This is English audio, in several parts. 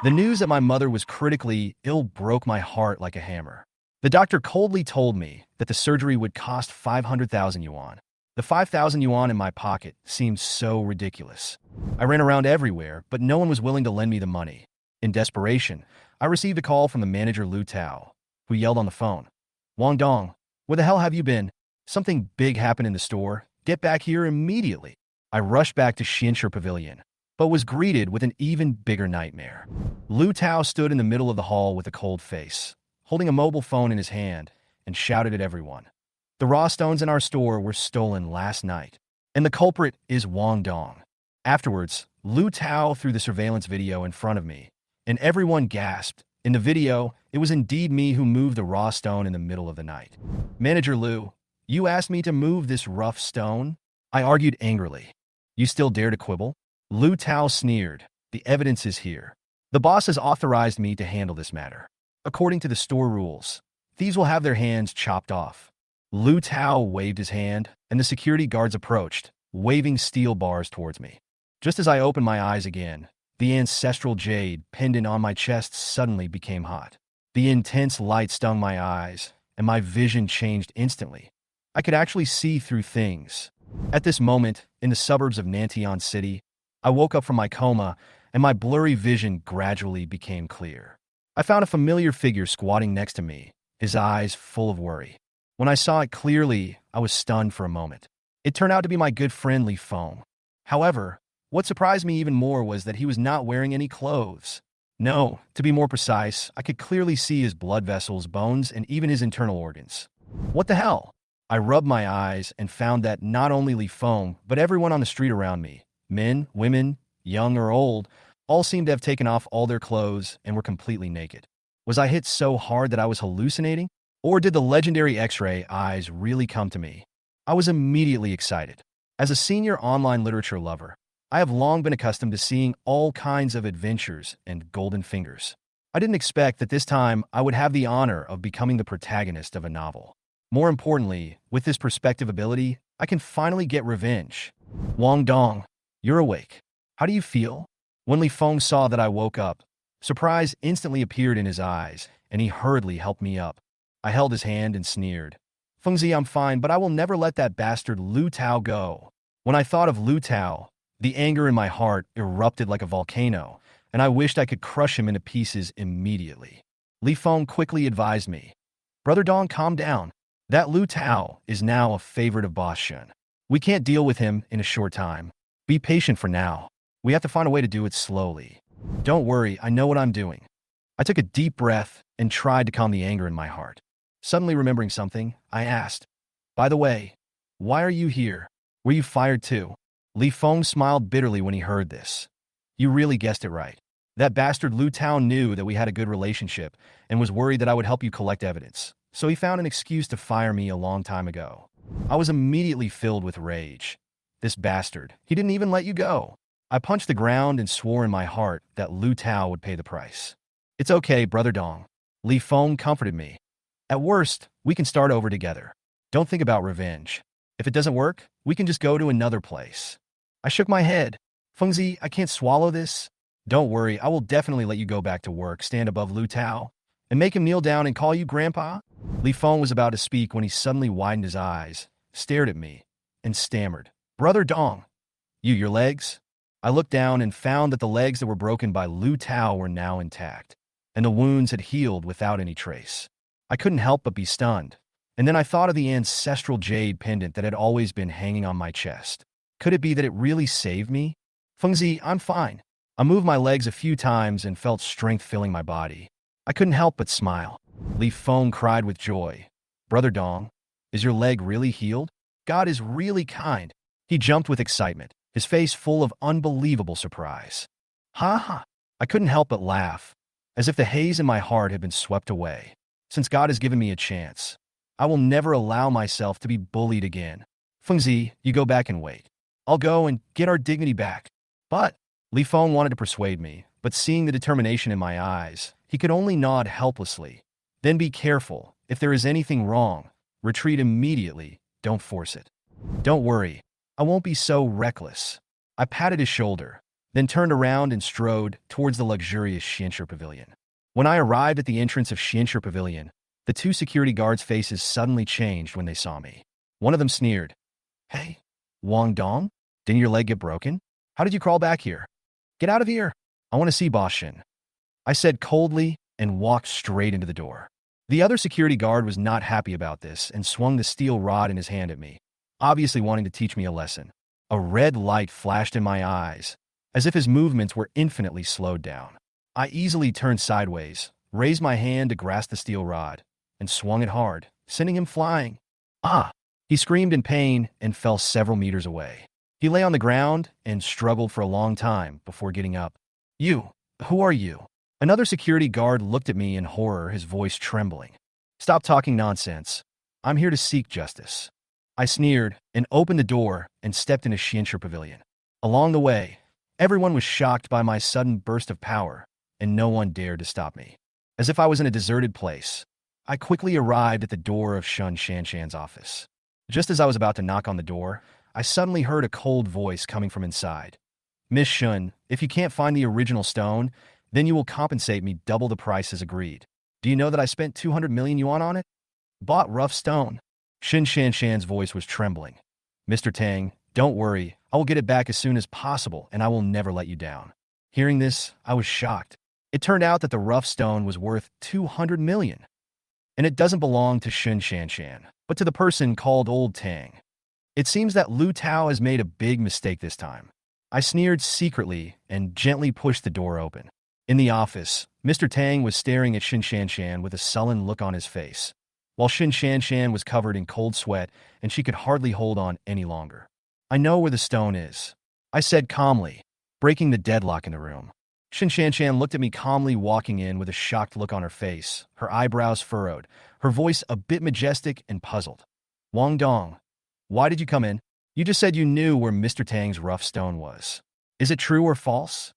The news that my mother was critically ill broke my heart like a hammer. The doctor coldly told me that the surgery would cost 500,000 yuan. The 5,000 yuan in my pocket seemed so ridiculous. I ran around everywhere, but no one was willing to lend me the money. In desperation, I received a call from the manager Lu Tao, who yelled on the phone, "Wang Dong, where the hell have you been? Something big happened in the store. Get back here immediately." I rushed back to Xuanshi Pavilion, but was greeted with an even bigger nightmare. Lu Tao stood in the middle of the hall with a cold face, holding a mobile phone in his hand, and shouted at everyone, "The raw stones in our store were stolen last night, and the culprit is Wang Dong." Afterwards, Lu Tao threw the surveillance video in front of me, and everyone gasped. In the video, it was indeed me who moved the raw stone in the middle of the night. "Manager Lu, you asked me to move this rough stone?" I argued angrily. "You still dare to quibble?" Lu Tao sneered. "The evidence is here. The boss has authorized me to handle this matter. According to the store rules, thieves will have their hands chopped off." Lu Tao waved his hand, and the security guards approached, waving steel bars towards me. Just as I opened my eyes again, the ancestral jade pendant on my chest suddenly became hot. The intense light stung my eyes, and my vision changed instantly. I could actually see through things. At this moment, in the suburbs of Nantian City, I woke up from my coma, and my blurry vision gradually became clear. I found a familiar figure squatting next to me, his eyes full of worry. When I saw it clearly, I was stunned for a moment. It turned out to be my good friend Li Feng. However, what surprised me even more was that he was not wearing any clothes. No, to be more precise, I could clearly see his blood vessels, bones, and even his internal organs. What the hell? I rubbed my eyes and found that not only Li Feng, but everyone on the street around me, men, women, young or old, all seemed to have taken off all their clothes and were completely naked. Was I hit so hard that I was hallucinating? Or did the legendary X-ray eyes really come to me? I was immediately excited. As a senior online literature lover, I have long been accustomed to seeing all kinds of adventures and golden fingers. I didn't expect that this time I would have the honor of becoming the protagonist of a novel. More importantly, with this perspective ability, I can finally get revenge. "Wang Dong, you're awake. How do you feel?" When Li Feng saw that I woke up, surprise instantly appeared in his eyes, and he hurriedly helped me up. I held his hand and sneered. "Fengzi, I'm fine, but I will never let that bastard Lu Tao go." When I thought of Lu Tao, the anger in my heart erupted like a volcano, and I wished I could crush him into pieces immediately. Li Feng quickly advised me, "Brother Dong, calm down. That Lu Tao is now a favorite of Boss Shun. We can't deal with him in a short time. Be patient for now. We have to find a way to do it slowly. Don't worry, I know what I'm doing." I took a deep breath and tried to calm the anger in my heart. Suddenly remembering something, I asked, "By the way, why are you here? Were you fired too?" Li Feng smiled bitterly when he heard this. "You really guessed it right. That bastard Lu Tao knew that we had a good relationship and was worried that I would help you collect evidence. So he found an excuse to fire me a long time ago." I was immediately filled with rage. This bastard, he didn't even let you go. I punched the ground and swore in my heart that Lu Tao would pay the price. "It's okay, Brother Dong." Li Feng comforted me. "At worst, we can start over together. Don't think about revenge. If it doesn't work, we can just go to another place." I shook my head. "Fengzi, I can't swallow this." "Don't worry, I will definitely let you go back to work, stand above Lu Tao, and make him kneel down and call you Grandpa." Li Feng was about to speak when he suddenly widened his eyes, stared at me, and stammered, "Brother Dong, your legs?" I looked down and found that the legs that were broken by Lu Tao were now intact, and the wounds had healed without any trace. I couldn't help but be stunned, and then I thought of the ancestral jade pendant that had always been hanging on my chest. Could it be that it really saved me? "Fengzi, I'm fine." I moved my legs a few times and felt strength filling my body. I couldn't help but smile. Li Feng cried with joy, "Brother Dong, is your leg really healed? God is really kind." He jumped with excitement, his face full of unbelievable surprise. "Ha ha!" I couldn't help but laugh, as if the haze in my heart had been swept away. Since God has given me a chance, I will never allow myself to be bullied again. "Fengzi, you go back and wait. I'll go and get our dignity back." "But," Li Feng wanted to persuade me, but seeing the determination in my eyes, he could only nod helplessly. "Then be careful. If there is anything wrong, retreat immediately. Don't force it." "Don't worry. I won't be so reckless." I patted his shoulder. then turned around and strode towards the luxurious Xuanshi Pavilion. When I arrived at the entrance of Xuanshi Pavilion, the two security guards' faces suddenly changed when they saw me. One of them sneered, "Hey, Wang Dong? Didn't your leg get broken? How did you crawl back here? Get out of here. I want to see Boss Shin," I said coldly and walked straight into the door. The other security guard was not happy about this and swung the steel rod in his hand at me, obviously wanting to teach me a lesson. A red light flashed in my eyes, as if his movements were infinitely slowed down. I easily turned sideways, raised my hand to grasp the steel rod, and swung it hard, sending him flying. "Ah!" He screamed in pain and fell several meters away. He lay on the ground and struggled for a long time before getting up. Who are you?" Another security guard looked at me in horror, his voice trembling. "Stop talking nonsense. I'm here to seek justice." I sneered and opened the door and stepped into Xuanshi Pavilion. Along the way, everyone was shocked by my sudden burst of power, and no one dared to stop me. As if I was in a deserted place, I quickly arrived at the door of Shun Shanshan's office. Just as I was about to knock on the door, I suddenly heard a cold voice coming from inside. "Miss Shun, if you can't find the original stone, then you will compensate me double the price as agreed. Do you know that I spent 200 million yuan on it? Bought rough stone." Shin Shanshan's voice was trembling. "Mr. Tang, don't worry. I will get it back as soon as possible, and I will never let you down." Hearing this, I was shocked. It turned out that the rough stone was worth 200 million. And it doesn't belong to Shin Shanshan, but to the person called Old Tang. It seems that Lu Tao has made a big mistake this time. I sneered secretly and gently pushed the door open. In the office, Mr. Tang was staring at Shin Shanshan with a sullen look on his face, while Shin Shanshan was covered in cold sweat and she could hardly hold on any longer. "I know where the stone is," I said calmly, breaking the deadlock in the room. Shin Shanshan looked at me calmly, walking in with a shocked look on her face, her eyebrows furrowed, her voice a bit majestic and puzzled. "Wang Dong, why did you come in? You just said you knew where Mr. Tang's rough stone was. Is it true or false?"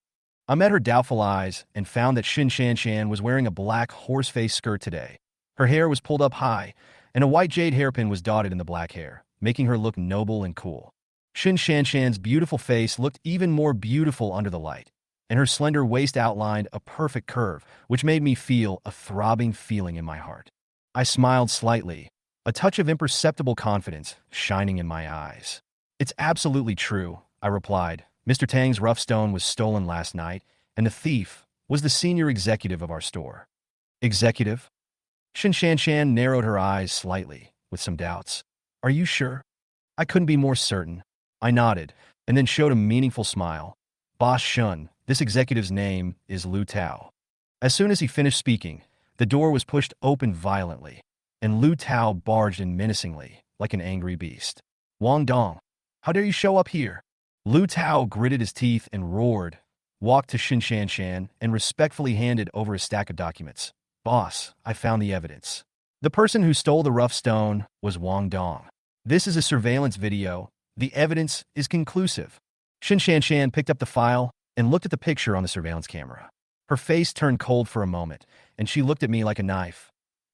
I met her doubtful eyes and found that Shin Shanshan was wearing a black horse-face skirt today. Her hair was pulled up high, and a white jade hairpin was dotted in the black hair, making her look noble and cool. Shin Shanshan's beautiful face looked even more beautiful under the light, and her slender waist outlined a perfect curve, which made me feel a throbbing feeling in my heart. I smiled slightly, a touch of imperceptible confidence shining in my eyes. "It's absolutely true," I replied. "Mr. Tang's rough stone was stolen last night, and the thief was the senior executive of our store." "Executive?" Shin Shanshan narrowed her eyes slightly, with some doubts. "Are you sure?" I couldn't be more certain. I nodded, and then showed a meaningful smile. "Boss Shun, this executive's name is Lu Tao." As soon as he finished speaking, the door was pushed open violently, and Lu Tao barged in menacingly, like an angry beast. "Wang Dong, how dare you show up here?" Lu Tao gritted his teeth and roared, walked to Shin Shanshan, and respectfully handed over a stack of documents. "Boss, I found the evidence. The person who stole the rough stone was Wang Dong. This is a surveillance video. The evidence is conclusive." Shin Shanshan picked up the file and looked at the picture on the surveillance camera. Her face turned cold for a moment, and she looked at me like a knife.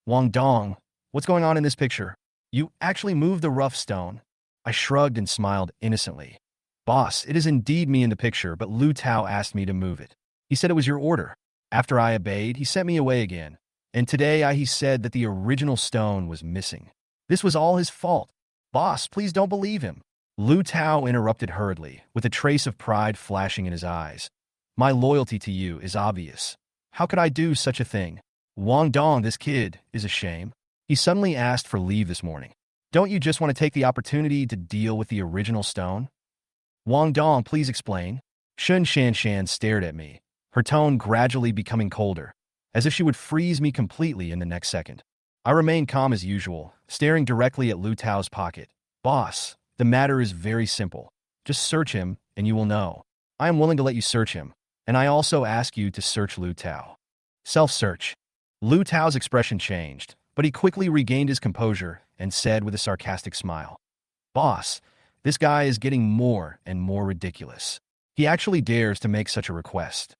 "Wang Dong, what's going on in this picture? You actually moved the rough stone?" I shrugged and smiled innocently. "Boss, it is indeed me in the picture, but Lu Tao asked me to move it. He said it was your order. After I obeyed, he sent me away again. And today he said that the original stone was missing. This was all his fault. Boss, please don't believe him." Lu Tao interrupted hurriedly, with a trace of pride flashing in his eyes. "My loyalty to you is obvious. How could I do such a thing? Wang Dong, this kid, is a shame. He suddenly asked for leave this morning. Don't you just want to take the opportunity to deal with the original stone? Wang Dong, please explain." Shun Shanshan stared at me, her tone gradually becoming colder, as if she would freeze me completely in the next second. I remained calm as usual, staring directly at Lu Tao's pocket. "Boss, the matter is very simple. Just search him, and you will know. I am willing to let you search him, and I also ask you to search Lu Tao." "Self-search." Lu Tao's expression changed, but he quickly regained his composure and said with a sarcastic smile, "Boss, this guy is getting more and more ridiculous. He actually dares to make such a request."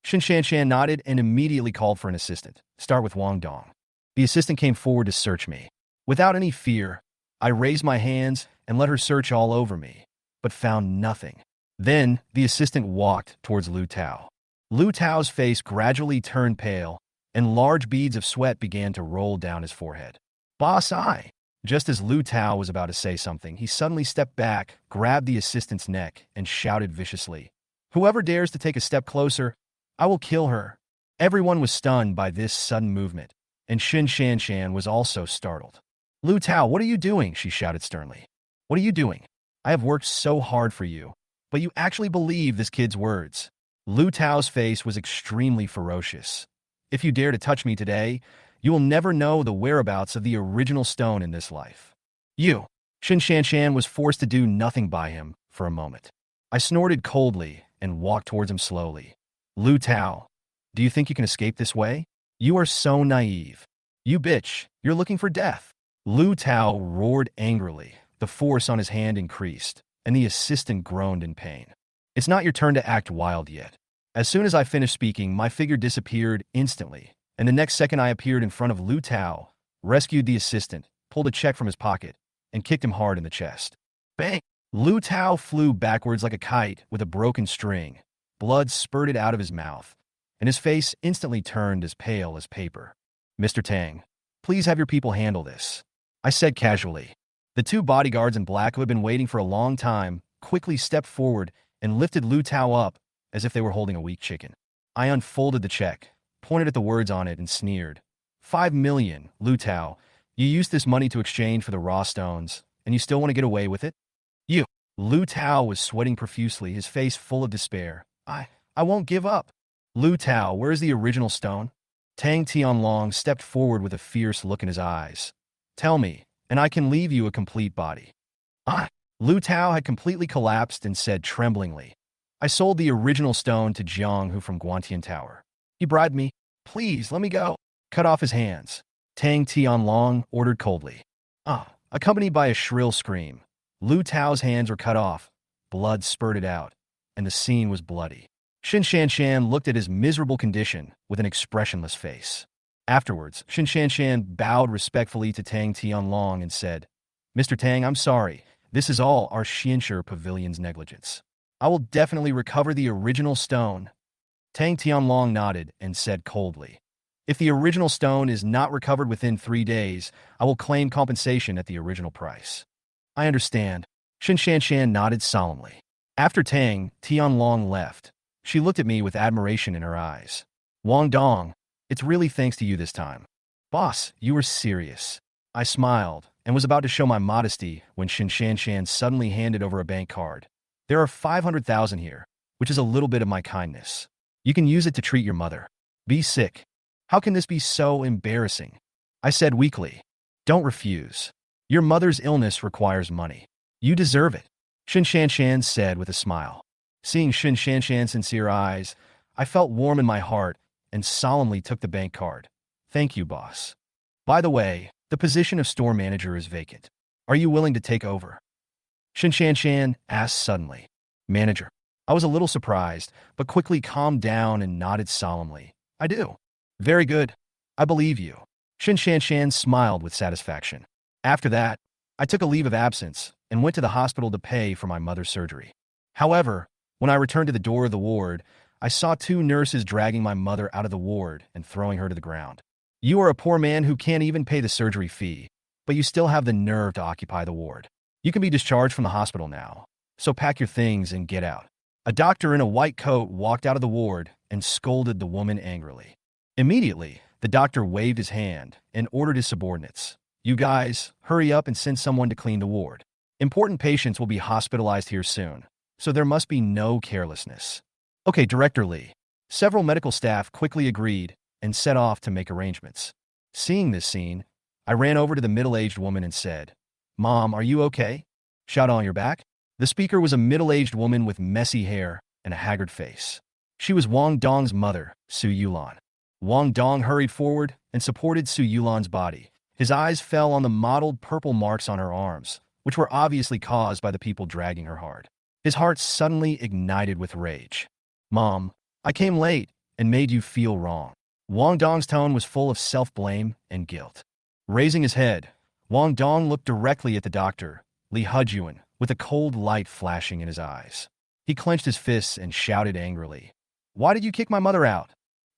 Shin Shanshan nodded and immediately called for an assistant. "Start with Wang Dong." The assistant came forward to search me. Without any fear, I raised my hands and let her search all over me, but found nothing. Then, the assistant walked towards Lu Tao. Lu Tao's face gradually turned pale, and large beads of sweat began to roll down his forehead. Boss, I. Just as Lu Tao was about to say something, he suddenly stepped back, grabbed the assistant's neck, and shouted viciously, "Whoever dares to take a step closer, I will kill her." Everyone was stunned by this sudden movement, and Shan was also startled. "Lu Tao, what are you doing?" she shouted sternly. "What are you doing? I have worked so hard for you, but you actually believe this kid's words." Lu Tao's face was extremely ferocious. "If you dare to touch me today, you will never know the whereabouts of the original stone in this life." "You!" Shan was forced to do nothing by him for a moment. I snorted coldly and walked towards him slowly. "Lu Tao, do you think you can escape this way? You are so naive. You bitch, you're looking for death." Lu Tao roared angrily. The force on his hand increased, and the assistant groaned in pain. "It's not your turn to act wild yet." As soon as I finished speaking, my figure disappeared instantly, and the next second I appeared in front of Lu Tao, rescued the assistant, pulled a check from his pocket, and kicked him hard in the chest. Bang! Lu Tao flew backwards like a kite with a broken string. Blood spurted out of his mouth, and his face instantly turned as pale as paper. "Mr. Tang, please have your people handle this," I said casually. The two bodyguards in black, who had been waiting for a long time, quickly stepped forward and lifted Lu Tao up as if they were holding a weak chicken. I unfolded the check, pointed at the words on it, and sneered. 5 million, Lu Tao. You used this money to exchange for the raw stones, and you still want to get away with it? You. Lu Tao was sweating profusely, his face full of despair. I won't give up." "Lu Tao, where's the original stone?" Tang Tianlong stepped forward with a fierce look in his eyes. "Tell me, and I can leave you a complete body." Lu Tao had completely collapsed and said tremblingly, "I sold the original stone to Jang Who from Guantian Tower. He bribed me. Please, let me go." "Cut off his hands," Tang Tianlong ordered coldly. Accompanied by a shrill scream, Lu Tao's hands were cut off, blood spurted out, and the scene was bloody. Shan looked at his miserable condition with an expressionless face. Afterwards, Shan bowed respectfully to Tang Tianlong and said, "Mr. Tang, I'm sorry. This is all our Xuanshi Pavilion's negligence. I will definitely recover the original stone." Tang Tianlong nodded and said coldly, "If the original stone is not recovered within 3 days, I will claim compensation at the original price." "I understand." Shan nodded solemnly. After Tang Tianlong left, she looked at me with admiration in her eyes. "Wang Dong, it's really thanks to you this time." "Boss, you were serious." I smiled and was about to show my modesty when Shan suddenly handed over a bank card. "There are 500,000 here, which is a little bit of my kindness. You can use it to treat your mother. Be sick." "How can this be so embarrassing?" I said weakly. "Don't refuse. Your mother's illness requires money. You deserve it," Shan said with a smile. Seeing Shan's sincere eyes, I felt warm in my heart and solemnly took the bank card. "Thank you, boss. By the way, the position of store manager is vacant. Are you willing to take over?" Shan asked suddenly. "Manager?" I was a little surprised, but quickly calmed down and nodded solemnly. "I do." "Very good. I believe you." Shan smiled with satisfaction. After that, I took a leave of absence and went to the hospital to pay for my mother's surgery. However, when I returned to the door of the ward, I saw 2 nurses dragging my mother out of the ward and throwing her to the ground. "You are a poor man who can't even pay the surgery fee, but you still have the nerve to occupy the ward. You can be discharged from the hospital now, so pack your things and get out." A doctor in a white coat walked out of the ward and scolded the woman angrily. Immediately, the doctor waved his hand and ordered his subordinates, "You guys, hurry up and send someone to clean the ward. Important patients will be hospitalized here soon, so there must be no carelessness." "Okay, Director Lee." Several medical staff quickly agreed and set off to make arrangements. Seeing this scene, I ran over to the middle-aged woman and said, "Mom, are you okay? Shout on your back?" The speaker was a middle-aged woman with messy hair and a haggard face. She was Wang Dong's mother, Su Yulan. Wang Dong hurried forward and supported Su Yulan's body. His eyes fell on the mottled purple marks on her arms, which were obviously caused by the people dragging her hard. His heart suddenly ignited with rage. "Mom, I came late and made you feel wrong." Wang Dong's tone was full of self-blame and guilt. Raising his head, Wang Dong looked directly at the doctor, Li Hujuan, with a cold light flashing in his eyes. He clenched his fists and shouted angrily, "Why did you kick my mother out?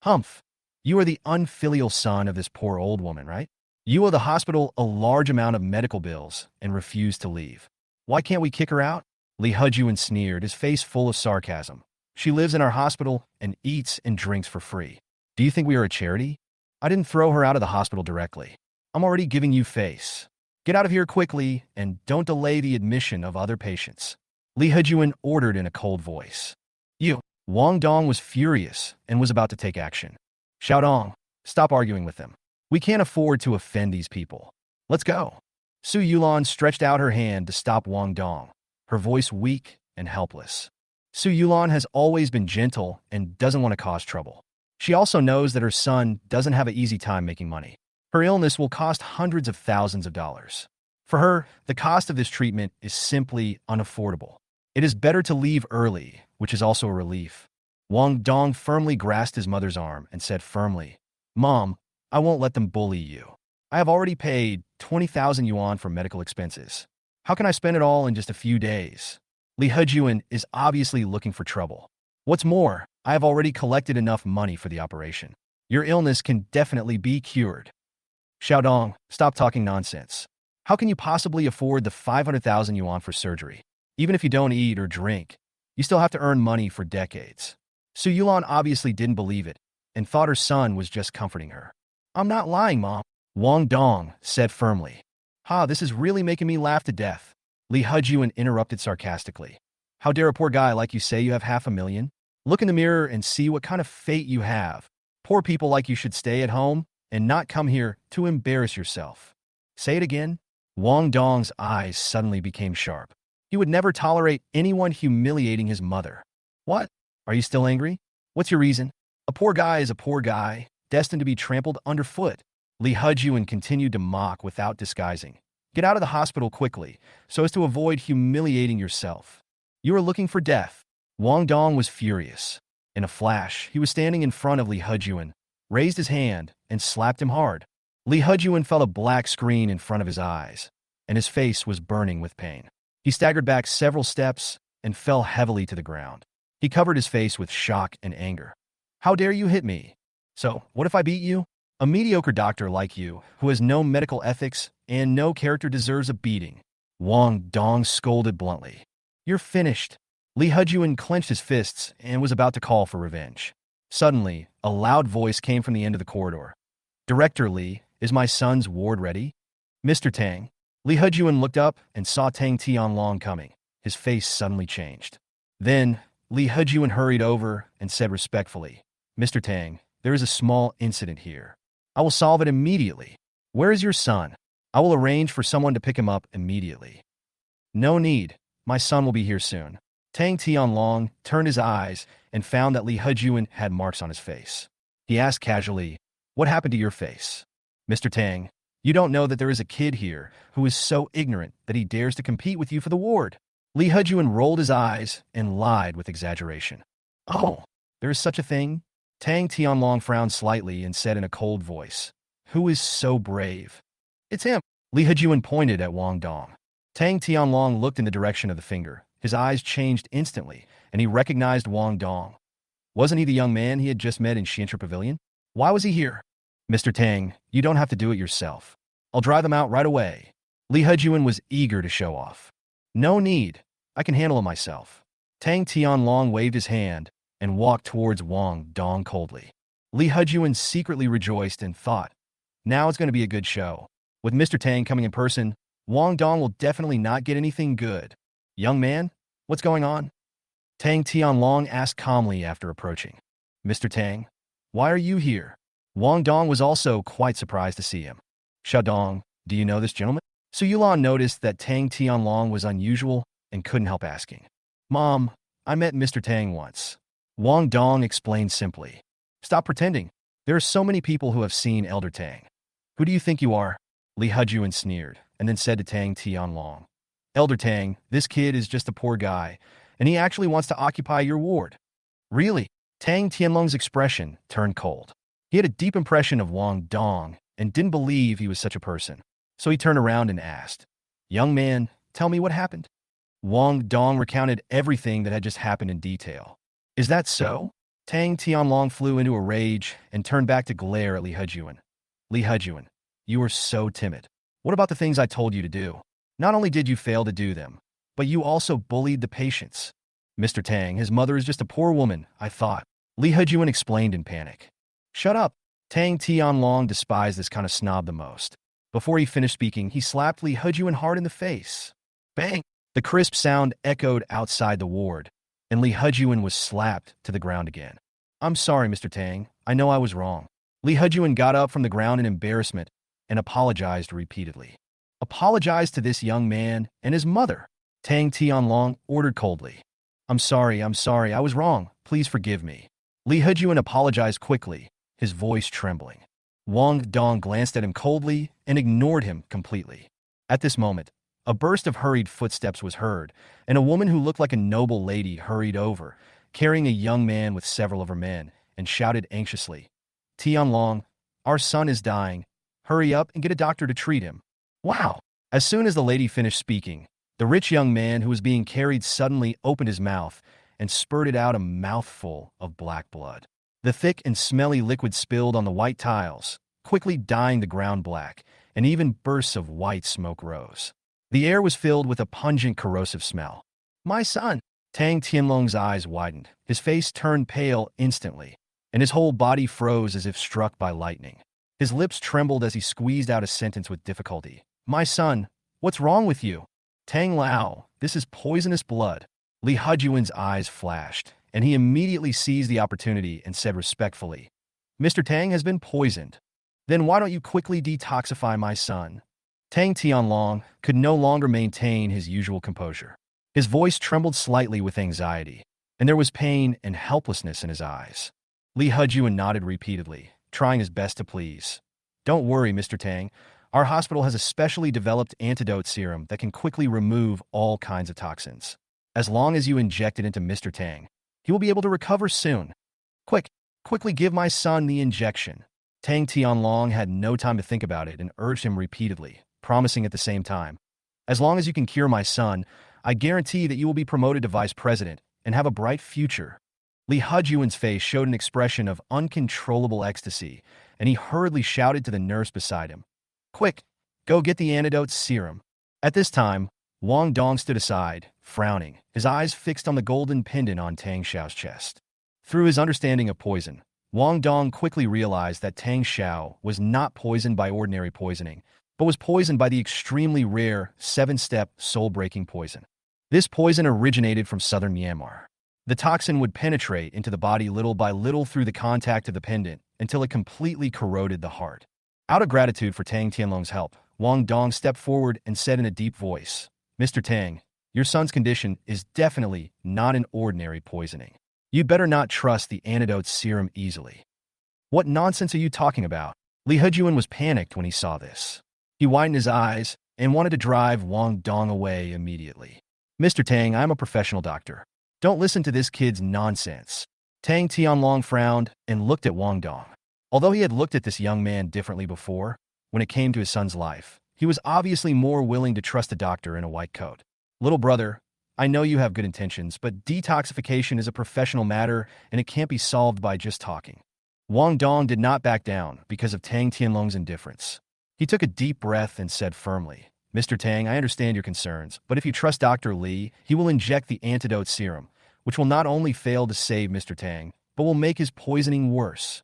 Humph! You are the unfilial son of this poor old woman, right? You owe the hospital a large amount of medical bills and refuse to leave. Why can't we kick her out?" Li Hejun sneered, his face full of sarcasm. "She lives in our hospital and eats and drinks for free. Do you think we are a charity? I didn't throw her out of the hospital directly. I'm already giving you face. Get out of here quickly and don't delay the admission of other patients." Li Hejun ordered in a cold voice. "You." Wang Dong was furious and was about to take action. "Xiao Dong, stop arguing with them. We can't afford to offend these people. Let's go." Su Yulan stretched out her hand to stop Wang Dong, her voice weak and helpless. Su Yulan has always been gentle and doesn't want to cause trouble. She also knows that her son doesn't have an easy time making money. Her illness will cost hundreds of thousands of dollars. For her, the cost of this treatment is simply unaffordable. It is better to leave early, which is also a relief. Wang Dong firmly grasped his mother's arm and said firmly, "Mom, I won't let them bully you. I have already paid 20,000 yuan for medical expenses. How can I spend it all in just a few days?" Li Hejun is obviously looking for trouble. "What's more, I have already collected enough money for the operation. Your illness can definitely be cured." "Xiao Dong, stop talking nonsense. How can you possibly afford the 500,000 yuan for surgery? Even if you don't eat or drink, you still have to earn money for decades." Su Yulan obviously didn't believe it and thought her son was just comforting her. "I'm not lying, Mom," Wang Dong said firmly. "Ha, this is really making me laugh to death." Li Hejun interrupted sarcastically. "How dare a poor guy like you say you have 500,000? Look in the mirror and see what kind of fate you have. Poor people like you should stay at home and not come here to embarrass yourself." "Say it again." Wang Dong's eyes suddenly became sharp. He would never tolerate anyone humiliating his mother. "What? Are you still angry? What's your reason? A poor guy is a poor guy, destined to be trampled underfoot." Li Hejun continued to mock without disguising. "Get out of the hospital quickly, so as to avoid humiliating yourself. You are looking for death." Wang Dong was furious. In a flash, he was standing in front of Li Hejun, raised his hand, and slapped him hard. Li Hejun felt a black screen in front of his eyes, and his face was burning with pain. He staggered back several steps and fell heavily to the ground. He covered his face with shock and anger. "How dare you hit me? So, what if I beat you? A mediocre doctor like you, who has no medical ethics and no character, deserves a beating." Wang Dong scolded bluntly. "You're finished." Li Hejun clenched his fists and was about to call for revenge. Suddenly, a loud voice came from the end of the corridor. "Director Li, is my son's ward ready?" "Mr. Tang." Li Hejun looked up and saw Tang Tianlong coming. His face suddenly changed. Then, Li Hejun hurried over and said respectfully, "Mr. Tang, there is a small incident here. I will solve it immediately. Where is your son? I will arrange for someone to pick him up immediately." "No need. My son will be here soon." Tang Tianlong turned his eyes and found that Li Hejun had marks on his face. He asked casually, "What happened to your face?" "Mr. Tang, you don't know that there is a kid here who is so ignorant that he dares to compete with you for the ward." Li Hejun rolled his eyes and lied with exaggeration. "Oh, there is such a thing?" Tang Tianlong frowned slightly and said in a cold voice, "Who is so brave?" "It's him." Li Hejun pointed at Wang Dong. Tang Tianlong looked in the direction of the finger. His eyes changed instantly, and he recognized Wang Dong. Wasn't he the young man he had just met in Xuanshi Pavilion? Why was he here? "Mr. Tang, you don't have to do it yourself. I'll drive them out right away." Li Hejun was eager to show off. "No need. I can handle it myself." Tang Tianlong waved his hand and walked towards Wang Dong coldly. Li Hejun secretly rejoiced and thought, now it's going to be a good show. With Mr. Tang coming in person, Wang Dong will definitely not get anything good. "Young man, what's going on?" Tang Tianlong asked calmly after approaching. "Mr. Tang, why are you here?" Wang Dong was also quite surprised to see him. "Xiao Dong, do you know this gentleman?" Su Yulan noticed that Tang Tianlong was unusual and couldn't help asking. "Mom, I met Mr. Tang once." Wang Dong explained simply. "Stop pretending. There are so many people who have seen Elder Tang. Who do you think you are?" Li Hejun sneered, and then said to Tang Tianlong, "Elder Tang, this kid is just a poor guy, and he actually wants to occupy your ward." "Really?" Tang Tianlong's expression turned cold. He had a deep impression of Wang Dong and didn't believe he was such a person. So he turned around and asked, "Young man, tell me what happened." Wang Dong recounted everything that had just happened in detail. Is that so? Tang Tianlong flew into a rage and turned back to glare at Li Hejuan. Li Hejuan, you were so timid. What about the things I told you to do? Not only did you fail to do them, but you also bullied the patients. Mr. Tang, his mother is just a poor woman, I thought. Li Hejuan explained in panic. Shut up. Tang Tianlong despised this kind of snob the most. Before he finished speaking, he slapped Li Hejuan hard in the face. Bang! The crisp sound echoed outside the ward, and Li Hejuan was slapped to the ground again. I'm sorry, Mr. Tang. I know I was wrong. Li Hejuan got up from the ground in embarrassment and apologized repeatedly. Apologized to this young man and his mother. Tang Tianlong ordered coldly. I'm sorry, I was wrong. Please forgive me. Li Hejuan apologized quickly, his voice trembling. Wang Dong glanced at him coldly and ignored him completely. At this moment, a burst of hurried footsteps was heard, and a woman who looked like a noble lady hurried over, carrying a young man with several of her men, and shouted anxiously, Tianlong, our son is dying. Hurry up and get a doctor to treat him. Wow! As soon as the lady finished speaking, the rich young man who was being carried suddenly opened his mouth and spurted out a mouthful of black blood. The thick and smelly liquid spilled on the white tiles, quickly dyeing the ground black, and even bursts of white smoke rose. The air was filled with a pungent, corrosive smell. My son! Tang Tianlong's eyes widened. His face turned pale instantly, and his whole body froze as if struck by lightning. His lips trembled as he squeezed out a sentence with difficulty. My son, what's wrong with you? Tang Lao, this is poisonous blood. Li Hejuan's eyes flashed, and he immediately seized the opportunity and said respectfully, Mr. Tang has been poisoned. Then why don't you quickly detoxify my son? Tang Tianlong could no longer maintain his usual composure. His voice trembled slightly with anxiety, and there was pain and helplessness in his eyes. Li Hejuan nodded repeatedly, trying his best to please. Don't worry, Mr. Tang. Our hospital has a specially developed antidote serum that can quickly remove all kinds of toxins. As long as you inject it into Mr. Tang, he will be able to recover soon. Quickly give my son the injection. Tang Tianlong had no time to think about it and urged him repeatedly, promising at the same time, as long as you can cure my son, I guarantee that you will be promoted to vice president and have a bright future. Li Hejuan's face showed an expression of uncontrollable ecstasy, and he hurriedly shouted to the nurse beside him, Quick, go get the antidote serum. At this time, Wang Dong stood aside, frowning, his eyes fixed on the golden pendant on Tang Xiao's chest. Through his understanding of poison, Wang Dong quickly realized that Tang Xiao was not poisoned by ordinary poisoning, but was poisoned by the extremely rare 7-step soul-breaking poison. This poison originated from southern Myanmar. The toxin would penetrate into the body little by little through the contact of the pendant until it completely corroded the heart. Out of gratitude for Tang Tianlong's help, Wang Dong stepped forward and said in a deep voice, Mr. Tang, your son's condition is definitely not an ordinary poisoning. You'd better not trust the antidote serum easily. What nonsense are you talking about? Li Hejuan was panicked when he saw this. He widened his eyes and wanted to drive Wang Dong away immediately. Mr. Tang, I'm a professional doctor. Don't listen to this kid's nonsense. Tang Tianlong frowned and looked at Wang Dong. Although he had looked at this young man differently before, when it came to his son's life, he was obviously more willing to trust a doctor in a white coat. Little brother, I know you have good intentions, but detoxification is a professional matter and it can't be solved by just talking. Wang Dong did not back down because of Tang Tianlong's indifference. He took a deep breath and said firmly, Mr. Tang, I understand your concerns, but if you trust Dr. Li, he will inject the antidote serum, which will not only fail to save Mr. Tang, but will make his poisoning worse.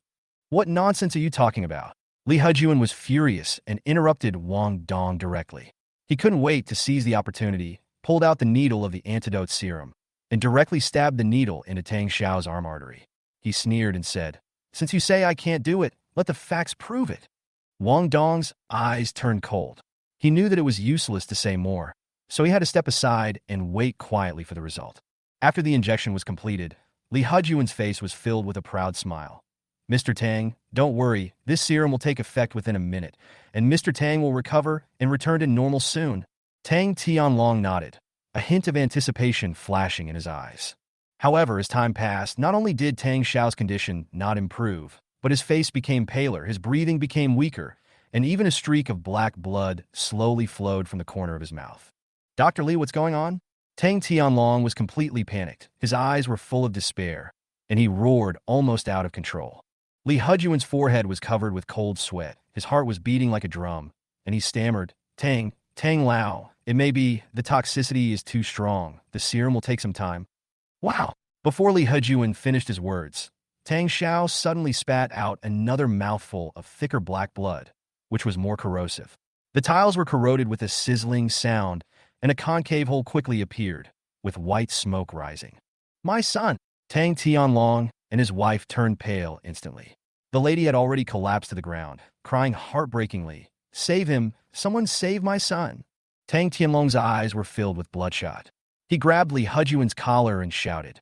What nonsense are you talking about? Li Hejuan was furious and interrupted Wang Dong directly. He couldn't wait to seize the opportunity, pulled out the needle of the antidote serum, and directly stabbed the needle into Tang Xiao's arm artery. He sneered and said, Since you say I can't do it, let the facts prove it. Wang Dong's eyes turned cold. He knew that it was useless to say more, so he had to step aside and wait quietly for the result. After the injection was completed, Li Hejuan's face was filled with a proud smile. Mr. Tang, don't worry, this serum will take effect within a minute, and Mr. Tang will recover and return to normal soon. Tang Tianlong nodded, a hint of anticipation flashing in his eyes. However, as time passed, not only did Tang Xiao's condition not improve, but his face became paler, his breathing became weaker, and even a streak of black blood slowly flowed from the corner of his mouth. Dr. Li, what's going on? Tang Tianlong was completely panicked. His eyes were full of despair, and he roared almost out of control. Li Hujuan's forehead was covered with cold sweat. His heart was beating like a drum, and he stammered, Tang Lao, it may be the toxicity is too strong. The serum will take some time. Wow! Before Li Hujuan finished his words, Tang Xiao suddenly spat out another mouthful of thicker black blood, which was more corrosive. The tiles were corroded with a sizzling sound, and a concave hole quickly appeared, with white smoke rising. My son! Tang Tianlong and his wife turned pale instantly. The lady had already collapsed to the ground, crying heartbreakingly, Save him! Someone save my son! Tang Tianlong's eyes were filled with bloodshot. He grabbed Li Hujuan's collar and shouted,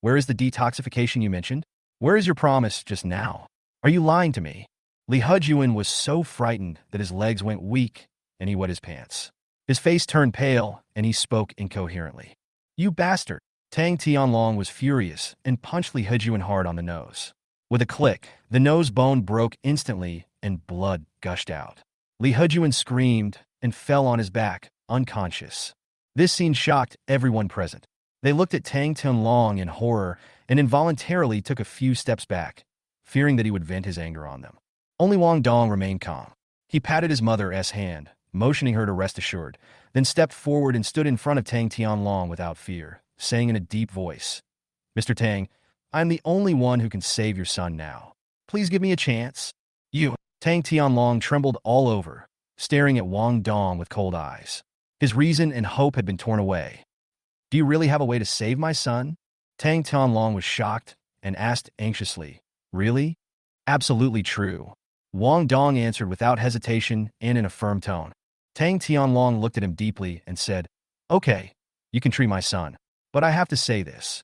Where is the detoxification you mentioned? Where is your promise just now? Are you lying to me? Li Hujuan was so frightened that his legs went weak, and he wet his pants. His face turned pale, and he spoke incoherently. You bastard! Tang Tianlong was furious and punched Li Hujuan hard on the nose. With a click, the nose bone broke instantly, and blood gushed out. Li Hujuan screamed and fell on his back, unconscious. This scene shocked everyone present. They looked at Tang Tianlong in horror and involuntarily took a few steps back, fearing that he would vent his anger on them. Only Wang Dong remained calm. He patted his mother's hand, motioning her to rest assured, then stepped forward and stood in front of Tang Tianlong without fear, saying in a deep voice, Mr. Tang, I am the only one who can save your son now. Please give me a chance. You. Tang Tianlong trembled all over, staring at Wang Dong with cold eyes. His reason and hope had been torn away. Do you really have a way to save my son? Tang Tianlong was shocked and asked anxiously, Really? Absolutely true. Wang Dong answered without hesitation and in a firm tone. Tang Tianlong looked at him deeply and said, Okay, you can treat my son, but I have to say this.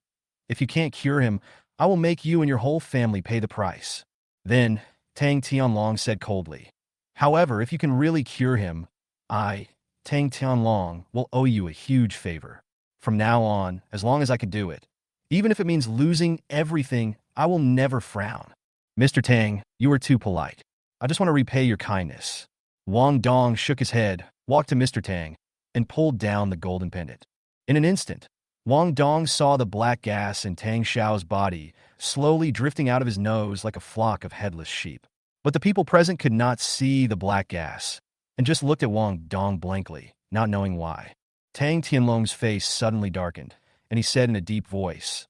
If you can't cure him, I will make you and your whole family pay the price. Then, Tang Tianlong said coldly, However, if you can really cure him, I, Tang Tianlong, will owe you a huge favor. From now on, as long as I can do it, even if it means losing everything, I will never frown. Mr. Tang, you are too polite. I just want to repay your kindness. Wang Dong shook his head, walked to Mr. Tang, and pulled down the golden pendant. In an instant, Wang Dong saw the black gas in Tang Xiao's body slowly drifting out of his nose like a flock of headless sheep. But the people present could not see the black gas, and just looked at Wang Dong blankly, not knowing why. Tang Tianlong's face suddenly darkened, and he said in a deep voice,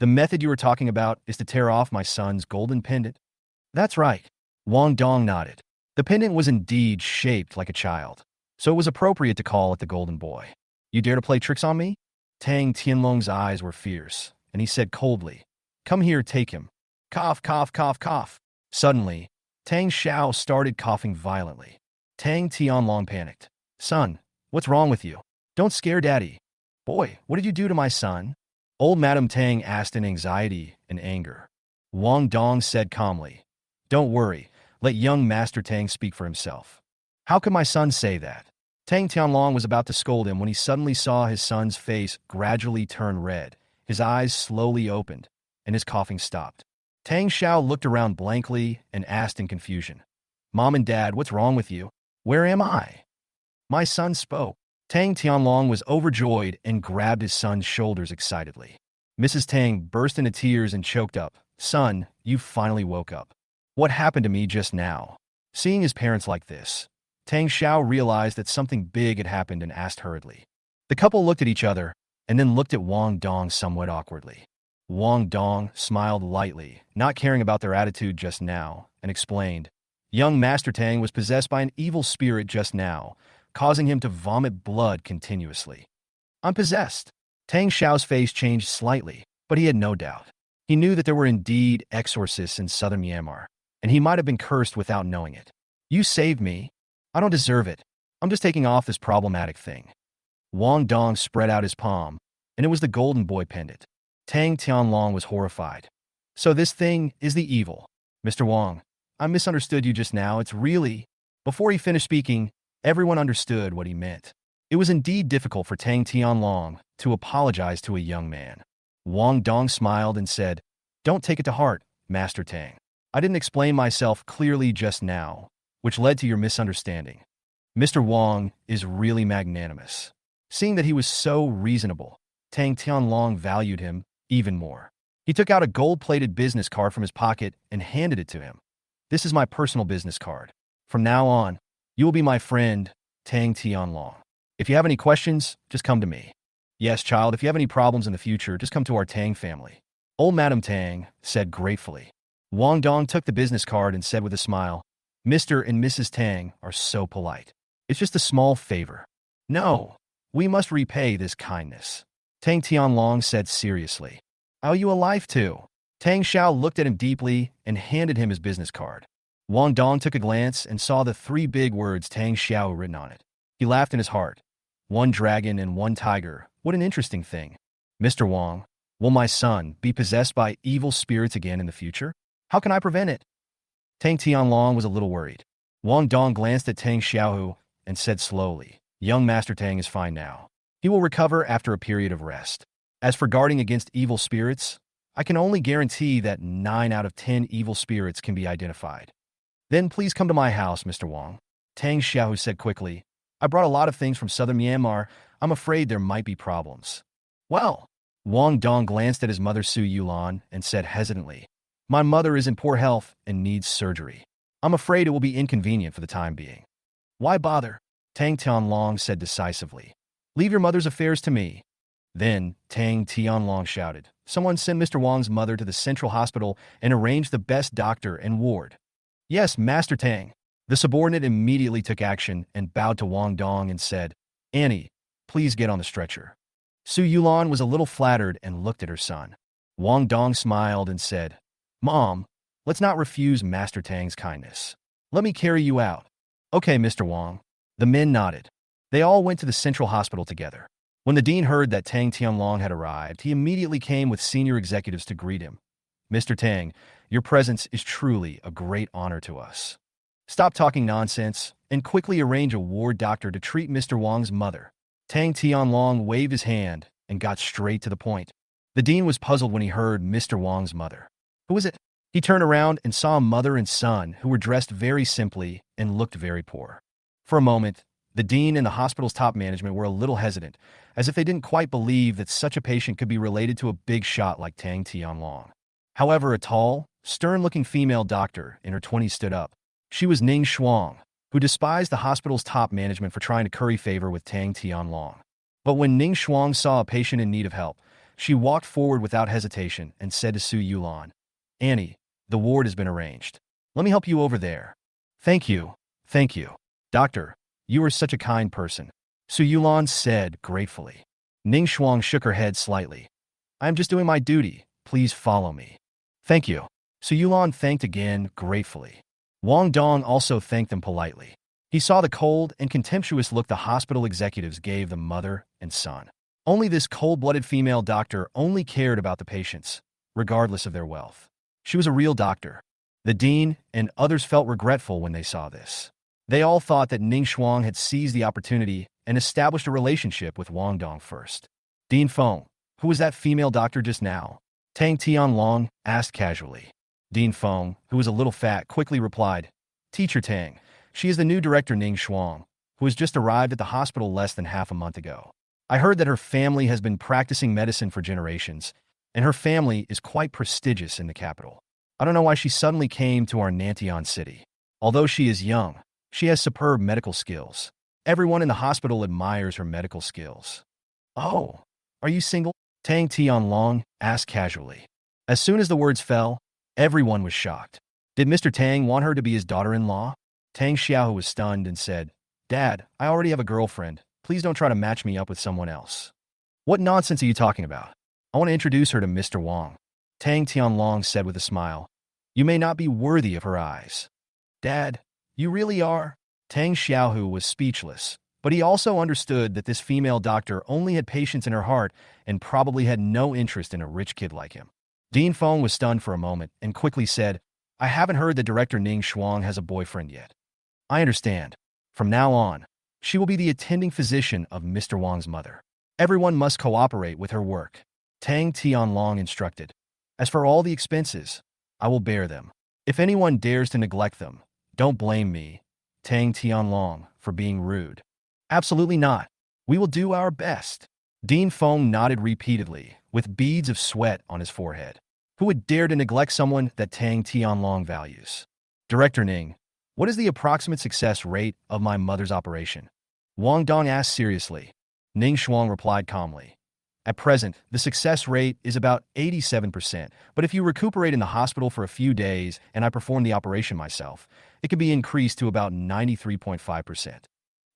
The method you were talking about is to tear off my son's golden pendant? That's right. Wang Dong nodded. The pendant was indeed shaped like a child, so it was appropriate to call it the golden boy. You dare to play tricks on me? Tang Tianlong's eyes were fierce, and he said coldly, Come here, take him. Cough, cough, cough, cough. Suddenly, Tang Xiao started coughing violently. Tang Tianlong panicked. Son, what's wrong with you? Don't scare Daddy. Boy, what did you do to my son? Old Madame Tang asked in anxiety and anger. Wang Dong said calmly, Don't worry, let young Master Tang speak for himself. How could my son say that? Tang Tianlong was about to scold him when he suddenly saw his son's face gradually turn red, his eyes slowly opened, and his coughing stopped. Tang Xiao looked around blankly and asked in confusion, Mom and Dad, what's wrong with you? Where am I? My son spoke. Tang Tianlong was overjoyed and grabbed his son's shoulders excitedly. Mrs. Tang burst into tears and choked up. Son, you finally woke up. What happened to me just now? Seeing his parents like this, Tang Xiao realized that something big had happened and asked hurriedly. The couple looked at each other and then looked at Wang Dong somewhat awkwardly. Wang Dong smiled lightly, not caring about their attitude just now, and explained, Young Master Tang was possessed by an evil spirit just now, causing him to vomit blood continuously. I'm possessed. Tang Xiao's face changed slightly, but he had no doubt. He knew that there were indeed exorcists in southern Myanmar, and he might have been cursed without knowing it. You saved me. I don't deserve it. I'm just taking off this problematic thing. Wang Dong spread out his palm, and it was the golden boy pendant. Tang Tianlong was horrified. So this thing is the evil. Mr. Wang, I misunderstood you just now. It's really... Before he finished speaking, everyone understood what he meant. It was indeed difficult for Tang Tianlong to apologize to a young man. Wang Dong smiled and said, Don't take it to heart, Master Tang. I didn't explain myself clearly just now, which led to your misunderstanding. Mr. Wang is really magnanimous. Seeing that he was so reasonable, Tang Tianlong valued him even more. He took out a gold-plated business card from his pocket and handed it to him. This is my personal business card. From now on, you will be my friend, Tang Tianlong. If you have any questions, just come to me. Yes, child, if you have any problems in the future, just come to our Tang family. Old Madam Tang said gratefully. Wang Dong took the business card and said with a smile, Mr. and Mrs. Tang are so polite. It's just a small favor. No, we must repay this kindness. Tang Tianlong said seriously. I owe you a life too. Tang Xiao looked at him deeply and handed him his business card. Wang Dong took a glance and saw the 3 big words Tang Xiao written on it. He laughed in his heart. 1 dragon and 1 tiger. What an interesting thing. Mr. Wang, will my son be possessed by evil spirits again in the future? How can I prevent it? Tang Tianlong was a little worried. Wang Dong glanced at Tang Xiao and said slowly, Young Master Tang is fine now. He will recover after a period of rest. As for guarding against evil spirits, I can only guarantee that 9 out of 10 evil spirits can be identified. Then please come to my house, Mr. Wang. Tang Xiao said quickly, I brought a lot of things from southern Myanmar. I'm afraid there might be problems. Well, Wang Dong glanced at his mother Su Yulan and said hesitantly, My mother is in poor health and needs surgery. I'm afraid it will be inconvenient for the time being. Why bother? Tang Tianlong said decisively. Leave your mother's affairs to me. Then Tang Tianlong shouted, Someone send Mr. Wang's mother to the central hospital and arrange the best doctor and ward. Yes, Master Tang. The subordinate immediately took action and bowed to Wang Dong and said, Annie, please get on the stretcher. Su Yulan was a little flattered and looked at her son. Wang Dong smiled and said, Mom, let's not refuse Master Tang's kindness. Let me carry you out. Okay, Mr. Wang. The men nodded. They all went to the central hospital together. When the dean heard that Tang Tianlong had arrived, he immediately came with senior executives to greet him. Mr. Tang, your presence is truly a great honor to us. Stop talking nonsense and quickly arrange a ward doctor to treat Mr. Wang's mother. Tang Tianlong waved his hand and got straight to the point. The dean was puzzled when he heard Mr. Wang's mother. Who is it? He turned around and saw a mother and son who were dressed very simply and looked very poor. For a moment, the dean and the hospital's top management were a little hesitant, as if they didn't quite believe that such a patient could be related to a big shot like Tang Tianlong. However, a tall, stern-looking female doctor in her 20s stood up. She was Ning Shuang, who despised the hospital's top management for trying to curry favor with Tang Tianlong. But when Ning Shuang saw a patient in need of help, she walked forward without hesitation and said to Su Yulan, Annie, the ward has been arranged. Let me help you over there. Thank you. Thank you. Doctor, you are such a kind person. Su Yulan said gratefully. Ning Shuang shook her head slightly. I am just doing my duty. Please follow me. Thank you. Su Yulan thanked again gratefully. Wang Dong also thanked them politely. He saw the cold and contemptuous look the hospital executives gave the mother and son. Only this cold-blooded female doctor only cared about the patients, regardless of their wealth. She was a real doctor. The dean and others felt regretful when they saw this. They all thought that Ning Shuang had seized the opportunity and established a relationship with Wang Dong first. Dean Feng, who was that female doctor just now? Tang Tianlong asked casually. Dean Feng, who was a little fat, quickly replied, Teacher Tang, she is the new director Ning Shuang, who has just arrived at the hospital less than half a month ago. I heard that her family has been practicing medicine for generations, and her family is quite prestigious in the capital. I don't know why she suddenly came to our Nantian city. Although she is young, she has superb medical skills. Everyone in the hospital admires her medical skills. Oh, are you single? Tang Tianlong asked casually. As soon as the words fell, everyone was shocked. Did Mr. Tang want her to be his daughter-in-law? Tang Xiao was stunned and said, Dad, I already have a girlfriend. Please don't try to match me up with someone else. What nonsense are you talking about? I want to introduce her to Mr. Wang. Tang Tianlong said with a smile. You may not be worthy of her eyes. Dad, you really are? Tang Xiao was speechless, but he also understood that this female doctor only had patience in her heart and probably had no interest in a rich kid like him. Dean Feng was stunned for a moment and quickly said, I haven't heard that Director Ning Shuang has a boyfriend yet. I understand. From now on, she will be the attending physician of Mr. Wang's mother. Everyone must cooperate with her work. Tang Tianlong instructed. As for all the expenses, I will bear them. If anyone dares to neglect them, don't blame me, Tang Tianlong, for being rude. Absolutely not. We will do our best. Dean Feng nodded repeatedly, with beads of sweat on his forehead. Who would dare to neglect someone that Tang Tianlong values? Director Ning, what is the approximate success rate of my mother's operation? Wang Dong asked seriously. Ning Shuang replied calmly. At present, the success rate is about 87%, but if you recuperate in the hospital for a few days and I perform the operation myself, it could be increased to about 93.5%.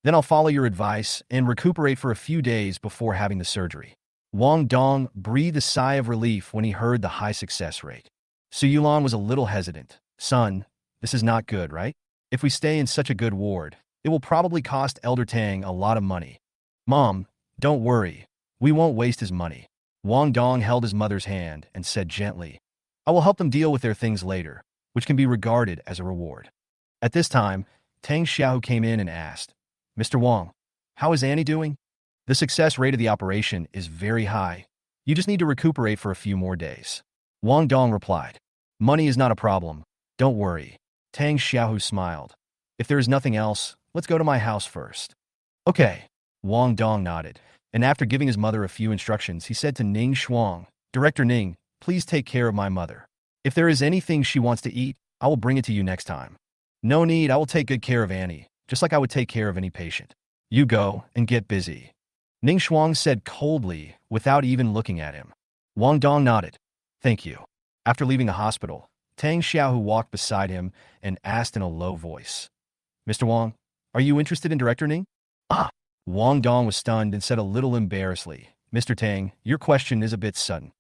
Then I'll follow your advice and recuperate for a few days before having the surgery. Wang Dong breathed a sigh of relief when he heard the high success rate. Su Yulan was a little hesitant. Son, this is not good, right? If we stay in such a good ward, it will probably cost Elder Tang a lot of money. Mom, don't worry. We won't waste his money. Wang Dong held his mother's hand and said gently, I will help them deal with their things later, which can be regarded as a reward. At this time, Tang Xiao came in and asked, Mr. Wang, how is Annie doing? The success rate of the operation is very high. You just need to recuperate for a few more days. Wang Dong replied, Money is not a problem. Don't worry. Tang Xiao smiled. If there is nothing else, let's go to my house first. Okay. Wang Dong nodded, and after giving his mother a few instructions, he said to Ning Shuang, Director Ning, please take care of my mother. If there is anything she wants to eat, I will bring it to you next time. No need, I will take good care of Annie, just like I would take care of any patient. You go and get busy. Ning Shuang said coldly, without even looking at him. Wang Dong nodded. Thank you. After leaving the hospital, Tang Xiao walked beside him and asked in a low voice, Mr. Wang, are you interested in Director Ning? Ah! Wang Dong was stunned and said a little embarrassedly, Mr. Tang, your question is a bit sudden.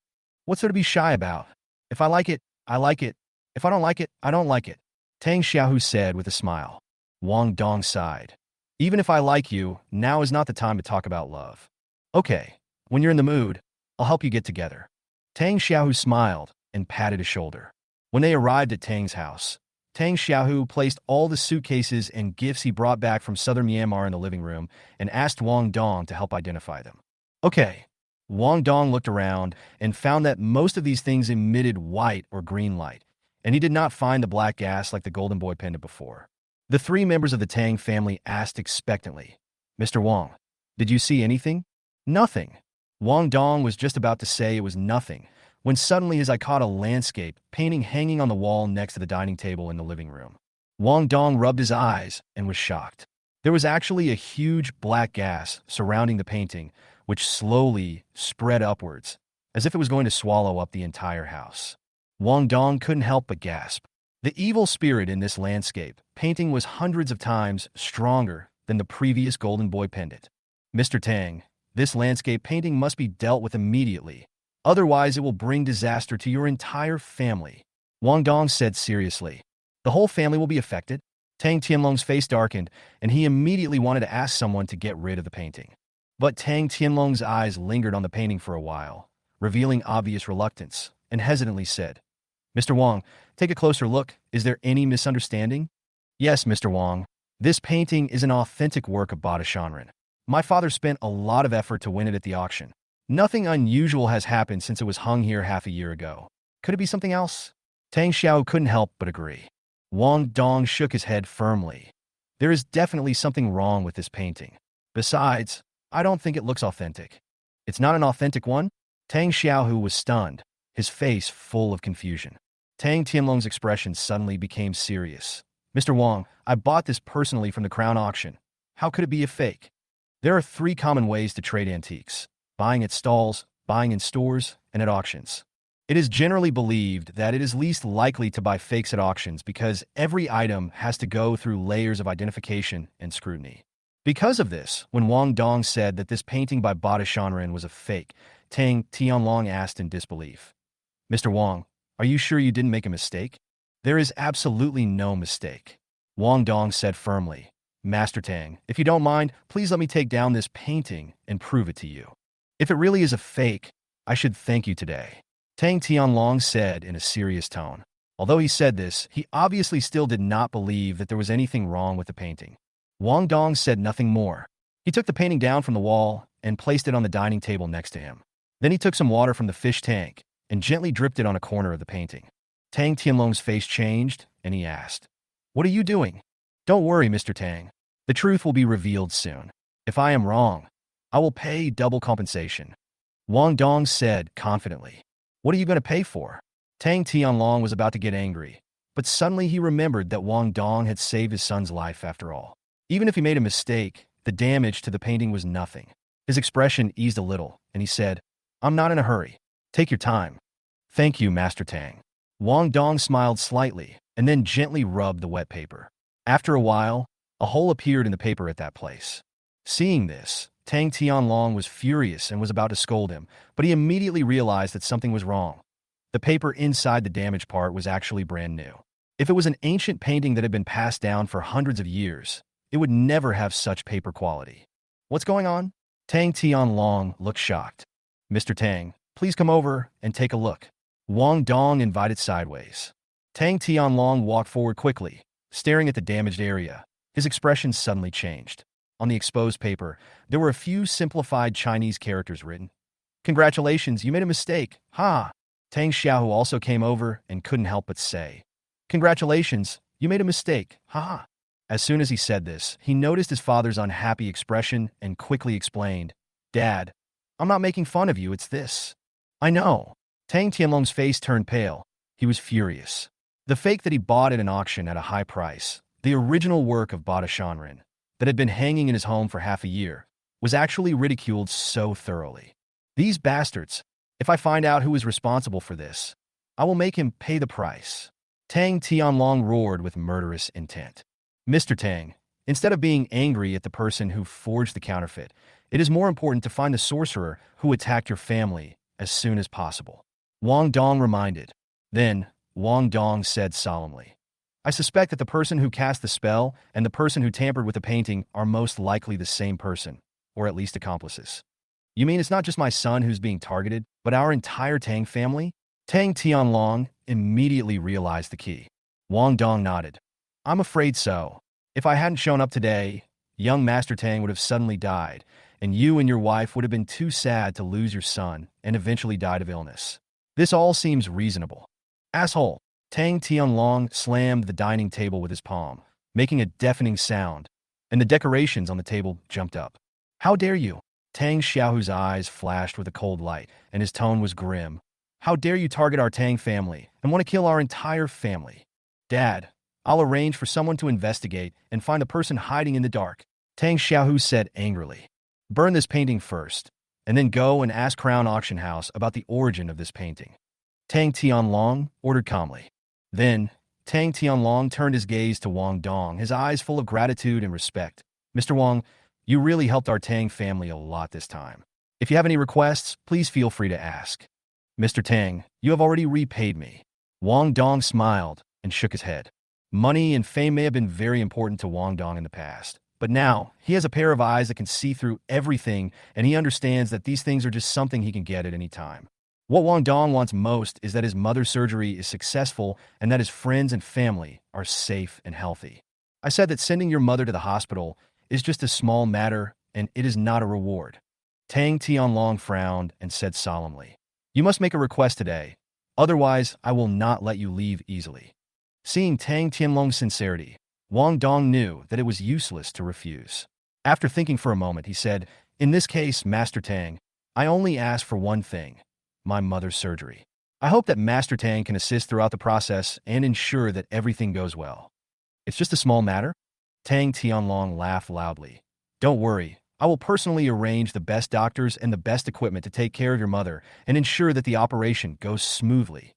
What's there to be shy about? If I like it, I like it. If I don't like it, I don't like it. Tang Xiao said with a smile. Wang Dong sighed. Even if I like you, now is not the time to talk about love. Okay, when you're in the mood, I'll help you get together. Tang Xiao smiled and patted his shoulder. When they arrived at Tang's house, Tang Xiao placed all the suitcases and gifts he brought back from southern Myanmar in the living room and asked Wang Dong to help identify them. Okay. Wang Dong looked around and found that most of these things emitted white or green light, and he did not find the black gas like the golden boy pendant before. The three members of the Tang family asked expectantly, Mr. Wang, did you see anything? Nothing. Wang Dong was just about to say it was nothing, when suddenly his eye caught a landscape painting hanging on the wall next to the dining table in the living room. Wang Dong rubbed his eyes and was shocked. There was actually a huge black gas surrounding the painting, which slowly spread upwards, as if it was going to swallow up the entire house. Wang Dong couldn't help but gasp. The evil spirit in this landscape painting was hundreds of times stronger than the previous golden boy pendant. Mr. Tang, this landscape painting must be dealt with immediately. Otherwise, it will bring disaster to your entire family. Wang Dong said seriously. The whole family will be affected. Tang Tianlong's face darkened, and he immediately wanted to ask someone to get rid of the painting. But Tang Tianlong's eyes lingered on the painting for a while, revealing obvious reluctance, and hesitantly said, Mr. Wang, take a closer look. Is there any misunderstanding? Yes, Mr. Wang. This painting is an authentic work of Bada Shanren. My father spent a lot of effort to win it at the auction. Nothing unusual has happened since it was hung here half a year ago. Could it be something else? Tang Xiao couldn't help but agree. Wang Dong shook his head firmly. There is definitely something wrong with this painting. Besides, I don't think it looks authentic. It's not an authentic one? Tang Xiao was stunned, his face full of confusion. Tang Tianlong's expression suddenly became serious. Mr. Wang, I bought this personally from the Crown auction. How could it be a fake? There are 3 common ways to trade antiques: buying at stalls, buying in stores, and at auctions. It is generally believed that it is least likely to buy fakes at auctions because every item has to go through layers of identification and scrutiny. Because of this, when Wang Dong said that this painting by Bada Shanren was a fake, Tang Tianlong asked in disbelief, Mr. Wang, are you sure you didn't make a mistake? There is absolutely no mistake. Wang Dong said firmly, Master Tang, if you don't mind, please let me take down this painting and prove it to you. If it really is a fake, I should thank you today. Tang Tianlong said in a serious tone. Although he said this, he obviously still did not believe that there was anything wrong with the painting. Wang Dong said nothing more. He took the painting down from the wall and placed it on the dining table next to him. Then he took some water from the fish tank and gently dripped it on a corner of the painting. Tang Tianlong's face changed, and he asked, What are you doing? Don't worry, Mr. Tang. The truth will be revealed soon. If I am wrong, I will pay double compensation. Wang Dong said confidently. What are you going to pay for? Tang Tianlong was about to get angry, but suddenly he remembered that Wang Dong had saved his son's life after all. Even if he made a mistake, the damage to the painting was nothing. His expression eased a little, and he said, I'm not in a hurry. Take your time. Thank you, Master Tang. Wang Dong smiled slightly, and then gently rubbed the wet paper. After a while, a hole appeared in the paper at that place. Seeing this, Tang Tianlong was furious and was about to scold him, but he immediately realized that something was wrong. The paper inside the damaged part was actually brand new. If it was an ancient painting that had been passed down for hundreds of years, it would never have such paper quality. What's going on? Tang Tianlong looked shocked. Mr. Tang, please come over and take a look. Wang Dong invited sideways. Tang Tianlong walked forward quickly, staring at the damaged area. His expression suddenly changed. On the exposed paper, there were a few simplified Chinese characters written. Congratulations, you made a mistake. Ha! Tang Xiao also came over and couldn't help but say, Congratulations, you made a mistake. Ha ha. As soon as he said this, he noticed his father's unhappy expression and quickly explained, Dad, I'm not making fun of you, it's this. I know. Tang Tianlong's face turned pale. He was furious. The fake that he bought at an auction at a high price, the original work of Bada Shanren, that had been hanging in his home for half a year, was actually ridiculed so thoroughly. These bastards, if I find out who is responsible for this, I will make him pay the price. Tang Tianlong roared with murderous intent. Mr. Tang, instead of being angry at the person who forged the counterfeit, it is more important to find the sorcerer who attacked your family as soon as possible. Wang Dong reminded. Then, Wang Dong said solemnly, I suspect that the person who cast the spell and the person who tampered with the painting are most likely the same person, or at least accomplices. You mean it's not just my son who's being targeted, but our entire Tang family? Tang Tianlong immediately realized the key. Wang Dong nodded. I'm afraid so. If I hadn't shown up today, young Master Tang would have suddenly died, and you and your wife would have been too sad to lose your son and eventually died of illness. This all seems reasonable. Asshole! Tang Tianlong slammed the dining table with his palm, making a deafening sound, and the decorations on the table jumped up. How dare you? Tang Xiao's eyes flashed with a cold light, and his tone was grim. How dare you target our Tang family and want to kill our entire family? Dad, I'll arrange for someone to investigate and find the person hiding in the dark, Tang Xiao said angrily. Burn this painting first, and then go and ask Crown Auction House about the origin of this painting. Tang Tianlong ordered calmly. Then, Tang Tianlong turned his gaze to Wang Dong, his eyes full of gratitude and respect. Mr. Wang, you really helped our Tang family a lot this time. If you have any requests, please feel free to ask. Mr. Tang, you have already repaid me. Wang Dong smiled and shook his head. Money and fame may have been very important to Wang Dong in the past, but now he has a pair of eyes that can see through everything, and he understands that these things are just something he can get at any time. What Wang Dong wants most is that his mother's surgery is successful and that his friends and family are safe and healthy. I said that sending your mother to the hospital is just a small matter, and it is not a reward. Tang Tianlong frowned and said solemnly, You must make a request today, otherwise I will not let you leave easily. Seeing Tang Tianlong's sincerity, Wang Dong knew that it was useless to refuse. After thinking for a moment, he said, In this case, Master Tang, I only ask for one thing, my mother's surgery. I hope that Master Tang can assist throughout the process and ensure that everything goes well. It's just a small matter? Tang Tianlong laughed loudly. Don't worry, I will personally arrange the best doctors and the best equipment to take care of your mother and ensure that the operation goes smoothly.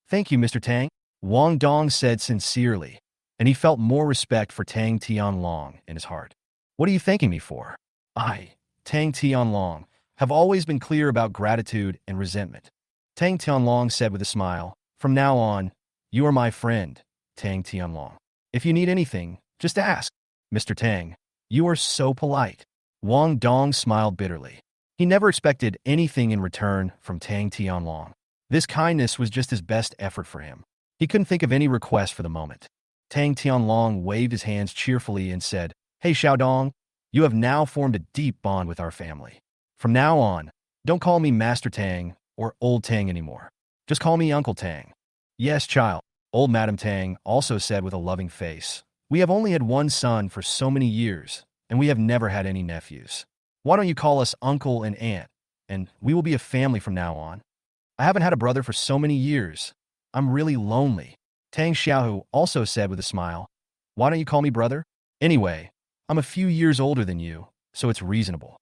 Thank you, Mr. Tang, Wang Dong said sincerely, and he felt more respect for Tang Tianlong in his heart. What are you thanking me for? I, Tang Tianlong, have always been clear about gratitude and resentment. Tang Tianlong said with a smile, From now on, you are my friend, Tang Tianlong. If you need anything, just ask. Mr. Tang, you are so polite. Wang Dong smiled bitterly. He never expected anything in return from Tang Tianlong. This kindness was just his best effort for him. He couldn't think of any request for the moment. Tang Tianlong waved his hands cheerfully and said, Hey Xiaodong, you have now formed a deep bond with our family. From now on, don't call me Master Tang or Old Tang anymore. Just call me Uncle Tang. Yes, child, old Madam Tang also said with a loving face. We have only had one son for so many years, and we have never had any nephews. Why don't you call us uncle and aunt, and we will be a family from now on? I haven't had a brother for so many years. I'm really lonely. Tang Xiao also said with a smile, why don't you call me brother? Anyway, I'm a few years older than you, so it's reasonable.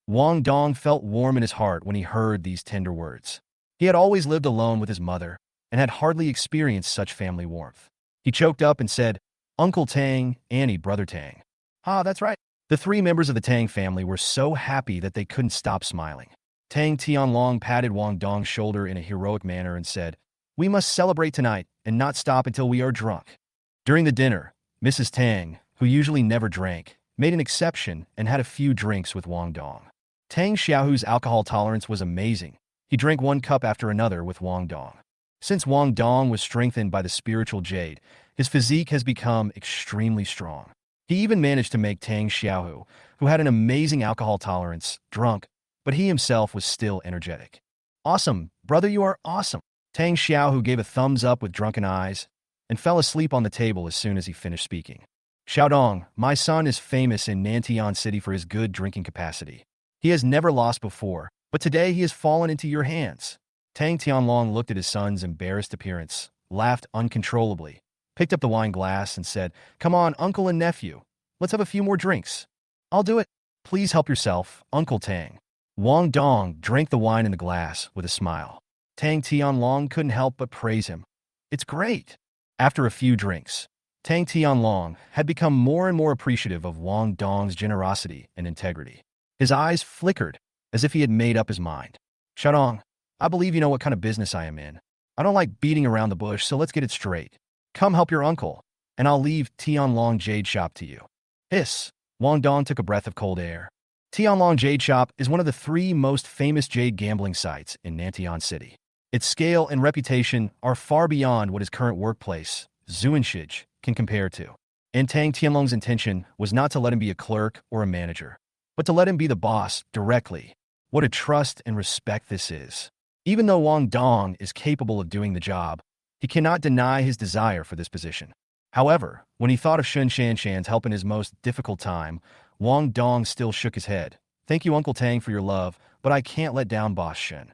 Wang Dong felt warm in his heart when he heard these tender words. He had always lived alone with his mother and had hardly experienced such family warmth. He choked up and said, Uncle Tang, Annie, Brother Tang. Ah, that's right. The three members of the Tang family were so happy that they couldn't stop smiling. Tang Tianlong patted Wang Dong's shoulder in a heroic manner and said, we must celebrate tonight and not stop until we are drunk. During the dinner, Mrs. Tang, who usually never drank, made an exception and had a few drinks with Wang Dong. Tang Xiaohu's alcohol tolerance was amazing. He drank one cup after another with Wang Dong. Since Wang Dong was strengthened by the spiritual jade, his physique has become extremely strong. He even managed to make Tang Xiaohu, who had an amazing alcohol tolerance, drunk, but he himself was still energetic. Awesome, brother, you are awesome. Tang Xiaohu gave a thumbs up with drunken eyes and fell asleep on the table as soon as he finished speaking. Xiaodong, my son is famous in Nantian City for his good drinking capacity. He has never lost before, but today he has fallen into your hands. Tang Tianlong looked at his son's embarrassed appearance, laughed uncontrollably, picked up the wine glass and said, come on, uncle and nephew, let's have a few more drinks. I'll do it. Please help yourself, Uncle Tang. Wang Dong drank the wine in the glass with a smile. Tang Tianlong couldn't help but praise him. It's great. After a few drinks, Tang Tianlong had become more and more appreciative of Wang Dong's generosity and integrity. His eyes flickered as if he had made up his mind. Xiaodong, I believe you know what kind of business I am in. I don't like beating around the bush, so let's get it straight. Come help your uncle, and I'll leave Tianlong Jade Shop to you. Hiss. Wang Dong took a breath of cold air. Tianlong Jade Shop is one of the three most famous jade gambling sites in Nantian City. Its scale and reputation are far beyond what his current workplace, Xuanshi, can compare to. And Tang Tianlong's intention was not to let him be a clerk or a manager, but to let him be the boss directly. What a trust and respect this is. Even though Wang Dong is capable of doing the job, he cannot deny his desire for this position. However, when he thought of Shun Shanshan's help in his most difficult time, Wang Dong still shook his head. Thank you, Uncle Tang, for your love, but I can't let down Boss Shun.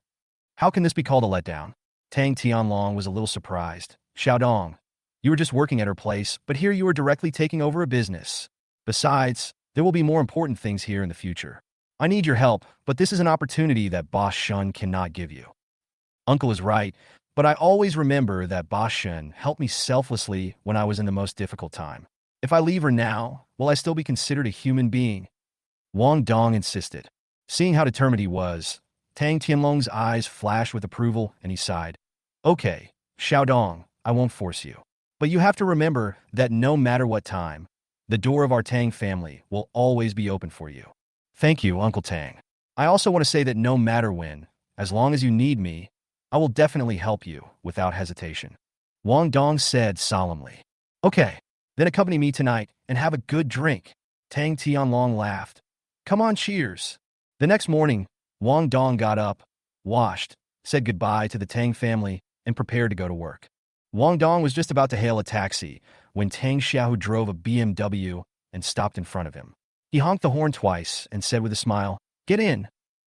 How can this be called a letdown? Tang Tianlong was a little surprised. Xiaodong, you were just working at her place, but here you are directly taking over a business. Besides, there will be more important things here in the future. I need your help, but this is an opportunity that Boss Shun cannot give you. Uncle is right, but I always remember that Boss Shun helped me selflessly when I was in the most difficult time. If I leave her now, will I still be considered a human being? Wang Dong insisted. Seeing how determined he was, Tang Tianlong's eyes flashed with approval and he sighed. Okay, Xiaodong, I won't force you. But you have to remember that no matter what time, the door of our Tang family will always be open for you. Thank you, Uncle Tang. I also want to say that no matter when, as long as you need me, I will definitely help you without hesitation. Wang Dong said solemnly. Okay, then accompany me tonight and have a good drink. Tang Tianlong laughed. Come on, cheers. The next morning, Wang Dong got up, washed, said goodbye to the Tang family, and prepared to go to work. Wang Dong was just about to hail a taxi when Tang Xiao drove a BMW and stopped in front of him. He honked the horn twice and said with a smile, Get in.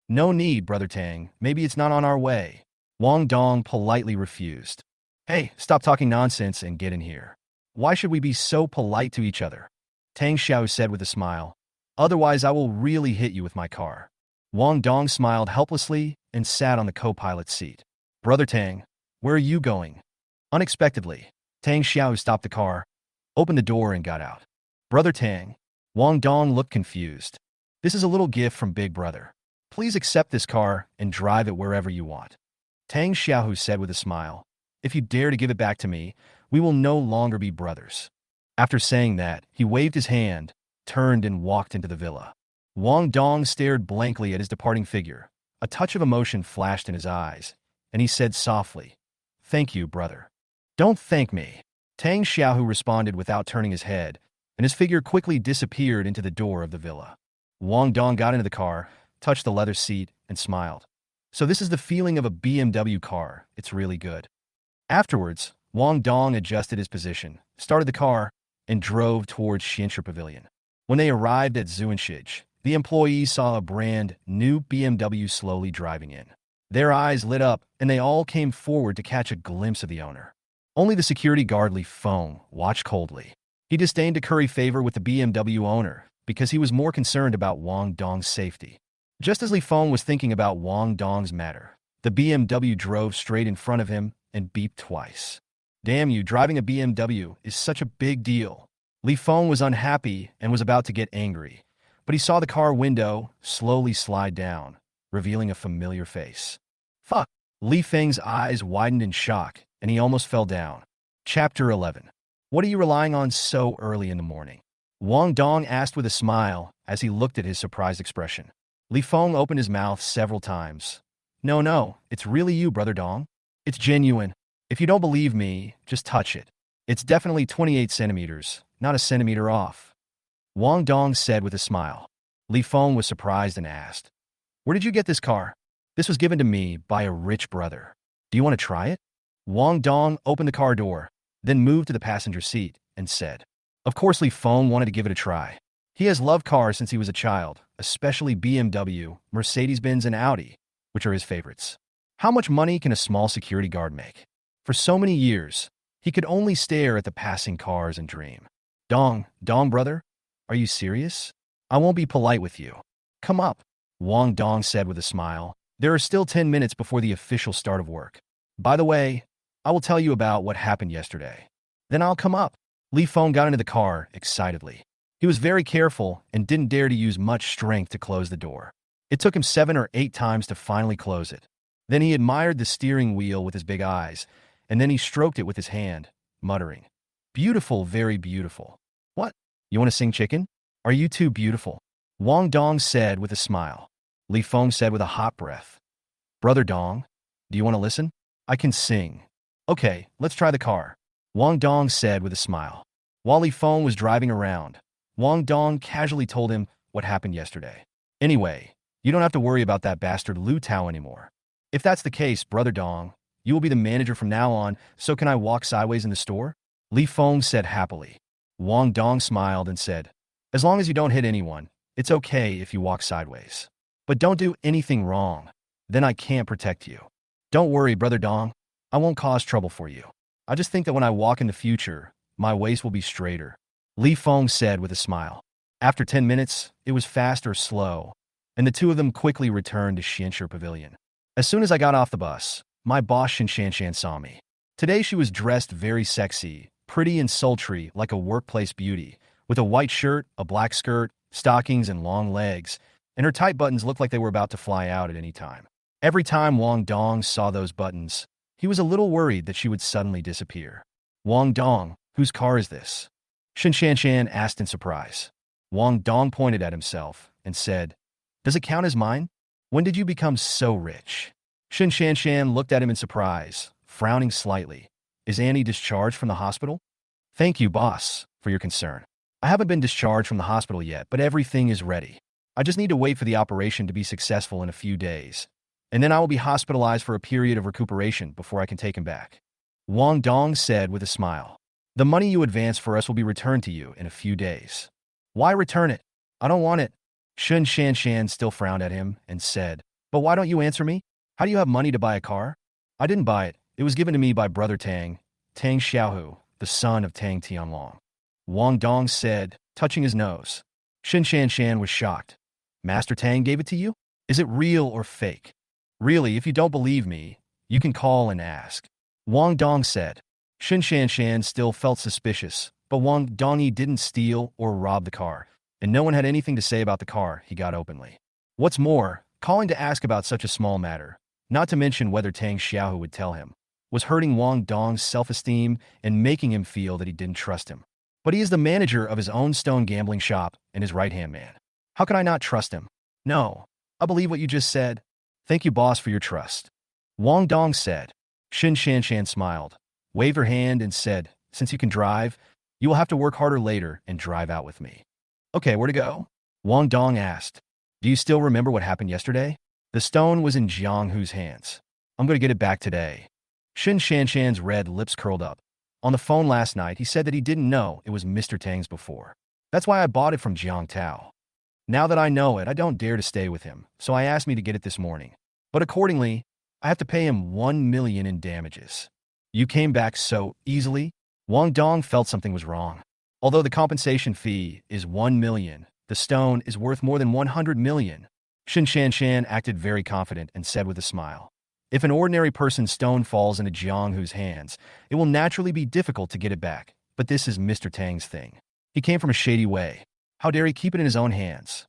No need, Brother Tang. Maybe it's not on our way. Wang Dong politely refused. Hey, stop talking nonsense and get in here. Why should we be so polite to each other? Tang Xiao said with a smile. Otherwise, I will really hit you with my car. Wang Dong smiled helplessly and sat on the co-pilot's seat. Brother Tang, where are you going? Unexpectedly, Tang Xiao stopped the car, opened the door and got out. Brother Tang. Wang Dong looked confused. This is a little gift from Big Brother. Please accept this car and drive it wherever you want. Tang Xiao said with a smile. If you dare to give it back to me, we will no longer be brothers. After saying that, he waved his hand, turned and walked into the villa. Wang Dong stared blankly at his departing figure. A touch of emotion flashed in his eyes, and he said softly, Thank you, brother. Don't thank me. Tang Xiao responded without turning his head, and his figure quickly disappeared into the door of the villa. Wang Dong got into the car, touched the leather seat, and smiled. So this is the feeling of a BMW car. It's really good. Afterwards, Wang Dong adjusted his position, started the car, and drove towards Xuanshi Pavilion. When they arrived at Xuanshi, The employees saw a brand new BMW slowly driving in. Their eyes lit up, and they all came forward to catch a glimpse of the owner. Only the security guard Li Feng watched coldly. He disdained to curry favor with the BMW owner because he was more concerned about Wang Dong's safety. Just as Li Feng was thinking about Wang Dong's matter, the BMW drove straight in front of him and beeped twice. Damn you, driving a BMW is such a big deal. Li Feng was unhappy and was about to get angry, but he saw the car window slowly slide down, revealing a familiar face. Fuck! Li Feng's eyes widened in shock, and he almost fell down. Chapter 11. What are you relying on so early in the morning? Wang Dong asked with a smile as he looked at his surprised expression. Li Feng opened his mouth several times. No, it's really you, Brother Dong. It's genuine. If you don't believe me, just touch it. It's definitely 28 centimeters, not a centimeter off. Wang Dong said with a smile. Li Feng was surprised and asked, "Where did you get this car?" "This was given to me by a rich brother. Do you want to try it?" Wang Dong opened the car door, then moved to the passenger seat and said, Of course Li Feng wanted to give it a try. He has loved cars since he was a child, especially BMW, Mercedes-Benz, and Audi, which are his favorites. How much money can a small security guard make? For so many years, he could only stare at the passing cars and dream. Dong, brother? Are you serious? I won't be polite with you. Come up, Wang Dong said with a smile. There are still 10 minutes before the official start of work. By the way, I will tell you about what happened yesterday. Then I'll come up. Li Feng got into the car excitedly. He was very careful and didn't dare to use much strength to close the door. It took him 7 or 8 times to finally close it. Then he admired the steering wheel with his big eyes, and then he stroked it with his hand, muttering, Beautiful, very beautiful. What? You want to sing chicken? Are you too beautiful? Wang Dong said with a smile. Li Feng said with a hot breath, Brother Dong, do you want to listen? I can sing. Okay, let's try the car. Wang Dong said with a smile. While Li Feng was driving around, Wang Dong casually told him what happened yesterday. Anyway, you don't have to worry about that bastard Lu Tao anymore. If that's the case, Brother Dong, you will be the manager from now on, so can I walk sideways in the store? Li Feng said happily. Wang Dong smiled and said, As long as you don't hit anyone, it's okay if you walk sideways. But don't do anything wrong. Then I can't protect you. Don't worry, Brother Dong. I won't cause trouble for you. I just think that when I walk in the future, my waist will be straighter. Li Feng said with a smile. After 10 minutes, it was fast or slow, and the two of them quickly returned to Xuanshi Pavilion. As soon as I got off the bus, my boss Xuanshi saw me. Today she was dressed very sexy, pretty and sultry like a workplace beauty, with a white shirt, a black skirt, stockings, and long legs, and her tight buttons looked like they were about to fly out at any time. Every time Wang Dong saw those buttons, he was a little worried that she would suddenly disappear. Wang Dong, whose car is this? Xuanshi asked in surprise. Wang Dong pointed at himself and said, Does it count as mine? When did you become so rich? Xuanshi looked at him in surprise, frowning slightly. Is Annie discharged from the hospital? Thank you, boss, for your concern. I haven't been discharged from the hospital yet, but everything is ready. I just need to wait for the operation to be successful in a few days, and then I will be hospitalized for a period of recuperation before I can take him back. Wang Dong said with a smile. The money you advance for us will be returned to you in a few days. Why return it? I don't want it. Xuanshi still frowned at him and said, But why don't you answer me? How do you have money to buy a car? I didn't buy it. It was given to me by brother Tang Xiao, the son of Tang Tianlong. Wang Dong said, touching his nose. Xuanshi was shocked. Master Tang gave it to you? Is it real or fake? Really, if you don't believe me, you can call and ask. Wang Dong said. Xuanshi still felt suspicious, but Wang Dong didn't steal or rob the car, and no one had anything to say about the car he got openly. What's more, calling to ask about such a small matter, not to mention whether Tang Xiao would tell him, was hurting Wang Dong's self-esteem and making him feel that he didn't trust him. But he is the manager of his own stone gambling shop and his right-hand man. How can I not trust him? No, I believe what you just said. Thank you, boss, for your trust. Wang Dong said. Xuanshi smiled, waved her hand and said, Since you can drive, you will have to work harder later and drive out with me. Okay, where to go? Wang Dong asked. Do you still remember what happened yesterday? The stone was in Jiang Hu's hands. I'm going to get it back today. Xuanshi red lips curled up. On the phone last night, he said that he didn't know it was Mr. Tang's before. That's why I bought it from Jiang Tao. Now that I know it, I don't dare to stay with him, so I asked me to get it this morning. But accordingly, I have to pay him 1 million in damages. You came back so easily? Wang Dong felt something was wrong. Although the compensation fee is 1 million, the stone is worth more than 100 million. Shan acted very confident and said with a smile, if an ordinary person's stone falls into Jiang Hu's hands, it will naturally be difficult to get it back. But this is Mr. Tang's thing. He came from a shady way. How dare he keep it in his own hands?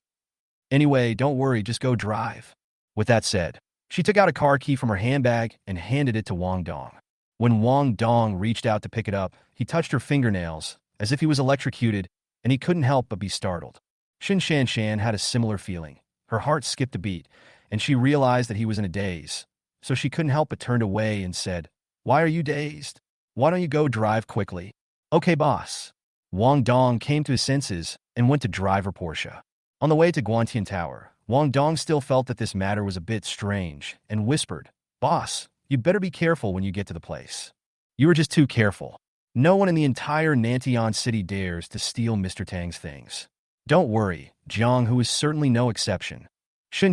Anyway, don't worry, just go drive. With that said, she took out a car key from her handbag and handed it to Wang Dong. When Wang Dong reached out to pick it up, he touched her fingernails, as if he was electrocuted, and he couldn't help but be startled. Shan had a similar feeling. Her heart skipped a beat, and she realized that he was in a daze. So she couldn't help but turned away and said, why are you dazed? Why don't you go drive quickly? Okay, boss. Wang Dong came to his senses and went to drive her Porsche. On the way to Guantian Tower, Wang Dong still felt that this matter was a bit strange and whispered, boss, you better be careful when you get to the place. You were just too careful. No one in the entire Nantian city dares to steal Mr. Tang's things. Don't worry, Jiang Who is certainly no exception. Shan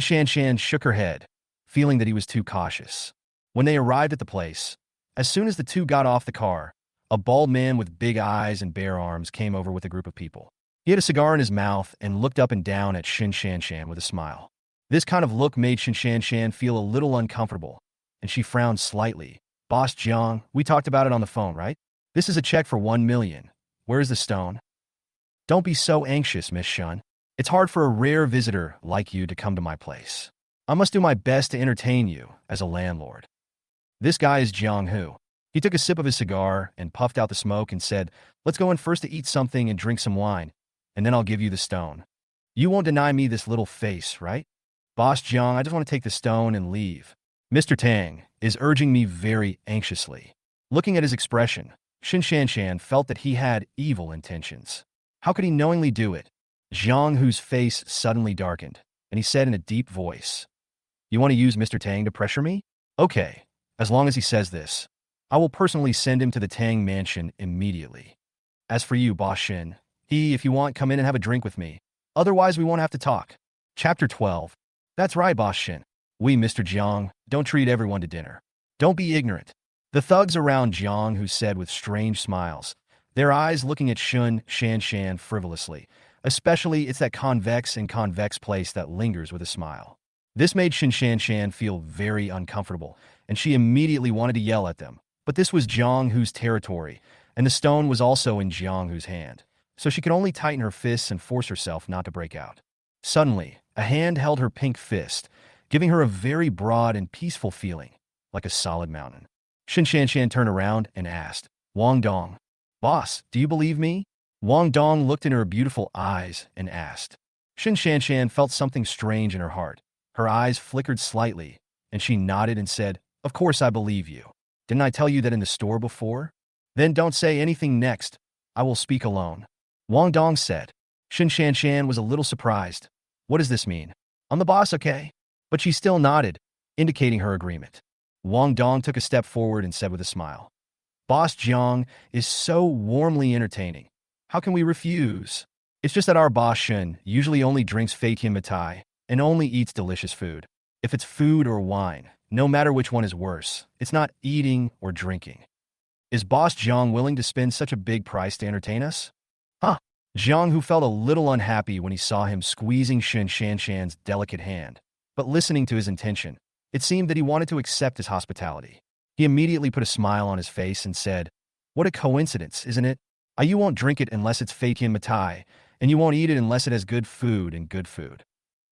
shook her head, feeling that he was too cautious. When they arrived at the place, as soon as the two got off the car, a bald man with big eyes and bare arms came over with a group of people. He had a cigar in his mouth and looked up and down at Shan with a smile. This kind of look made Shan feel a little uncomfortable, and she frowned slightly. Boss Jiang, we talked about it on the phone, right? This is a check for 1 million. Where is the stone? Don't be so anxious, Miss Shun. It's hard for a rare visitor like you to come to my place. I must do my best to entertain you as a landlord. This guy is Jiang Who. He took a sip of his cigar and puffed out the smoke and said, let's go in first to eat something and drink some wine, and then I'll give you the stone. You won't deny me this little face, right? Boss Jiang, I just want to take the stone and leave. Mr. Tang is urging me very anxiously. Looking at his expression, Shan felt that he had evil intentions. How could he knowingly do it? Jiang Hu's face suddenly darkened, and he said in a deep voice, you want to use Mr. Tang to pressure me? Okay, as long as he says this, I will personally send him to the Tang mansion immediately. As for you, Boss Shin, if you want, come in and have a drink with me. Otherwise, we won't have to talk. Chapter 12. That's right, Boss Shin. We, Mr. Jiang, don't treat everyone to dinner. Don't be ignorant. The thugs around Jiang Who said with strange smiles, their eyes looking at Shan frivolously. Especially, it's that convex place that lingers with a smile. This made Shan feel very uncomfortable, and she immediately wanted to yell at them. But this was Jiang Who's territory, and the stone was also in Jiang Who's hand, so she could only tighten her fists and force herself not to break out. Suddenly, a hand held her pink fist, giving her a very broad and peaceful feeling, like a solid mountain. Shan turned around and asked, Wang Dong, boss, do you believe me? Wang Dong looked in her beautiful eyes and asked. Shan felt something strange in her heart. Her eyes flickered slightly, and she nodded and said, of course I believe you. Didn't I tell you that in the store before? Then don't say anything next. I will speak alone. Wang Dong said. Shan was a little surprised. What does this mean? I'm the boss, okay? But she still nodded, indicating her agreement. Wang Dong took a step forward and said with a smile, Boss Jiang is so warmly entertaining. How can we refuse? It's just that our boss Shun usually only drinks feiqian mitai and only eats delicious food. If it's food or wine, no matter which one is worse, it's not eating or drinking. Is Boss Jiang willing to spend such a big price to entertain us? Huh? Jiang Who felt a little unhappy when he saw him squeezing Shan's delicate hand, but listening to his intention, it seemed that he wanted to accept his hospitality. He immediately put a smile on his face and said, what a coincidence, isn't it? You won't drink it unless it's feiqian mitai, and you won't eat it unless it has good food and good food.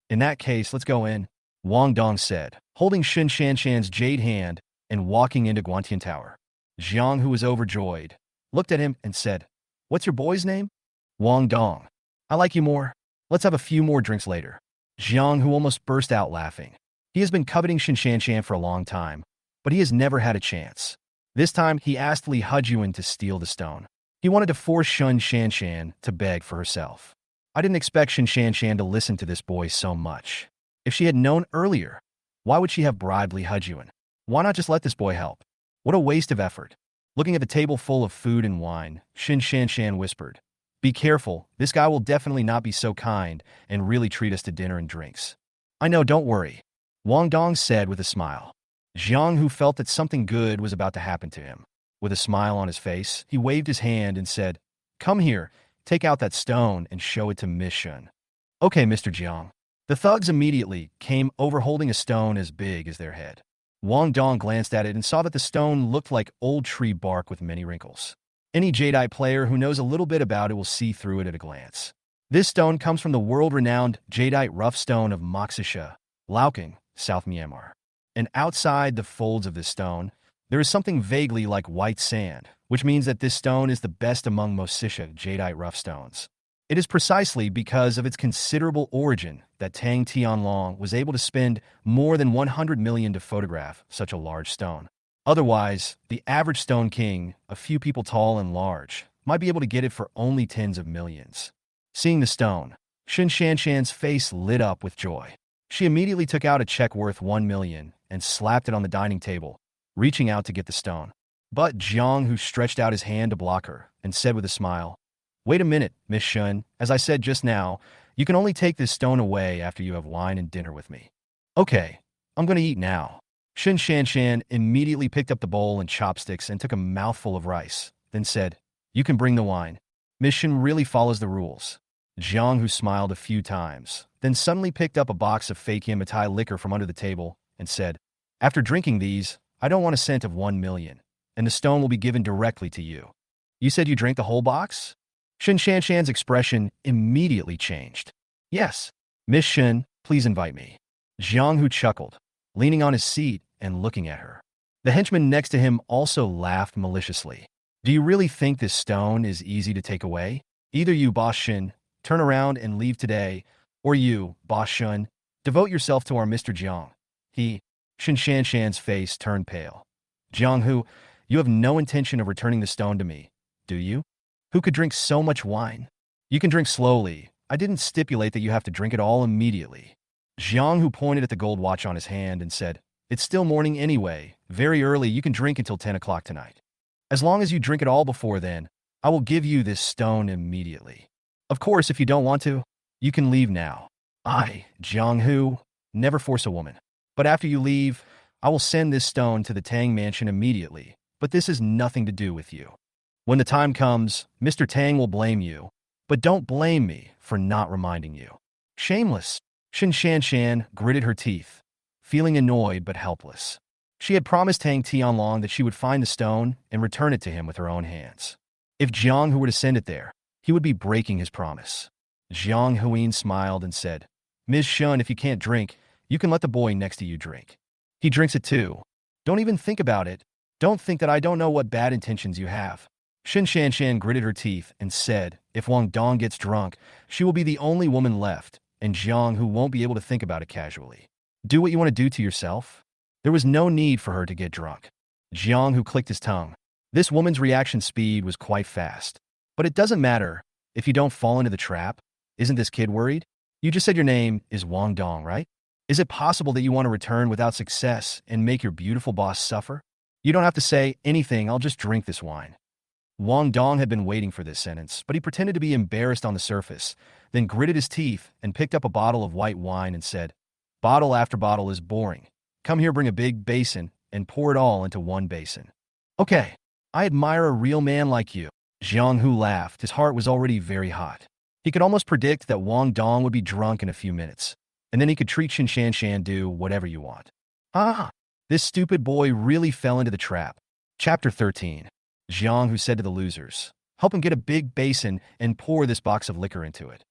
In that case, let's go in, Wang Dong said, holding Shan's jade hand and walking into Guantian Tower. Jiang Who was overjoyed, looked at him and said, what's your boy's name? Wang Dong. I like you more. Let's have a few more drinks later. Jiang Who almost burst out laughing. He has been coveting Shan for a long time, but he has never had a chance. This time, he asked Li Hujuan to steal the stone. He wanted to force Shan to beg for herself. I didn't expect Shan to listen to this boy so much. If she had known earlier, why would she have bribed Li Hujuan? Why not just let this boy help? What a waste of effort. Looking at the table full of food and wine, Shan whispered, Be careful, this guy will definitely not be so kind and really treat us to dinner and drinks. I know, don't worry, Wang Dong said with a smile. Jiang, who felt that something good was about to happen to him. With a smile on his face, he waved his hand and said, "Come here, take out that stone and show it to Miss Shun." "Okay, Mr. Jiang." The thugs immediately came over holding a stone as big as their head. Wang Dong glanced at it and saw that the stone looked like old tree bark with many wrinkles. Any jadeite player who knows a little bit about it will see through it at a glance. This stone comes from the world-renowned jadeite rough stone of Moxisha, Laoking, South Myanmar. And outside the folds of this stone, there is something vaguely like white sand, which means that this stone is the best among Moxisha jadeite rough stones. It is precisely because of its considerable origin that Tang Xiao was able to spend more than 100 million to photograph such a large stone. Otherwise, the average stone king, a few people tall and large, might be able to get it for only tens of millions. Seeing the stone, Shin Shanshan's face lit up with joy. She immediately took out a check worth 1 million and slapped it on the dining table, reaching out to get the stone. But Jiang, who stretched out his hand to block her, and said with a smile, "Wait a minute, Miss Shun. As I said just now, you can only take this stone away after you have wine and dinner with me." "Okay, I'm going to eat now." Shin Shanshan immediately picked up the bowl and chopsticks and took a mouthful of rice, then said, "You can bring the wine." Miss Shun really follows the rules. Jiang, who smiled a few times, then suddenly picked up a box of fake Yamatai liquor from under the table and said, "After drinking these, I don't want a cent of 1 million, and the stone will be given directly to you." "You said you drank the whole box?" Shin Shanshan's expression immediately changed. "Yes." "Miss Shin, please invite me." Jiang, who chuckled, leaning on his seat and looking at her. The henchman next to him also laughed maliciously. "Do you really think this stone is easy to take away? Either you, Boss Shin, turn around and leave today, or you, Boss Shun, devote yourself to our Mr. Jiang." Shin Shanshan's face turned pale. "Jiang Who, you have no intention of returning the stone to me, do you? Who could drink so much wine? You can drink slowly. I didn't stipulate that you have to drink it all immediately." Jiang, who pointed at the gold watch on his hand and said, "It's still morning anyway. Very early, you can drink until 10 o'clock tonight. As long as you drink it all before then, I will give you this stone immediately. Of course, if you don't want to, you can leave now. I, Jiang Hu, never force a woman. But after you leave, I will send this stone to the Tang mansion immediately, but this has nothing to do with you. When the time comes, Mr. Tang will blame you, but don't blame me for not reminding you." Shameless. Shin Shanshan gritted her teeth, feeling annoyed but helpless. She had promised Tang Tianlong that she would find the stone and return it to him with her own hands. If Jiang Hu were to send it there, he would be breaking his promise. Jiang Huin smiled and said, "Ms. Shun, if you can't drink, you can let the boy next to you drink. He drinks it too. Don't even think about it. Don't think that I don't know what bad intentions you have." Shin Shanshan gritted her teeth and said, if Wang Dong gets drunk, she will be the only woman left, and Jiang Hu won't be able to think about it casually. Do what you want to do to yourself. There was no need for her to get drunk. Jiang Hu clicked his tongue. This woman's reaction speed was quite fast. But it doesn't matter if you don't fall into the trap. Isn't this kid worried? You just said your name is Wang Dong, right? Is it possible that you want to return without success and make your beautiful boss suffer? You don't have to say anything, I'll just drink this wine. Wang Dong had been waiting for this sentence, but he pretended to be embarrassed on the surface, then gritted his teeth and picked up a bottle of white wine and said, "Bottle after bottle is boring. Come here, bring a big basin, and pour it all into one basin." "Okay, I admire a real man like you." Jiang Hu laughed. His heart was already very hot. He could almost predict that Wang Dong would be drunk in a few minutes, and then he could treat Shin Shanshan do whatever you want. This stupid boy really fell into the trap. Chapter 13. Jiang Hu said to the losers, "Help him get a big basin and pour this box of liquor into it."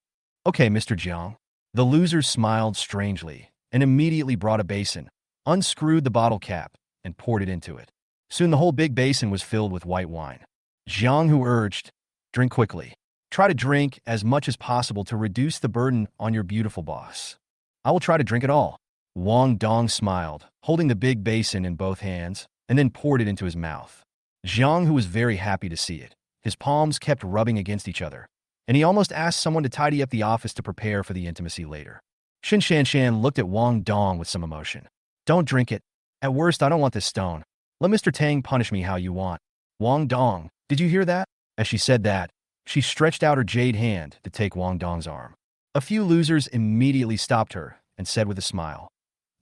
"Okay, Mr. Jiang." The losers smiled strangely and immediately brought a basin, unscrewed the bottle cap, and poured it into it. Soon the whole big basin was filled with white wine. Jiang Hu urged, "Drink quickly. Try to drink as much as possible to reduce the burden on your beautiful boss." "I will try to drink it all." Wang Dong smiled, holding the big basin in both hands, and then poured it into his mouth. Jiang Hu was very happy to see it. His palms kept rubbing against each other, and he almost asked someone to tidy up the office to prepare for the intimacy later. Shin Shanshan looked at Wang Dong with some emotion. "Don't drink it. At worst, I don't want this stone. Let Mr. Tang punish me how you want." "Wang Dong, did you hear that?" As she said that, She stretched out her jade hand to take Wang Dong's arm. A few losers immediately stopped her and said with a smile,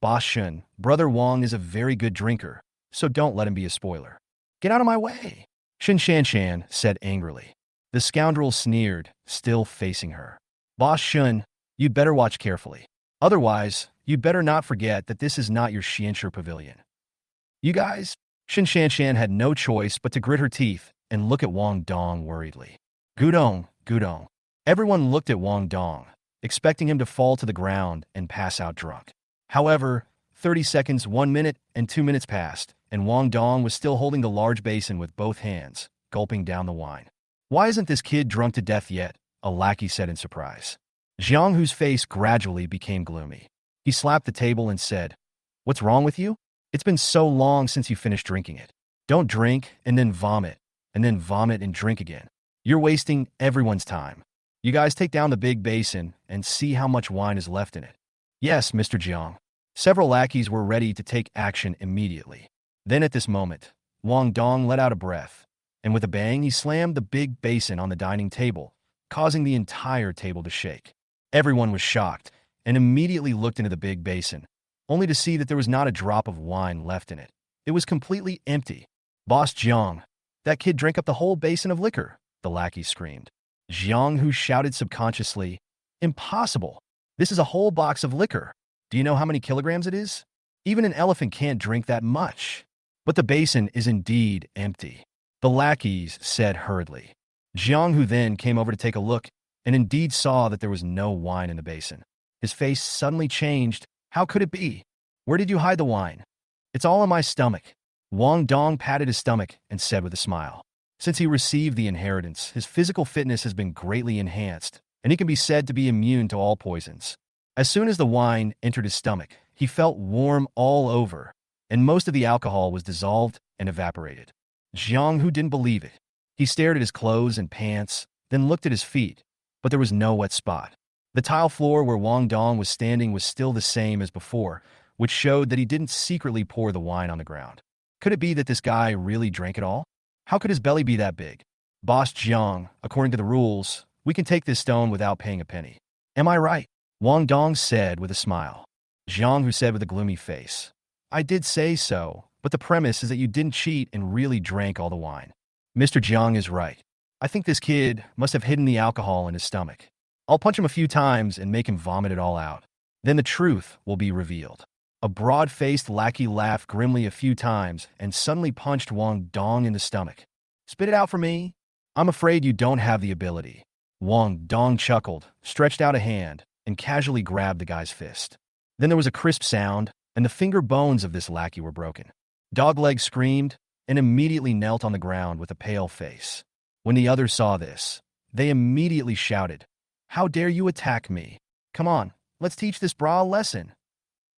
Boss Shun, Brother Wang is a very good drinker, so don't let him be a spoiler. Get out of my way, Shan Shan Shan said angrily. The scoundrel sneered, still facing her. Boss Shun, you'd better watch carefully. Otherwise, you'd better not forget that this is not your Xuanshi Pavilion. You guys? Shan Shan Shan had no choice but to grit her teeth and look at Wang Dong worriedly. Gudong, Gudong. Everyone looked at Wang Dong, expecting him to fall to the ground and pass out drunk. However, 30 seconds, 1 minute, and 2 minutes passed, and Wang Dong was still holding the large basin with both hands, gulping down the wine. Why isn't this kid drunk to death yet? A lackey said in surprise. Jiang Hu's face gradually became gloomy. He slapped the table and said, What's wrong with you? It's been so long since you finished drinking it. Don't drink and then vomit and drink again. You're wasting everyone's time. You guys take down the big basin and see how much wine is left in it. Yes, Mr. Jiang. Several lackeys were ready to take action immediately. Then at this moment, Wang Dong let out a breath, and with a bang he slammed the big basin on the dining table, causing the entire table to shake. Everyone was shocked and immediately looked into the big basin, only to see that there was not a drop of wine left in it. It was completely empty. Boss Jiang, that kid drank up the whole basin of liquor, the lackey screamed. Jiang Hu shouted subconsciously, Impossible! This is a whole box of liquor. Do you know how many kilograms it is? Even an elephant can't drink that much. But the basin is indeed empty, the lackeys said hurriedly. Jiang Hu then came over to take a look and indeed saw that there was no wine in the basin. His face suddenly changed. How could it be? Where did you hide the wine? It's all in my stomach. Wang Dong patted his stomach and said with a smile. Since he received the inheritance, his physical fitness has been greatly enhanced, and he can be said to be immune to all poisons. As soon as the wine entered his stomach, he felt warm all over, and most of the alcohol was dissolved and evaporated. Jiang Hu didn't believe it. He stared at his clothes and pants, then looked at his feet, but there was no wet spot. The tile floor where Wang Dong was standing was still the same as before, which showed that he didn't secretly pour the wine on the ground. Could it be that this guy really drank it all? How could his belly be that big? Boss Jiang, according to the rules, we can take this stone without paying a penny. Am I right? Wang Dong said with a smile. Jiang Hu said with a gloomy face. I did say so, but the premise is that you didn't cheat and really drank all the wine. Mr. Jiang is right. I think this kid must have hidden the alcohol in his stomach. I'll punch him a few times and make him vomit it all out. Then the truth will be revealed. A broad-faced lackey laughed grimly a few times and suddenly punched Wang Dong in the stomach. Spit it out for me. I'm afraid you don't have the ability. Wang Dong chuckled, stretched out a hand, and casually grabbed the guy's fist. Then there was a crisp sound, and the finger bones of this lackey were broken. Dogleg screamed and immediately knelt on the ground with a pale face. When the others saw this, they immediately shouted, How dare you attack me? Come on, let's teach this bra a lesson.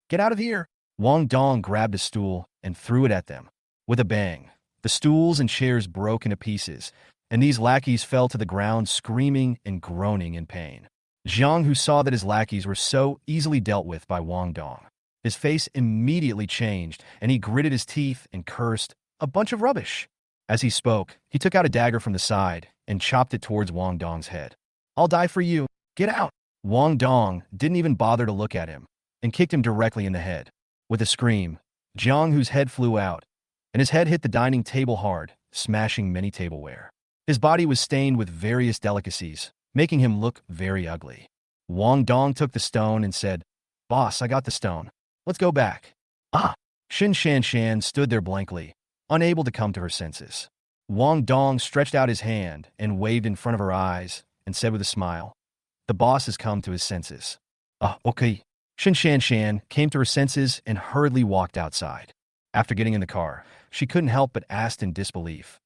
Get out of here! Wang Dong grabbed a stool and threw it at them. With a bang, the stools and chairs broke into pieces, and these lackeys fell to the ground screaming and groaning in pain. Jiang Hu saw that his lackeys were so easily dealt with by Wang Dong. His face immediately changed, and he gritted his teeth and cursed, A bunch of rubbish! As he spoke, he took out a dagger from the side and chopped it towards Wang Dong's head. I'll die for you! Get out! Wang Dong didn't even bother to look at him, and kicked him directly in the head. With a scream, Jiang Hu's head flew out, and his head hit the dining table hard, smashing many tableware. His body was stained with various delicacies, making him look very ugly. Wang Dong took the stone and said, Boss, I got the stone. Let's go back. Ah! Shin Shan Shan stood there blankly, unable to come to her senses. Wang Dong stretched out his hand and waved in front of her eyes and said with a smile, The boss has come to his senses. Okay. Shin Shan Shan came to her senses and hurriedly walked outside. After getting in the car, she couldn't help but ask in disbelief,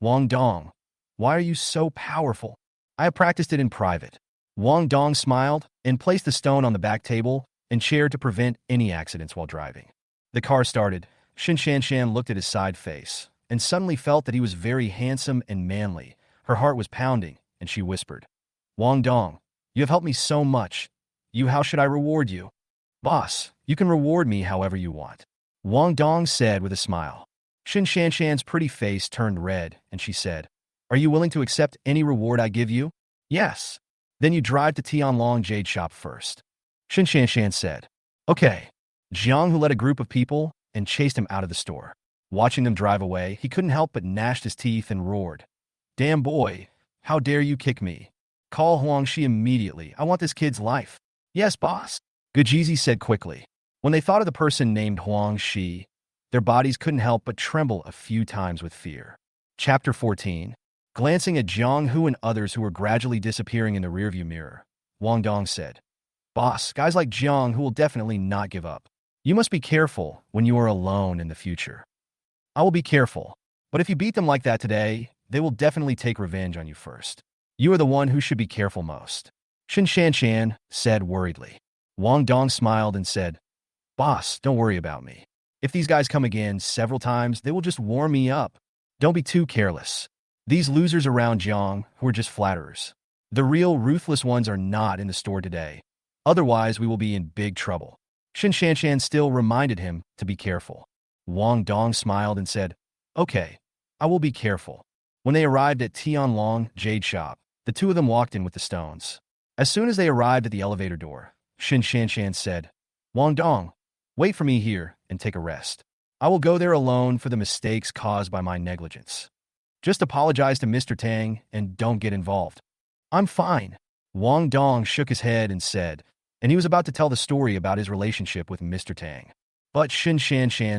Wang Dong, why are you so powerful? I have practiced it in private. Wang Dong smiled and placed the stone on the back table and chair to prevent any accidents while driving. The car started. Shin Shan Shan looked at his side face and suddenly felt that he was very handsome and manly. Her heart was pounding, and she whispered, Wang Dong, you have helped me so much. How should I reward you? Boss, you can reward me however you want. Wang Dong said with a smile. Shin Shan Shan's pretty face turned red, and she said, Are you willing to accept any reward I give you? Yes. Then you drive to Tianlong Jade Shop first. Shan said. Okay. Jiang Who led a group of people and chased him out of the store. Watching them drive away, he couldn't help but gnashed his teeth and roared. Damn boy, how dare you kick me? Call Xuanshi immediately. I want this kid's life. Yes, boss. Gujizi said quickly. When they thought of the person named Xuanshi, their bodies couldn't help but tremble a few times with fear. Chapter 14. Glancing at Jiang Who and others who were gradually disappearing in the rearview mirror, Wang Dong said, Boss, guys like Jiang Who will definitely not give up. You must be careful when you are alone in the future. I will be careful, but if you beat them like that today, they will definitely take revenge on you first. You are the one who should be careful most. Shan said worriedly. Wang Dong smiled and said, Boss, don't worry about me. If these guys come again several times, they will just warm me up. Don't be too careless. These losers around Jiang who are just flatterers. The real ruthless ones are not in the store today. Otherwise, we will be in big trouble. Shan still reminded him to be careful. Wang Dong smiled and said, Okay, I will be careful. When they arrived at Tianlong Jade Shop, the two of them walked in with the stones. As soon as they arrived at the elevator door, Shan said, Wang Dong, wait for me here and take a rest. I will go there alone for the mistakes caused by my negligence. Just apologize to Mr. Tang and don't get involved. I'm fine. Wang Dong shook his head and said, and he was about to tell the story about his relationship with Mr. Tang. But Shan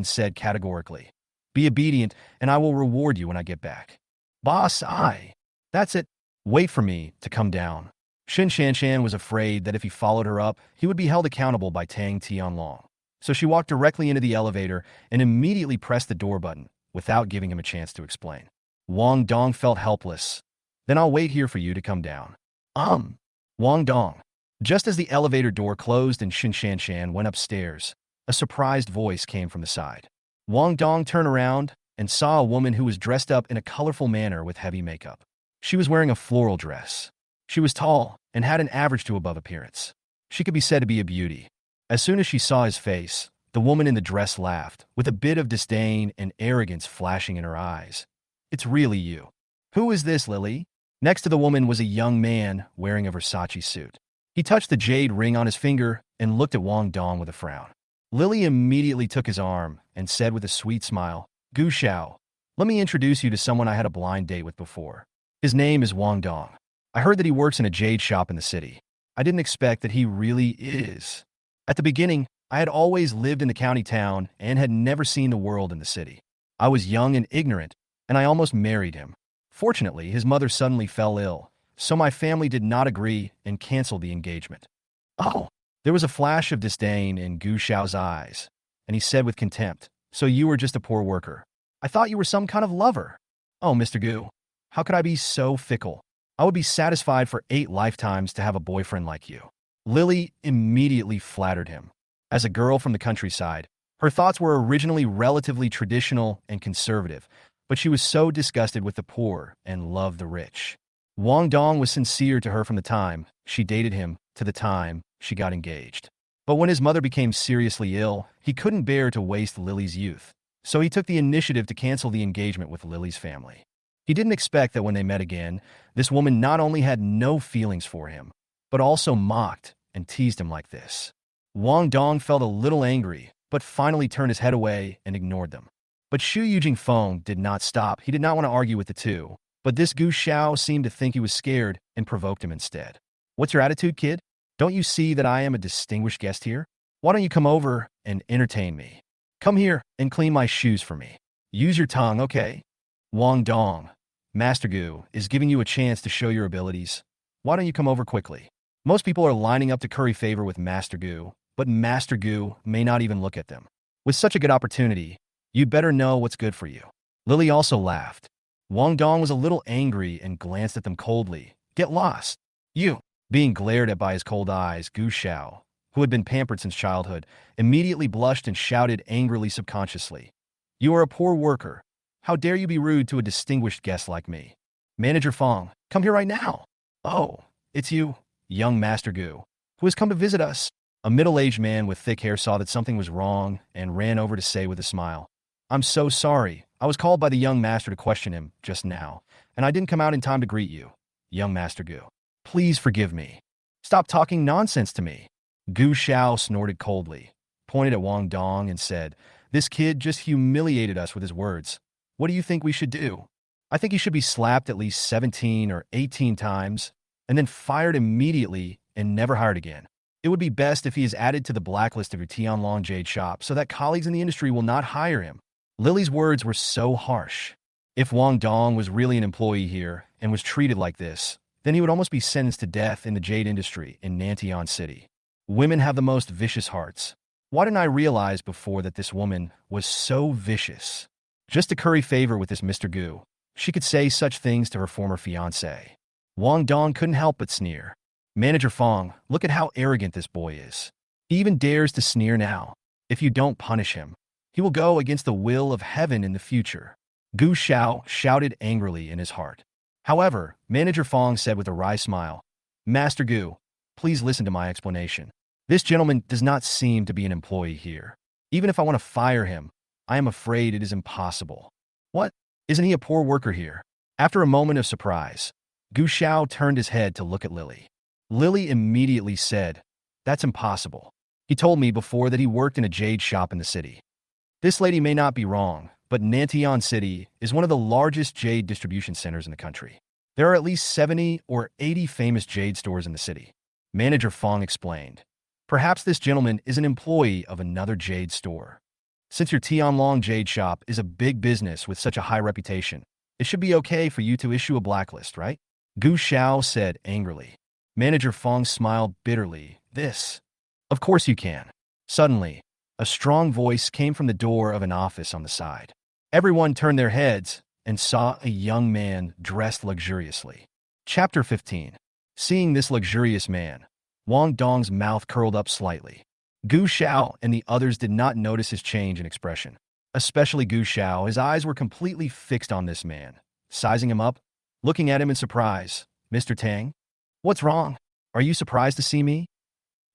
said categorically, Be obedient and I will reward you when I get back. Boss, That's it. Wait for me to come down. Shan was afraid that if he followed her up, he would be held accountable by Tang Tianlong. So she walked directly into the elevator and immediately pressed the door button without giving him a chance to explain. Wang Dong felt helpless. Then I'll wait here for you to come down. Wang Dong. Just as the elevator door closed and Shan went upstairs, a surprised voice came from the side. Wang Dong turned around and saw a woman who was dressed up in a colorful manner with heavy makeup. She was wearing a floral dress. She was tall and had an average to above appearance. She could be said to be a beauty. As soon as she saw his face, the woman in the dress laughed, with a bit of disdain and arrogance flashing in her eyes. It's really you. Who is this, Lily? Next to the woman was a young man wearing a Versace suit. He touched the jade ring on his finger and looked at Wang Dong with a frown. Lily immediately took his arm and said with a sweet smile, Gu Xiao, let me introduce you to someone I had a blind date with before. His name is Wang Dong. I heard that he works in a jade shop in the city. I didn't expect that he really is. At the beginning, I had always lived in the county town and had never seen the world in the city. I was young and ignorant, and I almost married him. Fortunately, his mother suddenly fell ill, so my family did not agree and canceled the engagement. Oh, there was a flash of disdain in Gu Xiao's eyes, and he said with contempt, So you were just a poor worker. I thought you were some kind of lover. Oh, Mr. Gu, how could I be so fickle? I would be satisfied for 8 lifetimes to have a boyfriend like you. Lily immediately flattered him. As a girl from the countryside, her thoughts were originally relatively traditional and conservative, but she was so disgusted with the poor and loved the rich. Wang Dong was sincere to her from the time she dated him to the time she got engaged. But when his mother became seriously ill, he couldn't bear to waste Lily's youth, so he took the initiative to cancel the engagement with Lily's family. He didn't expect that when they met again, this woman not only had no feelings for him, but also mocked and teased him like this. Wang Dong felt a little angry, but finally turned his head away and ignored them. But Xu Yujingfeng did not stop. He did not want to argue with the two, but this Gu Xiao seemed to think he was scared and provoked him instead. What's your attitude, kid? Don't you see that I am a distinguished guest here? Why don't you come over and entertain me? Come here and clean my shoes for me. Use your tongue, okay? Wang Dong, Master Gu is giving you a chance to show your abilities. Why don't you come over quickly? Most people are lining up to curry favor with Master Gu, but Master Gu may not even look at them. With such a good opportunity, you'd better know what's good for you. Lily also laughed. Wang Dong was a little angry and glanced at them coldly. Get lost. You. Being glared at by his cold eyes, Gu Xiao, who had been pampered since childhood, immediately blushed and shouted angrily subconsciously. You are a poor worker. How dare you be rude to a distinguished guest like me? Manager Fong, come here right now. Oh, it's you, young Master Gu, who has come to visit us. A middle-aged man with thick hair saw that something was wrong and ran over to say with a smile, I'm so sorry. I was called by the young master to question him just now, and I didn't come out in time to greet you, young Master Gu. Please forgive me. Stop talking nonsense to me. Gu Xiao snorted coldly, pointed at Wang Dong and said, this kid just humiliated us with his words. What do you think we should do? I think he should be slapped at least 17 or 18 times, and then fired immediately and never hired again. It would be best if he is added to the blacklist of your Tianlong Jade shop so that colleagues in the industry will not hire him. Lily's words were so harsh. If Wang Dong was really an employee here and was treated like this, then he would almost be sentenced to death in the jade industry in Nantian City. Women have the most vicious hearts. Why didn't I realize before that this woman was so vicious? Just to curry favor with this Mr. Gu, she could say such things to her former fiancé. Wang Dong couldn't help but sneer. Manager Fong, look at how arrogant this boy is. He even dares to sneer now. If you don't punish him, he will go against the will of heaven in the future. Gu Xiao shouted angrily in his heart. However, Manager Fong said with a wry smile, Master Gu, please listen to my explanation. This gentleman does not seem to be an employee here. Even if I want to fire him, I am afraid it is impossible. What? Isn't he a poor worker here? After a moment of surprise, Gu Xiao turned his head to look at Lily. Lily immediately said, that's impossible. He told me before that he worked in a jade shop in the city. This lady may not be wrong, but Nantian City is one of the largest jade distribution centers in the country. There are at least 70 or 80 famous jade stores in the city. Manager Fong explained. Perhaps this gentleman is an employee of another jade store. Since your Tianlong Jade shop is a big business with such a high reputation, it should be okay for you to issue a blacklist, right? Gu Xiao said angrily. Manager Fong smiled bitterly. This. Of course you can. Suddenly, a strong voice came from the door of an office on the side. Everyone turned their heads and saw a young man dressed luxuriously. Chapter 15. Seeing this luxurious man, Wang Dong's mouth curled up slightly. Gu Xiao and the others did not notice his change in expression. Especially Gu Xiao, his eyes were completely fixed on this man, sizing him up, looking at him in surprise. Mr. Tang? What's wrong? Are you surprised to see me?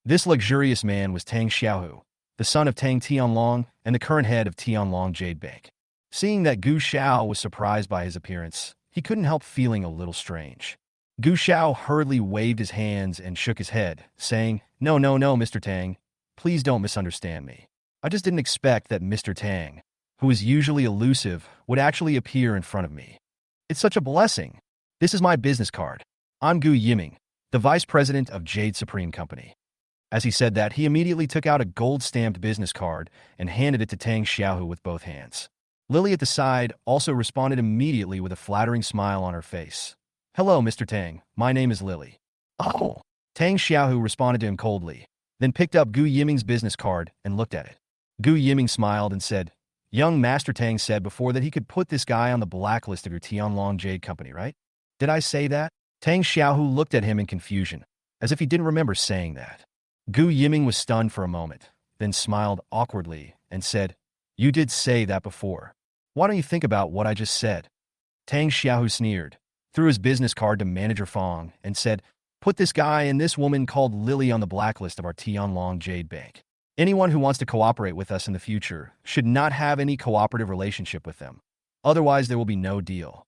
This luxurious man was Tang Xiao, the son of Tang Tianlong and the current head of Tianlong Jade Bank. Seeing that Gu Xiao was surprised by his appearance, he couldn't help feeling a little strange. Gu Xiao hurriedly waved his hands and shook his head, saying, No, Mr. Tang. Please don't misunderstand me. I just didn't expect that Mr. Tang, who is usually elusive, would actually appear in front of me. It's such a blessing. This is my business card. I'm Gu Yiming, the vice president of Jade Supreme Company. As he said that, he immediately took out a gold-stamped business card and handed it to Tang Xiao with both hands. Lily at the side also responded immediately with a flattering smile on her face. Hello, Mr. Tang. My name is Lily. Oh. Tang Xiao responded to him coldly, then picked up Gu Yiming's business card and looked at it. Gu Yiming smiled and said, Young Master Tang said before that he could put this guy on the blacklist of your Tianlong Jade Company, right? Did I say that? Tang Xiao looked at him in confusion, as if he didn't remember saying that. Gu Yiming was stunned for a moment, then smiled awkwardly and said, You did say that before. Why don't you think about what I just said? Tang Xiao sneered, threw his business card to Manager Fong, and said, Put this guy and this woman called Lily on the blacklist of our Tianlong Jade Bank. Anyone who wants to cooperate with us in the future should not have any cooperative relationship with them. Otherwise, there will be no deal.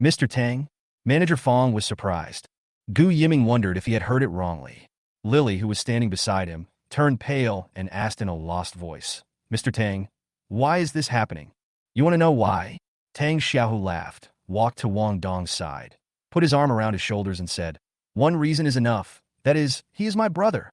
Mr. Tang? Manager Fong was surprised. Gu Yiming wondered if he had heard it wrongly. Lily, who was standing beside him, turned pale and asked in a lost voice, Mr. Tang, why is this happening? You want to know why? Tang Xiao laughed, walked to Wang Dong's side, put his arm around his shoulders and said, One reason is enough. That is, he is my brother.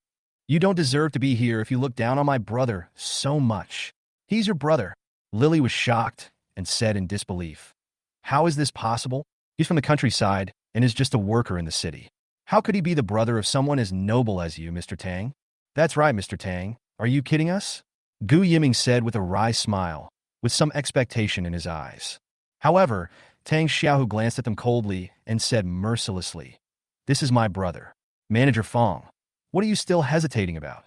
You don't deserve to be here if you look down on my brother so much. He's your brother. Lily was shocked and said in disbelief, How is this possible? He's from the countryside and is just a worker in the city. How could he be the brother of someone as noble as you, Mr. Tang? That's right, Mr. Tang. Are you kidding us? Gu Yiming said with a wry smile, with some expectation in his eyes. However, Tang Xiao glanced at them coldly and said mercilessly, This is my brother. Manager Fong, what are you still hesitating about?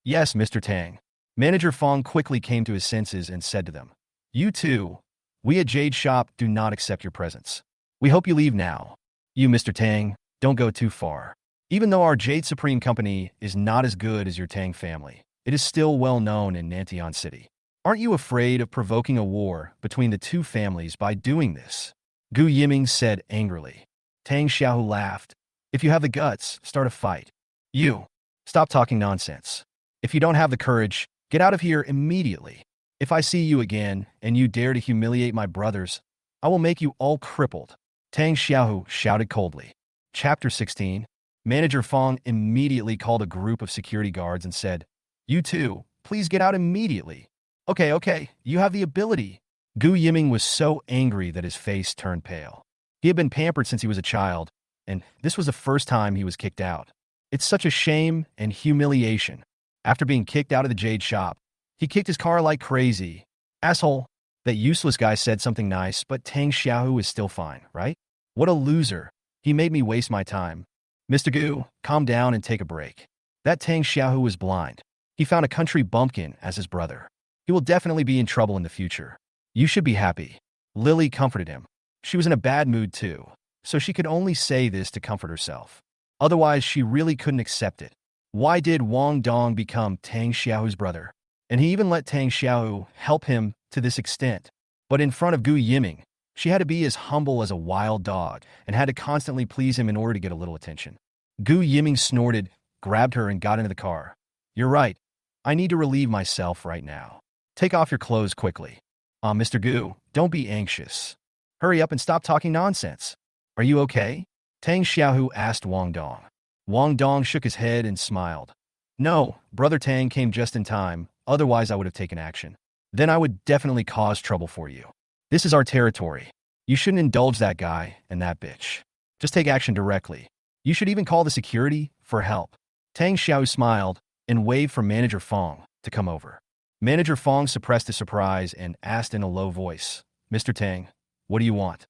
Yes, Mr. Tang. Manager Fong quickly came to his senses and said to them, You too. We at Jade Shop do not accept your presence. We hope you leave now. You, Mr. Tang, don't go too far. Even though our Jade Supreme Company is not as good as your Tang family, it is still well known in Nantian City. Aren't you afraid of provoking a war between the two families by doing this? Gu Yiming said angrily. Tang Xiao laughed. If you have the guts, start a fight. You. Stop talking nonsense. If you don't have the courage, get out of here immediately. If I see you again, and you dare to humiliate my brothers, I will make you all crippled. Tang Xiao shouted coldly. Chapter 16. Manager Fong immediately called a group of security guards and said, You two, please get out immediately. Okay, you have the ability. Gu Yiming was so angry that his face turned pale. He had been pampered since he was a child, and this was the first time he was kicked out. It's such a shame and humiliation. After being kicked out of the jade shop, he kicked his car like crazy. Asshole. That useless guy said something nice, but Tang Xiao is still fine, right? What a loser. He made me waste my time. Mr. Gu, calm down and take a break. That Tang Xiao was blind. He found a country bumpkin as his brother. He will definitely be in trouble in the future. You should be happy. Lily comforted him. She was in a bad mood too, so she could only say this to comfort herself. Otherwise, she really couldn't accept it. Why did Wang Dong become Tang Xiao's brother? And he even let Tang Xiao help him to this extent. But in front of Gu Yiming, she had to be as humble as a wild dog and had to constantly please him in order to get a little attention. Gu Yiming snorted, grabbed her, and got into the car. You're right. I need to relieve myself right now. Take off your clothes quickly. Mr. Gu, don't be anxious. Hurry up and stop talking nonsense. Are you okay? Tang Xiao asked Wang Dong. Wang Dong shook his head and smiled. No, Brother Tang came just in time, otherwise I would have taken action. Then I would definitely cause trouble for you. This is our territory. You shouldn't indulge that guy and that bitch. Just take action directly. You should even call the security for help. Tang Xiao smiled and waved for Manager Fong to come over. Manager Fong suppressed his surprise and asked in a low voice, Mr. Tang, what do you want?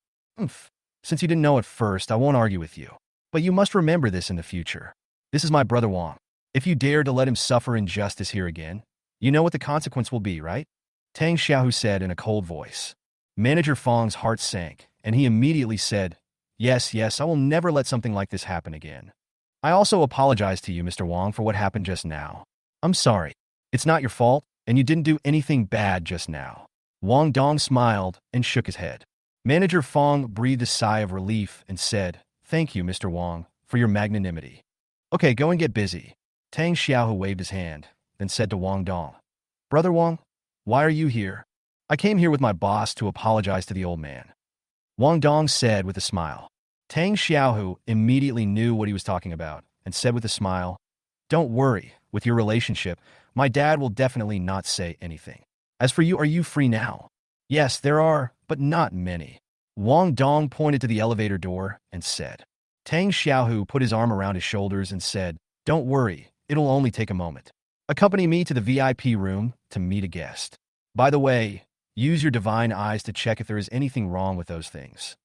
Since you didn't know at first, I won't argue with you. But you must remember this in the future. This is my brother Wang. If you dare to let him suffer injustice here again, you know what the consequence will be, right? Tang Xiao said in a cold voice. Manager Fong's heart sank, and he immediately said, Yes, I will never let something like this happen again. I also apologize to you, Mr. Wang, for what happened just now. I'm sorry. It's not your fault, and you didn't do anything bad just now. Wang Dong smiled and shook his head. Manager Fong breathed a sigh of relief and said, Thank you, Mr. Wang, for your magnanimity. Okay, go and get busy. Tang Xiao waved his hand, then said to Wang Dong, Brother Wang, why are you here? I came here with my boss to apologize to the old man. Wang Dong said with a smile. Tang Xiao immediately knew what he was talking about and said with a smile, Don't worry, with your relationship, my dad will definitely not say anything. As for you, are you free now? Yes, there are, but not many. Wang Dong pointed to the elevator door and said. Tang Xiao put his arm around his shoulders and said, Don't worry, it'll only take a moment. Accompany me to the VIP room to meet a guest. By the way, use your divine eyes to check if there is anything wrong with those things.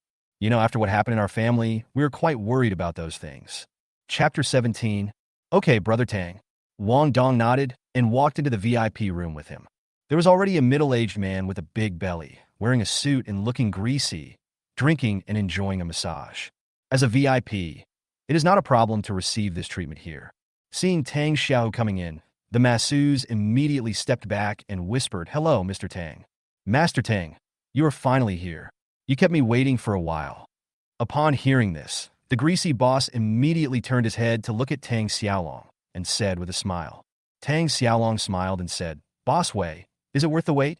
You know, after what happened in our family, we were quite worried about those things. Chapter 17. Okay, Brother Tang. Wang Dong nodded and walked into the VIP room with him. There was already a middle-aged man with a big belly, wearing a suit and looking greasy, drinking and enjoying a massage. As a VIP, it is not a problem to receive this treatment here. Seeing Tang Xiao coming in, the masseuse immediately stepped back and whispered, Hello, Mr. Tang. Master Tang, you are finally here. You kept me waiting for a while. Upon hearing this, the greasy boss immediately turned his head to look at Tang Xiaolong and said with a smile. Tang Xiaolong smiled and said, Boss Wei, is it worth the wait?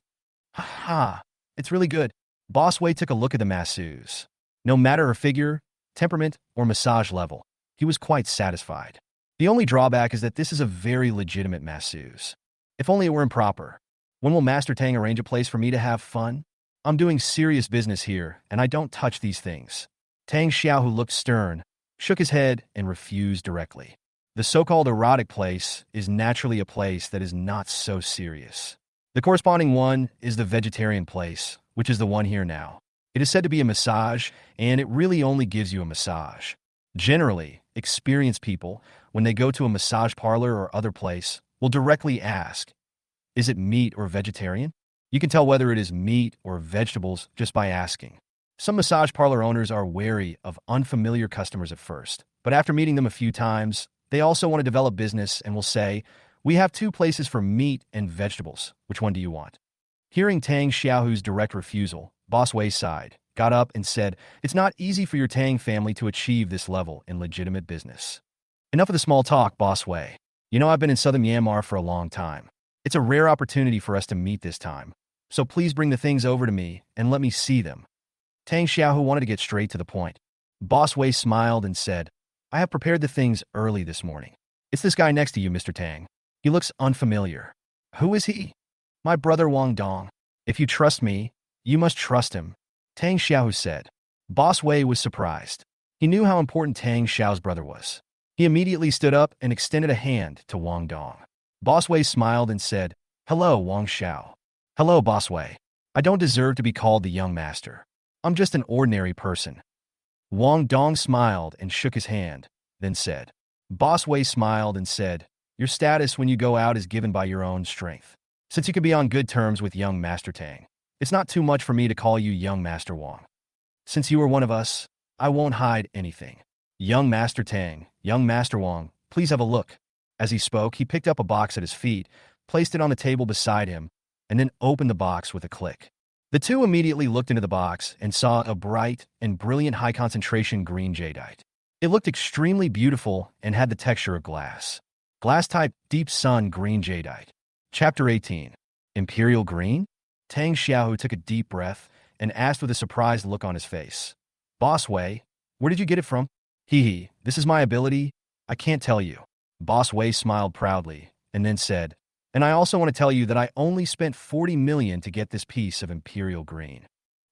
Ha, it's really good. Boss Wei took a look at the masseuse. No matter her figure, temperament, or massage level, he was quite satisfied. The only drawback is that this is a very legitimate masseuse. If only it were improper. When will Master Tang arrange a place for me to have fun? I'm doing serious business here, and I don't touch these things. Tang Xiao, who looked stern, shook his head and refused directly. The so-called erotic place is naturally a place that is not so serious. The corresponding one is the vegetarian place, which is the one here now. It is said to be a massage, and it really only gives you a massage. Generally, experienced people, when they go to a massage parlor or other place, will directly ask, Is it meat or vegetarian? You can tell whether it is meat or vegetables just by asking. Some massage parlor owners are wary of unfamiliar customers at first, but after meeting them a few times, they also want to develop business and will say, We have 2 places for meat and vegetables. Which one do you want? Hearing Tang Xiao's direct refusal, Boss Wei sighed, got up and said, "It's not easy for your Tang family to achieve this level in legitimate business." "Enough of the small talk, Boss Wei. You know I've been in southern Myanmar for a long time. It's a rare opportunity for us to meet this time. So please bring the things over to me and let me see them." Tang Xiao, who wanted to get straight to the point. Boss Wei smiled and said, "I have prepared the things early this morning. It's this guy next to you, Mr. Tang. He looks unfamiliar." "Who is he?" "My brother Wang Dong. If you trust me, you must trust him," Tang Xiao said. Boss Wei was surprised. He knew how important Tang Xiao's brother was. He immediately stood up and extended a hand to Wang Dong. Boss Wei smiled and said, "Hello, Wang Xiao." "Hello, Boss Wei. I don't deserve to be called the young master. I'm just an ordinary person." Wang Dong smiled and shook his hand, then said. Boss Wei smiled and said, "Your status when you go out is given by your own strength. Since you can be on good terms with young Master Tang, it's not too much for me to call you young Master Wang. Since you are one of us, I won't hide anything. Young Master Tang, young Master Wang, please have a look." As he spoke, he picked up a box at his feet, placed it on the table beside him, and then opened the box with a click. The two immediately looked into the box and saw a bright and brilliant high-concentration green jadeite. It looked extremely beautiful and had the texture of glass. Glass-type deep sun green jadeite. Chapter 18. Imperial Green? Tang Xiao took a deep breath and asked with a surprised look on his face. "Boss Wei, where did you get it from?" Hee, this is my ability. I can't tell you." Boss Wei smiled proudly and then said, "And I also want to tell you that I only spent 40 million to get this piece of Imperial Green.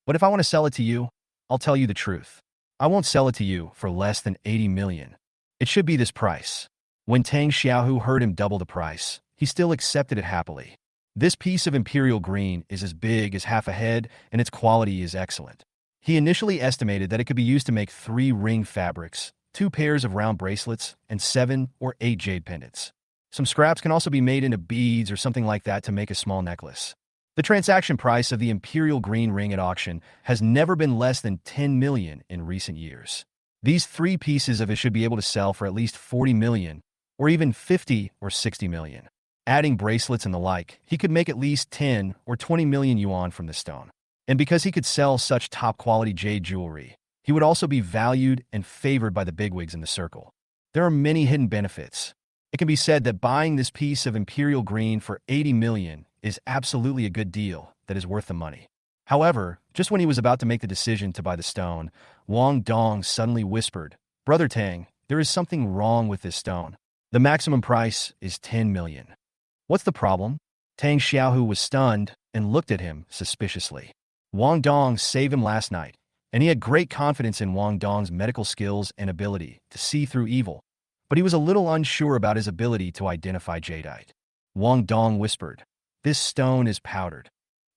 But if I want to sell it to you, I'll tell you the truth. I won't sell it to you for less than 80 million. It should be this price." When Tang Xiao heard him double the price, he still accepted it happily. This piece of Imperial Green is as big as half a head, and its quality is excellent. He initially estimated that it could be used to make 3 ring fabrics, 2 pairs of round bracelets, and 7 or 8 jade pendants. Some scraps can also be made into beads or something like that to make a small necklace. The transaction price of the Imperial Green ring at auction has never been less than 10 million in recent years. These 3 pieces of it should be able to sell for at least 40 million, or even 50 or 60 million. Adding bracelets and the like, he could make at least 10 or 20 million yuan from this stone. And because he could sell such top-quality jade jewelry, he would also be valued and favored by the bigwigs in the circle. There are many hidden benefits. It can be said that buying this piece of Imperial Green for 80 million is absolutely a good deal that is worth the money. However, just when he was about to make the decision to buy the stone, Wang Dong suddenly whispered, "Brother Tang, there is something wrong with this stone. The maximum price is 10 million. What's the problem?" Tang Xiao was stunned and looked at him suspiciously. Wang Dong saved him last night, and he had great confidence in Wang Dong's medical skills and ability to see through evil, but he was a little unsure about his ability to identify jadeite. Wang Dong whispered, "This stone is powdered."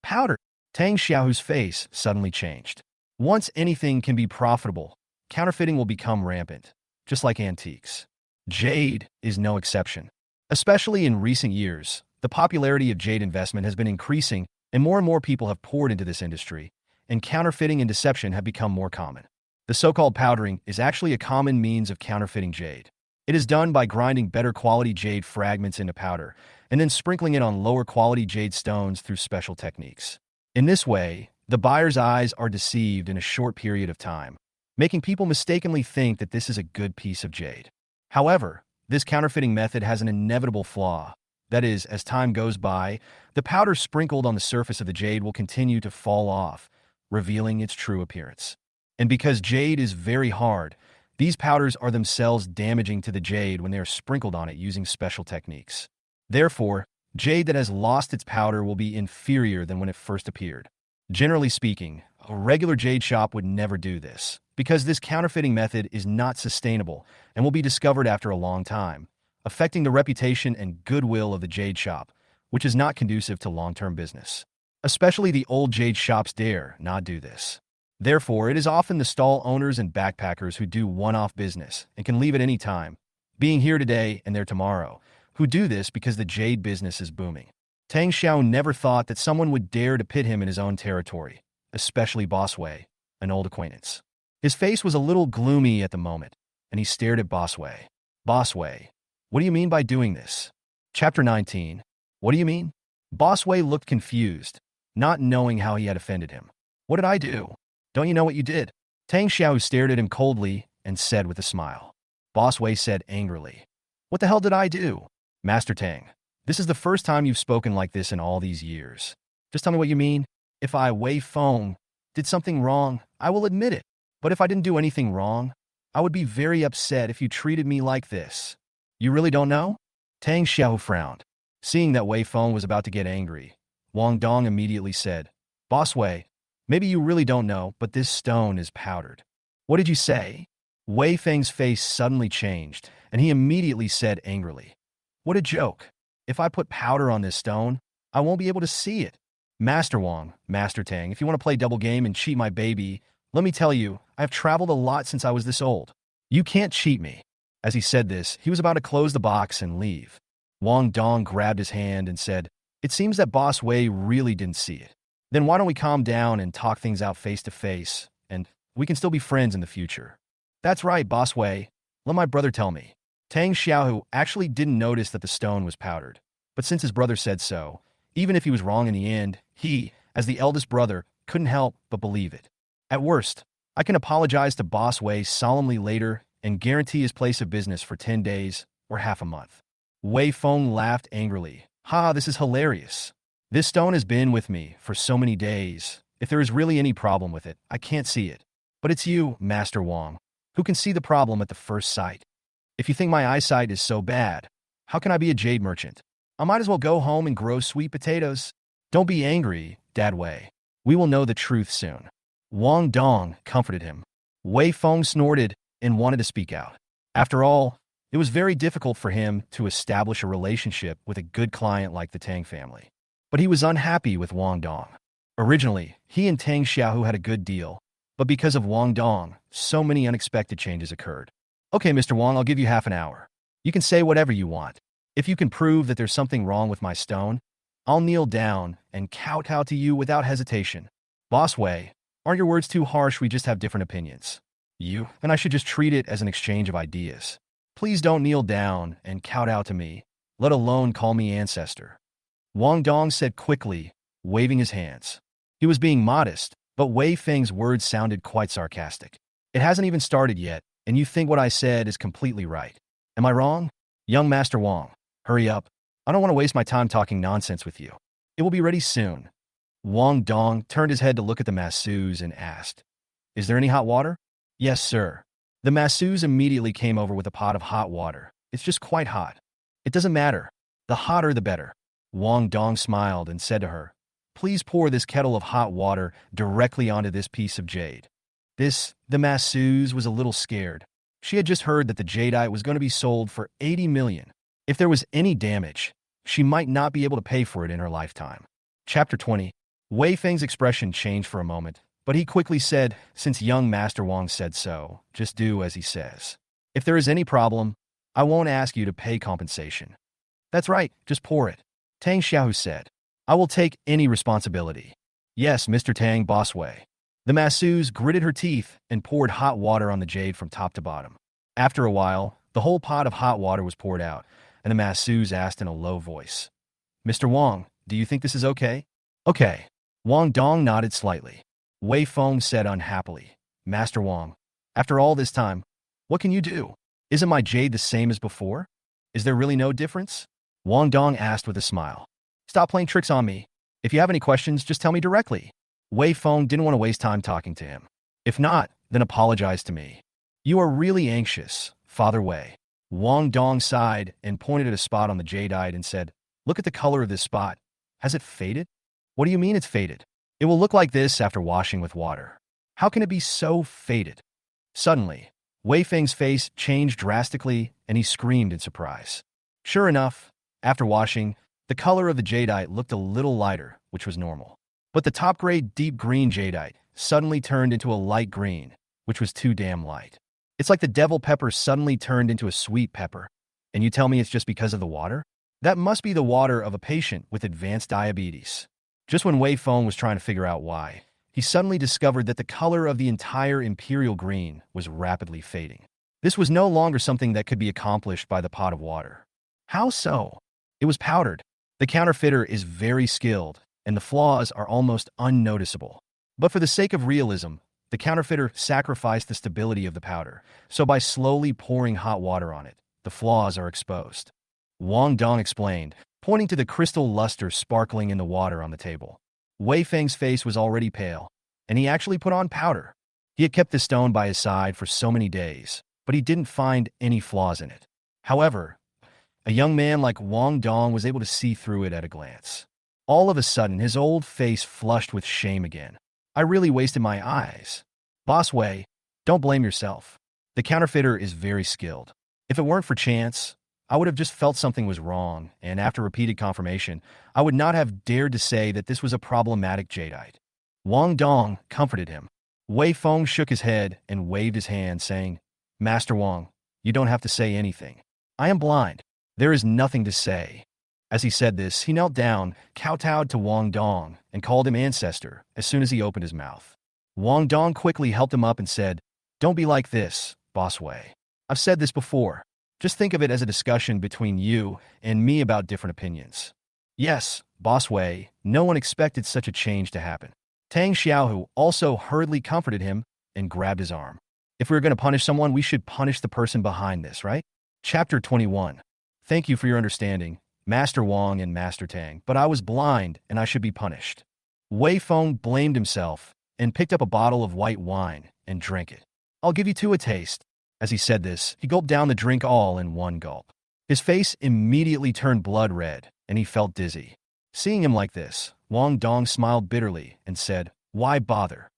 "Powdered?" Tang Xiao's face suddenly changed. Once anything can be profitable, counterfeiting will become rampant, just like antiques. Jade is no exception. Especially in recent years, the popularity of jade investment has been increasing, and more people have poured into this industry, and counterfeiting and deception have become more common. The so-called powdering is actually a common means of counterfeiting jade. It is done by grinding better quality jade fragments into powder, and then sprinkling it on lower quality jade stones through special techniques. In this way, the buyer's eyes are deceived in a short period of time, making people mistakenly think that this is a good piece of jade. However, this counterfeiting method has an inevitable flaw. That is, as time goes by, the powder sprinkled on the surface of the jade will continue to fall off, revealing its true appearance. And because jade is very hard, these powders are themselves damaging to the jade when they are sprinkled on it using special techniques. Therefore, jade that has lost its powder will be inferior than when it first appeared. Generally speaking, a regular jade shop would never do this, because this counterfeiting method is not sustainable and will be discovered after a long time, affecting the reputation and goodwill of the jade shop, which is not conducive to long-term business. Especially the old jade shops dare not do this. Therefore, it is often the stall owners and backpackers who do one-off business and can leave at any time, being here today and there tomorrow, who do this because the jade business is booming. Tang Xiao never thought that someone would dare to pit him in his own territory, especially Boss Wei, an old acquaintance. His face was a little gloomy at the moment, and he stared at Boss Wei. "Boss Wei, what do you mean by doing this?" Chapter 19. What do you mean? Boss Wei looked confused, not knowing how he had offended him. "What did I do?" Don't you know what you did? Tang Xiao stared at him coldly and said with a smile. Boss Wei said angrily, What the hell did I do? Master Tang, this is the first time you've spoken like this in all these years. Just tell me what you mean. If I, Wei Feng, did something wrong, I will admit it. But if I didn't do anything wrong, I would be very upset if you treated me like this. You really don't know? Tang Xiao frowned. Seeing that Wei Feng was about to get angry, Wang Dong immediately said, Boss Wei, maybe you really don't know, but this stone is powdered. What did you say? Wei Feng's face suddenly changed, and he immediately said angrily, What a joke. If I put powder on this stone, I won't be able to see it. Master Wang, Master Tang, if you want to play double game and cheat my baby, let me tell you, I have traveled a lot since I was this old. You can't cheat me. As he said this, he was about to close the box and leave. Wang Dong grabbed his hand and said, It seems that Boss Wei really didn't see it. Then why don't we calm down and talk things out face to face, and we can still be friends in the future. That's right, Boss Wei. Let my brother tell me. Tang Xiao actually didn't notice that the stone was powdered, but since his brother said so, even if he was wrong in the end, he, as the eldest brother, couldn't help but believe it. At worst, I can apologize to Boss Wei solemnly later and guarantee his place of business for 10 days or half a month. Wei Feng laughed angrily. Ha, this is hilarious. This stone has been with me for so many days. If there is really any problem with it, I can't see it. But it's you, Master Wang, who can see the problem at the first sight. If you think my eyesight is so bad, how can I be a jade merchant? I might as well go home and grow sweet potatoes. Don't be angry, Dad Wei. We will know the truth soon. Wang Dong comforted him. Wei Feng snorted and wanted to speak out. After all, it was very difficult for him to establish a relationship with a good client like the Tang family. But he was unhappy with Wang Dong. Originally, he and Tang Xiao had a good deal, but because of Wang Dong, so many unexpected changes occurred. Okay, Mr. Wang, I'll give you half an hour. You can say whatever you want. If you can prove that there's something wrong with my stone, I'll kneel down and kowtow to you without hesitation. Boss Wei, aren't your words too harsh? We just have different opinions. You and I should just treat it as an exchange of ideas. Please don't kneel down and kowtow to me, let alone call me ancestor. Wang Dong said quickly, waving his hands. He was being modest, but Wei Feng's words sounded quite sarcastic. It hasn't even started yet, and you think what I said is completely right. Am I wrong? Young Master Wang, hurry up. I don't want to waste my time talking nonsense with you. It will be ready soon. Wang Dong turned his head to look at the masseuse and asked, Is there any hot water? Yes, sir. The masseuse immediately came over with a pot of hot water. It's just quite hot. It doesn't matter. The hotter the better. Wang Dong smiled and said to her, Please pour this kettle of hot water directly onto this piece of jade. The masseuse was a little scared. She had just heard that the jadeite was going to be sold for 80 million. If there was any damage, she might not be able to pay for it in her lifetime. Chapter 20. Wei Feng's expression changed for a moment, but he quickly said, Since young Master Wang said so, just do as he says. If there is any problem, I won't ask you to pay compensation. That's right, just pour it. Tang Xiao said, I will take any responsibility. Yes, Mr. Tang, Boss Wei. The masseuse gritted her teeth and poured hot water on the jade from top to bottom. After a while, the whole pot of hot water was poured out, and the masseuse asked in a low voice, Mr. Wang, do you think this is okay? Okay. Wang Dong nodded slightly. Wei Feng said unhappily, Master Wang, after all this time, what can you do? Isn't my jade the same as before? Is there really no difference? Wang Dong asked with a smile. Stop playing tricks on me. If you have any questions, just tell me directly. Wei Feng didn't want to waste time talking to him. If not, then apologize to me. You are really anxious, Father Wei. Wang Dong sighed and pointed at a spot on the jadeite and said, Look at the color of this spot. Has it faded? What do you mean it's faded? It will look like this after washing with water. How can it be so faded? Suddenly, Wei Feng's face changed drastically and he screamed in surprise. Sure enough, after washing, the color of the jadeite looked a little lighter, which was normal. But the top-grade deep green jadeite suddenly turned into a light green, which was too damn light. It's like the devil pepper suddenly turned into a sweet pepper. And you tell me it's just because of the water? That must be the water of a patient with advanced diabetes. Just when Wei Feng was trying to figure out why, he suddenly discovered that the color of the entire imperial green was rapidly fading. This was no longer something that could be accomplished by the pot of water. How so? It was powdered. The counterfeiter is very skilled, and the flaws are almost unnoticeable. But for the sake of realism, The counterfeiter sacrificed the stability of the powder, so by slowly pouring hot water on it, the flaws are exposed. Wang Dong explained, pointing to the crystal luster sparkling in the water on the table. Wei Feng's face was already pale, and he actually put on powder. He had kept the stone by his side for so many days, but he didn't find any flaws in it. However, a young man like Wang Dong was able to see through it at a glance. All of a sudden, his old face flushed with shame again. I really wasted my eyes. Boss Wei, don't blame yourself. The counterfeiter is very skilled. If it weren't for chance, I would have just felt something was wrong, and after repeated confirmation, I would not have dared to say that this was a problematic jadeite. Wang Dong comforted him. Wei Feng shook his head and waved his hand, saying, Master Wang, you don't have to say anything. I am blind. There is nothing to say. As he said this, he knelt down, kowtowed to Wang Dong, and called him ancestor as soon as he opened his mouth. Wang Dong quickly helped him up and said, Don't be like this, Boss Wei. I've said this before. Just think of it as a discussion between you and me about different opinions. Yes, Boss Wei, no one expected such a change to happen. Tang Xiao also hurriedly comforted him and grabbed his arm. If we were going to punish someone, we should punish the person behind this, right? Chapter 21. Thank you for your understanding, Master Wang and Master Tang, but I was blind and I should be punished. Wei Feng blamed himself and picked up a bottle of white wine and drank it. I'll give you two a taste. As he said this, he gulped down the drink all in one gulp. His face immediately turned blood red, and he felt dizzy. Seeing him like this, Wang Dong smiled bitterly and said, Why bother?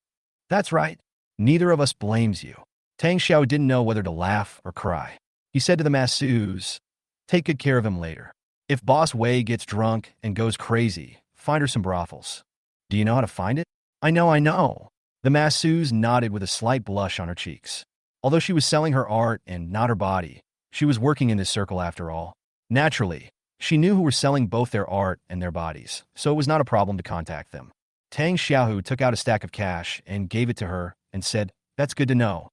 That's right. Neither of us blames you. Tang Xiao didn't know whether to laugh or cry. He said to the masseuse, Take good care of him later. If Boss Wei gets drunk and goes crazy, find her some brothels. Do you know how to find it? I know. The masseuse nodded with a slight blush on her cheeks. Although she was selling her art and not her body, she was working in this circle after all. Naturally, she knew who were selling both their art and their bodies, so it was not a problem to contact them. Tang Xiao took out a stack of cash and gave it to her and said, That's good to know.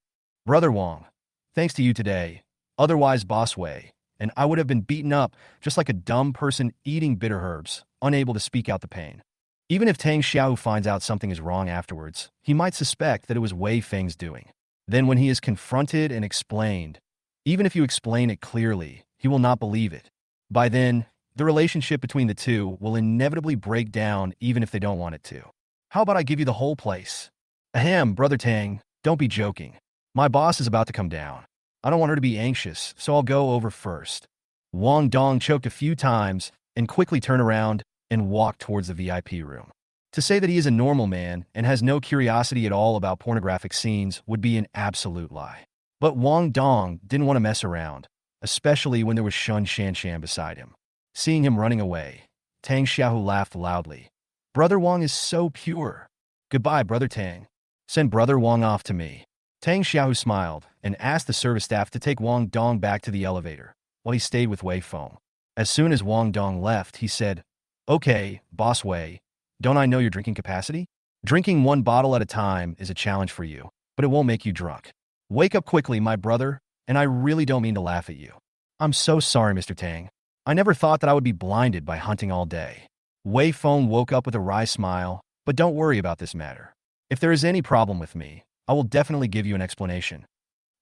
Brother Wang, thanks to you today, otherwise Boss Wei, and I would have been beaten up just like a dumb person eating bitter herbs, unable to speak out the pain. Even if Tang Xiao finds out something is wrong afterwards, he might suspect that it was Wei Feng's doing. Then when he is confronted and explained, even if you explain it clearly, he will not believe it. By then, the relationship between the two will inevitably break down even if they don't want it to. How about I give you the whole place? Ahem, Brother Tang, don't be joking. My boss is about to come down. I don't want her to be anxious, so I'll go over first. Wang Dong choked a few times and quickly turned around and walked towards the VIP room. To say that he is a normal man and has no curiosity at all about pornographic scenes would be an absolute lie. But Wang Dong didn't want to mess around, especially when there was Xuanshi beside him. Seeing him running away, Tang Xiao laughed loudly. Brother Wang is so pure. Goodbye, Brother Tang. Send Brother Wang off to me. Tang Xiao smiled and asked the service staff to take Wang Dong back to the elevator, while he stayed with Wei Feng. As soon as Wang Dong left, he said, Okay, Boss Wei, don't I know your drinking capacity? Drinking one bottle at a time is a challenge for you, but it won't make you drunk. Wake up quickly, my brother, and I really don't mean to laugh at you. I'm so sorry, Mr. Tang. I never thought that I would be blinded by hunting all day. Wei Feng woke up with a wry smile, but don't worry about this matter. If there is any problem with me, I will definitely give you an explanation.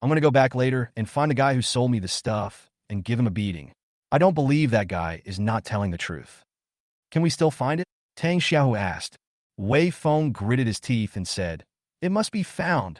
I'm going to go back later and find the guy who sold me the stuff and give him a beating. I don't believe that guy is not telling the truth. Can we still find it? Tang Xiao asked. Wei Feng gritted his teeth and said, It must be found.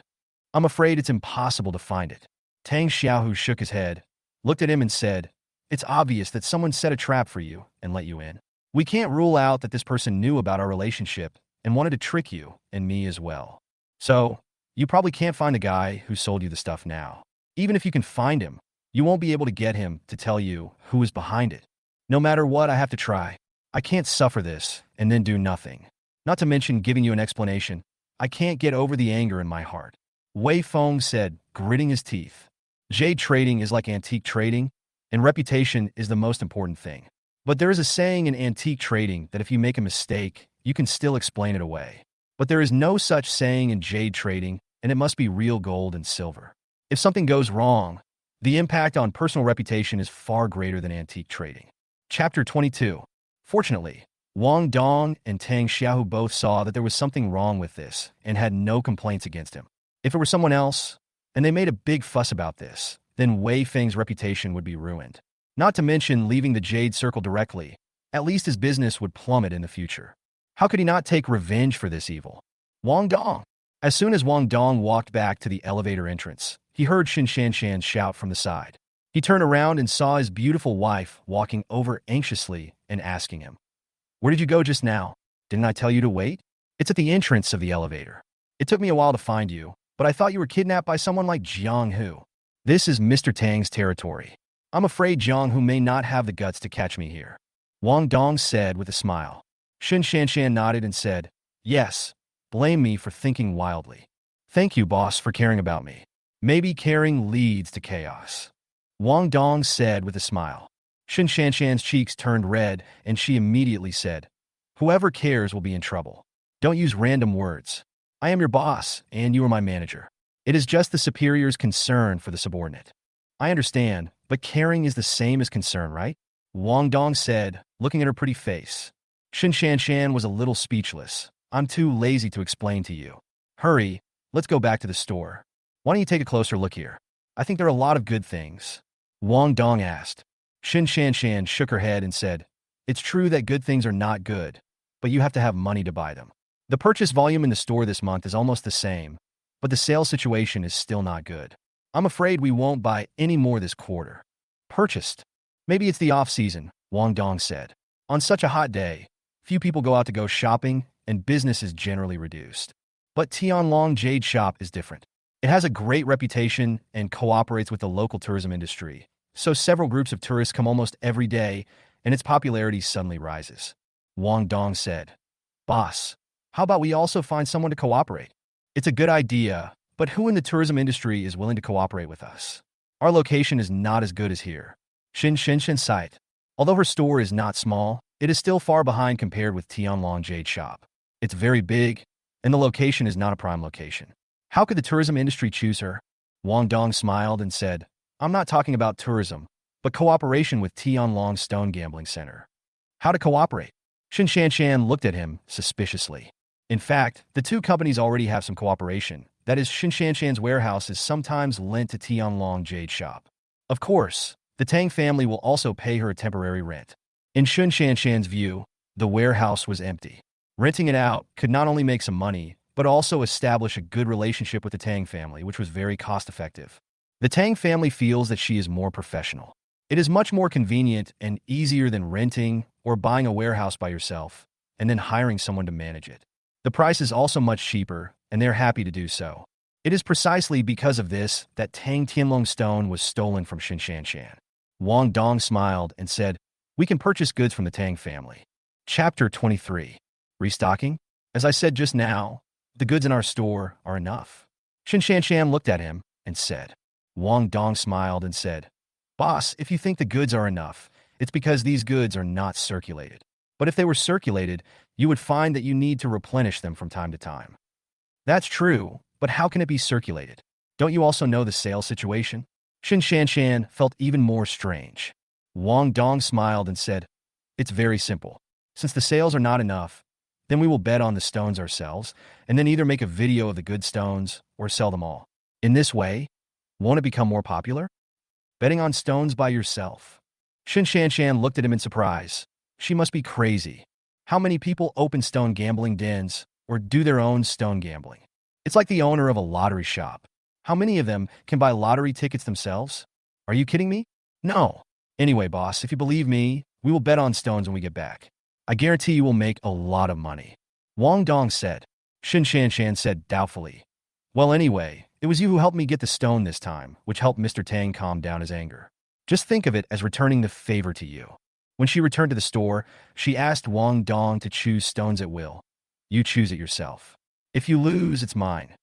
I'm afraid it's impossible to find it. Tang Xiao shook his head, looked at him and said, It's obvious that someone set a trap for you and let you in. We can't rule out that this person knew about our relationship and wanted to trick you and me as well. So, you probably can't find the guy who sold you the stuff now. Even if you can find him, you won't be able to get him to tell you who is behind it. No matter what, I have to try. I can't suffer this and then do nothing. Not to mention giving you an explanation. I can't get over the anger in my heart. Wei Feng said, gritting his teeth. Jade trading is like antique trading, and reputation is the most important thing. But there is a saying in antique trading that if you make a mistake, you can still explain it away. But there is no such saying in jade trading, and it must be real gold and silver. If something goes wrong, the impact on personal reputation is far greater than antique trading. Chapter 22. Fortunately, Wang Dong and Tang Xiao both saw that there was something wrong with this and had no complaints against him. If it were someone else, and they made a big fuss about this, then Wei Feng's reputation would be ruined. Not to mention leaving the Jade Circle directly, at least his business would plummet in the future. How could he not take revenge for this evil? Wang Dong. As soon as Wang Dong walked back to the elevator entrance, he heard Shan shout from the side. He turned around and saw his beautiful wife walking over anxiously and asking him, "Where did you go just now? Didn't I tell you to wait?" "It's at the entrance of the elevator. It took me a while to find you, but I thought you were kidnapped by someone like Jang Who. This is Mr. Tang's territory. I'm afraid Jang Who may not have the guts to catch me here," Wang Dong said with a smile. Shan nodded and said, "Yes, blame me for thinking wildly. Thank you, boss, for caring about me. Maybe caring leads to chaos," Wang Dong said with a smile. Shan's cheeks turned red, and she immediately said, "Whoever cares will be in trouble. Don't use random words. I am your boss, and you are my manager. It is just the superior's concern for the subordinate." "I understand, but caring is the same as concern, right?" Wang Dong said, looking at her pretty face. Shan was a little speechless. "I'm too lazy to explain to you. Hurry, let's go back to the store. Why don't you take a closer look here? I think there are a lot of good things," Wang Dong asked. Shan shook her head and said, "It's true that good things are not good, but you have to have money to buy them. The purchase volume in the store this month is almost the same, but the sales situation is still not good. I'm afraid we won't buy any more this quarter." "Purchased? Maybe it's the off-season," Wang Dong said. "On such a hot day, few people go out to go shopping, and business is generally reduced. But Tianlong Jade Shop is different. It has a great reputation and cooperates with the local tourism industry, so several groups of tourists come almost every day, and its popularity suddenly rises," Wang Dong said. "Boss, how about we also find someone to cooperate? It's a good idea, but who in the tourism industry is willing to cooperate with us? Our location is not as good as here." Shan sighed. Although her store is not small, it is still far behind compared with Tianlong Jade Shop. It's very big, and the location is not a prime location. How could the tourism industry choose her? Wang Dong smiled and said, "I'm not talking about tourism, but cooperation with Tianlong Stone Gambling Center." "How to cooperate?" Shan looked at him suspiciously. In fact, the two companies already have some cooperation. That is, Shan's warehouse is sometimes lent to Tianlong Jade Shop. Of course, the Tang family will also pay her a temporary rent. In Shan's view, the warehouse was empty. Renting it out could not only make some money, but also establish a good relationship with the Tang family, which was very cost-effective. The Tang family feels that she is more professional. It is much more convenient and easier than renting or buying a warehouse by yourself and then hiring someone to manage it. The price is also much cheaper, and they're happy to do so. It is precisely because of this that Tang Tianlong stone was stolen from Shan. Wang Dong smiled and said, "We can purchase goods from the Tang family." Chapter 23. Restocking? As I said just now, the goods in our store are enough. Shan looked at him and said. Wang Dong smiled and said, "Boss, if you think the goods are enough, it's because these goods are not circulated. But if they were circulated, you would find that you need to replenish them from time to time." "That's true, but how can it be circulated? Don't you also know the sales situation?" Shan felt even more strange. Wang Dong smiled and said, "It's very simple. Since the sales are not enough, then we will bet on the stones ourselves, and then either make a video of the good stones or sell them all. In this way, won't it become more popular? Betting on stones by yourself." Shan looked at him in surprise. She must be crazy. How many people open stone gambling dens or do their own stone gambling? It's like the owner of a lottery shop. How many of them can buy lottery tickets themselves? Are you kidding me? No. Anyway, boss, if you believe me, we will bet on stones when we get back. I guarantee you will make a lot of money," Wang Dong said. Shan said doubtfully, "Well, anyway, it was you who helped me get the stone this time, which helped Mr. Tang calm down his anger. Just think of it as returning the favor to you." When she returned to the store, she asked Wang Dong to choose stones at will. "You choose it yourself. If you lose, it's mine.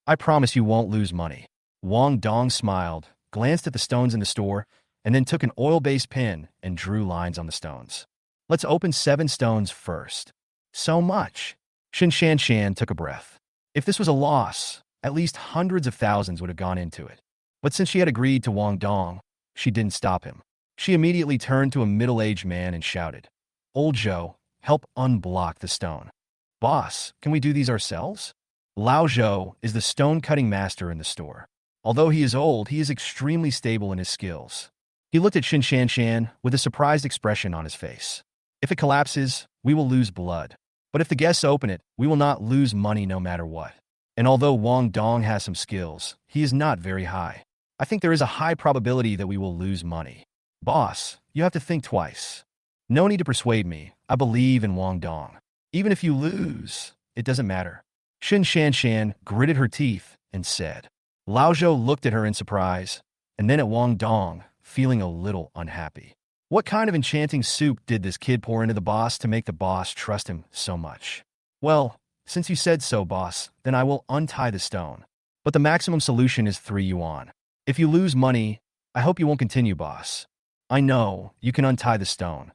I promise you won't lose money." Wang Dong smiled, glanced at the stones in the store, and then took an oil-based pen and drew lines on the stones. "Let's open 7 stones first." "So much?" Shan took a breath. If this was a loss, at least hundreds of thousands would have gone into it. But since she had agreed to Wang Dong, she didn't stop him. She immediately turned to a middle-aged man and shouted, "Old Joe, help unblock the stone. Boss, can we do these ourselves? Lao Zhou is the stone-cutting master in the store. Although he is old, he is extremely stable in his skills. He looked at Xin Shanshan with a surprised expression on his face. If it collapses, we will lose blood. But if the guests open it, we will not lose money no matter what. And although Wang Dong has some skills, he is not very high. I think there is a high probability that we will lose money. Boss, you have to think twice. No need to persuade me. I believe in Wang Dong. Even if you lose, it doesn't matter. Xin Shanshan gritted her teeth and said. Lao Zhou looked at her in surprise, and then at Wang Dong, feeling a little unhappy. What kind of enchanting soup did this kid pour into the boss to make the boss trust him so much? Well, since you said so, boss, then I will untie the stone. But the maximum solution is 3 yuan. If you lose money, I hope you won't continue, boss. I know, you can untie the stone.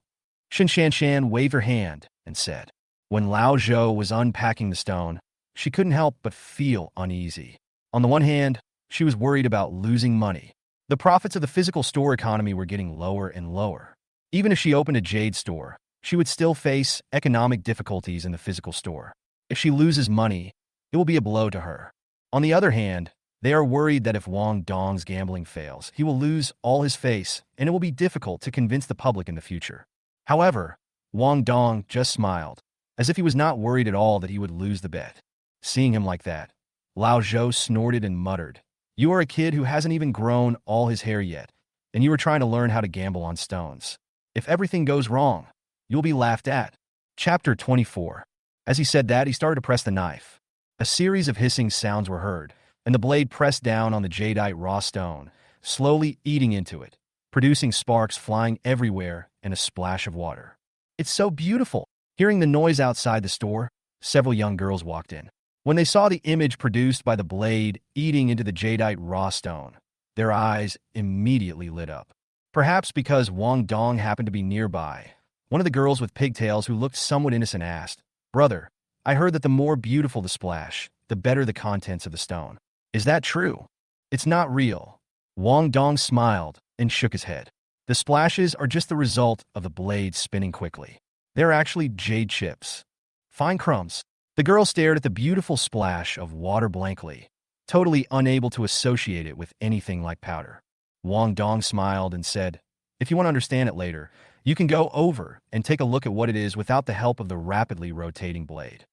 Xin Shanshan waved her hand and said. When Lao Zhou was unpacking the stone, she couldn't help but feel uneasy. On the one hand, she was worried about losing money. The profits of the physical store economy were getting lower and lower. Even if she opened a jade store, she would still face economic difficulties in the physical store. If she loses money, it will be a blow to her. On the other hand, they are worried that if Wang Dong's gambling fails, he will lose all his face and it will be difficult to convince the public in the future. However, Wang Dong just smiled, as if he was not worried at all that he would lose the bet. Seeing him like that, Lao Zhou snorted and muttered, You are a kid who hasn't even grown all his hair yet, and you are trying to learn how to gamble on stones. If everything goes wrong, you'll be laughed at. Chapter 24. As he said that, he started to press the knife. A series of hissing sounds were heard, and the blade pressed down on the jadeite raw stone, slowly eating into it, producing sparks flying everywhere and a splash of water. It's so beautiful. Hearing the noise outside the store, several young girls walked in. When they saw the image produced by the blade eating into the jadeite raw stone, their eyes immediately lit up. Perhaps because Wang Dong happened to be nearby, one of the girls with pigtails who looked somewhat innocent asked, Brother, I heard that the more beautiful the splash, the better the contents of the stone. Is that true? It's not real. Wang Dong smiled and shook his head. The splashes are just the result of the blade spinning quickly. They're actually jade chips. Fine crumbs. The girl stared at the beautiful splash of water blankly, totally unable to associate it with anything like powder. Wang Dong smiled and said, If you want to understand it later, you can go over and take a look at what it is without the help of the rapidly rotating blade.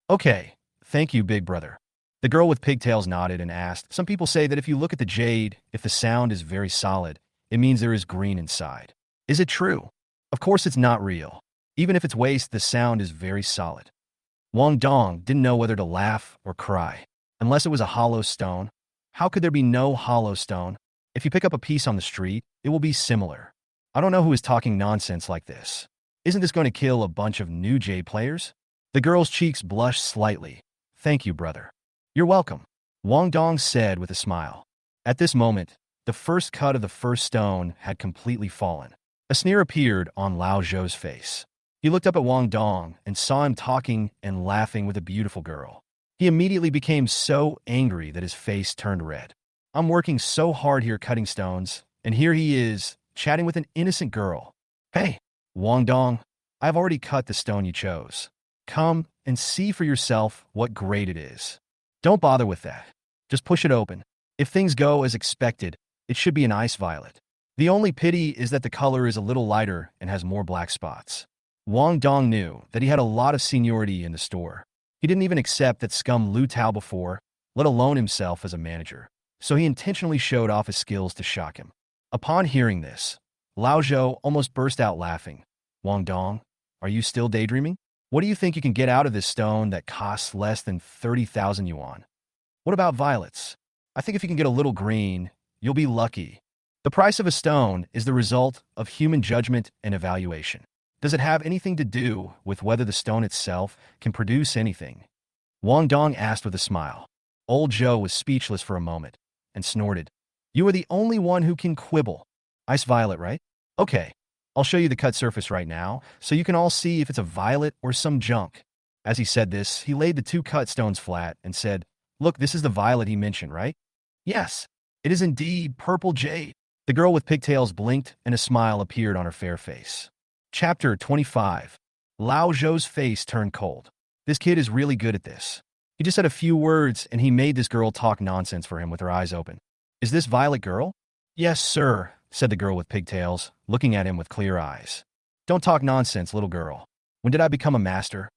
Okay, thank you, big brother. The girl with pigtails nodded and asked, Some people say that if you look at the jade, if the sound is very solid, it means there is green inside. Is it true? Of course it's not real. Even if it's waste, the sound is very solid. Wang Dong didn't know whether to laugh or cry. Unless it was a hollow stone. How could there be no hollow stone? If you pick up a piece on the street, it will be similar. I don't know who is talking nonsense like this. Isn't this going to kill a bunch of new jade players? The girl's cheeks blushed slightly. Thank you, brother. You're welcome, Wang Dong said with a smile. At this moment, the first cut of the first stone had completely fallen. A sneer appeared on Lao Zhou's face. He looked up at Wang Dong and saw him talking and laughing with a beautiful girl. He immediately became so angry that his face turned red. I'm working so hard here cutting stones, and here he is, chatting with an innocent girl. Hey, Wang Dong, I've already cut the stone you chose. Come and see for yourself what grade it is. Don't bother with that. Just push it open. If things go as expected, it should be an ice violet. The only pity is that the color is a little lighter and has more black spots. Wang Dong knew that he had a lot of seniority in the store. He didn't even accept that scum Lu Tao before, let alone himself as a manager. So he intentionally showed off his skills to shock him. Upon hearing this, Lao Zhou almost burst out laughing. Wang Dong, are you still daydreaming? What do you think you can get out of this stone that costs less than 30,000 yuan? What about violets? I think if you can get a little green, you'll be lucky. The price of a stone is the result of human judgment and evaluation. Does it have anything to do with whether the stone itself can produce anything? Wang Dong asked with a smile. Old Zhou was speechless for a moment and snorted. You are the only one who can quibble. Ice violet, right? Okay, I'll show you the cut surface right now so you can all see if it's a violet or some junk. As he said this, he laid the 2 cut stones flat and said, Look, this is the violet he mentioned, right? Yes, it is indeed purple jade. The girl with pigtails blinked and a smile appeared on her fair face. Chapter 25. Lao Zhou's face turned cold. This kid is really good at this. He just said a few words and he made this girl talk nonsense for him with her eyes open. Is this Violet girl? Yes, sir, said the girl with pigtails, looking at him with clear eyes. Don't talk nonsense, little girl. When did I become a master?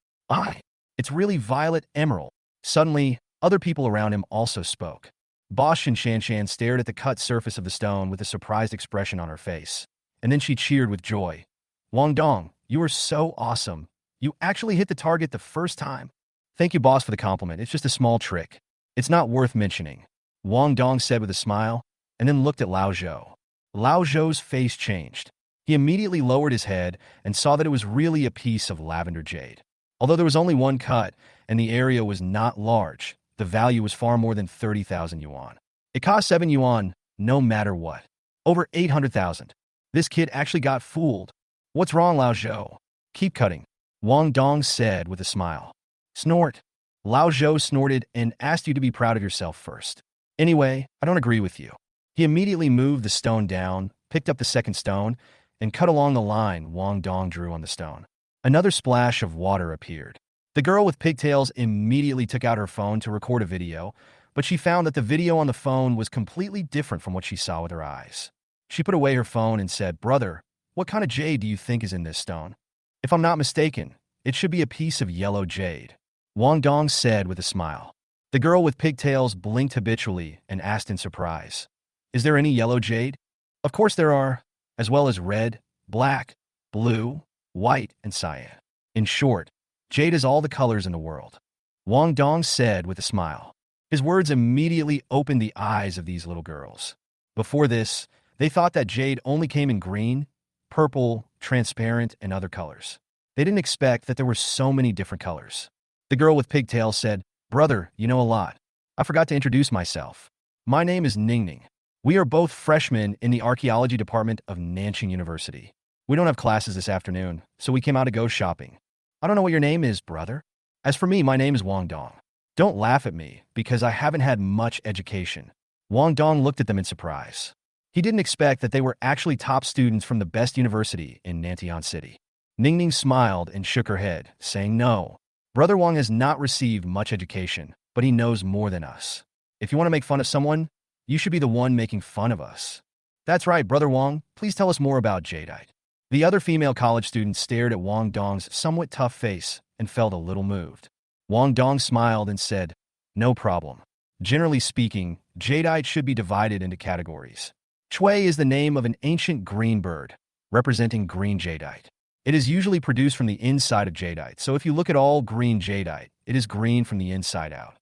It's really Violet Emerald. Suddenly, other people around him also spoke. Bosch and Shanshan stared at the cut surface of the stone with a surprised expression on her face. And then she cheered with joy. Wang Dong, you are so awesome. You actually hit the target the first time. Thank you, boss, for the compliment. It's just a small trick. It's not worth mentioning, Wang Dong said with a smile, and then looked at Lao Zhou. Lao Zhou's face changed. He immediately lowered his head and saw that it was really a piece of lavender jade. Although there was only one cut, and the area was not large, the value was far more than 30,000 yuan. It cost 7 yuan, no matter what. Over 800,000. This kid actually got fooled. What's wrong, Lao Zhou? Keep cutting, Wang Dong said with a smile. Snort. Lao Zhou snorted and asked you to be proud of yourself first. Anyway, I don't agree with you. He immediately moved the stone down, picked up the second stone, and cut along the line Wang Dong drew on the stone. Another splash of water appeared. The girl with pigtails immediately took out her phone to record a video, but she found that the video on the phone was completely different from what she saw with her eyes. She put away her phone and said, Brother, what kind of jade do you think is in this stone? If I'm not mistaken, it should be a piece of yellow jade, Wang Dong said with a smile. The girl with pigtails blinked habitually and asked in surprise, Is there any yellow jade? Of course there are, as well as red, black, blue, white, and cyan. In short, jade is all the colors in the world, Wang Dong said with a smile. His words immediately opened the eyes of these little girls. Before this, they thought that jade only came in green, purple, transparent, and other colors. They didn't expect that there were so many different colors. The girl with pigtails said, Brother, you know a lot. I forgot to introduce myself. My name is Ning. We are both freshmen in the archaeology department of Nanjing University. We don't have classes this afternoon, so we came out to go shopping. I don't know what your name is, brother. As for me, my name is Wang Dong. Don't laugh at me, because I haven't had much education. Wang Dong looked at them in surprise. He didn't expect that they were actually top students from the best university in Nantian City. Ning smiled and shook her head, saying no. Brother Wang has not received much education, but he knows more than us. If you want to make fun of someone, you should be the one making fun of us. That's right, Brother Wang. Please tell us more about jadeite. The other female college students stared at Wang Dong's somewhat tough face and felt a little moved. Wang Dong smiled and said, No problem. Generally speaking, jadeite should be divided into categories. Chui is the name of an ancient green bird, representing green jadeite. It is usually produced from the inside of jadeite, so if you look at all green jadeite, it is green from the inside out.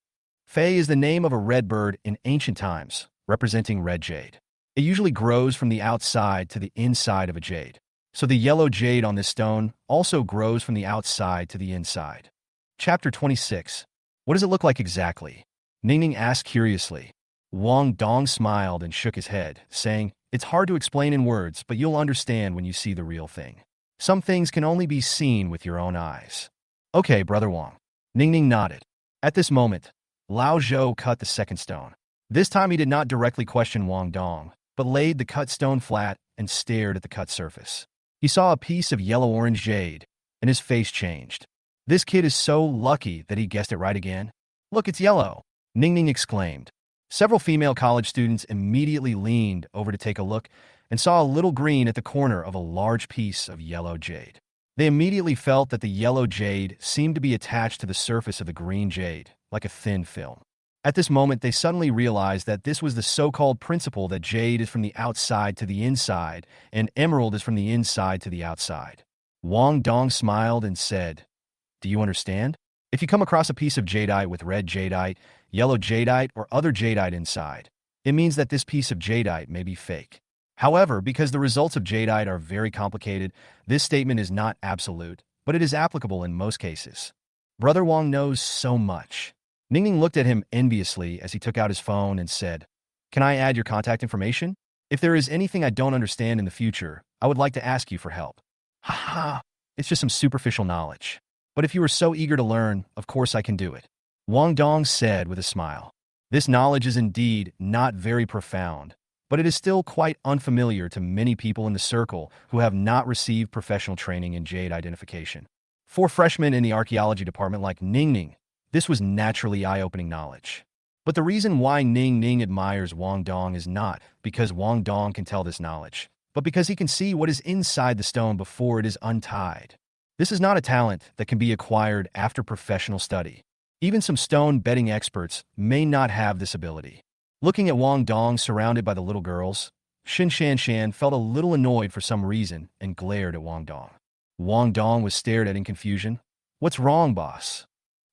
Fei is the name of a red bird in ancient times, representing red jade. It usually grows from the outside to the inside of a jade. So the yellow jade on this stone also grows from the outside to the inside. Chapter 26. What does it look like exactly? Ning asked curiously. Wang Dong smiled and shook his head, saying, It's hard to explain in words, but you'll understand when you see the real thing. Some things can only be seen with your own eyes. Okay, Brother Wang. Ning nodded. At this moment, Lao Zhou cut the second stone. This time he did not directly question Wang Dong, but laid the cut stone flat and stared at the cut surface. He saw a piece of yellow-orange jade, and his face changed. This kid is so lucky that he guessed it right again. Look, it's yellow, Ning exclaimed. Several female college students immediately leaned over to take a look and saw a little green at the corner of a large piece of yellow jade. They immediately felt that the yellow jade seemed to be attached to the surface of the green jade, like a thin film. At this moment, they suddenly realized that this was the so-called principle that jade is from the outside to the inside, and emerald is from the inside to the outside. Wang Dong smiled and said, Do you understand? If you come across a piece of jadeite with red jadeite, yellow jadeite, or other jadeite inside, it means that this piece of jadeite may be fake. However, because the results of jadeite are very complicated, this statement is not absolute, but it is applicable in most cases. Brother Wang knows so much. Ning looked at him enviously as he took out his phone and said, Can I add your contact information? If there is anything I don't understand in the future, I would like to ask you for help. Ha, it's just some superficial knowledge. But if you are so eager to learn, of course I can do it, Wang Dong said with a smile. This knowledge is indeed not very profound, but it is still quite unfamiliar to many people in the circle who have not received professional training in jade identification. For freshmen in the archaeology department like Ning, this was naturally eye-opening knowledge. But the reason why Ning admires Wang Dong is not because Wang Dong can tell this knowledge, but because he can see what is inside the stone before it is untied. This is not a talent that can be acquired after professional study. Even some stone betting experts may not have this ability. Looking at Wang Dong surrounded by the little girls, Shan felt a little annoyed for some reason and glared at Wang Dong. Wang Dong was stared at in confusion. "What's wrong, boss?"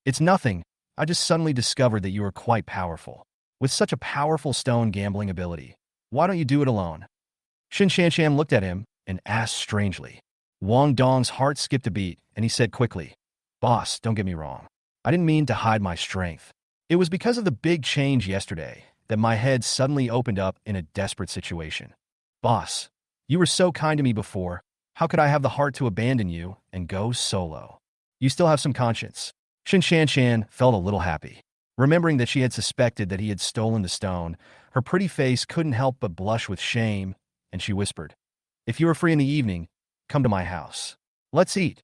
"It's nothing. I just suddenly discovered that you are quite powerful. With such a powerful stone gambling ability, why don't you do it alone?" Shan looked at him and asked strangely. Wang Dong's heart skipped a beat, and he said quickly, "Boss, don't get me wrong. I didn't mean to hide my strength. It was because of the big change yesterday that my head suddenly opened up in a desperate situation. Boss, you were so kind to me before. How could I have the heart to abandon you and go solo? You still have some conscience." Shan felt a little happy. Remembering that she had suspected that he had stolen the stone, her pretty face couldn't help but blush with shame, and she whispered, "If you are free in the evening, come to my house. Let's eat."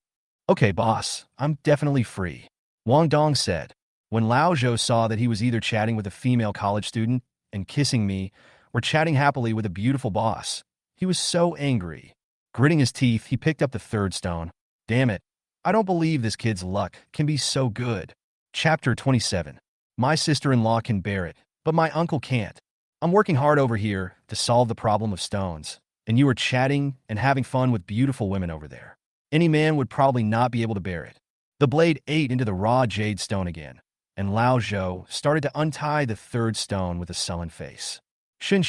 "Okay, boss, I'm definitely free," Wang Dong said. When Lao Zhou saw that he was either chatting with a female college student and kissing me or chatting happily with a beautiful boss, he was so angry. Gritting his teeth, he picked up the third stone. "Damn it, I don't believe this kid's luck can be so good." Chapter 27. My sister-in-law can bear it, but my uncle can't. I'm working hard over here to solve the problem of stones, and you are chatting and having fun with beautiful women over there. Any man would probably not be able to bear it. The blade ate into the raw jade stone again, and Lao Zhou started to untie the third stone with a sullen face. Shan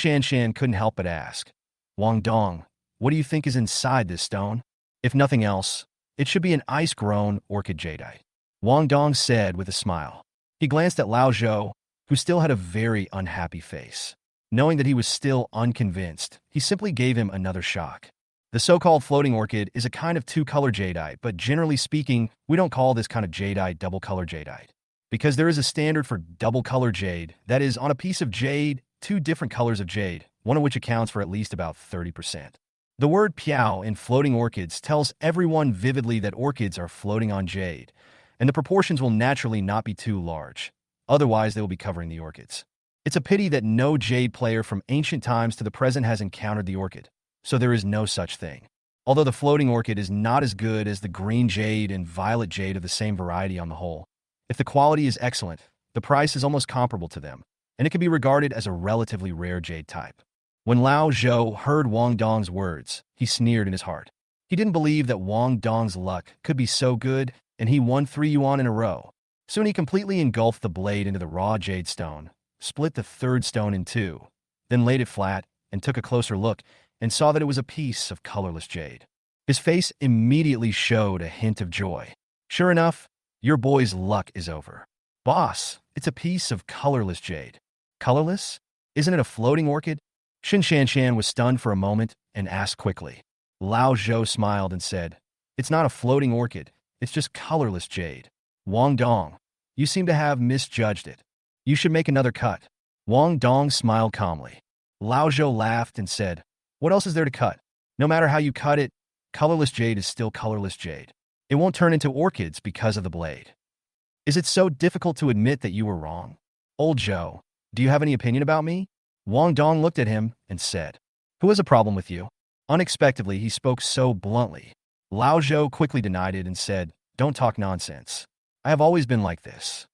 couldn't help but ask, "Wang Dong, what do you think is inside this stone? If nothing else, it should be an ice-grown orchid jadeite," Wang Dong said with a smile. He glanced at Lao Zhou, who still had a very unhappy face. Knowing that he was still unconvinced, he simply gave him another shock. The so-called floating orchid is a kind of two-color jadeite, but generally speaking, we don't call this kind of jadeite double-color jadeite. Because there is a standard for double-color jade, that is, on a piece of jade, two different colors of jade, one of which accounts for at least about 30%. The word piao in floating orchids tells everyone vividly that orchids are floating on jade, and the proportions will naturally not be too large. Otherwise, they will be covering the orchids. It's a pity that no jade player from ancient times to the present has encountered the orchid, so there is no such thing. Although the floating orchid is not as good as the green jade and violet jade of the same variety on the whole, if the quality is excellent, the price is almost comparable to them, and it can be regarded as a relatively rare jade type. When Lao Zhou heard Wang Dong's words, he sneered in his heart. He didn't believe that Wang Dong's luck could be so good, and he won 3 yuan in a row. Soon he completely engulfed the blade into the raw jade stone, split the third stone in two, then laid it flat and took a closer look and saw that it was a piece of colorless jade. His face immediately showed a hint of joy. "Sure enough, your boy's luck is over. Boss, it's a piece of colorless jade." "Colorless? Isn't it a floating orchid?" Shan was stunned for a moment and asked quickly. Lao Zhou smiled and said, "It's not a floating orchid, it's just colorless jade. Wang Dong, you seem to have misjudged it. You should make another cut." Wang Dong smiled calmly. Lao Zhou laughed and said, "What else is there to cut? No matter how you cut it, colorless jade is still colorless jade. It won't turn into orchids because of the blade. Is it so difficult to admit that you were wrong? Old Zhou, do you have any opinion about me?" Wang Dong looked at him and said, "Who has a problem with you?" Unexpectedly, he spoke so bluntly. Lao Zhou quickly denied it and said, "Don't talk nonsense. I have always been like this.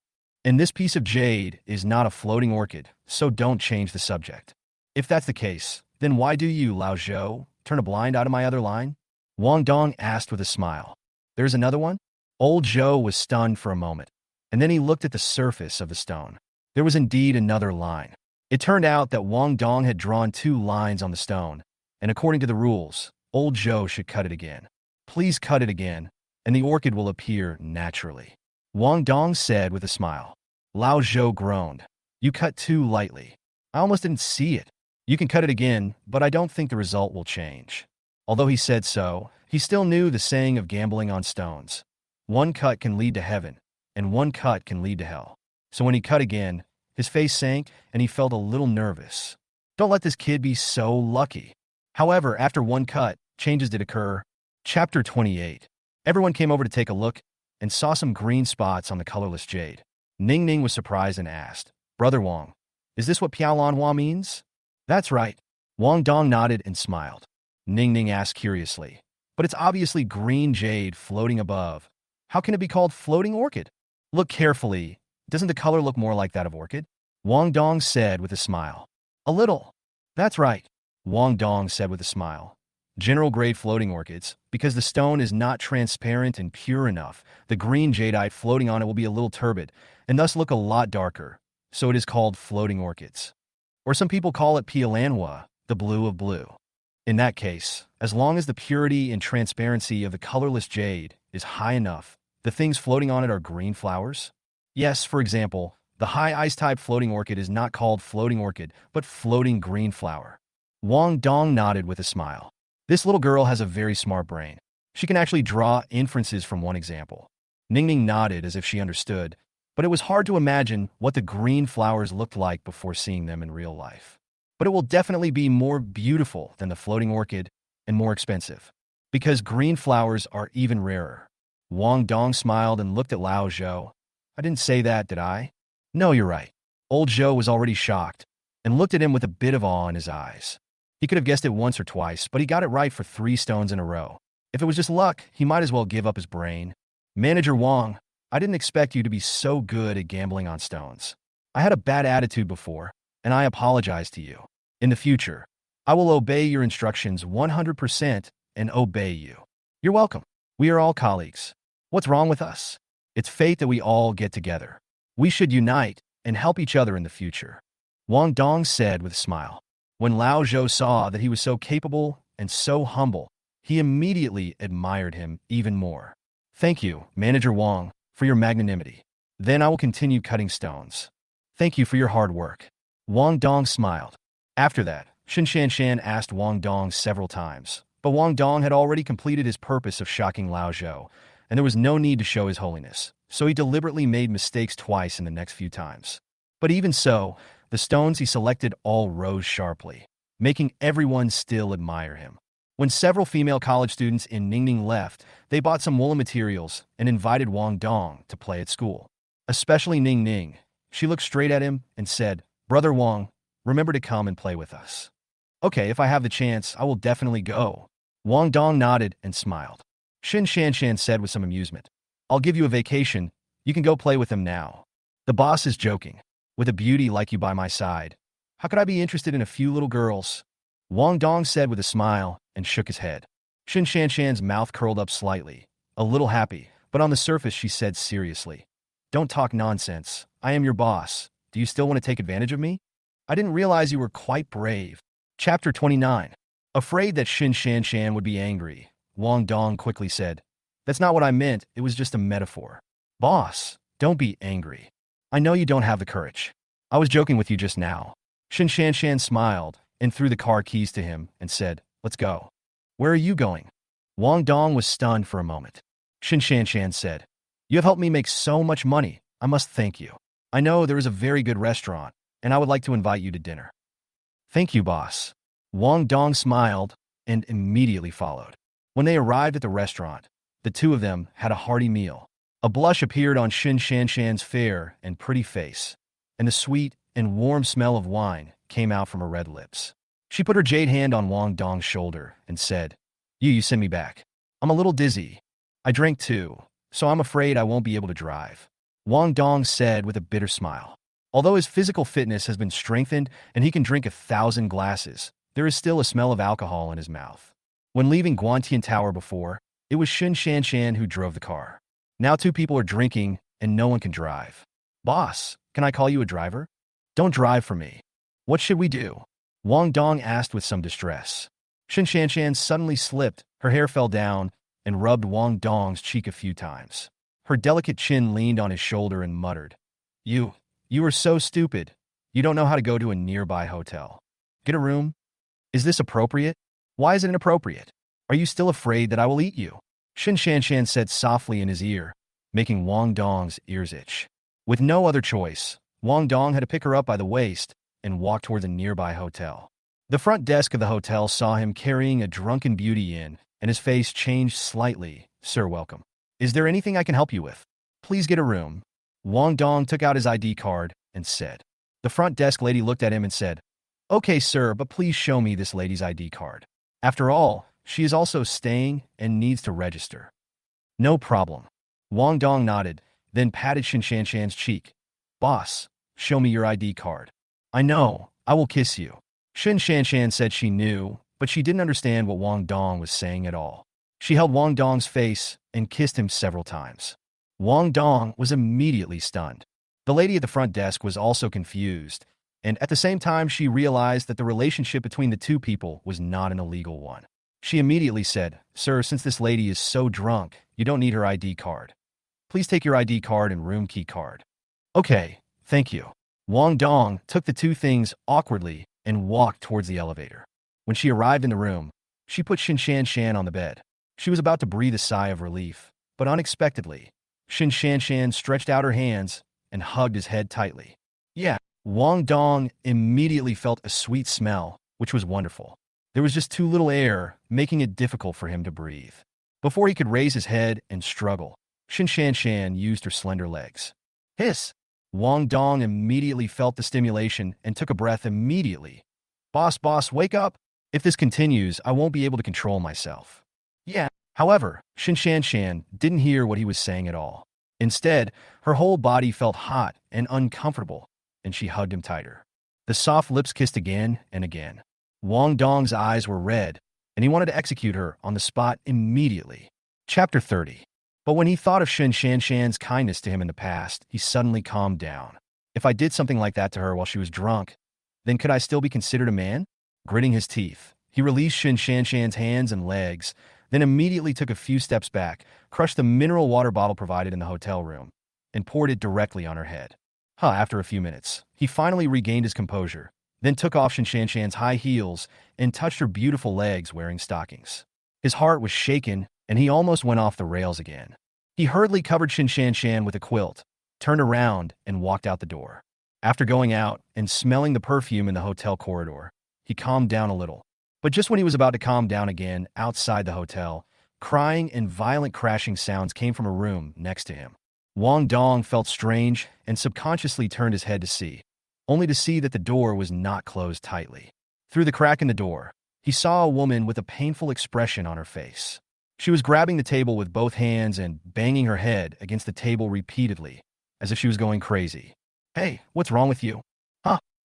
And this piece of jade is not a floating orchid, so don't change the subject. If that's the case, then why do you, Lao Zhou, turn a blind eye to my other line?" Wang Dong asked with a smile. "There's another one?" Old Zhou was stunned for a moment, and then he looked at the surface of the stone. There was indeed another line. It turned out that Wang Dong had drawn 2 lines on the stone, and according to the rules, Old Zhou should cut it again. "Please cut it again, and the orchid will appear naturally," Wang Dong said with a smile. Lao Zhou groaned. "You cut too lightly. I almost didn't see it. You can cut it again, but I don't think the result will change." Although he said so, he still knew the saying of gambling on stones. One cut can lead to heaven, and one cut can lead to hell. So when he cut again, his face sank and he felt a little nervous. Don't let this kid be so lucky. However, after one cut, changes did occur. Chapter 28. Everyone came over to take a look and saw some green spots on the colorless jade. Ning was surprised and asked, Brother Wang, is this what Piaolanhua means? That's right. Wang Dong nodded and smiled. Ning asked curiously, but it's obviously green jade floating above. How can it be called floating orchid? Look carefully. Doesn't the color look more like that of orchid? Wang Dong said with a smile. A little. That's right, Wang Dong said with a smile. General-grade floating orchids, because the stone is not transparent and pure enough, the green jadeite floating on it will be a little turbid, and thus look a lot darker, so it is called floating orchids. Or some people call it Piaolanhua, the blue of blue. In that case, as long as the purity and transparency of the colorless jade is high enough, the things floating on it are green flowers? Yes, for example, the high ice-type floating orchid is not called floating orchid, but floating green flower. Wang Dong nodded with a smile. This little girl has a very smart brain. She can actually draw inferences from one example. Ning nodded as if she understood, but it was hard to imagine what the green flowers looked like before seeing them in real life. But it will definitely be more beautiful than the floating orchid and more expensive, because green flowers are even rarer. Wang Dong smiled and looked at Lao Zhou. I didn't say that, did I? No, you're right. Old Zhou was already shocked and looked at him with a bit of awe in his eyes. He could have guessed it once or twice, but he got it right for 3 stones in a row. If it was just luck, he might as well give up his brain. Manager Wang, I didn't expect you to be so good at gambling on stones. I had a bad attitude before, and I apologize to you. In the future, I will obey your instructions 100% and obey you. You're welcome. We are all colleagues. What's wrong with us? It's fate that we all get together. We should unite and help each other in the future. Wang Dong said with a smile. When Lao Zhou saw that he was so capable and so humble, he immediately admired him even more. Thank you, Manager Wang, for your magnanimity. Then I will continue cutting stones. Thank you for your hard work. Wang Dong smiled. After that, Shin Shan asked Wang Dong several times, but Wang Dong had already completed his purpose of shocking Lao Zhou, and there was no need to show his holiness, so he deliberately made mistakes twice in the next few times. But even so, the stones he selected all rose sharply, making everyone still admire him. When several female college students in Ning left, they bought some woolen materials and invited Wang Dong to play at school. Especially Ning. She looked straight at him and said, Brother Wang, remember to come and play with us. Okay, if I have the chance, I will definitely go. Wang Dong nodded and smiled. Shin Shan said with some amusement, I'll give you a vacation. You can go play with him now. The boss is joking. With a beauty like you by my side, how could I be interested in a few little girls? Wang Dong said with a smile and shook his head. Shin Shan's mouth curled up slightly, a little happy, but on the surface she said seriously, Don't talk nonsense. I am your boss. Do you still want to take advantage of me? I didn't realize you were quite brave. Chapter 29. Afraid that Shin Shan would be angry, Wang Dong quickly said, That's not what I meant, it was just a metaphor. Boss, don't be angry. I know you don't have the courage. I was joking with you just now. Shin Shan smiled and threw the car keys to him and said, Let's go. Where are you going? Wang Dong was stunned for a moment. Shin Shan said, You have helped me make so much money. I must thank you. I know there is a very good restaurant, and I would like to invite you to dinner. Thank you, boss. Wang Dong smiled and immediately followed. When they arrived at the restaurant, the two of them had a hearty meal. A blush appeared on Shin Shan's fair and pretty face, and the sweet and warm smell of wine came out from her red lips. She put her jade hand on Wang Dong's shoulder and said, You send me back. I'm a little dizzy. I drank too, so I'm afraid I won't be able to drive. Wang Dong said with a bitter smile. Although his physical fitness has been strengthened and he can drink 1,000 glasses, there is still a smell of alcohol in his mouth. When leaving Guantian Tower before, it was Shin Shan who drove the car. Now 2 people are drinking and no one can drive. Boss, can I call you a driver? Don't drive for me. What should we do? Wang Dong asked with some distress. Shin Shan suddenly slipped, her hair fell down, and rubbed Wang Dong's cheek a few times. Her delicate chin leaned on his shoulder and muttered, You are so stupid. You don't know how to go to a nearby hotel. Get a room? Is this appropriate? Why is it inappropriate? Are you still afraid that I will eat you? Shin Shan said softly in his ear, making Wang Dong's ears itch. With no other choice, Wang Dong had to pick her up by the waist and walk toward the nearby hotel. The front desk of the hotel saw him carrying a drunken beauty in, and his face changed slightly "Sir, welcome. Is there anything I can help you with? Please get a room." Wang Dong took out his ID card and said. The front desk lady looked at him and said, "Okay, sir, but please show me this lady's ID card. After all, she is also staying and needs to register." "No problem." Wang Dong nodded, then patted Shan's cheek. "Boss, show me your ID card." "I know, I will kiss you." Shan said she knew, but she didn't understand what Wang Dong was saying at all. She held Wang Dong's face and kissed him several times. Wang Dong was immediately stunned. The lady at the front desk was also confused, and at the same time she realized that the relationship between the two people was not an illegal one. She immediately said, "Sir, since this lady is so drunk, you don't need her ID card. Please take your ID card and room key card." "Okay, thank you." Wang Dong took the two things awkwardly and walked towards the elevator. When she arrived in the room, she put Shan on the bed. She was about to breathe a sigh of relief, but unexpectedly, Shan stretched out her hands and hugged his head tightly. Yeah, Wang Dong immediately felt a sweet smell, which was wonderful. There was just too little air, making it difficult for him to breathe. Before he could raise his head and struggle, Shan used her slender legs. Hiss! Wang Dong immediately felt the stimulation and took a breath immediately. Boss, wake up! If this continues, I won't be able to control myself." Yeah. However, Shan didn't hear what he was saying at all. Instead, her whole body felt hot and uncomfortable, and she hugged him tighter. The soft lips kissed again and again. Wang Dong's eyes were red, and he wanted to execute her on the spot immediately. Chapter 30. But when he thought of Shan's kindness to him in the past, he suddenly calmed down. If I did something like that to her while she was drunk, then could I still be considered a man? Gritting his teeth, he released Shan's hands and legs, then immediately took a few steps back, crushed the mineral water bottle provided in the hotel room, and poured it directly on her head. After a few minutes, he finally regained his composure, then took off Shan's high heels and touched her beautiful legs wearing stockings. His heart was shaken, and he almost went off the rails again. He hurriedly covered Shan with a quilt, turned around, and walked out the door. After going out and smelling the perfume in the hotel corridor, he calmed down a little. But just when he was about to calm down again, outside the hotel, crying and violent crashing sounds came from a room next to him. Wang Dong felt strange and subconsciously turned his head to see, only to see that the door was not closed tightly. Through the crack in the door, he saw a woman with a painful expression on her face. She was grabbing the table with both hands and banging her head against the table repeatedly, as if she was going crazy. "Hey, what's wrong with you?"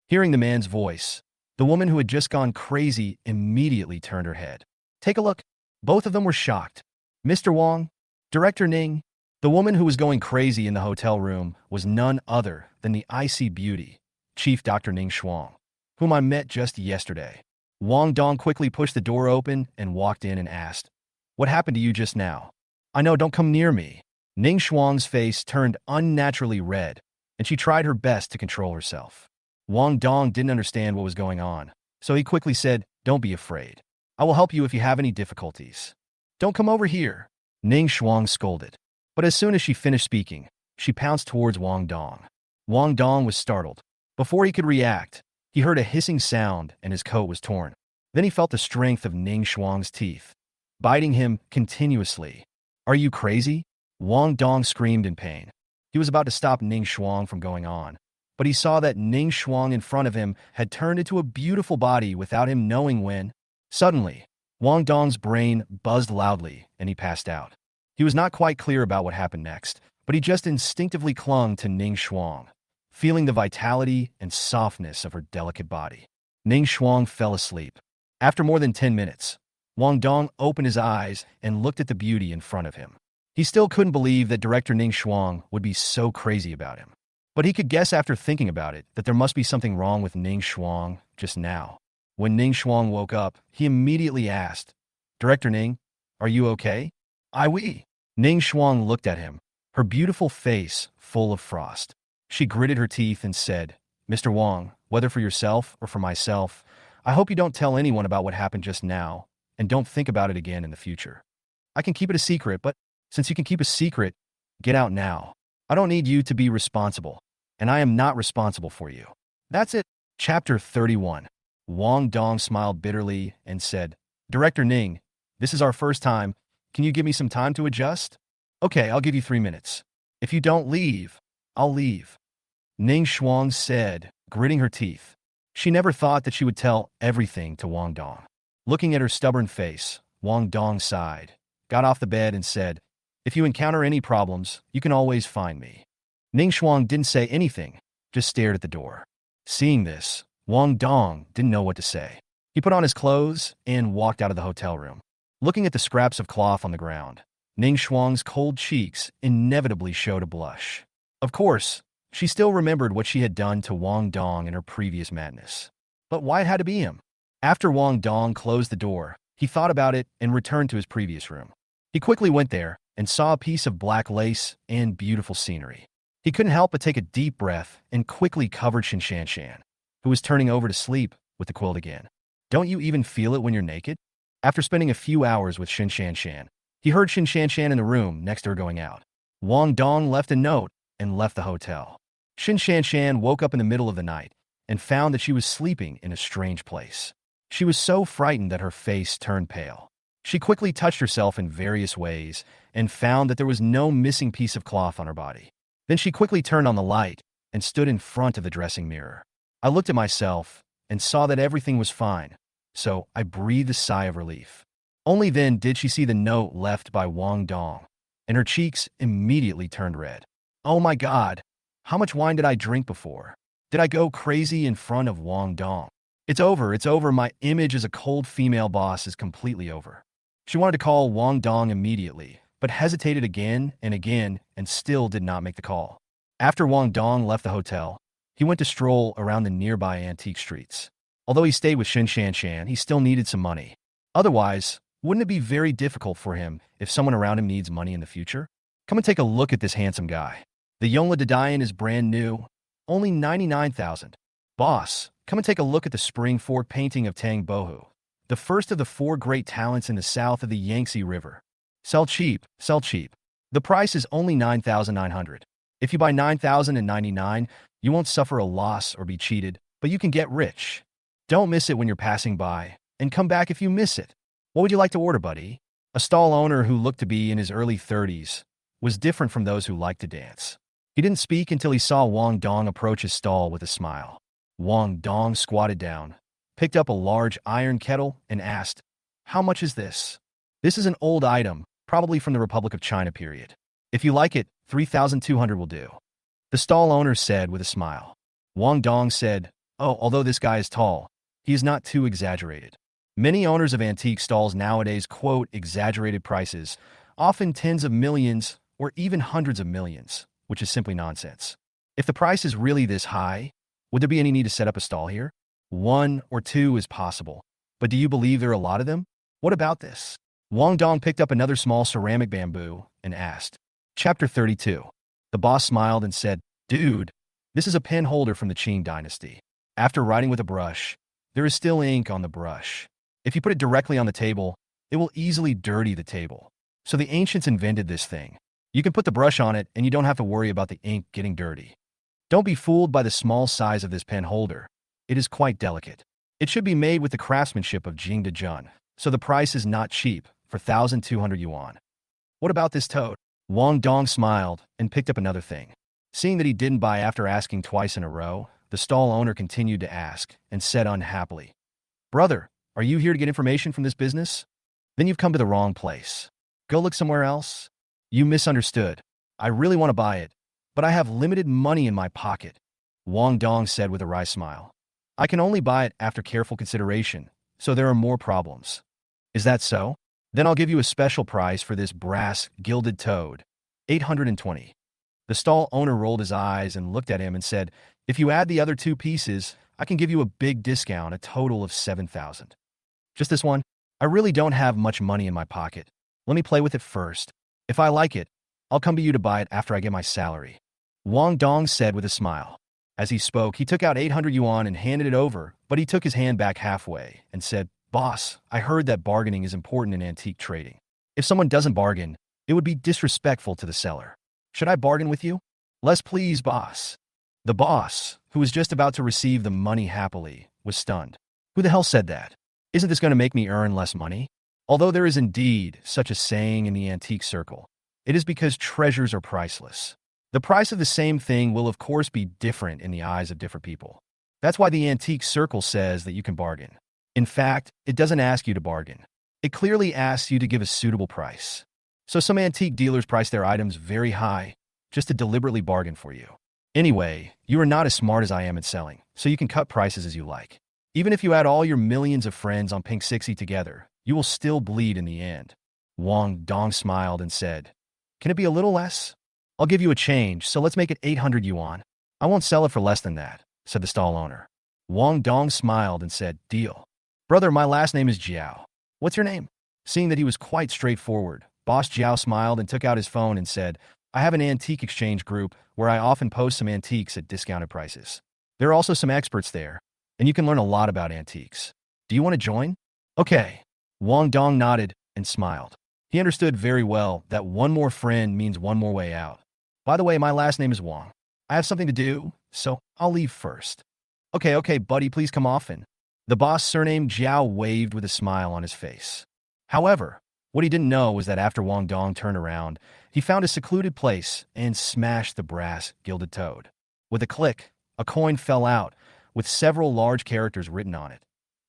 Hearing the man's voice, the woman who had just gone crazy immediately turned her head. "Take a look." Both of them were shocked. "Mr. Wang, Director Ning." The woman who was going crazy in the hotel room was none other than the icy beauty, Chief Dr. Ning Shuang, whom I met just yesterday. Wang Dong quickly pushed the door open and walked in and asked, "What happened to you just now?" "I know, don't come near me." Ning Shuang's face turned unnaturally red, and she tried her best to control herself. Wang Dong didn't understand what was going on, so he quickly said, "Don't be afraid. I will help you if you have any difficulties." "Don't come over here," Ning Shuang scolded. But as soon as she finished speaking, she pounced towards Wang Dong. Wang Dong was startled. Before he could react, he heard a hissing sound and his coat was torn. Then he felt the strength of Ning Shuang's teeth, biting him continuously. "Are you crazy?" Wang Dong screamed in pain. He was about to stop Ning Shuang from going on, but he saw that Ning Shuang in front of him had turned into a beautiful body without him knowing when. Suddenly, Wang Dong's brain buzzed loudly and he passed out. He was not quite clear about what happened next, but he just instinctively clung to Ning Shuang, feeling the vitality and softness of her delicate body. Ning Shuang fell asleep. After more than 10 minutes, Wang Dong opened his eyes and looked at the beauty in front of him. He still couldn't believe that Director Ning Shuang would be so crazy about him. But he could guess after thinking about it that there must be something wrong with Ning Shuang just now. When Ning Shuang woke up, he immediately asked, "Director Ning, are you okay?" "Oui." Ning Shuang looked at him, her beautiful face full of frost. She gritted her teeth and said, "Mr. Wang, whether for yourself or for myself, I hope you don't tell anyone about what happened just now, and don't think about it again in the future. I can keep it a secret, but since you can keep a secret, get out now. I don't need you to be responsible, and I am not responsible for you." That's it. Chapter 31. Wang Dong smiled bitterly and said, "Director Ning, this is our first time, Can you give me some time to adjust? Okay, I'll give you 3 minutes. If you don't leave, I'll leave. Ning Shuang said, gritting her teeth. She never thought that she would tell everything to Wang Dong. Looking at her stubborn face, Wang Dong sighed, got off the bed and said, if you encounter any problems, you can always find me. Ning Shuang didn't say anything, just stared at the door. Seeing this, Wang Dong didn't know what to say. He put on his clothes and walked out of the hotel room. Looking at the scraps of cloth on the ground, Ning Shuang's cold cheeks inevitably showed a blush. Of course, she still remembered what she had done to Wang Dong in her previous madness. But why it had to be him? After Wang Dong closed the door, he thought about it and returned to his previous room. He quickly went there and saw a piece of black lace and beautiful scenery. He couldn't help but take a deep breath and quickly covered Shan, who was turning over to sleep, with the quilt again. Don't you even feel it when you're naked? After spending a few hours with Shan, he heard Shan in the room next to her going out. Wang Dong left a note and left the hotel. Shan woke up in the middle of the night and found that she was sleeping in a strange place. She was so frightened that her face turned pale. She quickly touched herself in various ways and found that there was no missing piece of cloth on her body. Then she quickly turned on the light and stood in front of the dressing mirror. I looked at myself and saw that everything was fine, so I breathed a sigh of relief. Only then did she see the note left by Wang Dong, and her cheeks immediately turned red. Oh my God, how much wine did I drink before? Did I go crazy in front of Wang Dong? It's over, my image as a cold female boss is completely over. She wanted to call Wang Dong immediately, but hesitated again and still did not make the call. After Wang Dong left the hotel, he went to stroll around the nearby antique streets. Although he stayed with Shan, he still needed some money. Otherwise, wouldn't it be very difficult for him if someone around him needs money in the future? Come and take a look at this handsome guy. The Yongla Dadayan is brand new, only 99,000. Boss, come and take a look at the Spring 4 painting of Tang Bohu, the first of the 4 great talents in the south of the Yangtze River. Sell cheap, sell cheap. The price is only 9,900. If you buy 9,099, you won't suffer a loss or be cheated, but you can get rich. Don't miss it when you're passing by, and come back if you miss it. What would you like to order, buddy? A stall owner who looked to be in his early 30s was different from those who liked to dance. He didn't speak until he saw Wang Dong approach his stall with a smile. Wang Dong squatted down, picked up a large iron kettle, and asked, "How much is this?" "This is an old item, probably from the Republic of China period. If you like it, 3,200 will do," the stall owner said with a smile. Wang Dong said, "Oh, although this guy is tall, he is not too exaggerated." Many owners of antique stalls nowadays quote exaggerated prices, often tens of millions or even hundreds of millions, which is simply nonsense. If the price is really this high, would there be any need to set up a stall here? 1 or 2 is possible, but do you believe there are a lot of them? What about this? Wang Dong picked up another small ceramic bamboo and asked. Chapter 32. The boss smiled and said, "Dude, this is a pen holder from the Qing dynasty. After writing with a brush, there is still ink on the brush. If you put it directly on the table, it will easily dirty the table. So the ancients invented this thing. You can put the brush on it and you don't have to worry about the ink getting dirty. Don't be fooled by the small size of this pen holder. It is quite delicate. It should be made with the craftsmanship of Jing Dejun, so the price is not cheap, for 1,200 yuan. What about this tote?" Wang Dong smiled and picked up another thing. Seeing that he didn't buy after asking twice in a row, the stall owner continued to ask and said unhappily, "Brother, are you here to get information from this business? Then you've come to the wrong place. Go look somewhere else." "You misunderstood. I really want to buy it, but I have limited money in my pocket," Wang Dong said with a wry smile. "I can only buy it after careful consideration, so there are more problems." "Is that so? Then I'll give you a special price for this brass gilded toad, 820. The stall owner rolled his eyes and looked at him and said, "If you add the other 2 pieces, I can give you a big discount, a total of 7,000. Just this one? I really don't have much money in my pocket. Let me play with it first. If I like it, I'll come to you to buy it after I get my salary," Wang Dong said with a smile. As he spoke, he took out 800 yuan and handed it over, but he took his hand back halfway and said, "Boss, I heard that bargaining is important in antique trading. If someone doesn't bargain, it would be disrespectful to the seller. Should I bargain with you?" "Less please, boss." The boss, who was just about to receive the money happily, was stunned. "Who the hell said that? Isn't this going to make me earn less money?" Although there is indeed such a saying in the antique circle, it is because treasures are priceless. The price of the same thing will of course be different in the eyes of different people. That's why the antique circle says that you can bargain. In fact, it doesn't ask you to bargain. It clearly asks you to give a suitable price. So some antique dealers price their items very high just to deliberately bargain for you. Anyway, you are not as smart as I am at selling, so you can cut prices as you like. Even if you add all your millions of friends on Pink 60 together, you will still bleed in the end. Wang Dong smiled and said, "Can it be a little less? I'll give you a change, so let's make it 800 yuan. I won't sell it for less than that," said the stall owner. Wang Dong smiled and said, "Deal. Brother, my last name is Jiao. What's your name?" Seeing that he was quite straightforward, Boss Jiao smiled and took out his phone and said, "I have an antique exchange group where I often post some antiques at discounted prices. There are also some experts there, and you can learn a lot about antiques. Do you want to join?" "Okay." Wang Dong nodded and smiled. He understood very well that one more friend means one more way out. "By the way, my last name is Wang. I have something to do, so I'll leave first." Okay, buddy, please come often." The boss, surnamed Jiao, waved with a smile on his face. However, what he didn't know was that after Wang Dong turned around, he found a secluded place and smashed the brass gilded toad. With a click, a coin fell out, with several large characters written on it.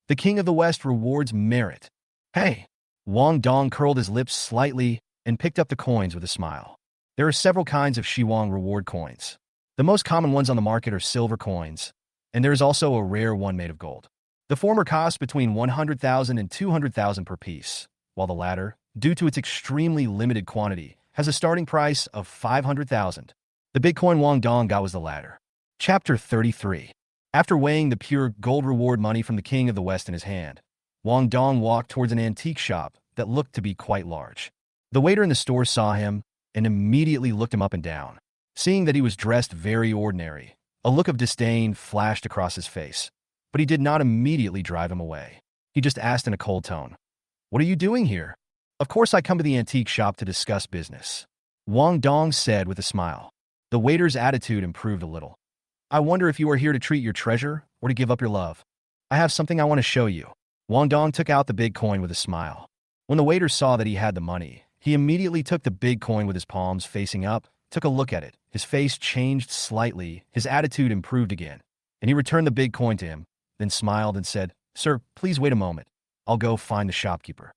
"The King of the West rewards merit." "Hey!" Wang Dong curled his lips slightly and picked up the coins with a smile. There are several kinds of Shuang reward coins. The most common ones on the market are silver coins, and there is also a rare one made of gold. The former costs between 100,000 and 200,000 per piece, while the latter, due to its extremely limited quantity, has a starting price of 500,000. The big coin Wang Dong got was the latter. Chapter 33. After weighing the pure gold reward money from the King of the West in his hand, Wang Dong walked towards an antique shop that looked to be quite large. The waiter in the store saw him and immediately looked him up and down. Seeing that he was dressed very ordinary, a look of disdain flashed across his face, but he did not immediately drive him away. He just asked in a cold tone, "What are you doing here?" "Of course I come to the antique shop to discuss business," Wang Dong said with a smile. The waiter's attitude improved a little. "I wonder if you are here to treat your treasure or to give up your love. I have something I want to show you." Wang Dong took out the big coin with a smile. When the waiter saw that he had the money, he immediately took the big coin with his palms facing up, took a look at it. His face changed slightly, his attitude improved again, and he returned the big coin to him, then smiled and said, "Sir, please wait a moment. I'll go find the shopkeeper.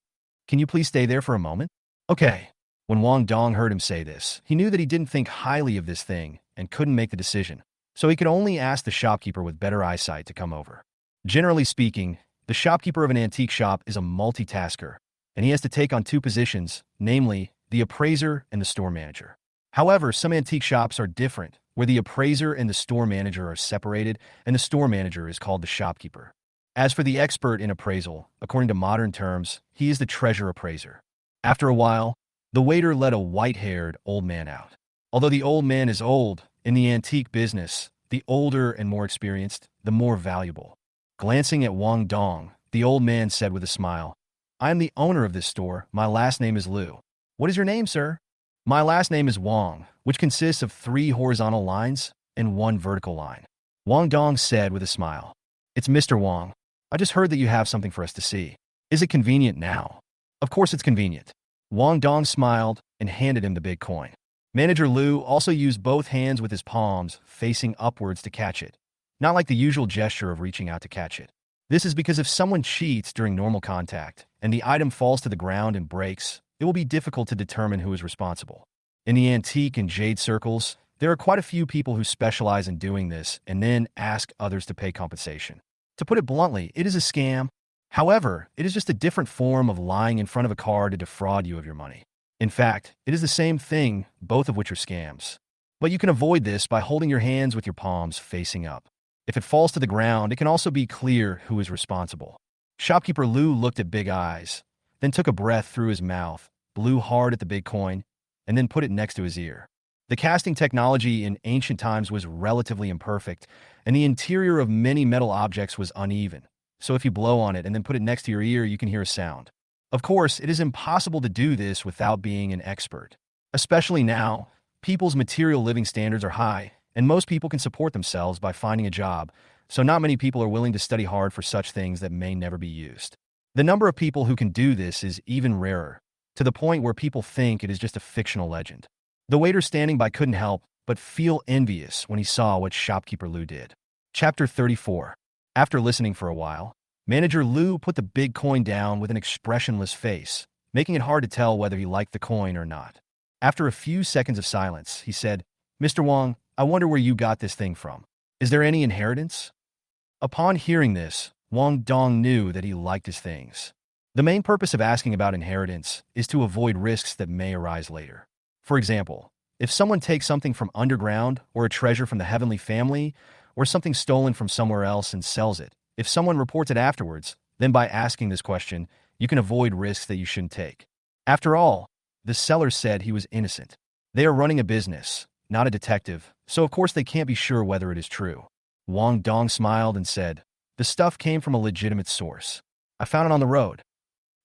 Can you please stay there for a moment?" "Okay." When Wang Dong heard him say this, he knew that he didn't think highly of this thing and couldn't make the decision, so he could only ask the shopkeeper with better eyesight to come over. Generally speaking, the shopkeeper of an antique shop is a multitasker, and he has to take on two positions, namely, the appraiser and the store manager. However, some antique shops are different, where the appraiser and the store manager are separated, and the store manager is called the shopkeeper. As for the expert in appraisal, according to modern terms, he is the treasure appraiser. After a while, the waiter let a white-haired old man out. Although the old man is old, in the antique business, the older and more experienced, the more valuable. Glancing at Wang Dong, the old man said with a smile, "I am the owner of this store. My last name is Lu." "What is your name, sir?" "My last name is Wang, which consists of 3 horizontal lines and 1 vertical line." Wang Dong said with a smile, "It's Mr. Wang. I just heard that you have something for us to see. Is it convenient now?" "Of course it's convenient." Wang Dong smiled and handed him the big coin. Manager Lu also used both hands with his palms facing upwards to catch it, not like the usual gesture of reaching out to catch it. This is because if someone cheats during normal contact and the item falls to the ground and breaks, it will be difficult to determine who is responsible. In the antique and jade circles, there are quite a few people who specialize in doing this and then ask others to pay compensation. To put it bluntly, it is a scam. However, it is just a different form of lying in front of a car to defraud you of your money. In fact, it is the same thing, both of which are scams. But you can avoid this by holding your hands with your palms facing up. If it falls to the ground, it can also be clear who is responsible. Shopkeeper Lu looked at Big Eyes, then took a breath through his mouth, blew hard at the big coin, and then put it next to his ear. The casting technology in ancient times was relatively imperfect, and the interior of many metal objects was uneven. So if you blow on it and then put it next to your ear, you can hear a sound. Of course, it is impossible to do this without being an expert. Especially now, people's material living standards are high, and most people can support themselves by finding a job, so not many people are willing to study hard for such things that may never be used. The number of people who can do this is even rarer, to the point where people think it is just a fictional legend. The waiter standing by couldn't help but feel envious when he saw what shopkeeper Lu did. Chapter 34. After listening for a while, manager Lu put the big coin down with an expressionless face, making it hard to tell whether he liked the coin or not. After a few seconds of silence, he said, "Mr. Wang, I wonder where you got this thing from. Is there any inheritance?" Upon hearing this, Wang Dong knew that he liked his things. The main purpose of asking about inheritance is to avoid risks that may arise later. For example, if someone takes something from underground or a treasure from the heavenly family or something stolen from somewhere else and sells it, if someone reports it afterwards, then by asking this question, you can avoid risks that you shouldn't take. After all, the seller said he was innocent. They are running a business, not a detective, so of course they can't be sure whether it is true. Wang Dong smiled and said, "The stuff came from a legitimate source. I found it on the road."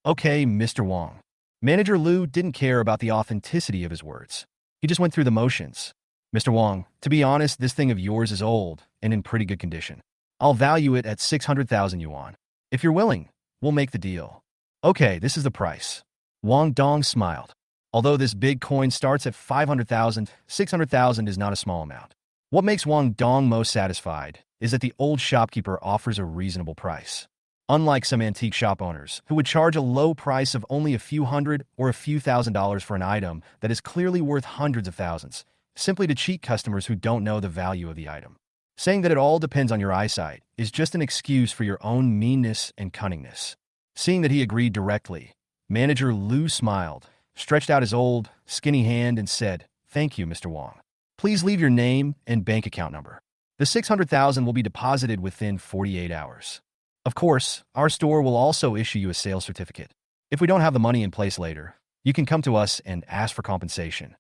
"Okay, Mr. Wang." Manager Lu didn't care about the authenticity of his words. He just went through the motions. "Mr. Wang, to be honest, this thing of yours is old and in pretty good condition. I'll value it at 600,000 yuan. If you're willing, we'll make the deal." "Okay, this is the price." Wang Dong smiled. Although this big coin starts at 500,000, 600,000 is not a small amount. What makes Wang Dong most satisfied is that the old shopkeeper offers a reasonable price. Unlike some antique shop owners, who would charge a low price of only a few hundred or a few $1,000s for an item that is clearly worth hundreds of thousands, simply to cheat customers who don't know the value of the item. Saying that it all depends on your eyesight is just an excuse for your own meanness and cunningness. Seeing that he agreed directly, manager Lu smiled, stretched out his old, skinny hand and said, "Thank you, Mr. Wang. Please leave your name and bank account number. The 600,000 will be deposited within 48 hours. Of course, our store will also issue you a sales certificate. If we don't have the money in place later, you can come to us and ask for compensation."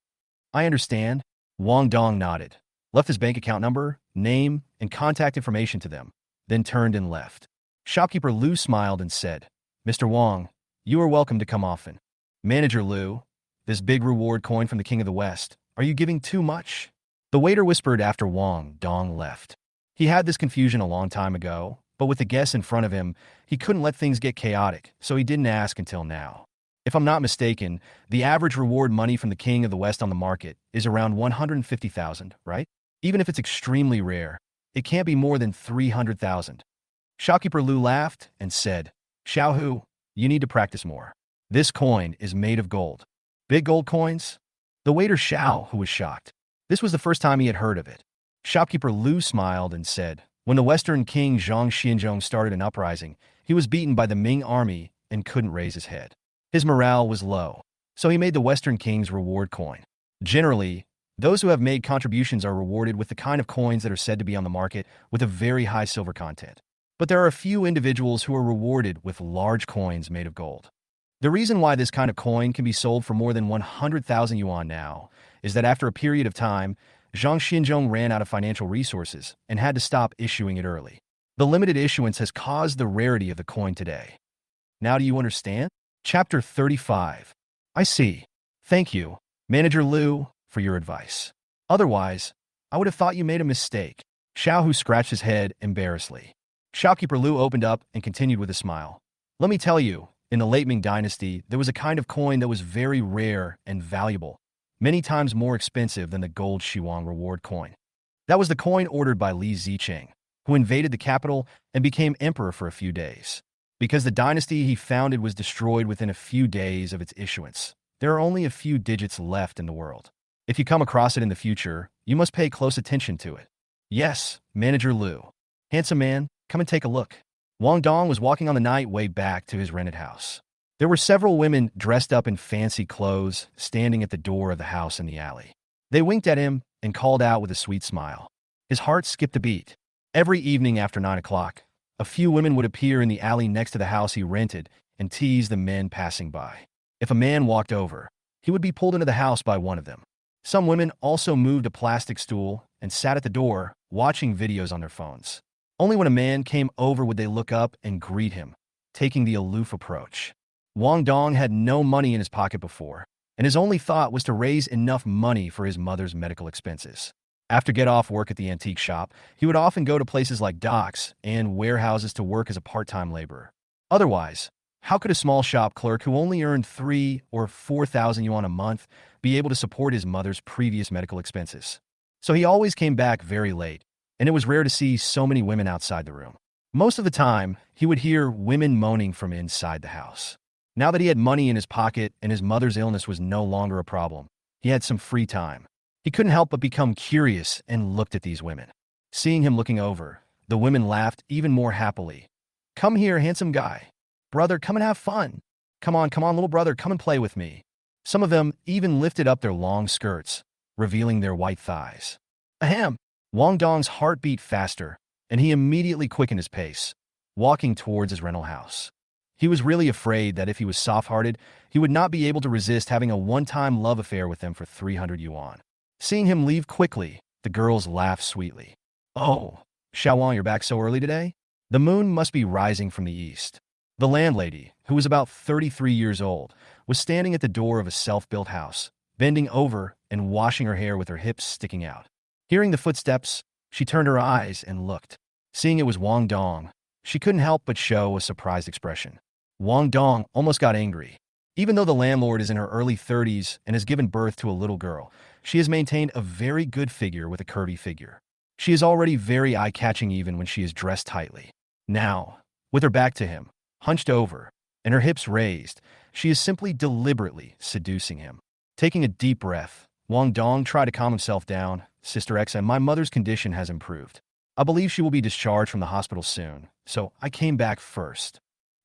"I understand." Wang Dong nodded, left his bank account number, name, and contact information to them, then turned and left. Shopkeeper Lu smiled and said, "Mr. Wang, you are welcome to come often." "Manager Lu, this big reward coin from the King of the West, are you giving too much?" The waiter whispered after Wang Dong left. He had this confusion a long time ago, but with the guests in front of him, he couldn't let things get chaotic, so he didn't ask until now. If I'm not mistaken, the average reward money from the King of the West on the market is around 150,000, right? Even if it's extremely rare, it can't be more than 300,000. Shopkeeper Lu laughed and said, "Xiao Hu, you need to practice more. This coin is made of gold." "Big gold coins?" The waiter Xiao, who was shocked. This was the first time he had heard of it. Shopkeeper Lu smiled and said, "When the Western king Zhang Xianzhong started an uprising, he was beaten by the Ming army and couldn't raise his head. His morale was low, so he made the Western king's reward coin. Generally, those who have made contributions are rewarded with the kind of coins that are said to be on the market with a very high silver content. But there are a few individuals who are rewarded with large coins made of gold. The reason why this kind of coin can be sold for more than 100,000 yuan now is that after a period of time, Zhang Xinzhong ran out of financial resources and had to stop issuing it early. The limited issuance has caused the rarity of the coin today. Now do you understand?" Chapter 35. "I see. Thank you, Manager Lu, for your advice. Otherwise, I would have thought you made a mistake." Xiao Hu scratched his head embarrassedly. Shopkeeper Lu opened up and continued with a smile. "Let me tell you, in the late Ming dynasty, there was a kind of coin that was very rare and valuable, many times more expensive than the gold Shuang reward coin. That was the coin ordered by Li Zicheng, who invaded the capital and became emperor for a few days. Because the dynasty he founded was destroyed within a few days of its issuance, there are only a few digits left in the world. If you come across it in the future, you must pay close attention to it." "Yes, Manager Lu." "Handsome man, come and take a look." Wang Dong was walking on the night way back to his rented house. There were several women dressed up in fancy clothes standing at the door of the house in the alley. They winked at him and called out with a sweet smile. His heart skipped a beat. Every evening after 9 o'clock, a few women would appear in the alley next to the house he rented and tease the men passing by. If a man walked over, he would be pulled into the house by one of them. Some women also moved a plastic stool and sat at the door, watching videos on their phones. Only when a man came over would they look up and greet him, taking the aloof approach. Wang Dong had no money in his pocket before, and his only thought was to raise enough money for his mother's medical expenses. After get off work at the antique shop, he would often go to places like docks and warehouses to work as a part-time laborer. Otherwise, How could a small shop clerk who only earned 3 or 4,000 yuan a month be able to support his mother's previous medical expenses? So he always came back very late, and it was rare to see so many women outside the room. Most of the time, he would hear women moaning from inside the house. Now that he had money in his pocket and his mother's illness was no longer a problem, he had some free time. He couldn't help but become curious and looked at these women. Seeing him looking over, the women laughed even more happily. "Come here, handsome guy. Brother, come and have fun. Come on, little brother, come and play with me." Some of them even lifted up their long skirts, revealing their white thighs. Ahem! Wang Dong's heart beat faster, and he immediately quickened his pace, walking towards his rental house. He was really afraid that if he was soft-hearted, he would not be able to resist having a one-time love affair with them for 300 yuan. Seeing him leave quickly, the girls laughed sweetly. "Oh, Shuang, you're back so early today? The moon must be rising from the east." The landlady, who was about 33 years old, was standing at the door of a self-built house, bending over and washing her hair with her hips sticking out. Hearing the footsteps, she turned her eyes and looked. Seeing it was Wang Dong, she couldn't help but show a surprised expression. Wang Dong almost got angry. Even though the landlord is in her early 30s and has given birth to a little girl, she has maintained a very good figure with a curvy figure. She is already very eye-catching even when she is dressed tightly. Now, with her back to him, hunched over, and her hips raised, she is simply deliberately seducing him. Taking a deep breath, Wang Dong tried to calm himself down. "Sister X, and my mother's condition has improved. I believe she will be discharged from the hospital soon, so I came back first."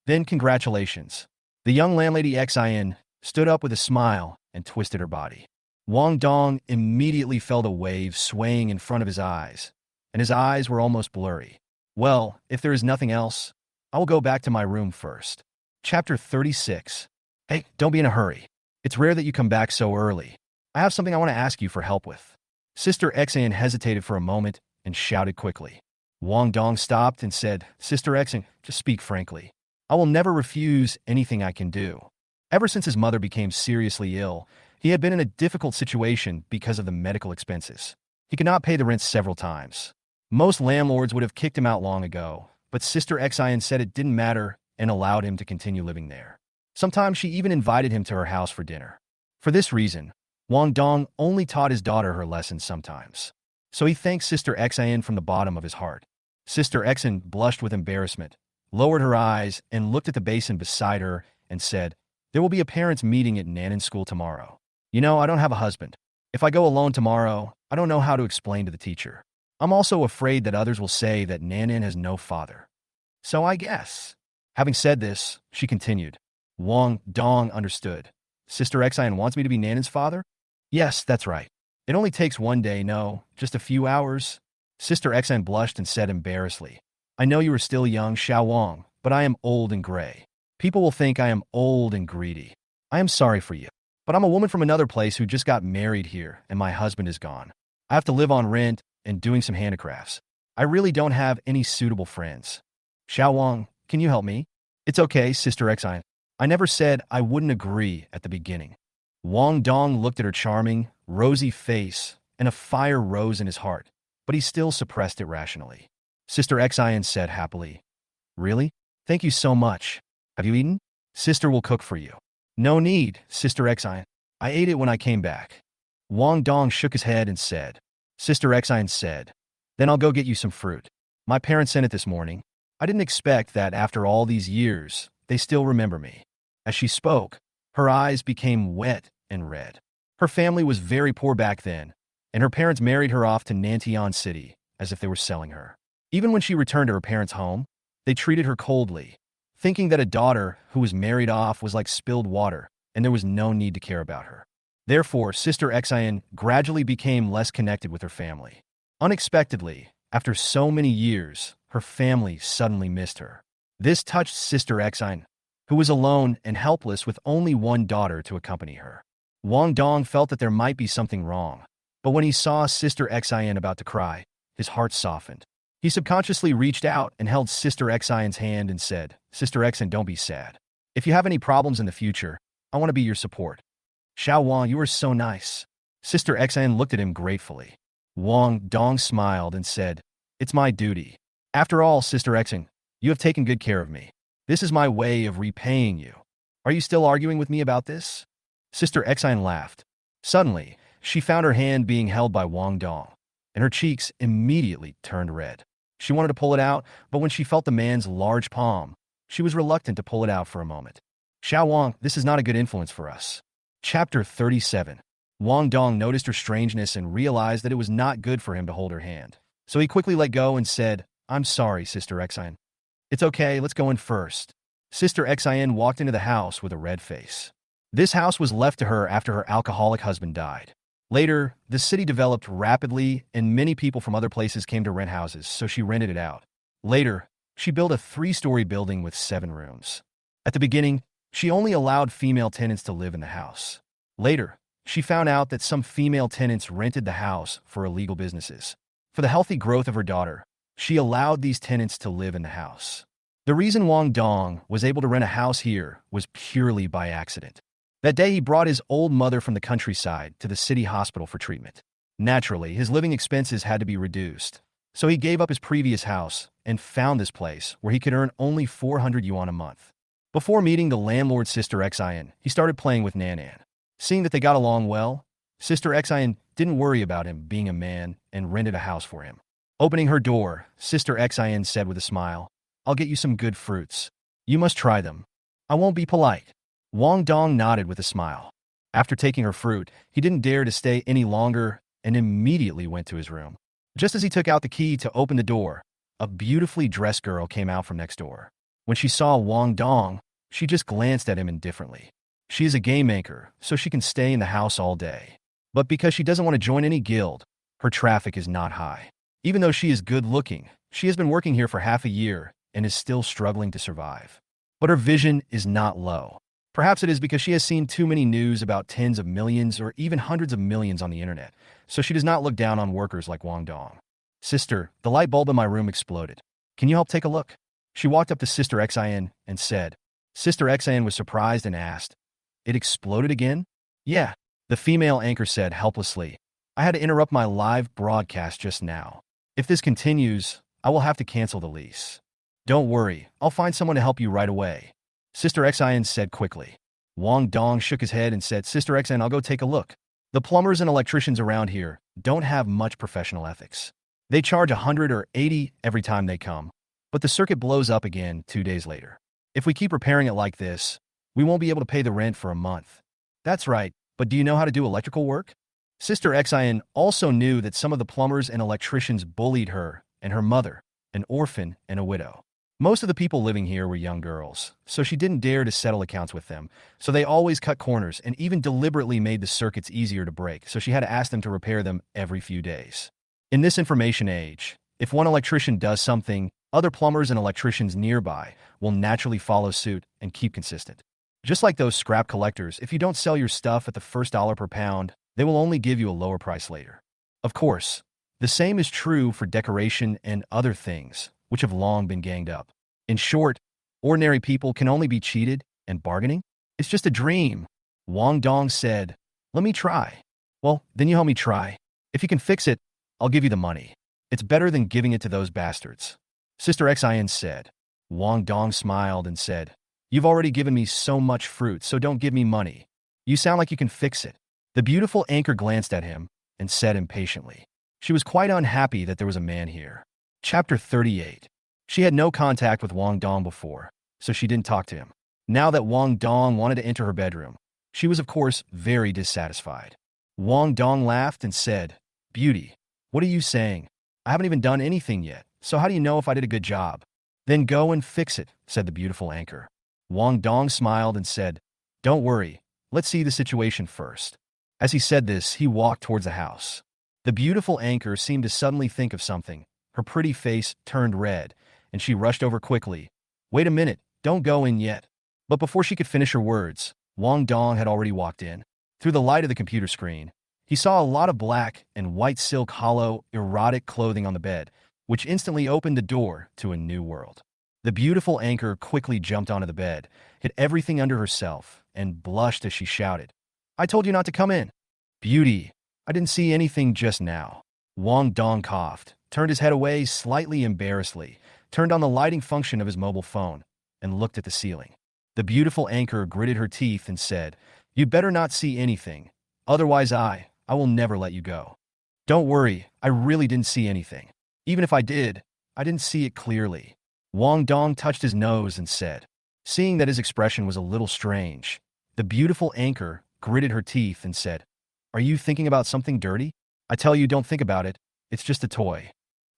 "Then congratulations." The young landlady Xin stood up with a smile and twisted her body. Wang Dong immediately felt a wave swaying in front of his eyes, and his eyes were almost blurry. "Well, if there is nothing else, I will go back to my room first." Chapter 36. "Hey, don't be in a hurry. It's rare that you come back so early. I have something I want to ask you for help with." Sister Xin hesitated for a moment and shouted quickly. Wang Dong stopped and said, "Sister Xin, just speak frankly. I will never refuse anything I can do." Ever since his mother became seriously ill, he had been in a difficult situation because of the medical expenses. He could not pay the rent several times. Most landlords would have kicked him out long ago, but Sister Xin said it didn't matter and allowed him to continue living there. Sometimes she even invited him to her house for dinner. For this reason, Wang Dong only taught his daughter her lessons sometimes. So he thanked Sister Xin from the bottom of his heart. Sister Xin blushed with embarrassment, lowered her eyes, and looked at the basin beside her and said, "There will be a parents' meeting at Nan'an school tomorrow. You know, I don't have a husband. If I go alone tomorrow, I don't know how to explain to the teacher. I'm also afraid that others will say that Nan'an has no father. So I guess." Having said this, she continued. Wang Dong understood. "Sister Xin wants me to be Nan'an's father?" "Yes, that's right. It only takes one day, no, just a few hours." Sister Xin blushed and said embarrassedly, "I know you are still young, Wang, but I am old and gray. People will think I am old and greedy. I am sorry for you, but I'm a woman from another place who just got married here, and my husband is gone. I have to live on rent and doing some handicrafts. I really don't have any suitable friends. Wang, can you help me?" "It's okay, Sister Xin. I never said I wouldn't agree at the beginning." Wang Dong looked at her charming, rosy face, and a fire rose in his heart, but he still suppressed it rationally. Sister Xin said happily, "Really? Thank you so much. Have you eaten? Sister will cook for you." "No need, Sister Xin. I ate it when I came back." Wang Dong shook his head and said. Sister Xin said, "Then I'll go get you some fruit. My parents sent it this morning. I didn't expect that after all these years, they still remember me." As she spoke, her eyes became wet and red. Her family was very poor back then, and her parents married her off to Nantian City as if they were selling her. Even when she returned to her parents' home, they treated her coldly, thinking that a daughter who was married off was like spilled water and there was no need to care about her. Therefore, Sister Xin gradually became less connected with her family. Unexpectedly, after so many years, her family suddenly missed her. This touched Sister Xin, who was alone and helpless with only one daughter to accompany her. Wang Dong felt that there might be something wrong, but when he saw Sister Xin about to cry, his heart softened. He subconsciously reached out and held Sister Xion's hand and said, "Sister Xin, don't be sad. If you have any problems in the future, I want to be your support." Wang, you are so nice." Sister Xin looked at him gratefully. Wang Dong smiled and said, "It's my duty. After all, Sister Xin, you have taken good care of me. This is my way of repaying you. Are you still arguing with me about this? Sister Xian laughed. Suddenly, she found her hand being held by Wang Dong, and her cheeks immediately turned red. She wanted to pull it out, but when she felt the man's large palm, she was reluctant to pull it out for a moment. Xiao Wang, this is not a good influence for us. Chapter 37. Wang Dong noticed her strangeness and realized that it was not good for him to hold her hand. So he quickly let go and said, I'm sorry, Sister Xian. It's okay, let's go in first. Sister Xian walked into the house with a red face. This house was left to her after her alcoholic husband died. Later, the city developed rapidly and many people from other places came to rent houses, so she rented it out. Later, she built a 3-story building with 7 rooms. At the beginning, she only allowed female tenants to live in the house. Later, she found out that some female tenants rented the house for illegal businesses. For the healthy growth of her daughter, she allowed these tenants to live in the house. The reason Wang Dong was able to rent a house here was purely by accident. That day, he brought his old mother from the countryside to the city hospital for treatment. Naturally, his living expenses had to be reduced, so he gave up his previous house and found this place where he could earn only 400 yuan a month. Before meeting the landlord Sister Xian, he started playing with Nan. Seeing that they got along well, Sister Xian didn't worry about him being a man and rented a house for him. Opening her door, Sister Xian said with a smile, I'll get you some good fruits. You must try them. I won't be polite. Wang Dong nodded with a smile. After taking her fruit, he didn't dare to stay any longer and immediately went to his room. Just as he took out the key to open the door, a beautifully dressed girl came out from next door. When she saw Wang Dong, she just glanced at him indifferently. She is a game maker, so she can stay in the house all day. But because she doesn't want to join any guild, her traffic is not high. Even though she is good-looking, she has been working here for half a year and is still struggling to survive. But her vision is not low. Perhaps it is because she has seen too many news about tens of millions or even hundreds of millions on the internet, so she does not look down on workers like Wang Dong. Sister, the light bulb in my room exploded. Can you help take a look? She walked up to Sister Xian and said. Sister Xian was surprised and asked, It exploded again? Yeah, the female anchor said helplessly. I had to interrupt my live broadcast just now. If this continues, I will have to cancel the lease. Don't worry, I'll find someone to help you right away. Sister Xian said quickly. Wang Dong shook his head and said, Sister Xian, I'll go take a look. The plumbers and electricians around here don't have much professional ethics. They charge 100 or 80 every time they come, but the circuit blows up again 2 days later. If we keep repairing it like this, we won't be able to pay the rent for a month. That's right, but do you know how to do electrical work? Sister Xian also knew that some of the plumbers and electricians bullied her and her mother, an orphan and a widow. Most of the people living here were young girls, so she didn't dare to settle accounts with them, so they always cut corners and even deliberately made the circuits easier to break, so she had to ask them to repair them every few days. In this information age, if one electrician does something, other plumbers and electricians nearby will naturally follow suit and keep consistent. Just like those scrap collectors, if you don't sell your stuff at the first dollar per pound, they will only give you a lower price later. Of course, the same is true for decoration and other things, which have long been ganged up. In short, ordinary people can only be cheated, and bargaining? It's just a dream. Wang Dong said, Let me try. Well, then you help me try. If you can fix it, I'll give you the money. It's better than giving it to those bastards. Sister Xian said. Wang Dong smiled and said, You've already given me so much fruit, so don't give me money. You sound like you can fix it. The beautiful anchor glanced at him and said impatiently. She was quite unhappy that there was a man here. Chapter 38. She had no contact with Wang Dong before, so she didn't talk to him. Now that Wang Dong wanted to enter her bedroom, she was of course very dissatisfied. Wang Dong laughed and said, Beauty, what are you saying? I haven't even done anything yet, so how do you know if I did a good job? Then go and fix it, said the beautiful anchor. Wang Dong smiled and said, Don't worry, let's see the situation first. As he said this, he walked towards the house. The beautiful anchor seemed to suddenly think of something. Her pretty face turned red, and she rushed over quickly. Wait a minute, don't go in yet. But before she could finish her words, Wang Dong had already walked in. Through the light of the computer screen, he saw a lot of black and white silk hollow, erotic clothing on the bed, which instantly opened the door to a new world. The beautiful anchor quickly jumped onto the bed, hid everything under herself, and blushed as she shouted, I told you not to come in. Beauty, I didn't see anything just now. Wang Dong coughed, turned his head away slightly embarrassedly, turned on the lighting function of his mobile phone, and looked at the ceiling. The beautiful anchor gritted her teeth and said, "You'd better not see anything. Otherwise I will never let you go." "Don't worry, I really didn't see anything. Even if I did, I didn't see it clearly." Wang Dong touched his nose and said, seeing that his expression was a little strange. The beautiful anchor gritted her teeth and said, "Are you thinking about something dirty? I tell you, don't think about it. It's just a toy."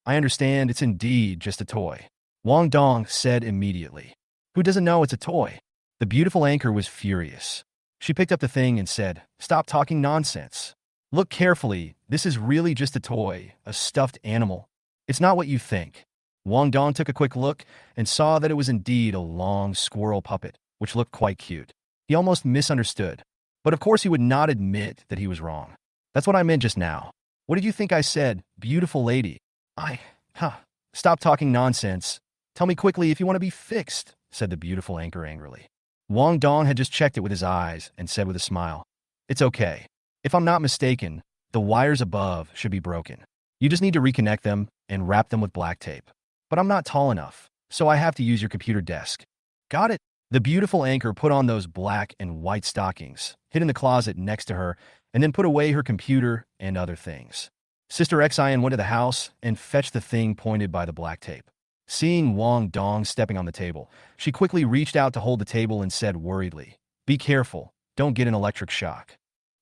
"I understand, it's indeed just a toy," Wang Dong said immediately. "Who doesn't know it's a toy?" The beautiful anchor was furious. She picked up the thing and said, "Stop talking nonsense. Look carefully, this is really just a toy, a stuffed animal. It's not what you think." Wang Dong took a quick look and saw that it was indeed a long squirrel puppet, which looked quite cute. He almost misunderstood, but of course he would not admit that he was wrong. "That's what I meant just now. What did you think I said, beautiful lady?" Stop talking nonsense. Tell me quickly if you want to be fixed," said the beautiful anchor angrily. Wang Dong had just checked it with his eyes and said with a smile, "It's okay. If I'm not mistaken, the wires above should be broken. You just need to reconnect them and wrap them with black tape. But I'm not tall enough, so I have to use your computer desk." "Got it." The beautiful anchor put on those black and white stockings, hid in the closet next to her, and then put away her computer and other things. Sister Xian went to the house and fetched the thing pointed by the black tape. Seeing Wang Dong stepping on the table, she quickly reached out to hold the table and said worriedly, "Be careful, don't get an electric shock."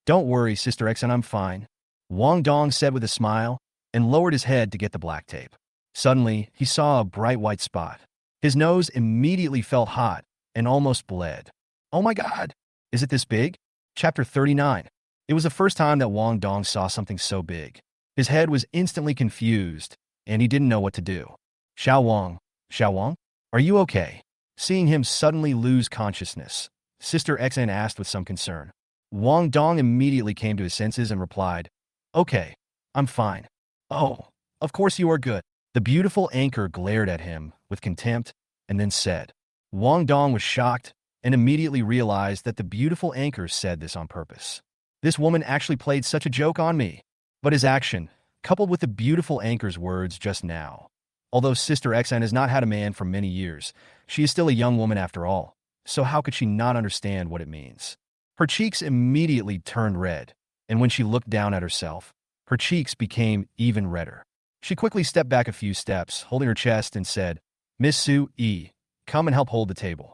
"Don't worry, Sister Xian, I'm fine," Wang Dong said with a smile and lowered his head to get the black tape. Suddenly, he saw a bright white spot. His nose immediately felt hot and almost bled. "Oh my God! Is it this big?" Chapter 39. It was the first time that Wang Dong saw something so big. His head was instantly confused, and he didn't know what to do. Xiao Wang, are you okay?" Seeing him suddenly lose consciousness, Sister Xian asked with some concern. Wang Dong immediately came to his senses and replied, "Okay, I'm fine." "Oh, of course you are good." The beautiful anchor glared at him with contempt and then said. Wang Dong was shocked and immediately realized that the beautiful anchor said this on purpose. This woman actually played such a joke on me. But his action, coupled with the beautiful anchor's words just now. Although Sister Xian has not had a man for many years, she is still a young woman after all, so how could she not understand what it means? Her cheeks immediately turned red, and when she looked down at herself, her cheeks became even redder. She quickly stepped back a few steps, holding her chest, and said, "Miss Su-yi, come and help hold the table."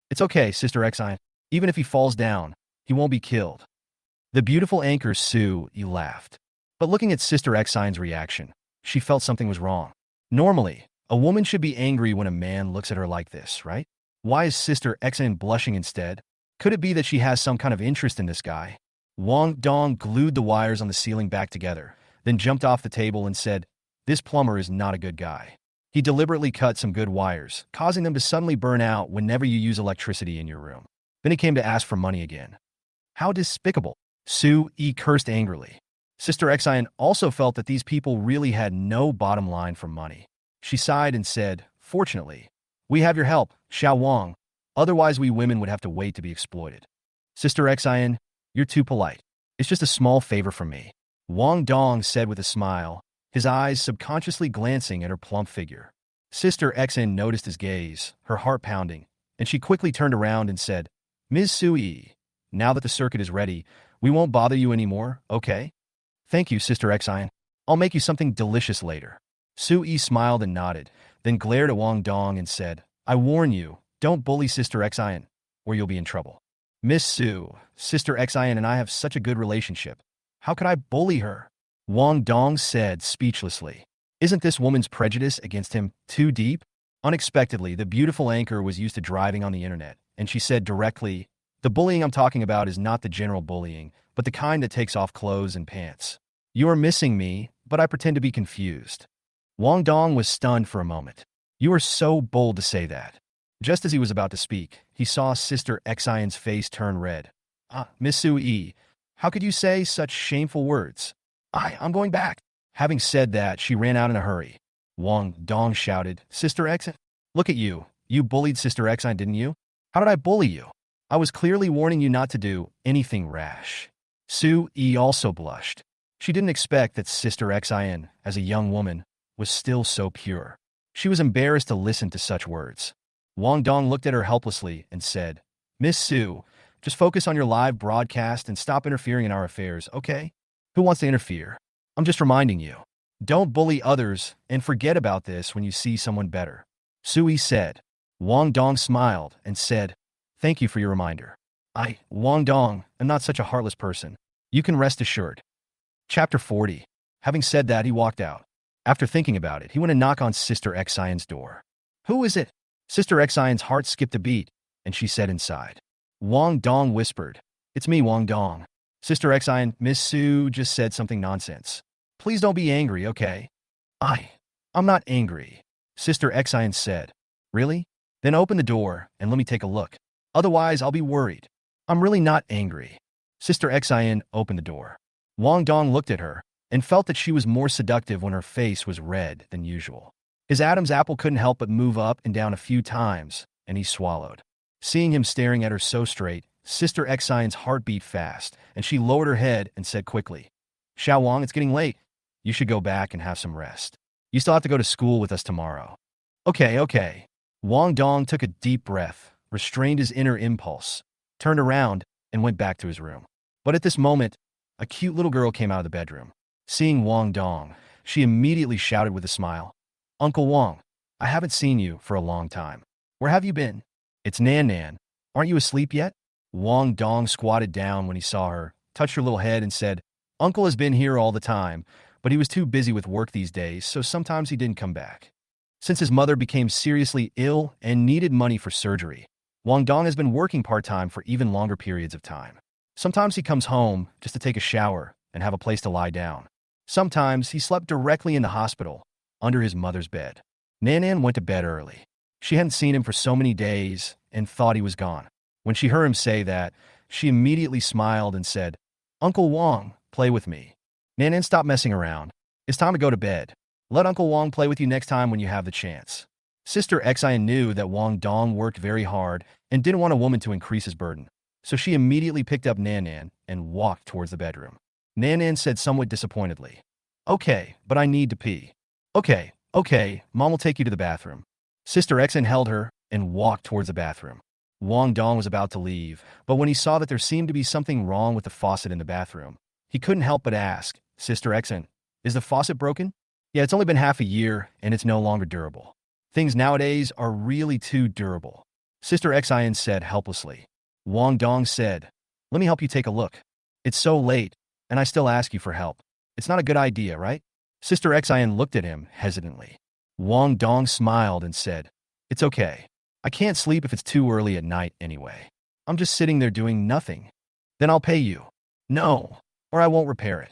"It's okay, Sister Xian. Even if he falls down, he won't be killed." The beautiful anchor Su-yi laughed. But looking at Sister Xian's reaction, she felt something was wrong. Normally, a woman should be angry when a man looks at her like this, right? Why is Sister Xian blushing instead? Could it be that she has some kind of interest in this guy? Wang Dong glued the wires on the ceiling back together, then jumped off the table and said, "This plumber is not a good guy. He deliberately cut some good wires, causing them to suddenly burn out whenever you use electricity in your room. Then he came to ask for money again." "How despicable!" Su-yi cursed angrily. Sister Xian also felt that these people really had no bottom line for money. She sighed and said, "Fortunately, we have your help, Xiao Wang. Otherwise we women would have to wait to be exploited." "Sister Xian, you're too polite. It's just a small favor from me," Wang Dong said with a smile, his eyes subconsciously glancing at her plump figure. Sister Xian noticed his gaze, her heart pounding, and she quickly turned around and said, "Ms. Su-yi, now that the circuit is ready, we won't bother you anymore, okay?" "Thank you, Sister Xian. I'll make you something delicious later." Su-yi smiled and nodded, then glared at Wang Dong and said, "I warn you, don't bully Sister Xian, or you'll be in trouble." "Miss Su, Sister Xian and I have such a good relationship. How could I bully her?" Wang Dong said speechlessly. Isn't this woman's prejudice against him too deep? Unexpectedly, the beautiful anchor was used to driving on the internet, and she said directly, "The bullying I'm talking about is not the general bullying, but the kind that takes off clothes and pants. You are missing me, but I pretend to be confused." Wang Dong was stunned for a moment. "You are so bold to say that." Just as he was about to speak, he saw Sister Xian's face turn red. Miss Su-yi, how could you say such shameful words?" I'm going back." Having said that, she ran out in a hurry. Wang Dong shouted, "Sister Xian, look at you. You bullied Sister Xian, didn't you?" "How did I bully you? I was clearly warning you not to do anything rash." Su-yi also blushed. She didn't expect that Sister Xian, as a young woman, was still so pure. She was embarrassed to listen to such words. Wang Dong looked at her helplessly and said, Miss Su, just focus on your live broadcast and stop interfering in our affairs, okay? Who wants to interfere? I'm just reminding you. Don't bully others and forget about this when you see someone better. Sui said. Wang Dong smiled and said, Thank you for your reminder. Wang Dong, am not such a heartless person. You can rest assured. Chapter 40. Having said that, he walked out. After thinking about it, he went to knock on Sister Xian's door. Who is it? Sister Xian's heart skipped a beat, and she said inside. Wang Dong whispered, It's me, Wang Dong. Sister Xian, Miss Su just said something nonsense. Please don't be angry, okay? I'm not angry. Sister Xian said. Really? Then open the door and let me take a look. Otherwise, I'll be worried. I'm really not angry. Sister Xian opened the door. Wang Dong looked at her and felt that she was more seductive when her face was red than usual. His Adam's apple couldn't help but move up and down a few times, and he swallowed. Seeing him staring at her so straight, Sister Xian's heart beat fast, and she lowered her head and said quickly, Shuang, it's getting late. You should go back and have some rest. You still have to go to school with us tomorrow. Okay. Wang Dong took a deep breath, restrained his inner impulse, turned around, and went back to his room. But at this moment, a cute little girl came out of the bedroom. Seeing Wang Dong, she immediately shouted with a smile, Uncle Wang, I haven't seen you for a long time. Where have you been? It's Nan Nan. Aren't you asleep yet? Wang Dong squatted down when he saw her, touched her little head and said, Uncle has been here all the time, but he was too busy with work these days, so sometimes he didn't come back. Since his mother became seriously ill and needed money for surgery, Wang Dong has been working part-time for even longer periods of time. Sometimes he comes home just to take a shower and have a place to lie down. Sometimes he slept directly in the hospital, under his mother's bed. Nan Nan went to bed early. She hadn't seen him for so many days and thought he was gone. When she heard him say that, she immediately smiled and said, Uncle Wang, play with me. Nan Nan, stop messing around. It's time to go to bed. Let Uncle Wang play with you next time when you have the chance. Sister Xian knew that Wang Dong worked very hard and didn't want a woman to increase his burden, so she immediately picked up Nan Nan and walked towards the bedroom. Nan Nan said somewhat disappointedly, Okay, but I need to pee. Okay, Mom will take you to the bathroom. Sister Xian held her and walked towards the bathroom. Wang Dong was about to leave, but when he saw that there seemed to be something wrong with the faucet in the bathroom, he couldn't help but ask, Sister Xian, is the faucet broken? Yeah, it's only been half a year, and it's no longer durable. Things nowadays are really too durable. Sister Xian said helplessly. Wang Dong said, Let me help you take a look. It's so late, and I still ask you for help. It's not a good idea, right? Sister Xian looked at him hesitantly. Wang Dong smiled and said, It's okay. I can't sleep if it's too early at night anyway. I'm just sitting there doing nothing. Then I'll pay you. No, or I won't repair it.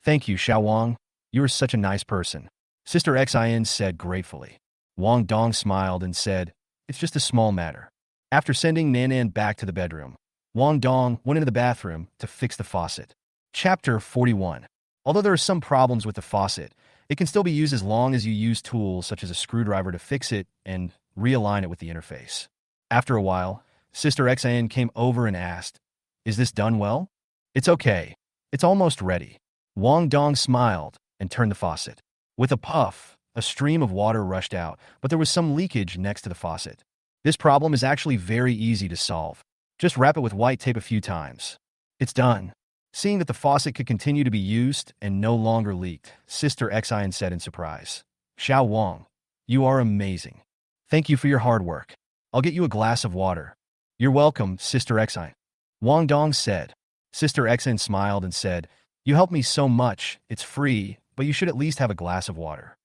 Thank you, Shuang. You are such a nice person. Sister Xian said gratefully. Wang Dong smiled and said, It's just a small matter. After sending Nan Nan back to the bedroom, Wang Dong went into the bathroom to fix the faucet. Chapter 41. Although there are some problems with the faucet, it can still be used as long as you use tools such as a screwdriver to fix it and realign it with the interface. After a while, Sister Xian came over and asked, Is this done well? It's okay. It's almost ready. Wang Dong smiled and turned the faucet. With a puff, a stream of water rushed out, but there was some leakage next to the faucet. This problem is actually very easy to solve. Just wrap it with white tape a few times. It's done. Seeing that the faucet could continue to be used and no longer leaked, Sister Xian said in surprise, Shuang, you are amazing. Thank you for your hard work. I'll get you a glass of water. You're welcome, Sister Xian. Wang Dong said. Sister Xian smiled and said, You helped me so much, it's free, but you should at least have a glass of water.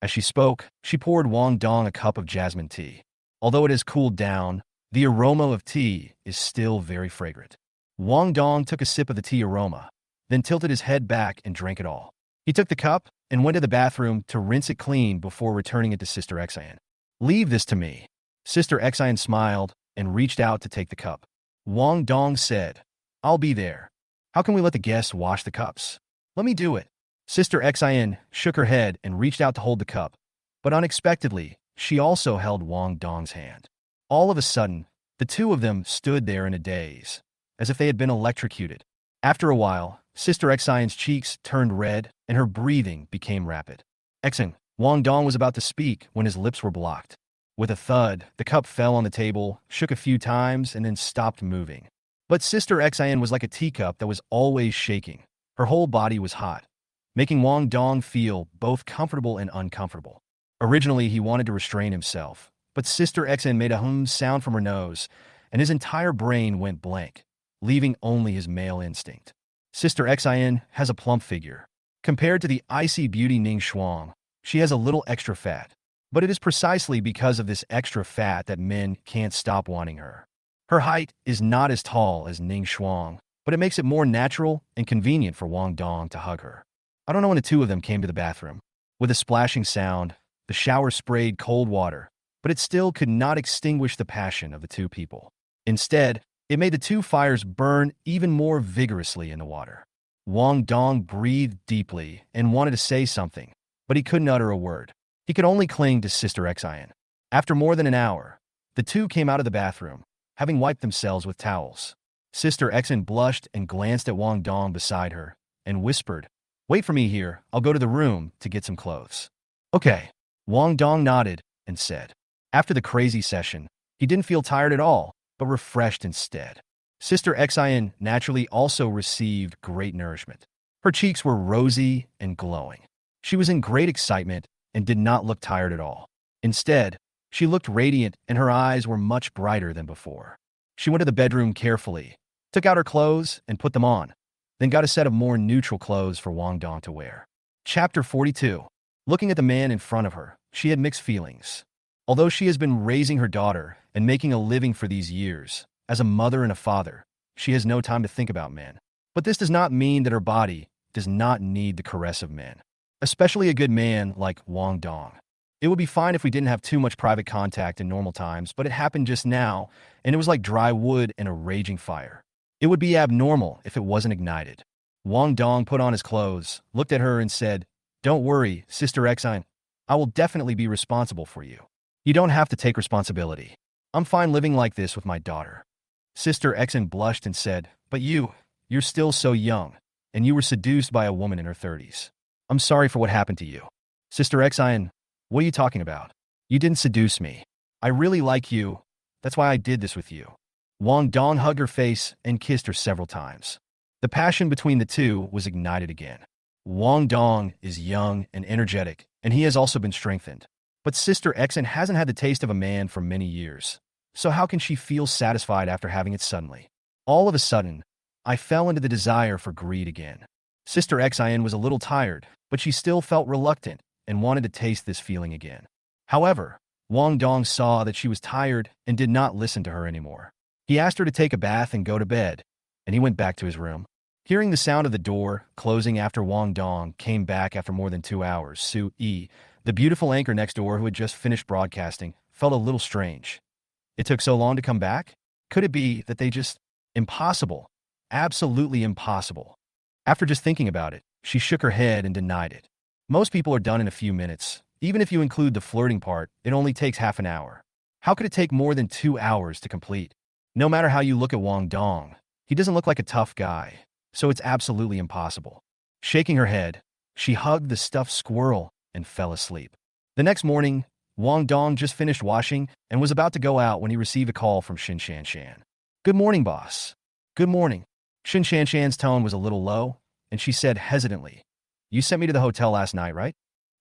As she spoke, she poured Wang Dong a cup of jasmine tea. Although it has cooled down, the aroma of tea is still very fragrant. Wang Dong took a sip of the tea aroma, then tilted his head back and drank it all. He took the cup and went to the bathroom to rinse it clean before returning it to Sister Xian. Leave this to me. Sister Xian smiled and reached out to take the cup. Wang Dong said, I'll be there. How can we let the guests wash the cups? Let me do it. Sister Xian shook her head and reached out to hold the cup, but unexpectedly, she also held Wang Dong's hand. All of a sudden, the two of them stood there in a daze, as if they had been electrocuted. After a while, Sister Xian's cheeks turned red and her breathing became rapid. Wang Dong was about to speak when his lips were blocked. With a thud, the cup fell on the table, shook a few times, and then stopped moving. But Sister Xin was like a teacup that was always shaking. Her whole body was hot, making Wang Dong feel both comfortable and uncomfortable. Originally, he wanted to restrain himself, but Sister Xin made a sound from her nose, and his entire brain went blank, leaving only his male instinct. Sister Xin has a plump figure. Compared to the icy beauty Ning Shuang, she has a little extra fat. But it is precisely because of this extra fat that men can't stop wanting her. Her height is not as tall as Ning Shuang, but it makes it more natural and convenient for Wang Dong to hug her. I don't know when the two of them came to the bathroom. With a splashing sound, the shower sprayed cold water, but it still could not extinguish the passion of the two people. Instead, it made the two fires burn even more vigorously in the water. Wang Dong breathed deeply and wanted to say something, but he couldn't utter a word. He could only cling to Sister Xin. After more than an hour, the two came out of the bathroom, having wiped themselves with towels. Sister Xin blushed and glanced at Wang Dong beside her, and whispered, "Wait for me here, I'll go to the room to get some clothes." "Okay." Wang Dong nodded and said. After the crazy session, he didn't feel tired at all, but refreshed instead. Sister Xin naturally also received great nourishment. Her cheeks were rosy and glowing. She was in great excitement and did not look tired at all. Instead, she looked radiant and her eyes were much brighter than before. She went to the bedroom carefully, took out her clothes and put them on, then got a set of more neutral clothes for Wang Dong to wear. Chapter 42. Looking at the man in front of her, she had mixed feelings. Although she has been raising her daughter and making a living for these years, as a mother and a father, she has no time to think about men. But this does not mean that her body does not need the caress of men, especially a good man like Wang Dong. It would be fine if we didn't have too much private contact in normal times, but it happened just now, and it was like dry wood in a raging fire. It would be abnormal if it wasn't ignited. Wang Dong put on his clothes, looked at her and said, "Don't worry, Sister Xin. I will definitely be responsible for you. You don't have to take responsibility. I'm fine living like this with my daughter." Sister Xin blushed and said, "But you're still so young, and you were seduced by a woman in her 30s. I'm sorry for what happened to you." "Sister Xin, what are you talking about? You didn't seduce me. I really like you. That's why I did this with you." Wang Dong hugged her face and kissed her several times. The passion between the two was ignited again. Wang Dong is young and energetic, and he has also been strengthened. But Sister Xin hasn't had the taste of a man for many years. So how can she feel satisfied after having it suddenly? All of a sudden, I fell into the desire for greed again. Sister Xin was a little tired, but she still felt reluctant and wanted to taste this feeling again. However, Wang Dong saw that she was tired and did not listen to her anymore. He asked her to take a bath and go to bed, and he went back to his room. Hearing the sound of the door closing after Wang Dong came back after more than 2 hours, Su-yi, the beautiful anchor next door who had just finished broadcasting, felt a little strange. It took so long to come back? Could it be that they just... Impossible. Absolutely impossible. After just thinking about it, she shook her head and denied it. Most people are done in a few minutes. Even if you include the flirting part, it only takes half an hour. How could it take more than 2 hours to complete? No matter how you look at Wang Dong, he doesn't look like a tough guy, so it's absolutely impossible. Shaking her head, she hugged the stuffed squirrel and fell asleep. The next morning, Wang Dong just finished washing and was about to go out when he received a call from Shin Shan Shan. "Good morning, boss." "Good morning." Shin Shan Shan's tone was a little low, and she said hesitantly, "You sent me to the hotel last night, right?"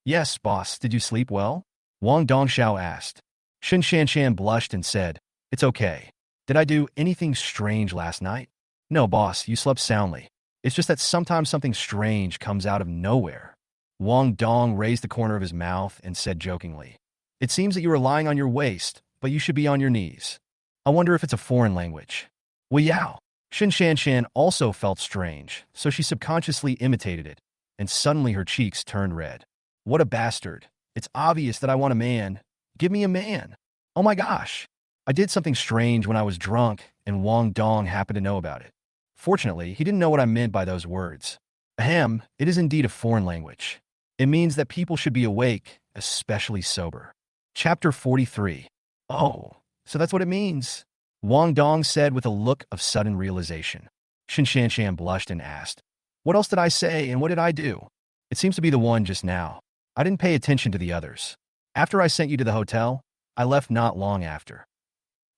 "Yes, boss. Did you sleep well?" Wang Dong Xiao asked. Shin Shan Shan blushed and said, "It's okay. Did I do anything strange last night?" "No, boss. You slept soundly. It's just that sometimes something strange comes out of nowhere." Wang Dong raised the corner of his mouth and said jokingly, "It seems that you are lying on your waist, but you should be on your knees. I wonder if it's a foreign language." "Well, yeah." Shin Shan Shan also felt strange, so she subconsciously imitated it, and suddenly her cheeks turned red. "What a bastard. It's obvious that I want a man. Give me a man. Oh my gosh. I did something strange when I was drunk, and Wang Dong happened to know about it. Fortunately, he didn't know what I meant by those words. Ahem, it is indeed a foreign language. It means that people should be awake, especially sober." Chapter 43. "Oh, so that's what it means," Wang Dong said with a look of sudden realization. Shin Shan Shan blushed and asked, "What else did I say and what did I do?" "It seems to be the one just now. I didn't pay attention to the others. After I sent you to the hotel, I left not long after.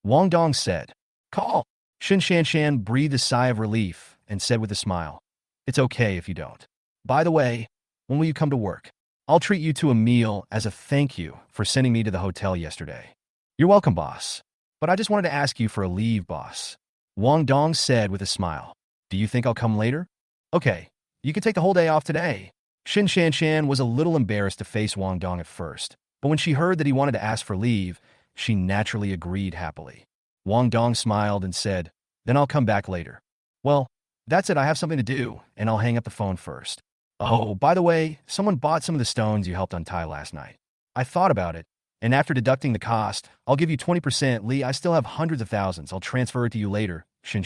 Wang Dong said. Call. Shan breathed a sigh of relief and said with a smile, It's okay if you don't. By the way, when will you come to work? I'll treat you to a meal as a thank you for sending me to the hotel yesterday. You're welcome, boss. But I just wanted to ask you for a leave, boss. Wang Dong said with a smile. Do you think I'll come later? Okay, you can take the whole day off today. Shan was a little embarrassed to face Wang Dong at first, but when she heard that he wanted to ask for leave, she naturally agreed happily. Wang Dong smiled and said, Then I'll come back later. Well, that's it. I have something to do, and I'll hang up the phone first. Oh, by the way, someone bought some of the stones you helped untie last night. I thought about it, and after deducting the cost, I'll give you 20%. Lee, I still have hundreds of thousands. I'll transfer it to you later, Shan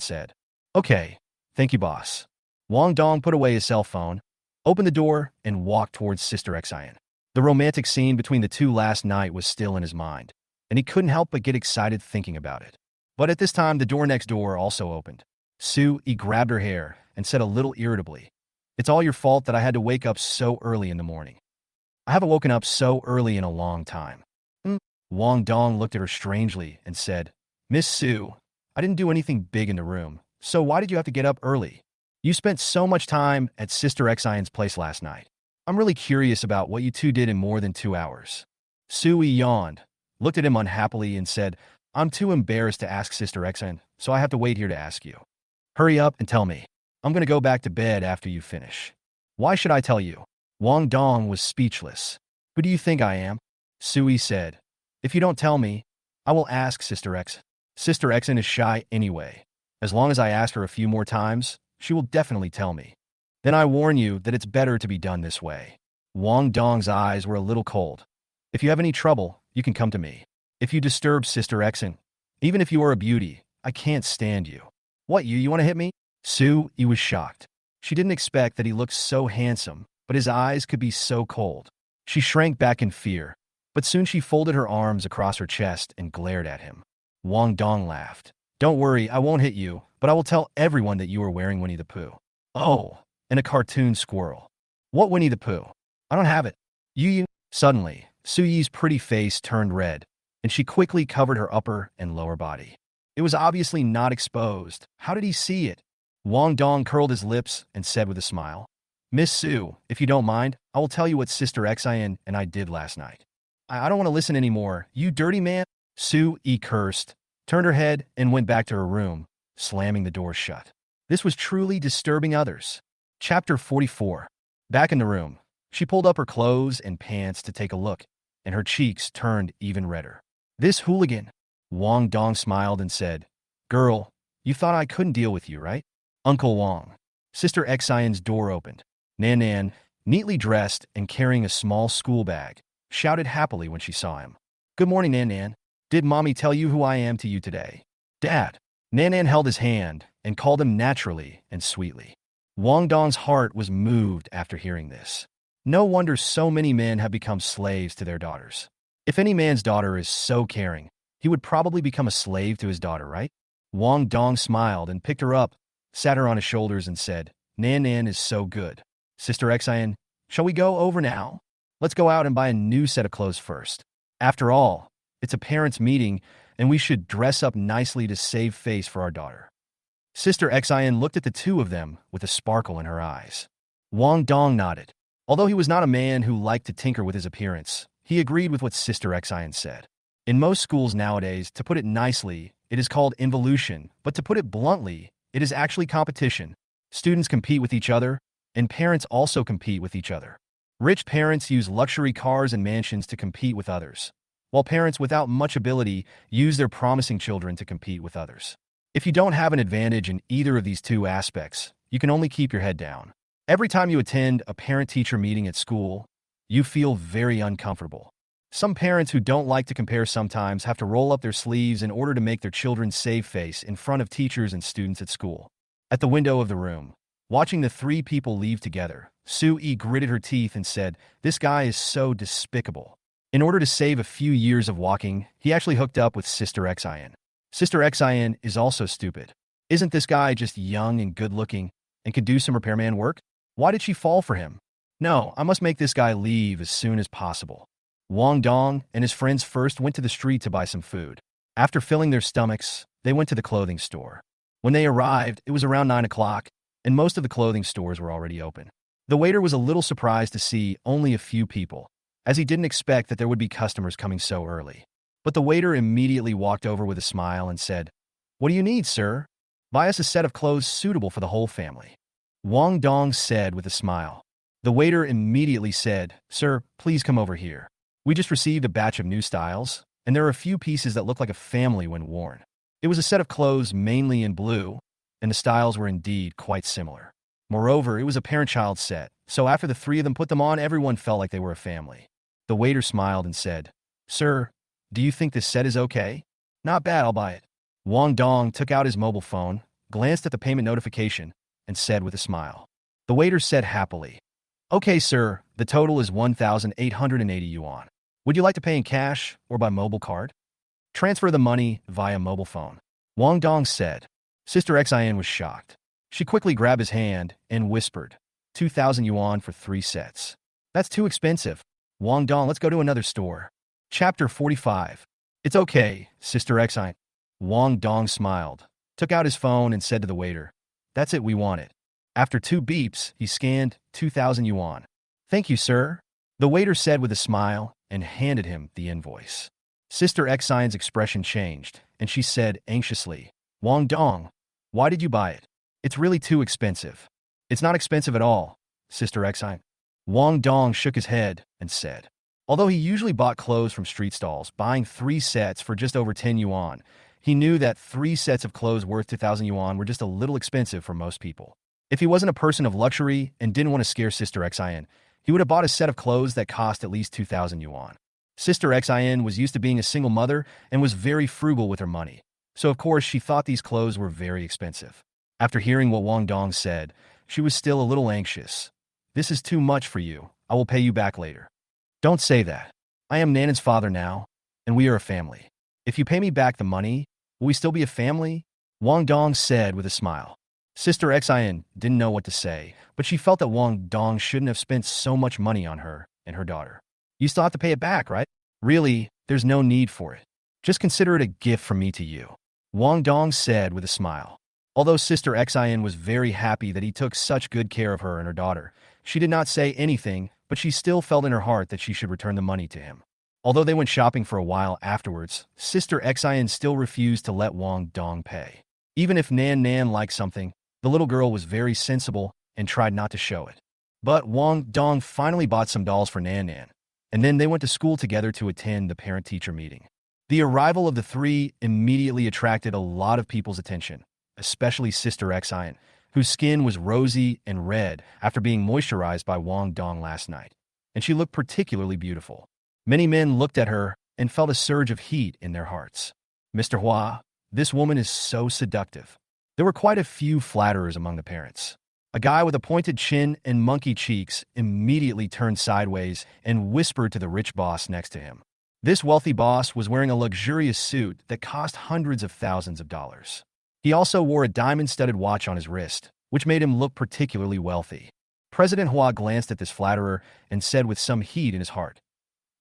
said. Okay, thank you, boss. Wang Dong put away his cell phone, opened the door, and walked towards Sister Xian. The romantic scene between the two last night was still in his mind, and he couldn't help but get excited thinking about it. But at this time, the door next door also opened. He grabbed her hair and said a little irritably, It's all your fault that I had to wake up so early in the morning. I haven't woken up so early in a long time. Wang Dong looked at her strangely and said, Miss Su, I didn't do anything big in the room, so why did you have to get up early? You spent so much time at Sister Xian's place last night. I'm really curious about what you two did in more than 2 hours. Sui yawned, looked at him unhappily and said, I'm too embarrassed to ask Sister Xian, so I have to wait here to ask you. Hurry up and tell me. I'm going to go back to bed after you finish. Why should I tell you? Wang Dong was speechless. Who do you think I am? Sui said. If you don't tell me, I will ask Sister X. Sister Xian is shy anyway. As long as I ask her a few more times, she will definitely tell me. Then I warn you that it's better to be done this way. Wang Dong's eyes were a little cold. If you have any trouble, you can come to me. If you disturb Sister Xian, even if you are a beauty, I can't stand you. What, you want to hit me? Sui was shocked. She didn't expect that he looked so handsome, but his eyes could be so cold. She shrank back in fear, but soon she folded her arms across her chest and glared at him. Wang Dong laughed. Don't worry, I won't hit you, but I will tell everyone that you are wearing Winnie the Pooh. Oh, and a cartoon squirrel. What Winnie the Pooh? I don't have it. You. Suddenly, Suyi's pretty face turned red, and she quickly covered her upper and lower body. It was obviously not exposed. How did he see it? Wang Dong curled his lips and said with a smile, Miss Su, if you don't mind, I will tell you what Sister Xian and I did last night. I don't want to listen anymore, you dirty man. Sui cursed, turned her head, and went back to her room, slamming the door shut. This was truly disturbing others. Chapter 44. Back in the room, she pulled up her clothes and pants to take a look, and her cheeks turned even redder. This hooligan. Wang Dong smiled and said, Girl, you thought I couldn't deal with you, right? Uncle Wang. Sister Xian's door opened. Nan, neatly dressed and carrying a small school bag, shouted happily when she saw him. Good morning, Nan. Did Mommy tell you who I am to you today? Dad. Nan held his hand and called him naturally and sweetly. Wang Dong's heart was moved after hearing this. No wonder so many men have become slaves to their daughters. If any man's daughter is so caring, he would probably become a slave to his daughter, right? Wang Dong smiled and picked her up, sat her on his shoulders and said, Nan is so good. Sister Xian, shall we go over now? Let's go out and buy a new set of clothes first. After all, it's a parents' meeting, and we should dress up nicely to save face for our daughter. Sister Xian looked at the two of them with a sparkle in her eyes. Wang Dong nodded. Although he was not a man who liked to tinker with his appearance, he agreed with what Sister Xian said. In most schools nowadays, to put it nicely, it is called involution, but to put it bluntly, it is actually competition. Students compete with each other, and parents also compete with each other. Rich parents use luxury cars and mansions to compete with others, while parents without much ability use their promising children to compete with others. If you don't have an advantage in either of these two aspects, you can only keep your head down. Every time you attend a parent-teacher meeting at school, you feel very uncomfortable. Some parents who don't like to compare sometimes have to roll up their sleeves in order to make their children save face in front of teachers and students at school. At the window of the room, watching the three people leave together, Sui gritted her teeth and said, This guy is so despicable. In order to save a few years of walking, he actually hooked up with Sister Xian. Sister Xian is also stupid. Isn't this guy just young and good-looking and could do some repairman work? Why did she fall for him? No, I must make this guy leave as soon as possible. Wang Dong and his friends first went to the street to buy some food. After filling their stomachs, they went to the clothing store. When they arrived, it was around 9 o'clock, and most of the clothing stores were already open. The waiter was a little surprised to see only a few people, as he didn't expect that there would be customers coming so early. But the waiter immediately walked over with a smile and said, "What do you need, sir? Buy us a set of clothes suitable for the whole family." Wang Dong said with a smile. The waiter immediately said, "Sir, please come over here. We just received a batch of new styles, and there are a few pieces that look like a family when worn." It was a set of clothes mainly in blue, and the styles were indeed quite similar. Moreover, it was a parent-child set, so after the three of them put them on, everyone felt like they were a family. The waiter smiled and said, "Sir, do you think this set is okay? Not bad, I'll buy it." Wang Dong took out his mobile phone, glanced at the payment notification, and said with a smile. The waiter said happily, "Okay, sir, the total is 1,880 yuan. Would you like to pay in cash or by mobile card?" "Transfer the money via mobile phone," Wang Dong said. Sister Xian was shocked. She quickly grabbed his hand and whispered, 2,000 yuan for 3 sets. "That's too expensive. Wang Dong, let's go to another store." Chapter 45. "It's okay, Sister Xian." Wang Dong smiled, took out his phone and said to the waiter, "That's it, we want it." After 2 beeps, he scanned 2,000 yuan. "Thank you, sir," the waiter said with a smile and handed him the invoice. Sister Xian's expression changed, and she said anxiously, "Wang Dong, why did you buy it? It's really too expensive." "It's not expensive at all, Sister Xian." Wang Dong shook his head and said, although he usually bought clothes from street stalls, buying 3 sets for just over 10 yuan, he knew that 3 sets of clothes worth 2,000 yuan were just a little expensive for most people. If he wasn't a person of luxury and didn't want to scare Sister Xian, he would have bought a set of clothes that cost at least 2,000 yuan. Sister Xian was used to being a single mother and was very frugal with her money, so of course she thought these clothes were very expensive. After hearing what Wang Dong said, she was still a little anxious. "This is too much for you. I will pay you back later." "Don't say that. I am Nanan's father now, and we are a family. If you pay me back the money, will we still be a family?" Wang Dong said with a smile. Sister Xian didn't know what to say, but she felt that Wang Dong shouldn't have spent so much money on her and her daughter. "You still have to pay it back, right?" "Really, there's no need for it. Just consider it a gift from me to you," Wang Dong said with a smile. Although Sister Xian was very happy that he took such good care of her and her daughter, she did not say anything, but she still felt in her heart that she should return the money to him. Although they went shopping for a while afterwards, Sister Xian still refused to let Wang Dong pay. Even if Nan liked something, the little girl was very sensible and tried not to show it. But Wang Dong finally bought some dolls for Nan, and then they went to school together to attend the parent-teacher meeting. The arrival of the 3 immediately attracted a lot of people's attention, especially Sister Xian, whose skin was rosy and red after being moisturized by Wang Dong last night, and she looked particularly beautiful. Many men looked at her and felt a surge of heat in their hearts. "Mr. Hua, this woman is so seductive." There were quite a few flatterers among the parents. A guy with a pointed chin and monkey cheeks immediately turned sideways and whispered to the rich boss next to him. This wealthy boss was wearing a luxurious suit that cost hundreds of thousands of dollars. He also wore a diamond-studded watch on his wrist, which made him look particularly wealthy. President Hua glanced at this flatterer and said with some heat in his heart,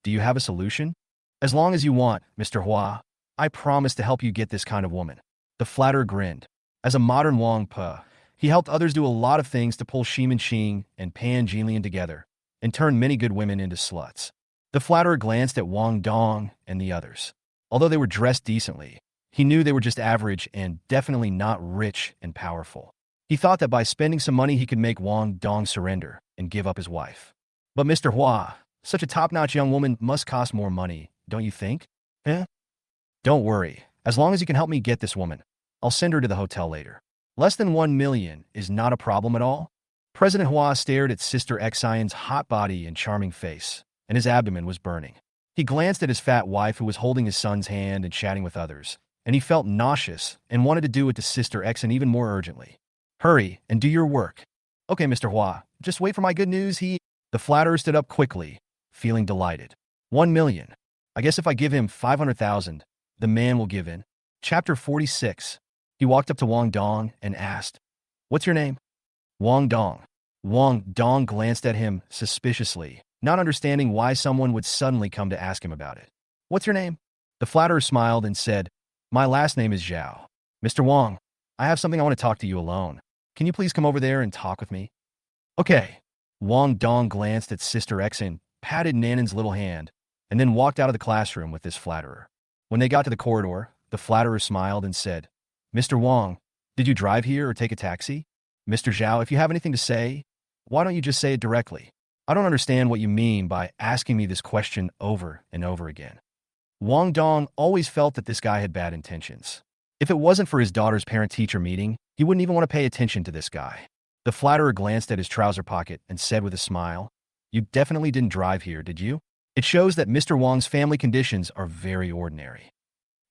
"Do you have a solution?" "As long as you want, Mr. Hua, I promise to help you get this kind of woman." The flatterer grinned. As a modern Wang Pe, he helped others do a lot of things to pull Shimin Xing and Pan Jinlian together and turn many good women into sluts. The flatterer glanced at Wang Dong and the others. Although they were dressed decently, he knew they were just average and definitely not rich and powerful. He thought that by spending some money he could make Wang Dong surrender and give up his wife. "But Mr. Hua, such a top-notch young woman must cost more money, don't you think?" "Eh?" "Don't worry. As long as you can help me get this woman, I'll send her to the hotel later. Less than 1 million is not a problem at all." President Hua stared at Sister Xian's hot body and charming face, and his abdomen was burning. He glanced at his fat wife who was holding his son's hand and chatting with others, and he felt nauseous and wanted to do it to Sister Xian even more urgently. "Hurry and do your work." "Okay, Mr. Hua, just wait for my good news." The flatterer stood up quickly, feeling delighted. 1 million. I guess if I give him 500,000, the man will give in. Chapter 46. He walked up to Wang Dong and asked, "What's your name?" "Wang Dong." Wang Dong glanced at him suspiciously, not understanding why someone would suddenly come to ask him about it. What's your name? The flatterer smiled and said, my last name is Xiao. Mr. Wang, I have something I want to talk to you alone. Can you please come over there and talk with me? Okay. Wang Dong glanced at Sister Exin, patted Nanin's little hand, and then walked out of the classroom with this flatterer. When they got to the corridor, the flatterer smiled and said, Mr. Wang, did you drive here or take a taxi? Mr. Xiao, if you have anything to say, why don't you just say it directly? I don't understand what you mean by asking me this question over and over again. Wang Dong always felt that this guy had bad intentions. If it wasn't for his daughter's parent-teacher meeting, he wouldn't even want to pay attention to this guy. The flatterer glanced at his trouser pocket and said with a smile, you definitely didn't drive here, did you? It shows that Mr. Wang's family conditions are very ordinary.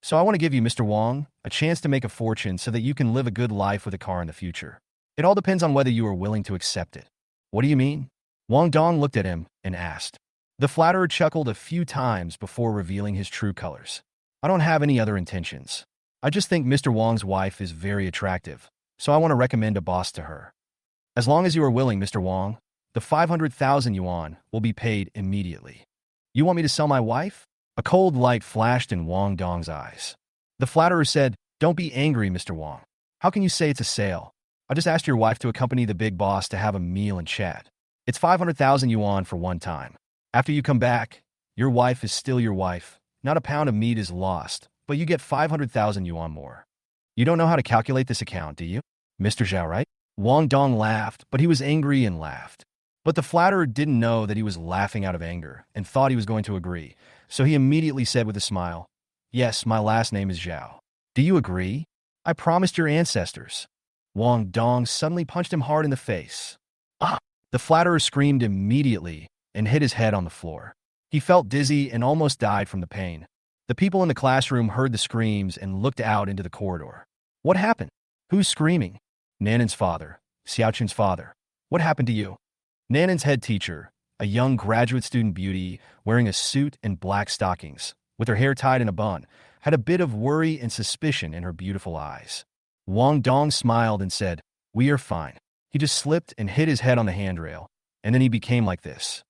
So I want to give you, Mr. Wang, a chance to make a fortune so that you can live a good life with a car in the future. It all depends on whether you are willing to accept it. What do you mean? Wang Dong looked at him and asked. The flatterer chuckled a few times before revealing his true colors. I don't have any other intentions. I just think Mr. Wang's wife is very attractive, so I want to recommend a boss to her. As long as you are willing, Mr. Wang, the 500,000 yuan will be paid immediately. You want me to sell my wife? A cold light flashed in Wang Dong's eyes. The flatterer said, don't be angry, Mr. Wang. How can you say it's a sale? I just asked your wife to accompany the big boss to have a meal and chat. It's 500,000 yuan for one time. After you come back, your wife is still your wife. Not a pound of meat is lost, but you get 500,000 yuan more. You don't know how to calculate this account, do you? Mr. Xiao, right? Wang Dong laughed, but he was angry and laughed. But the flatterer didn't know that he was laughing out of anger and thought he was going to agree, so he immediately said with a smile, yes, my last name is Xiao. Do you agree? I promised your ancestors. Wang Dong suddenly punched him hard in the face. Ah! The flatterer screamed immediately and hit his head on the floor. He felt dizzy and almost died from the pain. The people in the classroom heard the screams and looked out into the corridor. What happened? Who's screaming? Nanin's father, Xiaochun's father. What happened to you? Nanin's head teacher, a young graduate student beauty wearing a suit and black stockings, with her hair tied in a bun, had a bit of worry and suspicion in her beautiful eyes. Wang Dong smiled and said, we are fine. He just slipped and hit his head on the handrail, and then he became like this.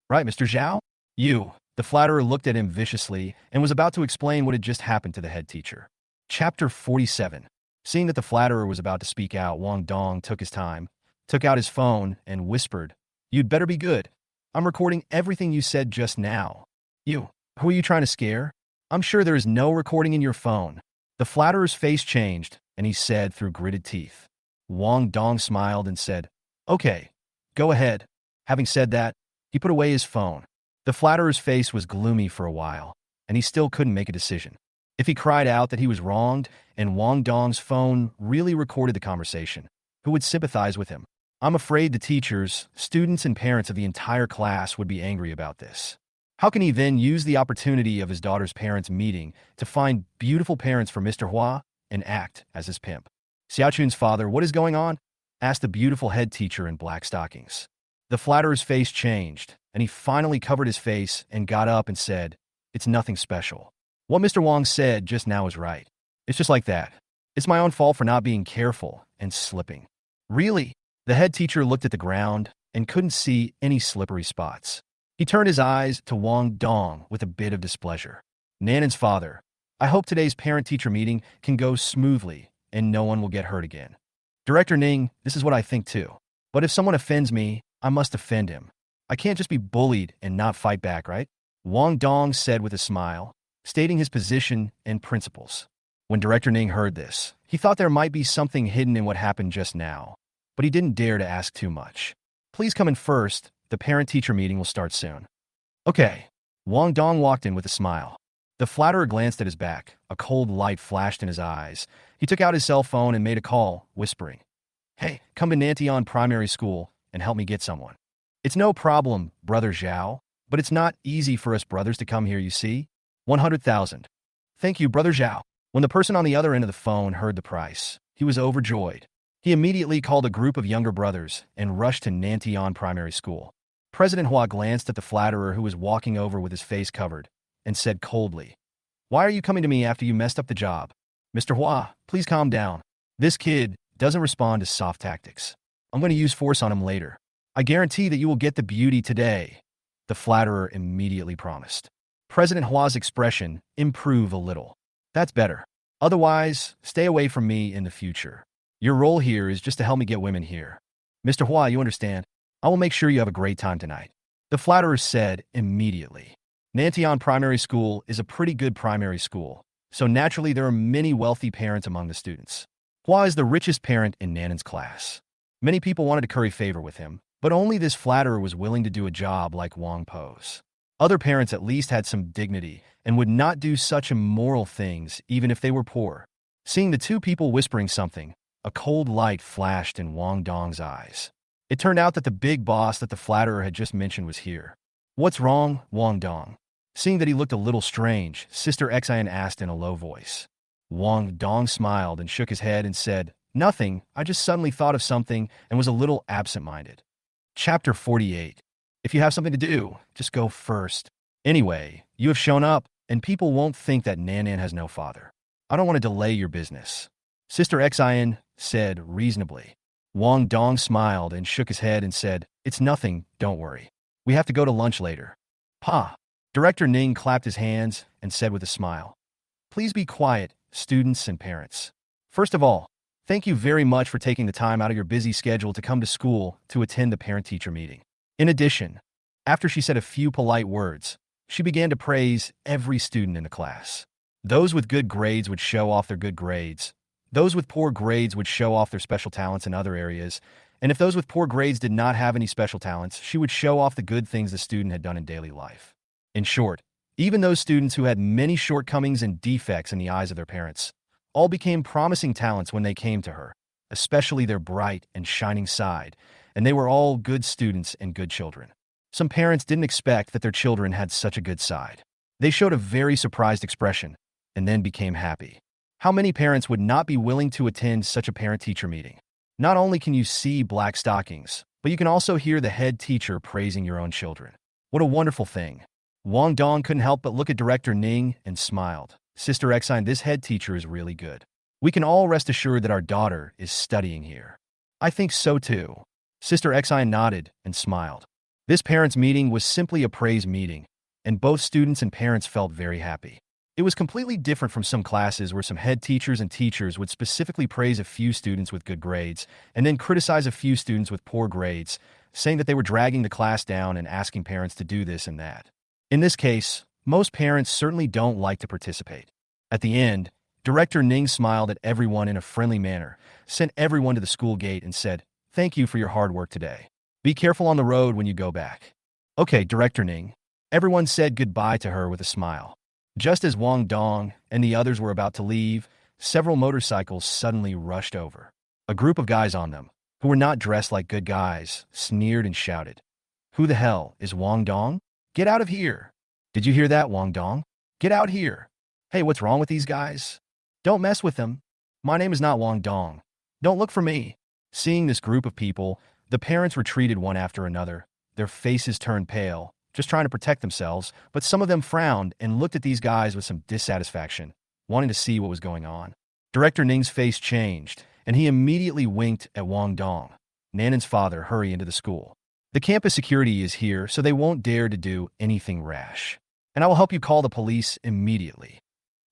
Right, Mr. Xiao? You. The flatterer looked at him viciously and was about to explain what had just happened to the head teacher. Chapter 47. Seeing that the flatterer was about to speak out, Wang Dong took his time, took out his phone, and whispered, you'd better be good. I'm recording everything you said just now. You. Who are you trying to scare? I'm sure there is no recording in your phone. The flatterer's face changed, and he said through gritted teeth. Wang Dong smiled and said, okay, go ahead. Having said that, he put away his phone. The flatterer's face was gloomy for a while, and he still couldn't make a decision. If he cried out that he was wronged and Wang Dong's phone really recorded the conversation, who would sympathize with him? I'm afraid the teachers, students, and parents of the entire class would be angry about this. How can he then use the opportunity of his daughter's parents' meeting to find beautiful parents for Mr. Hua and act as his pimp? Xiaochun's father, what is going on? Asked the beautiful head teacher in black stockings. The flatterer's face changed, and he finally covered his face and got up and said, it's nothing special. What Mr. Wang said just now is right. It's just like that. It's my own fault for not being careful and slipping. Really? The head teacher looked at the ground and couldn't see any slippery spots. He turned his eyes to Wang Dong with a bit of displeasure. Nanin's father, I hope today's parent-teacher meeting can go smoothly and no one will get hurt again. Director Ning, this is what I think too. But if someone offends me, I must offend him. I can't just be bullied and not fight back, right? Wang Dong said with a smile, stating his position and principles. When Director Ning heard this, he thought there might be something hidden in what happened just now, but he didn't dare to ask too much. Please come in first. The parent-teacher meeting will start soon. Okay. Wang Dong walked in with a smile. The flatterer glanced at his back. A cold light flashed in his eyes. He took out his cell phone and made a call, whispering, hey, come to Nantian Primary School and help me get someone. It's no problem, Brother Xiao, but it's not easy for us brothers to come here, you see? 100,000. Thank you, Brother Xiao. When the person on the other end of the phone heard the price, he was overjoyed. He immediately called a group of younger brothers and rushed to Nantian Primary School. President Hua glanced at the flatterer who was walking over with his face covered and said coldly, why are you coming to me after you messed up the job? Mr. Hua, please calm down. This kid doesn't respond to soft tactics. I'm going to use force on him later. I guarantee that you will get the beauty today. the flatterer immediately promised. President Hua's expression improve a little. That's better. Otherwise, stay away from me in the future. Your role here is just to help me get women here. Mr. Hua, you understand? I will make sure you have a great time tonight. The flatterer said immediately. Nantian Primary School is a pretty good primary school, so naturally there are many wealthy parents among the students. Hua is the richest parent in Nanan's class. Many people wanted to curry favor with him, but only this flatterer was willing to do a job like Wang Po's. Other parents at least had some dignity and would not do such immoral things even if they were poor. Seeing the two people whispering something, a cold light flashed in Wang Dong's eyes. It turned out that the big boss that the flatterer had just mentioned was here. What's wrong, Wang Dong? Seeing that he looked a little strange, Sister Xian asked in a low voice. Wang Dong smiled and shook his head and said, Nothing, I just suddenly thought of something and was a little absent-minded. Chapter 48. If you have something to do, just go first. Anyway, you have shown up, and people won't think that Nanan has no father. I don't want to delay your business. Sister Xian said reasonably. Wang Dong smiled and shook his head and said, It's nothing, don't worry. We have to go to lunch later. Pa. Director Ning clapped his hands and said with a smile, Please be quiet, students and parents. First of all, thank you very much for taking the time out of your busy schedule to come to school to attend the parent-teacher meeting. In addition, after she said a few polite words, she began to praise every student in the class. Those with good grades would show off their good grades. Those with poor grades would show off their special talents in other areas. And if those with poor grades did not have any special talents, she would show off the good things the student had done in daily life. In short, even those students who had many shortcomings and defects in the eyes of their parents all became promising talents when they came to her, especially their bright and shining side, and they were all good students and good children. Some parents didn't expect that their children had such a good side. They showed a very surprised expression and then became happy. How many parents would not be willing to attend such a parent-teacher meeting? Not only can you see black stockings, but you can also hear the head teacher praising your own children. What a wonderful thing. Wang Dong couldn't help but look at Director Ning and smiled. Sister Xian, this head teacher is really good. We can all rest assured that our daughter is studying here. I think so too. Sister Xian nodded and smiled. This parents' meeting was simply a praise meeting, and both students and parents felt very happy. It was completely different from some classes where some head teachers and teachers would specifically praise a few students with good grades and then criticize a few students with poor grades, saying that they were dragging the class down and asking parents to do this and that. In this case, most parents certainly don't like to participate. At the end, Director Ning smiled at everyone in a friendly manner, sent everyone to the school gate and said, Thank you for your hard work today. Be careful on the road when you go back. Okay, Director Ning. Everyone said goodbye to her with a smile. Just as Wang Dong and the others were about to leave, several motorcycles suddenly rushed over. A group of guys on them, who were not dressed like good guys, sneered and shouted, Who the hell is Wang Dong? Get out of here. Did you hear that, Wang Dong? Get out here. Hey, what's wrong with these guys? Don't mess with them. My name is not Wang Dong. Don't look for me. Seeing this group of people, the parents retreated one after another. Their faces turned pale, just trying to protect themselves, but some of them frowned and looked at these guys with some dissatisfaction, wanting to see what was going on. Director Ning's face changed, and he immediately winked at Wang Dong. Nanan's father hurried into the school. The campus security is here, so they won't dare to do anything rash. And I will help you call the police immediately.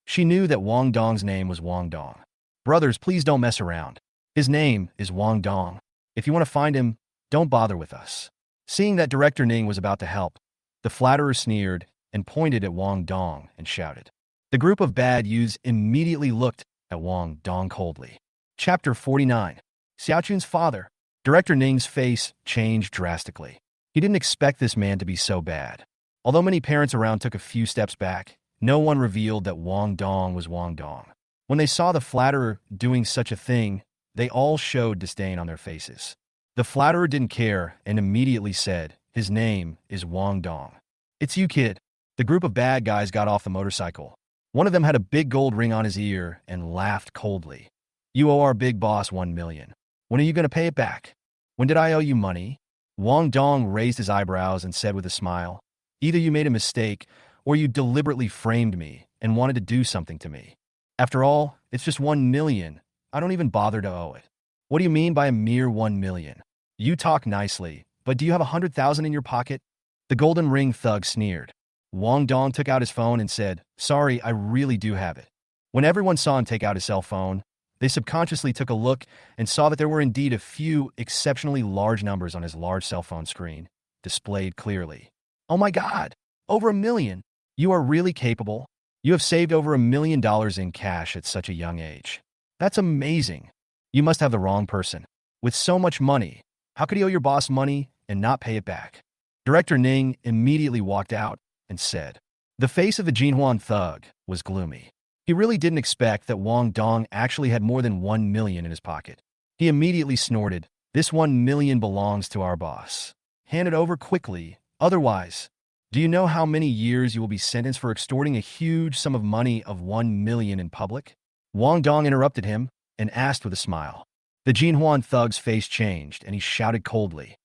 She knew that Wang Dong's name was Wang Dong. Brothers, please don't mess around. His name is Wang Dong. If you want to find him, don't bother with us. Seeing that Director Ning was about to help, the flatterer sneered and pointed at Wang Dong and shouted. The group of bad youths immediately looked at Wang Dong coldly. Chapter 49. Xiaochun's father. Director Ning's face changed drastically. He didn't expect this man to be so bad. Although many parents around took a few steps back, no one revealed that Wang Dong was Wang Dong. When they saw the flatterer doing such a thing, they all showed disdain on their faces. The flatterer didn't care and immediately said, His name is Wang Dong. It's you, kid. The group of bad guys got off the motorcycle. One of them had a big gold ring on his ear and laughed coldly. You owe our big boss 1 million. When are you going to pay it back? When did I owe you money? Wang Dong raised his eyebrows and said with a smile, Either you made a mistake or you deliberately framed me and wanted to do something to me. After all, it's just 1 million. I don't even bother to owe it. What do you mean by a mere 1 million? You talk nicely, but do you have 100,000 in your pocket? The golden ring thug sneered. Wang Dong took out his phone and said, "Sorry, I really do have it." When everyone saw him take out his cell phone, they subconsciously took a look and saw that there were indeed a few exceptionally large numbers on his large cell phone screen, displayed clearly. "Oh my God! Over 1 million! You are really capable. You have saved over $1 million in cash at such a young age. That's amazing. You must have the wrong person. With so much money, how could you owe your boss money and not pay it back?" Director Ning immediately walked out and said. The face of the Jinhuan thug was gloomy. He really didn't expect that Wang Dong actually had more than 1 million in his pocket. He immediately snorted, "This 1 million belongs to our boss. Hand it over quickly, otherwise. Do you know how many years you will be sentenced for extorting a huge sum of money of 1 million in public?" Wang Dong interrupted him and asked with a smile. The Jinhuan thug's face changed and he shouted coldly,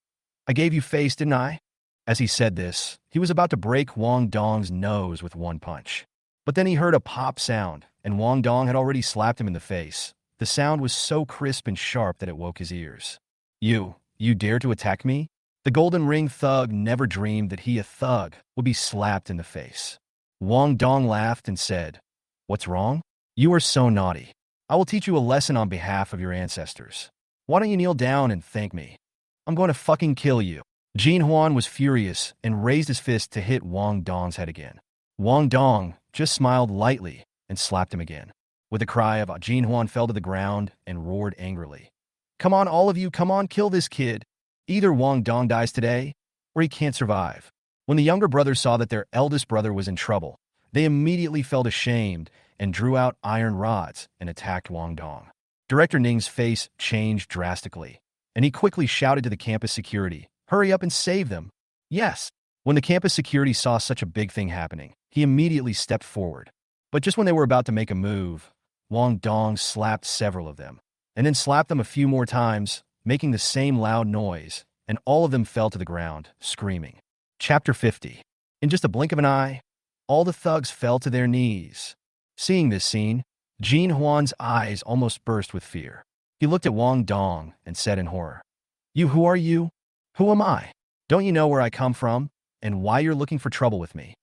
"I gave you face, didn't I?" As he said this, he was about to break Wang Dong's nose with one punch. But then he heard a pop sound, and Wang Dong had already slapped him in the face. The sound was so crisp and sharp that it woke his ears. You dare to attack me?" The golden ring thug never dreamed that he, a thug, would be slapped in the face. Wang Dong laughed and said, "What's wrong? You are so naughty. I will teach you a lesson on behalf of your ancestors. Why don't you kneel down and thank me? I'm going to fucking kill you." Jinhuan was furious and raised his fist to hit Wang Dong's head again. Wang Dong just smiled lightly and slapped him again. With a cry of Jinhuan fell to the ground and roared angrily, "Come on, all of you, come on, kill this kid. Either Wang Dong dies today, or he can't survive." When the younger brothers saw that their eldest brother was in trouble, they immediately felt ashamed and drew out iron rods and attacked Wang Dong. Director Ning's face changed drastically, and he quickly shouted to the campus security, "Hurry up and save them." Yes. When the campus security saw such a big thing happening, he immediately stepped forward. But just when they were about to make a move, Wang Dong slapped several of them, and then slapped them a few more times, making the same loud noise, and all of them fell to the ground, screaming. Chapter 50. In just a blink of an eye, all the thugs fell to their knees. Seeing this scene, Jinhuan's eyes almost burst with fear. He looked at Wang Dong and said in horror, Who are you? Who am I? Don't you know where I come from, and why you're looking for trouble with me?"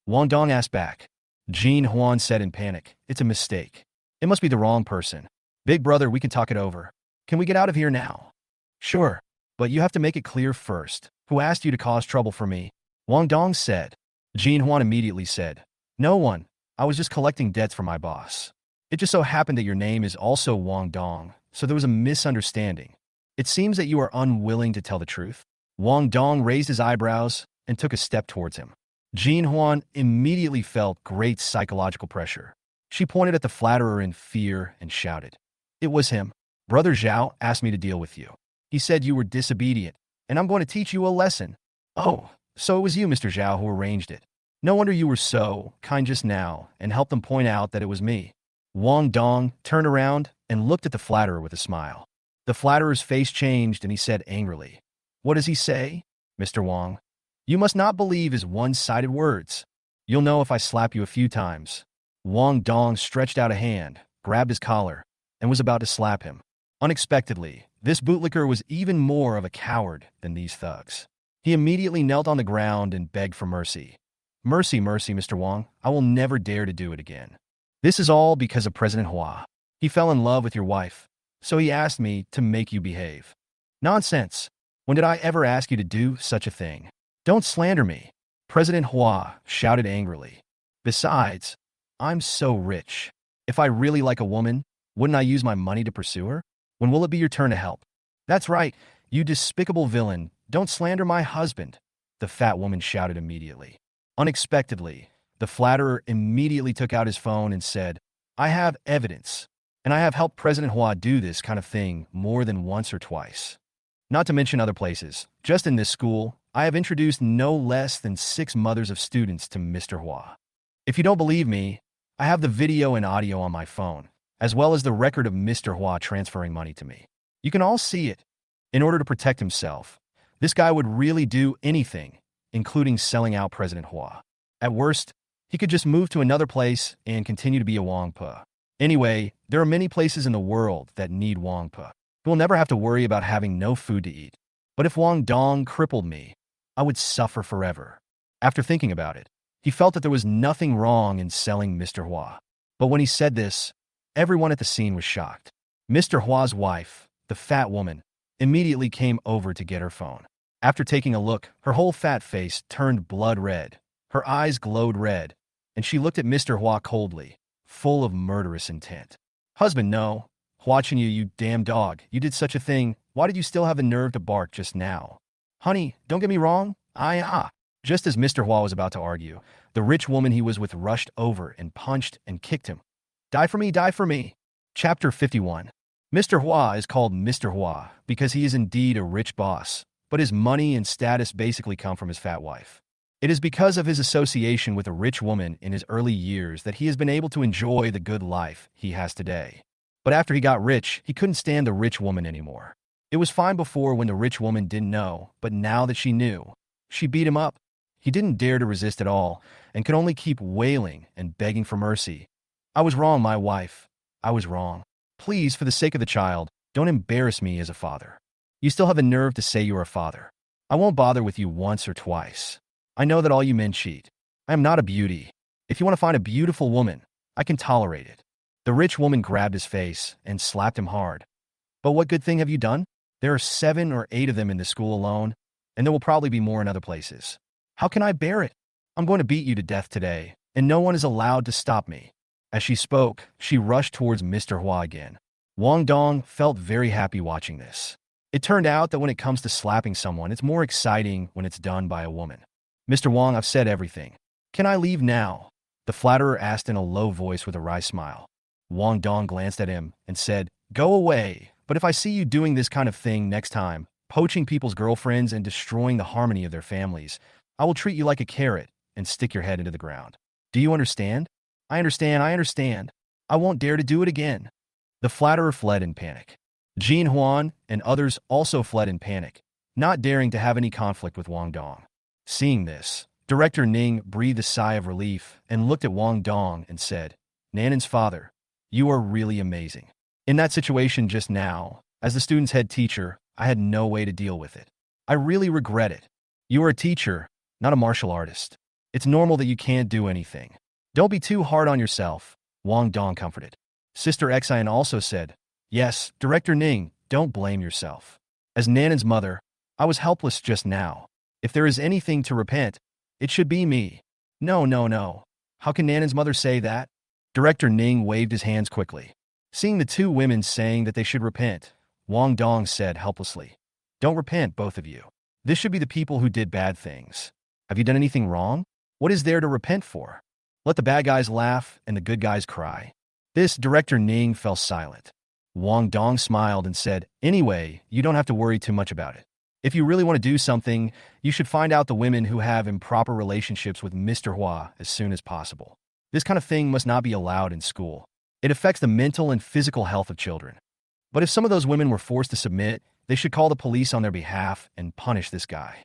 Wang Dong asked back. Jinhuan said in panic, "It's a mistake. It must be the wrong person. Big brother, we can talk it over. Can we get out of here now?" "Sure, but you have to make it clear first. Who asked you to cause trouble for me?" Wang Dong said. Jinhuan immediately said, "No one. I was just collecting debts from my boss. It just so happened that your name is also Wang Dong, so there was a misunderstanding. It seems that you are unwilling to tell the truth." Wang Dong raised his eyebrows and took a step towards him. Jinhuan immediately felt great psychological pressure. She pointed at the flatterer in fear and shouted, "It was him. Brother Xiao asked me to deal with you. He said you were disobedient, and I'm going to teach you a lesson." "Oh, so it was you, Mr. Xiao, who arranged it. No wonder you were so kind just now and helped them point out that it was me." Wang Dong turned around and looked at the flatterer with a smile. The flatterer's face changed and he said angrily, "What does he say, Mr. Wang? You must not believe his one-sided words. You'll know if I slap you a few times." Wang Dong stretched out a hand, grabbed his collar, and was about to slap him. Unexpectedly, this bootlicker was even more of a coward than these thugs. He immediately knelt on the ground and begged for mercy. Mercy, Mr. Wang. I will never dare to do it again. This is all because of President Hua. He fell in love with your wife, so he asked me to make you behave." "Nonsense. When did I ever ask you to do such a thing? Don't slander me," President Hua shouted angrily. "Besides, I'm so rich. If I really like a woman, wouldn't I use my money to pursue her? When will it be your turn to help?" "That's right, you despicable villain. Don't slander my husband," the fat woman shouted immediately. Unexpectedly, the flatterer immediately took out his phone and said, "I have evidence, and I have helped President Hua do this kind of thing more than once or twice. Not to mention other places. Just in this school, I have introduced no less than 6 mothers of students to Mr. Hua. If you don't believe me, I have the video and audio on my phone, as well as the record of Mr. Hua transferring money to me. You can all see it." In order to protect himself, this guy would really do anything, including selling out President Hua. At worst, he could just move to another place and continue to be a Wangpa. Anyway, there are many places in the world that need Wangpa. He will never have to worry about having no food to eat. But if Wang Dong crippled me, I would suffer forever. After thinking about it, he felt that there was nothing wrong in selling Mr. Hua. But when he said this, everyone at the scene was shocked. Mr. Hua's wife, the fat woman, immediately came over to get her phone. After taking a look, her whole fat face turned blood red. Her eyes glowed red, and she looked at Mr. Hua coldly, full of murderous intent. Husband, no. Watching you, you damn dog. You did such a thing. Why did you still have the nerve to bark just now? Honey, don't get me wrong. Just as Mr. Hua was about to argue, the rich woman he was with rushed over and punched and kicked him. Die for me, die for me. Chapter 51. Mr. Hua is called Mr. Hua because he is indeed a rich boss, but his money and status basically come from his fat wife. It is because of his association with a rich woman in his early years that he has been able to enjoy the good life he has today. But after he got rich, he couldn't stand the rich woman anymore. It was fine before when the rich woman didn't know, but now that she knew, she beat him up. He didn't dare to resist at all and could only keep wailing and begging for mercy. I was wrong, my wife. I was wrong. Please, for the sake of the child, don't embarrass me as a father. You still have the nerve to say you're a father. I won't bother with you once or twice. I know that all you men cheat. I am not a beauty. If you want to find a beautiful woman, I can tolerate it. The rich woman grabbed his face and slapped him hard. But what good thing have you done? There are 7 or 8 of them in the school alone, and there will probably be more in other places. How can I bear it? I'm going to beat you to death today, and no one is allowed to stop me. As she spoke, she rushed towards Mr. Hua again. Wang Dong felt very happy watching this. It turned out that when it comes to slapping someone, it's more exciting when it's done by a woman. Mr. Wang, I've said everything. Can I leave now? The flatterer asked in a low voice with a wry smile. Wang Dong glanced at him and said, Go away, but if I see you doing this kind of thing next time, poaching people's girlfriends and destroying the harmony of their families, I will treat you like a carrot and stick your head into the ground. Do you understand? I understand. I won't dare to do it again. The flatterer fled in panic. Jin Huan and others also fled in panic, not daring to have any conflict with Wang Dong. Seeing this, Director Ning breathed a sigh of relief and looked at Wang Dong and said, Nanan's father, you are really amazing. In that situation just now, as the student's head teacher, I had no way to deal with it. I really regret it. You are a teacher, not a martial artist. It's normal that you can't do anything. Don't be too hard on yourself, Wang Dong comforted. Sister Xian also said, Yes, Director Ning, don't blame yourself. As Nanan's mother, I was helpless just now. If there is anything to repent, it should be me. No. How can Nanan's mother say that? Director Ning waved his hands quickly. Seeing the 2 women saying that they should repent, Wang Dong said helplessly, Don't repent, both of you. This should be the people who did bad things. Have you done anything wrong? What is there to repent for? Let the bad guys laugh and the good guys cry. This Director Ning fell silent. Wang Dong smiled and said, Anyway, you don't have to worry too much about it. If you really want to do something, you should find out the women who have improper relationships with Mr. Hua as soon as possible. This kind of thing must not be allowed in school. It affects the mental and physical health of children. But if some of those women were forced to submit, they should call the police on their behalf and punish this guy.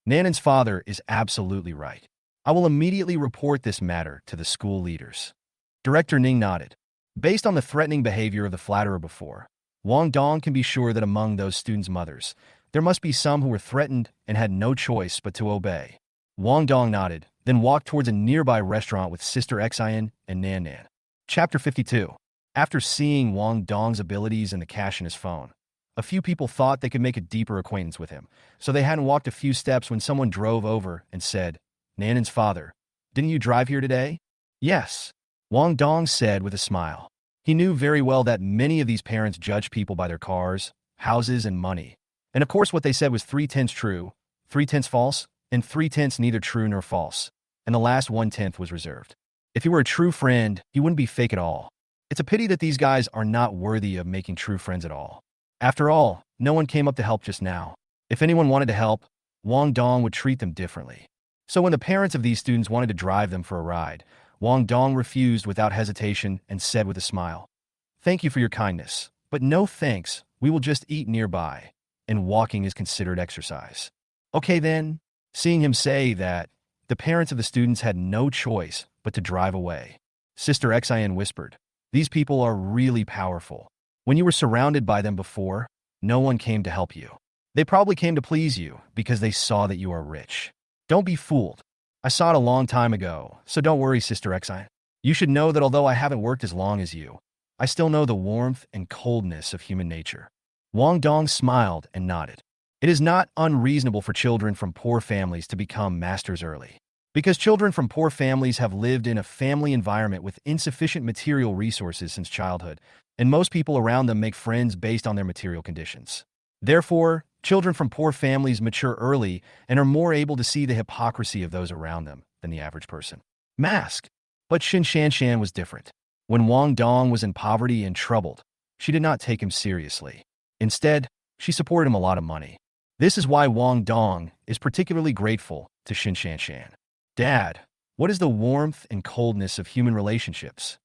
Nanan's father is absolutely right. I will immediately report this matter to the school leaders. Director Ning nodded. Based on the threatening behavior of the flatterer before, Wang Dong can be sure that among those students' mothers, there must be some who were threatened and had no choice but to obey. Wang Dong nodded, then walked towards a nearby restaurant with Sister Xian and Nan Nan. Chapter 52. After seeing Wang Dong's abilities and the cash in his phone, a few people thought they could make a deeper acquaintance with him, so they hadn't walked a few steps when someone drove over and said, Nanan's father, didn't you drive here today? Yes, Wang Dong said with a smile. He knew very well that many of these parents judge people by their cars, houses, and money. And of course what they said was 3/10 true, 3/10 false, and 3/10 neither true nor false, and the last 1/10 was reserved. If he were a true friend, he wouldn't be fake at all. It's a pity that these guys are not worthy of making true friends at all. After all, no one came up to help just now. If anyone wanted to help, Wang Dong would treat them differently. So when the parents of these students wanted to drive them for a ride, Wang Dong refused without hesitation and said with a smile, Thank you for your kindness, but no thanks, we will just eat nearby, and walking is considered exercise. Okay then. Seeing him say that, the parents of the students had no choice but to drive away. Sister Xian whispered, These people are really powerful. When you were surrounded by them before, no one came to help you. They probably came to please you because they saw that you are rich. Don't be fooled. I saw it a long time ago, so don't worry, Sister Exine. You should know that although I haven't worked as long as you, I still know the warmth and coldness of human nature. Wang Dong smiled and nodded. It is not unreasonable for children from poor families to become masters early. Because children from poor families have lived in a family environment with insufficient material resources since childhood, and most people around them make friends based on their material conditions. Therefore, children from poor families mature early and are more able to see the hypocrisy of those around them than the average person. Mask. But Shan was different. When Wang Dong was in poverty and troubled, she did not take him seriously. Instead, she supported him a lot of money. This is why Wang Dong is particularly grateful to Shan. Dad, what is the warmth and coldness of human relationships?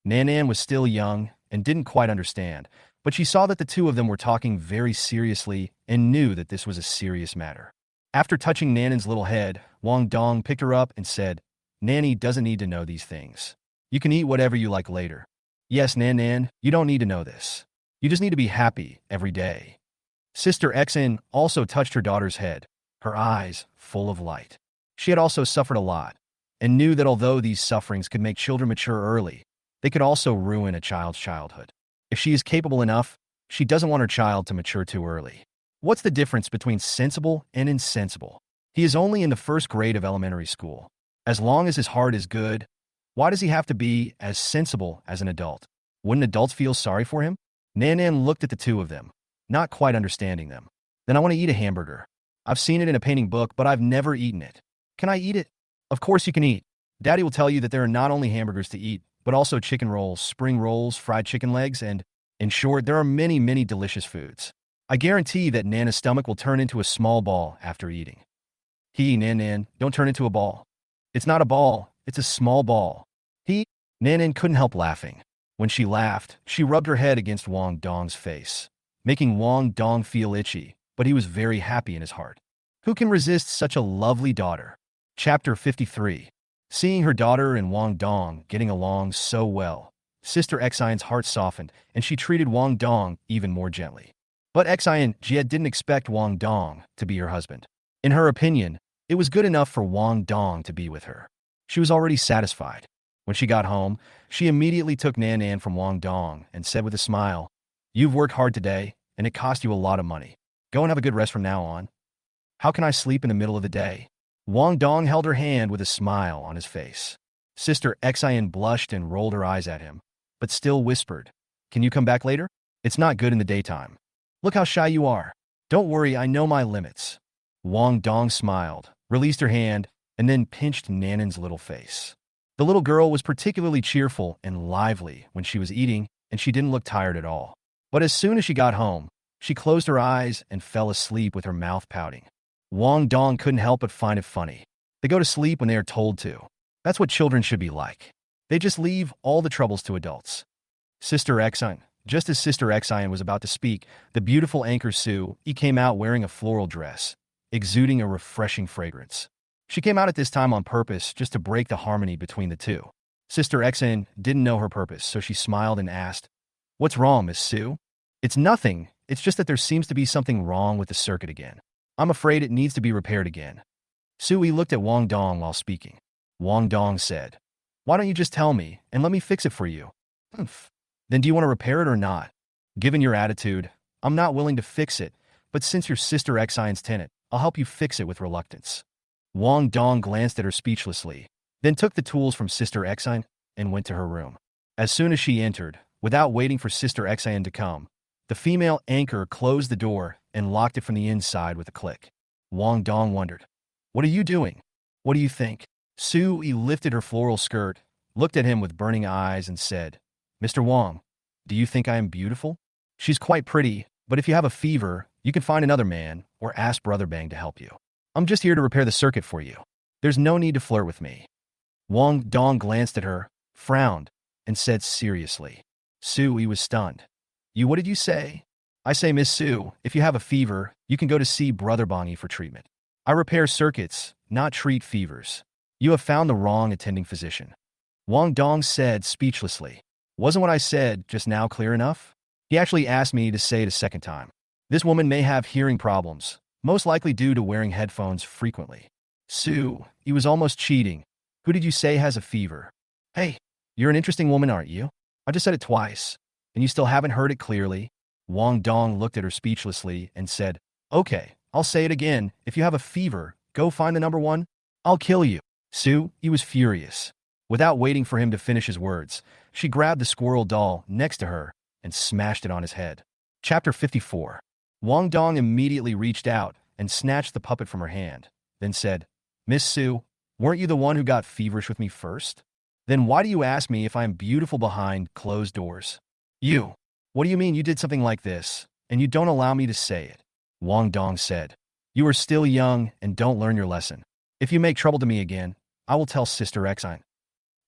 Nan was still young and didn't quite understand, but she saw that the two of them were talking very seriously and knew that this was a serious matter. After touching Nan's little head, Wang Dong picked her up and said, Nanny doesn't need to know these things. You can eat whatever you like later. Yes, Nan, you don't need to know this. You just need to be happy every day. Sister Exin also touched her daughter's head, her eyes full of light. She had also suffered a lot, and knew that although these sufferings could make children mature early, they could also ruin a child's childhood. If she is capable enough, she doesn't want her child to mature too early. What's the difference between sensible and insensible? He is only in the first grade of elementary school. As long as his heart is good, why does he have to be as sensible as an adult? Wouldn't adults feel sorry for him? Nan looked at the two of them, not quite understanding them. Then I want to eat a hamburger. I've seen it in a painting book, but I've never eaten it. Can I eat it? Of course you can eat. Daddy will tell you that there are not only hamburgers to eat, but also chicken rolls, spring rolls, fried chicken legs, and, in short, there are many, many delicious foods. I guarantee that Nana's stomach will turn into a small ball after eating. Nan, don't turn into a ball. It's not a ball, it's a small ball. Nan couldn't help laughing. When she laughed, she rubbed her head against Wang Dong's face, making Wang Dong feel itchy, but he was very happy in his heart. Who can resist such a lovely daughter? Chapter 53. Seeing her daughter and Wang Dong getting along so well, Sister Xian's heart softened, and she treated Wang Dong even more gently. But Xian Jie didn't expect Wang Dong to be her husband. In her opinion, it was good enough for Wang Dong to be with her. She was already satisfied. When she got home, she immediately took Nan from Wang Dong and said with a smile, You've worked hard today, and it cost you a lot of money. Go and have a good rest from now on. How can I sleep in the middle of the day? Wang Dong held her hand with a smile on his face. Sister Xian blushed and rolled her eyes at him, but still whispered, Can you come back later? It's not good in the daytime. Look how shy you are. Don't worry, I know my limits. Wang Dong smiled, released her hand, and then pinched Nan's little face. The little girl was particularly cheerful and lively when she was eating, and she didn't look tired at all. But as soon as she got home, she closed her eyes and fell asleep with her mouth pouting. Wang Dong couldn't help but find it funny. They go to sleep when they are told to. That's what children should be like. They just leave all the troubles to adults. Sister Xian. Just as Sister Xian was about to speak, the beautiful anchor Su came out wearing a floral dress, exuding a refreshing fragrance. She came out at this time on purpose just to break the harmony between the two. Sister Xian didn't know her purpose, so she smiled and asked, What's wrong, Miss Su? It's nothing. It's just that there seems to be something wrong with the circuit again. I'm afraid it needs to be repaired again. Sui looked at Wang Dong while speaking. Wang Dong said, Why don't you just tell me and let me fix it for you? Then do you want to repair it or not? Given your attitude, I'm not willing to fix it, but since you're Sister Xian's tenant, I'll help you fix it with reluctance. Wang Dong glanced at her speechlessly, then took the tools from Sister Xian and went to her room. As soon as she entered, without waiting for Sister Xian to come, the female anchor closed the door and locked it from the inside with a click. Wang Dong wondered, What are you doing? What do you think? Sui lifted her floral skirt, looked at him with burning eyes and said, Mr. Wang, do you think I am beautiful? She's quite pretty, but if you have a fever, you can find another man or ask Brother Bang to help you. I'm just here to repair the circuit for you. There's no need to flirt with me. Wang Dong glanced at her, frowned, and said seriously. Sui was stunned. What did you say? I say, Miss Su, if you have a fever, you can go to see Brother Bangi for treatment. I repair circuits, not treat fevers. You have found the wrong attending physician. Wang Dong said speechlessly. Wasn't what I said just now clear enough? He actually asked me to say it a second time. This woman may have hearing problems, most likely due to wearing headphones frequently. Sue, he was almost cheating. Who did you say has a fever? Hey, you're an interesting woman, aren't you? I just said it twice, and you still haven't heard it clearly. Wang Dong looked at her speechlessly and said, Okay, I'll say it again. If you have a fever, go find the number one. I'll kill you. Sue, he was furious. Without waiting for him to finish his words, she grabbed the squirrel doll next to her and smashed it on his head. Chapter 54. Wang Dong immediately reached out and snatched the puppet from her hand, then said, Miss Sue, weren't you the one who got feverish with me first? Then why do you ask me if I'm beautiful behind closed doors? You. What do you mean you did something like this, and you don't allow me to say it? Wang Dong said, You are still young and don't learn your lesson. If you make trouble to me again, I will tell Sister Exine.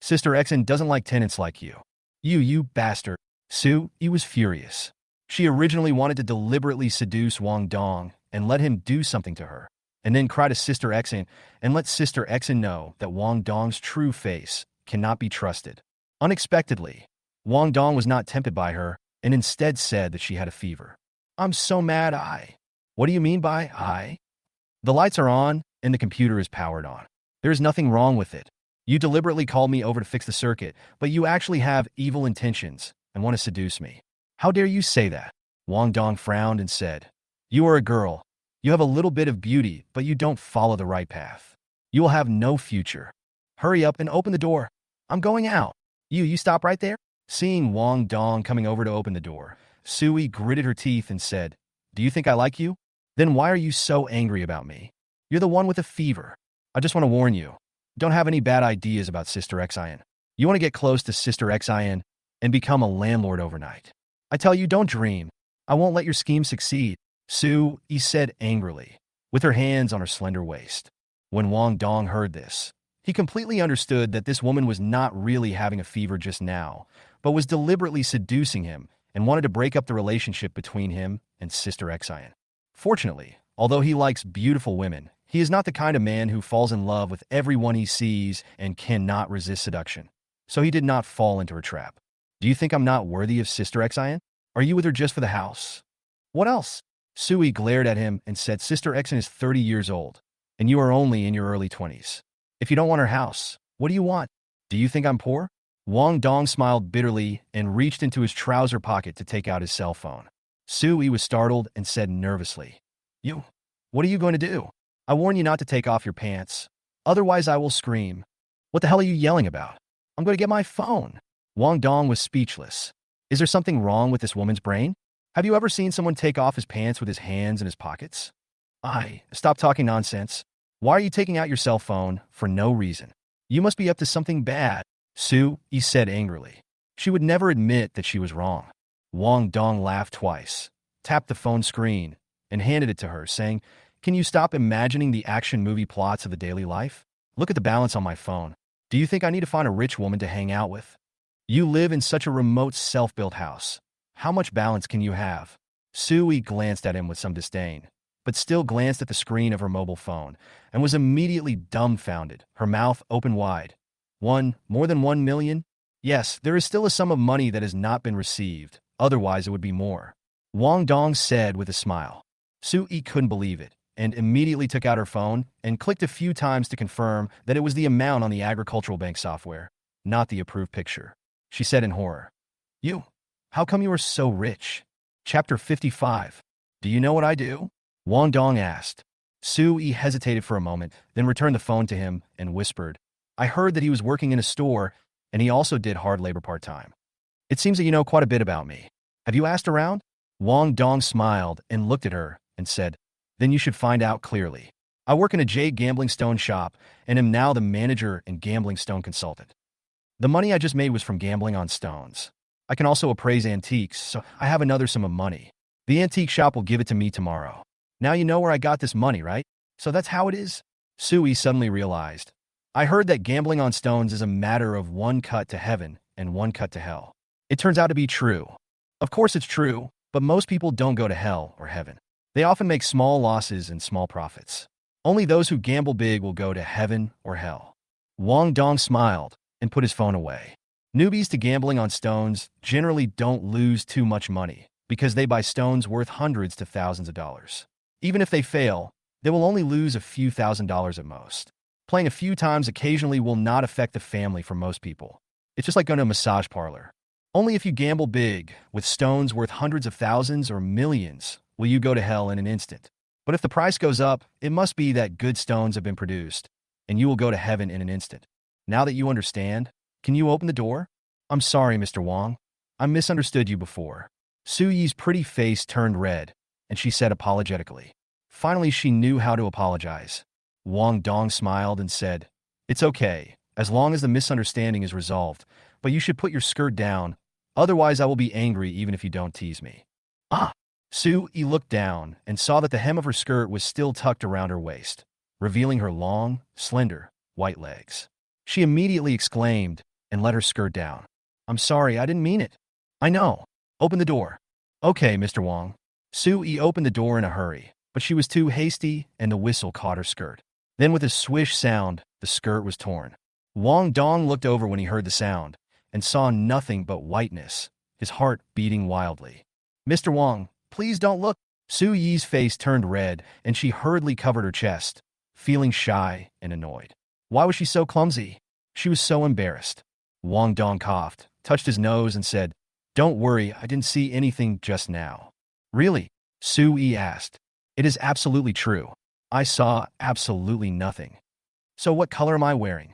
Sister Exine doesn't like tenants like you. You bastard. Sue, he was furious. She originally wanted to deliberately seduce Wang Dong and let him do something to her, and then cry to Sister Exine and let Sister Exine know that Wang Dong's true face cannot be trusted. Unexpectedly, Wang Dong was not tempted by her and instead said that she had a fever. I'm so mad, What do you mean by I? The lights are on and the computer is powered on. There is nothing wrong with it. You deliberately called me over to fix the circuit, but you actually have evil intentions and want to seduce me. How dare you say that? Wang Dong frowned and said, You are a girl. You have a little bit of beauty, but you don't follow the right path. You will have no future. Hurry up and open the door. I'm going out. You stop right there? Seeing Wang Dong coming over to open the door, Sui gritted her teeth and said, Do you think I like you? Then why are you so angry about me? You're the one with a fever. I just want to warn you. Don't have any bad ideas about Sister Exine. You want to get close to Sister Exine and become a landlord overnight. I tell you, don't dream. I won't let your scheme succeed. Sue, he said angrily, with her hands on her slender waist. When Wang Dong heard this, he completely understood that this woman was not really having a fever just now, but was deliberately seducing him and wanted to break up the relationship between him and Sister Exine. Fortunately, although he likes beautiful women, he is not the kind of man who falls in love with everyone he sees and cannot resist seduction. So he did not fall into her trap. Do you think I'm not worthy of Sister Exine? Are you with her just for the house? What else? Sui glared at him and said, Sister Exine is 30 years old, and you are only in your early 20s. If you don't want her house, what do you want? Do you think I'm poor? Wang Dong smiled bitterly and reached into his trouser pocket to take out his cell phone. Sui was startled and said nervously, What are you going to do? I warn you not to take off your pants. Otherwise I will scream. What the hell are you yelling about? I'm going to get my phone. Wang Dong was speechless. Is there something wrong with this woman's brain? Have you ever seen someone take off his pants with his hands in his pockets? Stop talking nonsense. Why are you taking out your cell phone for no reason? You must be up to something bad. Sue, he said angrily. She would never admit that she was wrong. Wang Dong laughed twice, tapped the phone screen, and handed it to her, saying, Can you stop imagining the action movie plots of the daily life? Look at the balance on my phone. Do you think I need to find a rich woman to hang out with? You live in such a remote self-built house. How much balance can you have? Sui glanced at him with some disdain, but still glanced at the screen of her mobile phone and was immediately dumbfounded, her mouth open wide. More than 1 million? Yes, there is still a sum of money that has not been received. Otherwise, it would be more. Wang Dong said with a smile. Sui couldn't believe it, and immediately took out her phone and clicked a few times to confirm that it was the amount on the agricultural bank software, not the approved picture. She said in horror, How come you are so rich? Chapter 55. Do you know what I do? Wang Dong asked. Sui hesitated for a moment, then returned the phone to him and whispered, I heard that he was working in a store, and he also did hard labor part-time. It seems that you know quite a bit about me. Have you asked around? Wang Dong smiled and looked at her and said, Then you should find out clearly. I work in a jade gambling stone shop and am now the manager and gambling stone consultant. The money I just made was from gambling on stones. I can also appraise antiques, so I have another sum of money. The antique shop will give it to me tomorrow. Now you know where I got this money, right? So that's how it is? Sui suddenly realized. I heard that gambling on stones is a matter of one cut to heaven and one cut to hell. It turns out to be true. Of course it's true, but most people don't go to hell or heaven. They often make small losses and small profits. Only those who gamble big will go to heaven or hell. Wang Dong smiled and put his phone away. Newbies to gambling on stones generally don't lose too much money, because they buy stones worth hundreds to thousands of dollars. Even if they fail, they will only lose a few $1,000s at most. Playing a few times occasionally will not affect the family for most people. It's just like going to a massage parlor. Only if you gamble big, with stones worth hundreds of thousands or millions, will you go to hell in an instant. But if the price goes up, it must be that good stones have been produced, and you will go to heaven in an instant. Now that you understand, can you open the door? I'm sorry, Mr. Wang. I misunderstood you before. Su Yi's pretty face turned red, and she said apologetically. Finally, she knew how to apologize. Wang Dong smiled and said, "It's okay, as long as the misunderstanding is resolved, but you should put your skirt down, otherwise I will be angry even if you don't tease me." Ah! Su Yi looked down and saw that the hem of her skirt was still tucked around her waist, revealing her long, slender, white legs. She immediately exclaimed and let her skirt down. "I'm sorry, I didn't mean it." "I know. Open the door." "Okay, Mr. Wang." Su Yi opened the door in a hurry, but she was too hasty and the whistle caught her skirt. Then with a swish sound, the skirt was torn. Wang Dong looked over when he heard the sound and saw nothing but whiteness, his heart beating wildly. "Mr. Wang, please don't look." Su Yi's face turned red and she hurriedly covered her chest, feeling shy and annoyed. Why was she so clumsy? She was so embarrassed. Wang Dong coughed, touched his nose and said, "Don't worry, I didn't see anything just now." "Really?" Su Yi asked. "It is absolutely true. I saw absolutely nothing." "So what color am I wearing?"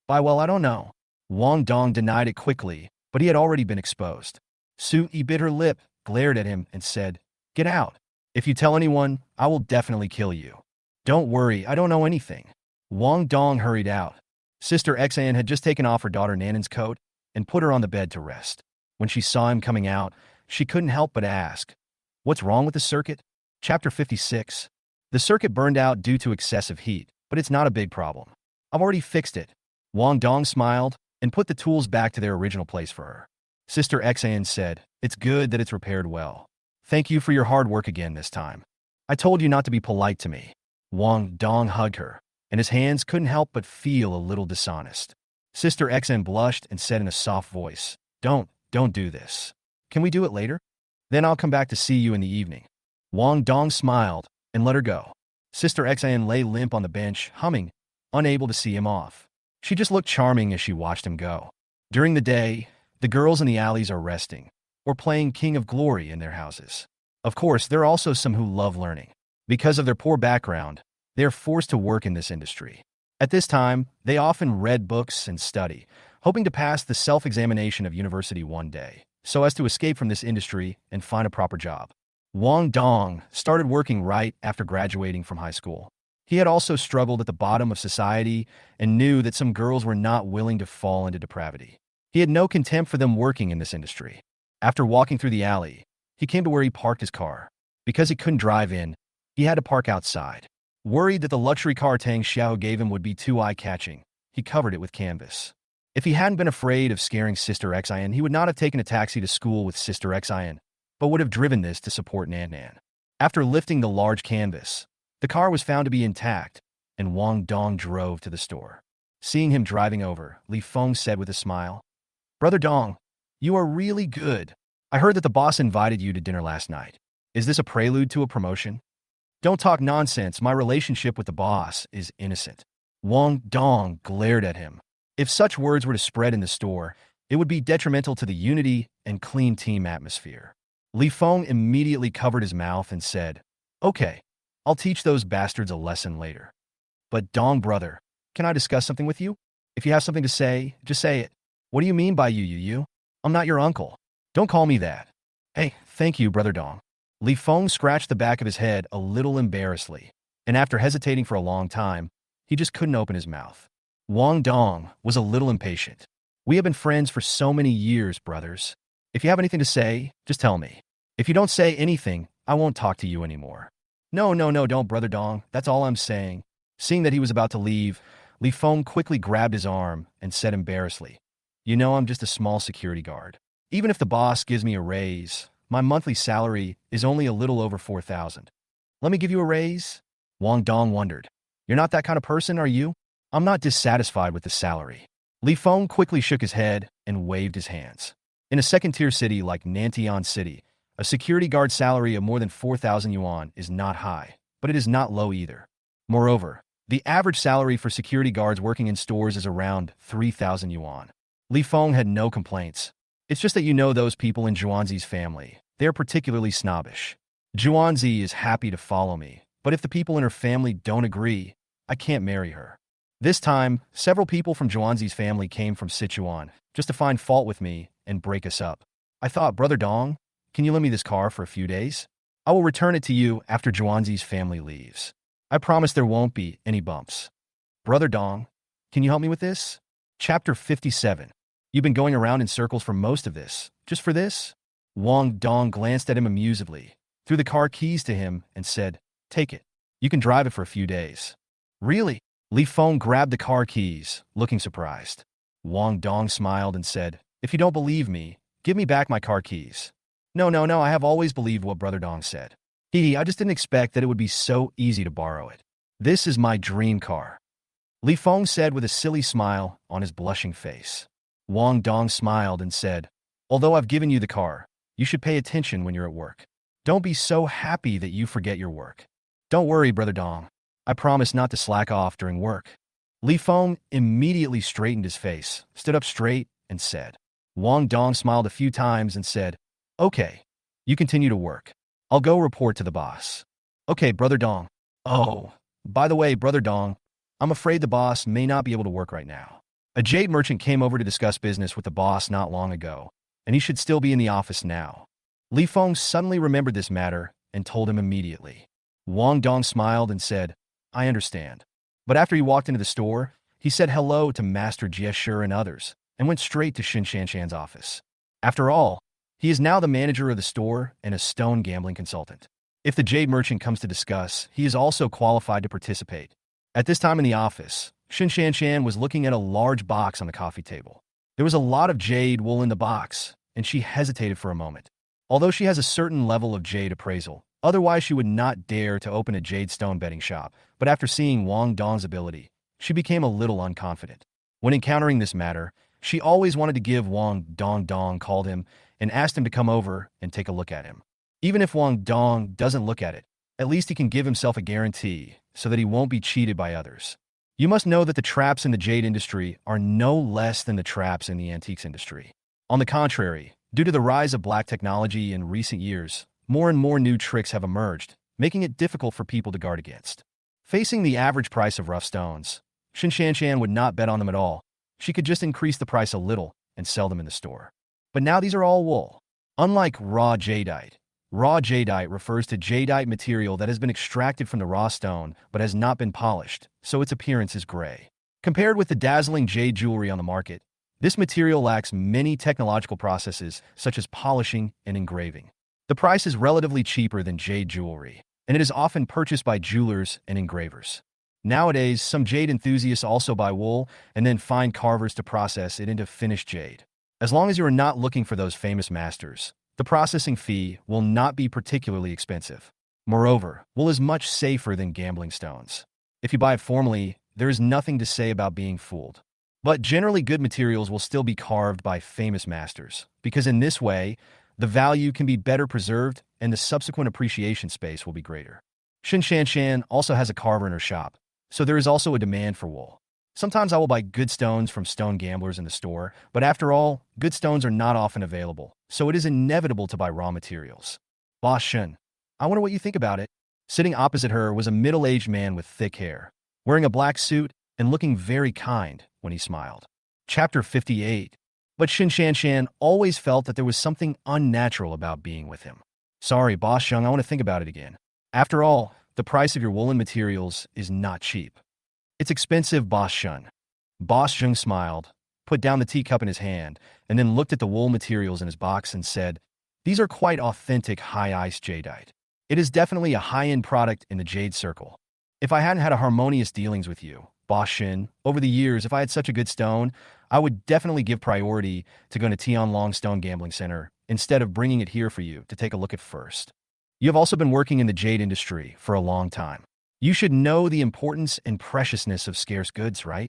Well, I don't know." Wang Dong denied it quickly, but he had already been exposed. Su Yi bit her lip, glared at him, and said, "Get out. If you tell anyone, I will definitely kill you." "Don't worry, I don't know anything." Wang Dong hurried out. Sister Xan had just taken off her daughter Nanan's coat and put her on the bed to rest. When she saw him coming out, she couldn't help but ask, "What's wrong with the circuit?" Chapter 56. The circuit burned out due to excessive heat, but it's not a big problem. I've already fixed it. Wang Dong smiled and put the tools back to their original place for her. Sister Xan said, "It's good that it's repaired well. Thank you for your hard work again this time. I told you not to be polite to me." Wang Dong hugged her, and his hands couldn't help but feel a little dishonest. Sister Xan blushed and said in a soft voice, Don't do this. Can we do it later? Then I'll come back to see you in the evening." Wang Dong smiled and let her go. Sister Xan lay limp on the bench, humming, unable to see him off. She just looked charming as she watched him go. During the day, the girls in the alleys are resting, or playing King of Glory in their houses. Of course, there are also some who love learning. Because of their poor background, they are forced to work in this industry. At this time, they often read books and study, hoping to pass the self-examination of university one day, so as to escape from this industry and find a proper job. Wang Dong started working right after graduating from high school. He had also struggled at the bottom of society and knew that some girls were not willing to fall into depravity. He had no contempt for them working in this industry. After walking through the alley, he came to where he parked his car. Because he couldn't drive in, he had to park outside. Worried that the luxury car Tang Xiao gave him would be too eye-catching, he covered it with canvas. If he hadn't been afraid of scaring Sister Xian, he would not have taken a taxi to school with Sister Xian, but would have driven this to support Nan. After lifting the large canvas, the car was found to be intact, and Wang Dong drove to the store. Seeing him driving over, Li Feng said with a smile, "Brother Dong, you are really good. I heard that the boss invited you to dinner last night. Is this a prelude to a promotion?" "Don't talk nonsense. My relationship with the boss is innocent." Wang Dong glared at him. If such words were to spread in the store, it would be detrimental to the unity and clean team atmosphere. Li Feng immediately covered his mouth and said, "Okay, I'll teach those bastards a lesson later. But Dong brother, can I discuss something with you? If you have something to say, just say it." "What do you mean by you? I'm not your uncle." "Don't call me that." "Hey, thank you, Brother Dong." Li Feng scratched the back of his head a little embarrassedly, and after hesitating for a long time, he just couldn't open his mouth. Wang Dong was a little impatient. "We have been friends for so many years, brothers. If you have anything to say, just tell me. If you don't say anything, I won't talk to you anymore." No, don't, Brother Dong. That's all I'm saying." Seeing that he was about to leave, Li Feng quickly grabbed his arm and said embarrassedly, "You know I'm just a small security guard. Even if the boss gives me a raise, my monthly salary is only a little over 4,000. Let me give you a raise?" Wang Dong wondered. "You're not that kind of person, are you?" "I'm not dissatisfied with the salary." Li Feng quickly shook his head and waved his hands. In a second-tier city like Nantian City, A security guard salary of more than 4,000 yuan is not high, but it is not low either. Moreover, the average salary for security guards working in stores is around 3,000 yuan. Li Feng had no complaints. It's just that you know those people in Xuanzi's family. They are particularly snobbish. Xuanzi is happy to follow me, but if the people in her family don't agree, I can't marry her. This time, several people from Xuanzi's family came from Sichuan just to find fault with me and break us up. I thought, Brother Dong, can you lend me this car for a few days? I will return it to you after Xuanzi's family leaves. I promise there won't be any bumps. Brother Dong, can you help me with this? Chapter 57. You've been going around in circles for most of this. Just for this? Wang Dong glanced at him amusedly, threw the car keys to him, and said, Take it. You can drive it for a few days. Really? Li Feng grabbed the car keys, looking surprised. Wang Dong smiled and said, If you don't believe me, give me back my car keys. No, I have always believed what Brother Dong said. I just didn't expect that it would be so easy to borrow it. This is my dream car. Li Feng said with a silly smile on his blushing face. Wang Dong smiled and said, Although I've given you the car, you should pay attention when you're at work. Don't be so happy that you forget your work. Don't worry, Brother Dong. I promise not to slack off during work. Li Feng immediately straightened his face, stood up straight, and said. Wang Dong smiled a few times and said, Okay, you continue to work. I'll go report to the boss. Okay, Brother Dong. Oh, by the way, Brother Dong, I'm afraid the boss may not be able to work right now. A jade merchant came over to discuss business with the boss not long ago, and he should still be in the office now. Li Feng suddenly remembered this matter and told him immediately. Wang Dong smiled and said, I understand. But after he walked into the store, he said hello to Master Jie and others, and went straight to Shan's office. After all, he is now the manager of the store and a stone gambling consultant. If the jade merchant comes to discuss, he is also qualified to participate. At this time in the office, Shan was looking at a large box on the coffee table. There was a lot of jade wool in the box, and she hesitated for a moment. Although she has a certain level of jade appraisal, otherwise she would not dare to open a jade stone betting shop, but after seeing Wang Dong's ability, she became a little unconfident. When encountering this matter, she always wanted to give Wang Dong called him and asked him to come over and take a look at him. Even if Wang Dong doesn't look at it, at least he can give himself a guarantee so that he won't be cheated by others. You must know that the traps in the jade industry are no less than the traps in the antiques industry. On the contrary, due to the rise of black technology in recent years, more and more new tricks have emerged, making it difficult for people to guard against. Facing the average price of rough stones, Shan would not bet on them at all. She could just increase the price a little and sell them in the store. But now these are all wool. Unlike raw jadeite refers to jadeite material that has been extracted from the raw stone but has not been polished, so its appearance is gray. Compared with the dazzling jade jewelry on the market, this material lacks many technological processes such as polishing and engraving. The price is relatively cheaper than jade jewelry, and it is often purchased by jewelers and engravers. Nowadays, some jade enthusiasts also buy wool and then find carvers to process it into finished jade. As long as you are not looking for those famous masters, the processing fee will not be particularly expensive. Moreover, wool is much safer than gambling stones. If you buy it formally, there is nothing to say about being fooled. But generally good materials will still be carved by famous masters, because in this way, the value can be better preserved and the subsequent appreciation space will be greater. Shan also has a carver in her shop, so there is also a demand for wool. Sometimes I will buy good stones from stone gamblers in the store, but after all, good stones are not often available, so it is inevitable to buy raw materials. Boss Shun, I wonder what you think about it. Sitting opposite her was a middle-aged man with thick hair, wearing a black suit and looking very kind when he smiled. Chapter 58. But Shan always felt that there was something unnatural about being with him. Sorry, Boss Shun, I want to think about it again. After all, the price of your woolen materials is not cheap. It's expensive, Boss Shun. Boss Shun smiled, put down the teacup in his hand, and then looked at the wool materials in his box and said, These are quite authentic high-ice jadeite. It is definitely a high-end product in the jade circle. If I hadn't had a harmonious dealings with you, Boss Shun, over the years, if I had such a good stone, I would definitely give priority to going to Tianlong Stone Gambling Center instead of bringing it here for you to take a look at first. You have also been working in the jade industry for a long time. You should know the importance and preciousness of scarce goods, right?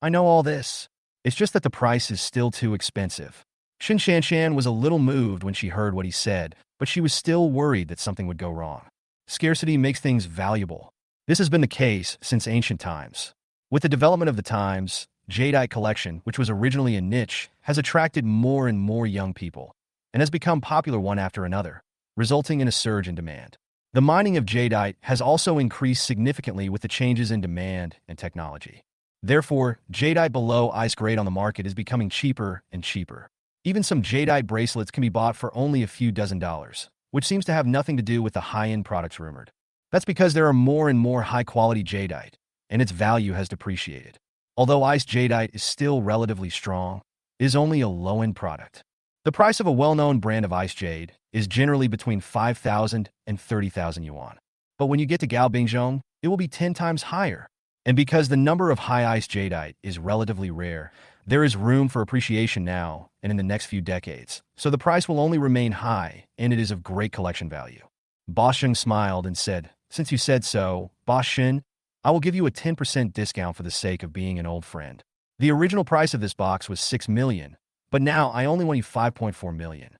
I know all this. It's just that the price is still too expensive. Shan was a little moved when she heard what he said, but she was still worried that something would go wrong. Scarcity makes things valuable. This has been the case since ancient times. With the development of the times, jadeite collection, which was originally a niche, has attracted more and more young people, and has become popular one after another, resulting in a surge in demand. The mining of jadeite has also increased significantly with the changes in demand and technology. Therefore, jadeite below ice grade on the market is becoming cheaper and cheaper. Even some jadeite bracelets can be bought for only a few dollars, which seems to have nothing to do with the high-end products rumored. That's because there are more and more high-quality jadeite, and its value has depreciated. Although ice jadeite is still relatively strong, it is only a low-end product. The price of a well-known brand of ice jade is generally between 5,000 and 30,000 yuan. But when you get to Gaobingzhong, it will be 10 times higher. And because the number of high-ice jadeite is relatively rare, there is room for appreciation now and in the next few decades, so the price will only remain high, and it is of great collection value. Boss Zheng smiled and said, "Since you said so, Boss Shin, I will give you a 10% discount for the sake of being an old friend. The original price of this box was 6 million, but now I only want you 5.4 million.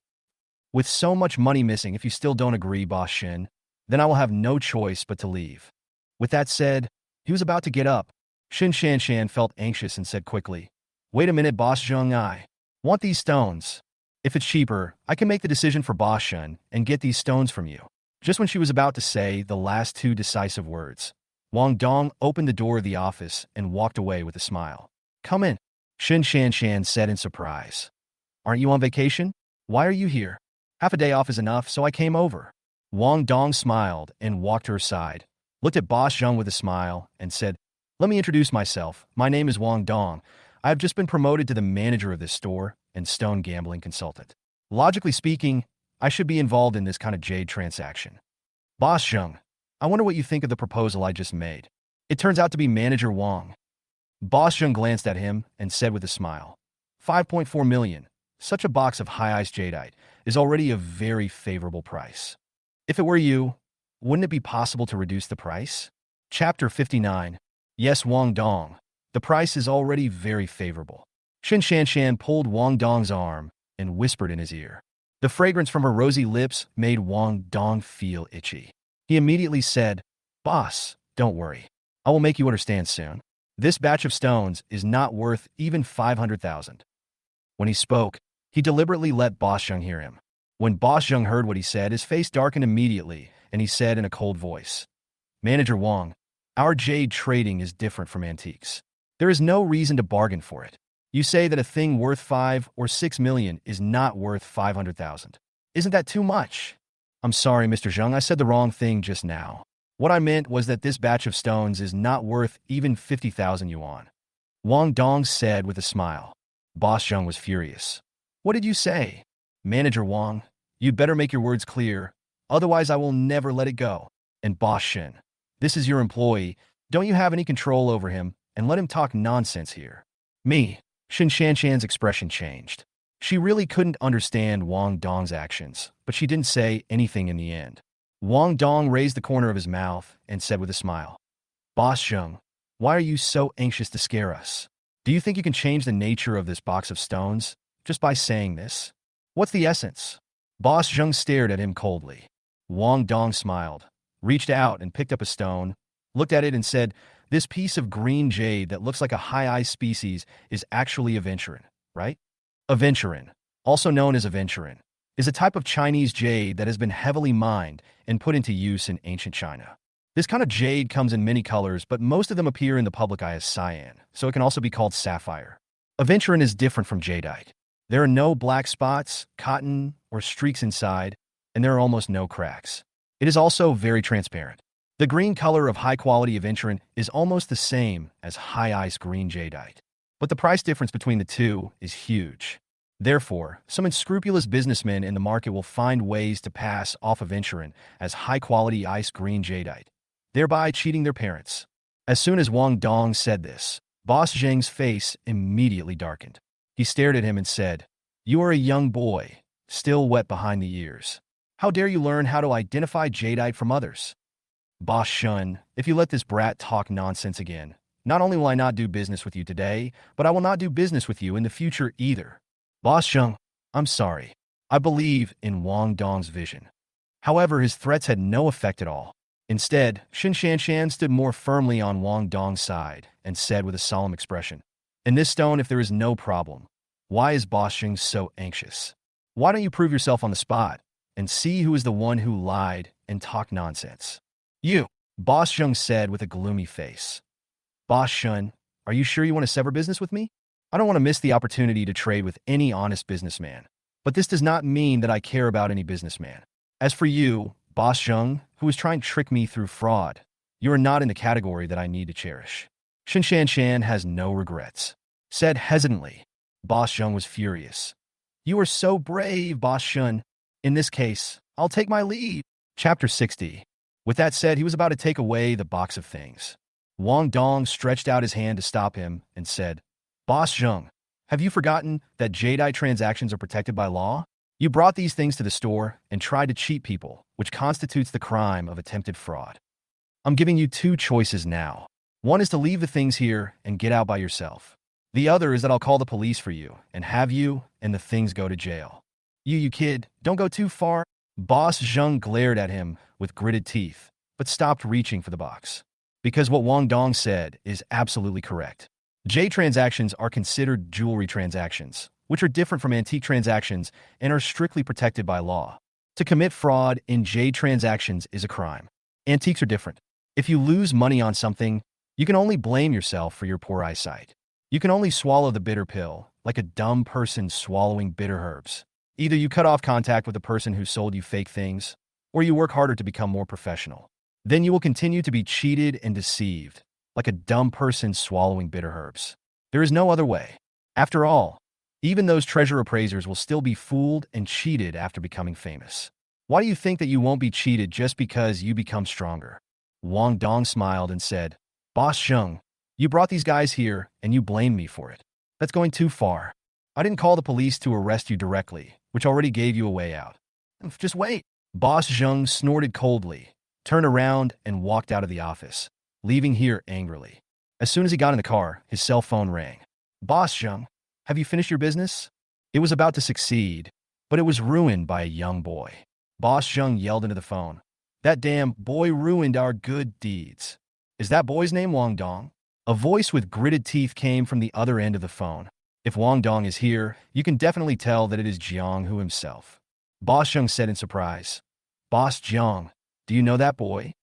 With so much money missing, if you still don't agree, Boss Shin, then I will have no choice but to leave." With that said, he was about to get up. Shin Shanshan felt anxious and said quickly, "Wait a minute, Boss Zheng, I want these stones. If it's cheaper, I can make the decision for Boss Shen and get these stones from you." Just when she was about to say the last two decisive words, Wang Dong opened the door of the office and walked away with a smile. "Come in," Shin Shanshan said in surprise. "Aren't you on vacation? Why are you here?" "Half a day off is enough, so I came over." Wang Dong smiled and walked to her side, looked at Boss Zheng with a smile, and said, "Let me introduce myself. My name is Wang Dong. I have just been promoted to the manager of this store and stone gambling consultant. Logically speaking, I should be involved in this kind of jade transaction." "Boss Zheng, I wonder what you think of the proposal I just made. It turns out to be Manager Wang." Boss Zheng glanced at him and said with a smile, 5.4 million. Such a box of high-ice jadeite is already a very favorable price. If it were you, wouldn't it be possible to reduce the price? Chapter 59. Yes, Wang Dong. The price is already very favorable. Shin Shanshan pulled Wang Dong's arm and whispered in his ear. The fragrance from her rosy lips made Wang Dong feel itchy. He immediately said, "Boss, don't worry. I will make you understand soon. This batch of stones is not worth even 500,000. When he spoke, he deliberately let Boss Zheng hear him. When Boss Zheng heard what he said, his face darkened immediately, and he said in a cold voice, "Manager Wang, our jade trading is different from antiques. There is no reason to bargain for it. You say that a thing worth 5 or 6 million is not worth 500,000. Isn't that too much?" "I'm sorry, Mr. Zheng, I said the wrong thing just now. What I meant was that this batch of stones is not worth even 50,000 yuan. Wang Dong said with a smile. Boss Zheng was furious. "What did you say?" "Manager Wang, you'd better make your words clear, otherwise I will never let it go. And Boss Shin, this is your employee. Don't you have any control over him, and let him talk nonsense here." "Me." Shin Shanshan's expression changed. She really couldn't understand Wang Dong's actions, but she didn't say anything in the end. Wang Dong raised the corner of his mouth and said with a smile, "Boss Zheng, why are you so anxious to scare us? Do you think you can change the nature of this box of stones just by saying this? What's the essence?" Boss Zheng stared at him coldly. Wang Dong smiled, reached out and picked up a stone, looked at it and said, "This piece of green jade that looks like a high-ice species is actually aventurine, right?" Aventurine, also known as aventurine, is a type of Chinese jade that has been heavily mined and put into use in ancient China. This kind of jade comes in many colors, but most of them appear in the public eye as cyan, so it can also be called sapphire. Aventurine is different from jadeite. There are no black spots, cotton, or streaks inside, and there are almost no cracks. It is also very transparent. The green color of high-quality aventurine is almost the same as high-ice green jadeite, but the price difference between the two is huge. Therefore, some unscrupulous businessmen in the market will find ways to pass off aventurine as high-quality ice green jadeite, thereby cheating their parents. As soon as Wang Dong said this, Boss Zheng's face immediately darkened. He stared at him and said, "You are a young boy, still wet behind the ears. How dare you learn how to identify jadeite from others? Boss Shun, if you let this brat talk nonsense again, not only will I not do business with you today, but I will not do business with you in the future either." "Boss Zheng, I'm sorry. I believe in Wang Dong's vision. However, his threats had no effect at all. Instead, Shan stood more firmly on Wang Dong's side and said with a solemn expression, "In this stone, if there is no problem, why is Boss Sheng so anxious? Why don't you prove yourself on the spot and see who is the one who lied and talked nonsense?" "You," Boss Sheng said with a gloomy face. "Boss Shun, are you sure you want to sever business with me? I don't want to miss the opportunity to trade with any honest businessman. But this does not mean that I care about any businessman. As for you, Boss Sheng, who is trying to trick me through fraud, you are not in the category that I need to cherish." Shan has no regrets. Said hesitantly. Boss Sheng was furious. "You are so brave, Boss Shun. In this case, I'll take my leave." Chapter 60. With that said, he was about to take away the box of things. Wang Dong stretched out his hand to stop him and said, "Boss Sheng, have you forgotten that jadeite transactions are protected by law? You brought these things to the store and tried to cheat people, which constitutes the crime of attempted fraud. I'm giving you two choices now. One is to leave the things here and get out by yourself. The other is that I'll call the police for you and have you and the things go to jail. You kid, don't go too far." Boss Zheng glared at him with gritted teeth, but stopped reaching for the box. Because what Wang Dong said is absolutely correct. Jade transactions are considered jewelry transactions, which are different from antique transactions and are strictly protected by law. To commit fraud in jade transactions is a crime. Antiques are different. If you lose money on something, you can only blame yourself for your poor eyesight. You can only swallow the bitter pill, like a dumb person swallowing bitter herbs. Either you cut off contact with the person who sold you fake things, or you work harder to become more professional. Then you will continue to be cheated and deceived, like a dumb person swallowing bitter herbs. There is no other way. After all, even those treasure appraisers will still be fooled and cheated after becoming famous. Why do you think that you won't be cheated just because you become stronger?" Wang Dong smiled and said, "Boss Sheng, you brought these guys here and you blame me for it. That's going too far. I didn't call the police to arrest you directly, which already gave you a way out. Just wait." Boss Zheng snorted coldly, turned around and walked out of the office, leaving here angrily. As soon as he got in the car, his cell phone rang. "Boss Zheng, have you finished your business?" It was about to succeed, but it was ruined by a young boy. Boss Zheng yelled into the phone, "That damn boy ruined our good deeds." "Is that boy's name Wang Dong?" A voice with gritted teeth came from the other end of the phone. "If Wang Dong is here, you can definitely tell that it is Jiang Who himself." Boss Zheng said in surprise, "Boss Jiang, do you know that boy?"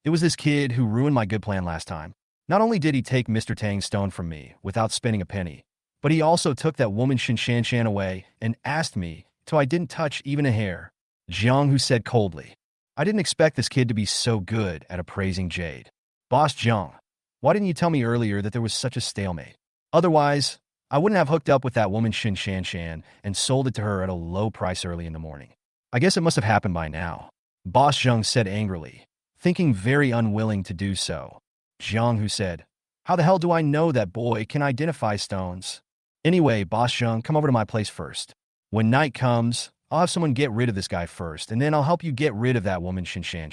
"It was this kid who ruined my good plan last time. Not only did he take Mr. Tang's stone from me without spending a penny, but he also took that woman Shan away and asked me till I didn't touch even a hair." Jiang Who said coldly, "I didn't expect this kid to be so good at appraising jade." "Boss Jiang, why didn't you tell me earlier that there was such a stalemate? Otherwise, I wouldn't have hooked up with that woman Shan and sold it to her at a low price early in the morning. I guess it must have happened by now." Boss Zheng said angrily, thinking very unwilling to do so. Jiang Who said, "How the hell do I know that boy can identify stones? Anyway, Boss Zheng, come over to my place first. When night comes, I'll have someone get rid of this guy first, and then I'll help you get rid of that woman Shan.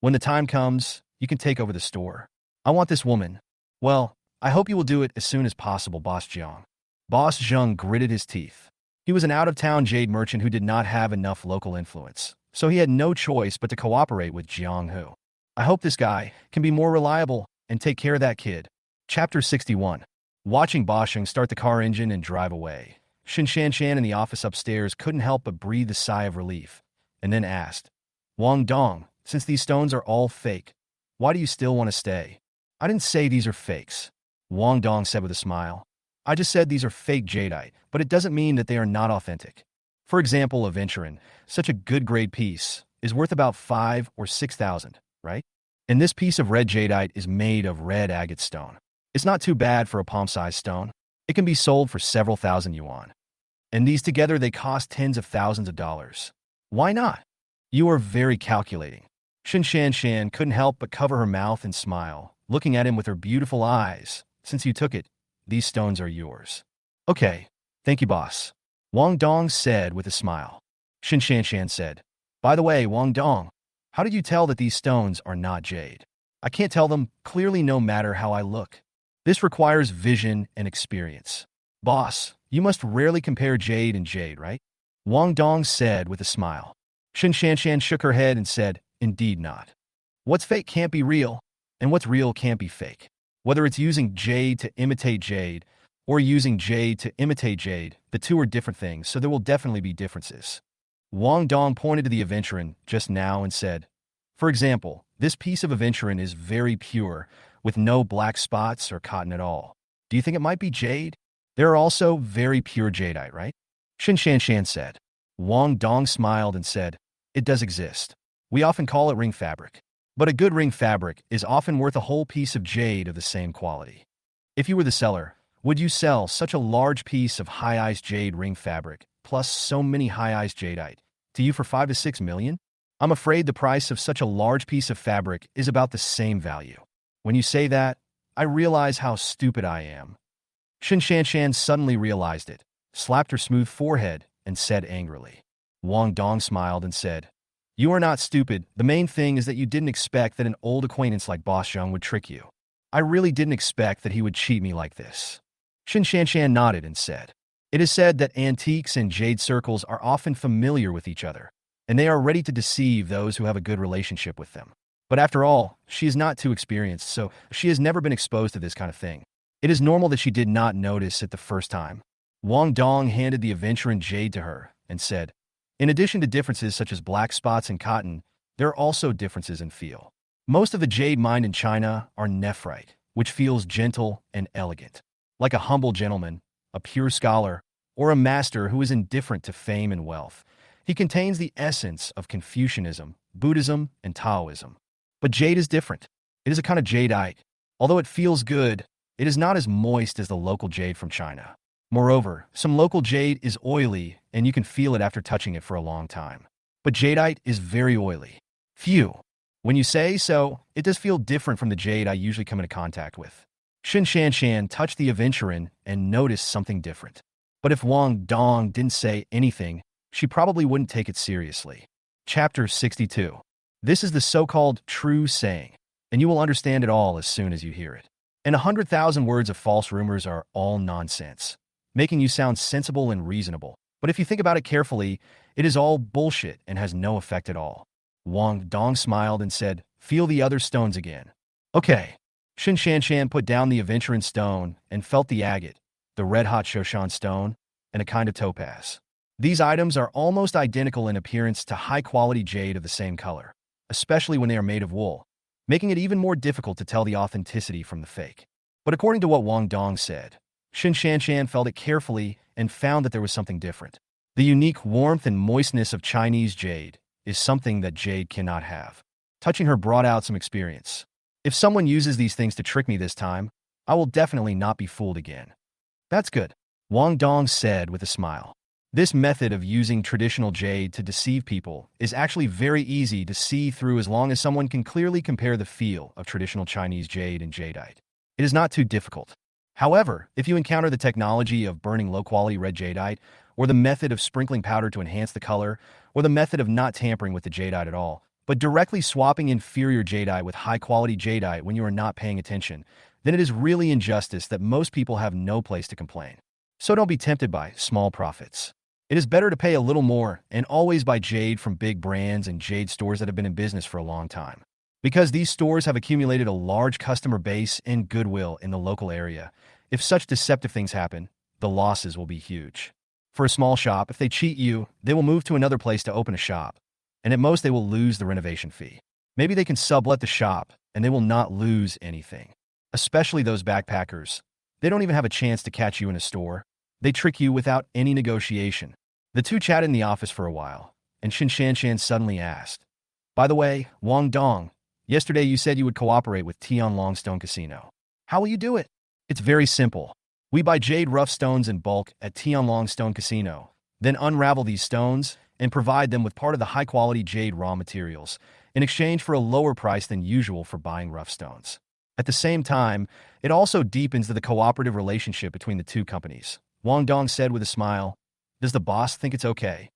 When the time comes, you can take over the store. I want this woman. Well, I hope you will do it as soon as possible, Boss Jiang." Boss Zheng gritted his teeth. He was an out-of-town jade merchant who did not have enough local influence, so he had no choice but to cooperate with Jiang Who. "I hope this guy can be more reliable and take care of that kid." Chapter 61. Watching Boss Zheng start the car engine and drive away, Shan in the office upstairs couldn't help but breathe a sigh of relief, and then asked, "Wang Dong, since these stones are all fake, why do you still want to stay?" "I didn't say these are fakes," Wang Dong said with a smile. "I just said these are fake jadeite, but it doesn't mean that they are not authentic. For example, a Venturin, such a good grade piece, is worth about 5 or 6,000, right? And this piece of red jadeite is made of red agate stone. It's not too bad for a palm-sized stone. It can be sold for several thousand yuan. And these together, they cost tens of thousands of dollars. Why not?" "You are very calculating." Shan couldn't help but cover her mouth and smile, looking at him with her beautiful eyes. "Since you took it, these stones are yours." "Okay, thank you, boss," Wang Dong said with a smile. Shan said, "By the way, Wang Dong, how did you tell that these stones are not jade?" "I can't tell them clearly no matter how I look. This requires vision and experience." "Boss, you must rarely compare jade and jade, right?" Wang Dong said with a smile. Xuanshi shook her head and said, indeed not. What's fake can't be real, and what's real can't be fake. Whether it's using jade to imitate jade, or using jade to imitate jade, the two are different things, so there will definitely be differences. Wang Dong pointed to the aventurine just now and said, for example, this piece of aventurine is very pure, with no black spots or cotton at all. Do you think it might be jade? There are also very pure jadeite, right? Xuanshi said. Wang Dong smiled and said, it does exist. We often call it ring fabric. But a good ring fabric is often worth a whole piece of jade of the same quality. If you were the seller, would you sell such a large piece of high-ice jade ring fabric, plus so many high-ice jadeite, to you for 5 to 6 million? I'm afraid the price of such a large piece of fabric is about the same value. When you say that, I realize how stupid I am. Xuanshi suddenly realized it, slapped her smooth forehead, and said angrily. Wang Dong smiled and said, you are not stupid. The main thing is that you didn't expect that an old acquaintance like Boss Shuang would trick you. I really didn't expect that he would cheat me like this. Xuanshi nodded and said, it is said that antiques and jade circles are often familiar with each other, and they are ready to deceive those who have a good relationship with them. But after all, she is not too experienced, so she has never been exposed to this kind of thing. It is normal that she did not notice it the first time. Wang Dong handed the aventurine jade to her and said, in addition to differences such as black spots and cotton, there are also differences in feel. Most of the jade mined in China are nephrite, which feels gentle and elegant, like a humble gentleman, a pure scholar, or a master who is indifferent to fame and wealth. He contains the essence of Confucianism, Buddhism, and Taoism. But jade is different. It is a kind of jadeite. Although it feels good, it is not as moist as the local jade from China. Moreover, some local jade is oily, and you can feel it after touching it for a long time. But jadeite is very oily. Phew. When you say so, it does feel different from the jade I usually come into contact with. Xuanshi touched the aventurine and noticed something different. But if Wang Dong didn't say anything, she probably wouldn't take it seriously. Chapter 62. This is the so-called true saying, and you will understand it all as soon as you hear it. And 100,000 words of false rumors are all nonsense, making you sound sensible and reasonable. But if you think about it carefully, it is all bullshit and has no effect at all. Wang Dong smiled and said, feel the other stones again. Okay. Xuanshi put down the aventurine stone and felt the agate, the red-hot Shoshan stone, and a kind of topaz. These items are almost identical in appearance to high-quality jade of the same color, especially when they are made of wool, making it even more difficult to tell the authenticity from the fake. But according to what Wang Dong said, Xuanshi felt it carefully and found that there was something different. The unique warmth and moistness of Chinese jade is something that jade cannot have. Touching her brought out some experience. If someone uses these things to trick me this time, I will definitely not be fooled again. That's good, Wang Dong said with a smile. This method of using traditional jade to deceive people is actually very easy to see through as long as someone can clearly compare the feel of traditional Chinese jade and jadeite. It is not too difficult. However, if you encounter the technology of burning low-quality red jadeite, or the method of sprinkling powder to enhance the color, or the method of not tampering with the jadeite at all, but directly swapping inferior jadeite with high-quality jadeite when you are not paying attention, then it is really injustice that most people have no place to complain. So don't be tempted by small profits. It is better to pay a little more and always buy jade from big brands and jade stores that have been in business for a long time. Because these stores have accumulated a large customer base and goodwill in the local area, if such deceptive things happen, the losses will be huge. For a small shop, if they cheat you, they will move to another place to open a shop, and at most they will lose the renovation fee. Maybe they can sublet the shop, and they will not lose anything. Especially those backpackers. They don't even have a chance to catch you in a store. They trick you without any negotiation. The two chatted in the office for a while, and Xuanshi suddenly asked, by the way, Wang Dong, yesterday you said you would cooperate with Tianlong Stone Casino. How will you do it? It's very simple. We buy jade rough stones in bulk at Tianlong Stone Casino, then unravel these stones and provide them with part of the high-quality jade raw materials in exchange for a lower price than usual for buying rough stones. At the same time, it also deepens the cooperative relationship between the two companies. Wang Dong said with a smile, does the boss think it's okay?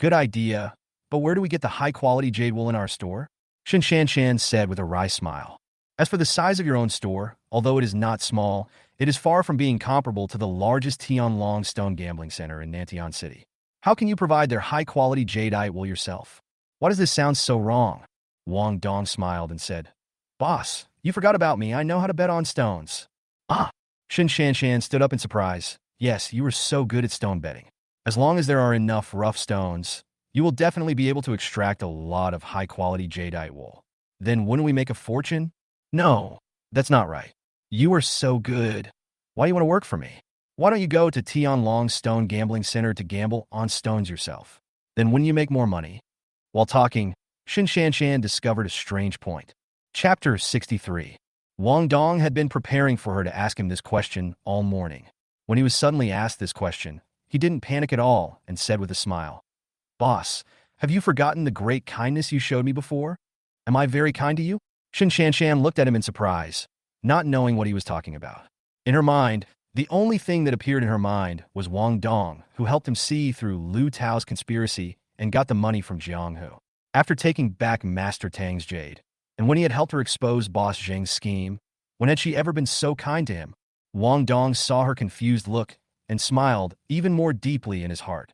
Good idea, but where do we get the high-quality jade wool in our store? Xuanshi said with a wry smile. As for the size of your own store, although it is not small, it is far from being comparable to the largest Tianlong Stone Gambling Center in Nantian City. How can you provide their high-quality jadeite wool yourself? Why does this sound so wrong? Wang Dong smiled and said, Boss, you forgot about me. I know how to bet on stones. Ah! Shan stood up in surprise. Yes, you were so good at stone betting. As long as there are enough rough stones, you will definitely be able to extract a lot of high-quality jadeite wool. Then wouldn't we make a fortune? No, that's not right. You are so good. Why do you want to work for me? Why don't you go to Tianlong's Stone Gambling Center to gamble on stones yourself? Then wouldn't you make more money? While talking, Shan discovered a strange point. Chapter 63. Wang Dong had been preparing for her to ask him this question all morning. When he was suddenly asked this question, he didn't panic at all and said with a smile, Boss, have you forgotten the great kindness you showed me before? Am I very kind to you? Shan looked at him in surprise, not knowing what he was talking about. In her mind, the only thing that appeared in her mind was Wang Dong, who helped him see through Lu Tao's conspiracy and got the money from Jang Who. After taking back Master Tang's jade, and when he had helped her expose Boss Zheng's scheme, when had she ever been so kind to him? Wang Dong saw her confused look and smiled even more deeply in his heart.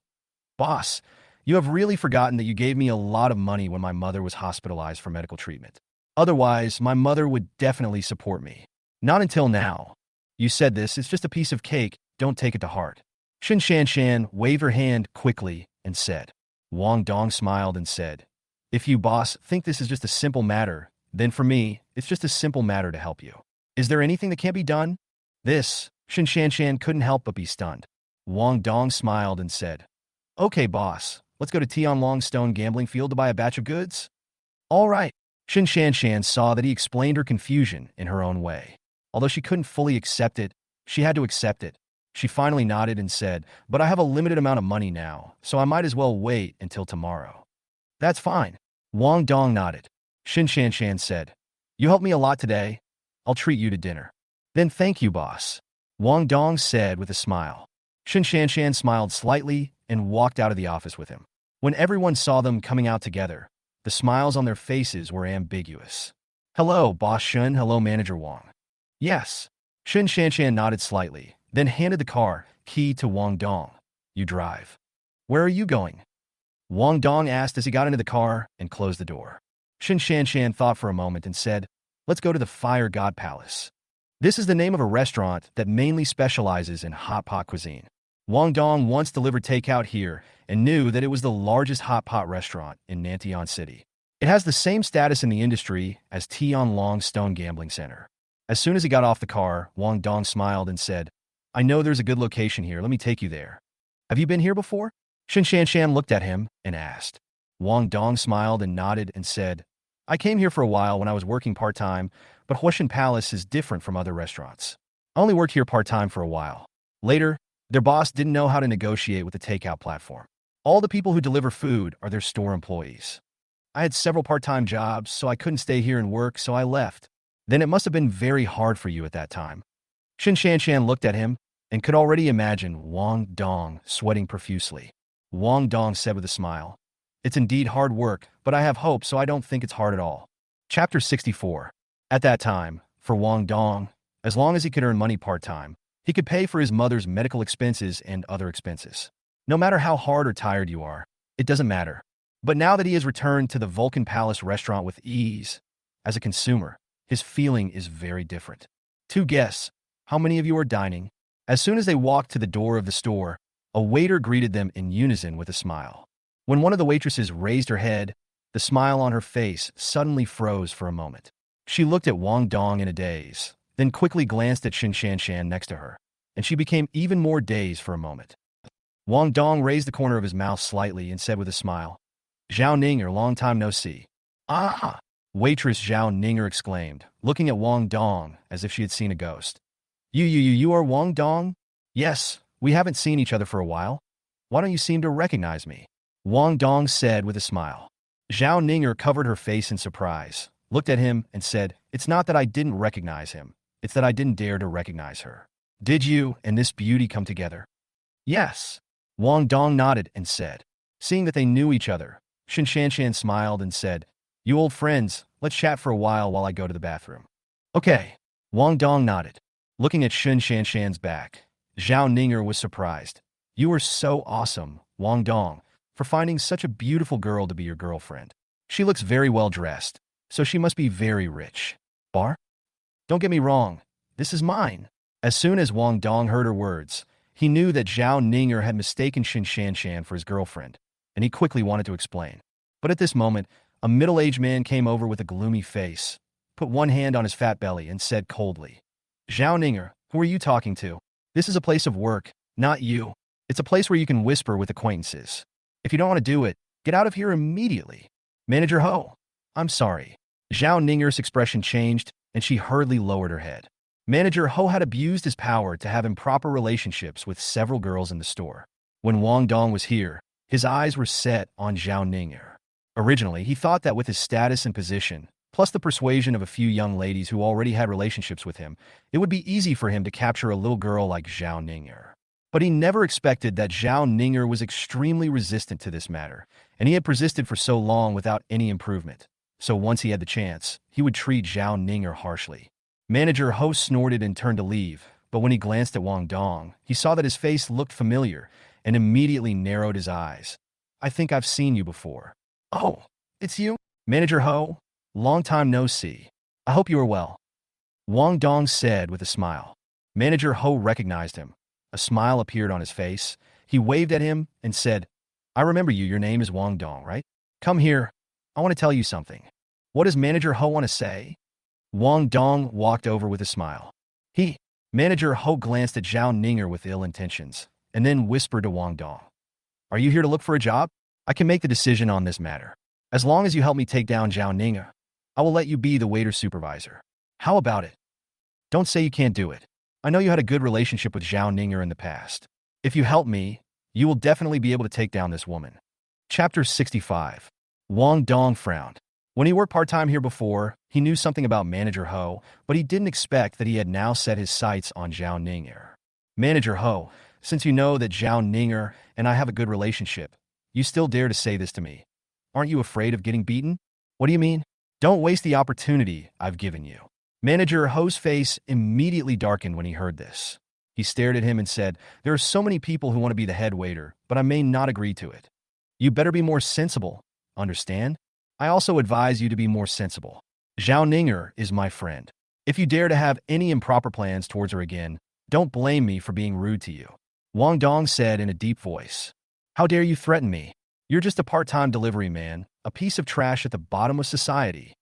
Boss, you have really forgotten that you gave me a lot of money when my mother was hospitalized for medical treatment. Otherwise, my mother would definitely support me. Not until now. You said this, it's just a piece of cake, don't take it to heart. Shan waved her hand quickly and said. Wang Dong smiled and said, If you, boss, think this is just a simple matter, then for me, it's just a simple matter to help you. Is there anything that can't be done? This, Shan couldn't help but be stunned. Wang Dong smiled and said, Okay, boss, let's go to Tianlong Stone Gambling Field to buy a batch of goods. All right. Shan saw that he explained her confusion in her own way. Although she couldn't fully accept it, she had to accept it. She finally nodded and said, But I have a limited amount of money now, so I might as well wait until tomorrow. That's fine. Wang Dong nodded. Shan said, You helped me a lot today. I'll treat you to dinner. Then thank you, boss. Wang Dong said with a smile. Shan smiled slightly and walked out of the office with him. When everyone saw them coming out together, the smiles on their faces were ambiguous. Hello, Boss Shun. Hello, Manager Wang. Yes. Shan nodded slightly, then handed the car key to Wang Dong. You drive. Where are you going? Wang Dong asked as he got into the car and closed the door. Shan thought for a moment and said, Let's go to the Fire God Palace. This is the name of a restaurant that mainly specializes in hot pot cuisine. Wang Dong once delivered takeout here and knew that it was the largest hot pot restaurant in Nantian City. It has the same status in the industry as Tianlong's Stone Gambling Center. As soon as he got off the car, Wang Dong smiled and said, I know there's a good location here. Let me take you there. Have you been here before? Shan looked at him and asked. Wang Dong smiled and nodded and said, I came here for a while when I was working part-time, but Huashan Palace is different from other restaurants. I only worked here part-time for a while. Later, their boss didn't know how to negotiate with the takeout platform. All the people who deliver food are their store employees. I had several part-time jobs, so I couldn't stay here and work, so I left. Then it must have been very hard for you at that time. Shan looked at him and could already imagine Wang Dong sweating profusely. Wang Dong said with a smile, It's indeed hard work, but I have hope, so I don't think it's hard at all. Chapter 64. At that time, for Wang Dong, as long as he could earn money part-time, he could pay for his mother's medical expenses and other expenses. No matter how hard or tired you are, it doesn't matter. But now that he has returned to the Vulcan Palace restaurant with ease, as a consumer, his feeling is very different. To guess, how many of you are dining? As soon as they walked to the door of the store, a waiter greeted them in unison with a smile. When one of the waitresses raised her head, the smile on her face suddenly froze for a moment. She looked at Wang Dong in a daze, then quickly glanced at Shan next to her, and she became even more dazed for a moment. Wang Dong raised the corner of his mouth slightly and said with a smile, Zhao Ninger, long time no see. Ah! Waitress Zhao Ninger exclaimed, looking at Wang Dong as if she had seen a ghost. You are Wang Dong? Yes, we haven't seen each other for a while. Why don't you seem to recognize me? Wang Dong said with a smile. Zhao Ninger covered her face in surprise, looked at him and said, It's not that I didn't recognize him, it's that I didn't dare to recognize her. Did you and this beauty come together? Yes. Wang Dong nodded and said. Seeing that they knew each other, Shan smiled and said, You old friends, let's chat for a while I go to the bathroom. Okay. Wang Dong nodded. Looking at Shan's back, Zhao Ninger was surprised. You are so awesome. Wang Dong, for finding such a beautiful girl to be your girlfriend. She looks very well dressed, so she must be very rich. Bar? Don't get me wrong, this is mine. As soon as Wang Dong heard her words, he knew that Zhao Ninger had mistaken Xuanshi for his girlfriend, and he quickly wanted to explain. But at this moment, a middle-aged man came over with a gloomy face, put one hand on his fat belly, and said coldly, "Zhao Ninger, who are you talking to? This is a place of work, not you. It's a place where you can whisper with acquaintances. If you don't want to do it, get out of here immediately." "Manager Ho, I'm sorry." Zhao Ninger's expression changed, and she hurriedly lowered her head. Manager Ho had abused his power to have improper relationships with several girls in the store. When Wang Dong was here, his eyes were set on Zhao Ninger. Originally, he thought that with his status and position, plus the persuasion of a few young ladies who already had relationships with him, it would be easy for him to capture a little girl like Zhao Ninger. But he never expected that Zhao Ninger was extremely resistant to this matter, and he had persisted for so long without any improvement. So once he had the chance, he would treat Zhao Ninger harshly. Manager Ho snorted and turned to leave, but when he glanced at Wang Dong, he saw that his face looked familiar and immediately narrowed his eyes. "I think I've seen you before." "Oh, it's you? Manager Ho? Long time no see. I hope you are well," Wang Dong said with a smile. Manager Ho recognized him. A smile appeared on his face. He waved at him and said, "I remember you. Your name is Wang Dong, right? Come here. I want to tell you something." "What does Manager Ho want to say?" Wang Dong walked over with a smile. Manager Ho glanced at Zhao Ninger with ill intentions, and then whispered to Wang Dong, "Are you here to look for a job? I can make the decision on this matter. As long as you help me take down Zhao Ninger, I will let you be the waiter supervisor. How about it? Don't say you can't do it. I know you had a good relationship with Zhao Ninger in the past. If you help me, you will definitely be able to take down this woman." Chapter 65. Wang Dong frowned. When he worked part-time here before, he knew something about Manager Ho, but he didn't expect that he had now set his sights on Zhao Ninger. "Manager Ho, since you know that Zhao Ninger and I have a good relationship, you still dare to say this to me. Aren't you afraid of getting beaten?" "What do you mean?" "Don't waste the opportunity I've given you." Manager Ho's face immediately darkened when he heard this. He stared at him and said, "There are so many people who want to be the head waiter, but I may not agree to it. You better be more sensible, understand? I also advise you to be more sensible. Zhao Ninger is my friend. If you dare to have any improper plans towards her again, don't blame me for being rude to you," Wang Dong said in a deep voice. "How dare you threaten me? You're just a part-time delivery man, a piece of trash at the bottom of society."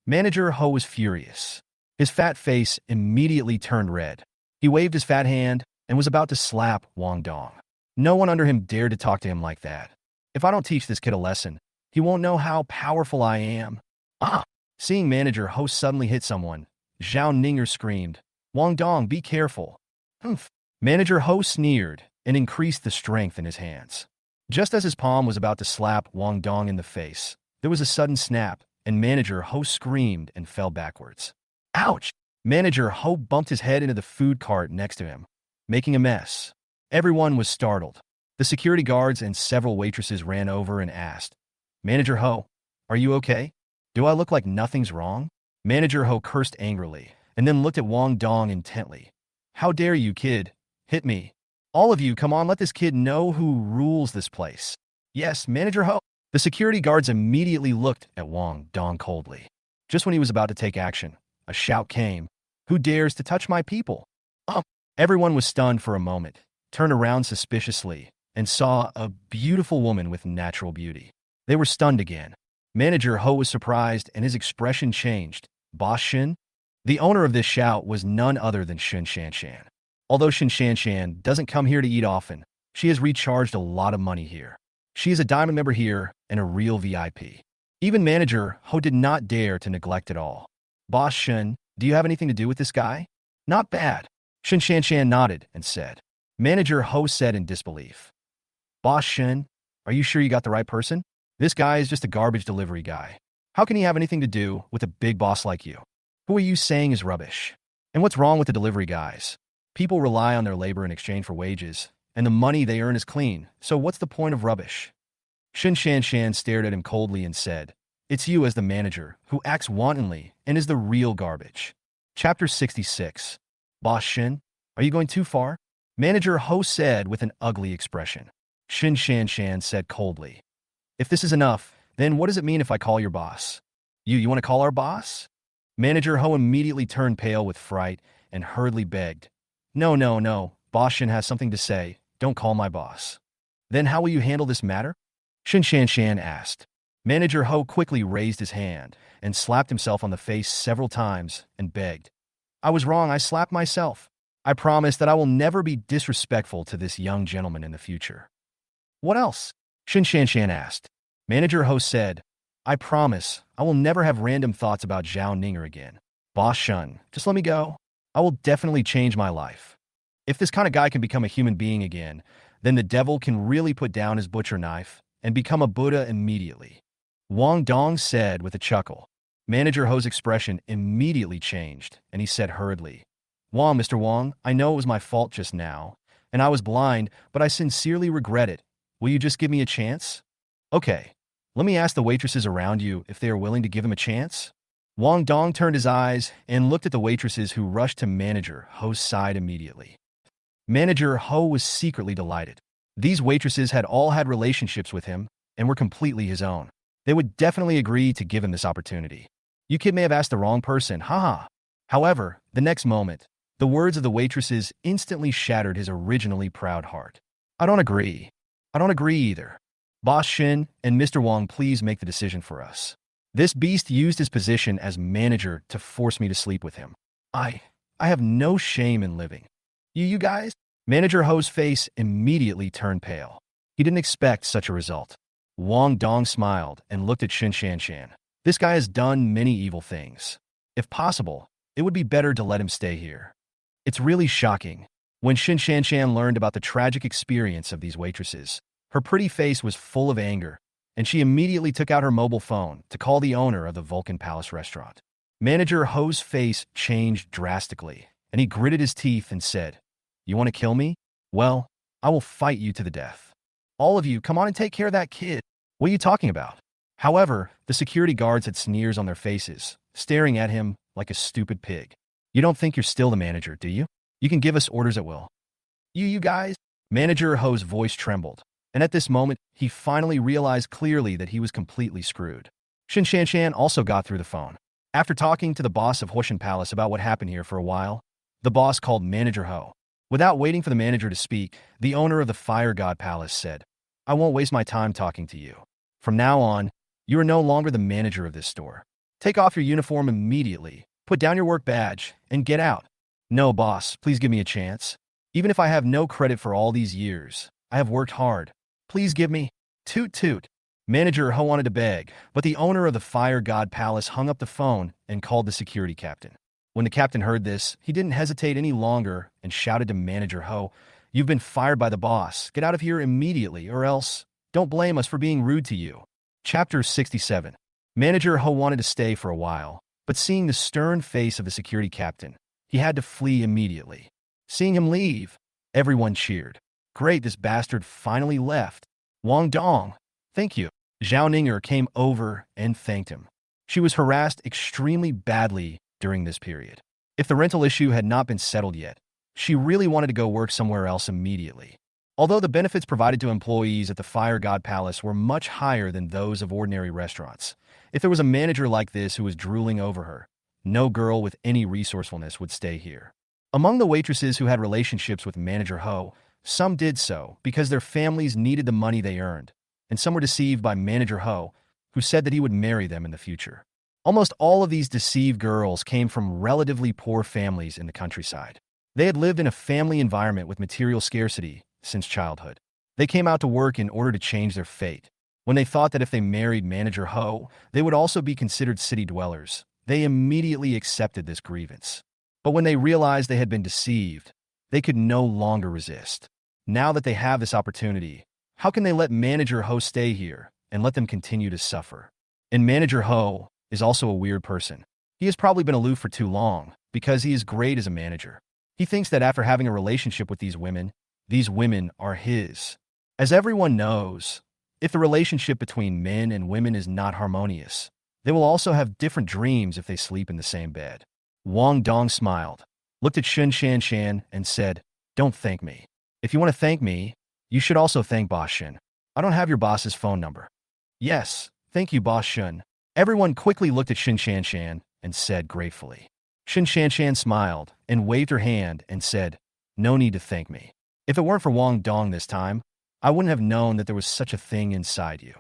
Manager Ho was furious. His fat face immediately turned red. He waved his fat hand and was about to slap Wang Dong. No one under him dared to talk to him like that. "If I don't teach this kid a lesson, he won't know how powerful I am." "Ah!" Seeing Manager Ho suddenly hit someone, Zhao Ninger screamed, "Wang Dong, be careful." "Humph." Manager Ho sneered and increased the strength in his hands. Just as his palm was about to slap Wang Dong in the face, there was a sudden snap, and Manager Ho screamed and fell backwards. "Ouch!" Manager Ho bumped his head into the food cart next to him, making a mess. Everyone was startled. The security guards and several waitresses ran over and asked, "Manager Ho, are you okay? Do I look like nothing's wrong?" Manager Ho cursed angrily, and then looked at Wang Dong intently. "How dare you, kid? Hit me. All of you, come on, let this kid know who rules this place." "Yes, Manager Ho." The security guards immediately looked at Wang Dong coldly. Just when he was about to take action, a shout came, "Who dares to touch my people?" Everyone was stunned for a moment, turned around suspiciously, and saw a beautiful woman with natural beauty. They were stunned again. Manager Ho was surprised, and his expression changed. "Boss Shin?" The owner of this shout was none other than Xuanshi. Although Xuanshi doesn't come here to eat often, she has recharged a lot of money here. She is a diamond member here and a real VIP. Even Manager Ho did not dare to neglect it all. "Boss Shin, do you have anything to do with this guy?" "Not bad." Xuanshi nodded and said. Manager Ho said in disbelief, "Boss Shin, are you sure you got the right person? This guy is just a garbage delivery guy. How can he have anything to do with a big boss like you? Who are you saying is rubbish? And what's wrong with the delivery guys? People rely on their labor in exchange for wages, and the money they earn is clean, so what's the point of rubbish?" Xuanshi stared at him coldly and said, "It's you as the manager who acts wantonly and is the real garbage." Chapter 66. "Boss Shin, are you going too far?" Manager Ho said with an ugly expression. Shan said coldly. If this is enough, then what does it mean if I call your boss? You want to call our boss? Manager Ho immediately turned pale with fright and hurriedly begged. No, no, no. Boss Shan has something to say. Don't call my boss. Then how will you handle this matter? Shan asked. Manager Ho quickly raised his hand and slapped himself on the face several times and begged. I was wrong. I slapped myself. I promise that I will never be disrespectful to this young gentleman in the future. What else? Shan asked. Manager Ho said, I promise I will never have random thoughts about Zhao Ninger again. Boss Shun, just let me go. I will definitely change my life. If this kind of guy can become a human being again, then the devil can really put down his butcher knife and become a Buddha immediately. Wang Dong said with a chuckle. Manager Ho's expression immediately changed, and he said hurriedly, Mr. Wang, I know it was my fault just now, and I was blind, but I sincerely regret it. Will you just give me a chance? Okay, let me ask the waitresses around you if they are willing to give him a chance. Wang Dong turned his eyes and looked at the waitresses who rushed to Manager Ho's side immediately. Manager Ho was secretly delighted. These waitresses had all had relationships with him and were completely his own. They would definitely agree to give him this opportunity. You kid may have asked the wrong person, haha. However, the next moment, the words of the waitresses instantly shattered his originally proud heart. I don't agree. I don't agree either. Boss Shin and Mr. Wang, please make the decision for us. This beast used his position as manager to force me to sleep with him. I have no shame in living. You guys? Manager Ho's face immediately turned pale. He didn't expect such a result. Wang Dong smiled and looked at Shan. This guy has done many evil things. If possible, it would be better to let him stay here. It's really shocking. When Shan learned about the tragic experience of these waitresses, her pretty face was full of anger, and she immediately took out her mobile phone to call the owner of the Vulcan Palace restaurant. Manager Ho's face changed drastically, and he gritted his teeth and said, You want to kill me? Well, I will fight you to the death. All of you, come on and take care of that kid. What are you talking about? However, the security guards had sneers on their faces, staring at him like a stupid pig. You don't think you're still the manager, do you? You can give us orders at will. You guys? Manager Ho's voice trembled, and at this moment, he finally realized clearly that he was completely screwed. Shan also got through the phone. After talking to the boss of Huoshan Palace about what happened here for a while, the boss called Manager Ho. Without waiting for the manager to speak, the owner of the Fire God Palace said, I won't waste my time talking to you. From now on, you are no longer the manager of this store. Take off your uniform immediately, put down your work badge, and get out. No, boss, please give me a chance. Even if I have no credit for all these years, I have worked hard. Please give me. Toot toot. Manager Ho wanted to beg, but the owner of the Fire God Palace hung up the phone and called the security captain. When the captain heard this, he didn't hesitate any longer and shouted to Manager Ho, You've been fired by the boss. Get out of here immediately, or else don't blame us for being rude to you. Chapter 67. Manager Ho wanted to stay for a while, but seeing the stern face of the security captain, he had to flee immediately. Seeing him leave, everyone cheered. Great, this bastard finally left. Wang Dong, thank you. Zhao Ninger came over and thanked him. She was harassed extremely badly during this period. If the rental issue had not been settled yet, she really wanted to go work somewhere else immediately. Although the benefits provided to employees at the Fire God Palace were much higher than those of ordinary restaurants, if there was a manager like this who was drooling over her, no girl with any resourcefulness would stay here. Among the waitresses who had relationships with Manager Ho, some did so because their families needed the money they earned, and some were deceived by Manager Ho, who said that he would marry them in the future. Almost all of these deceived girls came from relatively poor families in the countryside. They had lived in a family environment with material scarcity since childhood. They came out to work in order to change their fate. When they thought that if they married Manager Ho, they would also be considered city dwellers, they immediately accepted this grievance. But when they realized they had been deceived, they could no longer resist. Now that they have this opportunity, how can they let Manager Ho stay here and let them continue to suffer? And Manager Ho is also a weird person. He has probably been aloof for too long because he is great as a manager. He thinks that after having a relationship with these women are his. As everyone knows, if the relationship between men and women is not harmonious, they will also have different dreams if they sleep in the same bed. Wang Dong smiled, looked at Shan and said, Don't thank me. If you want to thank me, You should also thank Boss Shun. I don't have your boss's phone number. Yes, thank you, Boss Shun. Everyone quickly looked at Shin Shan Shan and said gratefully. Shin Shan Shan smiled and waved her hand and said, no need to thank me. If it weren't for Wang Dong this time, I wouldn't have known that there was such a thing inside you.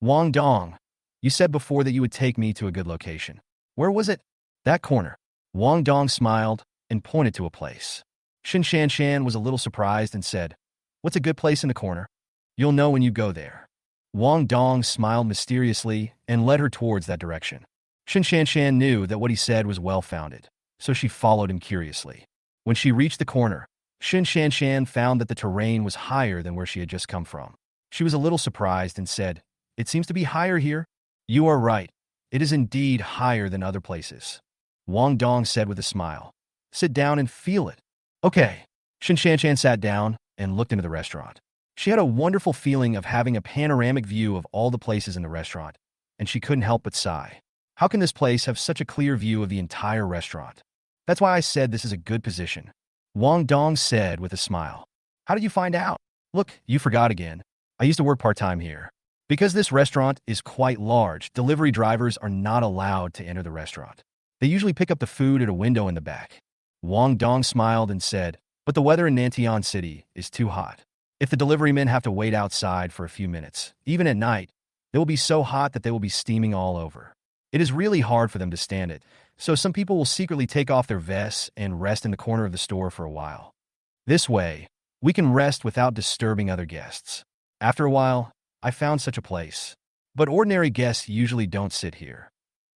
Wang Dong, you said before that you would take me to a good location. Where was it? That corner. Wang Dong smiled and pointed to a place. Shin Shan Shan was a little surprised and said, what's a good place in the corner? You'll know when you go there. Wang Dong smiled mysteriously and led her towards that direction. Shin Shan Shan knew that what he said was well-founded, so she followed him curiously. When she reached the corner, Shin Shan Shan found that the terrain was higher than where she had just come from. She was a little surprised and said, it seems to be higher here. You are right. It is indeed higher than other places. Wang Dong said with a smile. Sit down and feel it. Okay. Shin Shan Shan sat down and looked into the restaurant. She had a wonderful feeling of having a panoramic view of all the places in the restaurant, and she couldn't help but sigh. How can this place have such a clear view of the entire restaurant? That's why I said this is a good position. Wang Dong said with a smile. How did you find out? Look, you forgot again. I used to work part-time here. Because this restaurant is quite large, delivery drivers are not allowed to enter the restaurant. They usually pick up the food at a window in the back. Wang Dong smiled and said, but the weather in Nantian City is too hot. If the deliverymen have to wait outside for a few minutes, even at night, they will be so hot that they will be steaming all over. It is really hard for them to stand it, so some people will secretly take off their vests and rest in the corner of the store for a while. This way, we can rest without disturbing other guests. After a while, I found such a place. But ordinary guests usually don't sit here.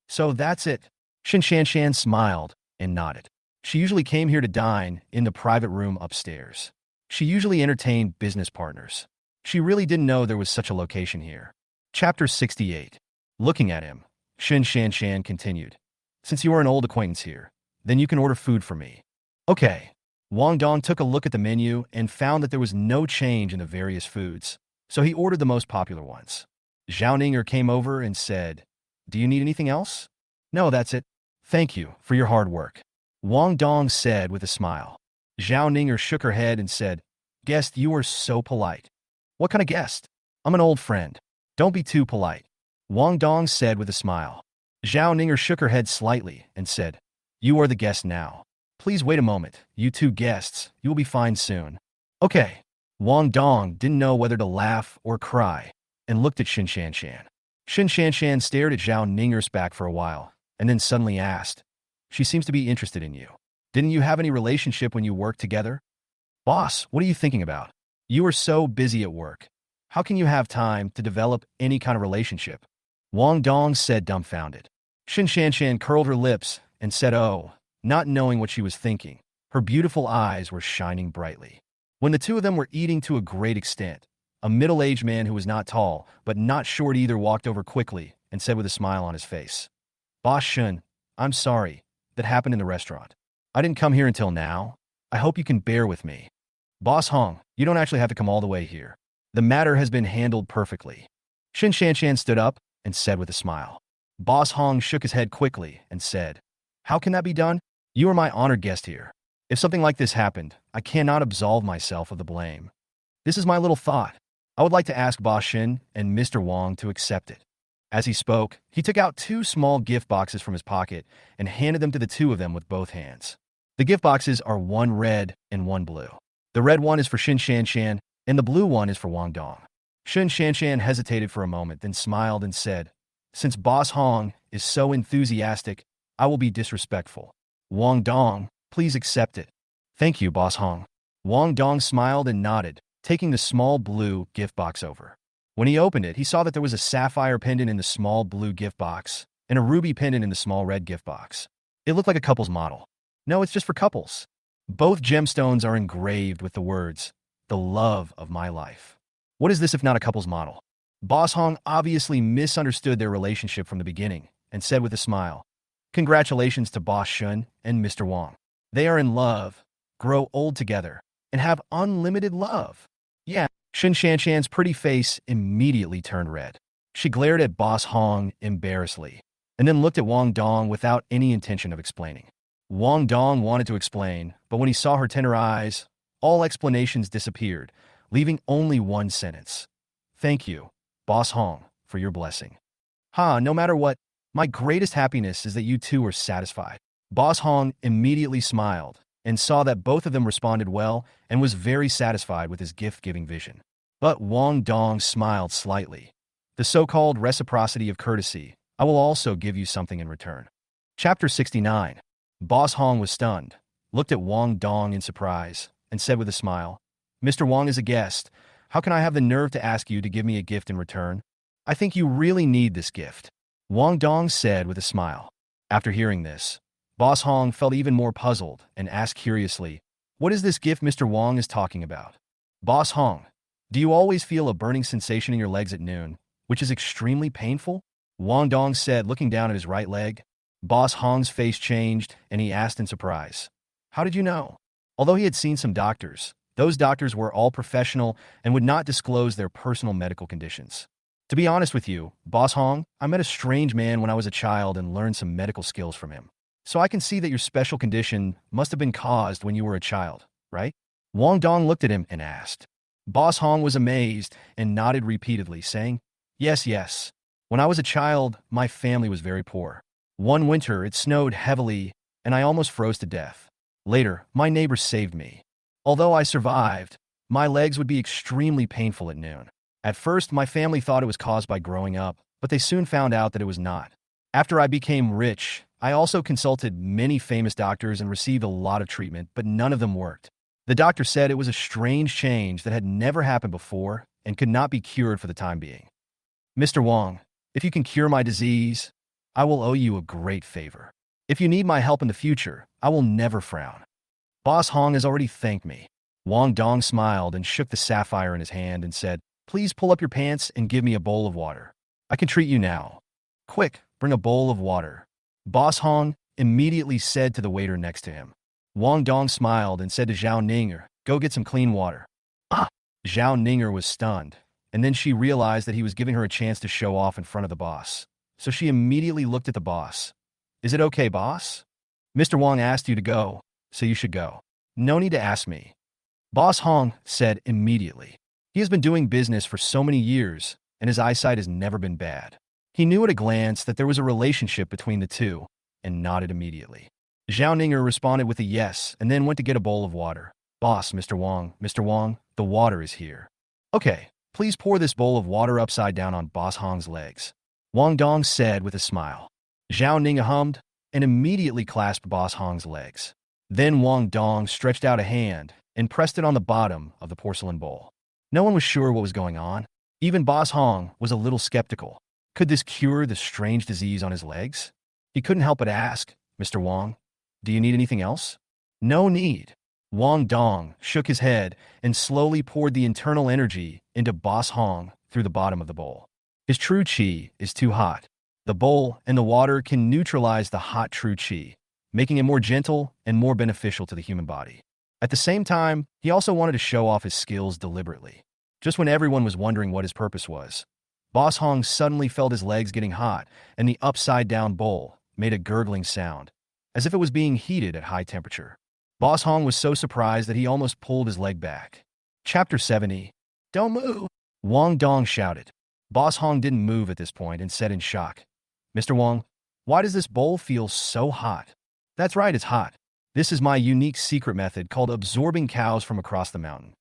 So that's it. Shin Shan Shan smiled and nodded. She usually came here to dine in the private room upstairs. She usually entertained business partners. She really didn't know there was such a location here. Chapter 68. Looking at him, Shin Shan Shan continued. Since you are an old acquaintance here, then you can order food for me. Okay. Wang Dong took a look at the menu and found that there was no change in the various foods, so he ordered the most popular ones. Zhao Ninger came over and said, do you need anything else? No, that's it. Thank you for your hard work. Wang Dong said with a smile. Zhao Ninger shook her head and said, guest, you are so polite. What kind of guest? I'm an old friend. Don't be too polite. Wang Dong said with a smile. Zhao Ninger shook her head slightly and said, you are the guest now. Please wait a moment, you two guests, you will be fine soon. Okay. Wang Dong didn't know whether to laugh or cry and looked at Shin Shan Shan. Shin Shan Shan stared at Zhao Ninger's back for a while and then suddenly asked, she seems to be interested in you. Didn't you have any relationship when you worked together? Boss, what are you thinking about? You are so busy at work. How can you have time to develop any kind of relationship? Wang Dong said dumbfounded. Shin Shan Shan curled her lips and said, oh, not knowing what she was thinking. Her beautiful eyes were shining brightly. When the two of them were eating to a great extent, a middle-aged man who was not tall, but not short either walked over quickly and said with a smile on his face, Boss Shun, I'm sorry. That happened in the restaurant. I didn't come here until now. I hope you can bear with me. Boss Hong, you don't actually have to come all the way here. The matter has been handled perfectly. Shin Shan Shan stood up and said with a smile. Boss Hong shook his head quickly and said, how can that be done? You are my honored guest here. If something like this happened, I cannot absolve myself of the blame. This is my little thought. I would like to ask Boss Shin and Mr. Wang to accept it. As he spoke, he took out 2 small gift boxes from his pocket and handed them to the two of them with both hands. The gift boxes are one red and one blue. The red one is for Shin Shan Shan, and the blue one is for Wang Dong. Shin Shan Shan hesitated for a moment, then smiled and said, since Boss Hong is so enthusiastic, I will be disrespectful. Wang Dong, please accept it. Thank you, Boss Hong. Wang Dong smiled and nodded, taking the small blue gift box over. When he opened it, he saw that there was a sapphire pendant in the small blue gift box and a ruby pendant in the small red gift box. It looked like a couple's model. No, it's just for couples. Both gemstones are engraved with the words, the love of my life. What is this if not a couple's model? Boss Hong obviously misunderstood their relationship from the beginning and said with a smile, congratulations to Boss Shun and Mr. Wang. They are in love, grow old together, and have unlimited love. Yeah. Shin Shan Shan's pretty face immediately turned red. She glared at Boss Hong embarrassedly, and then looked at Wang Dong without any intention of explaining. Wang Dong wanted to explain, but when he saw her tender eyes, all explanations disappeared, leaving only one sentence. Thank you, Boss Hong, for your blessing. No matter what, my greatest happiness is that you two are satisfied. Boss Hong immediately smiled and saw that both of them responded well and was very satisfied with his gift-giving vision. But Wang Dong smiled slightly. The so-called reciprocity of courtesy. I will also give you something in return. Chapter 69. Boss Hong was stunned, looked at Wang Dong in surprise, and said with a smile, Mr. Wang is a guest. How can I have the nerve to ask you to give me a gift in return? I think you really need this gift. Wang Dong said with a smile. After hearing this, Boss Hong felt even more puzzled and asked curiously, what is this gift Mr. Wang is talking about? Boss Hong, do you always feel a burning sensation in your legs at noon, which is extremely painful? Wang Dong said, looking down at his right leg. Boss Hong's face changed, and he asked in surprise, how did you know? Although he had seen some doctors, those doctors were all professional and would not disclose their personal medical conditions. To be honest with you, Boss Hong, I met a strange man when I was a child and learned some medical skills from him. So I can see that your special condition must have been caused when you were a child, right? Wang Dong looked at him and asked. Boss Hong was amazed and nodded repeatedly, saying, yes, yes. When I was a child, my family was very poor. One winter, it snowed heavily, and I almost froze to death. Later, my neighbors saved me. Although I survived, my legs would be extremely painful at noon. At first, my family thought it was caused by growing up, but they soon found out that it was not. After I became rich, I also consulted many famous doctors and received a lot of treatment, but none of them worked. The doctor said it was a strange change that had never happened before and could not be cured for the time being. Mr. Wang, if you can cure my disease, I will owe you a great favor. If you need my help in the future, I will never frown. Boss Hong has already thanked me. Wang Dong smiled and shook the sapphire in his hand and said, please pull up your pants and give me a bowl of water. I can treat you now. Quick, bring a bowl of water. Boss Hong immediately said to the waiter next to him. Wang Dong smiled and said to Zhao Ninger, go get some clean water. Zhao Ninger was stunned, and then she realized that he was giving her a chance to show off in front of the boss. So she immediately looked at the boss. Is it okay, boss? Mr. Wang asked you to go, so you should go. No need to ask me. Boss Hong said immediately. He has been doing business for so many years, and his eyesight has never been bad. He knew at a glance that there was a relationship between the two, and nodded immediately. Zhao Ninger responded with a yes, and then went to get a bowl of water. Boss, Mr. Wang, the water is here. Okay, please pour this bowl of water upside down on Boss Hong's legs. Wang Dong said with a smile. Zhao Ning hummed and immediately clasped Boss Hong's legs. Then Wang Dong stretched out a hand and pressed it on the bottom of the porcelain bowl. No one was sure what was going on. Even Boss Hong was a little skeptical. Could this cure the strange disease on his legs? He couldn't help but ask, Mr. Wang, do you need anything else? No need. Wang Dong shook his head and slowly poured the internal energy into Boss Hong through the bottom of the bowl. His true qi is too hot. The bowl and the water can neutralize the hot true qi, making it more gentle and more beneficial to the human body. At the same time, he also wanted to show off his skills deliberately. Just when everyone was wondering what his purpose was, Boss Hong suddenly felt his legs getting hot, and the upside-down bowl made a gurgling sound, as if it was being heated at high temperature. Boss Hong was so surprised that he almost pulled his leg back. Chapter 70. Don't move! Wang Dong shouted. Boss Hong didn't move at this point and said in shock, Mr. Wang, why does this bowl feel so hot? That's right, it's hot. This is my unique secret method called absorbing cows from across the mountain.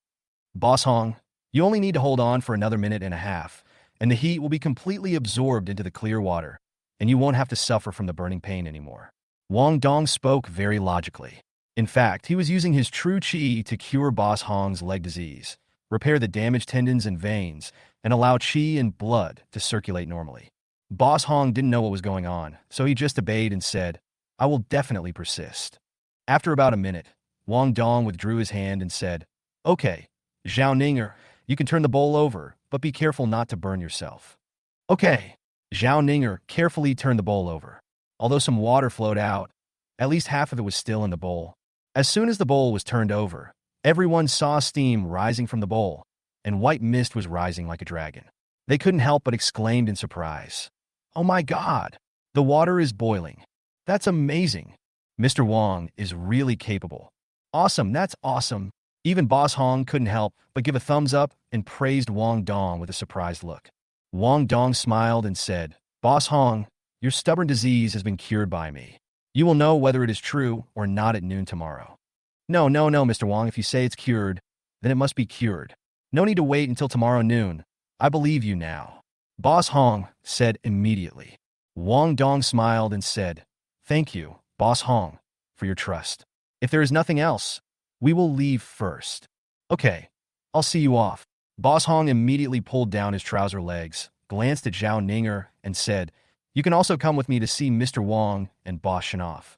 Boss Hong, you only need to hold on for another minute and a half, and the heat will be completely absorbed into the clear water, and you won't have to suffer from the burning pain anymore. Wang Dong spoke very logically. In fact, he was using his true qi to cure Boss Hong's leg disease, repair the damaged tendons and veins, and allow qi and blood to circulate normally. Boss Hong didn't know what was going on, so he just obeyed and said, I will definitely persist. After about a minute, Wang Dong withdrew his hand and said, Okay, Zhao Ninger, you can turn the bowl over, but be careful not to burn yourself. Okay. Zhao Ninger carefully turned the bowl over. Although some water flowed out, at least half of it was still in the bowl. As soon as the bowl was turned over, everyone saw steam rising from the bowl, and white mist was rising like a dragon. They couldn't help but exclaimed in surprise, Oh my God! The water is boiling. That's amazing. Mr. Wang is really capable. Awesome, that's awesome. Even Boss Hong couldn't help but give a thumbs up and praised Wang Dong with a surprised look. Wang Dong smiled and said, Boss Hong, your stubborn disease has been cured by me. You will know whether it is true or not at noon tomorrow. No, no, no, Mr. Wang, if you say it's cured, then it must be cured. No need to wait until tomorrow noon. I believe you now. Boss Hong said immediately. Wang Dong smiled and said, Thank you, Boss Hong, for your trust. If there is nothing else, we will leave first. Okay, I'll see you off. Boss Hong immediately pulled down his trouser legs, glanced at Zhao Ninger, and said, You can also come with me to see Mr. Wang and Boss Shen off.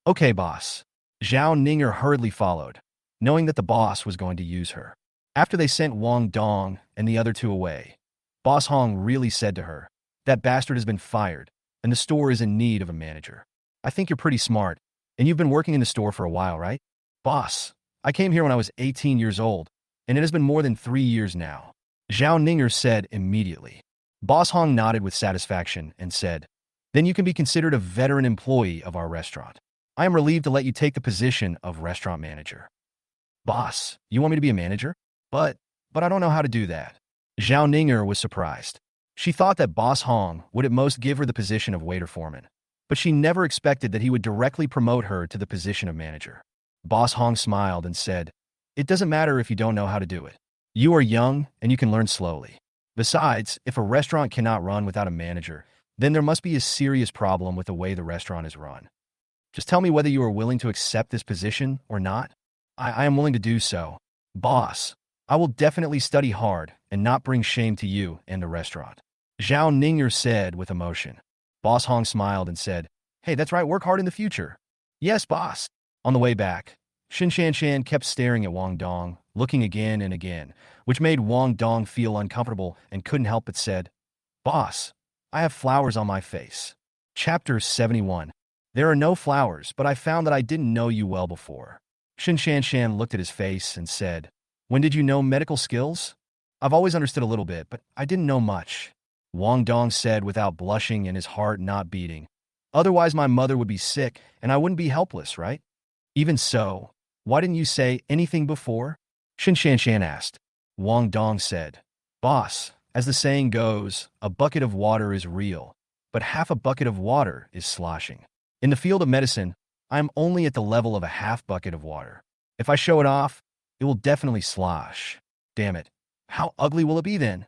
Okay, boss. Zhao Ninger hurriedly followed, knowing that the boss was going to use her. After they sent Wang Dong and the other two away, Boss Hong really said to her, That bastard has been fired, and the store is in need of a manager. I think you're pretty smart, and you've been working in the store for a while, right? Boss, I came here when I was 18 years old, and it has been more than 3 years now. Zhao Ninger said immediately. Boss Hong nodded with satisfaction and said, Then you can be considered a veteran employee of our restaurant. I am relieved to let you take the position of restaurant manager. Boss, you want me to be a manager? But I don't know how to do that. Zhao Ninger was surprised. She thought that Boss Hong would at most give her the position of waiter foreman, but she never expected that he would directly promote her to the position of manager. Boss Hong smiled and said, It doesn't matter if you don't know how to do it. You are young and you can learn slowly. Besides, if a restaurant cannot run without a manager, then there must be a serious problem with the way the restaurant is run. Just tell me whether you are willing to accept this position or not. I am willing to do so. Boss, I will definitely study hard and not bring shame to you and the restaurant. Zhao Ninger said with emotion. Boss Hong smiled and said, Hey, that's right, work hard in the future. Yes, boss. On the way back, Shan kept staring at Wang Dong, looking again and again, which made Wang Dong feel uncomfortable and couldn't help but said, Boss, I have flowers on my face. Chapter 71. There are no flowers, but I found that I didn't know you well before. Shan looked at his face and said, When did you know medical skills? I've always understood a little bit, but I didn't know much. Wang Dong said without blushing and his heart not beating. Otherwise my mother would be sick and I wouldn't be helpless, right? Even so, why didn't you say anything before? Shan asked. Wang Dong said, Boss, as the saying goes, a bucket of water is real, but half a bucket of water is sloshing. In the field of medicine, I am only at the level of a half bucket of water. If I show it off, it will definitely slosh. Damn it. How ugly will it be then?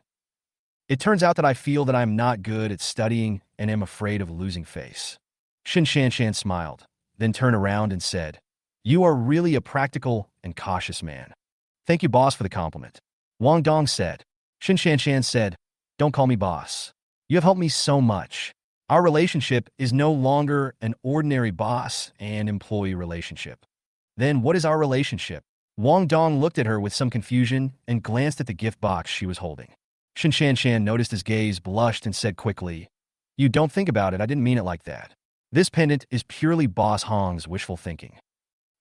It turns out that I feel that I am not good at studying and am afraid of losing face. Shan smiled, then turned around and said, You are really a practical and cautious man. Thank you, boss, for the compliment. Wang Dong said. Shan said, Don't call me boss. You have helped me so much. Our relationship is no longer an ordinary boss and employee relationship. Then what is our relationship? Wang Dong looked at her with some confusion and glanced at the gift box she was holding. Shan noticed his gaze, blushed, and said quickly, You don't think about it, I didn't mean it like that. This pendant is purely Boss Hong's wishful thinking.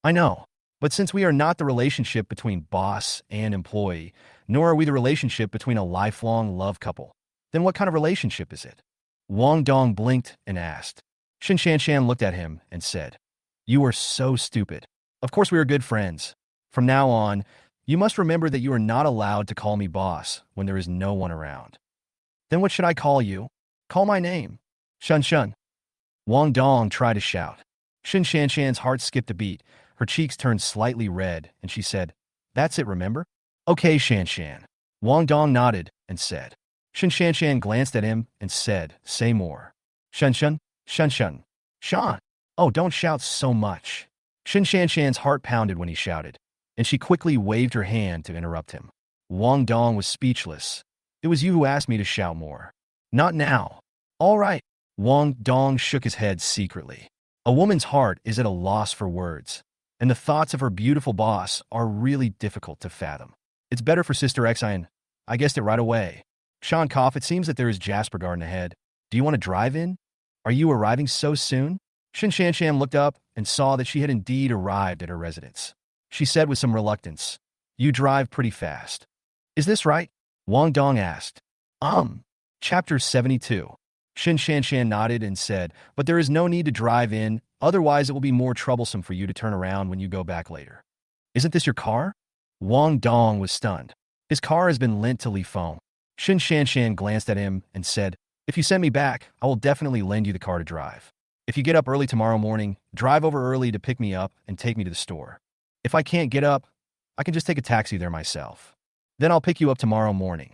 I know, but since we are not the relationship between boss and employee, nor are we the relationship between a lifelong love couple, then what kind of relationship is it? Wang Dong blinked and asked. Shan looked at him and said, You are so stupid. Of course we are good friends. From now on, you must remember that you are not allowed to call me boss when there is no one around. Then what should I call you? Call my name. Shun. Wang Dong tried to shout. Shan's heart skipped a beat. Her cheeks turned slightly red, and she said, That's it, remember? Okay, Shan. Wang Dong nodded and said. Shan glanced at him and said, Say more. Shun. Sean. Oh, don't shout so much. Shan's heart pounded when he shouted, and she quickly waved her hand to interrupt him. Wang Dong was speechless. It was you who asked me to shout more. Not now. All right. Wang Dong shook his head secretly. A woman's heart is at a loss for words, and the thoughts of her beautiful boss are really difficult to fathom. It's better for Sister Xin. I guessed it right away. Sean coughed. It seems that there is Jasper Garden ahead. Do you want to drive in? Are you arriving so soon? Shan looked up and saw that she had indeed arrived at her residence. She said with some reluctance, You drive pretty fast. Is this right? Wang Dong asked. Chapter 72. Shan nodded and said, But there is no need to drive in, otherwise it will be more troublesome for you to turn around when you go back later. Isn't this your car? Wang Dong was stunned. His car has been lent to Li Feng. Shan glanced at him and said, "If you send me back, I will definitely lend you the car to drive. If you get up early tomorrow morning, drive over early to pick me up and take me to the store. If I can't get up, I can just take a taxi there myself. Then I'll pick you up tomorrow morning."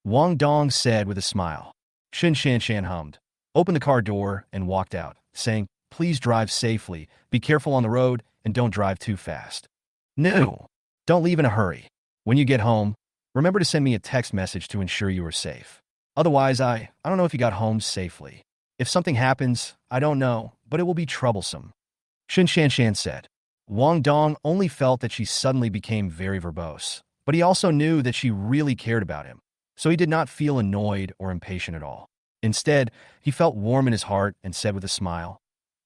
Wang Dong said with a smile. Shan hummed, opened the car door, and walked out, saying, "Please drive safely, be careful on the road, and don't drive too fast. No, don't leave in a hurry. When you get home, remember to send me a text message to ensure you are safe. Otherwise, I don't know if you got home safely. If something happens, I don't know, but it will be troublesome." Shan said. Wang Dong only felt that she suddenly became very verbose, but he also knew that she really cared about him, so he did not feel annoyed or impatient at all. Instead, he felt warm in his heart and said with a smile,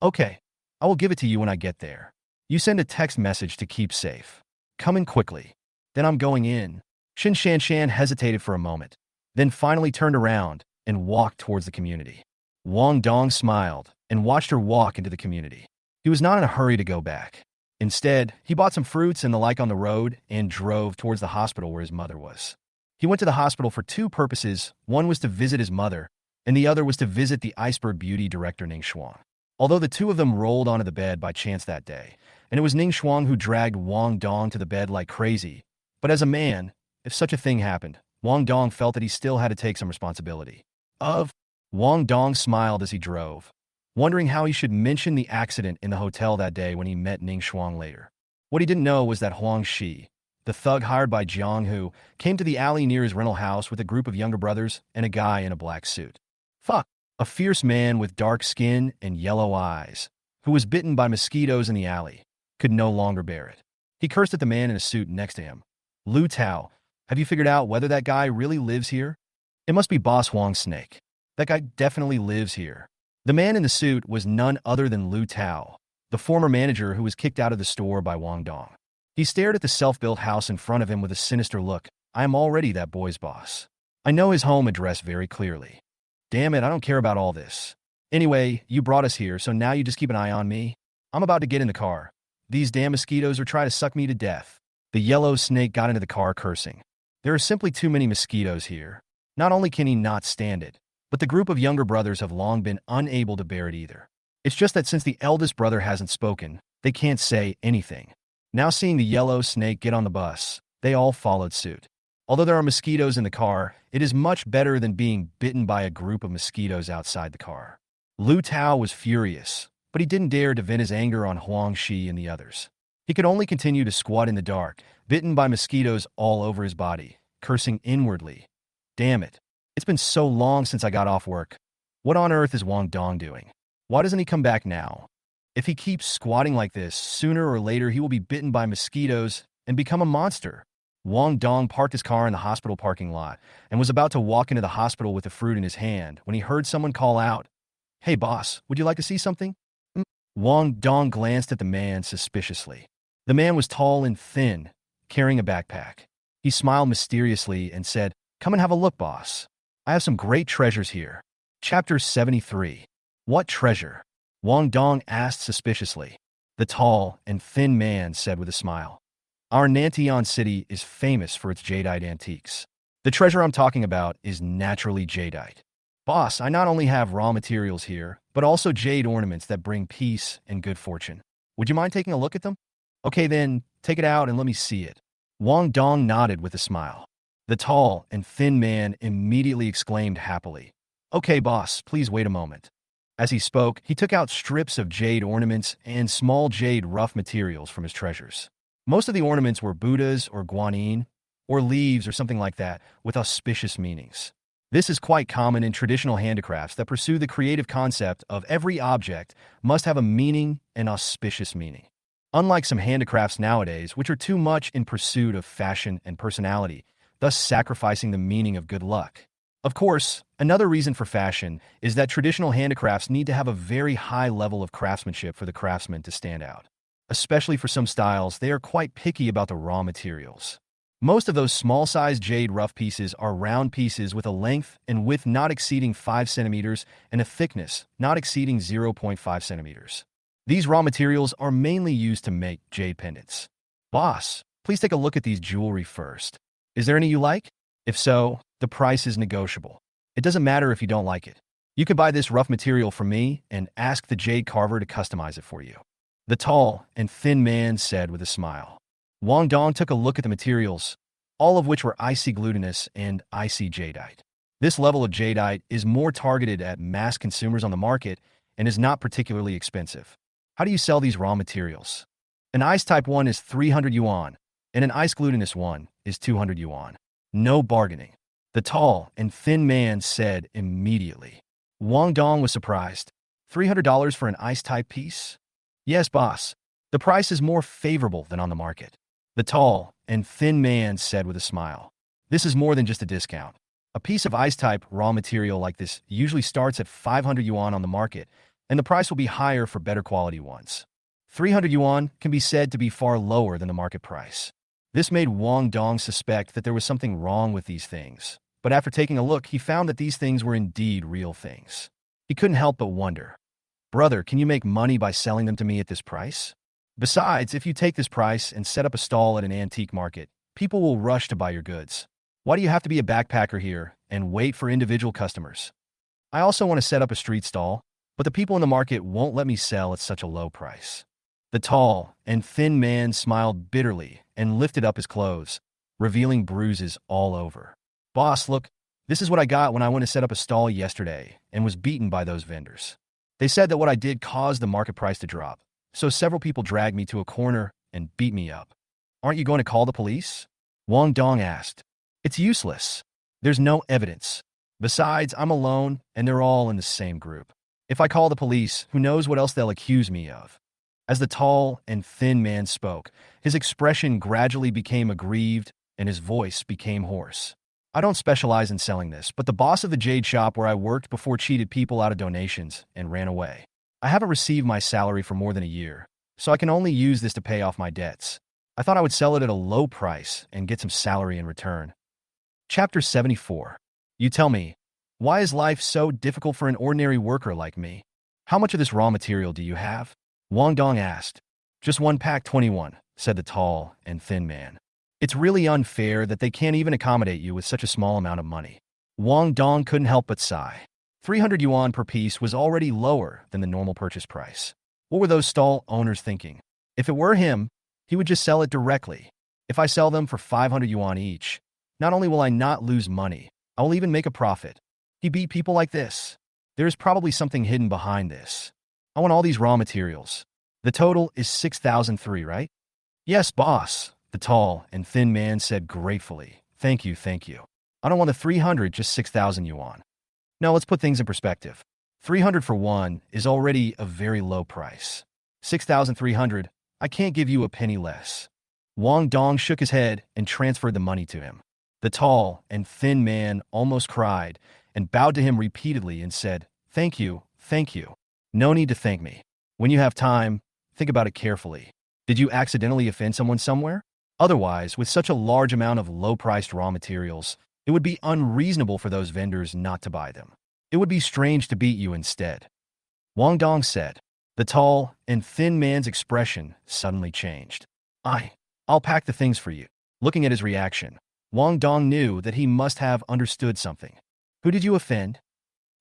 "Okay, I will give it to you when I get there. You send a text message to keep safe. Come in quickly. Then I'm going in." Shan hesitated for a moment, then finally turned around and walked towards the community. Wang Dong smiled and watched her walk into the community. He was not in a hurry to go back. Instead, he bought some fruits and the like on the road and drove towards the hospital where his mother was. He went to the hospital for two purposes. One was to visit his mother, and the other was to visit the iceberg beauty director Ning Shuang. Although the two of them rolled onto the bed by chance that day, and it was Ning Shuang who dragged Wang Dong to the bed like crazy, but as a man, if such a thing happened, Wang Dong felt that he still had to take some responsibility. Wang Dong smiled as he drove, wondering how he should mention the accident in the hotel that day when he met Ning Shuang later. What he didn't know was that Xuanshi, the thug hired by Jang Who, came to the alley near his rental house with a group of younger brothers and a guy in a black suit. A fierce man with dark skin and yellow eyes, who was bitten by mosquitoes in the alley, could no longer bear it. He cursed at the man in a suit next to him. "Lu Tao, have you figured out whether that guy really lives here? It must be Boss Huang's snake. That guy definitely lives here." The man in the suit was none other than Lu Tao, the former manager who was kicked out of the store by Wang Dong. He stared at the self-built house in front of him with a sinister look. "I am already that boy's boss. I know his home address very clearly. Damn it, I don't care about all this. Anyway, you brought us here, so now you just keep an eye on me. I'm about to get in the car. These damn mosquitoes are trying to suck me to death." The yellow snake got into the car cursing. "There are simply too many mosquitoes here. Not only can he not stand it, but the group of younger brothers have long been unable to bear it either. It's just that since the eldest brother hasn't spoken, they can't say anything." Now seeing the yellow snake get on the bus, they all followed suit. Although there are mosquitoes in the car, it is much better than being bitten by a group of mosquitoes outside the car. Lu Tao was furious, but he didn't dare to vent his anger on Xuanshi and the others. He could only continue to squat in the dark, bitten by mosquitoes all over his body, cursing inwardly. "Damn it. It's been so long since I got off work. What on earth is Wang Dong doing? Why doesn't he come back now? If he keeps squatting like this, sooner or later he will be bitten by mosquitoes and become a monster." Wang Dong parked his car in the hospital parking lot and was about to walk into the hospital with the fruit in his hand when he heard someone call out, "Hey boss, would you like to see something?" Wang Dong glanced at the man suspiciously. The man was tall and thin, carrying a backpack. He smiled mysteriously and said, "Come and have a look, boss. I have some great treasures here." Chapter 73. What treasure? Wang Dong asked suspiciously. The tall and thin man said with a smile, "Our Nantian city is famous for its jadeite antiques. The treasure I'm talking about is naturally jadeite. Boss, I not only have raw materials here, but also jade ornaments that bring peace and good fortune. Would you mind taking a look at them?" "Okay then, take it out and let me see it." Wang Dong nodded with a smile. The tall and thin man immediately exclaimed happily, "Okay, boss, please wait a moment." As he spoke, he took out strips of jade ornaments and small jade rough materials from his treasures. Most of the ornaments were Buddhas or guanyin, or leaves or something like that, with auspicious meanings. This is quite common in traditional handicrafts that pursue the creative concept of every object must have a meaning and auspicious meaning. Unlike some handicrafts nowadays, which are too much in pursuit of fashion and personality, thus sacrificing the meaning of good luck. Of course, another reason for fashion is that traditional handicrafts need to have a very high level of craftsmanship for the craftsman to stand out. Especially for some styles, they are quite picky about the raw materials. Most of those small-sized jade rough pieces are round pieces with a length and width not exceeding 5 centimeters and a thickness not exceeding 0.5 centimeters. These raw materials are mainly used to make jade pendants. "Boss, Please take a look at these jewelry first. Is there any you like? If so, the price is negotiable. It doesn't matter if you don't like it. You can buy this rough material from me and ask the jade carver to customize it for you. The tall and thin man said with a smile. Wang Dong took a look at the materials, all of which were icy glutinous and icy jadeite. This level of jadeite is more targeted at mass consumers on the market and is not particularly expensive. How do you sell these raw materials? An ice type 1 is 300 yuan, and an ice glutinous one is 200 yuan. No bargaining. The tall and thin man said immediately. Wang Dong was surprised. $300 for an ice type piece? Yes, boss. The price is more favorable than on the market. The tall and thin man said with a smile. This is more than just a discount. A piece of ice type raw material like this usually starts at 500 yuan on the market, and the price will be higher for better quality ones. 300 yuan can be said to be far lower than the market price. This made Wang Dong suspect that there was something wrong with these things. But after taking a look, he found that these things were indeed real things. He couldn't help but wonder, brother, can you make money by selling them to me at this price? Besides, if you take this price and set up a stall at an antique market, people will rush to buy your goods. Why do you have to be a backpacker here and wait for individual customers? I also want to set up a street stall, but the people in the market won't let me sell at such a low price. The tall and thin man smiled bitterly and lifted up his clothes, revealing bruises all over. Boss, look, this is what I got when I went to set up a stall yesterday and was beaten by those vendors. They said that what I did caused the market price to drop, so several people dragged me to a corner and beat me up. Aren't you going to call the police? Wang Dong asked. It's useless. There's no evidence. Besides, I'm alone and they're all in the same group. If I call the police, who knows what else they'll accuse me of? As the tall and thin man spoke, his expression gradually became aggrieved and his voice became hoarse. I don't specialize in selling this, but the boss of the jade shop where I worked before cheated people out of donations and ran away. I haven't received my salary for more than a year, so I can only use this to pay off my debts. I thought I would sell it at a low price and get some salary in return. Chapter 74. You tell me, why is life so difficult for an ordinary worker like me? How much of this raw material do you have? Wang Dong asked. Just one pack 21, said the tall and thin man. It's really unfair that they can't even accommodate you with such a small amount of money. Wang Dong couldn't help but sigh. 300 yuan per piece was already lower than the normal purchase price. What were those stall owners thinking? If it were him, he would just sell it directly. If I sell them for 500 yuan each, not only will I not lose money, I will even make a profit. He beat people like this. There is probably something hidden behind this. I want all these raw materials. The total is 6,003, right? Yes, boss. The tall and thin man said gratefully. Thank you, thank you. I don't want the 300, just 6,000 yuan. Now let's put things in perspective. 300 for one is already a very low price. 6,300, I can't give you a penny less. Wang Dong shook his head and transferred the money to him. The tall and thin man almost cried and bowed to him repeatedly and said, thank you, thank you. No need to thank me. When you have time, think about it carefully. Did you accidentally offend someone somewhere? Otherwise, with such a large amount of low-priced raw materials, it would be unreasonable for those vendors not to buy them. It would be strange to beat you instead. Wang Dong said. The tall and thin man's expression suddenly changed. I'll pack the things for you. Looking at his reaction, Wang Dong knew that he must have understood something. Who did you offend?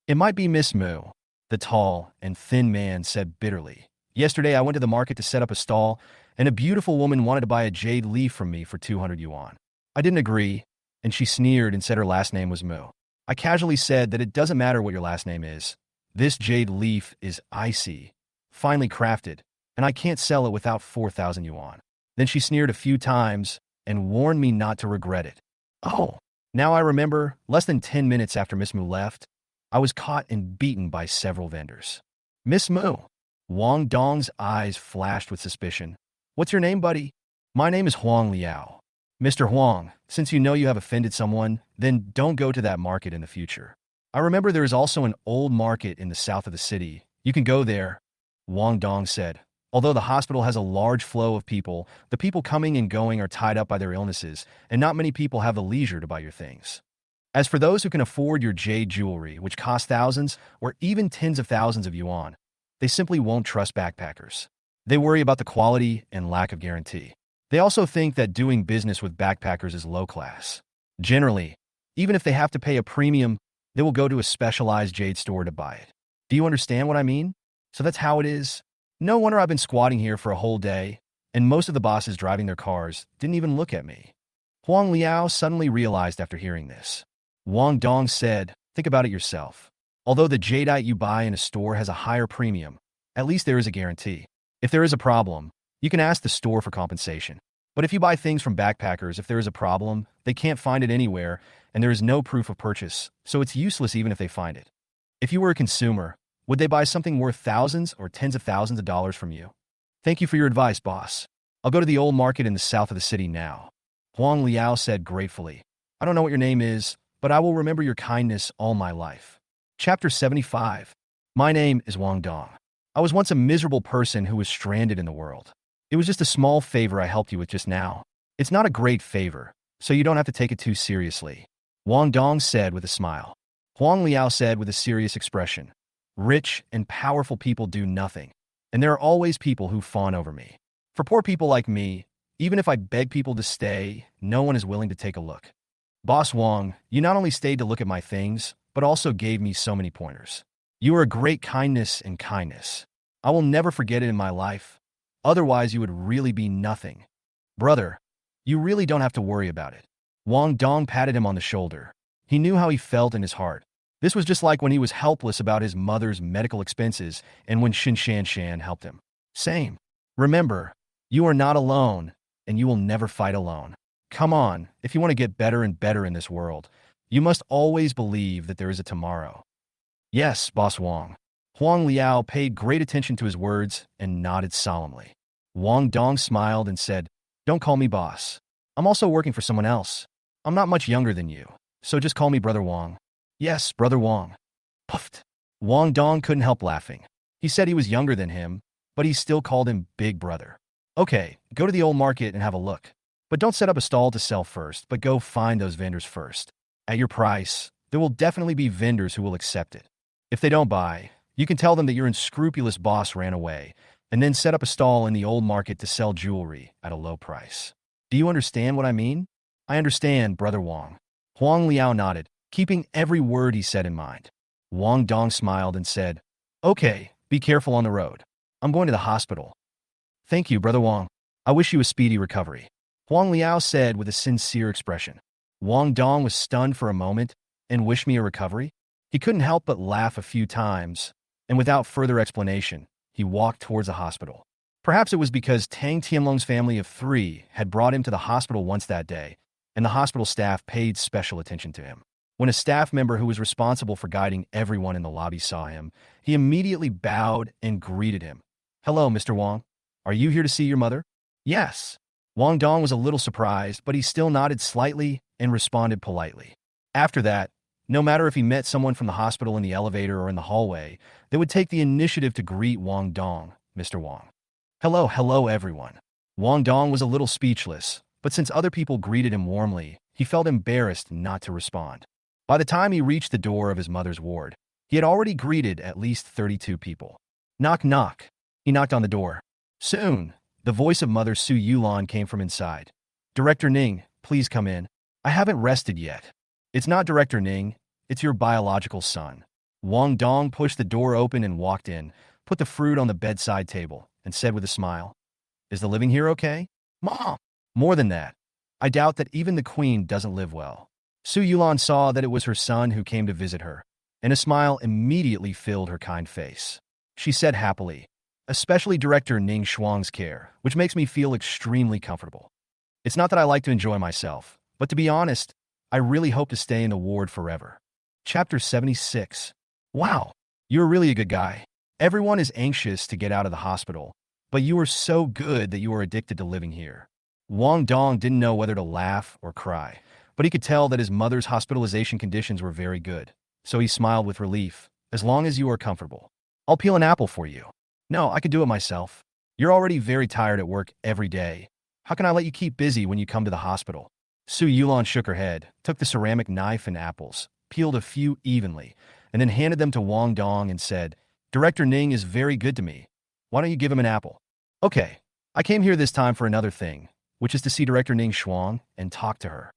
It might be Miss Mu, the tall and thin man said bitterly. Yesterday I went to the market to set up a stall, and a beautiful woman wanted to buy a jade leaf from me for 200 yuan. I didn't agree, and she sneered and said her last name was Mu. I casually said that it doesn't matter what your last name is. This jade leaf is icy, finely crafted, and I can't sell it without 4,000 yuan. Then she sneered a few times and warned me not to regret it. Oh, now I remember, less than 10 minutes after Miss Mu left, I was caught and beaten by several vendors. Miss Mu. Wang Dong's eyes flashed with suspicion. What's your name, buddy? My name is Huang Liao. Mr. Huang, since you know you have offended someone, then don't go to that market in the future. I remember there is also an old market in the south of the city. You can go there, Wang Dong said. Although the hospital has a large flow of people, the people coming and going are tied up by their illnesses, and not many people have the leisure to buy your things. As for those who can afford your jade jewelry, which costs thousands or even tens of thousands of yuan, they simply won't trust backpackers. They worry about the quality and lack of guarantee. They also think that doing business with backpackers is low class. Generally, even if they have to pay a premium, they will go to a specialized jade store to buy it. Do you understand what I mean? So that's how it is. No wonder I've been squatting here for a whole day, and most of the bosses driving their cars didn't even look at me. Huang Liao suddenly realized after hearing this. Wang Dong said, think about it yourself. Although the jadeite you buy in a store has a higher premium, at least there is a guarantee. If there is a problem, you can ask the store for compensation. But if you buy things from backpackers, if there is a problem, they can't find it anywhere, and there is no proof of purchase, so it's useless even if they find it. If you were a consumer, would they buy something worth thousands or tens of thousands of dollars from you? Thank you for your advice, boss. I'll go to the old market in the south of the city now. Huang Liao said gratefully. I don't know what your name is, but I will remember your kindness all my life. Chapter 75. My name is Wang Dong. I was once a miserable person who was stranded in the world. It was just a small favor I helped you with just now. It's not a great favor, so you don't have to take it too seriously. Wang Dong said with a smile. Huang Liao said with a serious expression. Rich and powerful people do nothing, and there are always people who fawn over me. For poor people like me, even if I beg people to stay, no one is willing to take a look. Boss Wang, you not only stayed to look at my things, but also gave me so many pointers. You are a great kindness and kindness. I will never forget it in my life. Otherwise, you would really be nothing. Brother, you really don't have to worry about it. Wang Dong patted him on the shoulder. He knew how he felt in his heart. This was just like when he was helpless about his mother's medical expenses and when Shan helped him. Same. Remember, you are not alone, and you will never fight alone. Come on, if you want to get better and better in this world, you must always believe that there is a tomorrow. Yes, Boss Wang. Huang Liao paid great attention to his words and nodded solemnly. Wang Dong smiled and said, Don't call me boss. I'm also working for someone else. I'm not much younger than you, so just call me Brother Wang. Yes, Brother Wang. Puffed. Wang Dong couldn't help laughing. He said he was younger than him, but he still called him Big Brother. Okay, go to the old market and have a look. But don't set up a stall to sell first, but go find those vendors first. At your price, there will definitely be vendors who will accept it. If they don't buy, you can tell them that your unscrupulous boss ran away, and then set up a stall in the old market to sell jewelry at a low price. Do you understand what I mean? I understand, Brother Wang. Huang Liao nodded, keeping every word he said in mind. Wang Dong smiled and said, Okay, be careful on the road. I'm going to the hospital. Thank you, Brother Wang. I wish you a speedy recovery. Huang Liao said with a sincere expression. Wang Dong was stunned for a moment and wished me a recovery. He couldn't help but laugh a few times, and without further explanation, he walked towards the hospital. Perhaps it was because Tang Tianlong's family of 3 had brought him to the hospital once that day, and the hospital staff paid special attention to him. When a staff member who was responsible for guiding everyone in the lobby saw him, he immediately bowed and greeted him. Hello, Mr. Wang. Are you here to see your mother? Yes. Wang Dong was a little surprised, but he still nodded slightly and responded politely. After that, no matter if he met someone from the hospital in the elevator or in the hallway, they would take the initiative to greet Wang Dong, Mr. Wang. Hello, everyone. Wang Dong was a little speechless, but since other people greeted him warmly, he felt embarrassed not to respond. By the time he reached the door of his mother's ward, he had already greeted at least 32 people. Knock, knock. He knocked on the door. Soon, the voice of Mother Su Yulan came from inside. Director Ning, please come in. I haven't rested yet. It's not Director Ning, it's your biological son. Wang Dong pushed the door open and walked in, put the fruit on the bedside table, and said with a smile, Is the living here okay? Mom! More than that, I doubt that even the queen doesn't live well. Su Yulan saw that it was her son who came to visit her, and a smile immediately filled her kind face. She said happily, Especially Director Ning Shuang's care, which makes me feel extremely comfortable. It's not that I like to enjoy myself, but to be honest, I really hope to stay in the ward forever. Chapter 76. Wow, you're really a good guy. Everyone is anxious to get out of the hospital, but you are so good that you are addicted to living here. Wang Dong didn't know whether to laugh or cry, but he could tell that his mother's hospitalization conditions were very good, so he smiled with relief. As long as you are comfortable. I'll peel an apple for you. No, I could do it myself. You're already very tired at work every day. How can I let you keep busy when you come to the hospital? Su Yulan shook her head, took the ceramic knife and apples, peeled a few evenly, and then handed them to Wang Dong and said, Director Ning is very good to me. Why don't you give him an apple? Okay, I came here this time for another thing, which is to see director Ning Shuang and talk to her.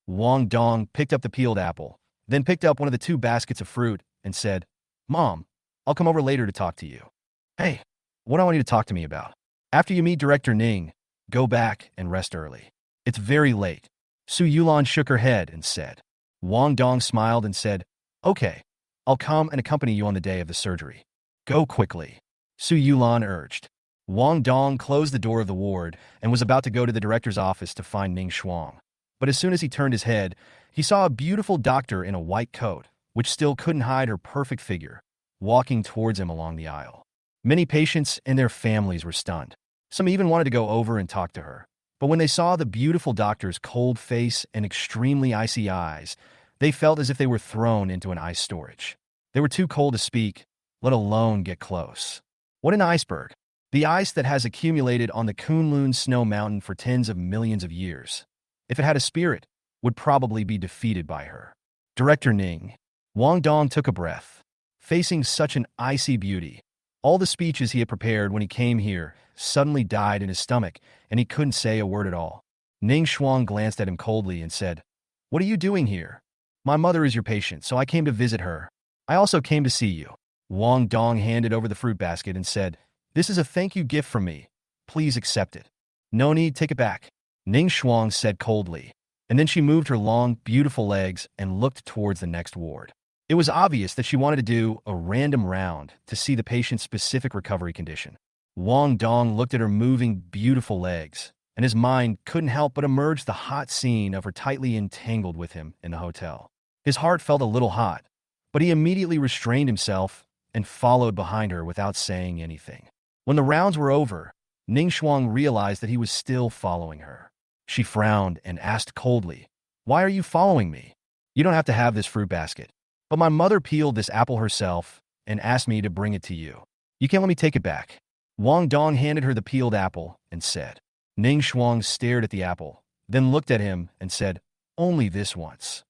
Wang Dong picked up the peeled apple, then picked up one of the two baskets of fruit and said, "Mom, I'll come over later to talk to you." "Hey, what do I want you to talk to me about?" "After you meet director Ning, go back and rest early. It's very late." Su Yulan shook her head and said. Wang Dong smiled and said, "Okay, I'll come and accompany you on the day of the surgery. Go quickly," Su Yulan urged. Wang Dong closed the door of the ward and was about to go to the director's office to find Ning Shuang. But as soon as he turned his head, he saw a beautiful doctor in a white coat, which still couldn't hide her perfect figure, walking towards him along the aisle. Many patients and their families were stunned. Some even wanted to go over and talk to her. But when they saw the beautiful doctor's cold face and extremely icy eyes, they felt as if they were thrown into an ice storage. They were too cold to speak, let alone get close. What an iceberg! The ice that has accumulated on the Kunlun snow mountain for tens of millions of years. If it had a spirit, would probably be defeated by her. Director Ning. Wang Dong took a breath. Facing such an icy beauty, all the speeches he had prepared when he came here suddenly died in his stomach, and he couldn't say a word at all. Ning Shuang glanced at him coldly and said, "What are you doing here?" "My mother is your patient, so I came to visit her. I also came to see you." Wang Dong handed over the fruit basket and said, "This is a thank you gift from me. Please accept it." "No need, take it back," Ning Shuang said coldly, and then she moved her long, beautiful legs and looked towards the next ward. It was obvious that she wanted to do a random round to see the patient's specific recovery condition. Wang Dong looked at her moving, beautiful legs, and his mind couldn't help but emerge the hot scene of her tightly entangled with him in the hotel. His heart felt a little hot, but he immediately restrained himself and followed behind her without saying anything. When the rounds were over, Ning Shuang realized that he was still following her. She frowned and asked coldly, "Why are you following me? You don't have to have this fruit basket. But my mother peeled this apple herself and asked me to bring it to you. You can't let me take it back." Wang Dong handed her the peeled apple and said. Ning Shuang stared at the apple, then looked at him and said, "Only this once."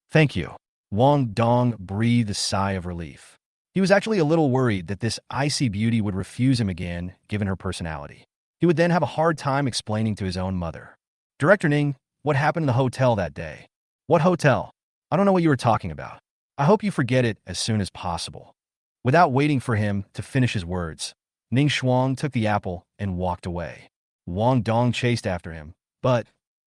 "Thank you." Wang Dong breathed a sigh of relief. He was actually a little worried that this icy beauty would refuse him again, given her personality. He would then have a hard time explaining to his own mother. "Director Ning, what happened in the hotel that day?" "What hotel? I don't know what you were talking about. I hope you forget it as soon as possible." Without waiting for him to finish his words, Ning Shuang took the apple and walked away. Wang Dong chased after him, but...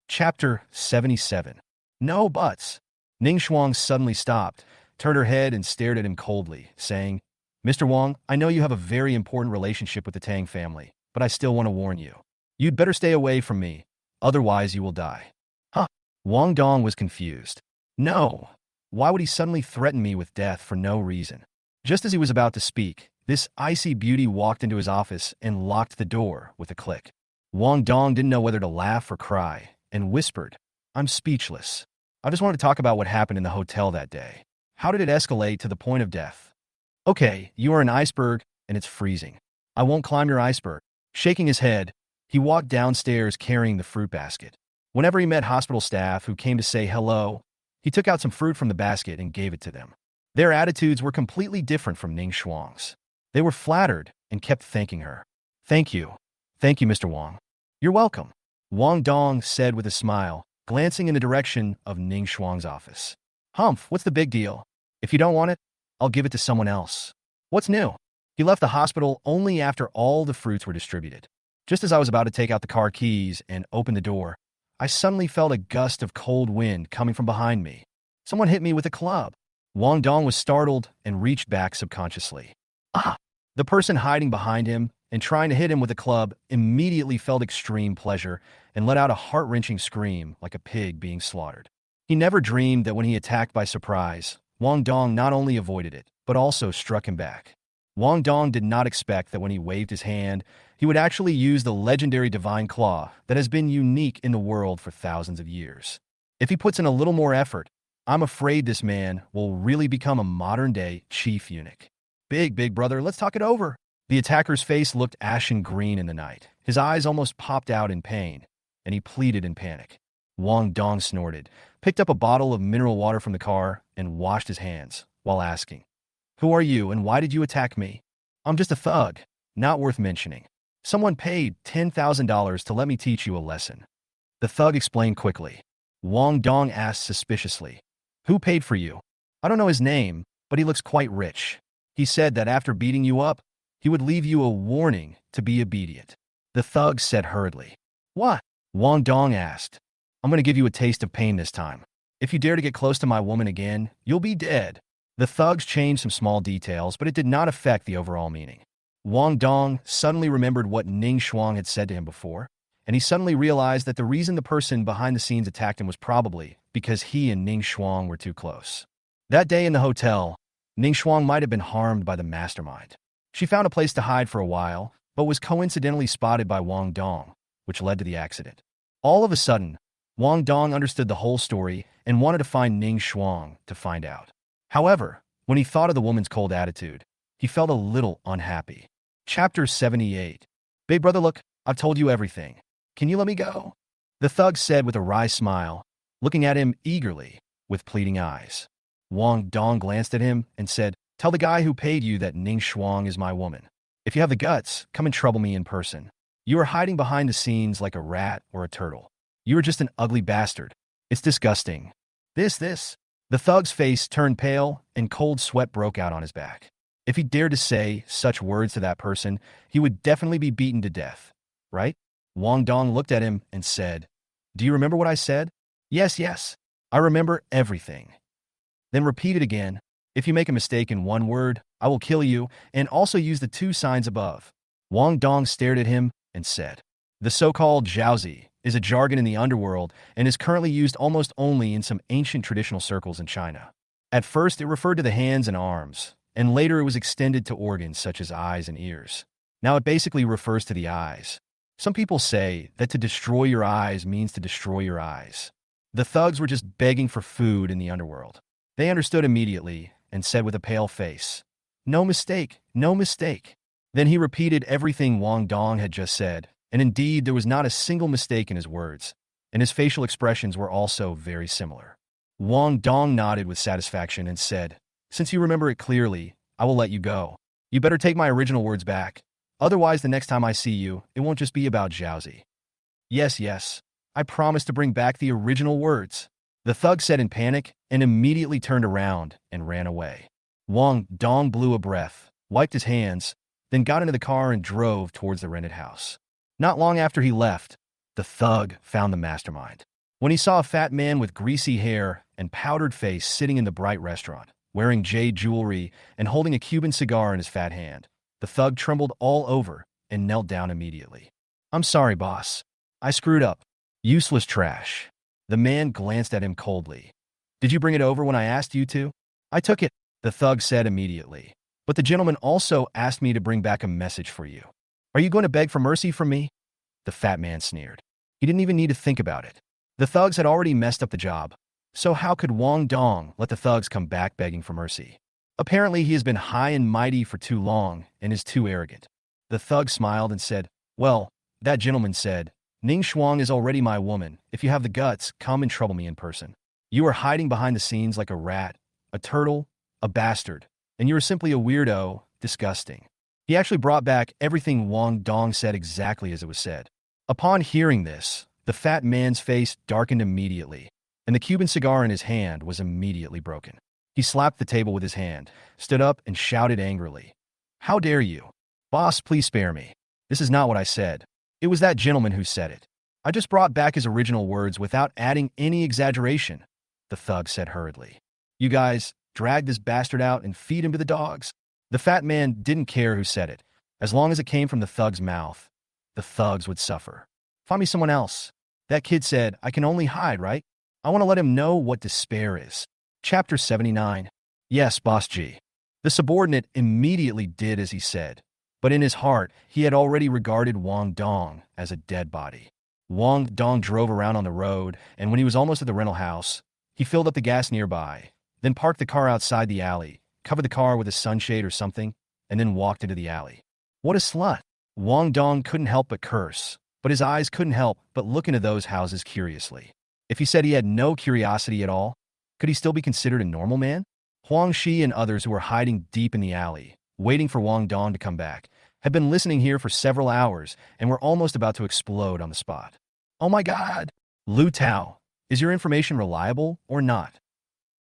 Chapter 77. No buts. Ning Shuang suddenly stopped, turned her head and stared at him coldly, saying, "Mr. Wang, I know you have a very important relationship with the Tang family, but I still want to warn you. You'd better stay away from me, otherwise you will die." "Huh?" Wang Dong was confused. "No. Why would he suddenly threaten me with death for no reason?" Just as he was about to speak, this icy beauty walked into his office and locked the door with a click. Wang Dong didn't know whether to laugh or cry, and whispered, "I'm speechless. I just wanted to talk about what happened in the hotel that day. How did it escalate to the point of death?" "Okay, you are an iceberg, and it's freezing. I won't climb your iceberg." Shaking his head, he walked downstairs carrying the fruit basket. Whenever he met hospital staff who came to say hello, he took out some fruit from the basket and gave it to them. Their attitudes were completely different from Ning Shuang's. They were flattered and kept thanking her. "Thank you. Thank you, Mr. Wang." "You're welcome," Wang Dong said with a smile, glancing in the direction of Ning Shuang's office. "Humph, what's the big deal? If you don't want it, I'll give it to someone else. What's new?" He left the hospital only after all the fruits were distributed. Just as I was about to take out the car keys and open the door, I suddenly felt a gust of cold wind coming from behind me. Someone hit me with a club. Wang Dong was startled and reached back subconsciously. "Ah!" The person hiding behind him and trying to hit him with a club immediately felt extreme pleasure and let out a heart-wrenching scream like a pig being slaughtered. He never dreamed that when he attacked by surprise, Wang Dong not only avoided it, but also struck him back. Wang Dong did not expect that when he waved his hand, he would actually use the legendary divine claw that has been unique in the world for thousands of years. If he puts in a little more effort, I'm afraid this man will really become a modern-day chief eunuch. Big brother, let's talk it over." The attacker's face looked ashen green in the night. His eyes almost popped out in pain, and he pleaded in panic. Wang Dong snorted, picked up a bottle of mineral water from the car, and washed his hands, while asking, "Who are you and why did you attack me?" "I'm just a thug, not worth mentioning. Someone paid $10,000 to let me teach you a lesson." The thug explained quickly. Wang Dong asked suspiciously, "Who paid for you?" "I don't know his name, but he looks quite rich. He said that after beating you up, he would leave you a warning to be obedient." The thug said hurriedly. "What?" Wang Dong asked. "I'm going to give you a taste of pain this time. If you dare to get close to my woman again, you'll be dead." The thugs changed some small details, but it did not affect the overall meaning. Wang Dong suddenly remembered what Ning Shuang had said to him before, and he suddenly realized that the reason the person behind the scenes attacked him was probably because he and Ning Shuang were too close. That day in the hotel, Ning Shuang might have been harmed by the mastermind. She found a place to hide for a while, but was coincidentally spotted by Wang Dong, which led to the accident. All of a sudden, Wang Dong understood the whole story and wanted to find Ning Shuang to find out. However, when he thought of the woman's cold attitude, he felt a little unhappy. Chapter 78. "Big brother, look, I've told you everything. Can you let me go?" The thug said with a wry smile, looking at him eagerly with pleading eyes. Wang Dong glanced at him and said, "Tell the guy who paid you that Ning Shuang is my woman. If you have the guts, come and trouble me in person. You are hiding behind the scenes like a rat or a turtle. You are just an ugly bastard. It's disgusting." This. The thug's face turned pale and cold sweat broke out on his back. If he dared to say such words to that person, he would definitely be beaten to death, right? Wang Dong looked at him and said, "Do you remember what I said?" Yes, I remember everything." Then repeat it again. "If you make a mistake in one word, I will kill you, and also use the 2 signs above." Wang Dong stared at him and said, "The so-called jiaozi is a jargon in the underworld and is currently used almost only in some ancient traditional circles in China. At first, it referred to the hands and arms, and later it was extended to organs such as eyes and ears. Now it basically refers to the eyes. Some people say that to destroy your eyes means to destroy your eyes." The thugs were just begging for food in the underworld. They understood immediately and said with a pale face, "No mistake, no mistake." Then he repeated everything Wang Dong had just said, and indeed there was not a single mistake in his words, and his facial expressions were also very similar. Wang Dong nodded with satisfaction and said, "Since you remember it clearly, I will let you go. You better take my original words back. Otherwise, the next time I see you, it won't just be about jiaozi." Yes, I promise to bring back the original words," the thug said in panic and immediately turned around and ran away. Wang Dong blew a breath, wiped his hands, then got into the car and drove towards the rented house. Not long after he left, the thug found the mastermind. When he saw a fat man with greasy hair and powdered face sitting in the bright restaurant, wearing jade jewelry and holding a Cuban cigar in his fat hand, the thug trembled all over and knelt down immediately. "I'm sorry, boss. I screwed up. Useless trash." The man glanced at him coldly. "Did you bring it over when I asked you to?" "I took it," the thug said immediately. "But the gentleman also asked me to bring back a message for you." "Are you going to beg for mercy from me?" The fat man sneered. He didn't even need to think about it. The thugs had already messed up the job, so how could Wang Dong let the thugs come back begging for mercy? Apparently he has been high and mighty for too long and is too arrogant. The thug smiled and said, "Well, that gentleman said, Ning Shuang is already my woman. If you have the guts, come and trouble me in person. You are hiding behind the scenes like a rat, a turtle, a bastard, and you are simply a weirdo, disgusting." He actually brought back everything Wang Dong said exactly as it was said. Upon hearing this, the fat man's face darkened immediately, and the Cuban cigar in his hand was immediately broken. He slapped the table with his hand, stood up, and shouted angrily, "How dare you? Boss, please spare me. This is not what I said. It was that gentleman who said it. I just brought back his original words without adding any exaggeration," the thug said hurriedly. "You guys, drag this bastard out and feed him to the dogs." The fat man didn't care who said it. As long as it came from the thug's mouth, the thugs would suffer. "Find me someone else." That kid said, "I can only hide, right? I want to let him know what despair is." Chapter 79. "Yes, Boss G." The subordinate immediately did as he said, but in his heart, he had already regarded Wang Dong as a dead body. Wang Dong drove around on the road, and when he was almost at the rental house, he filled up the gas nearby, then parked the car outside the alley, covered the car with a sunshade or something, and then walked into the alley. What a slut! Wang Dong couldn't help but curse, but his eyes couldn't help but look into those houses curiously. If he said he had no curiosity at all, could he still be considered a normal man? Xuanshi and others who were hiding deep in the alley, waiting for Wang Dong to come back, had been listening here for several hours and were almost about to explode on the spot. "Oh my God! Lu Tao, is your information reliable or not?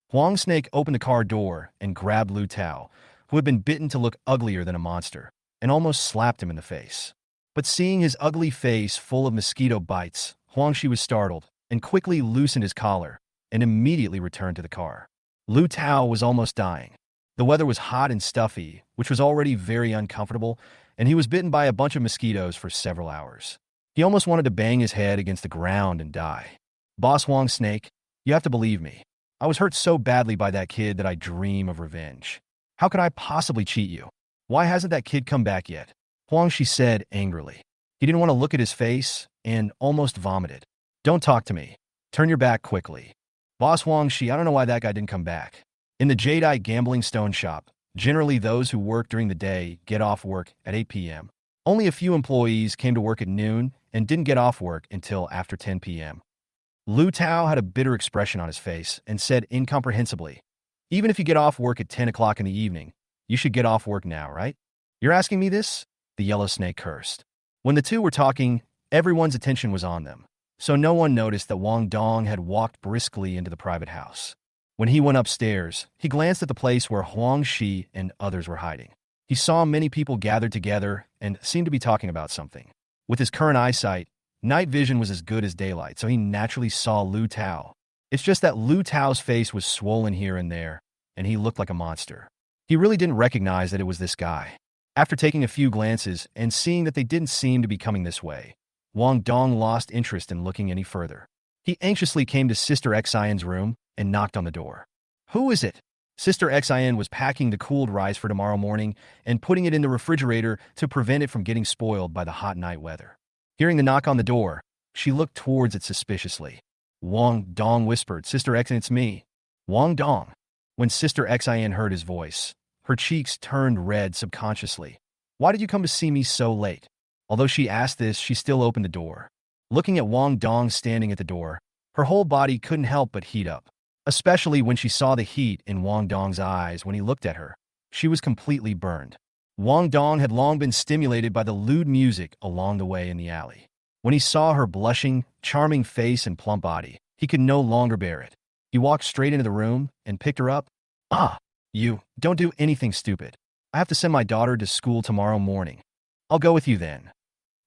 Huang Snake opened the car door and grabbed Lu Tao, who had been bitten to look uglier than a monster, and almost slapped him in the face. But seeing his ugly face full of mosquito bites, Xuanshi was startled and quickly loosened his collar and immediately returned to the car. Lu Tao was almost dying. The weather was hot and stuffy, which was already very uncomfortable, and he was bitten by a bunch of mosquitoes for several hours. He almost wanted to bang his head against the ground and die. Boss Huang Snake, you have to believe me. I was hurt so badly by that kid that I dream of revenge. How could I possibly cheat you? Why hasn't that kid come back yet? Xuanshi said angrily. He didn't want to look at his face and almost vomited. Don't talk to me. Turn your back quickly. Boss Xuanshi, I don't know why that guy didn't come back. In the Jade gambling stone shop, generally those who work during the day get off work at 8 p.m. Only a few employees came to work at noon and didn't get off work until after 10 p.m. Lu Tao had a bitter expression on his face and said incomprehensibly, even if you get off work at 10 o'clock in the evening, you should get off work now, right? You're asking me this? The yellow snake cursed. When the two were talking, everyone's attention was on them, so no one noticed that Wang Dong had walked briskly into the private house. When he went upstairs, he glanced at the place where Xuanshi and others were hiding. He saw many people gathered together and seemed to be talking about something. With his current eyesight, night vision was as good as daylight, so he naturally saw Lu Tao. It's just that Lu Tao's face was swollen here and there, and he looked like a monster. He really didn't recognize that it was this guy. After taking a few glances and seeing that they didn't seem to be coming this way, Wang Dong lost interest in looking any further. He anxiously came to Sister Xian's room and knocked on the door. Who is it? Sister Xian was packing the cooled rice for tomorrow morning and putting it in the refrigerator to prevent it from getting spoiled by the hot night weather. Hearing the knock on the door, she looked towards it suspiciously. Wang Dong whispered, Sister Xian, it's me. Wang Dong. When Sister Xian heard his voice, her cheeks turned red subconsciously. Why did you come to see me so late? Although she asked this, she still opened the door. Looking at Wang Dong standing at the door, her whole body couldn't help but heat up, especially when she saw the heat in Wang Dong's eyes when he looked at her. She was completely burned. Wang Dong had long been stimulated by the lewd music along the way in the alley. When he saw her blushing, charming face and plump body, he could no longer bear it. He walked straight into the room and picked her up. You, don't do anything stupid. I have to send my daughter to school tomorrow morning. I'll go with you then.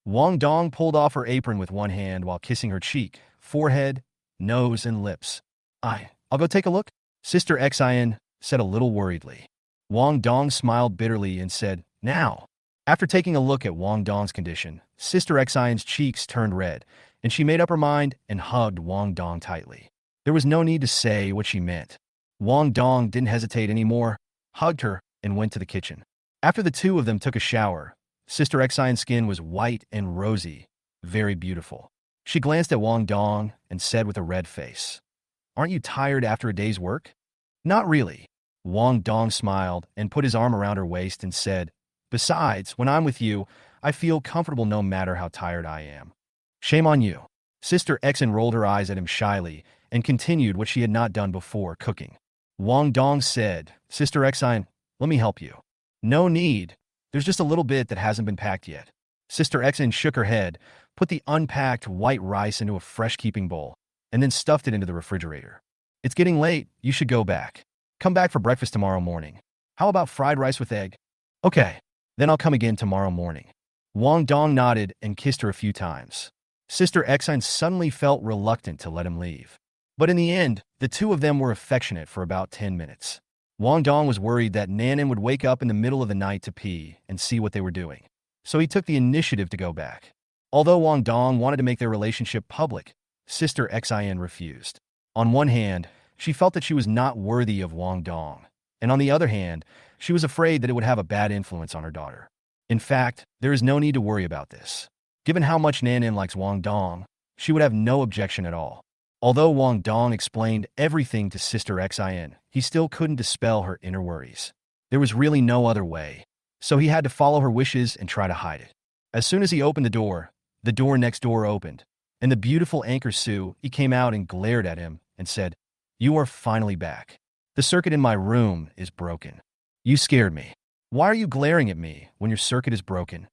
Wang Dong pulled off her apron with one hand while kissing her cheek, forehead, nose, and lips. I'll go take a look, Sister Xian said a little worriedly. Wang Dong smiled bitterly and said, now. After taking a look at Wang Dong's condition, Sister Xian's cheeks turned red, and she made up her mind and hugged Wang Dong tightly. There was no need to say what she meant. Wang Dong didn't hesitate anymore, hugged her, and went to the kitchen. After the two of them took a shower, Sister Xian's skin was white and rosy, very beautiful. She glanced at Wang Dong and said with a red face, aren't you tired after a day's work? Not really. Wang Dong smiled and put his arm around her waist and said, besides, when I'm with you, I feel comfortable no matter how tired I am. Shame on you. Sister Xian rolled her eyes at him shyly and continued what she had not done before, cooking. Wang Dong said, Sister Xian, let me help you. No need. There's just a little bit that hasn't been packed yet. Sister Xian shook her head, put the unpacked white rice into a fresh keeping bowl, and then stuffed it into the refrigerator. It's getting late. You should go back. Come back for breakfast tomorrow morning. How about fried rice with egg? Okay, then I'll come again tomorrow morning. Wang Dong nodded and kissed her a few times. Sister Xian suddenly felt reluctant to let him leave. But in the end, the two of them were affectionate for about 10 minutes. Wang Dong was worried that Nanan would wake up in the middle of the night to pee and see what they were doing, so he took the initiative to go back. Although Wang Dong wanted to make their relationship public, Sister Xian refused. On one hand, she felt that she was not worthy of Wang Dong, and on the other hand, she was afraid that it would have a bad influence on her daughter. In fact, there is no need to worry about this. Given how much Nanan likes Wang Dong, she would have no objection at all. Although Wang Dong explained everything to Sister Xian, he still couldn't dispel her inner worries. There was really no other way, so he had to follow her wishes and try to hide it. As soon as he opened the door next door opened, and the beautiful anchor Sue, he came out and glared at him and said, you are finally back. The circuit in my room is broken. You scared me. Why are you glaring at me when your circuit is broken?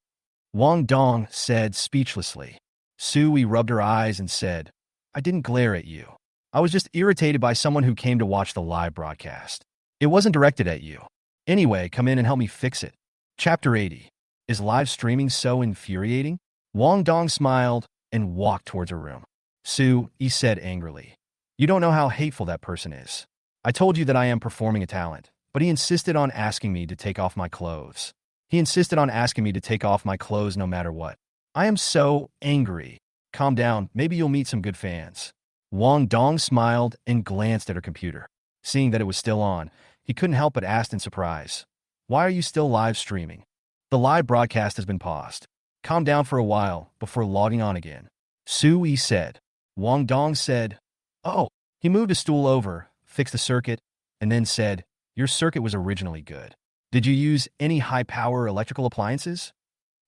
Wang Dong said speechlessly. Sue rubbed her eyes and said, I didn't glare at you. I was just irritated by someone who came to watch the live broadcast. It wasn't directed at you. Anyway, come in and help me fix it. Chapter 80. Is live streaming so infuriating? Wang Dong smiled and walked towards her room. Sue, he said angrily. You don't know how hateful that person is. I told you that I am performing a talent, but he insisted on asking me to take off my clothes. He insisted on asking me to take off my clothes no matter what. I am so angry. Calm down, maybe you'll meet some good fans. Wang Dong smiled and glanced at her computer. Seeing that it was still on, he couldn't help but ask in surprise, why are you still live streaming? The live broadcast has been paused. Calm down for a while before logging on again. Sue Yi said. Wang Dong said, oh. He moved a stool over, fixed the circuit, and then said, your circuit was originally good. Did you use any high-power electrical appliances?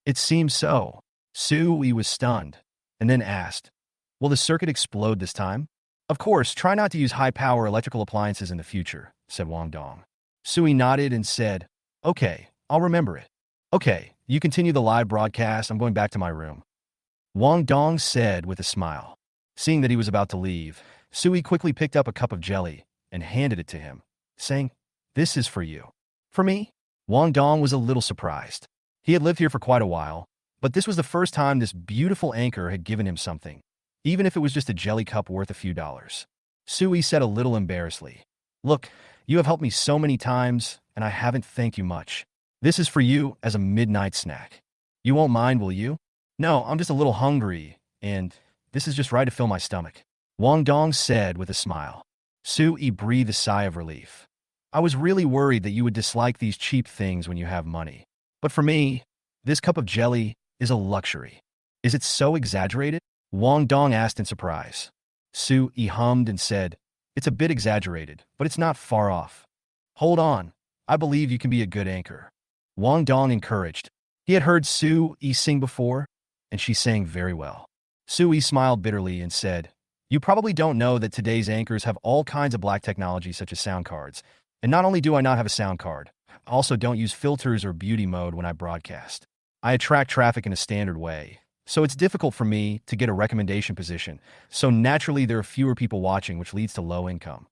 It seems so. Sue Yi was stunned, and then asked, will the circuit explode this time? Of course, try not to use high-power electrical appliances in the future, said Wang Dong. Sue Yi nodded and said, okay, I'll remember it. Okay, you continue the live broadcast. I'm going back to my room. Wang Dong said with a smile. Seeing that he was about to leave, Sue Yi quickly picked up a cup of jelly and handed it to him, saying, this is for you. For me? Wang Dong was a little surprised. He had lived here for quite a while, but this was the first time this beautiful anchor had given him something, even if it was just a jelly cup worth a few dollars. Sue Yi said a little embarrassedly, look, you have helped me so many times, and I haven't thanked you much. This is for you as a midnight snack. You won't mind, will you? No, I'm just a little hungry, and this is just right to fill my stomach. Wang Dong said with a smile. Sue Yi breathed a sigh of relief. I was really worried that you would dislike these cheap things when you have money. But for me, this cup of jelly is a luxury. Is it so exaggerated? Wang Dong asked in surprise. Sue Yi hummed and said, it's a bit exaggerated, but it's not far off. Hold on, I believe you can be a good anchor. Wang Dong encouraged. He had heard Sue Yi sing before, and she sang very well. Sue Yi smiled bitterly and said, you probably don't know that today's anchors have all kinds of black technology such as sound cards. And not only do I not have a sound card, I also don't use filters or beauty mode when I broadcast. I attract traffic in a standard way, so it's difficult for me to get a recommendation position, so naturally there are fewer people watching, which leads to low income.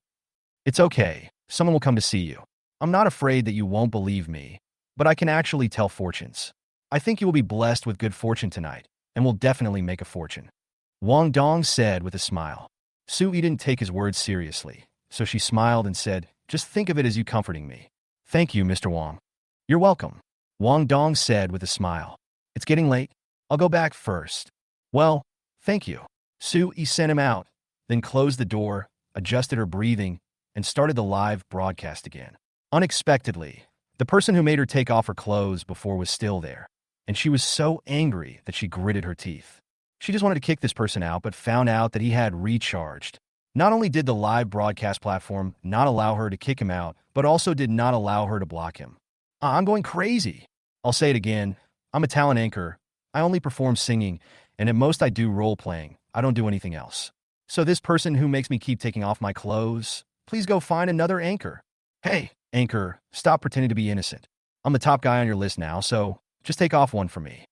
It's okay, someone will come to see you. I'm not afraid that you won't believe me, but I can actually tell fortunes. I think you will be blessed with good fortune tonight, and will definitely make a fortune. Wang Dong said with a smile. Sue Yi didn't take his words seriously, so she smiled and said, just think of it as you comforting me. Thank you, Mr. Wang. You're welcome. Wang Dong said with a smile. It's getting late. I'll go back first. Well, thank you. Sue Yi sent him out, then closed the door, adjusted her breathing, and started the live broadcast again. Unexpectedly, the person who made her take off her clothes before was still there, and she was so angry that she gritted her teeth. She just wanted to kick this person out, but found out that he had recharged. Not only did the live broadcast platform not allow her to kick him out, but also did not allow her to block him. I'm going crazy. I'll say it again. I'm a talent anchor. I only perform singing, and at most I do role-playing. I don't do anything else. So this person who makes me keep taking off my clothes, please go find another anchor. Hey, anchor, stop pretending to be innocent. I'm the top guy on your list now, so just take off one for me.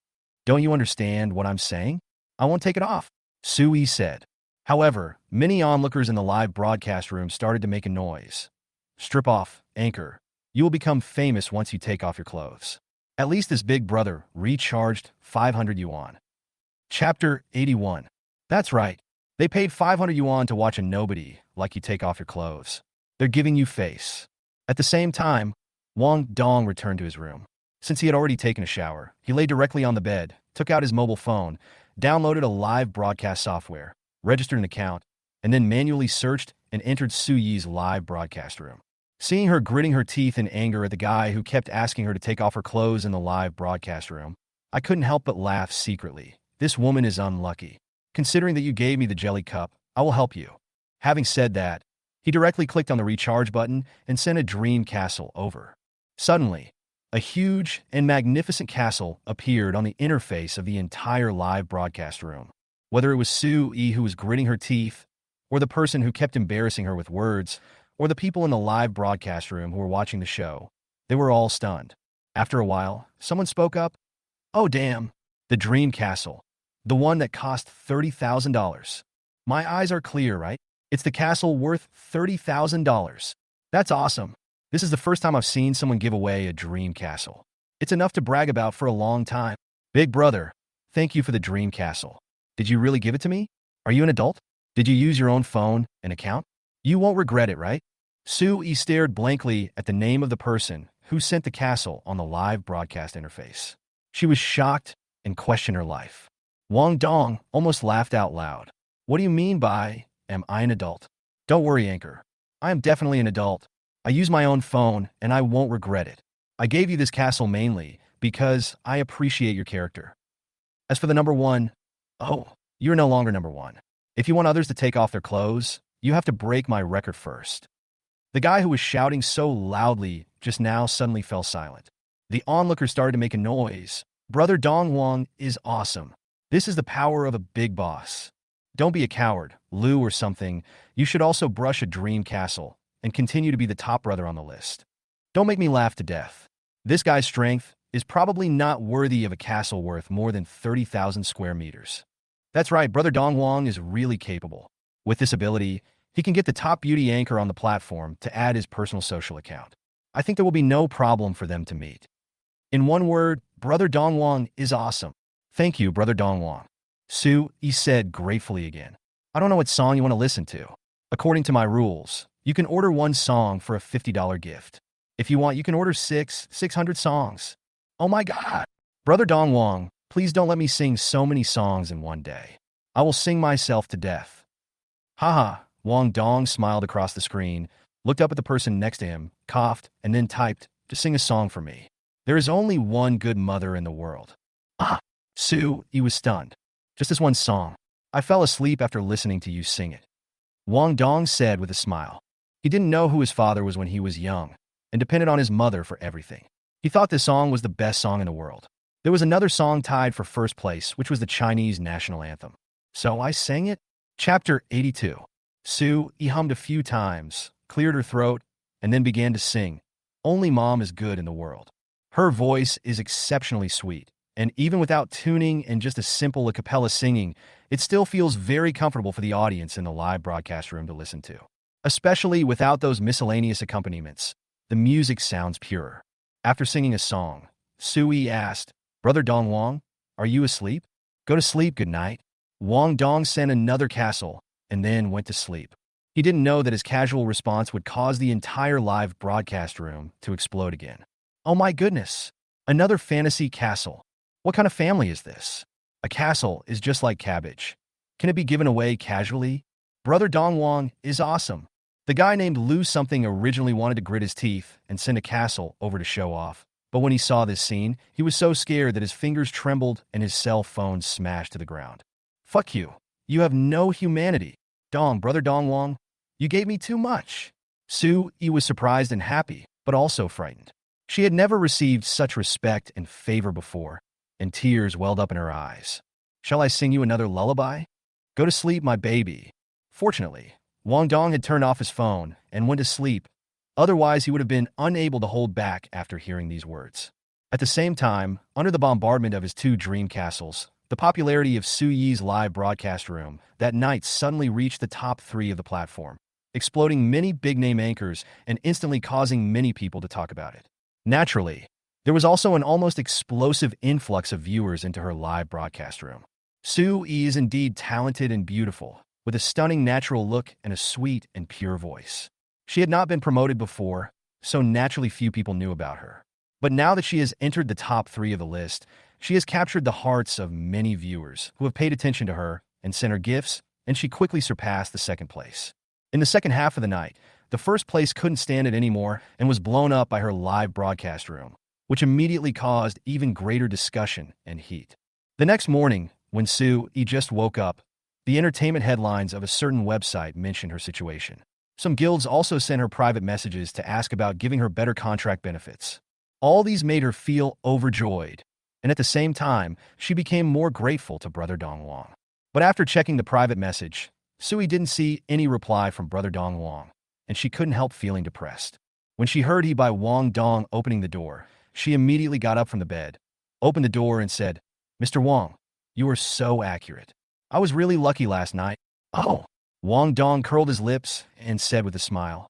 Don't you understand what I'm saying? I won't take it off, Sue Yi said. However, many onlookers in the live broadcast room started to make a noise. Strip off, anchor. You will become famous once you take off your clothes. At least this big brother recharged 500 yuan. Chapter 81. That's right. They paid 500 yuan to watch a nobody like you take off your clothes. They're giving you face. At the same time, Wang Dong returned to his room. Since he had already taken a shower, he lay directly on the bed, took out his mobile phone, downloaded a live broadcast software, registered an account, and then manually searched and entered Sue Yi's live broadcast room. Seeing her gritting her teeth in anger at the guy who kept asking her to take off her clothes in the live broadcast room, I couldn't help but laugh secretly. This woman is unlucky. Considering that you gave me the jelly cup, I will help you. Having said that, he directly clicked on the recharge button and sent a dream castle over. Suddenly, a huge and magnificent castle appeared on the interface of the entire live broadcast room. Whether it was Sue Yi who was gritting her teeth, or the person who kept embarrassing her with words, or the people in the live broadcast room who were watching the show, they were all stunned. After a while, someone spoke up. Oh damn, the dream castle. The one that cost $30,000. My eyes are clear, right? It's the castle worth $30,000. That's awesome. This is the first time I've seen someone give away a dream castle. It's enough to brag about for a long time. Big brother, thank you for the dream castle. Did you really give it to me? Are you an adult? Did you use your own phone and account? You won't regret it, right? Sui stared blankly at the name of the person who sent the castle on the live broadcast interface. She was shocked and questioned her life. Wang Dong almost laughed out loud. What do you mean by, am I an adult? Don't worry, Anchor. I am definitely an adult. I use my own phone, and I won't regret it. I gave you this castle mainly because I appreciate your character. As for the number one, oh, you're no longer number one. If you want others to take off their clothes, you have to break my record first. The guy who was shouting so loudly just now suddenly fell silent. The onlookers started to make a noise. Brother Dong Wang is awesome. This is the power of a big boss. Don't be a coward, Lu or something. You should also brush a dream castle and continue to be the top brother on the list. Don't make me laugh to death. This guy's strength is probably not worthy of a castle worth more than 30,000 square meters. That's right, Brother Dong Wang is really capable. With this ability, he can get the top beauty anchor on the platform to add his personal social account. I think there will be no problem for them to meet. In one word, Brother Dong Wang is awesome. Thank you, Brother Dong Wang. He said gratefully again. I don't know what song you want to listen to. According to my rules, you can order one song for a $50 gift. If you want, you can order 600 songs. Oh my God. Brother Dong Wang, please don't let me sing so many songs in one day. I will sing myself to death. Haha, Wang Dong smiled across the screen, looked up at the person next to him, coughed, and then typed, to sing a song for me. There is only one good mother in the world. He was stunned. Just this one song. I fell asleep after listening to you sing it. Wang Dong said with a smile. He didn't know who his father was when he was young, and depended on his mother for everything. He thought this song was the best song in the world. There was another song tied for first place, which was the Chinese national anthem. So I sang it. Chapter 82. He hummed a few times, cleared her throat, and then began to sing. Only Mom is good in the world. Her voice is exceptionally sweet, and even without tuning and just a simple a cappella singing, it still feels very comfortable for the audience in the live broadcast room to listen to. Especially without those miscellaneous accompaniments, the music sounds purer. After singing a song, Sui asked, Brother Dong Wang, are you asleep? Go to sleep, good night. Wang Dong sent another castle, and then went to sleep. He didn't know that his casual response would cause the entire live broadcast room to explode again. Oh my goodness, another fantasy castle. What kind of family is this? A castle is just like cabbage. Can it be given away casually? Brother Dong Wang is awesome. The guy named Lu something originally wanted to grit his teeth and send a castle over to show off. But when he saw this scene, he was so scared that his fingers trembled and his cell phone smashed to the ground. Fuck you. You have no humanity. Brother Dong Wang, you gave me too much. He was surprised and happy, but also frightened. She had never received such respect and favor before, and tears welled up in her eyes. Shall I sing you another lullaby? Go to sleep, my baby. Fortunately, Wang Dong had turned off his phone and went to sleep. Otherwise, he would have been unable to hold back after hearing these words. At the same time, under the bombardment of his two dream castles, the popularity of Suyi's live broadcast room that night suddenly reached the top 3 of the platform, exploding many big-name anchors and instantly causing many people to talk about it. Naturally, there was also an almost explosive influx of viewers into her live broadcast room. Sui is indeed talented and beautiful, with a stunning natural look and a sweet and pure voice. She had not been promoted before, so naturally few people knew about her. But now that she has entered the top 3 of the list, she has captured the hearts of many viewers who have paid attention to her and sent her gifts, and she quickly surpassed the second place. In the second half of the night, the first place couldn't stand it anymore and was blown up by her live broadcast room, which immediately caused even greater discussion and heat. The next morning, when Sui just woke up, the entertainment headlines of a certain website mentioned her situation. Some guilds also sent her private messages to ask about giving her better contract benefits. All these made her feel overjoyed, and at the same time, she became more grateful to Brother Dong Wang. But after checking the private message, Sui didn't see any reply from Brother Dong Wang, and she couldn't help feeling depressed. When she heard he by Wang Dong opening the door, she immediately got up from the bed, opened the door and said, Mr. Wang, you are so accurate. I was really lucky last night. Oh. Wang Dong curled his lips and said with a smile,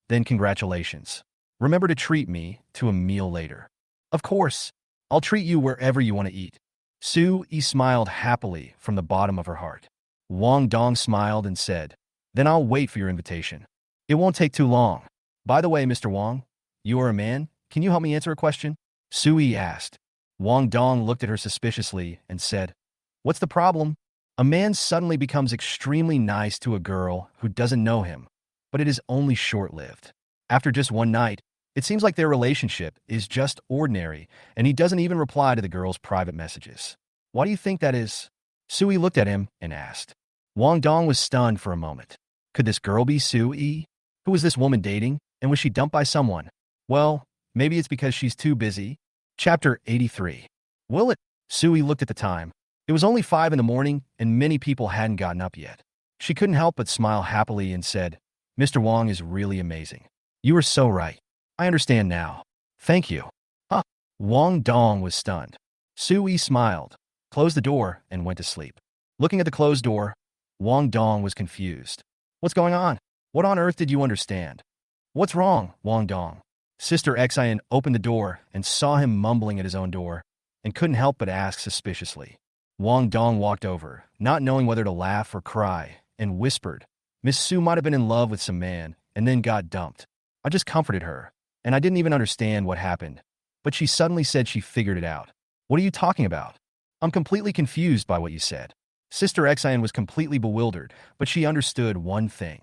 then congratulations. Remember to treat me to a meal later. Of course. I'll treat you wherever you want to eat. Sui smiled happily from the bottom of her heart. Wang Dong smiled and said, then I'll wait for your invitation. It won't take too long. By the way, Mr. Wang, you are a man. Can you help me answer a question? Sui asked. Wang Dong looked at her suspiciously and said, what's the problem? A man suddenly becomes extremely nice to a girl who doesn't know him, but it is only short-lived. After just one night, it seems like their relationship is just ordinary, and he doesn't even reply to the girl's private messages. Why do you think that is? Sui looked at him and asked. Wang Dong was stunned for a moment. Could this girl be Sui? Who was this woman dating, and was she dumped by someone? Well, maybe it's because she's too busy. Chapter 83. Will it? Sui looked at the time. It was only 5 in the morning, and many people hadn't gotten up yet. She couldn't help but smile happily and said, Mr. Wang is really amazing. You are so right. I understand now. Thank you. Huh. Wang Dong was stunned. Sui smiled, closed the door, and went to sleep. Looking at the closed door, Wang Dong was confused. What's going on? What on earth did you understand? What's wrong, Wang Dong? Sister Xian opened the door and saw him mumbling at his own door, and couldn't help but ask suspiciously. Wang Dong walked over, not knowing whether to laugh or cry, and whispered, Miss Su might have been in love with some man, and then got dumped. I just comforted her, and I didn't even understand what happened. But she suddenly said she figured it out. What are you talking about? I'm completely confused by what you said. Sister Xian was completely bewildered, but she understood one thing.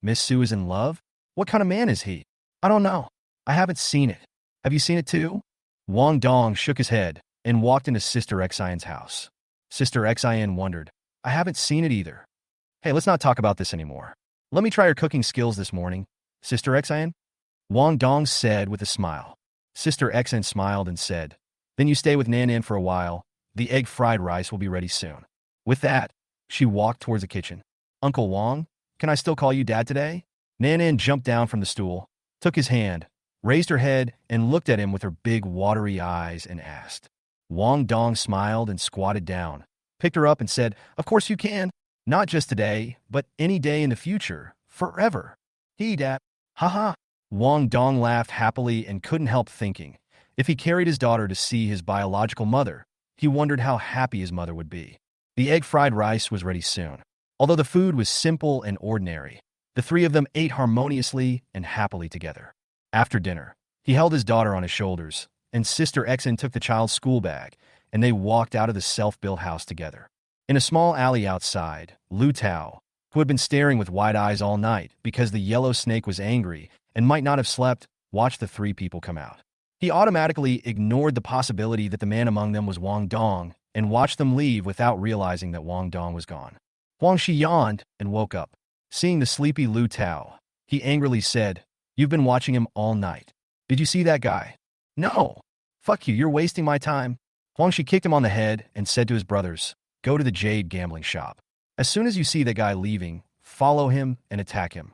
Miss Su is in love? What kind of man is he? I don't know. I haven't seen it. Have you seen it too? Wang Dong shook his head and walked into Sister Xian's house. Sister Xian wondered, I haven't seen it either. Hey, let's not talk about this anymore. Let me try your cooking skills this morning, Sister Xian. Wang Dong said with a smile. Sister Xian smiled and said, then you stay with Nan for a while. The egg fried rice will be ready soon. With that, she walked towards the kitchen. Uncle Wang, can I still call you Dad today? Nan jumped down from the stool, took his hand, raised her head, and looked at him with her big watery eyes and asked. Wang Dong smiled and squatted down, picked her up and said, of course you can. Not just today, but any day in the future, forever. He, Dad. Ha. Wang Dong laughed happily and couldn't help thinking, if he carried his daughter to see his biological mother, he wondered how happy his mother would be. The egg fried rice was ready soon. Although the food was simple and ordinary, the three of them ate harmoniously and happily together. After dinner, he held his daughter on his shoulders, and Sister Xian took the child's school bag, and they walked out of the self-built house together. In a small alley outside, Lu Tao, who had been staring with wide eyes all night because the yellow snake was angry and might not have slept, watched the three people come out. He automatically ignored the possibility that the man among them was Wang Dong and watched them leave without realizing that Wang Dong was gone. Xuanshi yawned and woke up. Seeing the sleepy Lu Tao, he angrily said, You've been watching him all night. Did you see that guy? No. Fuck you, you're wasting my time. Xuanshi kicked him on the head and said to his brothers, Go to the jade gambling shop. As soon as you see the guy leaving, follow him and attack him.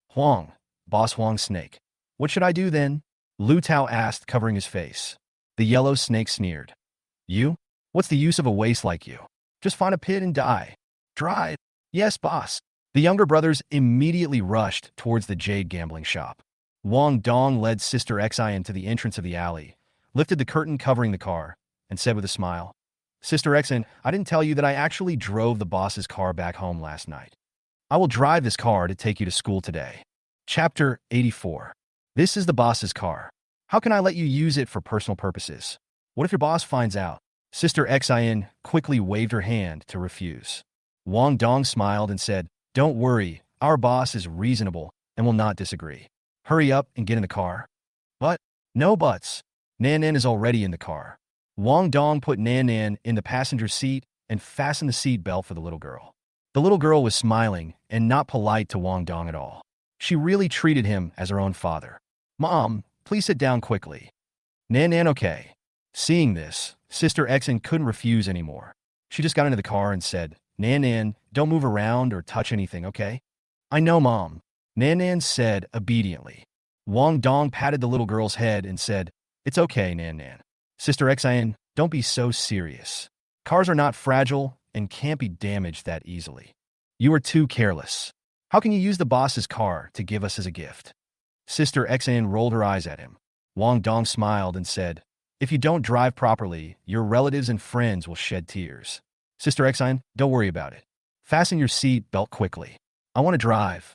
Huang, Boss Huang Snake. What should I do then? Lu Tao asked, covering his face. The yellow snake sneered. You? What's the use of a waste like you? Just find a pit and die. Drive. Yes, boss. The younger brothers immediately rushed towards the jade gambling shop. Wang Dong led Sister Xian to the entrance of the alley, lifted the curtain covering the car, and said with a smile, Sister Xian, I didn't tell you that I actually drove the boss's car back home last night. I will drive this car to take you to school today. Chapter 84. This is the boss's car. How can I let you use it for personal purposes? What if your boss finds out? Sister Xian quickly waved her hand to refuse. Wang Dong smiled and said, Don't worry, our boss is reasonable and will not disagree. Hurry up and get in the car. But, no buts. Nan is already in the car. Wang Dong put Nan in the passenger seat and fastened the seat belt for the little girl. The little girl was smiling and not polite to Wang Dong at all. She really treated him as her own father. Mom, please sit down quickly. Nan, okay. Seeing this, Sister Xian couldn't refuse anymore. She just got into the car and said, Nan, don't move around or touch anything, okay? I know, Mom. Nan said obediently. Wang Dong patted the little girl's head and said, It's okay, Nan. Sister Xian, don't be so serious. Cars are not fragile and can't be damaged that easily. You are too careless. How can you use the boss's car to give us as a gift? Sister Xan rolled her eyes at him. Wang Dong smiled and said, if you don't drive properly, your relatives and friends will shed tears. Sister Xan, don't worry about it. Fasten your seat belt quickly. I want to drive.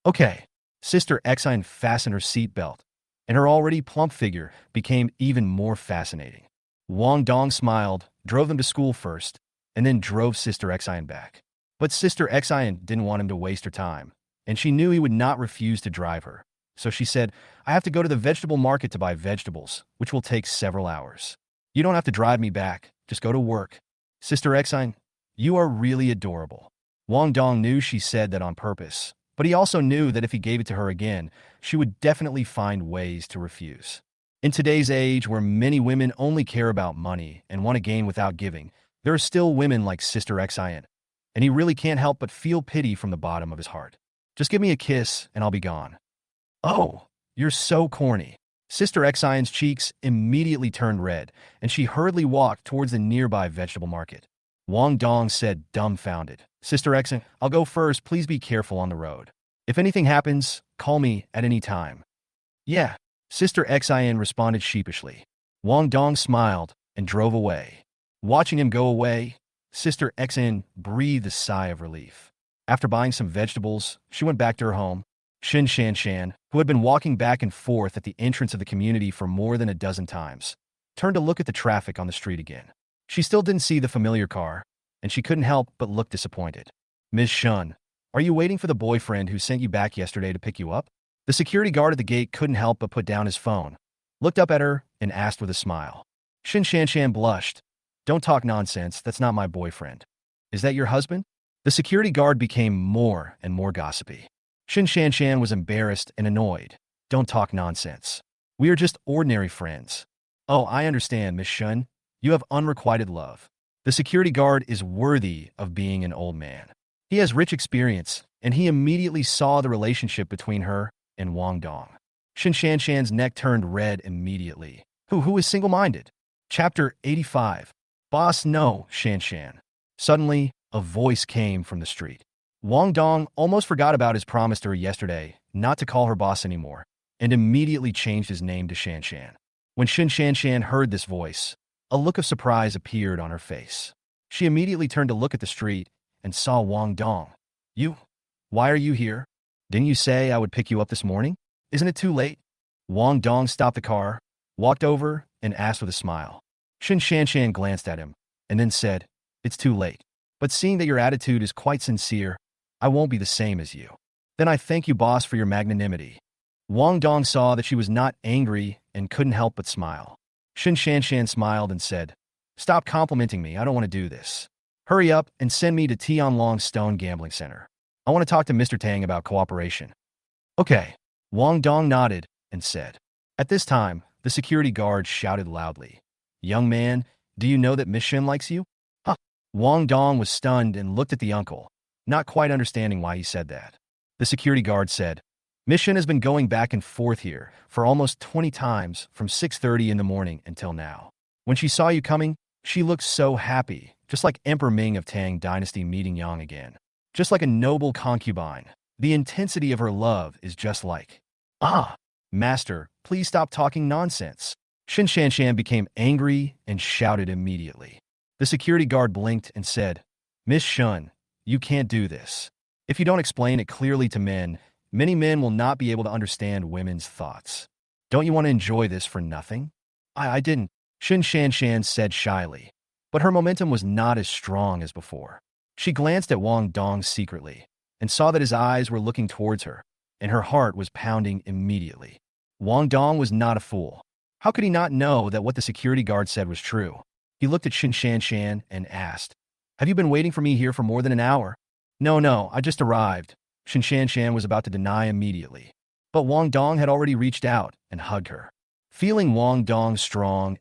Okay. Sister Xan fastened her seat belt, and her already plump figure became even more fascinating. Wang Dong smiled, drove them to school first, and then drove Sister Xan back. But Sister Xan didn't want him to waste her time, and she knew he would not refuse to drive her. So she said, I have to go to the vegetable market to buy vegetables, which will take several hours. You don't have to drive me back. Just go to work. Sister Xan, you are really adorable. Wang Dong knew she said that on purpose, but he also knew that if he gave it to her again, she would definitely find ways to refuse. In today's age where many women only care about money and want to gain without giving, there are still women like Sister Xan, and he really can't help but feel pity from the bottom of his heart. Just give me a kiss and I'll be gone. Oh, you're so corny. Sister Xion's cheeks immediately turned red, and she hurriedly walked towards the nearby vegetable market. Wang Dong said, dumbfounded, Sister Xion, I'll go first. Please be careful on the road. If anything happens, call me at any time. Yeah, Sister Xion responded sheepishly. Wang Dong smiled and drove away. Watching him go away, Sister Xion breathed a sigh of relief. After buying some vegetables, she went back to her home. Shan, who had been walking back and forth at the entrance of the community for more than a dozen times, turned to look at the traffic on the street again. She still didn't see the familiar car, and she couldn't help but look disappointed. Ms. Shun, are you waiting for the boyfriend who sent you back yesterday to pick you up? The security guard at the gate couldn't help but put down his phone, looked up at her, and asked with a smile. Shan blushed. Don't talk nonsense, that's not my boyfriend. Is that your husband? The security guard became more and more gossipy. Shan was embarrassed and annoyed. Don't talk nonsense. We are just ordinary friends. Oh, I understand, Miss Shun. You have unrequited love. The security guard is worthy of being an old man. He has rich experience, and he immediately saw the relationship between her and Wang Dong. Shan's neck turned red immediately. Who is single-minded? Chapter 85. Boss, no, Shan. Suddenly, a voice came from the street. Wang Dong almost forgot about his promise to her yesterday not to call her boss anymore, and immediately changed his name to Shan. When Shan heard this voice, a look of surprise appeared on her face. She immediately turned to look at the street and saw Wang Dong. You? Why are you here? Didn't you say I would pick you up this morning? Isn't it too late? Wang Dong stopped the car, walked over, and asked with a smile. Shan glanced at him, and then said, It's too late. But seeing that your attitude is quite sincere, I won't be the same as you. Then I thank you, boss, for your magnanimity. Wang Dong saw that she was not angry and couldn't help but smile. Shan smiled and said, Stop complimenting me, I don't want to do this. Hurry up and send me to Tianlong Stone Gambling Center. I want to talk to Mr. Tang about cooperation. Okay. Wang Dong nodded and said. At this time, the security guard shouted loudly, Young man, do you know that Miss Shin likes you? Huh. Wang Dong was stunned and looked at the uncle, not quite understanding why he said that. The security guard said, Miss Shin has been going back and forth here for almost 20 times from 6:30 in the morning until now. When she saw you coming, she looked so happy, just like Emperor Ming of Tang Dynasty meeting Yang again. Just like a noble concubine. The intensity of her love is just like, Master, please stop talking nonsense. Shan became angry and shouted immediately. The security guard blinked and said, Miss Shun, you can't do this. If you don't explain it clearly to men, many men will not be able to understand women's thoughts. Don't you want to enjoy this for nothing? I didn't, Shan said shyly. But her momentum was not as strong as before. She glanced at Wang Dong secretly and saw that his eyes were looking towards her, and her heart was pounding immediately. Wang Dong was not a fool. How could he not know that what the security guard said was true? He looked at Shan and asked, Have you been waiting for me here for more than an hour? No, I just arrived. Shan was about to deny immediately. But Wang Dong had already reached out and hugged her. Feeling Wang Dong's strong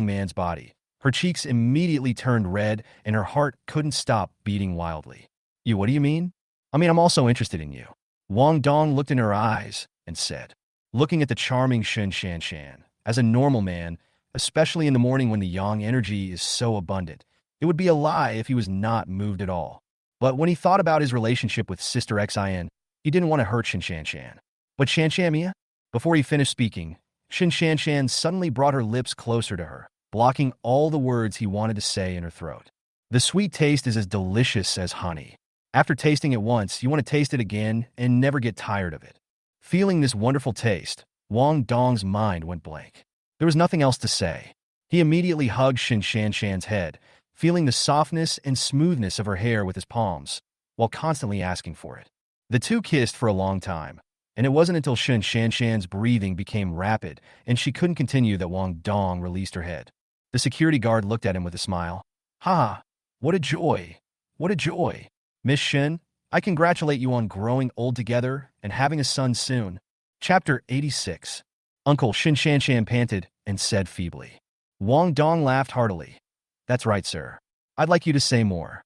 man's body, her cheeks immediately turned red and her heart couldn't stop beating wildly. What do you mean? I'm also interested in you. Wang Dong looked in her eyes and said, looking at the charming Shan, as a normal man, especially in the morning when the yang energy is so abundant, it would be a lie if he was not moved at all. But when he thought about his relationship with Sister Xin, he didn't want to hurt Shan. But Shan, before he finished speaking, Shan suddenly brought her lips closer to her, blocking all the words he wanted to say in her throat. The sweet taste is as delicious as honey. After tasting it once, you want to taste it again and never get tired of it. Feeling this wonderful taste, Wang Dong's mind went blank. There was nothing else to say. He immediately hugged Shan's head, feeling the softness and smoothness of her hair with his palms, while constantly asking for it. The two kissed for a long time, and it wasn't until Shan's breathing became rapid and she couldn't continue that Wang Dong released her head. The security guard looked at him with a smile. "Ha! What a joy! What a joy! Miss Shen, I congratulate you on growing old together and having a son soon." Chapter 86. Uncle Shan panted and said feebly. Wang Dong laughed heartily. "That's right, sir. I'd like you to say more."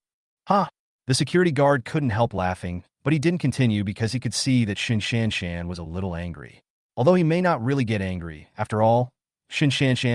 "Ha!" The security guard couldn't help laughing, but he didn't continue because he could see that Shan was a little angry. Although he may not really get angry, after all, Shan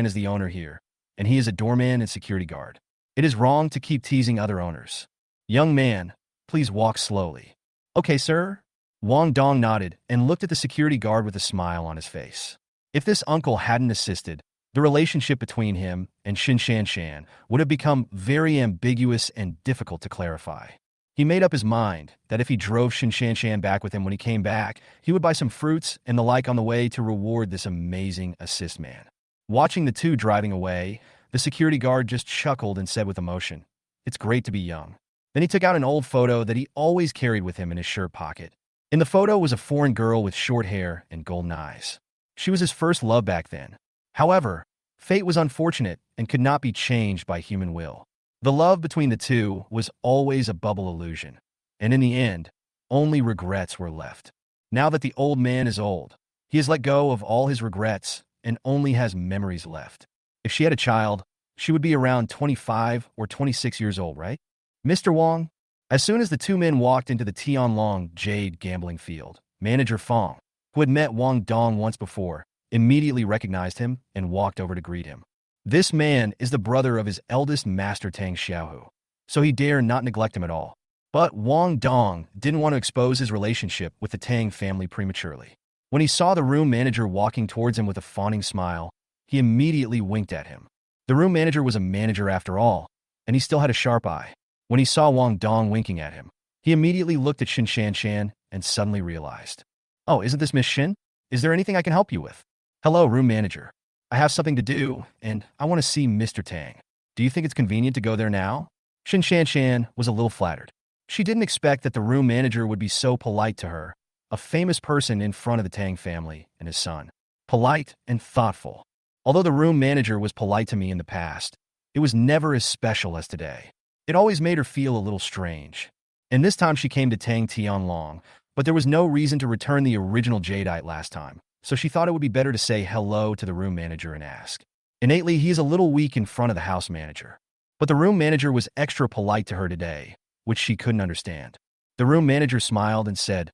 is the owner here, and he is a doorman and security guard. It is wrong to keep teasing other owners. "Young man, please walk slowly." "Okay, sir." Wang Dong nodded and looked at the security guard with a smile on his face. If this uncle hadn't assisted, the relationship between him and Shan would have become very ambiguous and difficult to clarify. He made up his mind that if he drove Shan back with him when he came back, he would buy some fruits and the like on the way to reward this amazing assist man. Watching the two driving away, the security guard just chuckled and said with emotion, "It's great to be young." Then he took out an old photo that he always carried with him in his shirt pocket. In the photo was a foreign girl with short hair and golden eyes. She was his first love back then. However, fate was unfortunate and could not be changed by human will. The love between the two was always a bubble illusion, and in the end, only regrets were left. Now that the old man is old, he has let go of all his regrets and only has memories left. If she had a child, she would be around 25 or 26 years old, right? "Mr. Wang?" As soon as the two men walked into the Tianlong Jade gambling field, Manager Fong, who had met Wang Dong once before, immediately recognized him and walked over to greet him. This man is the brother of his eldest master Tang Xiao, so he dare not neglect him at all. But Wang Dong didn't want to expose his relationship with the Tang family prematurely. When he saw the room manager walking towards him with a fawning smile, he immediately winked at him. The room manager was a manager after all, and he still had a sharp eye. When he saw Wang Dong winking at him, he immediately looked at Shan and suddenly realized, "Oh, isn't this Miss Shin? Is there anything I can help you with?" "Hello, room manager. I have something to do, and I want to see Mr. Tang. Do you think it's convenient to go there now?" Shan was a little flattered. She didn't expect that the room manager would be so polite to her, a famous person in front of the Tang family and his son. Polite and thoughtful. Although the room manager was polite to me in the past, it was never as special as today. It always made her feel a little strange. And this time she came to Tang Tianlong, but there was no reason to return the original jadeite last time, so she thought it would be better to say hello to the room manager and ask. Innately, he is a little weak in front of the house manager. But the room manager was extra polite to her today, which she couldn't understand. The room manager smiled and said,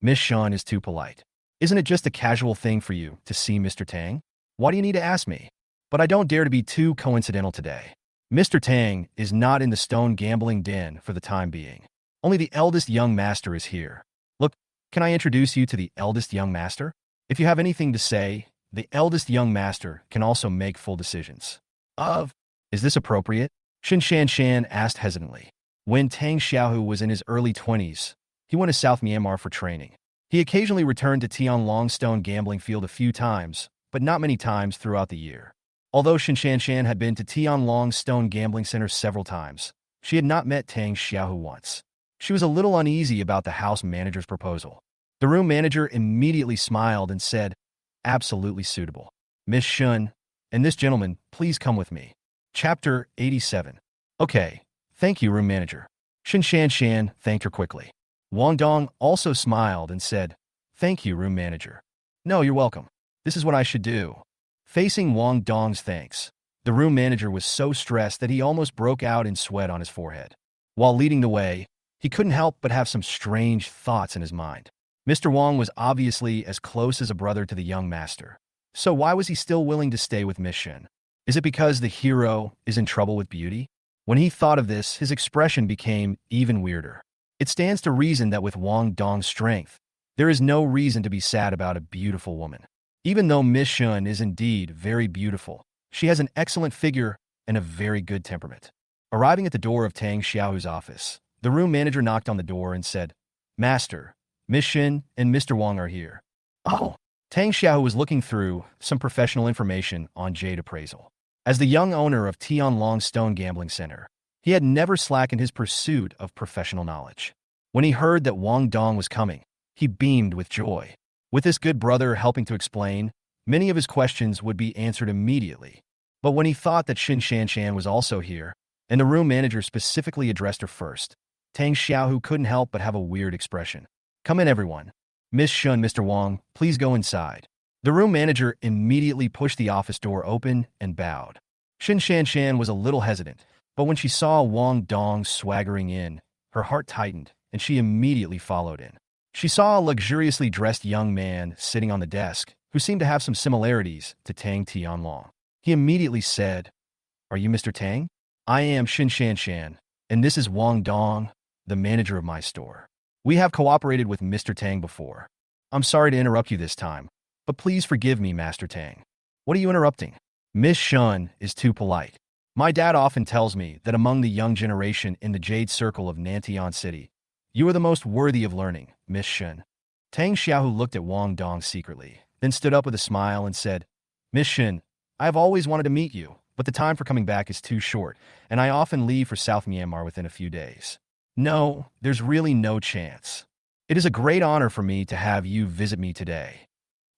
"Miss Shan is too polite. Isn't it just a casual thing for you to see Mr. Tang? Why do you need to ask me? But I don't dare to be too coincidental today. Mr. Tang is not in the stone gambling den for the time being. Only the eldest young master is here. Look, can I introduce you to the eldest young master? If you have anything to say, the eldest young master can also make full decisions." Is this appropriate?" Shan asked hesitantly. When Tang Xiao was in his early 20s, he went to South Myanmar for training. He occasionally returned to Tianlong Stone gambling field a few times, but not many times throughout the year. Although Shan had been to Tianlong Stone Gambling Center several times, she had not met Tang Xiao once. She was a little uneasy about the house manager's proposal. The room manager immediately smiled and said, "Absolutely suitable. Miss Shun, and this gentleman, please come with me." Chapter 87. "Okay, thank you, room manager." Shan thanked her quickly. Wang Dong also smiled and said, "Thank you, room manager." "No, you're welcome. This is what I should do." Facing Wang Dong's thanks, the room manager was so stressed that he almost broke out in sweat on his forehead. While leading the way, he couldn't help but have some strange thoughts in his mind. Mr. Wang was obviously as close as a brother to the young master. So why was he still willing to stay with Miss Shin? Is it because the hero is in trouble with beauty? When he thought of this, his expression became even weirder. It stands to reason that with Wang Dong's strength, there is no reason to be sad about a beautiful woman. Even though Miss Shun is indeed very beautiful, she has an excellent figure and a very good temperament. Arriving at the door of Tang Xiao's office, the room manager knocked on the door and said, "Master, Miss Shin and Mr. Wang are here." Oh! Tang Xiao was looking through some professional information on jade appraisal. As the young owner of Tianlong Stone Gambling Center, he had never slackened his pursuit of professional knowledge. When he heard that Wang Dong was coming, he beamed with joy. With this good brother helping to explain, many of his questions would be answered immediately. But when he thought that Xin Shanshan was also here, and the room manager specifically addressed her first, Tang Xiao couldn't help but have a weird expression. "Come in, everyone. Miss Shun, Mr. Wang, please go inside." The room manager immediately pushed the office door open and bowed. Xin Shanshan was a little hesitant, but when she saw Wang Dong swaggering in, her heart tightened, and she immediately followed in. She saw a luxuriously dressed young man sitting on the desk, who seemed to have some similarities to Tang Tianlong. He immediately said, "Are you Mr. Tang? I am Xin Shanshan, and this is Wang Dong, the manager of my store. We have cooperated with Mr. Tang before. I'm sorry to interrupt you this time, but please forgive me, Master Tang." "What are you interrupting? Miss Shun is too polite. My dad often tells me that among the young generation in the Jade Circle of Nantian City, you are the most worthy of learning, Miss Shun." Tang Xiao looked at Wang Dong secretly, then stood up with a smile and said, "Miss Shun, I have always wanted to meet you, but the time for coming back is too short, and I often leave for South Myanmar within a few days. No, there's really no chance. It is a great honor for me to have you visit me today."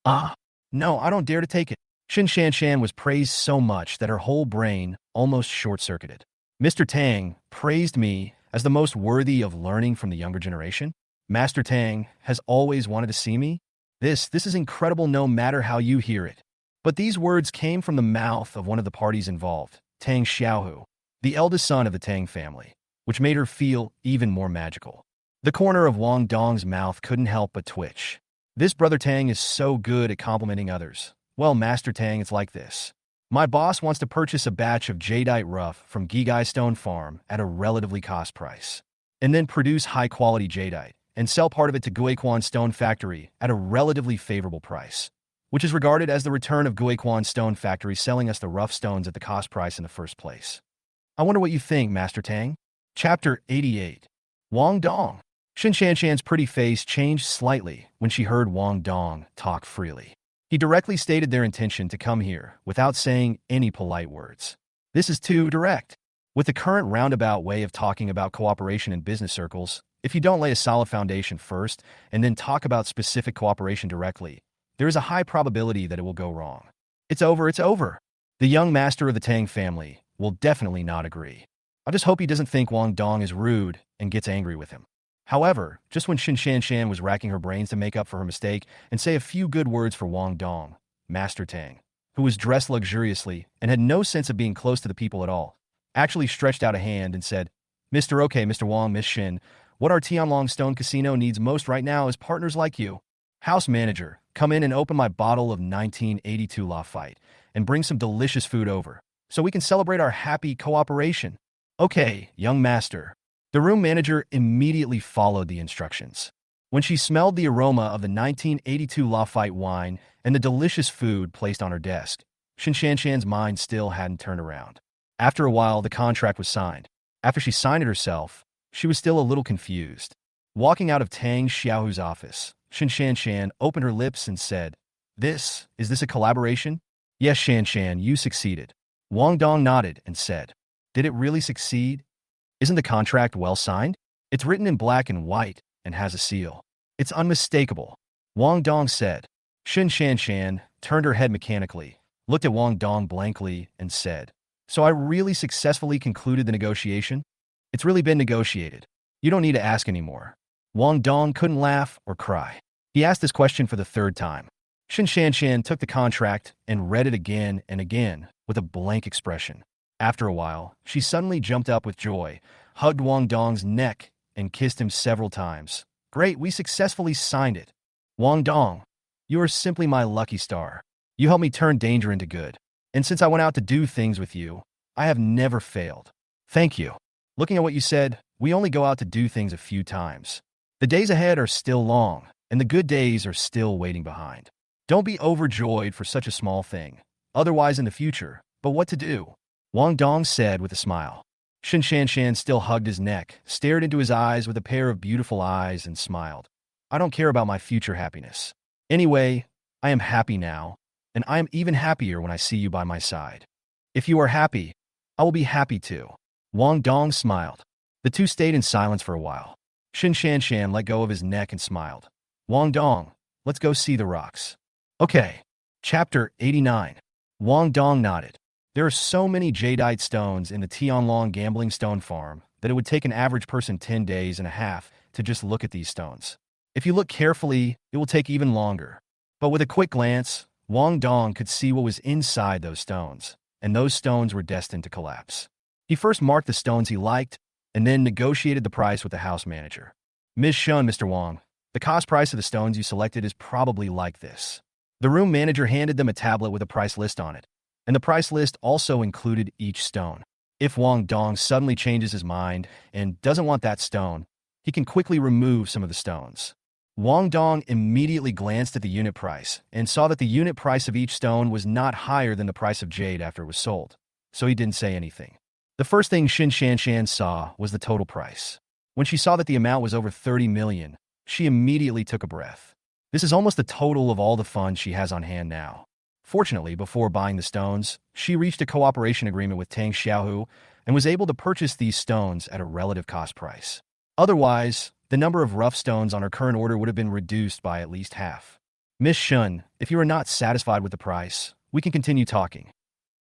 "Ah, no, I don't dare to take it." Xin Shanshan was praised so much that her whole brain almost short-circuited. "Mr. Tang praised me as the most worthy of learning from the younger generation? Master Tang has always wanted to see me? This is incredible no matter how you hear it." But these words came from the mouth of one of the parties involved, Tang Xiao, the eldest son of the Tang family, which made her feel even more magical. The corner of Wang Dong's mouth couldn't help but twitch. This brother Tang is so good at complimenting others. Well, Master Tang, it's like this. My boss wants to purchase a batch of jadeite rough from Gigai Stone Farm at a relatively cost price, and then produce high-quality jadeite and sell part of it to Guiquan Stone Factory at a relatively favorable price, which is regarded as the return of Guiquan Stone Factory selling us the rough stones at the cost price in the first place. I wonder what you think, Master Tang. Chapter 88. Wang Dong. Xin Shanshan's pretty face changed slightly when she heard Wang Dong talk freely. He directly stated their intention to come here without saying any polite words. This is too direct. With the current roundabout way of talking about cooperation in business circles, if you don't lay a solid foundation first and then talk about specific cooperation directly, there is a high probability that it will go wrong. It's over, it's over. The young master of the Tang family will definitely not agree. I just hope he doesn't think Wang Dong is rude and gets angry with him. However, just when Xin Shanshan was racking her brains to make up for her mistake and say a few good words for Wang Dong, Master Tang, who was dressed luxuriously and had no sense of being close to the people at all, actually stretched out a hand and said, Mr. Wang, Miss Shin, what our Tianlong Stone Casino needs most right now is partners like you. House manager, come in and open my bottle of 1982 Lafite and bring some delicious food over so we can celebrate our happy cooperation." "Okay, young master." The room manager immediately followed the instructions. When she smelled the aroma of the 1982 Lafite wine and the delicious food placed on her desk, Xin Shanshan's mind still hadn't turned around. After a while, the contract was signed. After she signed it herself, she was still a little confused. Walking out of Tang Xiao's office, Xin Shanshan opened her lips and said, Is this a collaboration?" "Yes, Shanshan, you succeeded." Wang Dong nodded and said, "Did it really succeed? Isn't the contract well signed? It's written in black and white and has a seal. It's unmistakable." Wang Dong said. Xin Shanshan turned her head mechanically, looked at Wang Dong blankly, and said, "So I really successfully concluded the negotiation? It's really been negotiated. You don't need to ask anymore." Wang Dong couldn't laugh or cry. He asked this question for the third time. Xin Shanshan took the contract and read it again and again with a blank expression. After a while, she suddenly jumped up with joy, hugged Wang Dong's neck, and kissed him several times. "Great, we successfully signed it. Wang Dong, you are simply my lucky star. You helped me turn danger into good. And since I went out to do things with you, I have never failed. Thank you." Looking at what you said, We only go out to do things a few times. The days ahead are still long, and the good days are still waiting behind. Don't be overjoyed for such a small thing. Otherwise in the future, but what to do? Wang Dong said with a smile. Shan still hugged his neck, stared into his eyes with a pair of beautiful eyes, and smiled. I don't care about my future happiness. Anyway, I am happy now, and I am even happier when I see you by my side. If you are happy, I will be happy too. Wang Dong smiled. The two stayed in silence for a while. Shan let go of his neck and smiled. Wang Dong, let's go see the rocks. Okay. Chapter 89. Wang Dong nodded. There are so many jadeite stones in the Tianlong gambling stone farm that it would take an average person 10 days and a half to just look at these stones. If you look carefully, it will take even longer. But with a quick glance, Wang Dong could see what was inside those stones, and those stones were destined to collapse. He first marked the stones he liked, and then negotiated the price with the house manager. Ms. Shun, Mr. Wang, the cost price of the stones you selected is probably like this. The room manager handed them a tablet with a price list on it, and the price list also included each stone. If Wang Dong suddenly changes his mind and doesn't want that stone, he can quickly remove some of the stones. Wang Dong immediately glanced at the unit price and saw that the unit price of each stone was not higher than the price of jade after it was sold, so he didn't say anything. The first thing Shan saw was the total price. When she saw that the amount was over 30 million, she immediately took a breath. This is almost the total of all the funds she has on hand now. Fortunately, before buying the stones, she reached a cooperation agreement with Tang Xiao and was able to purchase these stones at a relative cost price. Otherwise, the number of rough stones on her current order would have been reduced by at least half. Miss Shun, if you are not satisfied with the price, we can continue talking.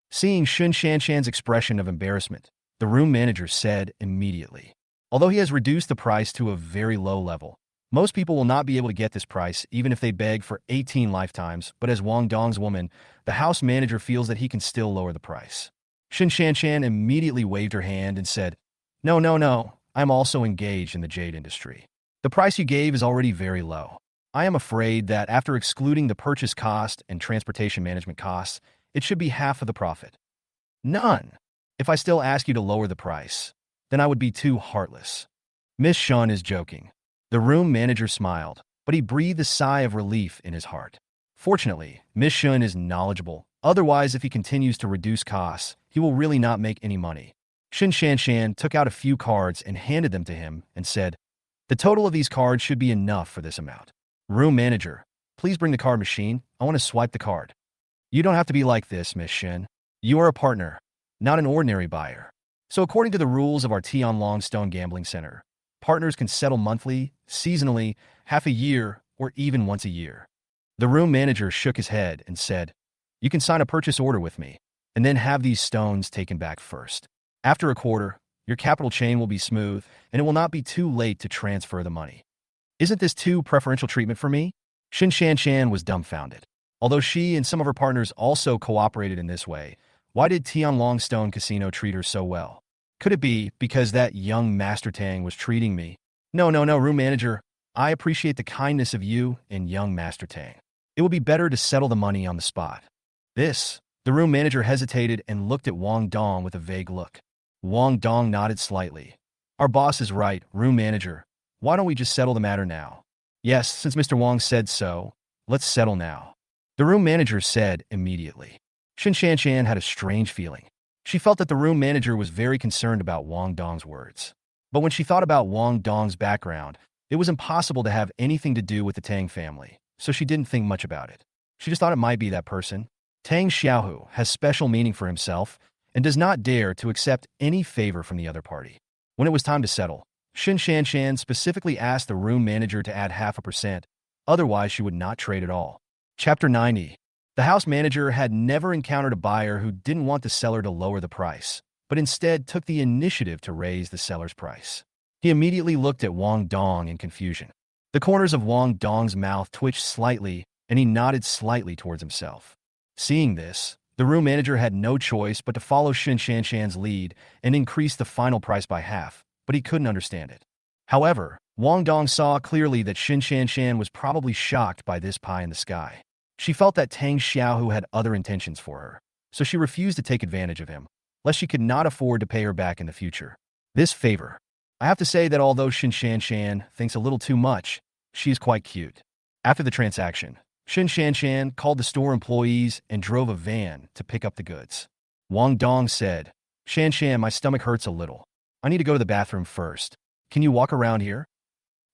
Seeing Shan's expression of embarrassment, the room manager said immediately. Although he has reduced the price to a very low level, most people will not be able to get this price even if they beg for 18 lifetimes, but as Wang Dong's woman, the house manager feels that he can still lower the price. Shan immediately waved her hand and said, No, I'm also engaged in the jade industry. The price you gave is already very low. I am afraid that after excluding the purchase cost and transportation management costs, it should be half of the profit. None. If I still ask you to lower the price, then I would be too heartless. Miss Shun is joking. The room manager smiled, but he breathed a sigh of relief in his heart. Fortunately, Miss Shun is knowledgeable. Otherwise, if he continues to reduce costs, he will really not make any money. Shan took out a few cards and handed them to him and said, The total of these cards should be enough for this amount. Room manager, please bring the card machine. I want to swipe the card. You don't have to be like this, Miss Shin. You are a partner, not an ordinary buyer. So according to the rules of our Tianlong Stone Gambling Center, partners can settle monthly, seasonally, half a year, or even once a year. The room manager shook his head and said, You can sign a purchase order with me, and then have these stones taken back first. After a quarter, your capital chain will be smooth, and it will not be too late to transfer the money. Isn't this too preferential treatment for me? Shan was dumbfounded. Although she and some of her partners also cooperated in this way, why did Tianlong Stone Casino treat her so well? Could it be because that young Master Tang was treating me? No, room manager. I appreciate the kindness of you and young Master Tang. It would be better to settle the money on the spot. The room manager hesitated and looked at Wang Dong with a vague look. Wang Dong nodded slightly. Our boss is right, room manager. Why don't we just settle the matter now? Yes, since Mr. Wang said so, let's settle now. The room manager said immediately. Shan had a strange feeling. She felt that the room manager was very concerned about Wang Dong's words. But when she thought about Wang Dong's background, it was impossible to have anything to do with the Tang family, so she didn't think much about it. She just thought it might be that person. Tang Xiao has special meaning for himself and does not dare to accept any favor from the other party. When it was time to settle, Shan specifically asked the room manager to add 0.5%, otherwise she would not trade at all. Chapter 90. The house manager had never encountered a buyer who didn't want the seller to lower the price, but instead took the initiative to raise the seller's price. He immediately looked at Wang Dong in confusion. The corners of Wang Dong's mouth twitched slightly, and he nodded slightly towards himself. Seeing this, the room manager had no choice but to follow Shan's lead and increase the final price by half, but he couldn't understand it. However, Wang Dong saw clearly that Shan was probably shocked by this pie in the sky. She felt that Tang Xiao had other intentions for her, so she refused to take advantage of him, lest she could not afford to pay her back in the future. This favor. I have to say that although Shan thinks a little too much, she is quite cute. After the transaction, Shan called the store employees and drove a van to pick up the goods. Wang Dong said, Shan, my stomach hurts a little. I need to go to the bathroom first. Can you walk around here?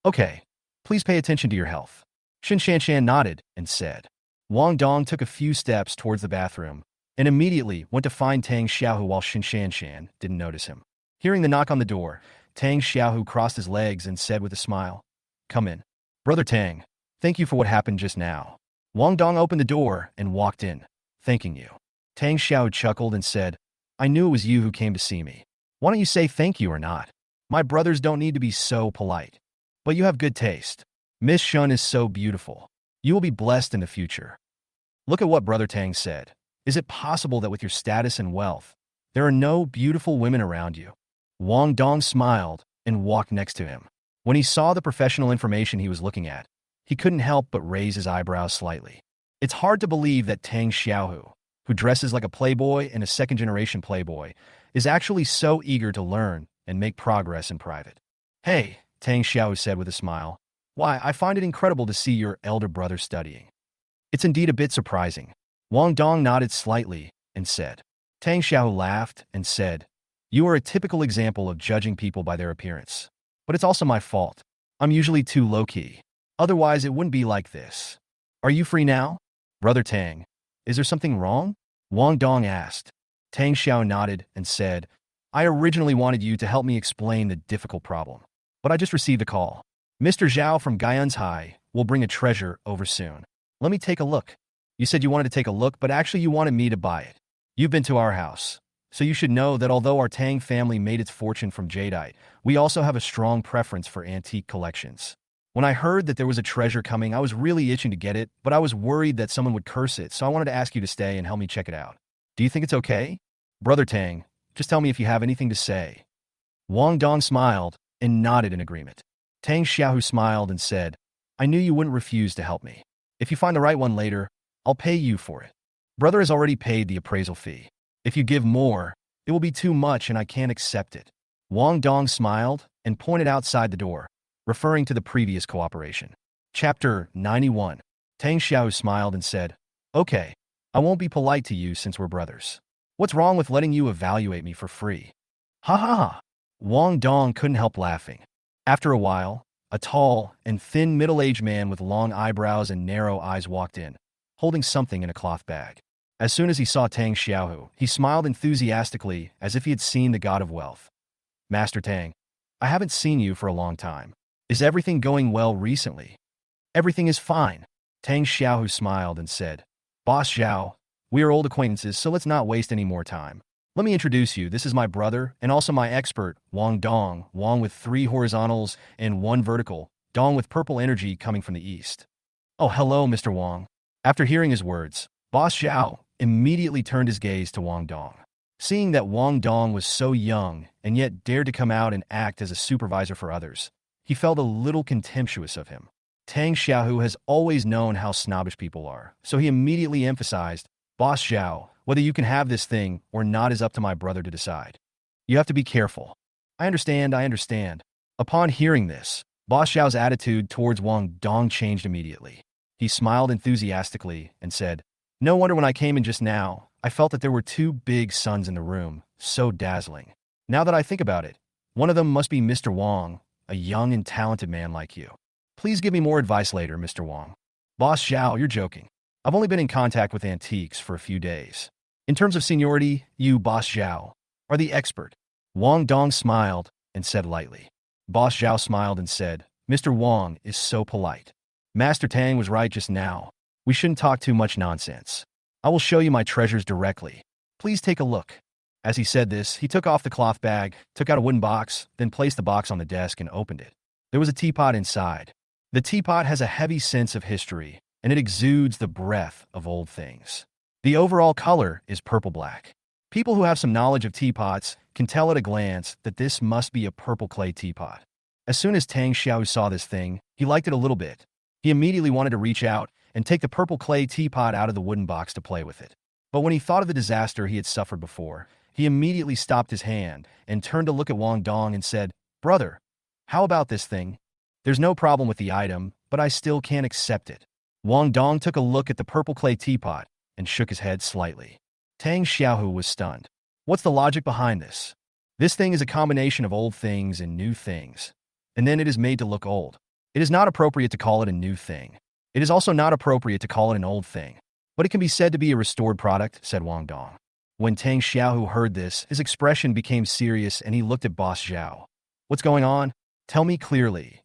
Okay. Please pay attention to your health. Shan nodded and said. Wang Dong took a few steps towards the bathroom and immediately went to find Tang Xiao while Shan didn't notice him. Hearing the knock on the door, Tang Xiao crossed his legs and said with a smile, Come in. Brother Tang, thank you for what happened just now. Wang Dong opened the door and walked in, thanking you. Tang Xiao chuckled and said, I knew it was you who came to see me. Why don't you say thank you or not? My brothers don't need to be so polite. But you have good taste. Miss Shun is so beautiful. You will be blessed in the future. Look at what Brother Tang said. Is it possible that with your status and wealth, there are no beautiful women around you? Wang Dong smiled and walked next to him. When he saw the professional information he was looking at, he couldn't help but raise his eyebrows slightly. It's hard to believe that Tang Xiao, who dresses like a playboy and a second-generation playboy, is actually so eager to learn and make progress in private. Hey, Tang Xiao said with a smile, why, I find it incredible to see your elder brother studying. It's indeed a bit surprising. Wang Dong nodded slightly and said. Tang Xiao laughed and said, You are a typical example of judging people by their appearance. But it's also my fault. I'm usually too low-key. Otherwise, it wouldn't be like this. Are you free now? Brother Tang, is there something wrong? Wang Dong asked. Tang Xiao nodded and said, I originally wanted you to help me explain the difficult problem. But I just received a call. Mr. Zhao from Gaian's High will bring a treasure over soon. Let me take a look. You said you wanted to take a look, but actually you wanted me to buy it. You've been to our house. So you should know that although our Tang family made its fortune from jadeite, we also have a strong preference for antique collections. When I heard that there was a treasure coming, I was really itching to get it, but I was worried that someone would curse it, so I wanted to ask you to stay and help me check it out. Do you think it's okay? Brother Tang, just tell me if you have anything to say. Wang Dong smiled and nodded in agreement. Tang Xiao smiled and said, I knew you wouldn't refuse to help me. If you find the right one later, I'll pay you for it. Brother has already paid the appraisal fee. If you give more, it will be too much and I can't accept it. Wang Dong smiled and pointed outside the door, referring to the previous cooperation. Chapter 91. Tang Xiao smiled and said, Okay, I won't be polite to you since we're brothers. What's wrong with letting you evaluate me for free? Ha ha ha. Wang Dong couldn't help laughing. After a while, a tall and thin middle-aged man with long eyebrows and narrow eyes walked in, holding something in a cloth bag. As soon as he saw Tang Xiao, he smiled enthusiastically as if he had seen the god of wealth. Master Tang, I haven't seen you for a long time. Is everything going well recently? Everything is fine. Tang Xiao smiled and said, Boss Zhao, we are old acquaintances, so let's not waste any more time. Let me introduce you. This is my brother and also my expert, Wang Dong, Wang with 3 horizontals and 1 vertical, Dong with purple energy coming from the east. Oh, hello, Mr. Wang. After hearing his words, Boss Zhao immediately turned his gaze to Wang Dong. Seeing that Wang Dong was so young and yet dared to come out and act as a supervisor for others, he felt a little contemptuous of him. Tang Xiao has always known how snobbish people are, so he immediately emphasized, Boss Zhao, whether you can have this thing or not is up to my brother to decide. You have to be careful. I understand. Upon hearing this, Boss Zhao's attitude towards Wang Dong changed immediately. He smiled enthusiastically and said, No wonder when I came in just now, I felt that there were 2 big suns in the room, so dazzling. Now that I think about it, one of them must be Mr. Wang, a young and talented man like you. Please give me more advice later, Mr. Wang. Boss Zhao, you're joking. I've only been in contact with antiques for a few days. In terms of seniority, you, Boss Zhao, are the expert. Wang Dong smiled and said lightly. Boss Zhao smiled and said, Mr. Wang is so polite. Master Tang was right just now. We shouldn't talk too much nonsense. I will show you my treasures directly. Please take a look. As he said this, he took off the cloth bag, took out a wooden box, then placed the box on the desk and opened it. There was a teapot inside. The teapot has a heavy sense of history, and it exudes the breath of old things. The overall color is purple-black. People who have some knowledge of teapots can tell at a glance that this must be a purple clay teapot. As soon as Tang Xiao saw this thing, he liked it a little bit. He immediately wanted to reach out and take the purple clay teapot out of the wooden box to play with it. But when he thought of the disaster he had suffered before, he immediately stopped his hand and turned to look at Wang Dong and said, Brother, how about this thing? There's no problem with the item, but I still can't accept it. Wang Dong took a look at the purple clay teapot and shook his head slightly. Tang Xiao was stunned. What's the logic behind this? This thing is a combination of old things and new things, and then it is made to look old. It is not appropriate to call it a new thing. It is also not appropriate to call it an old thing. But it can be said to be a restored product, said Wang Dong. When Tang Xiao heard this, his expression became serious and he looked at Boss Zhao. What's going on? Tell me clearly.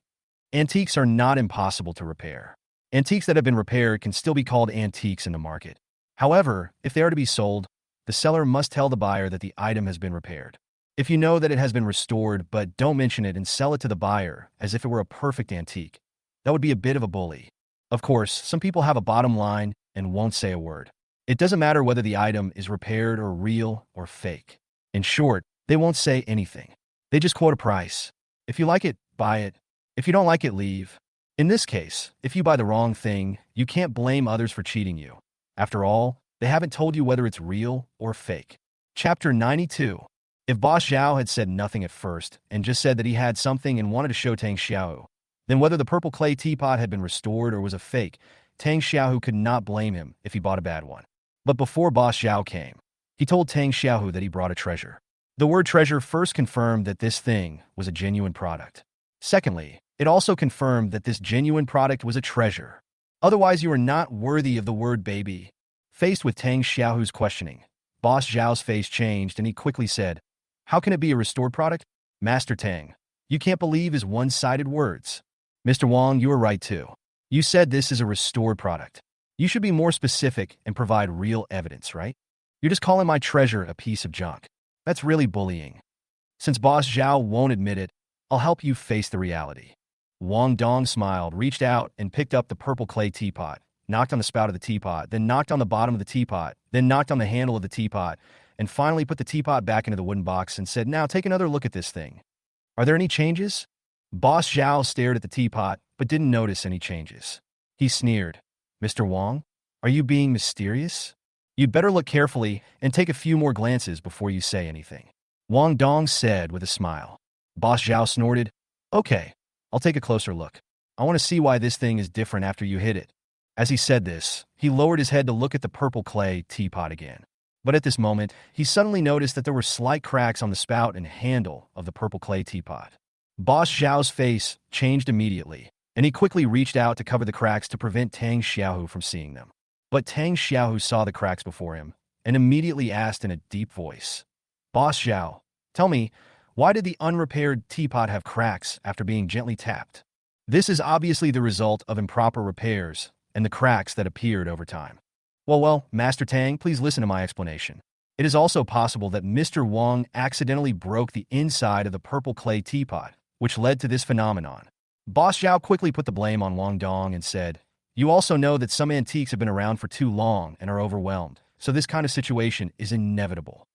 Antiques are not impossible to repair. Antiques that have been repaired can still be called antiques in the market. However, if they are to be sold, the seller must tell the buyer that the item has been repaired. If you know that it has been restored but don't mention it and sell it to the buyer as if it were a perfect antique, that would be a bit of a bully. Of course, some people have a bottom line and won't say a word. It doesn't matter whether the item is repaired or real or fake. In short, they won't say anything. They just quote a price. If you like it, buy it. If you don't like it, leave. In this case, if you buy the wrong thing, you can't blame others for cheating you. After all, they haven't told you whether it's real or fake. Chapter 92. If Boss Zhao had said nothing at first and just said that he had something and wanted to show Tang Xiao, then whether the purple clay teapot had been restored or was a fake, Tang Xiao could not blame him if he bought a bad one. But before Boss Zhao came, he told Tang Xiao that he brought a treasure. The word treasure first confirmed that this thing was a genuine product. Secondly, it also confirmed that this genuine product was a treasure. Otherwise, you are not worthy of the word baby. Faced with Tang Xiao's questioning, Boss Zhao's face changed and he quickly said, "How can it be a restored product? Master Tang, you can't believe his one-sided words. Mr. Wang, you are right too. You said this is a restored product. You should be more specific and provide real evidence, right? You're just calling my treasure a piece of junk. That's really bullying. Since Boss Zhao won't admit it, I'll help you face the reality." Wang Dong smiled, reached out, and picked up the purple clay teapot, knocked on the spout of the teapot, then knocked on the bottom of the teapot, then knocked on the handle of the teapot, and finally put the teapot back into the wooden box and said, "Now take another look at this thing. Are there any changes?" Boss Zhao stared at the teapot, but didn't notice any changes. He sneered. "Mr. Wang, are you being mysterious? You'd better look carefully and take a few more glances before you say anything," Wang Dong said with a smile. Boss Zhao snorted. "Okay, I'll take a closer look. I want to see why this thing is different after you hit it." As he said this, he lowered his head to look at the purple clay teapot again. But at this moment, he suddenly noticed that there were slight cracks on the spout and handle of the purple clay teapot. Boss Zhao's face changed immediately, and he quickly reached out to cover the cracks to prevent Tang Xiao from seeing them. But Tang Xiao saw the cracks before him and immediately asked in a deep voice, "Boss Zhao, tell me, why did the unrepaired teapot have cracks after being gently tapped?" This is obviously the result of improper repairs and the cracks that appeared over time. Well, Master Tang, please listen to my explanation. It is also possible that Mr. Wang accidentally broke the inside of the purple clay teapot, which led to this phenomenon. Boss Zhao quickly put the blame on Wang Dong and said, "You also know that some antiques have been around for too long and are overwhelmed, so this kind of situation is inevitable."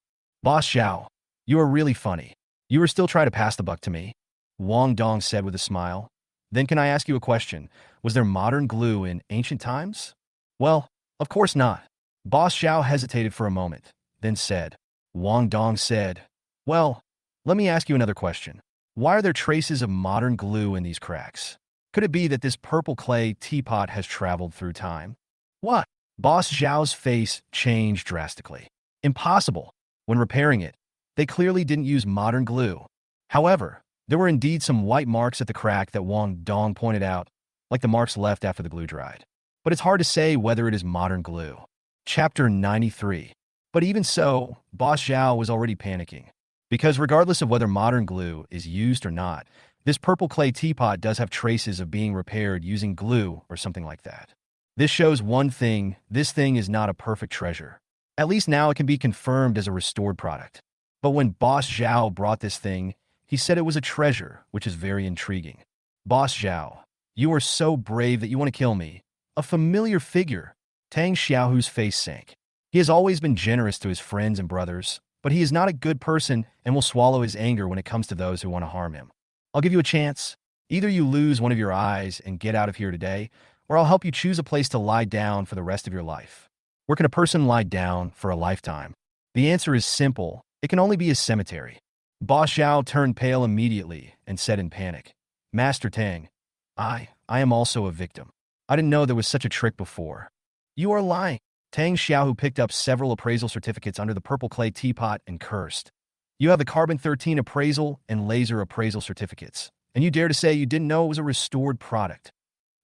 "Boss Zhao, you are really funny. You are still trying to pass the buck to me," Wang Dong said with a smile. "Then can I ask you a question? Was there modern glue in ancient times?" "Well, of course not." Boss Zhao hesitated for a moment, then said. Wang Dong said, "Well, let me ask you another question. Why are there traces of modern glue in these cracks? Could it be that this purple clay teapot has traveled through time?" "What?" Boss Zhao's face changed drastically. "Impossible. When repairing it, they clearly didn't use modern glue. However, there were indeed some white marks at the crack that Wang Dong pointed out, like the marks left after the glue dried. But it's hard to say whether it is modern glue." Chapter 93. But even so, Boss Zhao was already panicking. Because regardless of whether modern glue is used or not, this purple clay teapot does have traces of being repaired using glue or something like that. This shows one thing: this thing is not a perfect treasure. At least now it can be confirmed as a restored product. But when Boss Zhao brought this thing, he said it was a treasure, which is very intriguing. "Boss Zhao, you are so brave that you want to kill me. A familiar figure." Tang Xiao's face sank. He has always been generous to his friends and brothers, but he is not a good person and will swallow his anger when it comes to those who want to harm him. "I'll give you a chance. Either you lose one of your eyes and get out of here today, or I'll help you choose a place to lie down for the rest of your life." Where can a person lie down for a lifetime? The answer is simple. It can only be a cemetery. Boss Xiao turned pale immediately and said in panic, Master Tang, I am also a victim. I didn't know there was such a trick before. You are lying. Tang Xiao, who picked up several appraisal certificates under the purple clay teapot, and cursed. You have the carbon-13 appraisal and laser appraisal certificates, and you dare to say you didn't know it was a restored product.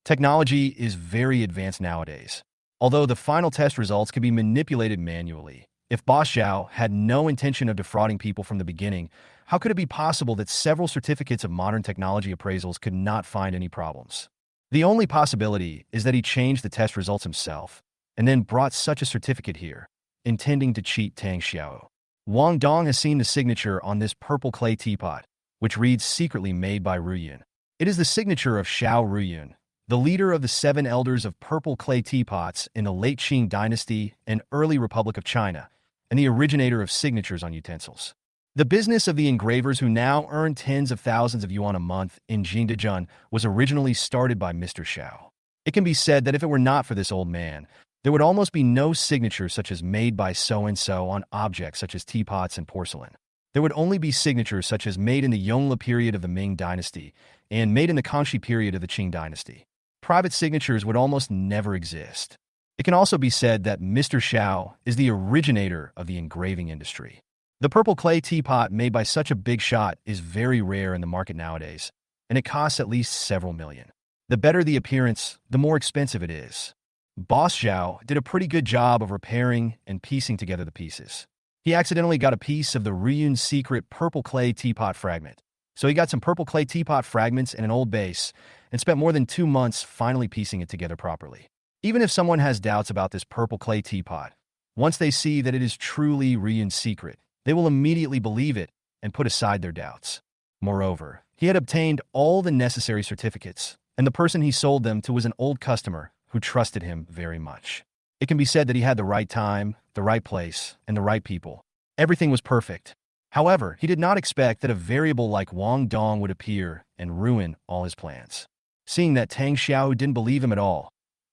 Technology is very advanced nowadays. Although the final test results can be manipulated manually, if Boss Xiao had no intention of defrauding people from the beginning, how could it be possible that several certificates of modern technology appraisals could not find any problems? The only possibility is that he changed the test results himself, and then brought such a certificate here, intending to cheat Tang Xiao. Wang Dong has seen the signature on this purple clay teapot, which reads secretly made by Ruyun. It is the signature of Xiao Ruyun, the leader of the 7 elders of purple clay teapots in the late Qing dynasty and early Republic of China, and the originator of signatures on utensils. The business of the engravers who now earn tens of thousands of yuan a month in Jingdezhen was originally started by Mr. Xiao. It can be said that if it were not for this old man, there would almost be no signatures such as made by so-and-so on objects such as teapots and porcelain. There would only be signatures such as made in the Yongle period of the Ming dynasty and made in the Confronting period of the Qing dynasty. Private signatures would almost never exist. It can also be said that Mr. Xiao is the originator of the engraving industry. The purple clay teapot made by such a big shot is very rare in the market nowadays, and it costs at least several million. The better the appearance, the more expensive it is. Boss Xiao did a pretty good job of repairing and piecing together the pieces. He accidentally got a piece of the Ruyun's secret purple clay teapot fragment. So he got some purple clay teapot fragments and an old base, and spent more than 2 months finally piecing it together properly. Even if someone has doubts about this purple clay teapot, once they see that it is truly Ruyun's secret, they will immediately believe it and put aside their doubts. Moreover, he had obtained all the necessary certificates, and the person he sold them to was an old customer who trusted him very much. It can be said that he had the right time, the right place, and the right people. Everything was perfect. However, he did not expect that a variable like Wang Dong would appear and ruin all his plans. Seeing that Tang Xiao didn't believe him at all,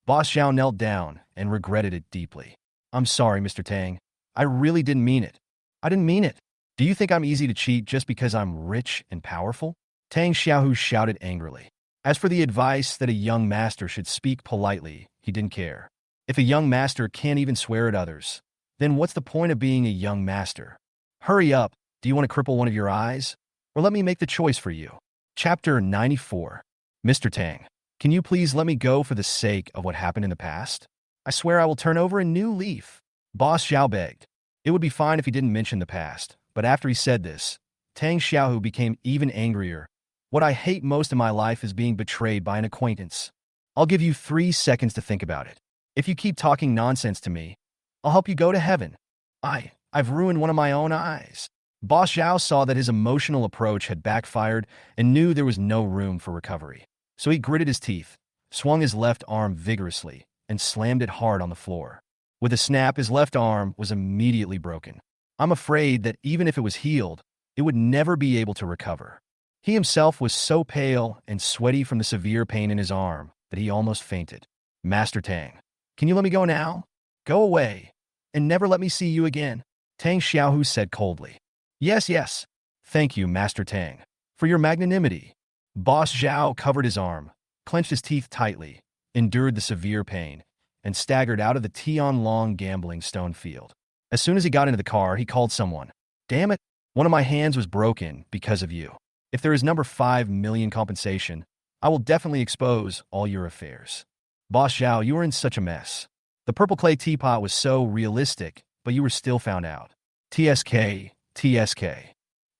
Boss Xiao knelt down and regretted it deeply. I'm sorry, Mr. Tang. I really didn't mean it. I didn't mean it. Do you think I'm easy to cheat just because I'm rich and powerful? Tang Xiao shouted angrily. As for the advice that a young master should speak politely, he didn't care. If a young master can't even swear at others, then what's the point of being a young master? Hurry up. Do you want to cripple one of your eyes? Or let me make the choice for you. Chapter 94. Mr. Tang, can you please let me go for the sake of what happened in the past? I swear I will turn over a new leaf. Boss Xiao begged. It would be fine if he didn't mention the past, but after he said this, Tang Xiao became even angrier. What I hate most in my life is being betrayed by an acquaintance. I'll give you 3 seconds to think about it. If you keep talking nonsense to me, I'll help you go to heaven. I've ruined one of my own eyes. Boss Xiao saw that his emotional approach had backfired and knew there was no room for recovery. So he gritted his teeth, swung his left arm vigorously, and slammed it hard on the floor. With a snap, his left arm was immediately broken. I'm afraid that even if it was healed, it would never be able to recover. He himself was so pale and sweaty from the severe pain in his arm that he almost fainted. Master Tang, can you let me go now? Go away, and never let me see you again. Tang Xiao said coldly. Yes. Thank you, Master Tang, for your magnanimity. Boss Xiao covered his arm, clenched his teeth tightly, endured the severe pain, and staggered out of the Tianlong gambling stone field. As soon as he got into the car, he called someone. Damn it, one of my hands was broken because of you. If there is number 5 million compensation, I will definitely expose all your affairs. Boss Xiao, you were in such a mess. The purple clay teapot was so realistic, but you were still found out. TSK.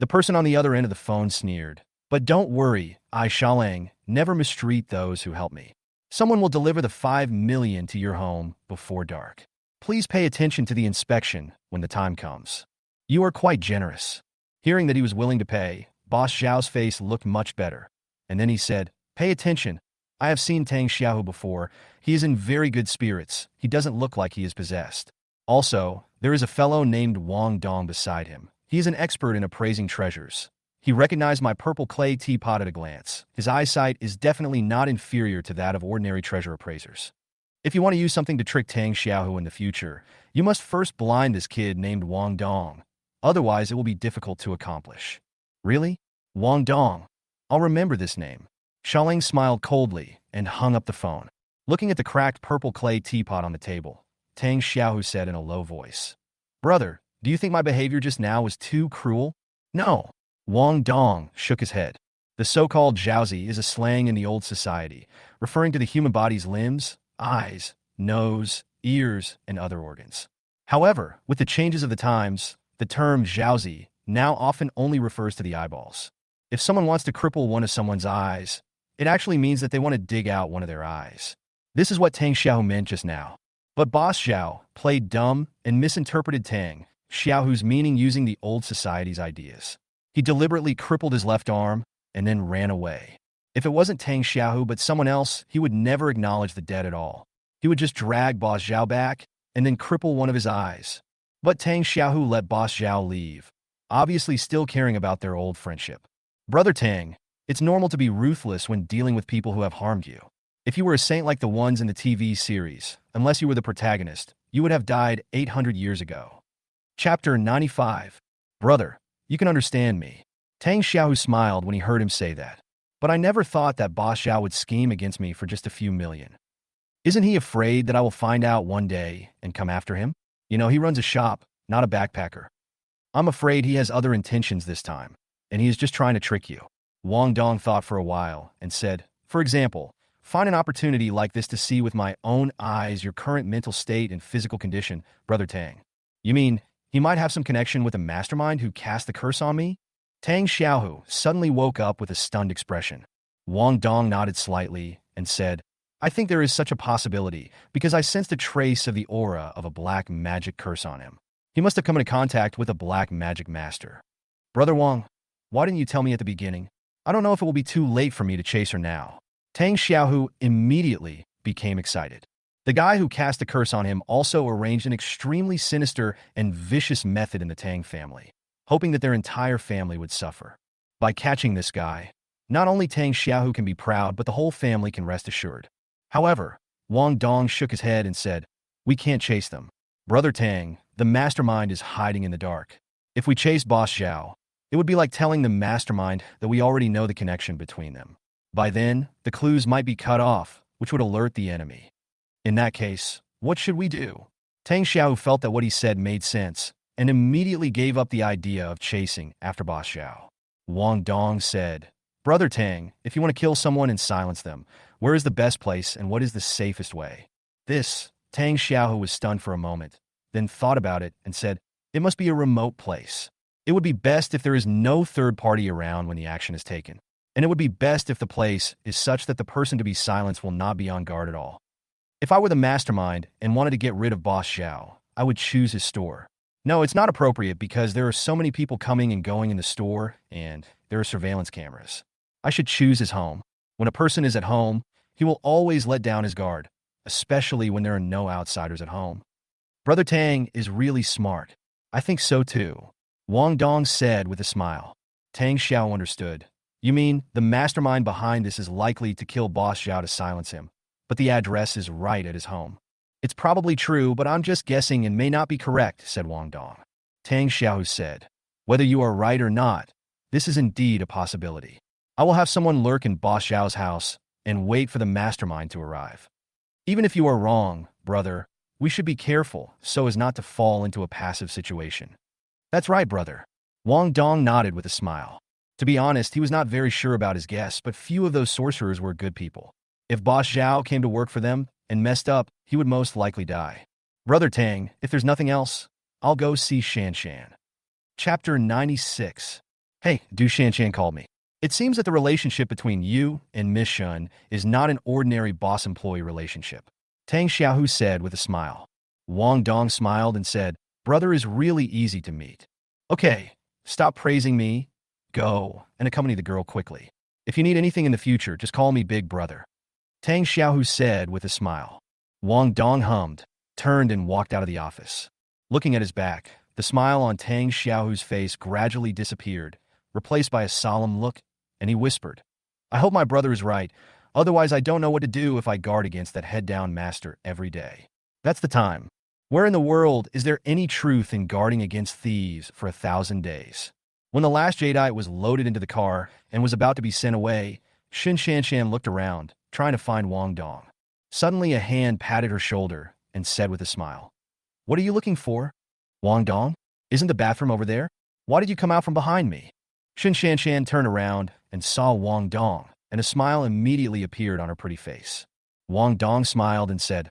The person on the other end of the phone sneered. But don't worry, I Shalang never mistreat those who help me. Someone will deliver the 5 million to your home before dark. Please pay attention to the inspection when the time comes. You are quite generous. Hearing that he was willing to pay, Boss Xiao's face looked much better. And then he said, pay attention. I have seen Tang Xiao before. He is in very good spirits. He doesn't look like he is possessed. Also, there is a fellow named Wang Dong beside him. He is an expert in appraising treasures. He recognized my purple clay teapot at a glance. His eyesight is definitely not inferior to that of ordinary treasure appraisers. If you want to use something to trick Tang Xiao in the future, you must first blind this kid named Wang Dong. Otherwise, it will be difficult to accomplish. Really? Wang Dong. I'll remember this name. Xiaoling smiled coldly and hung up the phone. Looking at the cracked purple clay teapot on the table, Tang Xiao said in a low voice, "Brother, do you think my behavior just now was too cruel?" "No." Wang Dong shook his head. The so-called jiaozi is a slang in the old society, referring to the human body's limbs, eyes, nose, ears, and other organs. However, with the changes of the times, the term jiaozi now often only refers to the eyeballs. If someone wants to cripple one of someone's eyes, it actually means that they want to dig out one of their eyes. This is what Tang Xiao meant just now. But Boss Xiao played dumb and misinterpreted Tang Xiao's meaning using the old society's ideas. He deliberately crippled his left arm and then ran away. If it wasn't Tang Xiao but someone else, he would never acknowledge the dead at all. He would just drag Boss Xiao back and then cripple one of his eyes. But Tang Xiao let Boss Xiao leave, obviously still caring about their old friendship. "Brother Tang, it's normal to be ruthless when dealing with people who have harmed you. If you were a saint like the ones in the TV series, unless you were the protagonist, you would have died 800 years ago." Chapter 95. Brother, you can understand me. Tang Xiao smiled when he heard him say that. But I never thought that Boss Xiao would scheme against me for just a few million. Isn't he afraid that I will find out one day and come after him? You know, he runs a shop, not a backpacker. I'm afraid he has other intentions this time, and he is just trying to trick you. Wang Dong thought for a while and said, "For example, find an opportunity like this to see with my own eyes your current mental state and physical condition, Brother Tang. You mean he might have some connection with a mastermind who cast the curse on me?" Tang Xiao suddenly woke up with a stunned expression. Wang Dong nodded slightly and said, "I think there is such a possibility because I sensed a trace of the aura of a black magic curse on him. He must have come into contact with a black magic master." "Brother Wang, why didn't you tell me at the beginning? I don't know if it will be too late for me to chase her now." Tang Xiao immediately became excited. The guy who cast a curse on him also arranged an extremely sinister and vicious method in the Tang family, hoping that their entire family would suffer. By catching this guy, not only Tang Xiao can be proud, but the whole family can rest assured. However, Wang Dong shook his head and said, "We can't chase them. Brother Tang, the mastermind is hiding in the dark. If we chase Boss Xiao, it would be like telling the mastermind that we already know the connection between them. By then, the clues might be cut off, which would alert the enemy. In that case, what should we do?" Tang Xiao felt that what he said made sense and immediately gave up the idea of chasing after Boss Xiao. Wang Dong said, "Brother Tang, if you want to kill someone and silence them, where is the best place and what is the safest way?" Tang Xiao was stunned for a moment, then thought about it and said, "It must be a remote place. It would be best if there is no third party around when the action is taken. And it would be best if the place is such that the person to be silenced will not be on guard at all. If I were the mastermind and wanted to get rid of Boss Xiao, I would choose his store. No, it's not appropriate because there are so many people coming and going in the store and there are surveillance cameras. I should choose his home. When a person is at home, he will always let down his guard, especially when there are no outsiders at home." "Brother Tang is really smart." "I think so too," Wang Dong said with a smile. Tang Xiao understood. "You mean the mastermind behind this is likely to kill Boss Xiao to silence him, but the address is right at his home?" "It's probably true, but I'm just guessing and may not be correct," said Wang Dong. Tang Xiao said, "Whether you are right or not, this is indeed a possibility. I will have someone lurk in Boss Xiao's house and wait for the mastermind to arrive. Even if you are wrong, brother, we should be careful so as not to fall into a passive situation." "That's right, brother." Wang Dong nodded with a smile. To be honest, he was not very sure about his guess, but few of those sorcerers were good people. If Boss Xiao came to work for them and messed up, he would most likely die. "Brother Tang, if there's nothing else, I'll go see Shan Shan." Chapter 96. "Hey, Du Shan Shan called me. It seems that the relationship between you and Miss Shun is not an ordinary boss-employee relationship," Tang Xiao said with a smile. Wang Dong smiled and said, "Brother is really easy to meet. Okay, stop praising me. Go and accompany the girl quickly. If you need anything in the future, just call me Big Brother," Tang Xiao said with a smile. Wang Dong hummed, turned and walked out of the office. Looking at his back, the smile on Tang Xiao's face gradually disappeared, replaced by a solemn look, and he whispered, "I hope my brother is right, otherwise I don't know what to do if I guard against that head-down master every day. That's the time. Where in the world is there any truth in guarding against thieves for 1,000 days?" When the last jadeite was loaded into the car and was about to be sent away, Shan looked around, trying to find Wang Dong. Suddenly a hand patted her shoulder and said with a smile, "What are you looking for? Wang Dong? Isn't the bathroom over there? Why did you come out from behind me?" Shan turned around and saw Wang Dong, and a smile immediately appeared on her pretty face. Wang Dong smiled and said,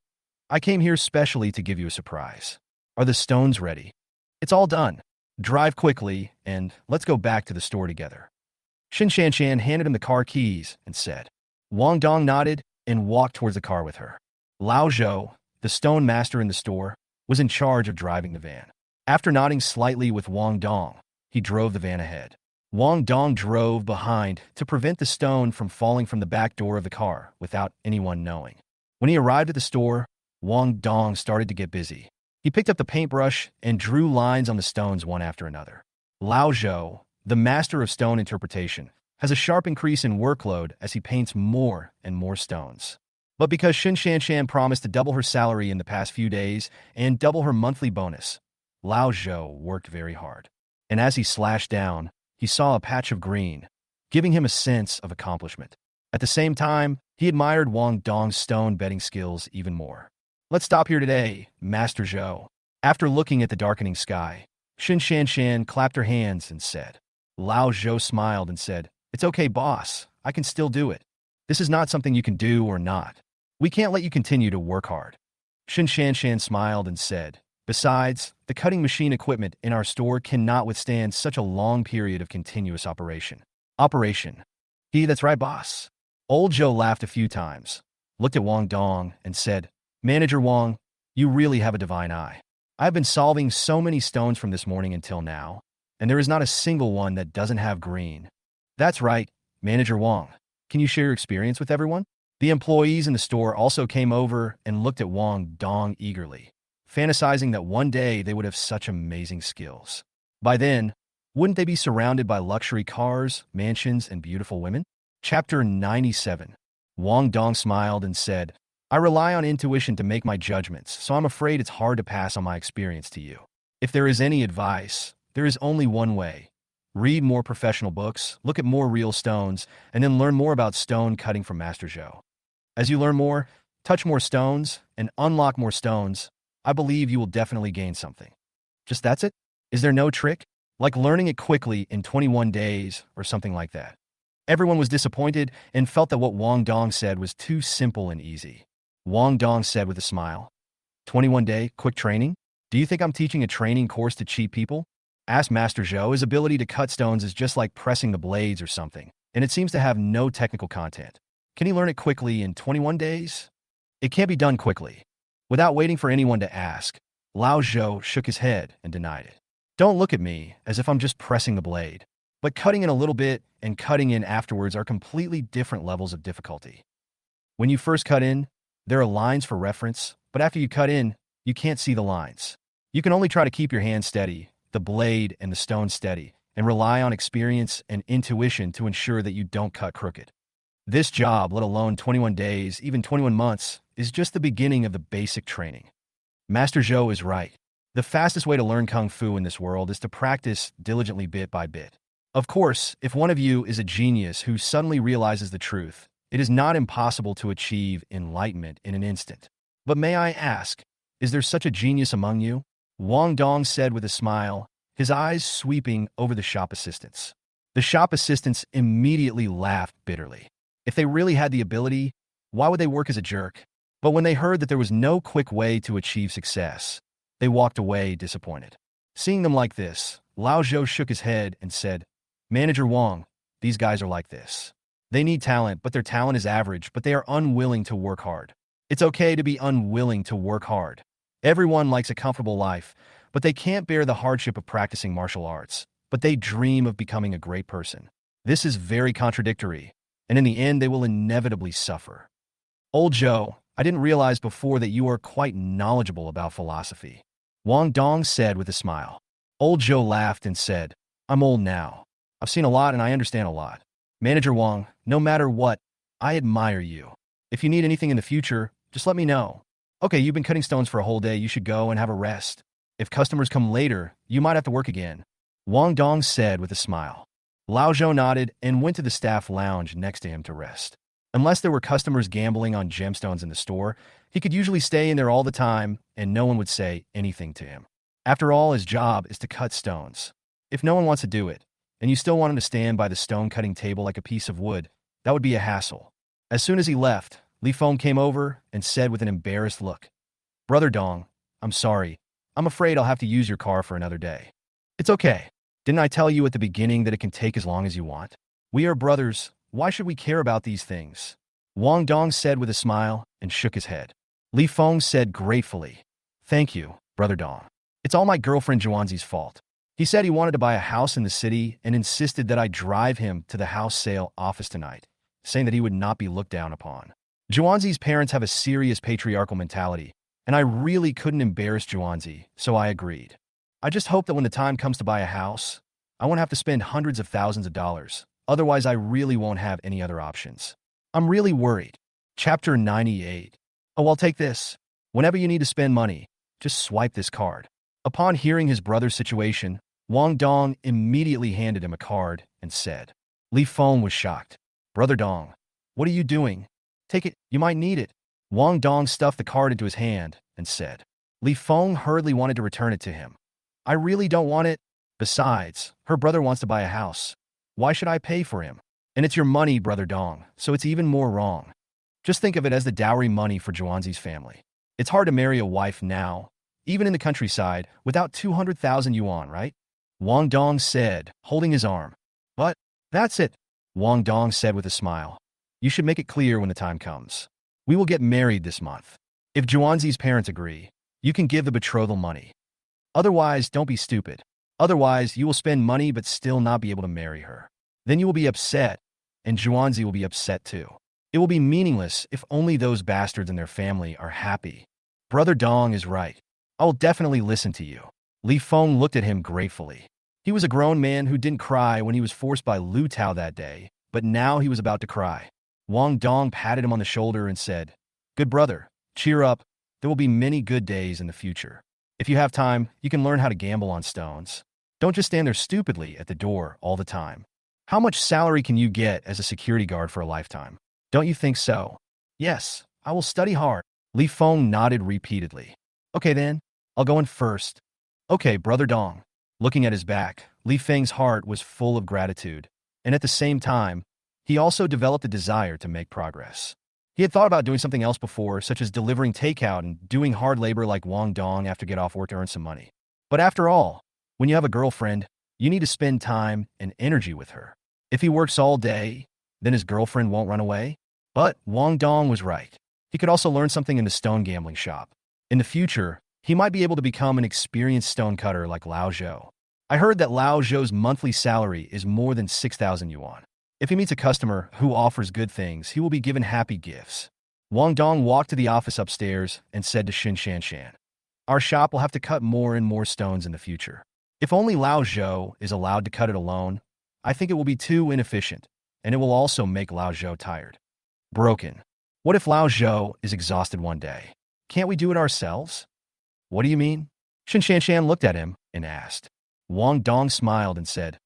"I came here specially to give you a surprise. Are the stones ready? It's all done. Drive quickly, and let's go back to the store together." Shan handed him the car keys and said. Wang Dong nodded and walked towards the car with her. Lao Zhou, the stone master in the store, was in charge of driving the van. After nodding slightly with Wang Dong, he drove the van ahead. Wang Dong drove behind to prevent the stone from falling from the back door of the car without anyone knowing. When he arrived at the store, Wang Dong started to get busy. He picked up the paintbrush and drew lines on the stones one after another. Lao Zhou, the master of stone interpretation, has a sharp increase in workload as he paints more and more stones. But because Shan promised to double her salary in the past few days and double her monthly bonus, Lao Zhou worked very hard. And as he slashed down, he saw a patch of green, giving him a sense of accomplishment. At the same time, he admired Wang Dong's stone bedding skills even more. "Let's stop here today, Master Zhou." After looking at the darkening sky, Shan clapped her hands and said. Lao Zhou smiled and said, "It's okay, boss. I can still do it. This is not something you can do or not. We can't let you continue to work hard." Shan smiled and said, "Besides, the cutting machine equipment in our store cannot withstand such a long period of continuous operation." Operation. That's right, boss." Old Zhou laughed a few times, looked at Wang Dong, and said, "Manager Wang, you really have a divine eye. I have been solving so many stones from this morning until now, and there is not a single one that doesn't have green." "That's right, Manager Wang. Can you share your experience with everyone?" The employees in the store also came over and looked at Wang Dong eagerly, fantasizing that one day they would have such amazing skills. By then, wouldn't they be surrounded by luxury cars, mansions, and beautiful women? Chapter 97. Wang Dong smiled and said, "I rely on intuition to make my judgments, so I'm afraid it's hard to pass on my experience to you. If there is any advice, there is only one way. Read more professional books, look at more real stones, and then learn more about stone cutting from Master Zhou. As you learn more, touch more stones, and unlock more stones, I believe you will definitely gain something." Just that's it? Is there no trick? Like learning it quickly in 21 days or something like that? Everyone was disappointed and felt that what Wang Dong said was too simple and easy. Wang Dong said with a smile, 21-day quick training? Do you think I'm teaching a training course to cheap people? Ask Master Zhou. His ability to cut stones is just like pressing the blades or something, and it seems to have no technical content. Can he learn it quickly in 21 days? It can't be done quickly. Without waiting for anyone to ask, Lao Zhou shook his head and denied it. "Don't look at me as if I'm just pressing the blade. But cutting in a little bit and cutting in afterwards are completely different levels of difficulty. When you first cut in, there are lines for reference, but after you cut in, you can't see the lines. You can only try to keep your hand steady, the blade and the stone steady, and rely on experience and intuition to ensure that you don't cut crooked. This job, let alone 21 days, even 21 months, is just the beginning of the basic training." Master Zhou is right. The fastest way to learn Kung Fu in this world is to practice diligently bit by bit. Of course, if one of you is a genius who suddenly realizes the truth, it is not impossible to achieve enlightenment in an instant. But may I ask, is there such a genius among you? Wang Dong said with a smile, his eyes sweeping over the shop assistants. The shop assistants immediately laughed bitterly. If they really had the ability, why would they work as a jerk? But when they heard that there was no quick way to achieve success, they walked away disappointed. Seeing them like this, Lao Zhou shook his head and said, "Manager Wang, these guys are like this. They need talent, but their talent is average, but they are unwilling to work hard. It's okay to be unwilling to work hard. Everyone likes a comfortable life, but they can't bear the hardship of practicing martial arts, but they dream of becoming a great person. This is very contradictory, and in the end they will inevitably suffer." Old Zhou, I didn't realize before that you are quite knowledgeable about philosophy. Wang Dong said with a smile. Old Zhou laughed and said, "I'm old now. I've seen a lot and I understand a lot. Manager Wang, no matter what, I admire you. If you need anything in the future, just let me know. Okay, you've been cutting stones for a whole day. You should go and have a rest. If customers come later, you might have to work again. Wang Dong said with a smile. Lao Zhou nodded and went to the staff lounge next to him to rest. Unless there were customers gambling on gemstones in the store, he could usually stay in there all the time and no one would say anything to him. After all, his job is to cut stones. If no one wants to do it, and you still want him to stand by the stone-cutting table like a piece of wood, that would be a hassle. As soon as he left, Li Feng came over and said with an embarrassed look, Brother Dong, I'm sorry. I'm afraid I'll have to use your car for another day. It's okay. Didn't I tell you at the beginning that it can take as long as you want? We are brothers. Why should we care about these things? Wang Dong said with a smile and shook his head. Li Feng said gratefully, Thank you, Brother Dong. It's all my girlfriend Zhuanzi's fault. He said he wanted to buy a house in the city and insisted that I drive him to the house sale office tonight, saying that he would not be looked down upon. Zhuanzi's parents have a serious patriarchal mentality, and I really couldn't embarrass Zhuanzi, so I agreed. I just hope that when the time comes to buy a house, I won't have to spend hundreds of thousands of dollars. Otherwise, I really won't have any other options. I'm really worried. Chapter 98. Oh, I'll take this. Whenever you need to spend money, just swipe this card. Upon hearing his brother's situation, Wang Dong immediately handed him a card and said. Li Feng was shocked. Brother Dong, what are you doing? Take it, you might need it. Wang Dong stuffed the card into his hand and said. Li Feng hurriedly wanted to return it to him. I really don't want it. Besides, her brother wants to buy a house. Why should I pay for him? And it's your money, Brother Dong, so it's even more wrong. Just think of it as the dowry money for Zhuanzi's family. It's hard to marry a wife now, even in the countryside, without 200,000 yuan, right? Wang Dong said, holding his arm. But, that's it, Wang Dong said with a smile. You should make it clear when the time comes. We will get married this month. If Zhuanzi's parents agree, you can give the betrothal money. Otherwise, don't be stupid. Otherwise, you will spend money but still not be able to marry her. Then you will be upset, and Zhuanzi will be upset too. It will be meaningless if only those bastards and their family are happy. Brother Dong is right. I will definitely listen to you. Li Feng looked at him gratefully. He was a grown man who didn't cry when he was forced by Lu Tao that day, but now he was about to cry. Wang Dong patted him on the shoulder and said, Good brother, cheer up. There will be many good days in the future. If you have time, you can learn how to gamble on stones. Don't just stand there stupidly at the door all the time. How much salary can you get as a security guard for a lifetime? Don't you think so? Yes, I will study hard. Li Feng nodded repeatedly. Okay then, I'll go in first. Okay, Brother Dong. Looking at his back, Li Feng's heart was full of gratitude, and at the same time, he also developed a desire to make progress. He had thought about doing something else before, such as delivering takeout and doing hard labor like Wang Dong after get off work to earn some money. But after all, when you have a girlfriend, you need to spend time and energy with her. If he works all day, then his girlfriend won't run away. But Wang Dong was right. He could also learn something in the stone gambling shop. In the future, he might be able to become an experienced stone cutter like Lao Zhou. I heard that Lao Zhou's monthly salary is more than 6,000 yuan. If he meets a customer who offers good things, he will be given happy gifts. Wang Dong walked to the office upstairs and said to Shan, Our shop will have to cut more and more stones in the future. If only Lao Zhou is allowed to cut it alone, I think it will be too inefficient, and it will also make Lao Zhou tired. Broken. What if Lao Zhou is exhausted one day? Can't we do it ourselves? What do you mean? Shan looked at him and asked. Wang Dong smiled and said,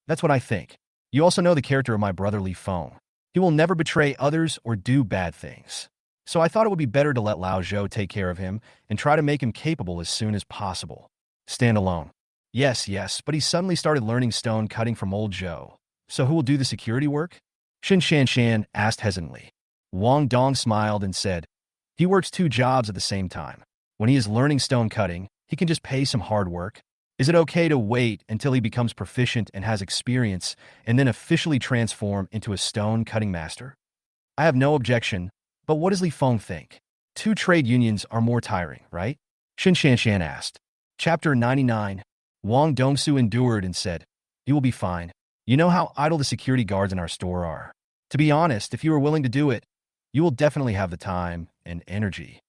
That's what I think. You also know the character of my brother Li Feng. He will never betray others or do bad things. So I thought it would be better to let Lao Zhou take care of him and try to make him capable as soon as possible. Stand alone. Yes, but he suddenly started learning stone cutting from old Zhou. So who will do the security work? Shan asked hesitantly. Wang Dong smiled and said, He works 2 jobs at the same time. When he is learning stone cutting, he can just pay some hard work. Is it okay to wait until he becomes proficient and has experience and then officially transform into a stone cutting master? I have no objection, but what does Li Feng think? 2 trade unions are more tiring, right? Shan asked. Chapter 99. Wang Dongsu endured and said, You will be fine. You know how idle the security guards in our store are. To be honest, if you are willing to do it, you will definitely have the time and energy.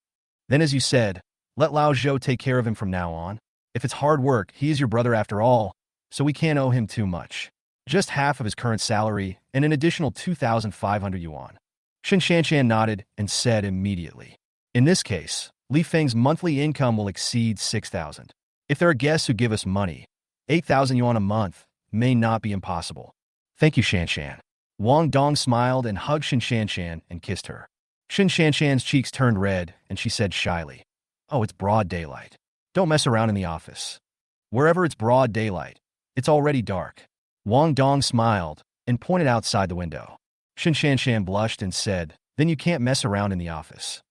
Then as you said, let Lao Zhou take care of him from now on. If it's hard work, he is your brother after all, so we can't owe him too much. Just half of his current salary and an additional 2,500 yuan. Shan nodded and said immediately. In this case, Li Feng's monthly income will exceed 6,000. If there are guests who give us money, 8,000 yuan a month may not be impossible. Thank you, Shanshan. Wang Dong smiled and hugged Shanshan and kissed her. Shanshan's cheeks turned red, and she said shyly, "Oh, it's broad daylight. Don't mess around in the office. Wherever it's broad daylight, it's already dark." Wang Dong smiled and pointed outside the window. Shanshan blushed and said, "Then you can't mess around in the office."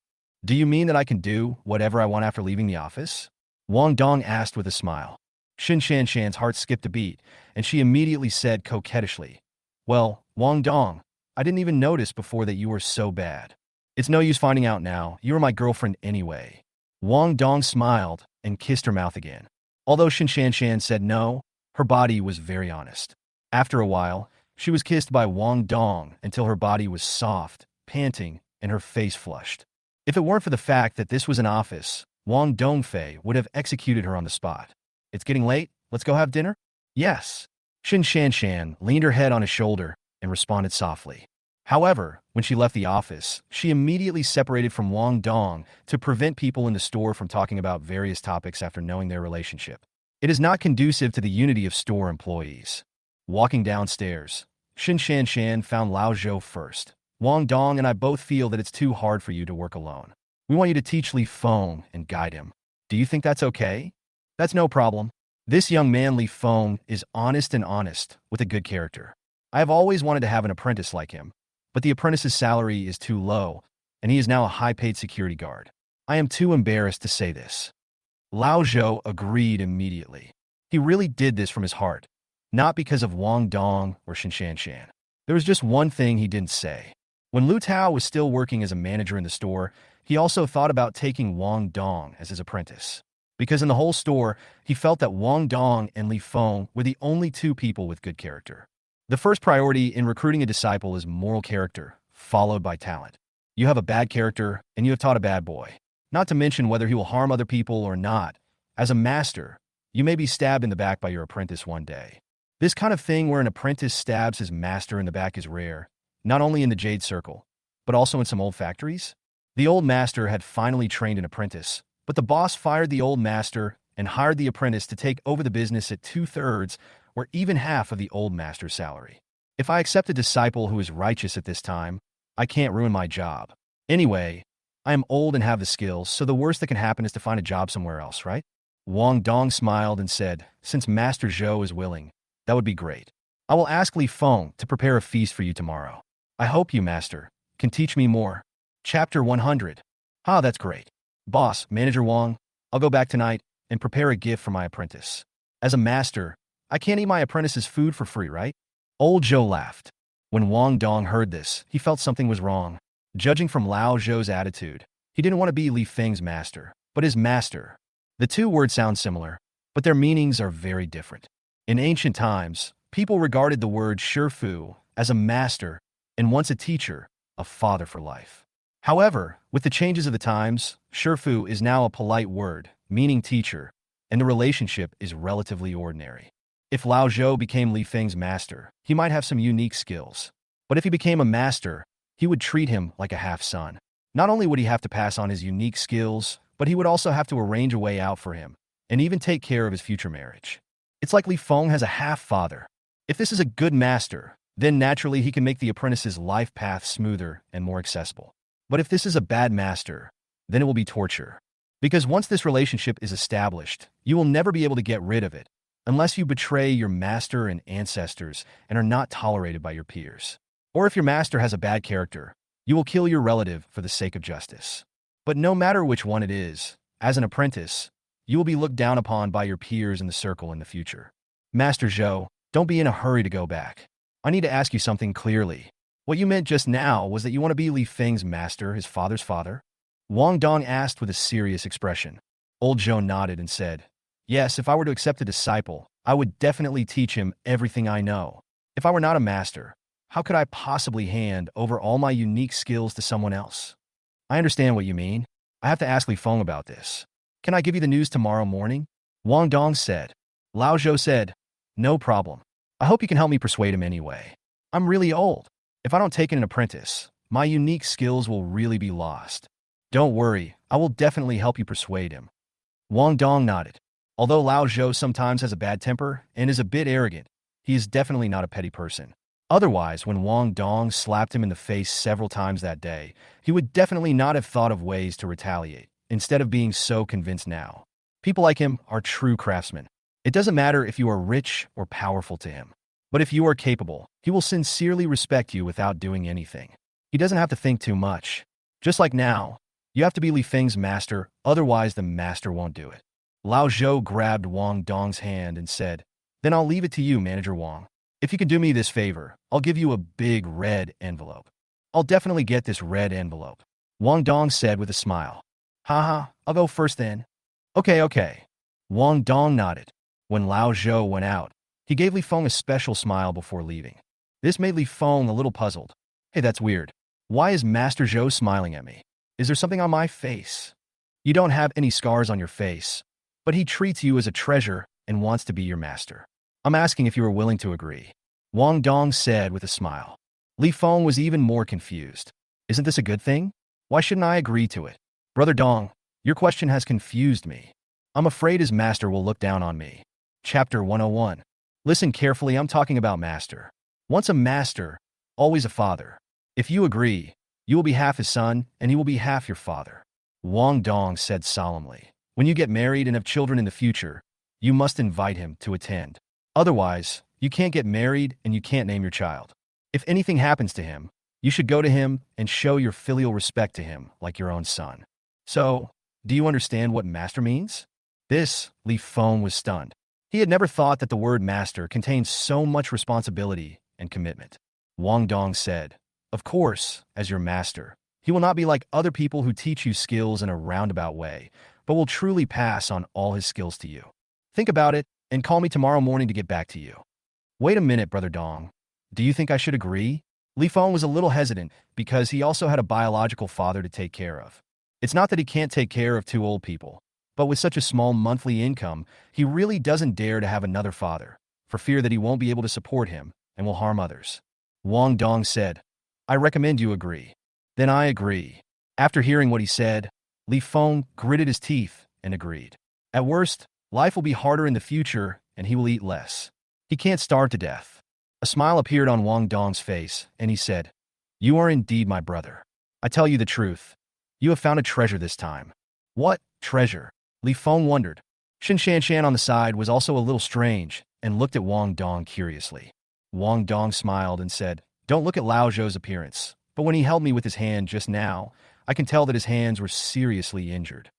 "Do you mean that I can do whatever I want after leaving the office?" Wang Dong asked with a smile. Shanshan's heart skipped a beat, and she immediately said coquettishly, "Well, Wang Dong, I didn't even notice before that you were so bad. It's no use finding out now. You were my girlfriend anyway." Wang Dong smiled and kissed her mouth again. Although Shanshan said no, her body was very honest. After a while, she was kissed by Wang Dong until her body was soft, panting, and her face flushed. If it weren't for the fact that this was an office, Wang Dongfei would have executed her on the spot. "It's getting late. Let's go have dinner?" "Yes." Shanshan leaned her head on his shoulder and responded softly. However, when she left the office, she immediately separated from Wang Dong to prevent people in the store from talking about various topics after knowing their relationship. It is not conducive to the unity of store employees. Walking downstairs, Shanshan found Lao Zhou first. "Wang Dong and I both feel that it's too hard for you to work alone. We want you to teach Li Feng and guide him. Do you think that's okay?" "That's no problem. This young man Li Feng is honest with a good character. I have always wanted to have an apprentice like him, but the apprentice's salary is too low, and he is now a high-paid security guard. I am too embarrassed to say this." Lao Zhou agreed immediately. He really did this from his heart, not because of Wang Dong or Shanshan. There was just one thing he didn't say. When Lu Tao was still working as a manager in the store, he also thought about taking Wang Dong as his apprentice. Because in the whole store, he felt that Wang Dong and Li Feng were the only two people with good character. The first priority in recruiting a disciple is moral character, followed by talent. You have a bad character, and you have taught a bad boy. Not to mention whether he will harm other people or not. As a master, you may be stabbed in the back by your apprentice one day. This kind of thing where an apprentice stabs his master in the back is rare, not only in the Jade Circle, but also in some old factories. The old master had finally trained an apprentice, but the boss fired the old master and hired the apprentice to take over the business at 2/3 or even half of the old master's salary. If I accept a disciple who is righteous at this time, I can't ruin my job. Anyway, I am old and have the skills, so the worst that can happen is to find a job somewhere else, right? Wang Dong smiled and said, "Since Master Zhou is willing, that would be great. I will ask Li Feng to prepare a feast for you tomorrow. I hope you, Master, can teach me more." Chapter 100. "Ah, that's great. Boss, Manager Wang, I'll go back tonight and prepare a gift for my apprentice. As a master, I can't eat my apprentice's food for free, right?" Old Zhou laughed. When Wang Dong heard this, he felt something was wrong. Judging from Lao Zhou's attitude, he didn't want to be Li Feng's master, but his master. The two words sound similar, but their meanings are very different. In ancient times, people regarded the word shifu as a master and once a teacher, a father for life. However, with the changes of the times, shifu is now a polite word, meaning teacher, and the relationship is relatively ordinary. If Lao Zhou became Li Feng's master, he might have some unique skills. But if he became a master, he would treat him like a half-son. Not only would he have to pass on his unique skills, but he would also have to arrange a way out for him, and even take care of his future marriage. It's like Li Feng has a half-father. If this is a good master, then naturally he can make the apprentice's life path smoother and more accessible. But if this is a bad master, then it will be torture. Because once this relationship is established, you will never be able to get rid of it, unless you betray your master and ancestors and are not tolerated by your peers. Or if your master has a bad character, you will kill your relative for the sake of justice. But no matter which one it is, as an apprentice, you will be looked down upon by your peers in the circle in the future. Master Zhou, don't be in a hurry to go back. I need to ask you something clearly. What you meant just now was that you want to be Li Feng's master, his father's father? Wang Dong asked with a serious expression. Old Zhou nodded and said, "Yes, if I were to accept a disciple, I would definitely teach him everything I know. If I were not a master, how could I possibly hand over all my unique skills to someone else?" "I understand what you mean. I have to ask Li Feng about this. Can I give you the news tomorrow morning?" Wang Dong said. Lao Zhou said, "No problem. I hope you can help me persuade him anyway. I'm really old. If I don't take in an apprentice, my unique skills will really be lost. Don't worry, I will definitely help you persuade him." Wang Dong nodded. Although Lao Zhou sometimes has a bad temper and is a bit arrogant, he is definitely not a petty person. Otherwise, when Wang Dong slapped him in the face several times that day, he would definitely not have thought of ways to retaliate, instead of being so convinced now. People like him are true craftsmen. It doesn't matter if you are rich or powerful to him. But if you are capable, he will sincerely respect you without doing anything. He doesn't have to think too much. Just like now, you have to be Li Feng's master, otherwise the master won't do it. Lao Zhou grabbed Wang Dong's hand and said, "Then I'll leave it to you, Manager Wang. If you can do me this favor, I'll give you a big red envelope." "I'll definitely get this red envelope," Wang Dong said with a smile. "Haha, I'll go first then." Okay. Wang Dong nodded. When Lao Zhou went out, he gave Li Feng a special smile before leaving. This made Li Feng a little puzzled. "Hey, that's weird. Why is Master Zhou smiling at me? Is there something on my face?" "You don't have any scars on your face, but he treats you as a treasure and wants to be your master. I'm asking if you are willing to agree," Wang Dong said with a smile. Li Feng was even more confused. "Isn't this a good thing? Why shouldn't I agree to it?" "Brother Dong, your question has confused me. I'm afraid his master will look down on me." Chapter 101. Listen carefully, I'm talking about master. Once a master, always a father. If you agree, you will be half his son, and he will be half your father. Wang Dong said solemnly. When you get married and have children in the future, you must invite him to attend. Otherwise, you can't get married and you can't name your child. If anything happens to him, you should go to him and show your filial respect to him like your own son. So, do you understand what master means? This, Li Feng was stunned. He had never thought that the word master contained so much responsibility and commitment. Wang Dong said, "Of course, as your master, he will not be like other people who teach you skills in a roundabout way, but will truly pass on all his skills to you. Think about it and call me tomorrow morning to get back to you." "Wait a minute, Brother Dong. Do you think I should agree?" Li Feng was a little hesitant because he also had a biological father to take care of. It's not that he can't take care of two old people, but with such a small monthly income, he really doesn't dare to have another father, for fear that he won't be able to support him and will harm others. Wang Dong said, "I recommend you agree." "Then I agree." After hearing what he said, Li Feng gritted his teeth and agreed. At worst, life will be harder in the future and he will eat less. He can't starve to death. A smile appeared on Wang Dong's face, and he said, "You are indeed my brother. I tell you the truth. You have found a treasure this time." "What treasure?" Li Feng wondered. Shin Shan on the side was also a little strange and looked at Wang Dong curiously. Wang Dong smiled and said, "Don't look at Lao Zhou's appearance, but when he held me with his hand just now, I can tell that his hands were seriously injured."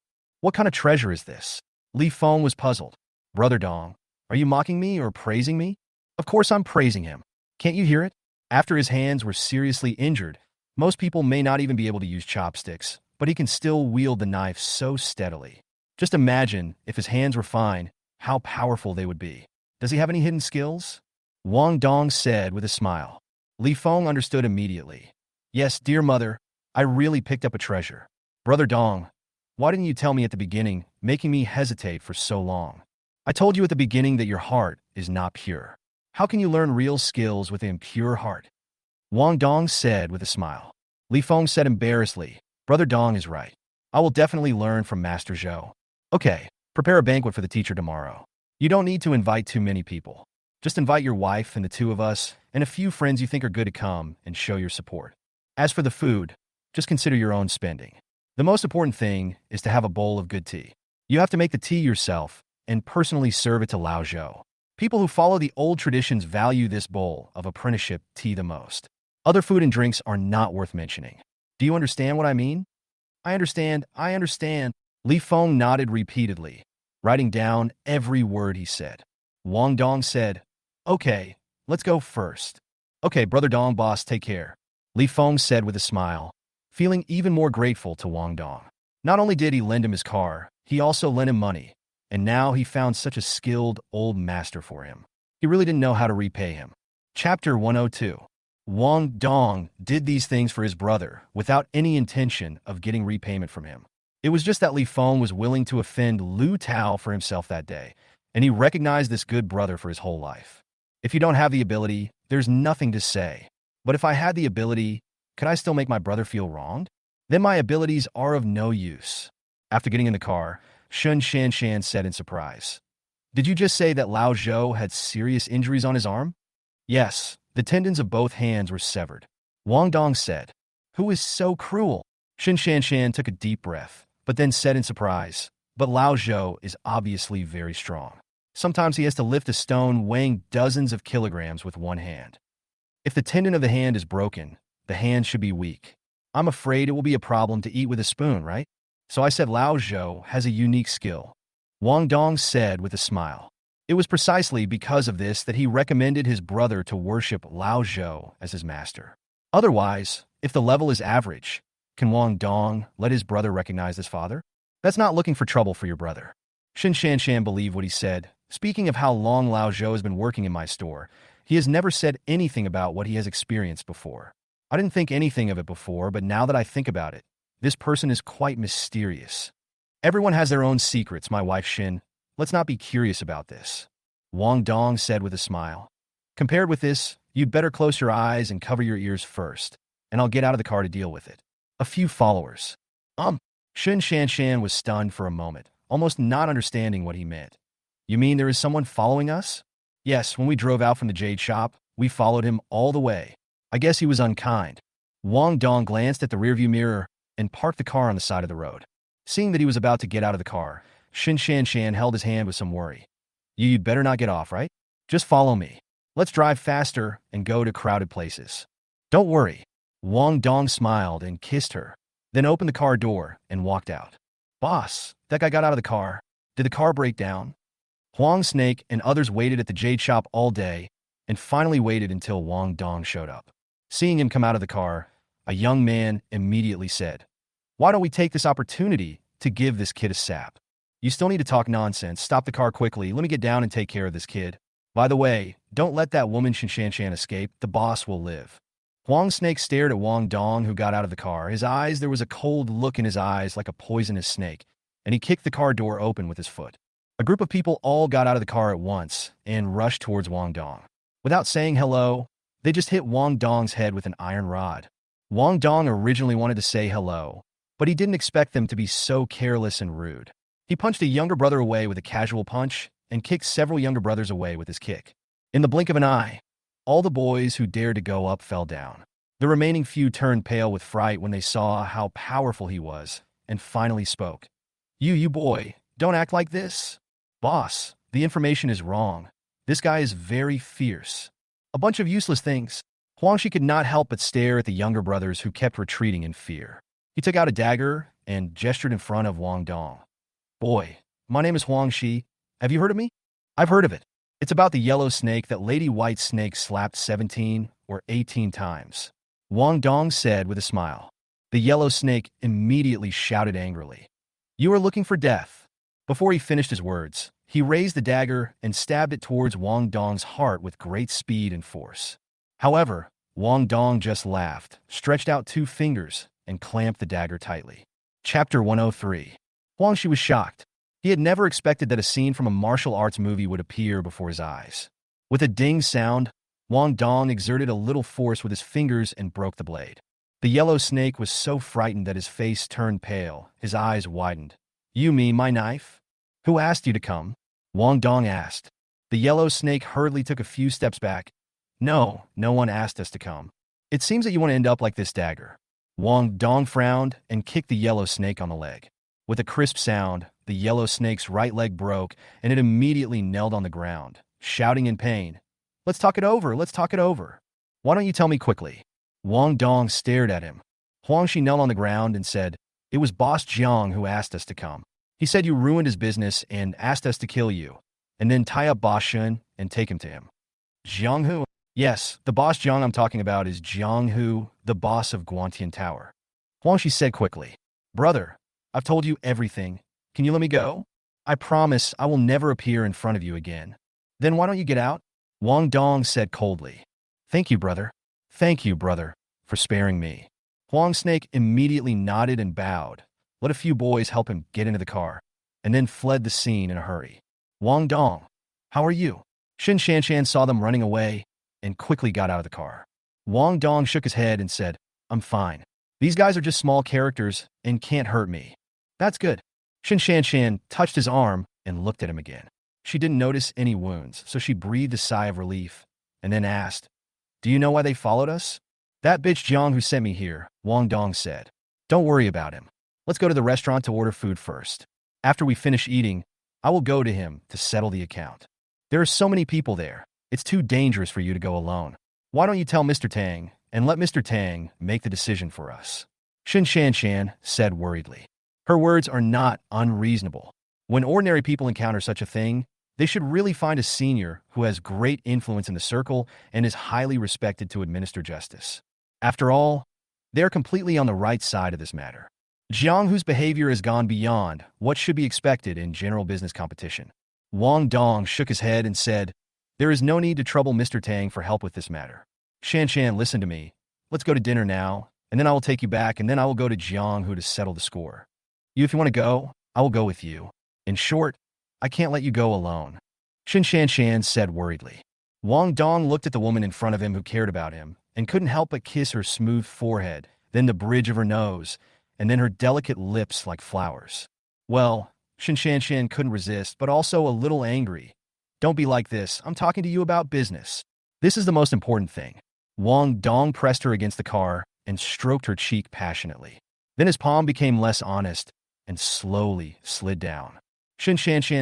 "What kind of treasure is this?" Li Feng was puzzled. "Brother Dong, are you mocking me or praising me?" "Of course I'm praising him. Can't you hear it? After his hands were seriously injured, most people may not even be able to use chopsticks, but he can still wield the knife so steadily. Just imagine, if his hands were fine, how powerful they would be. Does he have any hidden skills?" Wang Dong said with a smile. Li Feng understood immediately. "Yes, dear mother, I really picked up a treasure." "Brother Dong, why didn't you tell me at the beginning, making me hesitate for so long?" "I told you at the beginning that your heart is not pure. How can you learn real skills with an impure heart?" Wang Dong said with a smile. Li Feng said embarrassedly, "Brother Dong is right. I will definitely learn from Master Zhou." "Okay, prepare a banquet for the teacher tomorrow. You don't need to invite too many people. Just invite your wife and the two of us and a few friends you think are good to come and show your support. As for the food, just consider your own spending. The most important thing is to have a bowl of good tea. You have to make the tea yourself and personally serve it to Lao Zhou. People who follow the old traditions value this bowl of apprenticeship tea the most. Other food and drinks are not worth mentioning. Do you understand what I mean?" I understand. Li Feng nodded repeatedly, writing down every word he said. Wang Dong said, "Okay, let's go first." "Okay, Brother Dong, boss, take care," Li Feng said with a smile, feeling even more grateful to Wang Dong. Not only did he lend him his car, he also lent him money, and now he found such a skilled old master for him. He really didn't know how to repay him. Chapter 102. Wang Dong did these things for his brother without any intention of getting repayment from him. It was just that Li Feng was willing to offend Lu Tao for himself that day, and he recognized this good brother for his whole life. If you don't have the ability, there's nothing to say. But if I had the ability, could I still make my brother feel wronged? Then my abilities are of no use. After getting in the car, Xuanshi Pavilion said in surprise, Did you just say that Lao Zhou had serious injuries on his arm? Yes, the tendons of both hands were severed. Wang Dong said. Who is so cruel? Shin Shanshan took a deep breath, but then said in surprise, but Lao Zhou is obviously very strong. Sometimes he has to lift a stone weighing dozens of kilograms with one hand. If the tendon of the hand is broken, the hand should be weak. I'm afraid it will be a problem to eat with a spoon, right? So I said Lao Zhou has a unique skill. Wang Dong said with a smile. It was precisely because of this that he recommended his brother to worship Lao Zhou as his master. Otherwise, if the level is average, can Wang Dong let his brother recognize his father? That's not looking for trouble for your brother. Shin Shanshan believed what he said. Speaking of how long Lao Zhou has been working in my store, he has never said anything about what he has experienced before. I didn't think anything of it before, but now that I think about it, this person is quite mysterious. Everyone has their own secrets, my wife Shin. Let's not be curious about this. Wang Dong said with a smile. Compared with this, you'd better close your eyes and cover your ears first, and I'll get out of the car to deal with it. A few followers. Shin Shanshan was stunned for a moment, almost not understanding what he meant. You mean there is someone following us? Yes, when we drove out from the jade shop, we followed him all the way. I guess he was unkind. Wang Dong glanced at the rearview mirror and parked the car on the side of the road. Seeing that he was about to get out of the car, Shin Shanshan held his hand with some worry. You'd better not get off, right? Just follow me. Let's drive faster and go to crowded places. Don't worry. Wang Dong smiled and kissed her, then opened the car door and walked out. Boss, that guy got out of the car. Did the car break down? Huang Snake and others waited at the jade shop all day and finally waited until Wang Dong showed up. Seeing him come out of the car, a young man immediately said, Why don't we take this opportunity to give this kid a sap? You still need to talk nonsense. Stop the car quickly. Let me get down and take care of this kid. By the way, don't let that woman Shan escape. The boss will live. Huang Snake stared at Wang Dong, who got out of the car. There was a cold look in his eyes like a poisonous snake, and he kicked the car door open with his foot. A group of people all got out of the car at once and rushed towards Wang Dong. Without saying hello, they just hit Wang Dong's head with an iron rod. Wang Dong originally wanted to say hello, but he didn't expect them to be so careless and rude. He punched a younger brother away with a casual punch and kicked several younger brothers away with his kick. In the blink of an eye, all the boys who dared to go up fell down. The remaining few turned pale with fright when they saw how powerful he was and finally spoke. You boy, don't act like this. Boss, the information is wrong. This guy is very fierce. A bunch of useless things. Xuanshi could not help but stare at the younger brothers who kept retreating in fear. He took out a dagger and gestured in front of Wang Dong. Boy, my name is Xuanshi. Have you heard of me? I've heard of it. It's about the yellow snake that Lady White Snake slapped 17 or 18 times. Wang Dong said with a smile. The yellow snake immediately shouted angrily. You are looking for death. Before he finished his words, he raised the dagger and stabbed it towards Wang Dong's heart with great speed and force. However, Wang Dong just laughed, stretched out 2 fingers, and clamped the dagger tightly. Chapter 103. Xuanshi was shocked. He had never expected that a scene from a martial arts movie would appear before his eyes. With a ding sound, Wang Dong exerted a little force with his fingers and broke the blade. The yellow snake was so frightened that his face turned pale, his eyes widened. You mean my knife? Who asked you to come? Wang Dong asked. The yellow snake hurriedly took a few steps back. No one asked us to come. It seems that you want to end up like this dagger. Wang Dong frowned and kicked the yellow snake on the leg. With a crisp sound, the yellow snake's right leg broke and it immediately knelt on the ground, shouting in pain. Let's talk it over. Why don't you tell me quickly? Wang Dong stared at him. Xuanshi knelt on the ground and said, It was Boss Jiang who asked us to come. He said you ruined his business and asked us to kill you, and then tie up Boss Shun and take him to him. Jiang Who? Yes, the boss Jiang I'm talking about is Jiang Who, the boss of Guantian Tower. Xuanshi said quickly, Brother, I've told you everything. Can you let me go? I promise I will never appear in front of you again. Then why don't you get out? Wang Dong said coldly. Thank you, brother, for sparing me. Huang Snake immediately nodded and bowed, let a few boys help him get into the car, and then fled the scene in a hurry. Wang Dong, how are you? Shin Shanshan saw them running away and quickly got out of the car. Wang Dong shook his head and said, I'm fine. These guys are just small characters and can't hurt me. That's good. Shin Shanshan touched his arm and looked at him again. She didn't notice any wounds, so she breathed a sigh of relief, and then asked, "Do you know why they followed us?" "That bitch Jiang who sent me here," Wang Dong said. "Don't worry about him. Let's go to the restaurant to order food first. After we finish eating, I will go to him to settle the account. There are so many people there. It's too dangerous for you to go alone. Why don't you tell Mr. Tang and let Mr. Tang make the decision for us?" Shin Shan said worriedly. Her words are not unreasonable. When ordinary people encounter such a thing, they should really find a senior who has great influence in the circle and is highly respected to administer justice. After all, they are completely on the right side of this matter. Jiang Who's behavior has gone beyond what should be expected in general business competition. Wang Dong shook his head and said, "There is no need to trouble Mr. Tang for help with this matter. Shan, listen to me. Let's go to dinner now, and then I will take you back, and then I will go to Jiang Who to settle the score. If you want to go, I will go with you. In short, I can't let you go alone." Shin Shan said worriedly. Wang Dong looked at the woman in front of him who cared about him and couldn't help but kiss her smooth forehead, then the bridge of her nose, and then her delicate lips like flowers. Well, Shin couldn't resist, but also a little angry. "Don't be like this. I'm talking to you about business. This is the most important thing." Wang Dong pressed her against the car and stroked her cheek passionately. Then his palm became less honest and slowly slid down. Shin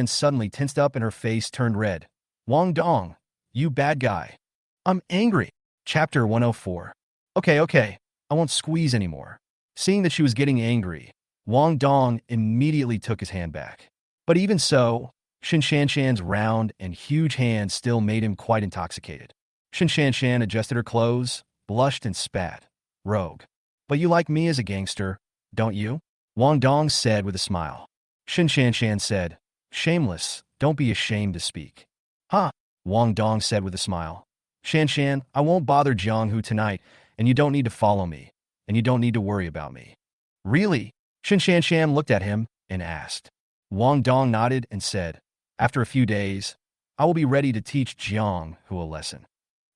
suddenly tensed up and her face turned red. "Wang Dong, you bad guy. I'm angry." Chapter 104. Okay, I won't squeeze anymore. Seeing that she was getting angry, Wang Dong immediately took his hand back. But even so, Shin Shan's round and huge hand still made him quite intoxicated. Shin Shan adjusted her clothes, blushed and spat. "Rogue. But you like me as a gangster, don't you?" Wang Dong said with a smile. Shin Shan said, "Shameless, don't be ashamed to speak." "Huh," Wang Dong said with a smile. Shan, I won't bother Jiang Who tonight, and you don't need to follow me, and you don't need to worry about me." "Really?" Shin Shan looked at him and asked. Wang Dong nodded and said, "After a few days, I will be ready to teach Jiang Who a lesson.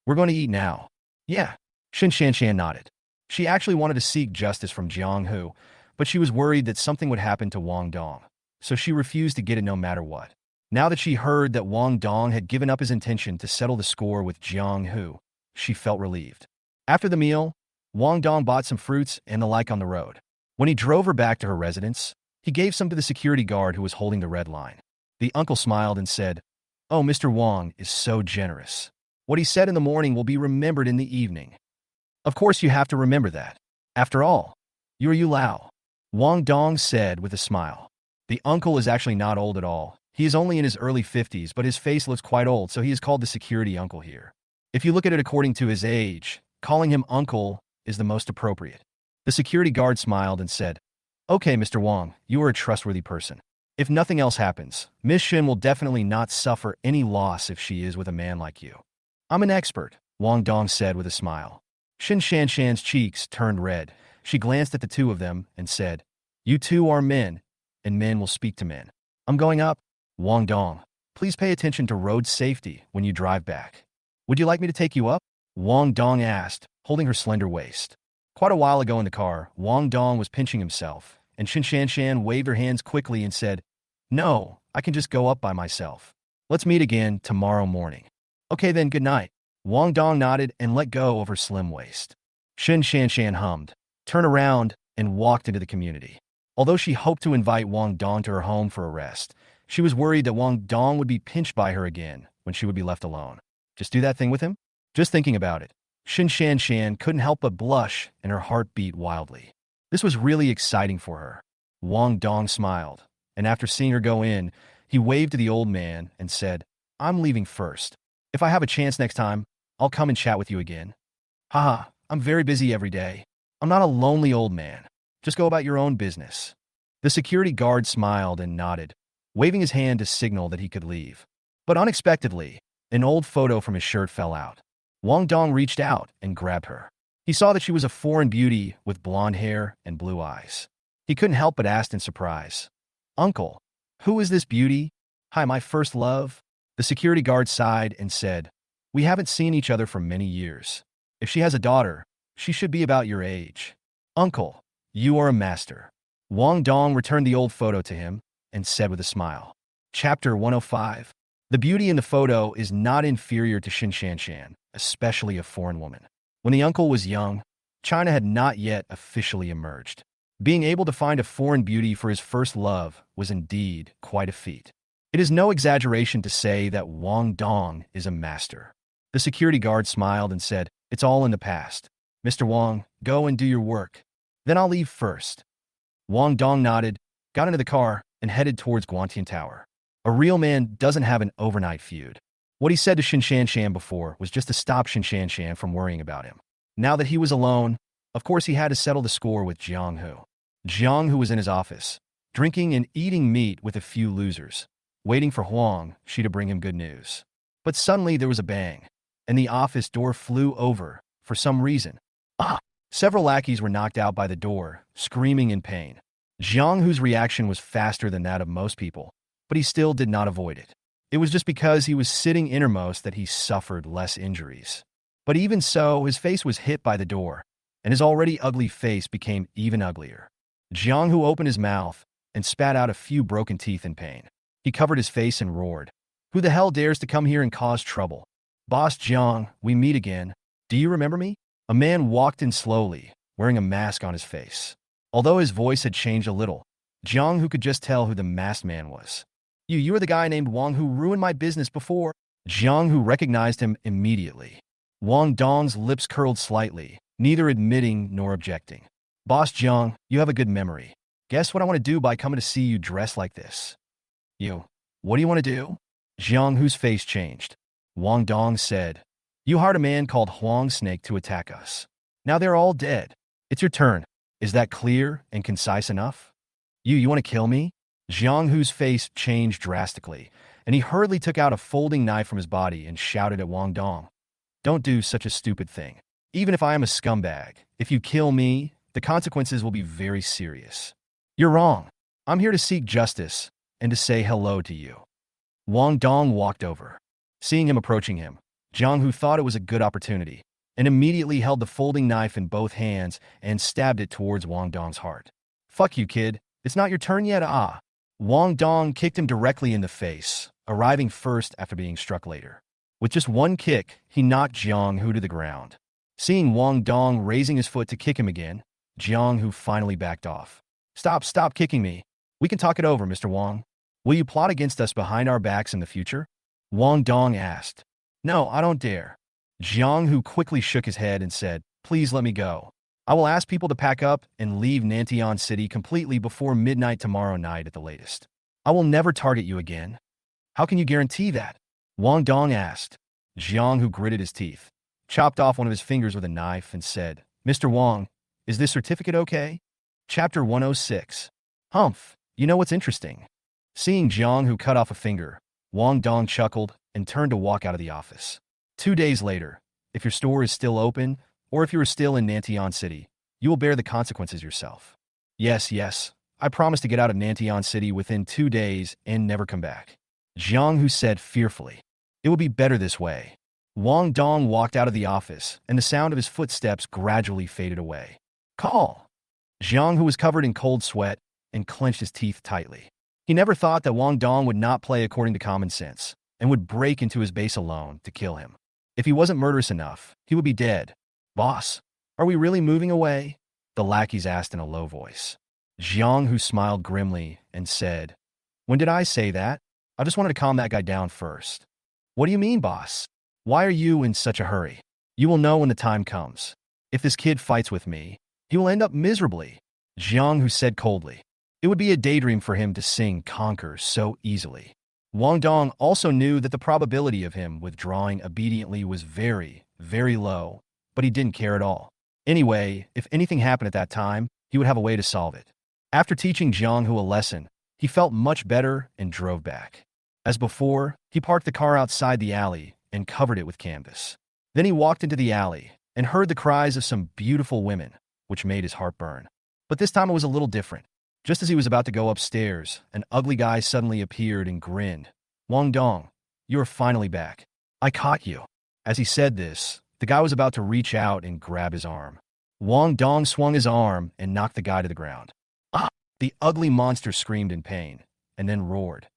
We're going to eat now." "Yeah." Shin Shan nodded. She actually wanted to seek justice from Jiang Who, but she was worried that something would happen to Wang Dong, so she refused to get it no matter what. Now that she heard that Wang Dong had given up his intention to settle the score with Jiang Who, she felt relieved. After the meal, Wang Dong bought some fruits and the like on the road. When he drove her back to her residence, he gave some to the security guard who was holding the red line. The uncle smiled and said, "Oh, Mr. Wang is so generous. What he said in the morning will be remembered in the evening." "Of course you have to remember that. After all, you are Yu Lao," Wang Dong said with a smile. The uncle is actually not old at all. He is only in his early 50s, but his face looks quite old, so he is called the security uncle here. If you look at it according to his age, calling him uncle is the most appropriate. The security guard smiled and said, "Okay, Mr. Wang, you are a trustworthy person. If nothing else happens, Miss Shin will definitely not suffer any loss if she is with a man like you." "I'm an expert," Wang Dong said with a smile. Shin Shan's cheeks turned red. She glanced at the two of them and said, "You two are men, and men will speak to men. I'm going up. Wang Dong, please pay attention to road safety when you drive back." "Would you like me to take you up?" Wang Dong asked, holding her slender waist. Quite a while ago in the car, Wang Dong was pinching himself, and Shin Shan waved her hands quickly and said, "No, I can just go up by myself. Let's meet again tomorrow morning." "Okay then, good night." Wang Dong nodded and let go of her slim waist. Shin Shan hummed, turned around, and walked into the community. Although she hoped to invite Wang Dong to her home for a rest, she was worried that Wang Dong would be pinched by her again when she would be left alone. Just do that thing with him? Just thinking about it, Shin Shan couldn't help but blush and her heart beat wildly. This was really exciting for her. Wang Dong smiled, and after seeing her go in, he waved to the old man and said, "I'm leaving first. If I have a chance next time, I'll come and chat with you again." "Haha, I'm very busy every day. I'm not a lonely old man. Just go about your own business." The security guard smiled and nodded, waving his hand to signal that he could leave. But unexpectedly, an old photo from his shirt fell out. Wang Dong reached out and grabbed her. He saw that she was a foreign beauty with blonde hair and blue eyes. He couldn't help but ask in surprise, "Uncle, who is this beauty?" "Hi, my first love." The security guard sighed and said, "We haven't seen each other for many years. If she has a daughter, she should be about your age." "Uncle, you are a master." Wang Dong returned the old photo to him and said with a smile. Chapter 105. The beauty in the photo is not inferior to Shan, especially a foreign woman. When the uncle was young, China had not yet officially emerged. Being able to find a foreign beauty for his first love was indeed quite a feat. It is no exaggeration to say that Wang Dong is a master. The security guard smiled and said, "It's all in the past. Mr. Wang, go and do your work. Then I'll leave first." Wang Dong nodded, got into the car, and headed towards Guantian Tower. A real man doesn't have an overnight feud. What he said to Shan before was just to stop Shan from worrying about him. Now that he was alone, of course he had to settle the score with Jiang Hu. Jiang Hu was in his office, drinking and eating meat with a few losers, waiting for Huang Shi to bring him good news. But suddenly there was a bang, and the office door flew over for some reason. Ah! Several lackeys were knocked out by the door, screaming in pain. Jiang Hu's reaction was faster than that of most people, but he still did not avoid it. It was just because he was sitting innermost that he suffered less injuries. But even so, his face was hit by the door, and his already ugly face became even uglier. Jiang Hu opened his mouth and spat out a few broken teeth in pain. He covered his face and roared, "Who the hell dares to come here and cause trouble? Boss Jiang, we meet again. Do you remember me?" A man walked in slowly, wearing a mask on his face. Although his voice had changed a little, Jiang Hu could just tell who the masked man was. You are the guy named Wang who ruined my business before." Jiang Hu recognized him immediately. Wang Dong's lips curled slightly, neither admitting nor objecting. "Boss Jiang, you have a good memory. Guess what I want to do by coming to see you dressed like this?" What do you want to do?" Jiang Hu's face changed. Wang Dong said, "You hired a man called Huang Snake to attack us. Now they're all dead. It's your turn. Is that clear and concise enough?" You want to kill me?" Jiang Hu's face changed drastically, and he hurriedly took out a folding knife from his body and shouted at Wang Dong, "Don't do such a stupid thing. Even if I am a scumbag, if you kill me, the consequences will be very serious." "You're wrong. I'm here to seek justice and to say hello to you." Wang Dong walked over. Seeing him approaching him, Jiang Hu thought it was a good opportunity and immediately held the folding knife in both hands and stabbed it towards Wang Dong's heart. "Fuck you, kid. It's not your turn yet, ah." Wang Dong kicked him directly in the face, arriving first after being struck later. With just one kick, he knocked Jiang Hu to the ground. Seeing Wang Dong raising his foot to kick him again, Jiang Hu finally backed off. Stop kicking me. We can talk it over, Mr. Wang. Will you plot against us behind our backs in the future?" Wang Dong asked. "No, I don't dare." Jiang Hu quickly shook his head and said, "Please let me go. I will ask people to pack up and leave Nantian City completely before midnight tomorrow night at the latest. I will never target you again." "How can you guarantee that?" Wang Dong asked. Jiang Hu gritted his teeth, chopped off one of his fingers with a knife, and said, "Mr. Wang, is this certificate okay?" Chapter 106. Humph, you know what's interesting? Seeing Jiang Hu cut off a finger, Wang Dong chuckled and turned to walk out of the office. 2 days later, if your store is still open, or if you are still in Nantian City, you will bear the consequences yourself. Yes, I promise to get out of Nantian City within 2 days and never come back." Jiang Hu said fearfully. "It will be better this way." Wang Dong walked out of the office, and the sound of his footsteps gradually faded away. "Call!" Jiang Hu was covered in cold sweat and clenched his teeth tightly. He never thought that Wang Dong would not play according to common sense and would break into his base alone to kill him. If he wasn't murderous enough, he would be dead. "Boss, are we really moving away?" the lackeys asked in a low voice. Jiang Hu smiled grimly and said, "When did I say that? I just wanted to calm that guy down first." "What do you mean, boss? Why are you in such a hurry? You will know when the time comes. If this kid fights with me, he will end up miserably," Jiang Hu said coldly. It would be a daydream for him to sing Conquer so easily. Wang Dong also knew that the probability of him withdrawing obediently was very, very low, but he didn't care at all. Anyway, if anything happened at that time, he would have a way to solve it. After teaching Jiang Hu a lesson, he felt much better and drove back. As before, he parked the car outside the alley and covered it with canvas. Then he walked into the alley and heard the cries of some beautiful women, which made his heart burn. But this time it was a little different. Just as he was about to go upstairs, an ugly guy suddenly appeared and grinned. "Wang Dong, you are finally back. I caught you." As he said this, the guy was about to reach out and grab his arm. Wang Dong swung his arm and knocked the guy to the ground. "Ah!" The ugly monster screamed in pain, and then roared.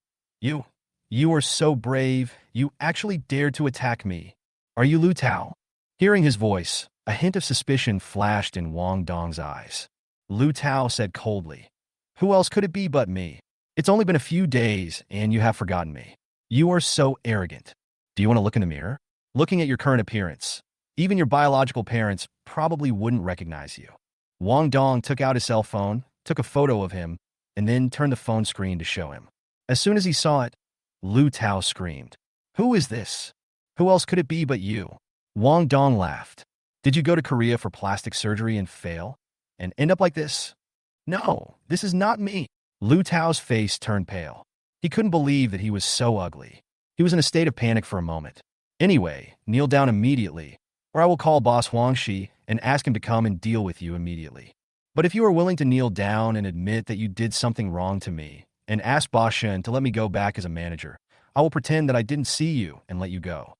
You You are so brave. You actually dared to attack me. Are you Lu Tao? Hearing his voice, a hint of suspicion flashed in Wang Dong's eyes. Lu Tao said coldly, "Who else could it be but me? It's only been a few days, and you have forgotten me. You are so arrogant. Do you want to look in the mirror? Looking at your current appearance, even your biological parents probably wouldn't recognize you." Wang Dong took out his cell phone, took a photo of him, and then turned the phone screen to show him. As soon as he saw it, Lu Tao screamed, "Who is this? Who else could it be but you?" Wang Dong laughed. "Did you go to Korea for plastic surgery and fail? And end up like this?" "No, this is not me." Lu Tao's face turned pale. He couldn't believe that he was so ugly. He was in a state of panic for a moment. "Anyway, kneel down immediately, or I will call Boss Xuanshi and ask him to come and deal with you immediately. But if you are willing to kneel down and admit that you did something wrong to me, and ask Boss Shen to let me go back as a manager, I will pretend that I didn't see you and let you go."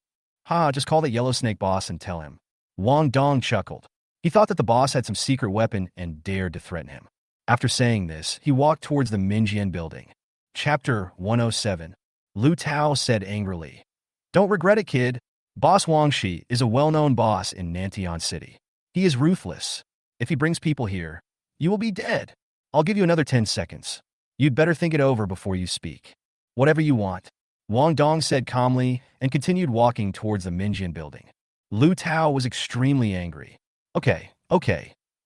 "Ha, just call the yellow snake boss and tell him." Wang Dong chuckled. He thought that the boss had some secret weapon and dared to threaten him. After saying this, he walked towards the Minjian building. Chapter 107. Lu Tao said angrily, "Don't regret it, kid. Boss Xuanshi is a well-known boss in Nantian City. He is ruthless. If he brings people here, you will be dead. I'll give you another 10 seconds. You'd better think it over before you speak. Whatever you want." Wang Dong said calmly and continued walking towards the Minjian building. Lu Tao was extremely angry. Okay.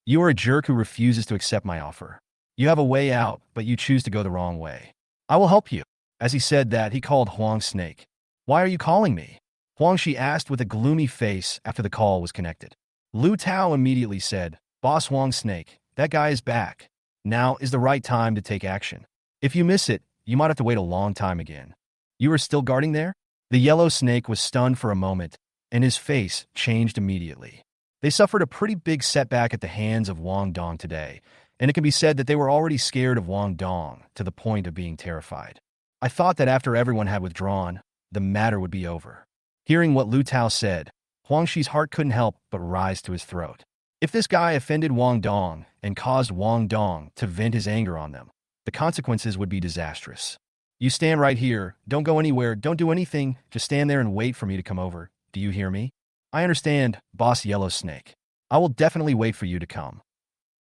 You are a jerk who refuses to accept my offer. You have a way out, but you choose to go the wrong way. I will help you." As he said that, he called Huang Snake. "Why are you calling me?" Xuanshi asked with a gloomy face after the call was connected. Lu Tao immediately said, "Boss Huang Snake, that guy is back. Now is the right time to take action. If you miss it, you might have to wait a long time again." "You are still guarding there?" The yellow snake was stunned for a moment, and his face changed immediately. They suffered a pretty big setback at the hands of Wang Dong today, and it can be said that they were already scared of Wang Dong to the point of being terrified. "I thought that after everyone had withdrawn, the matter would be over." Hearing what Lu Tao said, Huangshi's heart couldn't help but rise to his throat. If this guy offended Wang Dong and caused Wang Dong to vent his anger on them, the consequences would be disastrous. "You stand right here. Don't go anywhere. Don't do anything. Just stand there and wait for me to come over. Do you hear me?" "I understand, Boss Yellow Snake. I will definitely wait for you to come,"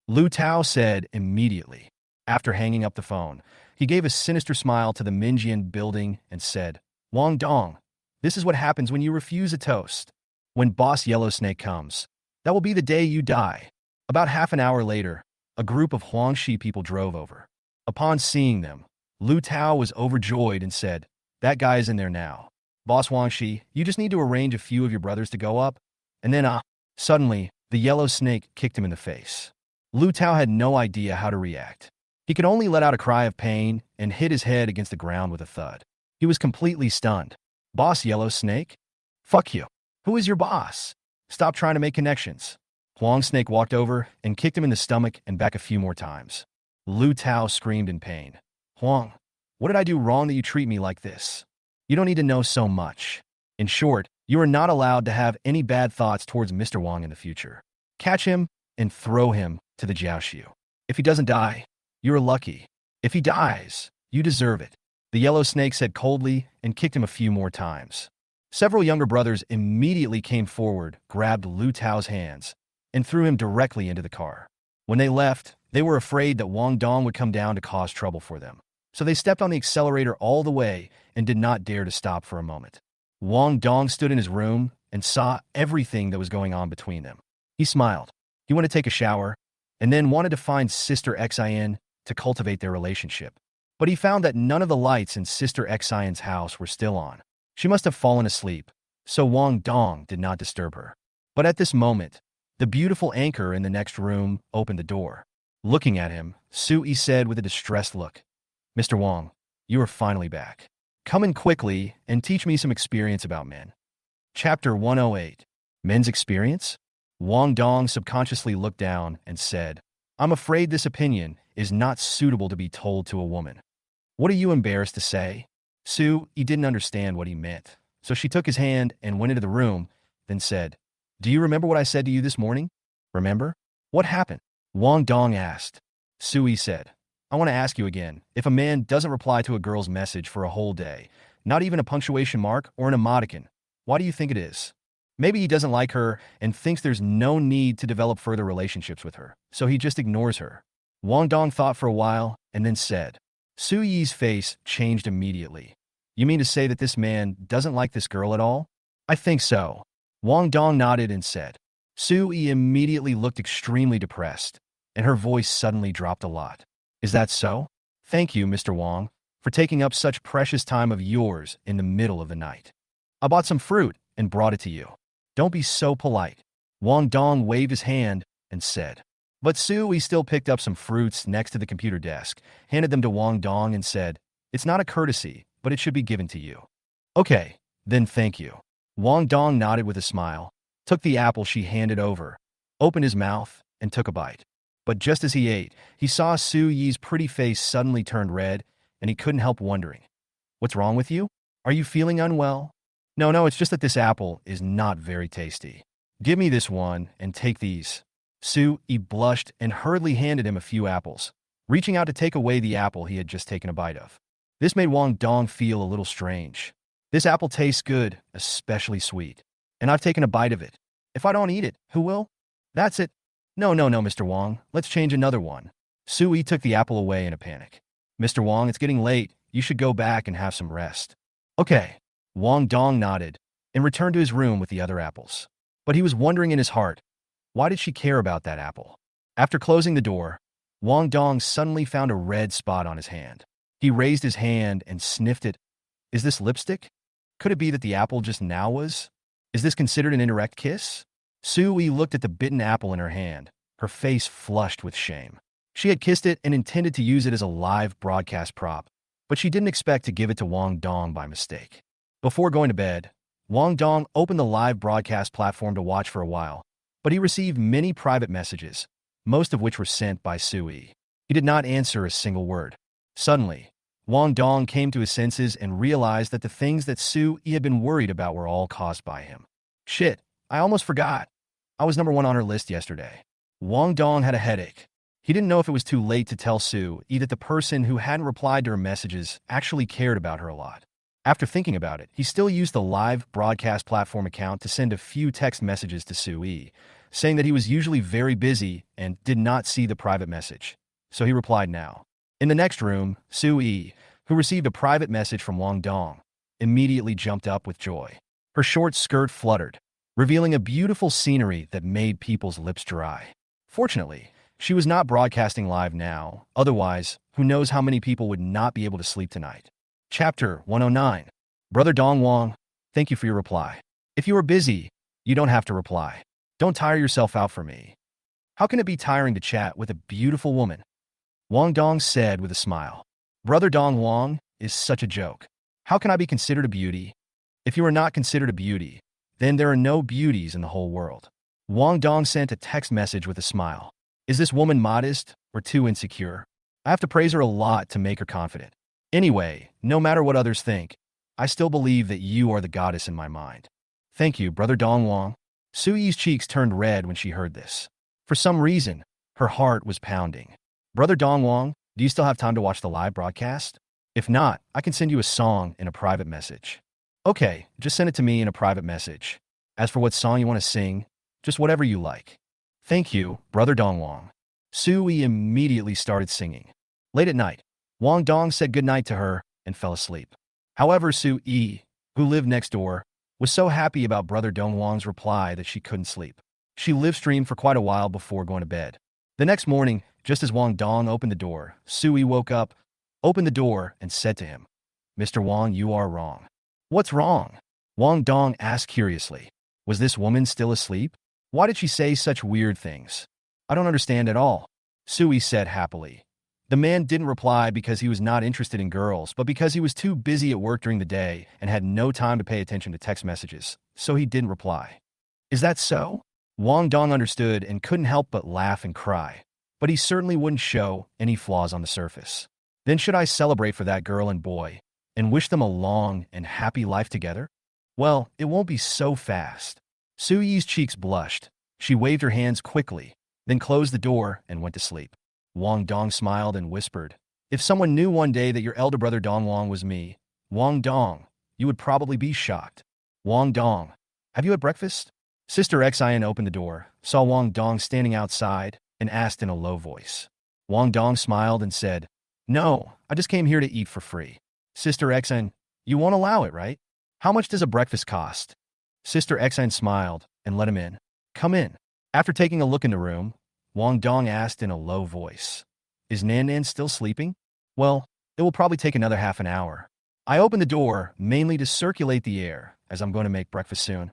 Lu Tao said immediately. After hanging up the phone, he gave a sinister smile to the Minjian building and said, "Wang Dong, this is what happens when you refuse a toast. When Boss Yellow Snake comes, that will be the day you die." About half an hour later, a group of Xuanshi people drove over. Upon seeing them, Lu Tao was overjoyed and said, "That guy is in there now. Boss Xuanshi, you just need to arrange a few of your brothers to go up, and then Suddenly, the yellow snake kicked him in the face. Lu Tao had no idea how to react. He could only let out a cry of pain and hit his head against the ground with a thud. He was completely stunned. "Boss Yellow Snake? Fuck you. Who is your boss? Stop trying to make connections." Huang Snake walked over and kicked him in the stomach and back a few more times. Lu Tao screamed in pain. "Huang, what did I do wrong that you treat me like this? You don't need to know so much. In short, you are not allowed to have any bad thoughts towards Mr. Wang in the future. Catch him and throw him to the Jiaoshu. If he doesn't die, you are lucky. If he dies, you deserve it." The yellow snake said coldly and kicked him a few more times. Several younger brothers immediately came forward, grabbed Lu Tao's hands, and threw him directly into the car. When they left, they were afraid that Wang Dong would come down to cause trouble for them. So they stepped on the accelerator all the way and did not dare to stop for a moment. Wang Dong stood in his room and saw everything that was going on between them. He smiled. He went to take a shower and then wanted to find Sister Xin to cultivate their relationship. But he found that none of the lights in Sister Xin's house were still on. She must have fallen asleep, so Wang Dong did not disturb her. But at this moment, the beautiful anchor in the next room opened the door. Looking at him, Sui said with a distressed look, "Mr. Wang, you are finally back. Come in quickly and teach me some experience about men." Chapter 108. Men's experience? Wang Dong subconsciously looked down and said, "I'm afraid this opinion is not suitable to be told to a woman." "What are you embarrassed to say?" Sue, he didn't understand what he meant, so she took his hand and went into the room, then said, "Do you remember what I said to you this morning?" "Remember? What happened?" Wang Dong asked. Sui said, "I want to ask you again. If a man doesn't reply to a girl's message for a whole day, Not even a punctuation mark or an emoticon. Why do you think it is? Maybe he doesn't like her and thinks there's no need to develop further relationships with her, so he just ignores her. Wang Dong thought for a while and then said. Su Yi's face changed immediately. You mean to say that this man doesn't like this girl at all? I think so. Wang Dong nodded and said. Su Yi immediately looked extremely depressed, and her voice suddenly dropped a lot. Is that so? Thank you, Mr. Wang, for taking up such precious time of yours in the middle of the night. I bought some fruit and brought it to you. Don't be so polite. Wang Dong waved his hand and said. But Su Yi still picked up some fruits next to the computer desk, handed them to Wang Dong and said, It's not a courtesy, but it should be given to you. Okay, then thank you. Wang Dong nodded with a smile, took the apple she handed over, opened his mouth, and took a bite. But just as he ate, he saw Su Yi's pretty face suddenly turned red, and he couldn't help wondering. What's wrong with you? Are you feeling unwell? No, it's just that this apple is not very tasty. Give me this one and take these. Su Yi blushed and hurriedly handed him a few apples, reaching out to take away the apple he had just taken a bite of. This made Wang Dong feel a little strange. This apple tastes good, especially sweet. And I've taken a bite of it. If I don't eat it, who will? That's it. No, Mr. Wang. Let's change another one. Su Yi took the apple away in a panic. Mr. Wang, it's getting late. You should go back and have some rest. Okay. Wang Dong nodded and returned to his room with the other apples. But he was wondering in his heart, why did she care about that apple? After closing the door, Wang Dong suddenly found a red spot on his hand. He raised his hand and sniffed it. Is this lipstick? Could it be that the apple just now was? Is this considered an indirect kiss? Su Yi looked at the bitten apple in her hand, her face flushed with shame. She had kissed it and intended to use it as a live broadcast prop, but she didn't expect to give it to Wang Dong by mistake. Before going to bed, Wang Dong opened the live broadcast platform to watch for a while, but he received many private messages, most of which were sent by Su Yi. He did not answer a single word. Suddenly, Wang Dong came to his senses and realized that the things that Su Yi had been worried about were all caused by him. Shit, I almost forgot. I was number 1 on her list yesterday. Wang Dong had a headache. He didn't know if it was too late to tell Su Yi that the person who hadn't replied to her messages actually cared about her a lot. After thinking about it, he still used the live broadcast platform account to send a few text messages to Su Yi, saying that he was usually very busy and did not see the private message. So he replied now. In the next room, Su Yi, who received a private message from Wang Dong, immediately jumped up with joy. Her short skirt fluttered, revealing a beautiful scenery that made people's lips dry. Fortunately, she was not broadcasting live now, otherwise, who knows how many people would not be able to sleep tonight. Chapter 109. Brother Dong Wang, thank you for your reply. If you are busy, you don't have to reply. Don't tire yourself out for me. How can it be tiring to chat with a beautiful woman? Wang Dong said with a smile. Brother Dong Wang is such a joke. How can I be considered a beauty? If you are not considered a beauty, then there are no beauties in the whole world. Wang Dong sent a text message with a smile. Is this woman modest or too insecure? I have to praise her a lot to make her confident. Anyway, no matter what others think, I still believe that you are the goddess in my mind. Thank you, Brother Dong Wang. Su Yi's cheeks turned red when she heard this. For some reason, her heart was pounding. Brother Dong Wang, do you still have time to watch the live broadcast? If not, I can send you a song in a private message. Okay, just send it to me in a private message. As for what song you want to sing, just whatever you like. Thank you, Brother Dong Wang. Su Yi immediately started singing. Late at night, Wang Dong said goodnight to her and fell asleep. However, Su Yi, who lived next door, was so happy about Brother Dong Wang's reply that she couldn't sleep. She live-streamed for quite a while before going to bed. The next morning, just as Wang Dong opened the door, Su Yi woke up, opened the door, and said to him, Mr. Wang, you are wrong. What's wrong? Wang Dong asked curiously. Was this woman still asleep? Why did she say such weird things? I don't understand at all, Su Yi said happily. The man didn't reply because he was not interested in girls, but because he was too busy at work during the day and had no time to pay attention to text messages, so he didn't reply. Is that so? Wang Dong understood and couldn't help but laugh and cry, but he certainly wouldn't show any flaws on the surface. Then should I celebrate for that girl and boy and wish them a long and happy life together? Well, it won't be so fast. Su Yi's cheeks blushed. She waved her hands quickly, then closed the door and went to sleep. Wang Dong smiled and whispered, If someone knew one day that your elder brother Dong Wang was me, Wang Dong, you would probably be shocked. Wang Dong, have you had breakfast? Sister Xin opened the door, saw Wang Dong standing outside, and asked in a low voice. Wang Dong smiled and said, "No, I just came here to eat for free." Sister Xin, you won't allow it, right? How much does a breakfast cost? Sister Xin smiled and let him in. Come in. After taking a look in the room, Wang Dong asked in a low voice, "Is Nan Nan still sleeping?" "Well, it will probably take another half an hour. I opened the door mainly to circulate the air, as I'm going to make breakfast soon."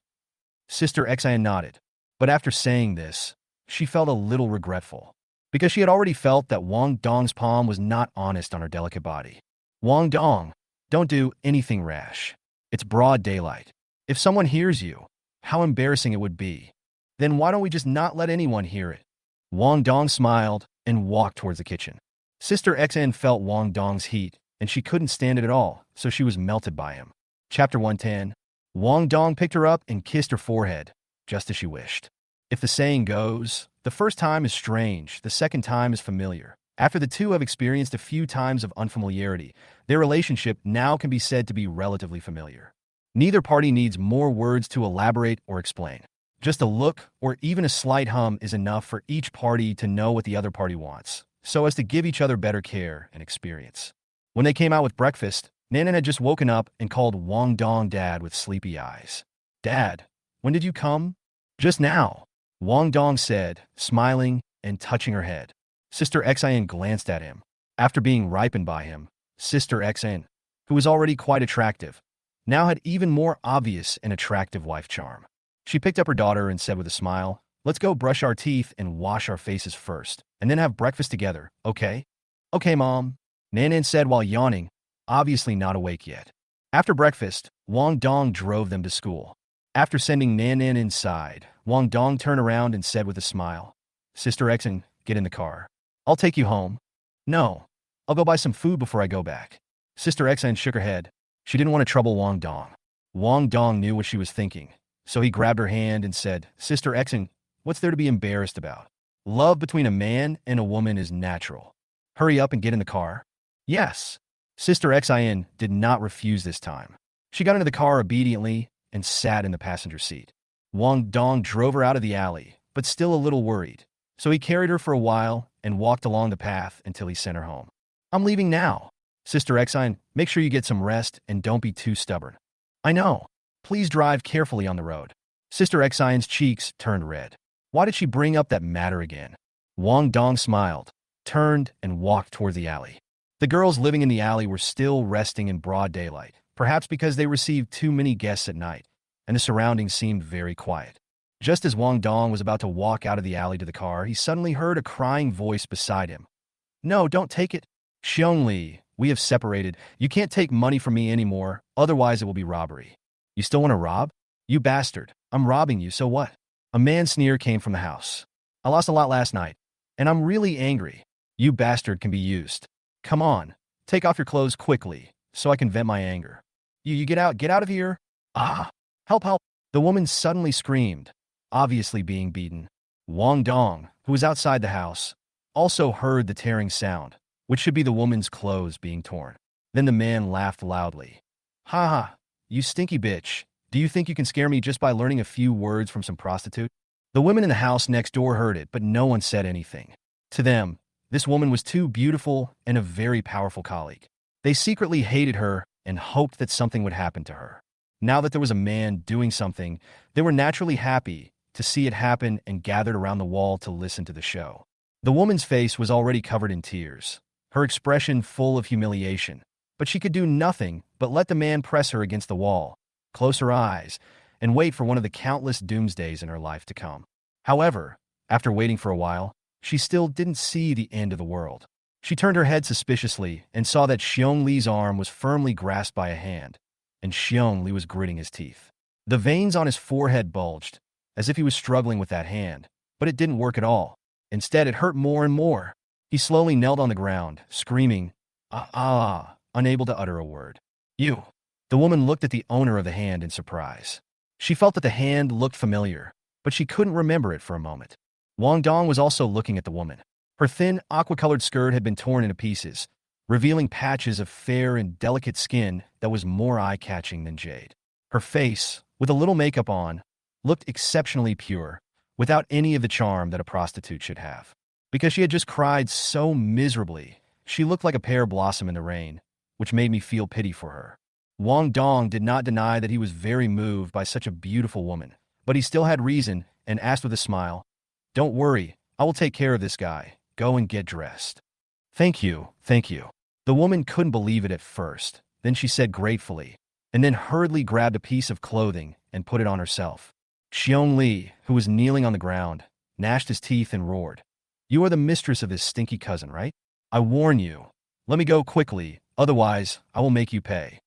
Sister Xin nodded, but after saying this, she felt a little regretful, because she had already felt that Wang Dong's palm was not honest on her delicate body. Wang Dong, don't do anything rash. It's broad daylight. If someone hears you, how embarrassing it would be. Then why don't we just not let anyone hear it? Wang Dong smiled and walked towards the kitchen. Sister Xin felt Wang Dong's heat, and she couldn't stand it at all, so she was melted by him. Chapter 110. Wang Dong picked her up and kissed her forehead, just as she wished. If the saying goes, the first time is strange, the second time is familiar. After the two have experienced a few times of unfamiliarity, their relationship now can be said to be relatively familiar. Neither party needs more words to elaborate or explain. Just a look or even a slight hum is enough for each party to know what the other party wants, so as to give each other better care and experience. When they came out with breakfast, Nanan had just woken up and called Wang Dong Dad with sleepy eyes. "Dad, when did you come?" "Just now," Wang Dong said, smiling and touching her head. Sister Xin glanced at him. After being ripened by him, Sister Xin, who was already quite attractive, now had even more obvious and attractive wife charm. She picked up her daughter and said with a smile, "Let's go brush our teeth and wash our faces first, and then have breakfast together, okay?" "Okay, Mom," Nanan said while yawning, obviously not awake yet. After breakfast, Wang Dong drove them to school. After sending Nanan inside, Wang Dong turned around and said with a smile, "Sister Xin, get in the car. I'll take you home." "No, I'll go buy some food before I go back." Sister Xin shook her head. She didn't want to trouble Wang Dong. Wang Dong knew what she was thinking, so he grabbed her hand and said, "Sister Xin, what's there to be embarrassed about? Love between a man and a woman is natural. Hurry up and get in the car." "Yes." Sister Xin did not refuse this time. She got into the car obediently and sat in the passenger seat. Wang Dong drove her out of the alley, but still a little worried, so he carried her for a while and walked along the path until he sent her home. "I'm leaving now. Sister Xin, make sure you get some rest and don't be too stubborn." "I know. Please drive carefully on the road." Sister Xion's cheeks turned red. Why did she bring up that matter again? Wang Dong smiled, turned, and walked toward the alley. The girls living in the alley were still resting in broad daylight, perhaps because they received too many guests at night, and the surroundings seemed very quiet. Just as Wang Dong was about to walk out of the alley to the car, he suddenly heard a crying voice beside him. "No, don't take it. Xiong Li, we have separated. You can't take money from me anymore, otherwise it will be robbery." "You still want to rob? You bastard. I'm robbing you, so what?" A man's sneer came from the house. "I lost a lot last night, and I'm really angry. You bastard can be used. Come on, take off your clothes quickly, so I can vent my anger." You get out of here." "Ah, help, help." The woman suddenly screamed, obviously being beaten. Wang Dong, who was outside the house, also heard the tearing sound, which should be the woman's clothes being torn. Then the man laughed loudly. "Ha ha, you stinky bitch. Do you think you can scare me just by learning a few words from some prostitute?" The women in the house next door heard it, but no one said anything. To them, this woman was too beautiful and a very powerful colleague. They secretly hated her and hoped that something would happen to her. Now that there was a man doing something, they were naturally happy to see it happen and gathered around the wall to listen to the show. The woman's face was already covered in tears, her expression full of humiliation, but she could do nothing but let the man press her against the wall, close her eyes, and wait for one of the countless doomsdays in her life to come. However, after waiting for a while, she still didn't see the end of the world. She turned her head suspiciously and saw that Xiong Li's arm was firmly grasped by a hand, and Xiong Li was gritting his teeth. The veins on his forehead bulged, as if he was struggling with that hand, but it didn't work at all. Instead, it hurt more and more. He slowly knelt on the ground, screaming, unable to utter a word. "You." The woman looked at the owner of the hand in surprise. She felt that the hand looked familiar, but she couldn't remember it for a moment. Wang Dong was also looking at the woman. Her thin, aqua-colored skirt had been torn into pieces, revealing patches of fair and delicate skin that was more eye-catching than jade. Her face, with a little makeup on, looked exceptionally pure, without any of the charm that a prostitute should have. Because she had just cried so miserably, she looked like a pear blossom in the rain, which made me feel pity for her. Wang Dong did not deny that he was very moved by such a beautiful woman, but he still had reason and asked with a smile, "Don't worry, I will take care of this guy. Go and get dressed." Thank you, thank you." The woman couldn't believe it at first. Then she said gratefully, and then hurriedly grabbed a piece of clothing and put it on herself. Xiong Li, who was kneeling on the ground, gnashed his teeth and roared, "You are the mistress of this stinky cousin, right? I warn you. Let me go quickly, otherwise I will make you pay.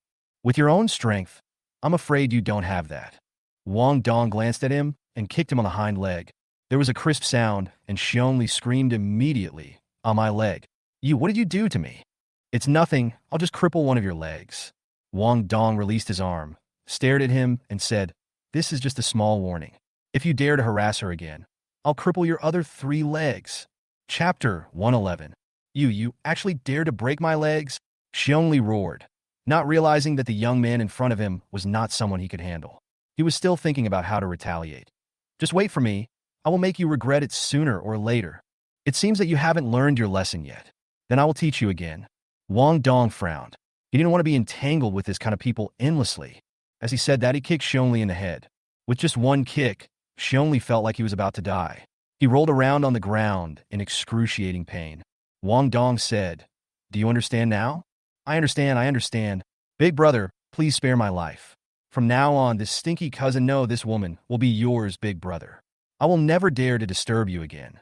With your own strength, I'm afraid you don't have that." Wang Dong glanced at him and kicked him on the hind leg. There was a crisp sound, and Xiong Li screamed immediately, "On my leg. What did you do to me?" "It's nothing, I'll just cripple one of your legs." Wang Dong released his arm, stared at him, and said, "This is just a small warning. If you dare to harass her again, I'll cripple your other 3 legs." Chapter 111. You actually dare to break my legs?" Xiong Li roared, not realizing that the young man in front of him was not someone he could handle. He was still thinking about how to retaliate. "Just wait for me. I will make you regret it sooner or later. It seems that you haven't learned your lesson yet. Then I will teach you again." Wang Dong frowned. He didn't want to be entangled with this kind of people endlessly. As he said that, he kicked Xiong Li in the head. With just one kick, Xiong Li felt like he was about to die. He rolled around on the ground in excruciating pain. Wang Dong said, "Do you understand now?" I understand. Big brother, please spare my life. From now on, this stinky cousin, no, this woman, will be yours, big brother. I will never dare to disturb you again."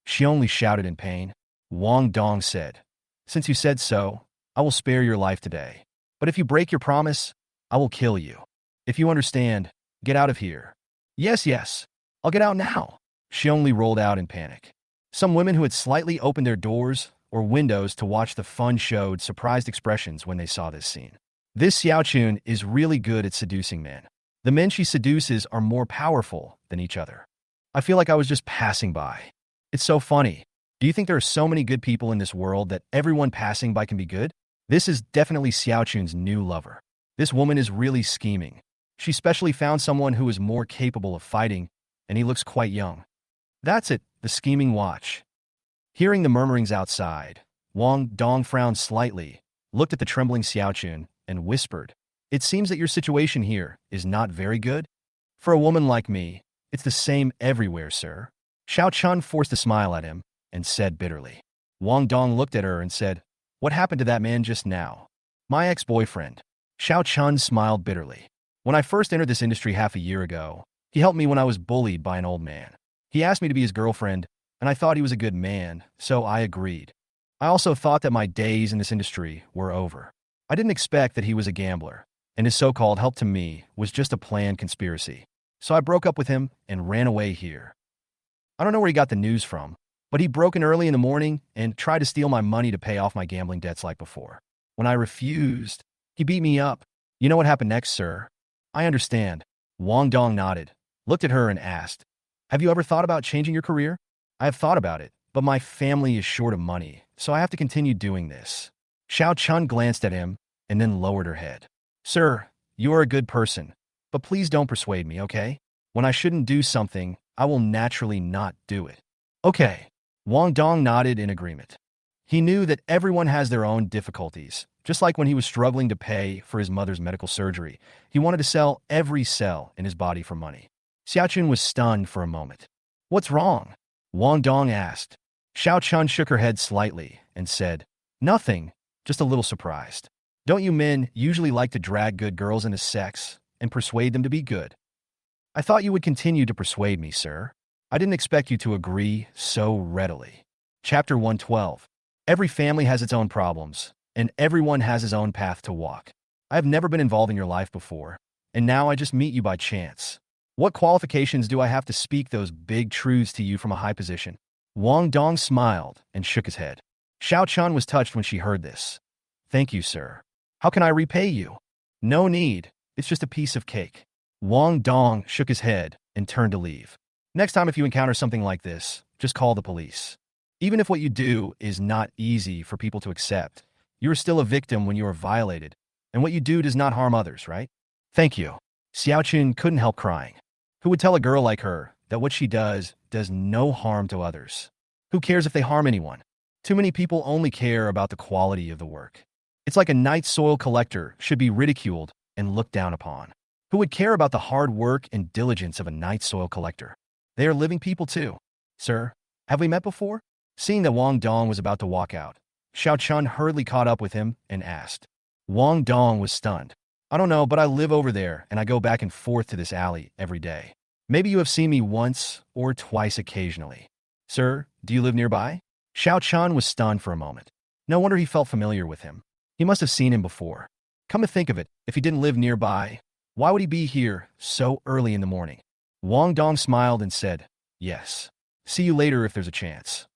Xiong Li shouted in pain. Wang Dong said, "Since you said so, I will spare your life today. But if you break your promise, I will kill you. If you understand, get out of here." Yes, I'll get out now." Xiong Li rolled out in panic. Some women who had slightly opened their doors or windows to watch the fun showed surprised expressions when they saw this scene. This Xiaochun is really good at seducing men. The men she seduces are more powerful than each other. I feel like I was just passing by. It's so funny. Do you think there are so many good people in this world that everyone passing by can be good? This is definitely Xiaochun's new lover. This woman is really scheming. She specially found someone who is more capable of fighting, and he looks quite young. That's it, the scheming watch. Hearing the murmurings outside, Wang Dong frowned slightly, looked at the trembling Xiaochun, and whispered, "It seems that your situation here is not very good. For a woman like me, it's the same everywhere, sir." Xiaochun forced a smile at him and said bitterly. Wang Dong looked at her and said, "What happened to that man just now?" "My ex-boyfriend." Xiaochun smiled bitterly. "When I first entered this industry half a year ago, he helped me when I was bullied by an old man. He asked me to be his girlfriend, and I thought he was a good man, so I agreed. I also thought that my days in this industry were over. I didn't expect that he was a gambler, and his so-called help to me was just a planned conspiracy. So I broke up with him and ran away here. I don't know where he got the news from, but he broke in early in the morning and tried to steal my money to pay off my gambling debts like before. When I refused, he beat me up. You know what happened next, sir?" "I understand." Wang Dong nodded, looked at her and asked, "Have you ever thought about changing your career?" "I have thought about it, but my family is short of money, so I have to continue doing this." Xiaochun glanced at him and then lowered her head. "Sir, you are a good person, but please don't persuade me, okay? When I shouldn't do something, I will naturally not do it." "Okay." Wang Dong nodded in agreement. He knew that everyone has their own difficulties. Just like when he was struggling to pay for his mother's medical surgery, he wanted to sell every cell in his body for money. Xiaochun was stunned for a moment. "What's wrong?" Wang Dong asked. Xiaochun shook her head slightly and said, "Nothing, just a little surprised. Don't you men usually like to drag good girls into sex and persuade them to be good? I thought you would continue to persuade me, sir. I didn't expect you to agree so readily." Chapter 112. Every family has its own problems, and everyone has his own path to walk. I have never been involved in your life before, and now I just meet you by chance. What qualifications do I have to speak those big truths to you from a high position?" Wang Dong smiled and shook his head. Xiaochun was touched when she heard this. "Thank you, sir. How can I repay you?" "No need. It's just a piece of cake." Wang Dong shook his head and turned to leave. "Next time if you encounter something like this, just call the police. Even if what you do is not easy for people to accept, You are still a victim when you are violated, and what you do does not harm others, right? Thank you. Xiaoqun couldn't help crying. Who would tell a girl like her that what she does no harm to others? Who cares if they harm anyone? Too many people only care about the quality of the work. It's like a night soil collector should be ridiculed and looked down upon. Who would care about the hard work and diligence of a night soil collector? They are living people too. Sir, have we met before? Seeing that Wang Dong was about to walk out, Xiaoqun hurriedly caught up with him and asked. Wang Dong was stunned. I don't know, but I live over there and I go back and forth to this alley every day. Maybe you have seen me once or twice occasionally. Sir, do you live nearby? Xiaoqun was stunned for a moment. No wonder he felt familiar with him. He must have seen him before. Come to think of it, if he didn't live nearby, why would he be here so early in the morning? Wang Dong smiled and said, yes. See you later if there's a chance.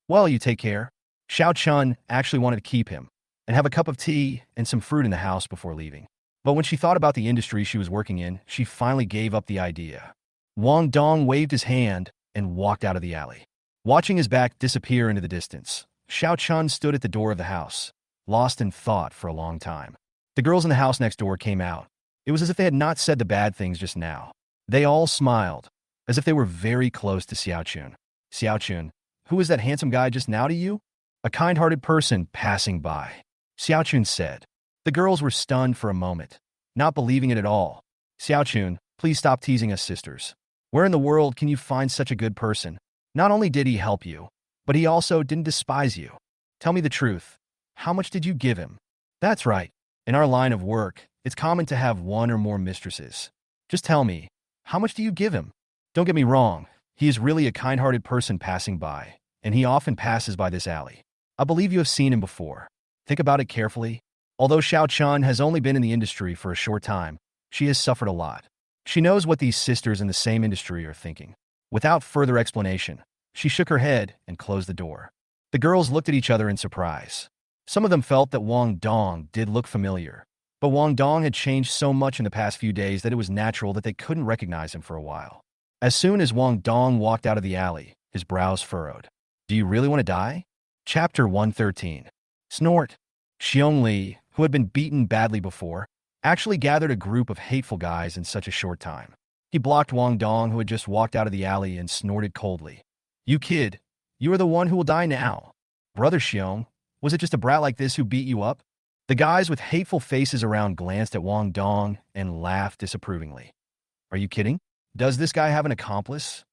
Well, you take care. Xiaoqun actually wanted to keep him and have a cup of tea and some fruit in the house before leaving. But when she thought about the industry she was working in, she finally gave up the idea. Wang Dong waved his hand and walked out of the alley. Watching his back disappear into the distance, Xiaoqun stood at the door of the house, lost in thought for a long time. The girls in the house next door came out. It was as if they had not said the bad things just now. They all smiled, as if they were very close to Xiaoqun. Xiaoqun, who was that handsome guy just now to you? A kind-hearted person passing by. Xiaoqun said. The girls were stunned for a moment, not believing it at all. Xiaoqun, please stop teasing us sisters. Where in the world can you find such a good person? Not only did he help you, but he also didn't despise you. Tell me the truth. How much did you give him? That's right. In our line of work, it's common to have one or more mistresses. Just tell me, how much do you give him? Don't get me wrong, he is really a kind-hearted person passing by, and he often passes by this alley. I believe you have seen him before. Think about it carefully. Although Xiaoqun has only been in the industry for a short time, she has suffered a lot. She knows what these sisters in the same industry are thinking. Without further explanation, she shook her head and closed the door. The girls looked at each other in surprise. Some of them felt that Wang Dong did look familiar, but Wang Dong had changed so much in the past few days that it was natural that they couldn't recognize him for a while. As soon as Wang Dong walked out of the alley, his brows furrowed. Do you really want to die? Chapter 113. Snort. Xiong Li, who had been beaten badly before, actually gathered a group of hateful guys in such a short time. He blocked Wang Dong, who had just walked out of the alley, and snorted coldly. You kid, you are the one who will die now. Brother Xiong, was it just a brat like this who beat you up? The guys with hateful faces around glanced at Wang Dong and laughed disapprovingly. Are you kidding? Does this guy have an accomplice?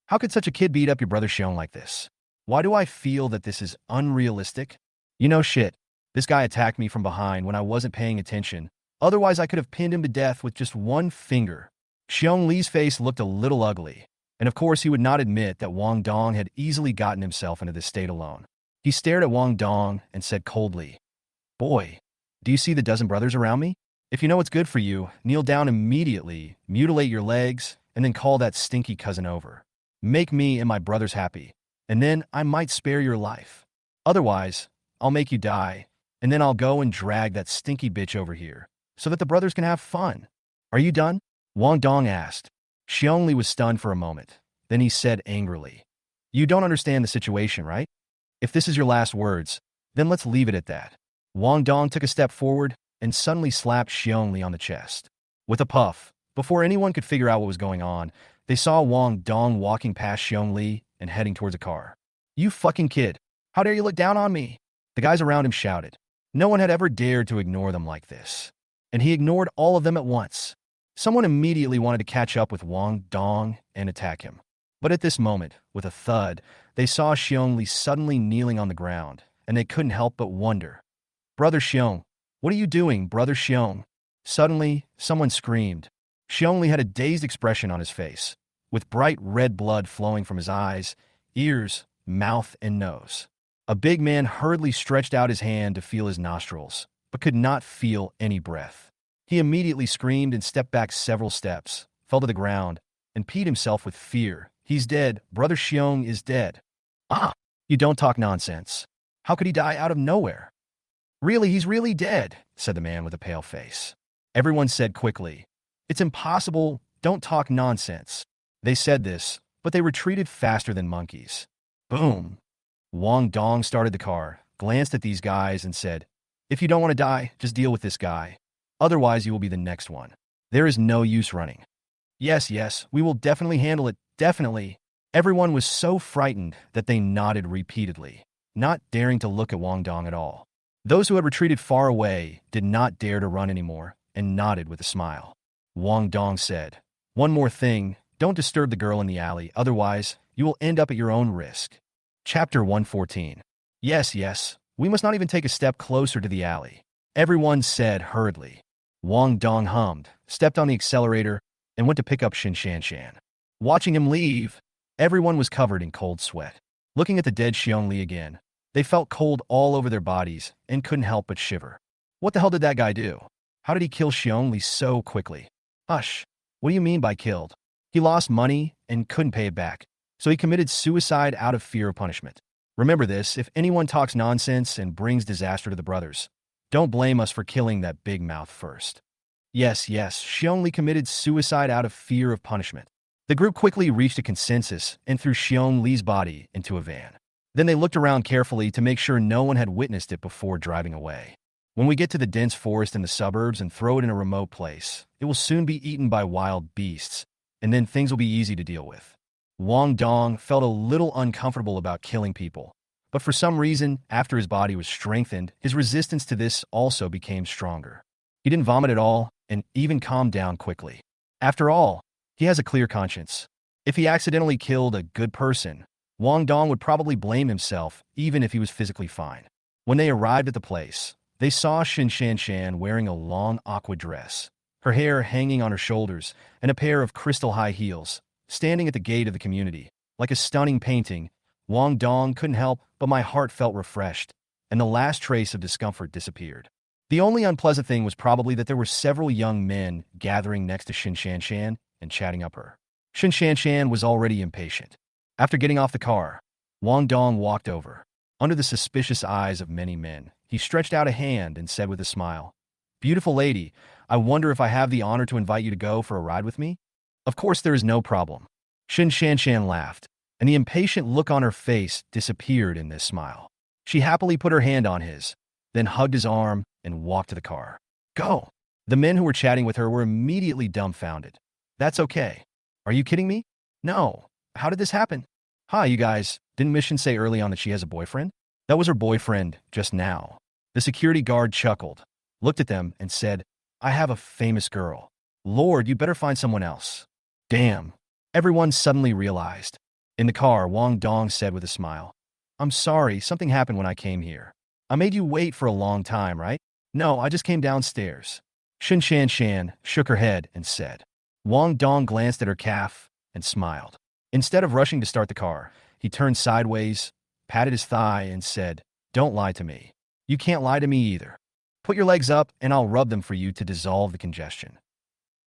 How could such a kid beat up your brother Xiong like this? Why do I feel that this is unrealistic? You know shit. This guy attacked me from behind when I wasn't paying attention. Otherwise, I could have pinned him to death with just one finger. Xiong Li's face looked a little ugly, and of course he would not admit that Wang Dong had easily gotten himself into this state alone. He stared at Wang Dong and said coldly, Boy, do you see the dozen brothers around me? If you know what's good for you, kneel down immediately, mutilate your legs, and then call that stinky cousin over. Make me and my brothers happy, and then I might spare your life. Otherwise, I'll make you die, and then I'll go and drag that stinky bitch over here, so that the brothers can have fun. Are you done? Wang Dong asked. Xiong Li was stunned for a moment. Then he said angrily, You don't understand the situation, right? If this is your last words, then let's leave it at that. Wang Dong took a step forward and suddenly slapped Xiong Li on the chest. With a puff, before anyone could figure out what was going on, they saw Wang Dong walking past Xiong Li and heading towards a car. You fucking kid! How dare you look down on me? The guys around him shouted. No one had ever dared to ignore them like this. And he ignored all of them at once. Someone immediately wanted to catch up with Wang Dong and attack him. But at this moment, with a thud, they saw Xiong Li suddenly kneeling on the ground, and they couldn't help but wonder. Brother Xiong, what are you doing, Brother Xiong? Suddenly, someone screamed. Xiong Li had a dazed expression on his face, with bright red blood flowing from his eyes, ears, mouth, and nose. A big man hurriedly stretched out his hand to feel his nostrils, but could not feel any breath. He immediately screamed and stepped back several steps, fell to the ground, and peed himself with fear. He's dead. Brother Xiong is dead. Ah, you don't talk nonsense. How could he die out of nowhere? Really, he's really dead, said the man with a pale face. Everyone said quickly, It's impossible. Don't talk nonsense. They said this, but they retreated faster than monkeys. Boom. Wang Dong started the car, glanced at these guys, and said, If you don't want to die, just deal with this guy. Otherwise, you will be the next one. There is no use running. Yes, yes, we will definitely handle it, definitely. Everyone was so frightened that they nodded repeatedly, not daring to look at Wang Dong at all. Those who had retreated far away did not dare to run anymore and nodded with a smile. Wang Dong said, "One more thing, don't disturb the girl in the alley, otherwise you will end up at your own risk." Chapter 114. Yes, yes, we must not even take a step closer to the alley, everyone said hurriedly. Wang Dong hummed, stepped on the accelerator, and went to pick up Shan. Watching him leave, everyone was covered in cold sweat. Looking at the dead Xiong again, they felt cold all over their bodies and couldn't help but shiver. What the hell did that guy do? How did he kill Xiong so quickly? Hush, what do you mean by killed? He lost money and couldn't pay it back, so he committed suicide out of fear of punishment. Remember this, if anyone talks nonsense and brings disaster to the brothers, don't blame us for killing that big mouth first. Yes, yes, Xiong committed suicide out of fear of punishment. The group quickly reached a consensus and threw Xiong Li's body into a van. Then they looked around carefully to make sure no one had witnessed it before driving away. When we get to the dense forest in the suburbs and throw it in a remote place, it will soon be eaten by wild beasts, and then things will be easy to deal with. Wang Dong felt a little uncomfortable about killing people, but for some reason, after his body was strengthened, his resistance to this also became stronger. He didn't vomit at all and even calmed down quickly. After all, he has a clear conscience. If he accidentally killed a good person, Wang Dong would probably blame himself even if he was physically fine. When they arrived at the place, they saw Shan wearing a long aqua dress, her hair hanging on her shoulders, and a pair of crystal high heels, standing at the gate of the community. Like a stunning painting, Wang Dong couldn't help but my heart felt refreshed, and the last trace of discomfort disappeared. The only unpleasant thing was probably that there were several young men gathering next to Shan and chatting up her. Shan was already impatient. After getting off the car, Wang Dong walked over. Under the suspicious eyes of many men, he stretched out a hand and said with a smile, "Beautiful lady, I wonder if I have the honor to invite you to go for a ride with me?" "Of course there is no problem." Shan laughed, and the impatient look on her face disappeared in this smile. She happily put her hand on his, then hugged his arm and walked to the car. "Go!" The men who were chatting with her were immediately dumbfounded. "That's okay. Are you kidding me?" "No. How did this happen?" "Hi, you guys. Didn't Mission say early on that she has a boyfriend?" "That was her boyfriend just now." The security guard chuckled, looked at them, and said, "I have a famous girl. Lord, you better find someone else." Damn. Everyone suddenly realized. In the car, Wang Dong said with a smile, "I'm sorry, something happened when I came here. I made you wait for a long time, right?" "No, I just came downstairs." Shan shook her head and said. Wang Dong glanced at her calf and smiled. Instead of rushing to start the car, he turned sideways, patted his thigh, and said, "Don't lie to me. You can't lie to me either. Put your legs up and I'll rub them for you to dissolve the congestion."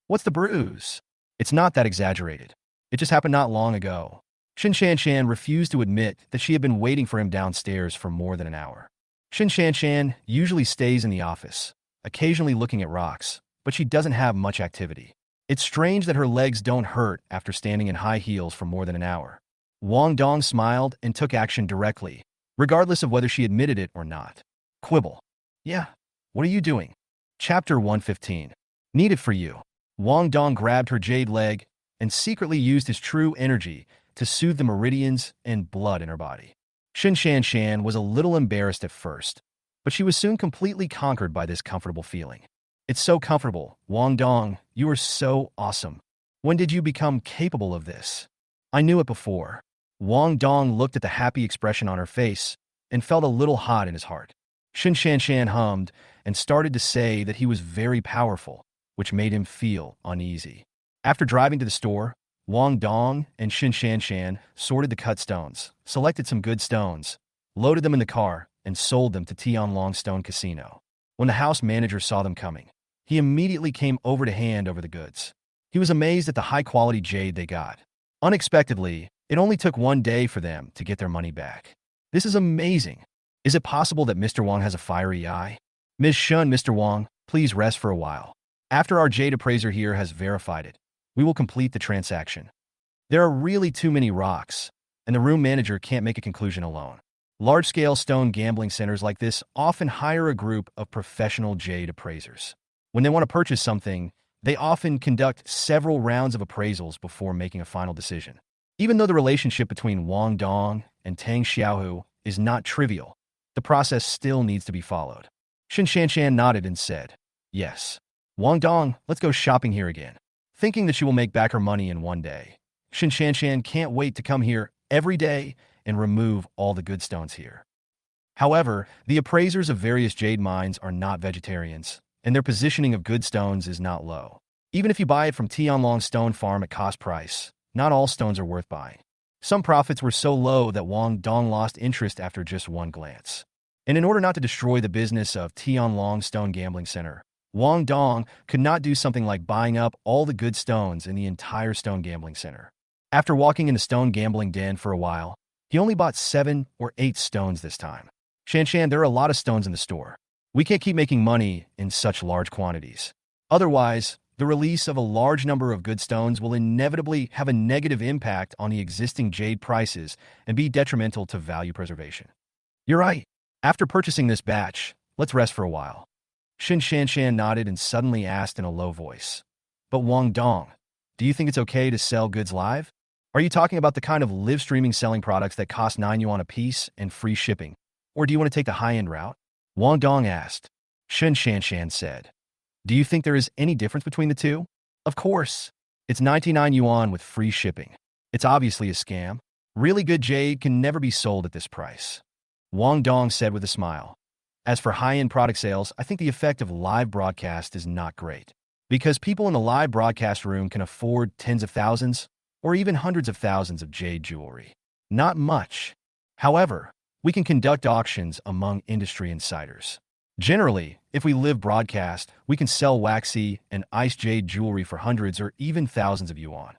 "What's the bruise?" "It's not that exaggerated. It just happened not long ago." Shan refused to admit that she had been waiting for him downstairs for more than an hour. Shan usually stays in the office, occasionally looking at rocks, but she doesn't have much activity. It's strange that her legs don't hurt after standing in high heels for more than an hour. Wang Dong smiled and took action directly, regardless of whether she admitted it or not. Quibble. "Yeah, what are you doing?" Chapter 115. Need it for you. Wang Dong grabbed her jade leg and secretly used his true energy to soothe the meridians and blood in her body. Shan was a little embarrassed at first, but she was soon completely conquered by this comfortable feeling. "It's so comfortable, Wang Dong, you are so awesome. When did you become capable of this?" "I knew it before." Wang Dong looked at the happy expression on her face and felt a little hot in his heart. Shan hummed and started to say that he was very powerful, which made him feel uneasy. After driving to the store, Wang Dong and Shan sorted the cut stones, selected some good stones, loaded them in the car, and sold them to Tianlong Stone Casino. When the house manager saw them coming, he immediately came over to hand over the goods. He was amazed at the high-quality jade they got. Unexpectedly, it only took one day for them to get their money back. "This is amazing. Is it possible that Mr. Wang has a fiery eye?" "Ms. Shun, Mr. Wang, please rest for a while. After our jade appraiser here has verified it, we will complete the transaction. There are really too many rocks, and the room manager can't make a conclusion alone. Large-scale stone gambling centers like this often hire a group of professional jade appraisers. When they want to purchase something, they often conduct several rounds of appraisals before making a final decision. Even though the relationship between Wang Dong and Tang Xiao is not trivial, the process still needs to be followed. Shan nodded and said, "Yes. Wang Dong, let's go shopping here again." Thinking that she will make back her money in one day, Shan can't wait to come here every day and remove all the good stones here. However, the appraisers of various jade mines are not vegetarians, and their positioning of good stones is not low. Even if you buy it from Tianlong Stone Farm at cost price, not all stones are worth buying. Some profits were so low that Wang Dong lost interest after just one glance. And in order not to destroy the business of Tianlong Stone Gambling Center, Wang Dong could not do something like buying up all the good stones in the entire stone gambling center. After walking in the stone gambling den for a while, he only bought 7 or 8 stones this time. Shan, there are a lot of stones in the store. We can't keep making money in such large quantities. Otherwise, the release of a large number of good stones will inevitably have a negative impact on the existing jade prices and be detrimental to value preservation. You're right. After purchasing this batch, let's rest for a while. Shan nodded and suddenly asked in a low voice, "But Wang Dong, do you think it's okay to sell goods live? Are you talking about the kind of live streaming selling products that cost 9 yuan a piece and free shipping? Or do you want to take the high-end route?" Wang Dong asked. Shan said, "Do you think there is any difference between the two?" "Of course. It's 99 yuan with free shipping. It's obviously a scam. Really good jade can never be sold at this price," Wang Dong said with a smile. "As for high-end product sales, I think the effect of live broadcast is not great. Because people in the live broadcast room can afford tens of thousands or even hundreds of thousands of jade jewelry. Not much. However, we can conduct auctions among industry insiders. Generally, if we live broadcast, we can sell waxy and ice jade jewelry for hundreds or even thousands of yuan."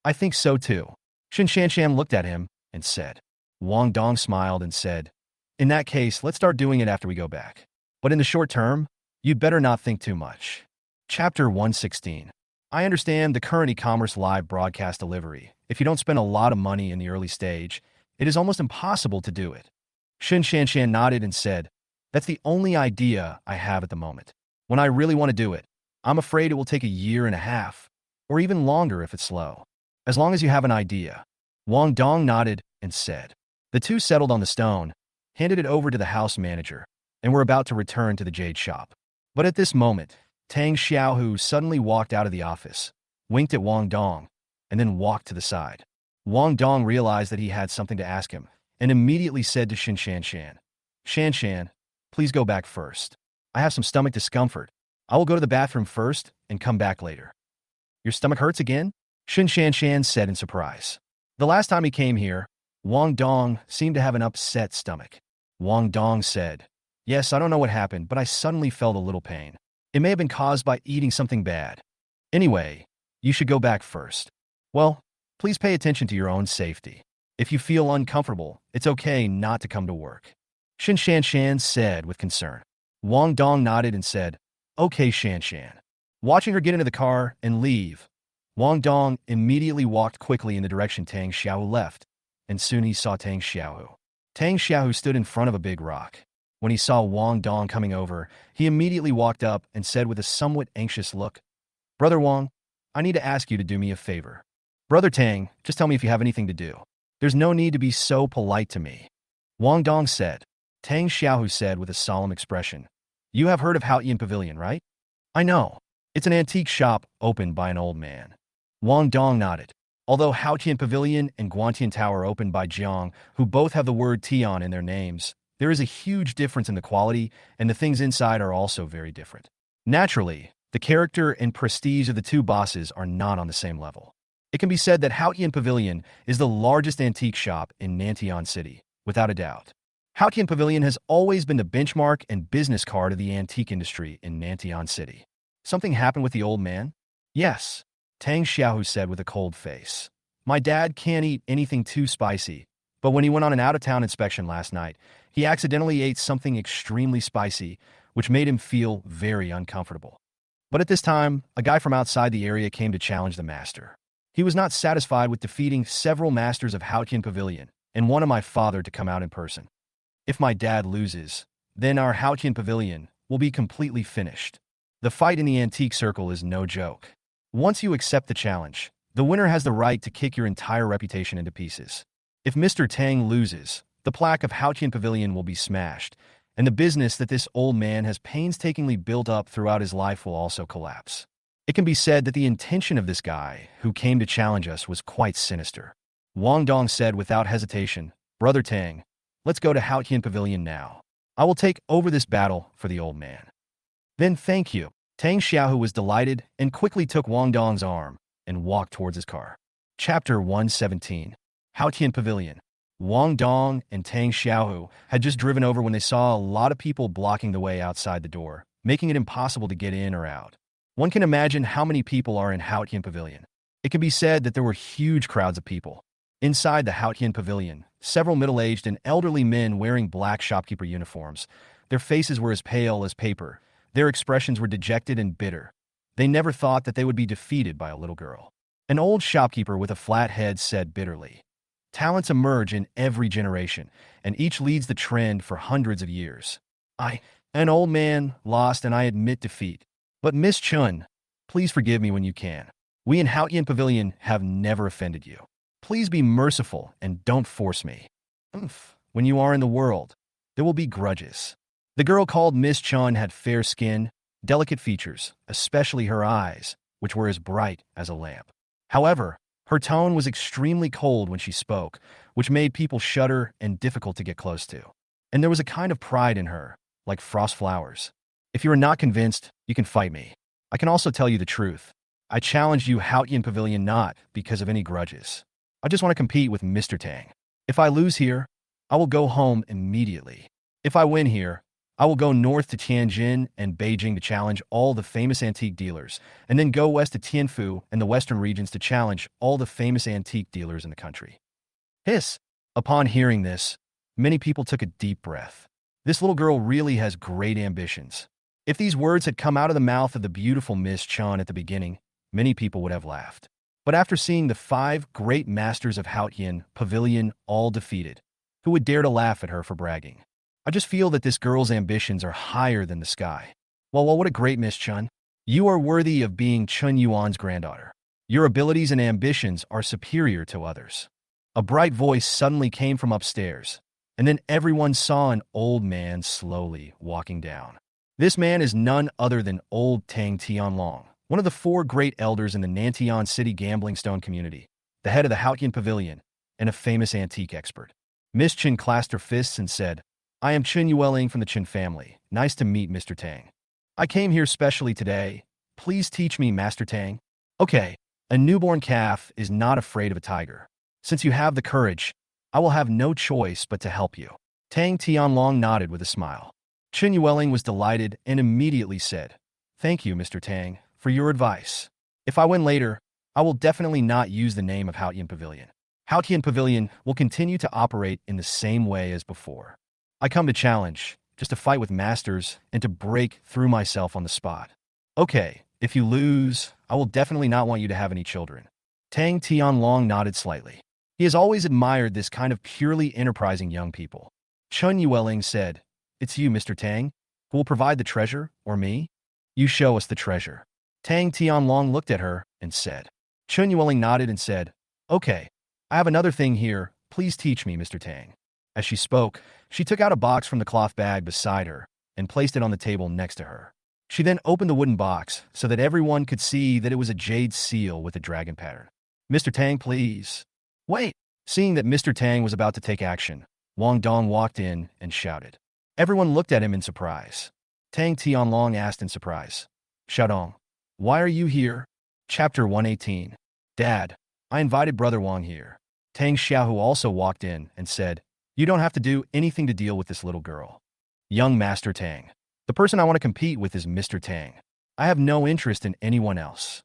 "I think so too." Shan looked at him and said. Wang Dong smiled and said, "In that case, let's start doing it after we go back. But in the short term, you'd better not think too much." Chapter 116. I understand the current e-commerce live broadcast delivery. If you don't spend a lot of money in the early stage, it is almost impossible to do it. Shan nodded and said, "That's the only idea I have at the moment. When I really want to do it, I'm afraid it will take a year and a half, or even longer if it's slow. As long as you have an idea." Wang Dong nodded and said. The two settled on the stone, handed it over to the house manager, and were about to return to the jade shop. But at this moment, Tang Xiao suddenly walked out of the office, winked at Wang Dong, and then walked to the side. Wang Dong realized that he had something to ask him, and immediately said to Shan, "Please go back first. I have some stomach discomfort. I will go to the bathroom first and come back later." "Your stomach hurts again?" Shan said in surprise. The last time he came here, Wang Dong seemed to have an upset stomach. Wang Dong said, "Yes, I don't know what happened, but I suddenly felt a little pain. It may have been caused by eating something bad. Anyway, you should go back first. Well, please pay attention to your own safety. If you feel uncomfortable, it's okay not to come to work," Shan said with concern. Wang Dong nodded and said, "Okay, Shan." Watching her get into the car and leave, Wang Dong immediately walked quickly in the direction Tang Xiao left, and soon he saw Tang Xiao. Tang Xiao stood in front of a big rock. When he saw Wang Dong coming over, he immediately walked up and said with a somewhat anxious look, "Brother Wang, I need to ask you to do me a favor." "Brother Tang, just tell me if you have anything to do. There's no need to be so polite to me," Wang Dong said. Tang Xiao said with a solemn expression, "You have heard of Haotian Pavilion, right?" "I know. It's an antique shop opened by an old man." Wang Dong nodded. Although Haotian Pavilion and Guantian Tower are opened by Jiang, who both have the word Tian in their names, there is a huge difference in the quality, and the things inside are also very different. Naturally, the character and prestige of the two bosses are not on the same level. It can be said that Haotian Pavilion is the largest antique shop in Nantian City, without a doubt. Haotian Pavilion has always been the benchmark and business card of the antique industry in Nantian City. Something happened with the old man? Yes, Tang Xiao said with a cold face. "My dad can't eat anything too spicy, but when he went on an out-of-town inspection last night, he accidentally ate something extremely spicy, which made him feel very uncomfortable. But at this time, a guy from outside the area came to challenge the master. He was not satisfied with defeating several masters of Haotian Pavilion and wanted my father to come out in person. If my dad loses, then our Haotian Pavilion will be completely finished. The fight in the antique circle is no joke. Once you accept the challenge, the winner has the right to kick your entire reputation into pieces. If Mr. Tang loses, the plaque of Haotian Pavilion will be smashed, and the business that this old man has painstakingly built up throughout his life will also collapse. It can be said that the intention of this guy who came to challenge us was quite sinister. Wang Dong said without hesitation, "Brother Tang, let's go to Haotian Pavilion now. I will take over this battle for the old man." "Then thank you." Tang Xiao was delighted and quickly took Wang Dong's arm and walked towards his car. Chapter 117. Haotian Pavilion. Wang Dong and Tang Xiao had just driven over when they saw a lot of people blocking the way outside the door, making it impossible to get in or out. One can imagine how many people are in Haotian Pavilion. It can be said that there were huge crowds of people. Inside the Haotian Pavilion, several middle-aged and elderly men wearing black shopkeeper uniforms. Their faces were as pale as paper. Their expressions were dejected and bitter. They never thought that they would be defeated by a little girl. An old shopkeeper with a flat head said bitterly, "Talents emerge in every generation, and each leads the trend for hundreds of years. I, an old man, lost and I admit defeat. But Miss Chun, please forgive me when you can. We in Haotian Pavilion have never offended you. Please be merciful and don't force me. When you are in the world, there will be grudges." The girl called Miss Chun had fair skin, delicate features, especially her eyes, which were as bright as a lamp. However, her tone was extremely cold when she spoke, which made people shudder and difficult to get close to. And there was a kind of pride in her, like frost flowers. "If you are not convinced, you can fight me. I can also tell you the truth. I challenged you Haotian Pavilion not because of any grudges. I just want to compete with Mr. Tang. If I lose here, I will go home immediately. If I win here, I will go north to Tianjin and Beijing to challenge all the famous antique dealers, and then go west to Tianfu and the western regions to challenge all the famous antique dealers in the country." Hiss! Upon hearing this, many people took a deep breath. This little girl really has great ambitions. If these words had come out of the mouth of the beautiful Miss Chun at the beginning, many people would have laughed. But after seeing the 5 great masters of Haotian Pavilion all defeated, who would dare to laugh at her for bragging? I just feel that this girl's ambitions are higher than the sky. Well, what a great Miss Chun. You are worthy of being Chun Yuan's granddaughter. Your abilities and ambitions are superior to others. A bright voice suddenly came from upstairs, and then everyone saw an old man slowly walking down. This man is none other than old Tang Tianlong, one of the 4 great elders in the Nantian City gambling stone community, the head of the Haotian Pavilion, and a famous antique expert. Miss Chun clasped her fists and said, "I am Chun Yueling from the Chun family. Nice to meet Mr. Tang. I came here specially today. Please teach me, Master Tang." "Okay, a newborn calf is not afraid of a tiger. Since you have the courage, I will have no choice but to help you." Tang Tianlong nodded with a smile. Chun Yueling was delighted and immediately said, "Thank you, Mr. Tang, for your advice. If I win later, I will definitely not use the name of Haotian Pavilion. Haotian Pavilion will continue to operate in the same way as before. I come to challenge, just to fight with masters and to break through myself on the spot. Okay, if you lose, I will definitely not want you to have any children." Tang Tianlong nodded slightly. He has always admired this kind of purely enterprising young people. Chun Yueling said, "It's you, Mr. Tang, who will provide the treasure, or me? You show us the treasure." Tang Tianlong looked at her and said. Chun Yueling nodded and said, "Okay, I have another thing here. Please teach me, Mr. Tang." As she spoke, she took out a box from the cloth bag beside her and placed it on the table next to her. She then opened the wooden box so that everyone could see that it was a jade seal with a dragon pattern. "Mr. Tang, please." "Wait!" Seeing that Mr. Tang was about to take action, Wang Dong walked in and shouted. Everyone looked at him in surprise. Tang Tianlong asked in surprise, "Xiaodong, why are you here?" Chapter 118. "Dad, I invited Brother Wang here." Tang Xiao also walked in and said, "You don't have to do anything to deal with this little girl. Young Master Tang. The person I want to compete with is Mr. Tang. I have no interest in anyone else."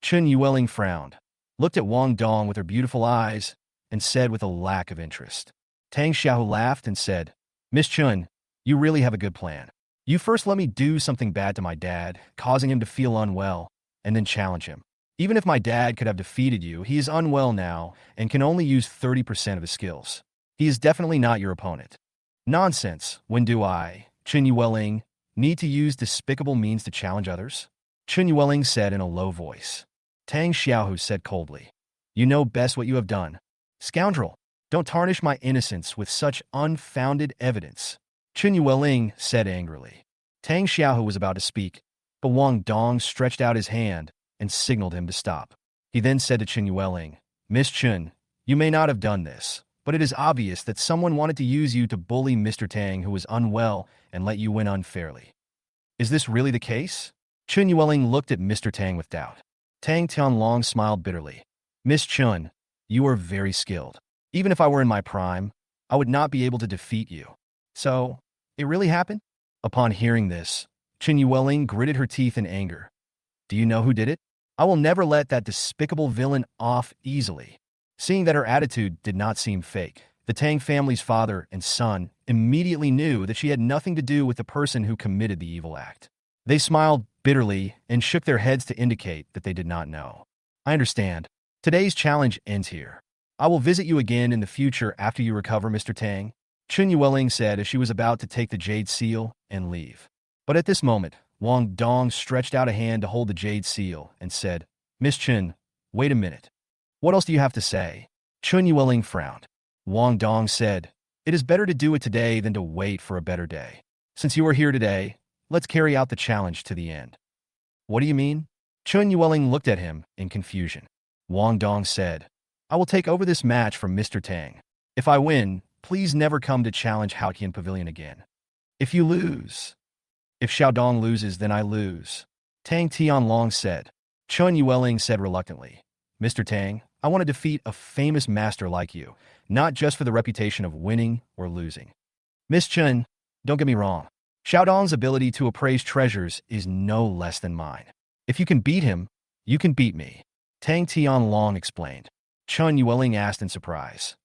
Chun Yueling frowned, looked at Wang Dong with her beautiful eyes, and said with a lack of interest. Tang Xiao laughed and said, "Miss Chun, you really have a good plan. You first let me do something bad to my dad, causing him to feel unwell, and then challenge him. Even if my dad could have defeated you, he is unwell now and can only use 30% of his skills. He is definitely not your opponent. Nonsense. When do I, Chen Yueling, need to use despicable means to challenge others? Chen Yueling said in a low voice. Tang Xiao said coldly. You know best what you have done. Scoundrel, don't tarnish my innocence with such unfounded evidence. Chen Yueling said angrily. Tang Xiao was about to speak, but Wang Dong stretched out his hand and signaled him to stop. He then said to Chen Yueling, Miss Chen, you may not have done this, but it is obvious that someone wanted to use you to bully Mr. Tang, who was unwell, and let you win unfairly. Is this really the case? Chen Yueling looked at Mr. Tang with doubt. Tang Tianlong smiled bitterly. Miss Chen, you are very skilled. Even if I were in my prime, I would not be able to defeat you. So, it really happened? Upon hearing this, Chen Yueling gritted her teeth in anger. Do you know who did it? I will never let that despicable villain off easily. Seeing that her attitude did not seem fake, the Tang family's father and son immediately knew that she had nothing to do with the person who committed the evil act. They smiled bitterly and shook their heads to indicate that they did not know. I understand. Today's challenge ends here. I will visit you again in the future after you recover, Mr. Tang, Chen Yueling said as she was about to take the jade seal and leave. But at this moment, Wang Dong stretched out a hand to hold the jade seal and said, Miss Chen, wait a minute. What else do you have to say? Chen Yueling frowned. Wang Dong said, It is better to do it today than to wait for a better day. Since you are here today, let's carry out the challenge to the end. What do you mean? Chen Yueling looked at him in confusion. Wang Dong said, I will take over this match from Mr. Tang. If I win, please never come to challenge Haotian Pavilion again. If you lose. If Xiaodong loses, then I lose. Tang Tianlong said. Chen Yueling said reluctantly, Mr. Tang, I want to defeat a famous master like you, not just for the reputation of winning or losing. Miss Chen, don't get me wrong. Xiaodong's ability to appraise treasures is no less than mine. If you can beat him, you can beat me. Tang Tianlong explained. Chen Yueling asked in surprise.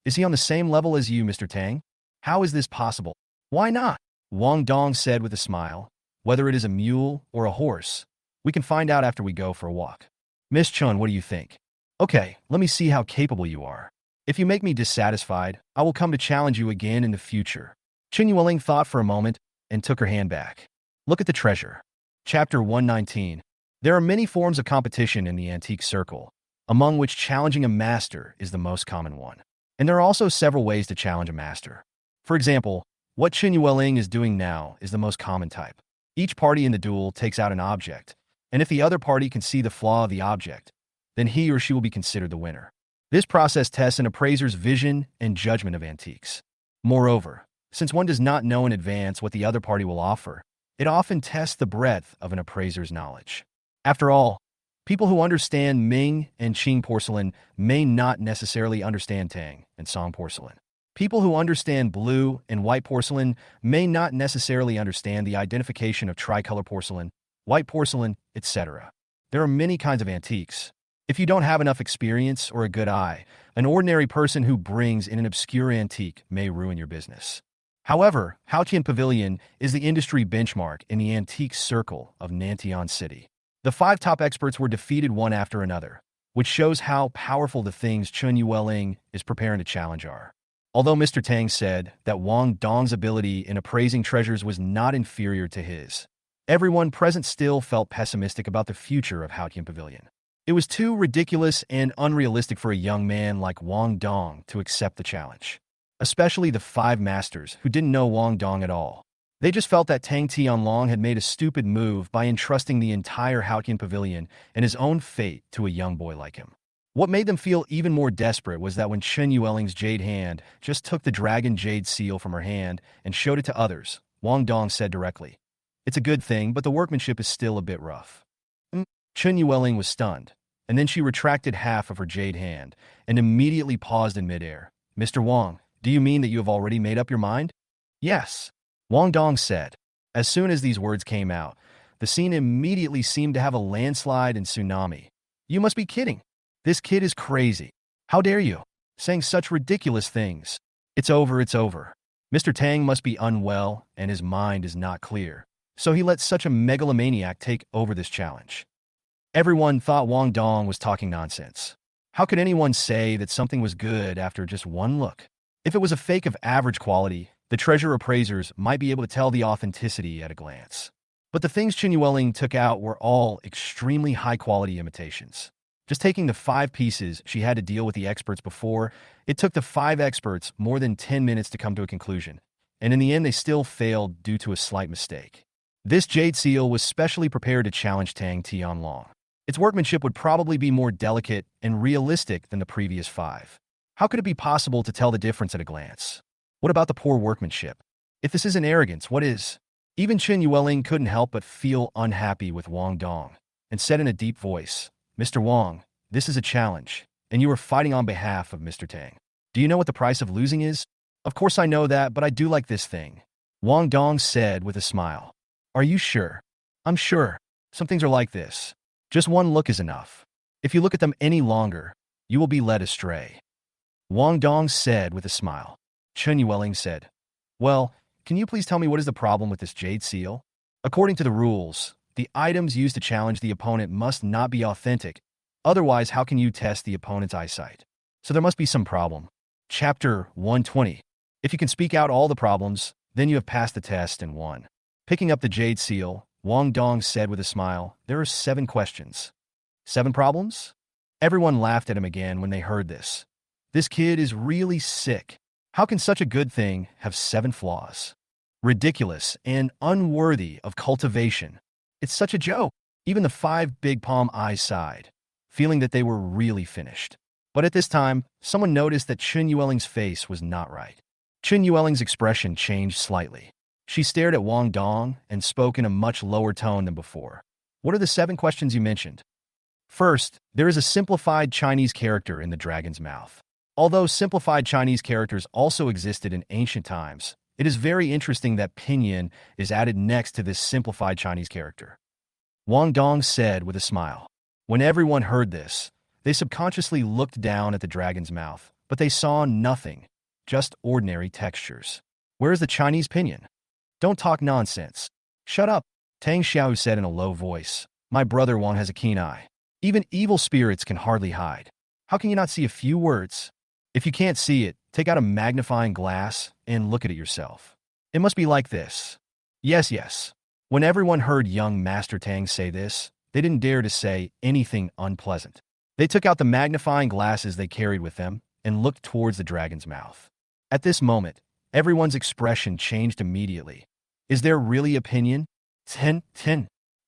Is he on the same level as you, Mr. Tang? How is this possible? Why not? Wang Dong said with a smile. Whether it is a mule or a horse, we can find out after we go for a walk. Miss Chen, what do you think? Okay, let me see how capable you are. If you make me dissatisfied, I will come to challenge you again in the future. Chen Yueling thought for a moment and took her hand back. Look at the treasure. Chapter 119. There are many forms of competition in the antique circle, among which challenging a master is the most common one. And there are also several ways to challenge a master. For example, what Chen Yueling is doing now is the most common type. Each party in the duel takes out an object, and if the other party can see the flaw of the object, then he or she will be considered the winner. This process tests an appraiser's vision and judgment of antiques. Moreover, since one does not know in advance what the other party will offer, it often tests the breadth of an appraiser's knowledge. After all, people who understand Ming and Qing porcelain may not necessarily understand Tang and Song porcelain. People who understand blue and white porcelain may not necessarily understand the identification of tricolor porcelain, white porcelain, etc. There are many kinds of antiques. If you don't have enough experience or a good eye, an ordinary person who brings in an obscure antique may ruin your business. However, Haotian Pavilion is the industry benchmark in the antique circle of Nantian City. The 5 top experts were defeated one after another, which shows how powerful the things Chen Yueling is preparing to challenge are. Although Mr. Tang said that Wang Dong's ability in appraising treasures was not inferior to his, everyone present still felt pessimistic about the future of Haotian Pavilion. It was too ridiculous and unrealistic for a young man like Wang Dong to accept the challenge, especially the 5 masters who didn't know Wang Dong at all. They just felt that Tang Tianlong had made a stupid move by entrusting the entire Haotian Pavilion and his own fate to a young boy like him. What made them feel even more desperate was that when Chen Yueling's jade hand just took the dragon jade seal from her hand and showed it to others, Wang Dong said directly, It's a good thing, but the workmanship is still a bit rough. Chen Yueling was stunned, and then she retracted half of her jade hand and immediately paused in midair. Mr. Wang, do you mean that you have already made up your mind? Yes, Wang Dong said. As soon as these words came out, the scene immediately seemed to have a landslide and tsunami. You must be kidding. This kid is crazy. How dare you? Saying such ridiculous things. It's over, it's over. Mr. Tang must be unwell and his mind is not clear, so he let such a megalomaniac take over this challenge. Everyone thought Wang Dong was talking nonsense. How could anyone say that something was good after just one look? If it was a fake of average quality, The treasure appraisers might be able to tell the authenticity at a glance. But the things Chen Yueling took out were all extremely high-quality imitations. Just taking the 5 pieces she had to deal with the experts before, it took the 5 experts more than 10 minutes to come to a conclusion, and in the end they still failed due to a slight mistake. This jade seal was specially prepared to challenge Tang Tianlong. Its workmanship would probably be more delicate and realistic than the previous 5. How could it be possible to tell the difference at a glance? What about the poor workmanship? If this isn't arrogance, what is? Even Chen Yueling couldn't help but feel unhappy with Wang Dong, and said in a deep voice, "Mr. Wang, this is a challenge, and you are fighting on behalf of Mr. Tang. Do you know what the price of losing is?" "Of course I know that, but I do like this thing," Wang Dong said with a smile. "Are you sure?" "I'm sure. Some things are like this. Just one look is enough. If you look at them any longer, you will be led astray," Wang Dong said with a smile. Chen Yueling said, "Well, can you please tell me what is the problem with this jade seal? According to the rules, the items used to challenge the opponent must not be authentic. Otherwise, how can you test the opponent's eyesight? So there must be some problem." Chapter 120. If you can speak out all the problems, then you have passed the test and won. Picking up the jade seal, Wang Dong said with a smile, "There are 7 questions." 7 problems? Everyone laughed at him again when they heard this. This kid is really sick. How can such a good thing have 7 flaws? Ridiculous and unworthy of cultivation. It's such a joke. Even the 5 big palm eyes sighed, feeling that they were really finished. But at this time, someone noticed that Chen Yueling's face was not right. Chen Yueling's expression changed slightly. She stared at Wang Dong and spoke in a much lower tone than before. "What are the 7 questions you mentioned?" "First, there is a simplified Chinese character in the dragon's mouth. Although simplified Chinese characters also existed in ancient times, it is very interesting that pinyin is added next to this simplified Chinese character," Wang Dong said with a smile. When everyone heard this, they subconsciously looked down at the dragon's mouth, but they saw nothing, just ordinary textures. "Where is the Chinese pinyin?" "Don't talk nonsense." "Shut up," Tang Xiao said in a low voice. "My brother Wang has a keen eye. Even evil spirits can hardly hide. How can you not see a few words? If you can't see it, take out a magnifying glass and look at it yourself. It must be like this." Yes, yes. When everyone heard young Master Tang say this, they didn't dare to say anything unpleasant. They took out the magnifying glasses they carried with them and looked towards the dragon's mouth. At this moment, everyone's expression changed immediately. "Is there really opinion?" Ten.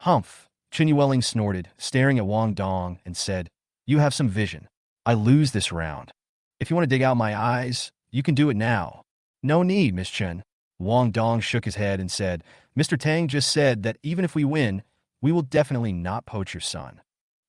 Humph. Chen Yueling snorted, staring at Wang Dong, and said, "You have some vision. I lose this round. If you want to dig out my eyes, you can do it now." "No need, Miss Chen." Wang Dong shook his head and said, "Mr. Tang just said that even if we win, we will definitely not poach your son.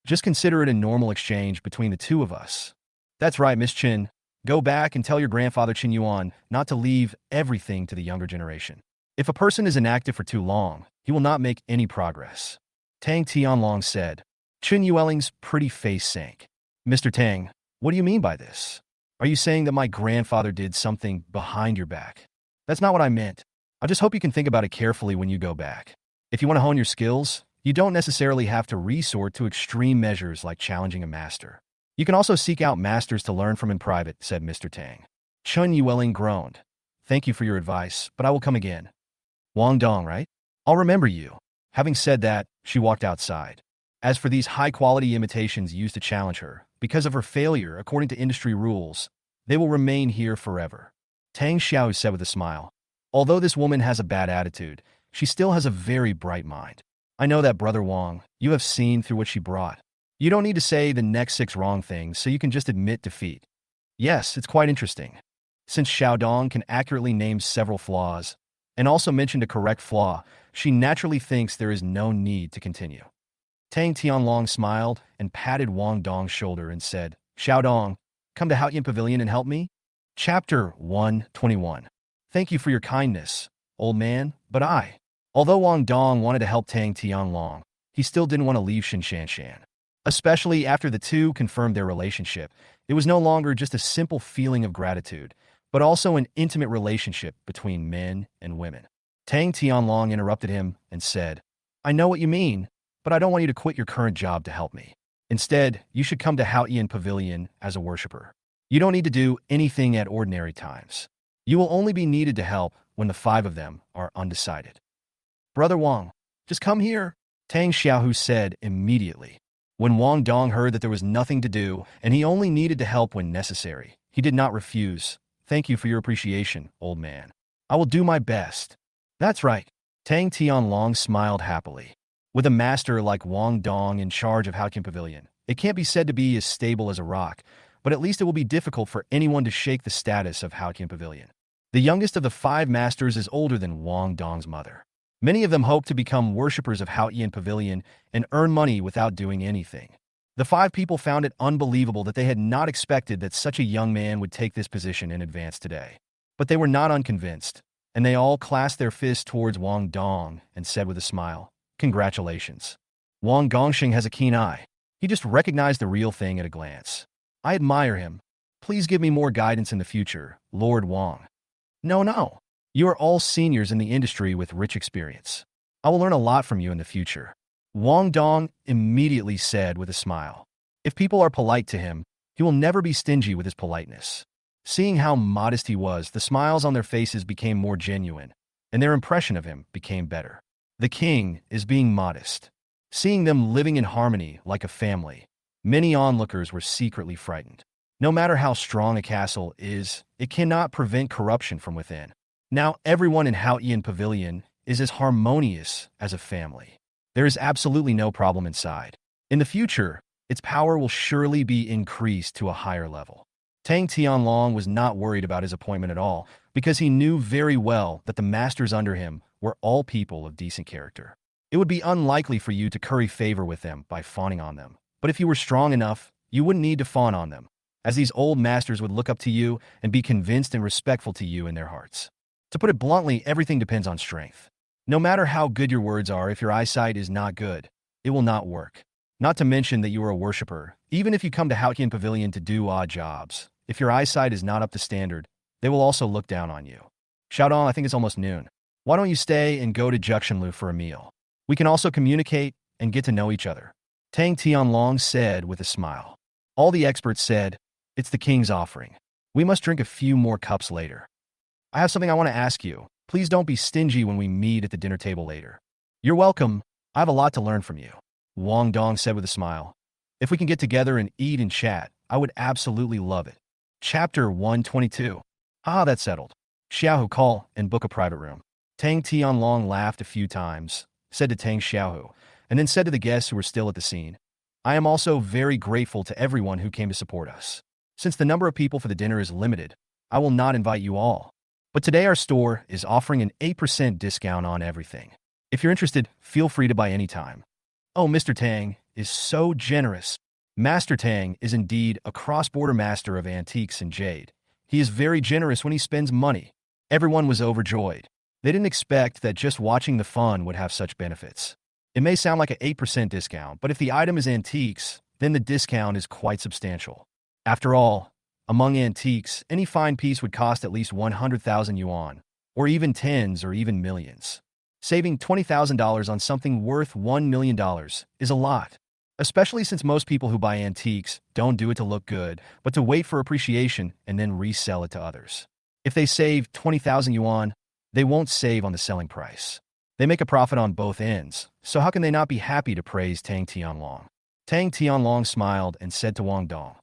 Just consider it a normal exchange between the 2 of us." "That's right, Miss Chen. Go back and tell your grandfather Qin Yuan not to leave everything to the younger generation. If a person is inactive for too long, he will not make any progress," Tang Tianlong said. Chen Yueling's pretty face sank. "Mr. Tang, what do you mean by this? Are you saying that my grandfather did something behind your back?" "That's not what I meant. I just hope you can think about it carefully when you go back. If you want to hone your skills, you don't necessarily have to resort to extreme measures like challenging a master. You can also seek out masters to learn from in private," said Mr. Tang. Chen Yueling groaned. "Thank you for your advice, but I will come again." "Wang Dong, right? I'll remember you." Having said that, she walked outside. As for these high-quality imitations used to challenge her, because of her failure according to industry rules, they will remain here forever. Tang Xiao said with a smile, "Although this woman has a bad attitude, she still has a very bright mind. I know that, Brother Wang. You have seen through what she brought. You don't need to say the next 6 wrong things, so you can just admit defeat." "Yes, it's quite interesting." Since Xiaodong can accurately name several flaws, and also mentioned a correct flaw, she naturally thinks there is no need to continue. Tang Tianlong smiled and patted Wang Dong's shoulder and said, "Xiaodong, come to Haoyan Pavilion and help me?" Chapter 121. "Thank you for your kindness, old man, but Although Wang Dong wanted to help Tang Tianlong, he still didn't want to leave Shinshanshan. Especially after the 2 confirmed their relationship, it was no longer just a simple feeling of gratitude, but also an intimate relationship between men and women. Tang Tianlong interrupted him and said, "I know what you mean, but I don't want you to quit your current job to help me. Instead, you should come to Haoyan Pavilion as a worshiper. You don't need to do anything at ordinary times. You will only be needed to help when the 5 of them are undecided. Brother Wang, just come here, Tang Xiao said immediately. When Wang Dong heard that there was nothing to do and he only needed to help when necessary, he did not refuse. Thank you for your appreciation, old man. I will do my best. That's right. Tang Tianlong smiled happily. With a master like Wang Dong in charge of Haotian Pavilion, it can't be said to be as stable as a rock, but at least it will be difficult for anyone to shake the status of Haotian Pavilion. The youngest of the 5 masters is older than Wang Dong's mother. Many of them hope to become worshippers of Haotian Pavilion and earn money without doing anything. The 5 people found it unbelievable that they had not expected that such a young man would take this position in advance today. But they were not unconvinced, and they all clasped their fists towards Wang Dong and said with a smile, "Congratulations." Wang Gongxing has a keen eye. He just recognized the real thing at a glance. I admire him. Please give me more guidance in the future, Lord Wang. No. You are all seniors in the industry with rich experience. I will learn a lot from you in the future. Wang Dong immediately said with a smile. If people are polite to him, he will never be stingy with his politeness. Seeing how modest he was, the smiles on their faces became more genuine, and their impression of him became better. The king is being modest. Seeing them living in harmony like a family, many onlookers were secretly frightened. No matter how strong a castle is, it cannot prevent corruption from within. Now everyone in Haotian Pavilion is as harmonious as a family. There is absolutely no problem inside. In the future, its power will surely be increased to a higher level. Tang Tianlong was not worried about his appointment at all, because he knew very well that the masters under him were all people of decent character. It would be unlikely for you to curry favor with them by fawning on them. But if you were strong enough, you wouldn't need to fawn on them, as these old masters would look up to you and be convinced and respectful to you in their hearts. To put it bluntly, everything depends on strength. No matter how good your words are, if your eyesight is not good, it will not work. Not to mention that you are a worshipper. Even if you come to Haotian Pavilion to do odd jobs, if your eyesight is not up to standard, they will also look down on you. Xiaodong, I think it's almost noon. Why don't you stay and go to Juxianlu for a meal? We can also communicate and get to know each other. Tang Tianlong said with a smile. All the experts said, it's the king's offering. We must drink a few more cups later. I have something I want to ask you. Please don't be stingy when we meet at the dinner table later. You're welcome. I have a lot to learn from you. Wang Dong said with a smile. If we can get together and eat and chat, I would absolutely love it. Chapter 122. That's settled. Xiao call and book a private room. Tang Tianlong laughed a few times, said to Tang Xiao, and then said to the guests who were still at the scene, I am also very grateful to everyone who came to support us. Since the number of people for the dinner is limited, I will not invite you all. But today our store is offering an 8% discount on everything. If you're interested, feel free to buy anytime. Oh, Mr. Tang is so generous. Master Tang is indeed a cross-border master of antiques and jade. He is very generous when he spends money. Everyone was overjoyed. They didn't expect that just watching the fun would have such benefits. It may sound like an 8% discount, but if the item is antiques, then the discount is quite substantial. After all, among antiques, any fine piece would cost at least 100,000 yuan, or even tens or even millions. Saving $20,000 on something worth $1 million is a lot, especially since most people who buy antiques don't do it to look good, but to wait for appreciation and then resell it to others. If they save 20,000 yuan, they won't save on the selling price. They make a profit on both ends, so how can they not be happy to praise Tang Tianlong? Tang Tianlong smiled and said to Wang Dong,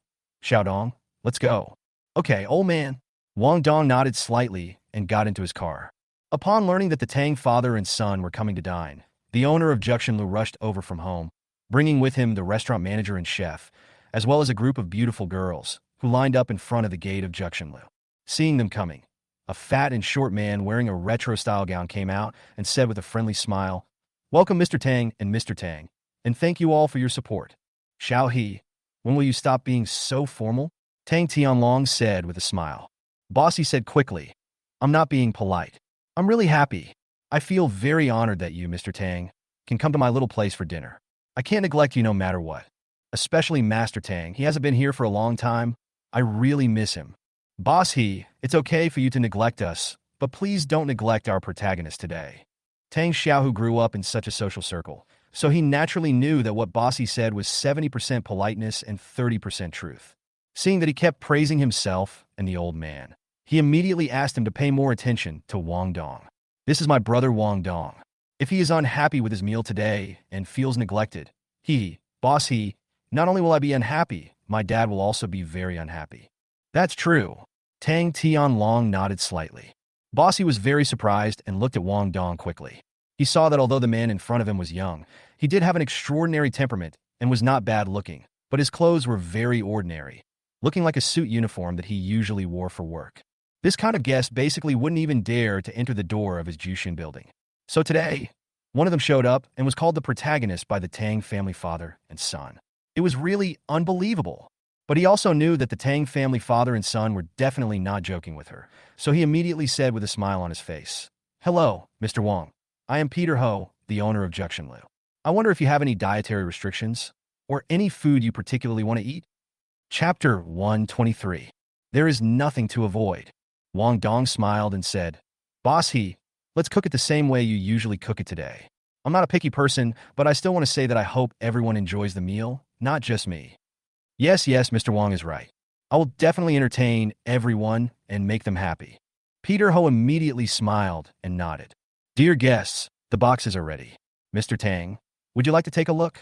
Xiaodong, let's go. Okay, old man. Wang Dong nodded slightly and got into his car. Upon learning that the Tang father and son were coming to dine, the owner of Juxianlu rushed over from home, bringing with him the restaurant manager and chef, as well as a group of beautiful girls who lined up in front of the gate of Juxianlu. Seeing them coming, a fat and short man wearing a retro-style gown came out and said with a friendly smile, Welcome Mr. Tang and Mr. Tang, and thank you all for your support. Xiao He, when will you stop being so formal? Tang Tianlong said with a smile. Bossy said quickly, I'm not being polite. I'm really happy. I feel very honored that you, Mr. Tang, can come to my little place for dinner. I can't neglect you no matter what. Especially Master Tang. He hasn't been here for a long time. I really miss him. Boss He, it's okay for you to neglect us, but please don't neglect our protagonist today. Tang Xiao, who grew up in such a social circle, so he naturally knew that what Bossy said was 70% politeness and 30% truth. Seeing that he kept praising himself and the old man, He immediately asked him to pay more attention to Wang Dong. This is my brother Wang Dong. If he is unhappy with his meal today and feels neglected, boss, not only will I be unhappy, my dad will also be very unhappy. That's true. Tang Tianlong nodded slightly. Bossy was very surprised and looked at Wang Dong quickly. He saw that although the man in front of him was young, he did have an extraordinary temperament and was not bad looking, but his clothes were very ordinary, looking like a suit uniform that he usually wore for work. This kind of guest basically wouldn't even dare to enter the door of his Jushin building. So today, one of them showed up and was called the protagonist by the Tang family father and son. It was really unbelievable. But he also knew that the Tang family father and son were definitely not joking with her, so he immediately said with a smile on his face, "Hello, Mr. Wang. I am Peter Ho, the owner of Juxian Lu. I wonder if you have any dietary restrictions, or any food you particularly want to eat?" Chapter 123. There is nothing to avoid. Wang Dong smiled and said, "Boss, let's cook it the same way you usually cook it today. I'm not a picky person, but I still want to say that I hope everyone enjoys the meal, not just me." Yes, Mr. Wang is right. I will definitely entertain everyone and make them happy. Peter Ho immediately smiled and nodded. Dear guests, the boxes are ready. Mr. Tang, would you like to take a look?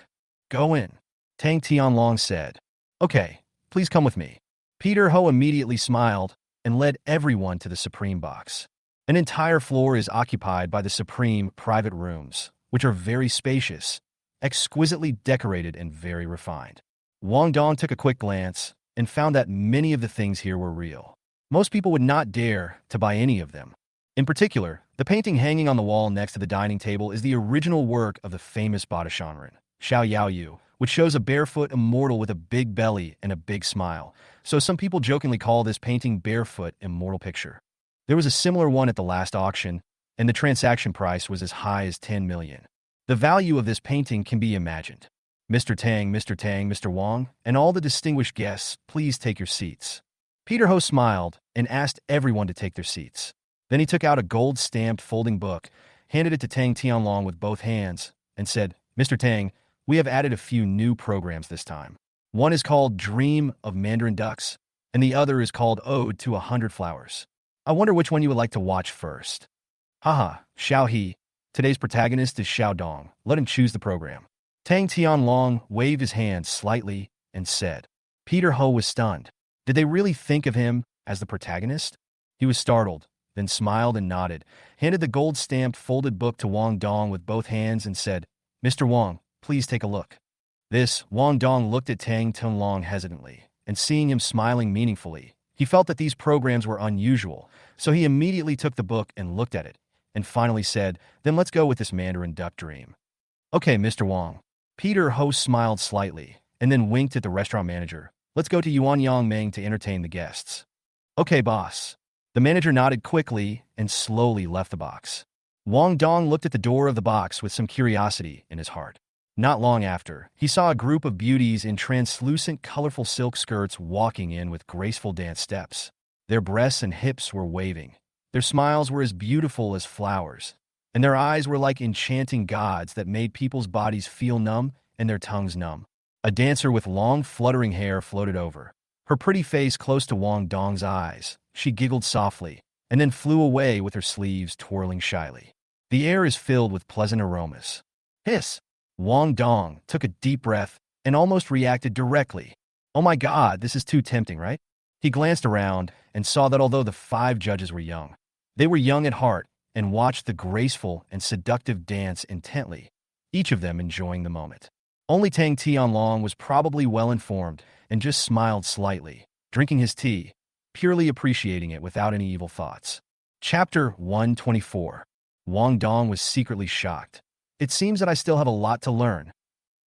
Go in. Tang Tianlong said. Okay, please come with me. Peter Ho immediately smiled and led everyone to the Supreme box. An entire floor is occupied by the Supreme private rooms, which are very spacious, exquisitely decorated and very refined. Wang Dong took a quick glance and found that many of the things here were real. Most people would not dare to buy any of them. In particular, the painting hanging on the wall next to the dining table is the original work of the famous Badashanren, Xiao Yaoyu, which shows a barefoot immortal with a big belly and a big smile. So some people jokingly call this painting Barefoot Immortal Picture. There was a similar one at the last auction, and the transaction price was as high as 10 million. The value of this painting can be imagined. Mr. Tang, Mr. Wang, and all the distinguished guests, please take your seats. Peter Ho smiled and asked everyone to take their seats. Then he took out a gold-stamped folding book, handed it to Tang Tianlong with both hands, and said, Mr. Tang, we have added a few new programs this time. One is called Dream of Mandarin Ducks, and the other is called Ode to 100 Flowers. I wonder which one you would like to watch first. Haha, Xiao. Today's protagonist is Xiao Dong. Let him choose the program. Tang Tianlong waved his hand slightly and said. Peter Ho was stunned. Did they really think of him as the protagonist? He was startled, then smiled and nodded, handed the gold-stamped folded book to Wang Dong with both hands and said, Mr. Wang, please take a look. Wang Dong looked at Tang Tianlong hesitantly, and seeing him smiling meaningfully, he felt that these programs were unusual, so he immediately took the book and looked at it, and finally said, then let's go with this Mandarin Duck Dream. Okay, Mr. Wang. Peter Ho smiled slightly, and then winked at the restaurant manager. Let's go to Yuan Yangmeng to entertain the guests. Okay, boss. The manager nodded quickly and slowly left the box. Wang Dong looked at the door of the box with some curiosity in his heart. Not long after, he saw a group of beauties in translucent, colorful silk skirts walking in with graceful dance steps. Their breasts and hips were waving. Their smiles were as beautiful as flowers, and their eyes were like enchanting gods that made people's bodies feel numb and their tongues numb. A dancer with long, fluttering hair floated over. Her pretty face close to Wang Dong's eyes, she giggled softly, and then flew away with her sleeves twirling shyly. The air is filled with pleasant aromas. Hiss! Wang Dong took a deep breath and almost reacted directly. Oh my God, this is too tempting, right? He glanced around and saw that although the 5 judges were young, they were young at heart and watched the graceful and seductive dance intently, each of them enjoying the moment. Only Tang Tianlong was probably well-informed and just smiled slightly, drinking his tea, purely appreciating it without any evil thoughts. Chapter 124. Wang Dong was secretly shocked. It seems that I still have a lot to learn.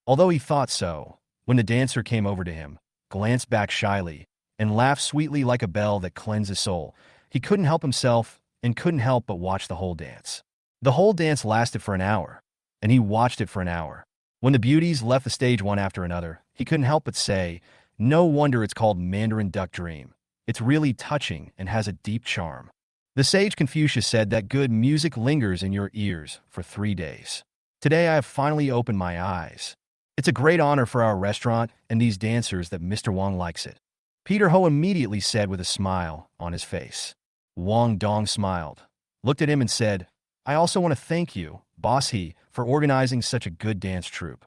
Although he thought so, when the dancer came over to him, glanced back shyly, and laughed sweetly like a bell that cleanses soul, he couldn't help himself and couldn't help but watch the whole dance. The whole dance lasted for an hour, and he watched it for an hour. When the beauties left the stage one after another, he couldn't help but say, no wonder it's called Mandarin Duck Dream. It's really touching and has a deep charm. The sage Confucius said that good music lingers in your ears for 3 days. Today I have finally opened my eyes. It's a great honor for our restaurant and these dancers that Mr. Wang likes it. Peter Ho immediately said with a smile on his face. Wang Dong smiled, looked at him and said, I also want to thank you, Boss He, for organizing such a good dance troupe.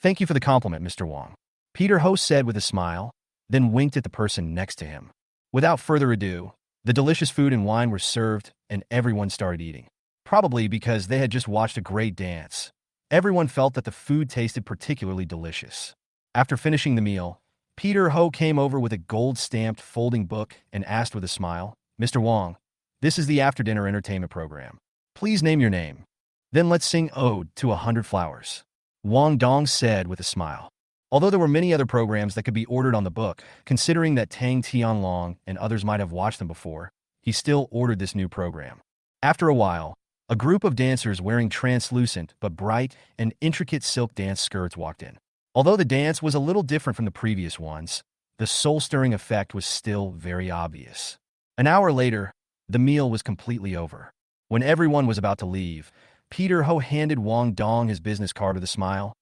Thank you for the compliment, Mr. Wang. Peter Ho said with a smile, then winked at the person next to him. Without further ado, the delicious food and wine were served and everyone started eating. Probably because they had just watched a great dance. Everyone felt that the food tasted particularly delicious. After finishing the meal, Peter Ho came over with a gold-stamped folding book and asked with a smile, Mr. Wang, this is the after-dinner entertainment program. Please name your name. Then let's sing Ode to 100 Flowers. Wang Dong said with a smile. Although there were many other programs that could be ordered on the book, considering that Tang Tianlong and others might have watched them before, he still ordered this new program. After a while, a group of dancers wearing translucent but bright and intricate silk dance skirts walked in. Although the dance was a little different from the previous ones, the soul-stirring effect was still very obvious. An hour later, the meal was completely over. When everyone was about to leave, Peter Ho handed Wang Dong his business card with a smile.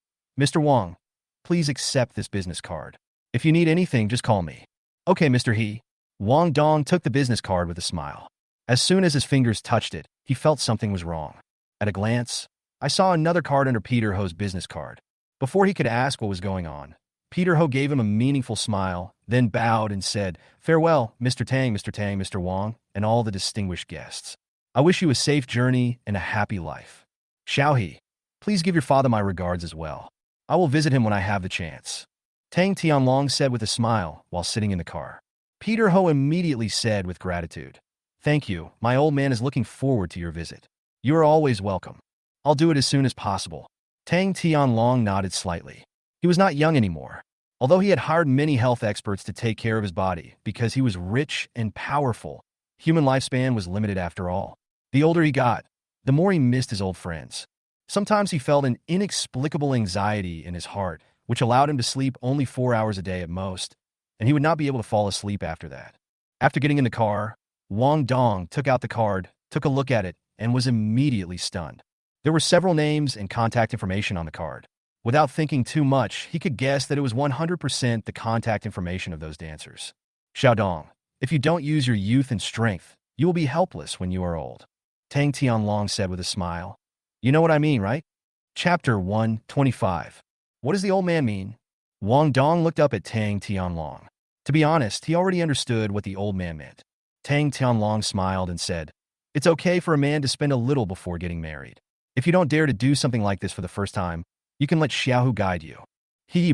Mr. Wang, please accept this business card. If you need anything, just call me. Okay, Mr. He. Wang Dong took the business card with a smile. As soon as his fingers touched it, he felt something was wrong. At a glance, I saw another card under Peter Ho's business card. Before he could ask what was going on, Peter Ho gave him a meaningful smile, then bowed and said, Farewell, Mr. Tang, Mr. Wang, and all the distinguished guests. I wish you a safe journey and a happy life. Xiao, please give your father my regards as well. I will visit him when I have the chance. Tang Tianlong said with a smile while sitting in the car. Peter Ho immediately said with gratitude, Thank you, my old man is looking forward to your visit. You are always welcome. I'll do it as soon as possible. Tang Tianlong nodded slightly. He was not young anymore. Although he had hired many health experts to take care of his body because he was rich and powerful, human lifespan was limited after all. The older he got, the more he missed his old friends. Sometimes he felt an inexplicable anxiety in his heart, which allowed him to sleep only 4 hours a day at most, and he would not be able to fall asleep after that. After getting in the car, Wang Dong took out the card, took a look at it, and was immediately stunned. There were several names and contact information on the card. Without thinking too much, he could guess that it was 100% the contact information of those dancers. Xiaodong, if you don't use your youth and strength, you will be helpless when you are old. Tang Tianlong said with a smile. You know what I mean, right? Chapter 125. What does the old man mean? Wang Dong looked up at Tang Tianlong. To be honest, he already understood what the old man meant. Tang Tianlong smiled and said, It's okay for a man to spend a little before getting married. If you don't dare to do something like this for the first time, you can let Xiaohu guide you.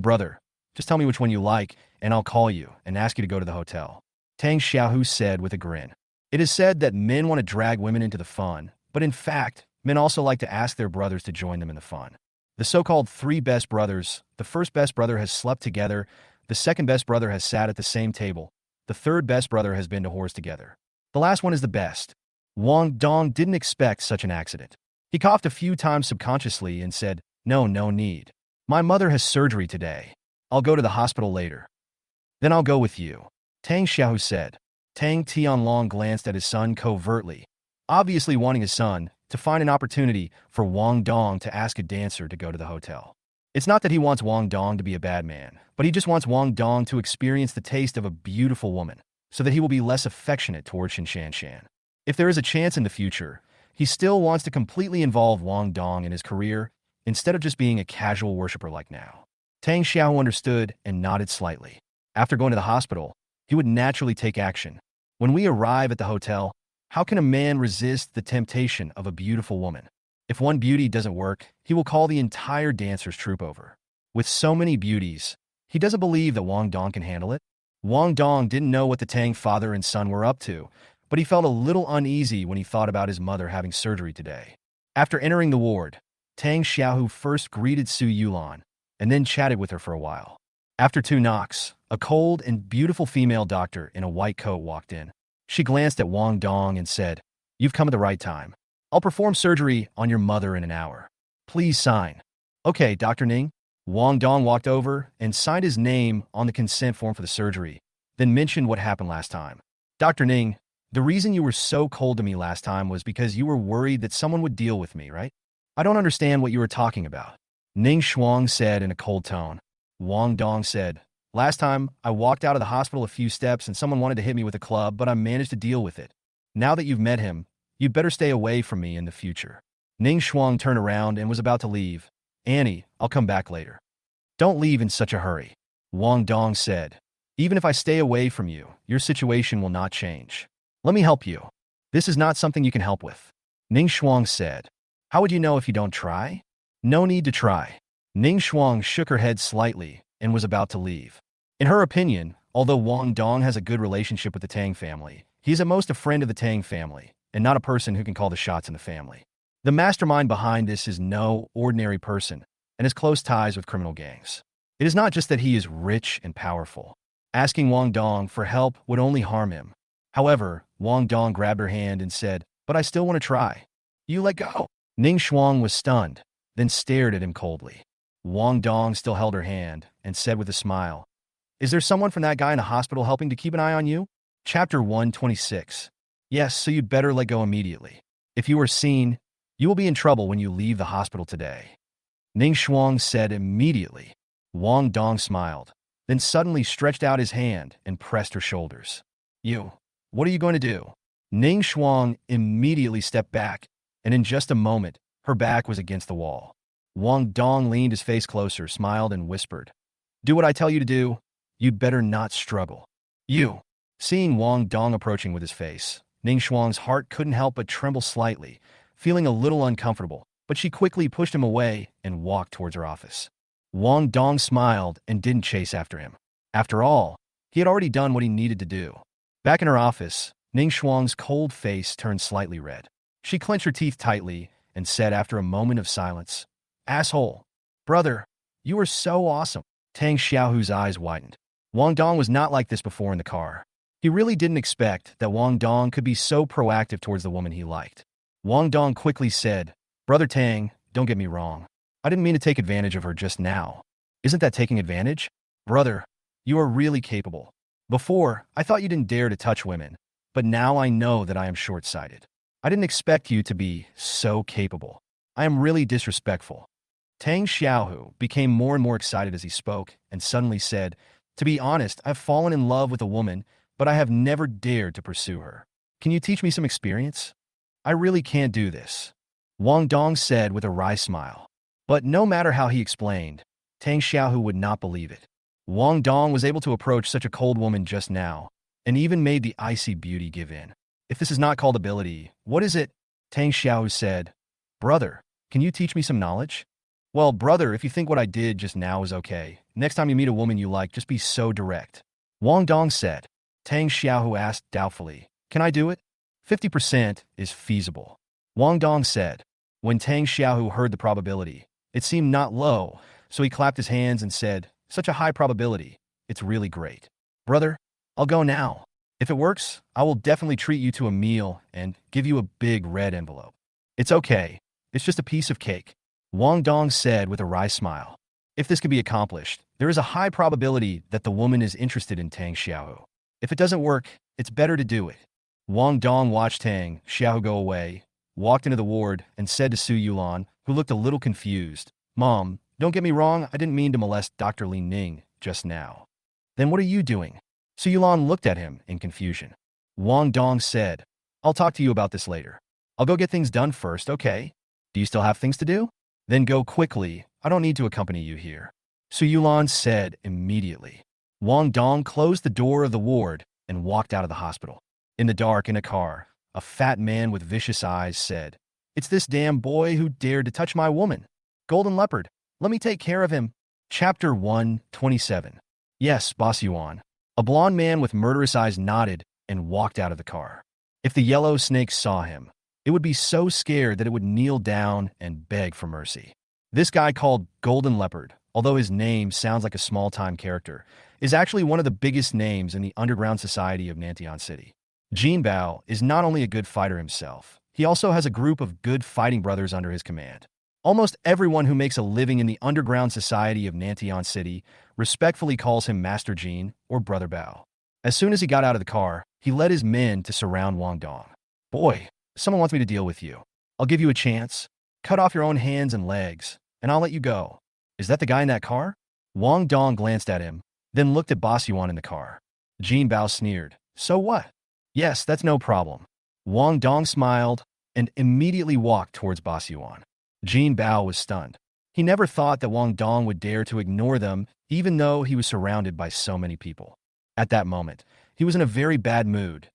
Brother, just tell me which one you like, and I'll call you and ask you to go to the hotel. Tang Xiaohu said with a grin. It is said that men want to drag women into the fun, but in fact, men also like to ask their brothers to join them in the fun. The so-called three best brothers, the first best brother has slept together, the second best brother has sat at the same table, the third best brother has been to whores together. The last one is the best. Wang Dong didn't expect such an accident. He coughed a few times subconsciously and said, No need. My mother has surgery today. I'll go to the hospital later. Then I'll go with you. Tang Xiao said. Tang Tianlong glanced at his son covertly, obviously wanting his son to find an opportunity for Wang Dong to ask a dancer to go to the hotel. It's not that he wants Wang Dong to be a bad man, but he just wants Wang Dong to experience the taste of a beautiful woman so that he will be less affectionate toward Shan. If there is a chance in the future, he still wants to completely involve Wang Dong in his career instead of just being a casual worshiper like now. Tang Xiao understood and nodded slightly. After going to the hospital, he would naturally take action. When we arrive at the hotel, how can a man resist the temptation of a beautiful woman? If one beauty doesn't work, he will call the entire dancers troupe over. With so many beauties, he doesn't believe that Wang Dong can handle it. Wang Dong didn't know what the Tang father and son were up to, but he felt a little uneasy when he thought about his mother having surgery today. After entering the ward, Tang Xiaohu first greeted Su Yulan and then chatted with her for a while. After 2 knocks, a cold and beautiful female doctor in a white coat walked in. She glanced at Wang Dong and said, You've come at the right time. I'll perform surgery on your mother in an hour. Please sign. Okay, Dr. Ning. Wang Dong walked over and signed his name on the consent form for the surgery, then mentioned what happened last time. Dr. Ning, the reason you were so cold to me last time was because you were worried that someone would deal with me, right? I don't understand what you were talking about. Ning Shuang said in a cold tone. Wang Dong said, Last time, I walked out of the hospital a few steps and someone wanted to hit me with a club, but I managed to deal with it. Now that you've met him, you'd better stay away from me in the future. Ning Shuang turned around and was about to leave. Annie, I'll come back later. Don't leave in such a hurry. Wang Dong said. Even if I stay away from you, your situation will not change. Let me help you. This is not something you can help with. Ning Shuang said. How would you know if you don't try? No need to try. Ning Shuang shook her head slightly and was about to leave. In her opinion, although Wang Dong has a good relationship with the Tang family, he's at most a friend of the Tang family, and not a person who can call the shots in the family. The mastermind behind this is no ordinary person and has close ties with criminal gangs. It is not just that he is rich and powerful. Asking Wang Dong for help would only harm him. However, Wang Dong grabbed her hand and said, but I still want to try. You let go. Ning Shuang was stunned, then stared at him coldly. Wang Dong still held her hand and said with a smile, is there someone from that guy in the hospital helping to keep an eye on you? Chapter 126. Yes, so you'd better let go immediately. If you are seen, you will be in trouble when you leave the hospital today. Ning Shuang said immediately. Wang Dong smiled, then suddenly stretched out his hand and pressed her shoulders. You, what are you going to do? Ning Shuang immediately stepped back, and in just a moment, her back was against the wall. Wang Dong leaned his face closer, smiled, and whispered, do what I tell you to do. You'd better not struggle. You. Seeing Wang Dong approaching with his face, Ning Shuang's heart couldn't help but tremble slightly, feeling a little uncomfortable, but she quickly pushed him away and walked towards her office. Wang Dong smiled and didn't chase after him. After all, he had already done what he needed to do. Back in her office, Ning Shuang's cold face turned slightly red. She clenched her teeth tightly and said after a moment of silence, asshole. Brother, you are so awesome. Tang Xiao's eyes widened. Wang Dong was not like this before in the car. He really didn't expect that Wang Dong could be so proactive towards the woman he liked. Wang Dong quickly said, Brother Tang, don't get me wrong. I didn't mean to take advantage of her just now. Isn't that taking advantage? Brother, you are really capable. Before, I thought you didn't dare to touch women, but now I know that I am short-sighted. I didn't expect you to be so capable. I am really disrespectful. Tang Xiao became more and more excited as he spoke and suddenly said, to be honest, I've fallen in love with a woman, but I have never dared to pursue her. Can you teach me some experience? I really can't do this. Wang Dong said with a wry smile. But no matter how he explained, Tang Xiao would not believe it. Wang Dong was able to approach such a cold woman just now, and even made the icy beauty give in. If this is not called ability, what is it? Tang Xiao said, Brother, can you teach me some knowledge? Well, brother, if you think what I did just now is okay, next time you meet a woman you like, just be so direct. Wang Dong said. Tang Xiao asked doubtfully, can I do it? 50% is feasible. Wang Dong said. When Tang Xiao heard the probability, it seemed not low, so he clapped his hands and said, such a high probability, it's really great. Brother, I'll go now. If it works, I will definitely treat you to a meal and give you a big red envelope. It's okay. It's just a piece of cake. Wang Dong said with a wry smile. If this can be accomplished, there is a high probability that the woman is interested in Tang Xiao. If it doesn't work, it's better to do it. Wang Dong watched Tang Xiao go away, walked into the ward, and said to Su Yulan, who looked a little confused, Mom, don't get me wrong, I didn't mean to molest Dr. Li Ning just now. Then what are you doing? Su Yulan looked at him in confusion. Wang Dong said, I'll talk to you about this later. I'll go get things done first, okay? Do you still have things to do? Then go quickly. I don't need to accompany you here. Su Yulan said immediately. Wang Dong closed the door of the ward and walked out of the hospital. In the dark in a car, a fat man with vicious eyes said, It's this damn boy who dared to touch my woman. Golden Leopard, let me take care of him. Chapter 127. Yes, Boss Yuan. A blond man with murderous eyes nodded and walked out of the car. If the yellow snake saw him, it would be so scared that it would kneel down and beg for mercy. This guy called Golden Leopard, although his name sounds like a small-time character, is actually one of the biggest names in the underground society of Nantian City. Jin Bao is not only a good fighter himself, he also has a group of good fighting brothers under his command. Almost everyone who makes a living in the underground society of Nantian City respectfully calls him Master Jin or Brother Bao. As soon as he got out of the car, he led his men to surround Wang Dong. Boy, someone wants me to deal with you. I'll give you a chance. Cut off your own hands and legs, and I'll let you go. Is that the guy in that car? Wang Dong glanced at him, then looked at Boss Yuan in the car. Jin Bao sneered. So what? Yes, that's no problem. Wang Dong smiled and immediately walked towards Boss Yuan. Jin Bao was stunned. He never thought that Wang Dong would dare to ignore them, even though he was surrounded by so many people. At that moment, he was in a very bad mood.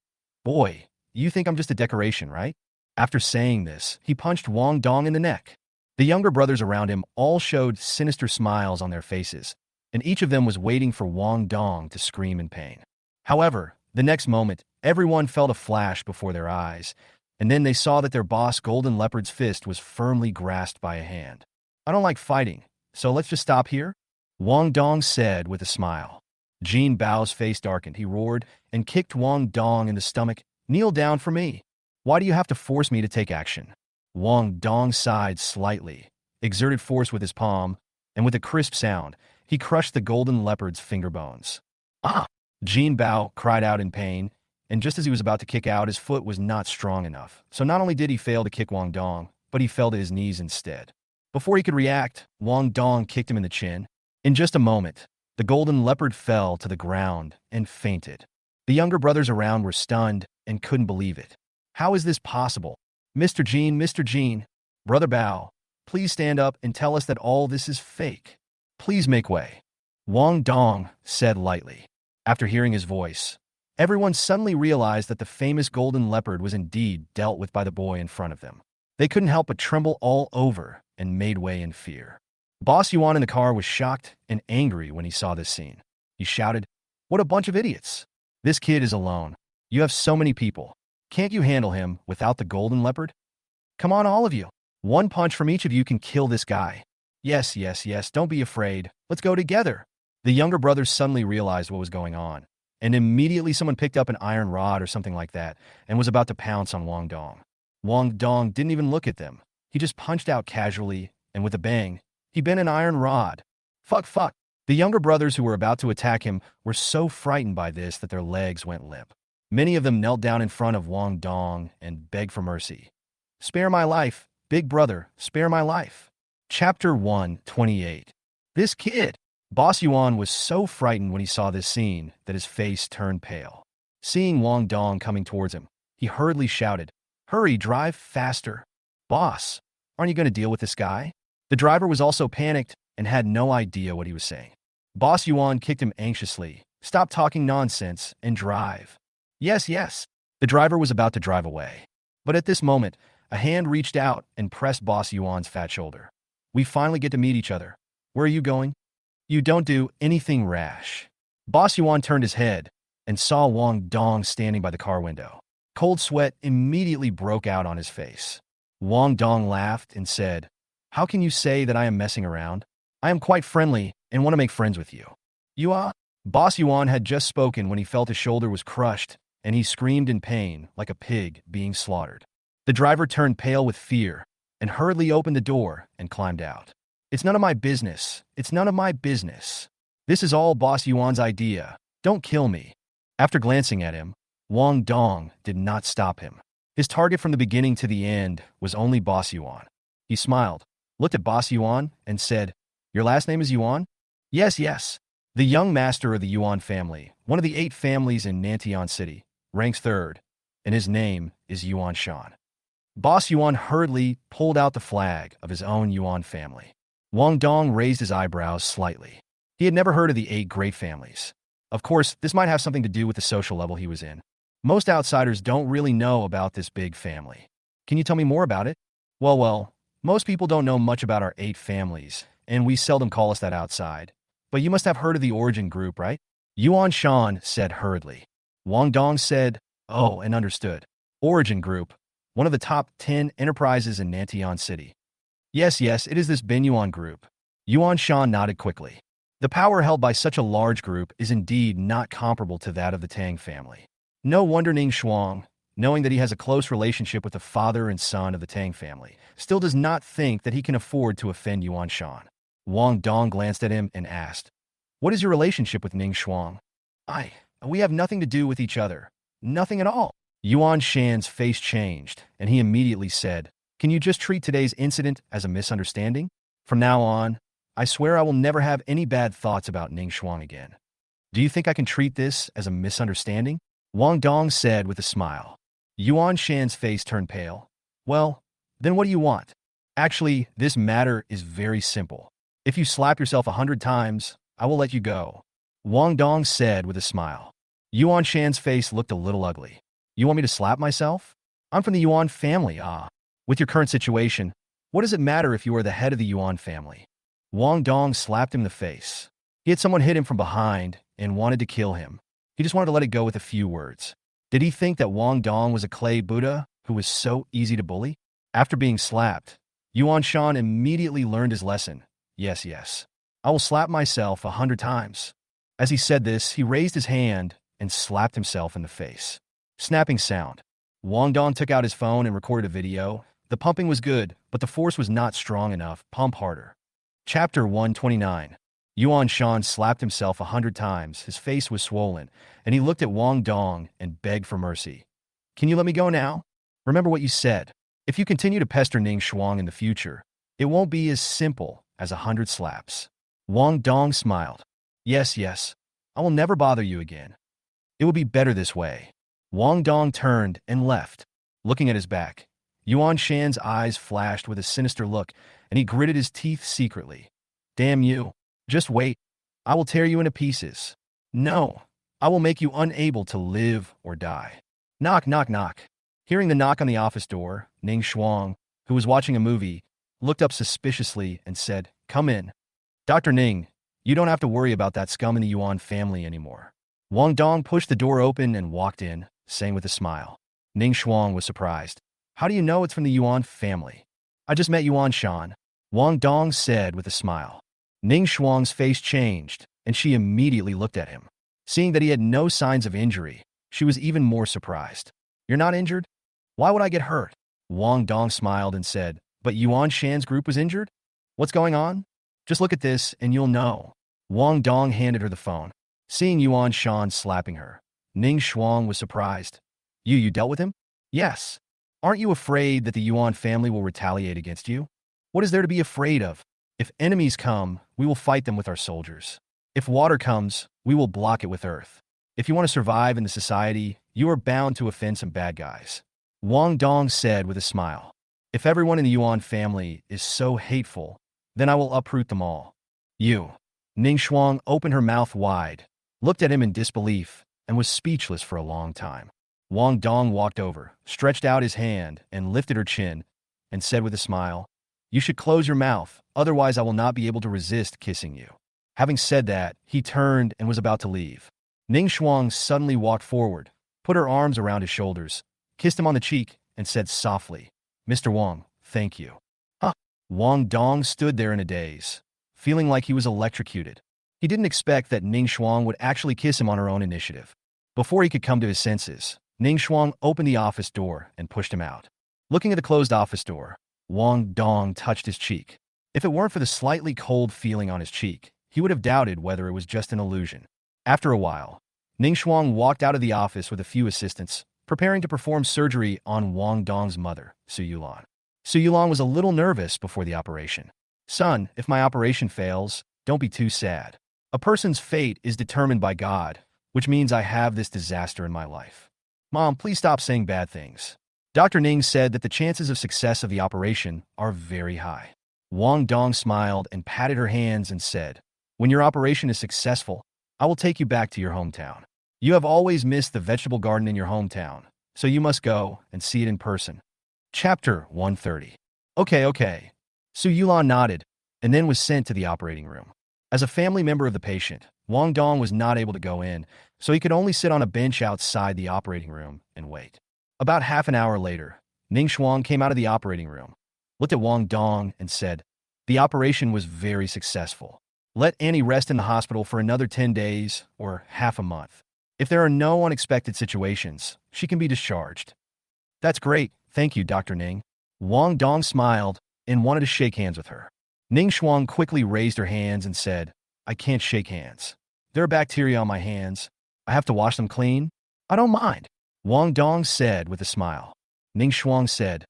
Boy, you think I'm just a decoration, right? After saying this, he punched Wang Dong in the neck. The younger brothers around him all showed sinister smiles on their faces, and each of them was waiting for Wang Dong to scream in pain. However, the next moment, everyone felt a flash before their eyes, and then they saw that their boss Golden Leopard's fist was firmly grasped by a hand. I don't like fighting, so let's just stop here, Wang Dong said with a smile. Jin Bao's face darkened. He roared and kicked Wang Dong in the stomach. Kneel down for me. Why do you have to force me to take action? Wang Dong sighed slightly, exerted force with his palm, and with a crisp sound, he crushed the Golden Leopard's finger bones. Ah! Jin Bao cried out in pain, and just as he was about to kick out, his foot was not strong enough. So not only did he fail to kick Wang Dong, but he fell to his knees instead. Before he could react, Wang Dong kicked him in the chin. In just a moment, the Golden Leopard fell to the ground and fainted. The younger brothers around were stunned and couldn't believe it. How is this possible? Mr. Jean, Brother Bao, please stand up and tell us that all this is fake. Please make way. Wang Dong said lightly. After hearing his voice, everyone suddenly realized that the famous Golden Leopard was indeed dealt with by the boy in front of them. They couldn't help but tremble all over and made way in fear. Boss Yuan in the car was shocked and angry when he saw this scene. He shouted, "What a bunch of idiots! This kid is alone. You have so many people. Can't you handle him without the Golden Leopard? Come on, all of you. One punch from each of you can kill this guy. Yes, don't be afraid. Let's go together." The younger brothers suddenly realized what was going on, and immediately someone picked up an iron rod or something like that and was about to pounce on Wang Dong. Wang Dong didn't even look at them. He just punched out casually, and with a bang, he bent an iron rod. Fuck. The younger brothers who were about to attack him were so frightened by this that their legs went limp. Many of them knelt down in front of Wang Dong and begged for mercy. "Spare my life, big brother, spare my life." Chapter 128. This kid. Boss Yuan was so frightened when he saw this scene that his face turned pale. Seeing Wang Dong coming towards him, he hurriedly shouted, "Hurry, drive faster." "Boss, aren't you going to deal with this guy?" The driver was also panicked and had no idea what he was saying. Boss Yuan kicked him anxiously. "Stop talking nonsense and drive." Yes. The driver was about to drive away. But at this moment, a hand reached out and pressed Boss Yuan's fat shoulder. "We finally get to meet each other. Where are you going?" "You don't do anything rash." Boss Yuan turned his head and saw Wang Dong standing by the car window. Cold sweat immediately broke out on his face. Wang Dong laughed and said, "How can you say that I am messing around? I am quite friendly and want to make friends with you." "You are?" Boss Yuan had just spoken when he felt his shoulder was crushed, and he screamed in pain like a pig being slaughtered. The driver turned pale with fear and hurriedly opened the door and climbed out. "It's none of my business. It's none of my business. This is all Boss Yuan's idea. Don't kill me." After glancing at him, Wang Dong did not stop him. His target from the beginning to the end was only Boss Yuan. He smiled, looked at Boss Yuan, and said, "Your last name is Yuan?" Yes. The young master of the Yuan family, one of the 8 families in Nantian City, ranks 3rd, and his name is Yuan Shan. Boss Yuan hurriedly pulled out the flag of his own Yuan family. Wang Dong raised his eyebrows slightly. He had never heard of the 8 great families. Of course, this might have something to do with the social level he was in. Most outsiders don't really know about this big family. "Can you tell me more about it?" Well, most people don't know much about our 8 families, and we seldom call us that outside. But you must have heard of the origin group, right? Yuan Shan said hurriedly. Wang Dong said, "Oh," and understood. Origin group, one of the top 10 enterprises in Nantian City. Yes, it is this Ben Yuan group. Yuan Shan nodded quickly. The power held by such a large group is indeed not comparable to that of the Tang family. No wonder Ning Shuang, knowing that he has a close relationship with the father and son of the Tang family, still does not think that he can afford to offend Yuan Shan. Wang Dong glanced at him and asked, "What is your relationship with Ning Shuang?" We have nothing to do with each other. Nothing at all." Yuan Shan's face changed, and he immediately said, "Can you just treat today's incident as a misunderstanding? From now on, I swear I will never have any bad thoughts about Ning Shuang again." "Do you think I can treat this as a misunderstanding?" Wang Dong said with a smile. Yuan Shan's face turned pale. Well, then what do you want? Actually, this matter is very simple. If you slap yourself 100 times, I will let you go. Wang Dong said with a smile. Yuan Shan's face looked a little ugly. You want me to slap myself? I'm from the Yuan family, ah. With your current situation, what does it matter if you are the head of the Yuan family? Wang Dong slapped him in the face. He had someone hit him from behind and wanted to kill him. He just wanted to let it go with a few words. Did he think that Wang Dong was a clay Buddha who was so easy to bully? After being slapped, Yuan Shan immediately learned his lesson. Yes, yes. I will slap myself 100 times. As he said this, he raised his hand and slapped himself in the face. Snapping sound. Wang Dong took out his phone and recorded a video. The pumping was good, but the force was not strong enough. Pump harder. Chapter 129. Yuan Shan slapped himself 100 times. His face was swollen, and he looked at Wang Dong and begged for mercy. Can you let me go now? Remember what you said. If you continue to pester Ning Shuang in the future, it won't be as simple as 100 slaps. Wang Dong smiled. Yes, yes. I will never bother you again. It will be better this way. Wang Dong turned and left. Looking at his back, Yuan Shan's eyes flashed with a sinister look, and he gritted his teeth secretly. Damn you. Just wait. I will tear you into pieces. No, I will make you unable to live or die. Knock, knock, knock. Hearing the knock on the office door, Ning Shuang, who was watching a movie, looked up suspiciously and said, Come in. Dr. Ning, you don't have to worry about that scum in the Yuan family anymore. Wang Dong pushed the door open and walked in, saying with a smile. Ning Shuang was surprised. How do you know it's from the Yuan family? I just met Yuan Shan. Wang Dong said with a smile. Ning Shuang's face changed, and she immediately looked at him. Seeing that he had no signs of injury, she was even more surprised. You're not injured? Why would I get hurt? Wang Dong smiled and said, But Yuan Shan's group was injured? What's going on? Just look at this and you'll know. Wang Dong handed her the phone. Seeing Yuan Shan slapping her, Ning Shuang was surprised. You dealt with him? Yes. Aren't you afraid that the Yuan family will retaliate against you? What is there to be afraid of? If enemies come, we will fight them with our soldiers. If water comes, we will block it with earth. If you want to survive in the society, you are bound to offend some bad guys. Wang Dong said with a smile. If everyone in the Yuan family is so hateful, then I will uproot them all. You. Ning Shuang opened her mouth wide, looked at him in disbelief, and was speechless for a long time. Wang Dong walked over, stretched out his hand, and lifted her chin, and said with a smile, You should close your mouth, otherwise I will not be able to resist kissing you. Having said that, he turned and was about to leave. Ning Shuang suddenly walked forward, put her arms around his shoulders, kissed him on the cheek, and said softly, Mr. Wang, thank you. Huh? Wang Dong stood there in a daze, feeling like he was electrocuted. He didn't expect that Ning Shuang would actually kiss him on her own initiative. Before he could come to his senses, Ning Shuang opened the office door and pushed him out. Looking at the closed office door, Wang Dong touched his cheek. If it weren't for the slightly cold feeling on his cheek, he would have doubted whether it was just an illusion. After a while, Ning Shuang walked out of the office with a few assistants, preparing to perform surgery on Wang Dong's mother, Su Yulan. Su Yulan was a little nervous before the operation. Son, if my operation fails, don't be too sad. A person's fate is determined by God, which means I have this disaster in my life. Mom, please stop saying bad things. Dr. Ning said that the chances of success of the operation are very high. Wang Dong smiled and patted her hands and said, When your operation is successful, I will take you back to your hometown. You have always missed the vegetable garden in your hometown, so you must go and see it in person. Chapter 130. Okay. Su Yulan nodded, and then was sent to the operating room. As a family member of the patient, Wang Dong was not able to go in, so he could only sit on a bench outside the operating room and wait. About half an hour later, Ning Shuang came out of the operating room, looked at Wang Dong, and said, The operation was very successful. Let Annie rest in the hospital for another 10 days or half a month. If there are no unexpected situations, she can be discharged. That's great, thank you, Dr. Ning. Wang Dong smiled and wanted to shake hands with her. Ning Shuang quickly raised her hands and said, I can't shake hands. There are bacteria on my hands. I have to wash them clean. I don't mind. Wang Dong said with a smile. Ning Shuang said,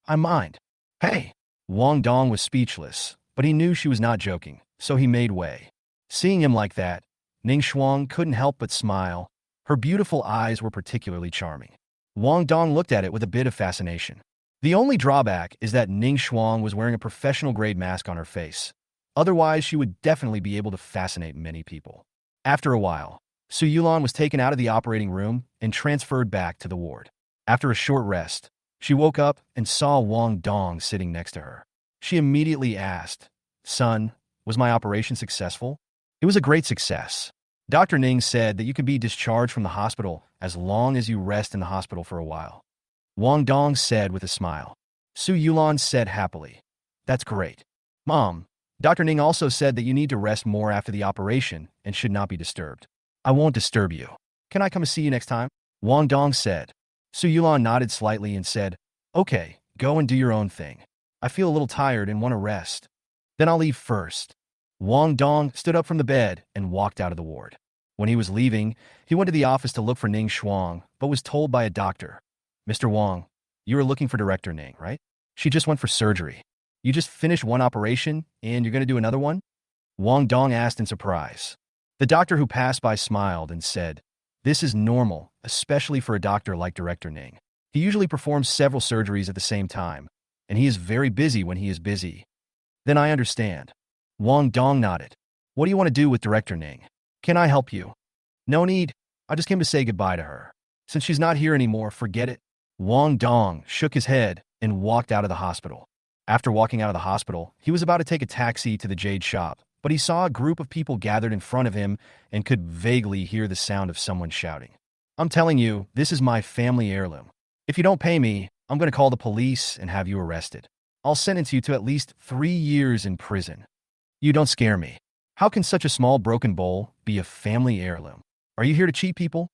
I mind. Hey! Wang Dong was speechless, but he knew she was not joking, so he made way. Seeing him like that, Ning Shuang couldn't help but smile. Her beautiful eyes were particularly charming. Wang Dong looked at it with a bit of fascination. The only drawback is that Ning Shuang was wearing a professional-grade mask on her face. Otherwise, she would definitely be able to fascinate many people. After a while, Su Yulan was taken out of the operating room and transferred back to the ward. After a short rest, she woke up and saw Wang Dong sitting next to her. She immediately asked, "Son, was my operation successful?" "It was a great success. Dr. Ning said that you could be discharged from the hospital as long as you rest in the hospital for a while," Wang Dong said with a smile. Su Yulan said happily, "That's great. Mom, Dr. Ning also said that you need to rest more after the operation and should not be disturbed." "I won't disturb you. Can I come and see you next time?" Wang Dong said. Su Yulan nodded slightly and said, "Okay, go and do your own thing. I feel a little tired and want to rest." "Then I'll leave first." Wang Dong stood up from the bed and walked out of the ward. When he was leaving, he went to the office to look for Ning Shuang, but was told by a doctor, "Mr. Wang, you are looking for Director Ning, right? She just went for surgery. You just finished one operation, and you're going to do another one?" Wang Dong asked in surprise. The doctor who passed by smiled and said, "This is normal, especially for a doctor like Director Ning. He usually performs several surgeries at the same time, and he is very busy when he is busy." "Then I understand." Wang Dong nodded. "What do you want to do with Director Ning? Can I help you?" "No need. I just came to say goodbye to her. Since she's not here anymore, forget it." Wang Dong shook his head and walked out of the hospital. After walking out of the hospital, he was about to take a taxi to the jade shop, but he saw a group of people gathered in front of him and could vaguely hear the sound of someone shouting, "I'm telling you, this is my family heirloom. If you don't pay me, I'm going to call the police and have you arrested. I'll sentence you to at least 3 years in prison." "You don't scare me. How can such a small broken bowl be a family heirloom? Are you here to cheat people?"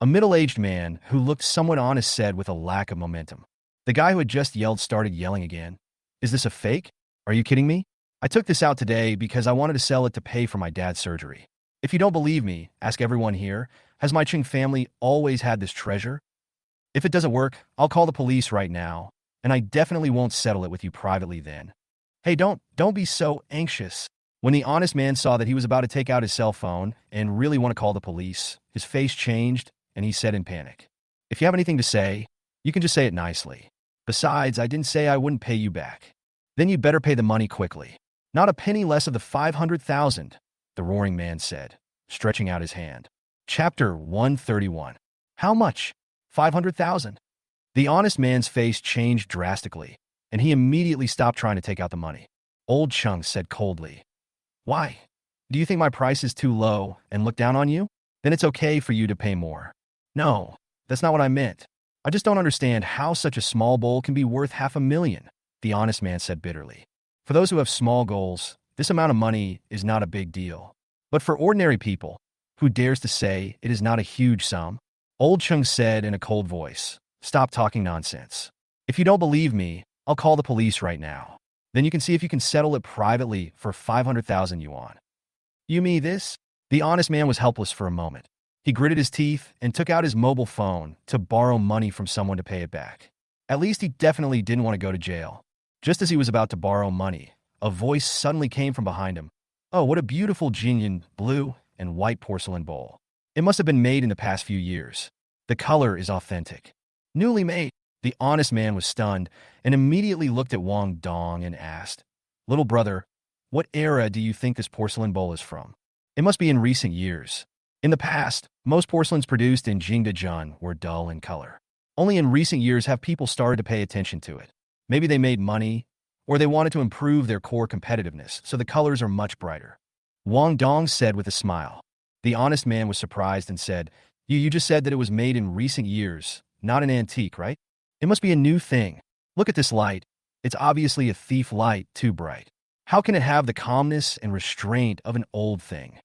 A middle-aged man who looked somewhat honest said with a lack of momentum. The guy who had just yelled started yelling again. "Is this a fake? Are you kidding me? I took this out today because I wanted to sell it to pay for my dad's surgery. If you don't believe me, ask everyone here. Has my Qing family always had this treasure? If it doesn't work, I'll call the police right now, and I definitely won't settle it with you privately then." "Hey, don't be so anxious." When the honest man saw that he was about to take out his cell phone and really want to call the police, his face changed, and he said in panic, "If you have anything to say, you can just say it nicely. Besides, I didn't say I wouldn't pay you back." "Then you'd better pay the money quickly. Not a penny less of the 500,000, the roaring man said, stretching out his hand. Chapter 131. How much? 500,000. The honest man's face changed drastically, and he immediately stopped trying to take out the money. Old Chung said coldly, "Why? Do you think my price is too low and look down on you? Then it's okay for you to pay more." "No, that's not what I meant. I just don't understand how such a small bowl can be worth 500,000, the honest man said bitterly. For those who have small goals, this amount of money is not a big deal. But for ordinary people, who dares to say it is not a huge sum? Old Chung said in a cold voice, "Stop talking nonsense. If you don't believe me, I'll call the police right now. Then you can see if you can settle it privately for 500,000 yuan. You mean this?" The honest man was helpless for a moment. He gritted his teeth and took out his mobile phone to borrow money from someone to pay it back. At least he definitely didn't want to go to jail. Just as he was about to borrow money, a voice suddenly came from behind him. "Oh, what a beautiful Jinyan blue and white porcelain bowl. It must have been made in the past few years. The color is authentic. Newly made." The honest man was stunned and immediately looked at Wang Dong and asked, "Little brother, what era do you think this porcelain bowl is from?" "It must be in recent years. In the past, most porcelains produced in Jingdezhen were dull in color. Only in recent years have people started to pay attention to it. Maybe they made money, or they wanted to improve their core competitiveness, so the colors are much brighter," Wang Dong said with a smile. The honest man was surprised and said, You just said that it was made in recent years, not an antique, right? It must be a new thing. Look at this light. It's obviously a thief light, too bright. How can it have the calmness and restraint of an old thing?"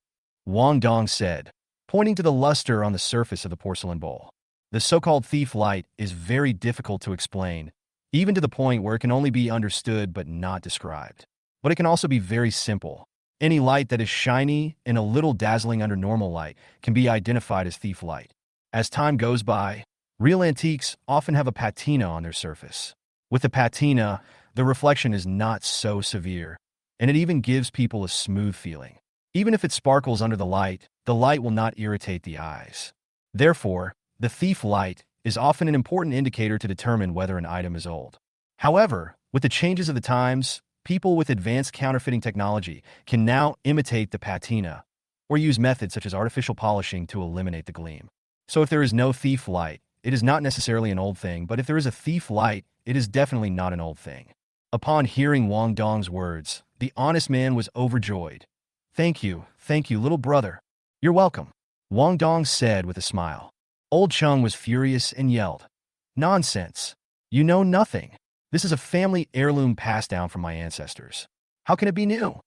Wang Dong said, pointing to the luster on the surface of the porcelain bowl. The so-called thief light is very difficult to explain, even to the point where it can only be understood but not described. But it can also be very simple. Any light that is shiny and a little dazzling under normal light can be identified as thief light. As time goes by, real antiques often have a patina on their surface. With the patina, the reflection is not so severe, and it even gives people a smooth feeling. Even if it sparkles under the light will not irritate the eyes. Therefore, the thief light is often an important indicator to determine whether an item is old. However, with the changes of the times, people with advanced counterfeiting technology can now imitate the patina or use methods such as artificial polishing to eliminate the gleam. So if there is no thief light, it is not necessarily an old thing, but if there is a thief light, it is definitely not an old thing. Upon hearing Wang Dong's words, the honest man was overjoyed. Thank you, little brother. You're welcome, Wang Dong said with a smile. Old Chung was furious and yelled, Nonsense! You know nothing. This is a family heirloom passed down from my ancestors. How can it be new?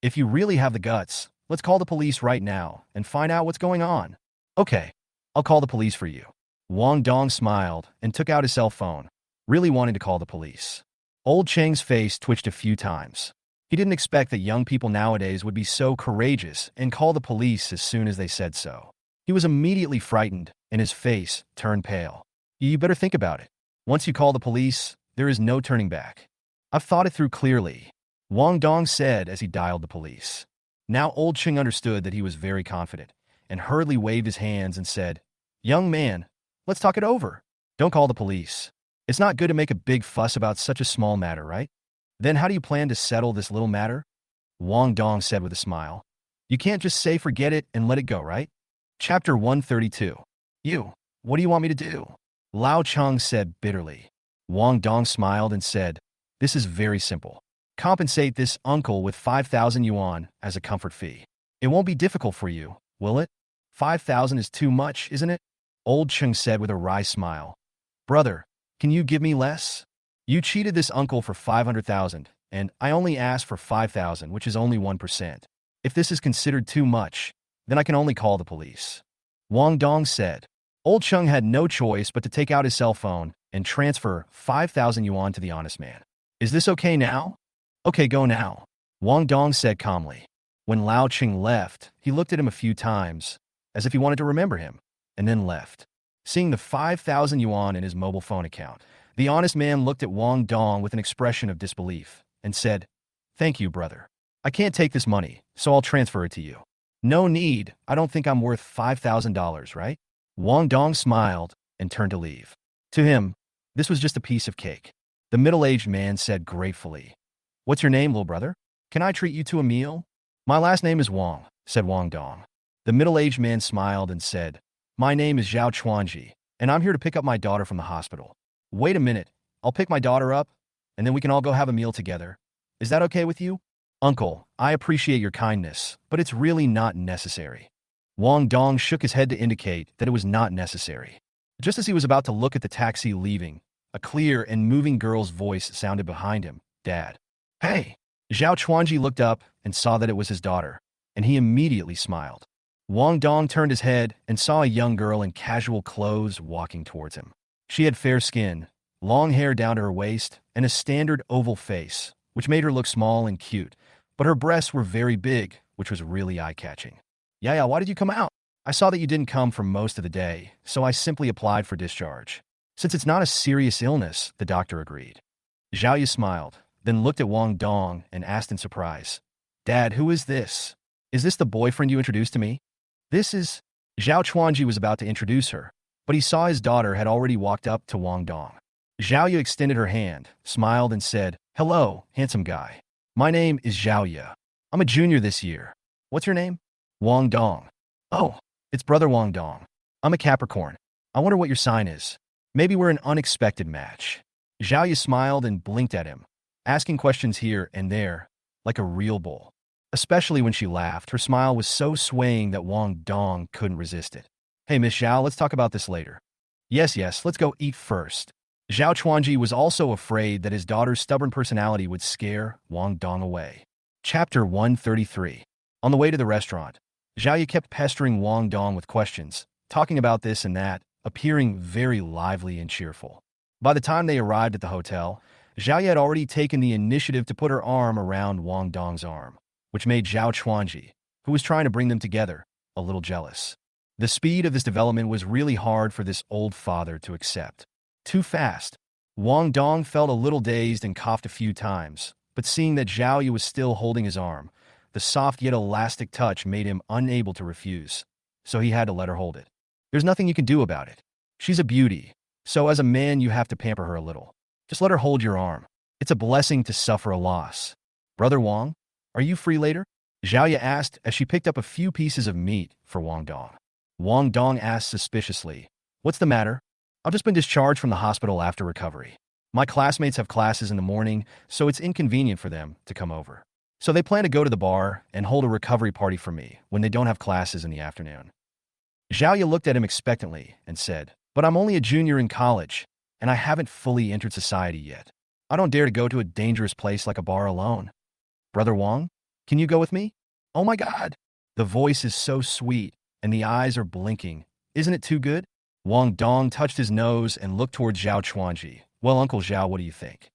If you really have the guts, let's call the police right now and find out what's going on. Okay, I'll call the police for you. Wang Dong smiled and took out his cell phone, really wanting to call the police. Old Cheng's face twitched a few times. He didn't expect that young people nowadays would be so courageous and call the police as soon as they said so. He was immediately frightened, and his face turned pale. You better think about it. Once you call the police, there is no turning back. I've thought it through clearly, Wang Dong said as he dialed the police. Now Old Cheng understood that he was very confident, and hurriedly waved his hands and said, Young man, let's talk it over. Don't call the police. It's not good to make a big fuss about such a small matter, right? Then how do you plan to settle this little matter? Wang Dong said with a smile. You can't just say forget it and let it go, right? Chapter 132. What do you want me to do? Lao Cheng said bitterly. Wang Dong smiled and said, This is very simple. Compensate this uncle with 5,000 yuan as a comfort fee. It won't be difficult for you, will it? 5,000 is too much, isn't it? Old Cheng said with a wry smile. Brother, can you give me less? You cheated this uncle for 500,000, and I only asked for 5,000, which is only 1%. If this is considered too much, then I can only call the police. Wang Dong said. Old Cheng had no choice but to take out his cell phone and transfer 5,000 yuan to the honest man. Is this okay now? Okay, go now, Wang Dong said calmly. When Lao Cheng left, he looked at him a few times, as if he wanted to remember him, and then left. Seeing the 5,000 yuan in his mobile phone account, the honest man looked at Wang Dong with an expression of disbelief and said, Thank you, brother. I can't take this money, so I'll transfer it to you. No need, I don't think I'm worth $5,000, right? Wang Dong smiled and turned to leave. To him, this was just a piece of cake. The middle-aged man said gratefully, What's your name, little brother? Can I treat you to a meal? My last name is Wang, said Wang Dong. The middle-aged man smiled and said, My name is Zhao Chuanji, and I'm here to pick up my daughter from the hospital. Wait a minute, I'll pick my daughter up, and then we can all go have a meal together. Is that okay with you? Uncle, I appreciate your kindness, but it's really not necessary. Wang Dong shook his head to indicate that it was not necessary. Just as he was about to look at the taxi leaving, a clear and moving girl's voice sounded behind him, Dad. Hey! Zhao Chuanji looked up and saw that it was his daughter, and he immediately smiled. Wang Dong turned his head and saw a young girl in casual clothes walking towards him. She had fair skin, long hair down to her waist, and a standard oval face, which made her look small and cute, but her breasts were very big, which was really eye-catching. Yeah, why did you come out? I saw that you didn't come for most of the day, so I simply applied for discharge. Since it's not a serious illness, the doctor agreed. Zhao smiled, then looked at Wang Dong and asked in surprise, Dad, who is this? Is this the boyfriend you introduced to me? This is... Zhao Chuanji was about to introduce her, but he saw his daughter had already walked up to Wang Dong. Zhao Ye extended her hand, smiled, and said, Hello, handsome guy. My name is Zhao Ye. I'm a junior this year. What's your name? Wang Dong. Oh, it's brother Wang Dong. I'm a Capricorn. I wonder what your sign is. Maybe we're an unexpected match. Zhao Ye smiled and blinked at him, asking questions here and there, like a real bull. Especially when she laughed, her smile was so swaying that Wang Dong couldn't resist it. Hey, Miss Zhao, let's talk about this later. Yes, let's go eat first. Zhao Chuanji was also afraid that his daughter's stubborn personality would scare Wang Dong away. Chapter 133. On the way to the restaurant, Zhao Ye kept pestering Wang Dong with questions, talking about this and that, appearing very lively and cheerful. By the time they arrived at the hotel, Zhao Ye had already taken the initiative to put her arm around Wang Dong's arm, which made Zhao Chuanji, who was trying to bring them together, a little jealous. The speed of this development was really hard for this old father to accept. Too fast. Wang Dong felt a little dazed and coughed a few times, but seeing that Zhao Ye was still holding his arm, the soft yet elastic touch made him unable to refuse, so he had to let her hold it. There's nothing you can do about it. She's a beauty, so as a man you have to pamper her a little. Just let her hold your arm. It's a blessing to suffer a loss. Brother Wang, are you free later? Xiaoya asked as she picked up a few pieces of meat for Wang Dong. Wang Dong asked suspiciously, "What's the matter?" "I've just been discharged from the hospital after recovery. My classmates have classes in the morning, so it's inconvenient for them to come over. So they plan to go to the bar and hold a recovery party for me when they don't have classes in the afternoon." Xiaoya looked at him expectantly and said, "But I'm only a junior in college, and I haven't fully entered society yet. I don't dare to go to a dangerous place like a bar alone. Brother Wang, can you go with me?" "Oh my God!" The voice is so sweet, and the eyes are blinking. "Isn't it too good?" Wang Dong touched his nose and looked towards Zhao Chuanji. "Well, Uncle Zhao, what do you think?"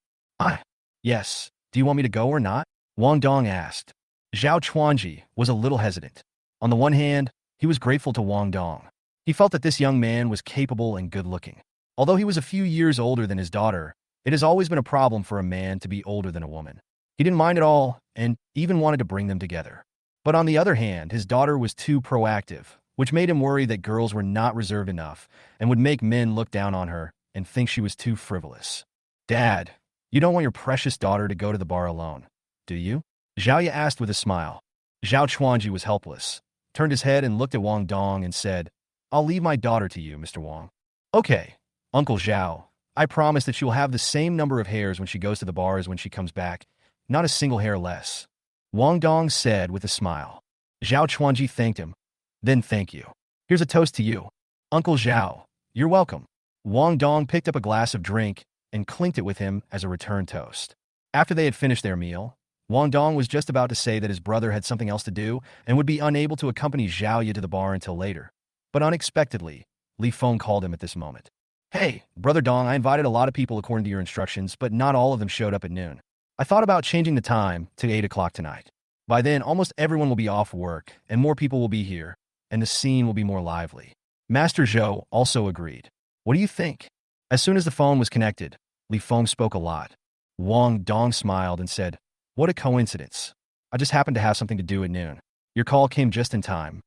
Yes. Do you want me to go or not?" Wang Dong asked. Zhao Chuanji was a little hesitant. On the one hand, he was grateful to Wang Dong. He felt that this young man was capable and good-looking. Although he was a few years older than his daughter, it has always been a problem for a man to be older than a woman. He didn't mind at all, and even wanted to bring them together. But on the other hand, his daughter was too proactive, which made him worry that girls were not reserved enough and would make men look down on her and think she was too frivolous. "Dad, you don't want your precious daughter to go to the bar alone, do you?" Xiaoya asked with a smile. Zhao Chuanji was helpless, turned his head and looked at Wang Dong and said, "I'll leave my daughter to you, Mr. Wang." "Okay, Uncle Zhao, I promise that she will have the same number of hairs when she goes to the bar as when she comes back, not a single hair less," Wang Dong said with a smile. Zhao Chuanji thanked him. "Then thank you. Here's a toast to you. Uncle Zhao, you're welcome." Wang Dong picked up a glass of drink and clinked it with him as a return toast. After they had finished their meal, Wang Dong was just about to say that his brother had something else to do and would be unable to accompany Xiaoya to the bar until later. But unexpectedly, Li Feng called him at this moment. "Hey, Brother Dong, I invited a lot of people according to your instructions, but not all of them showed up at noon. I thought about changing the time to 8 o'clock tonight. By then, almost everyone will be off work, and more people will be here, and the scene will be more lively." Master Zhou also agreed. "What do you think?" As soon as the phone was connected, Li Feng spoke a lot. Wang Dong smiled and said, "What a coincidence. I just happened to have something to do at noon. Your call came just in time.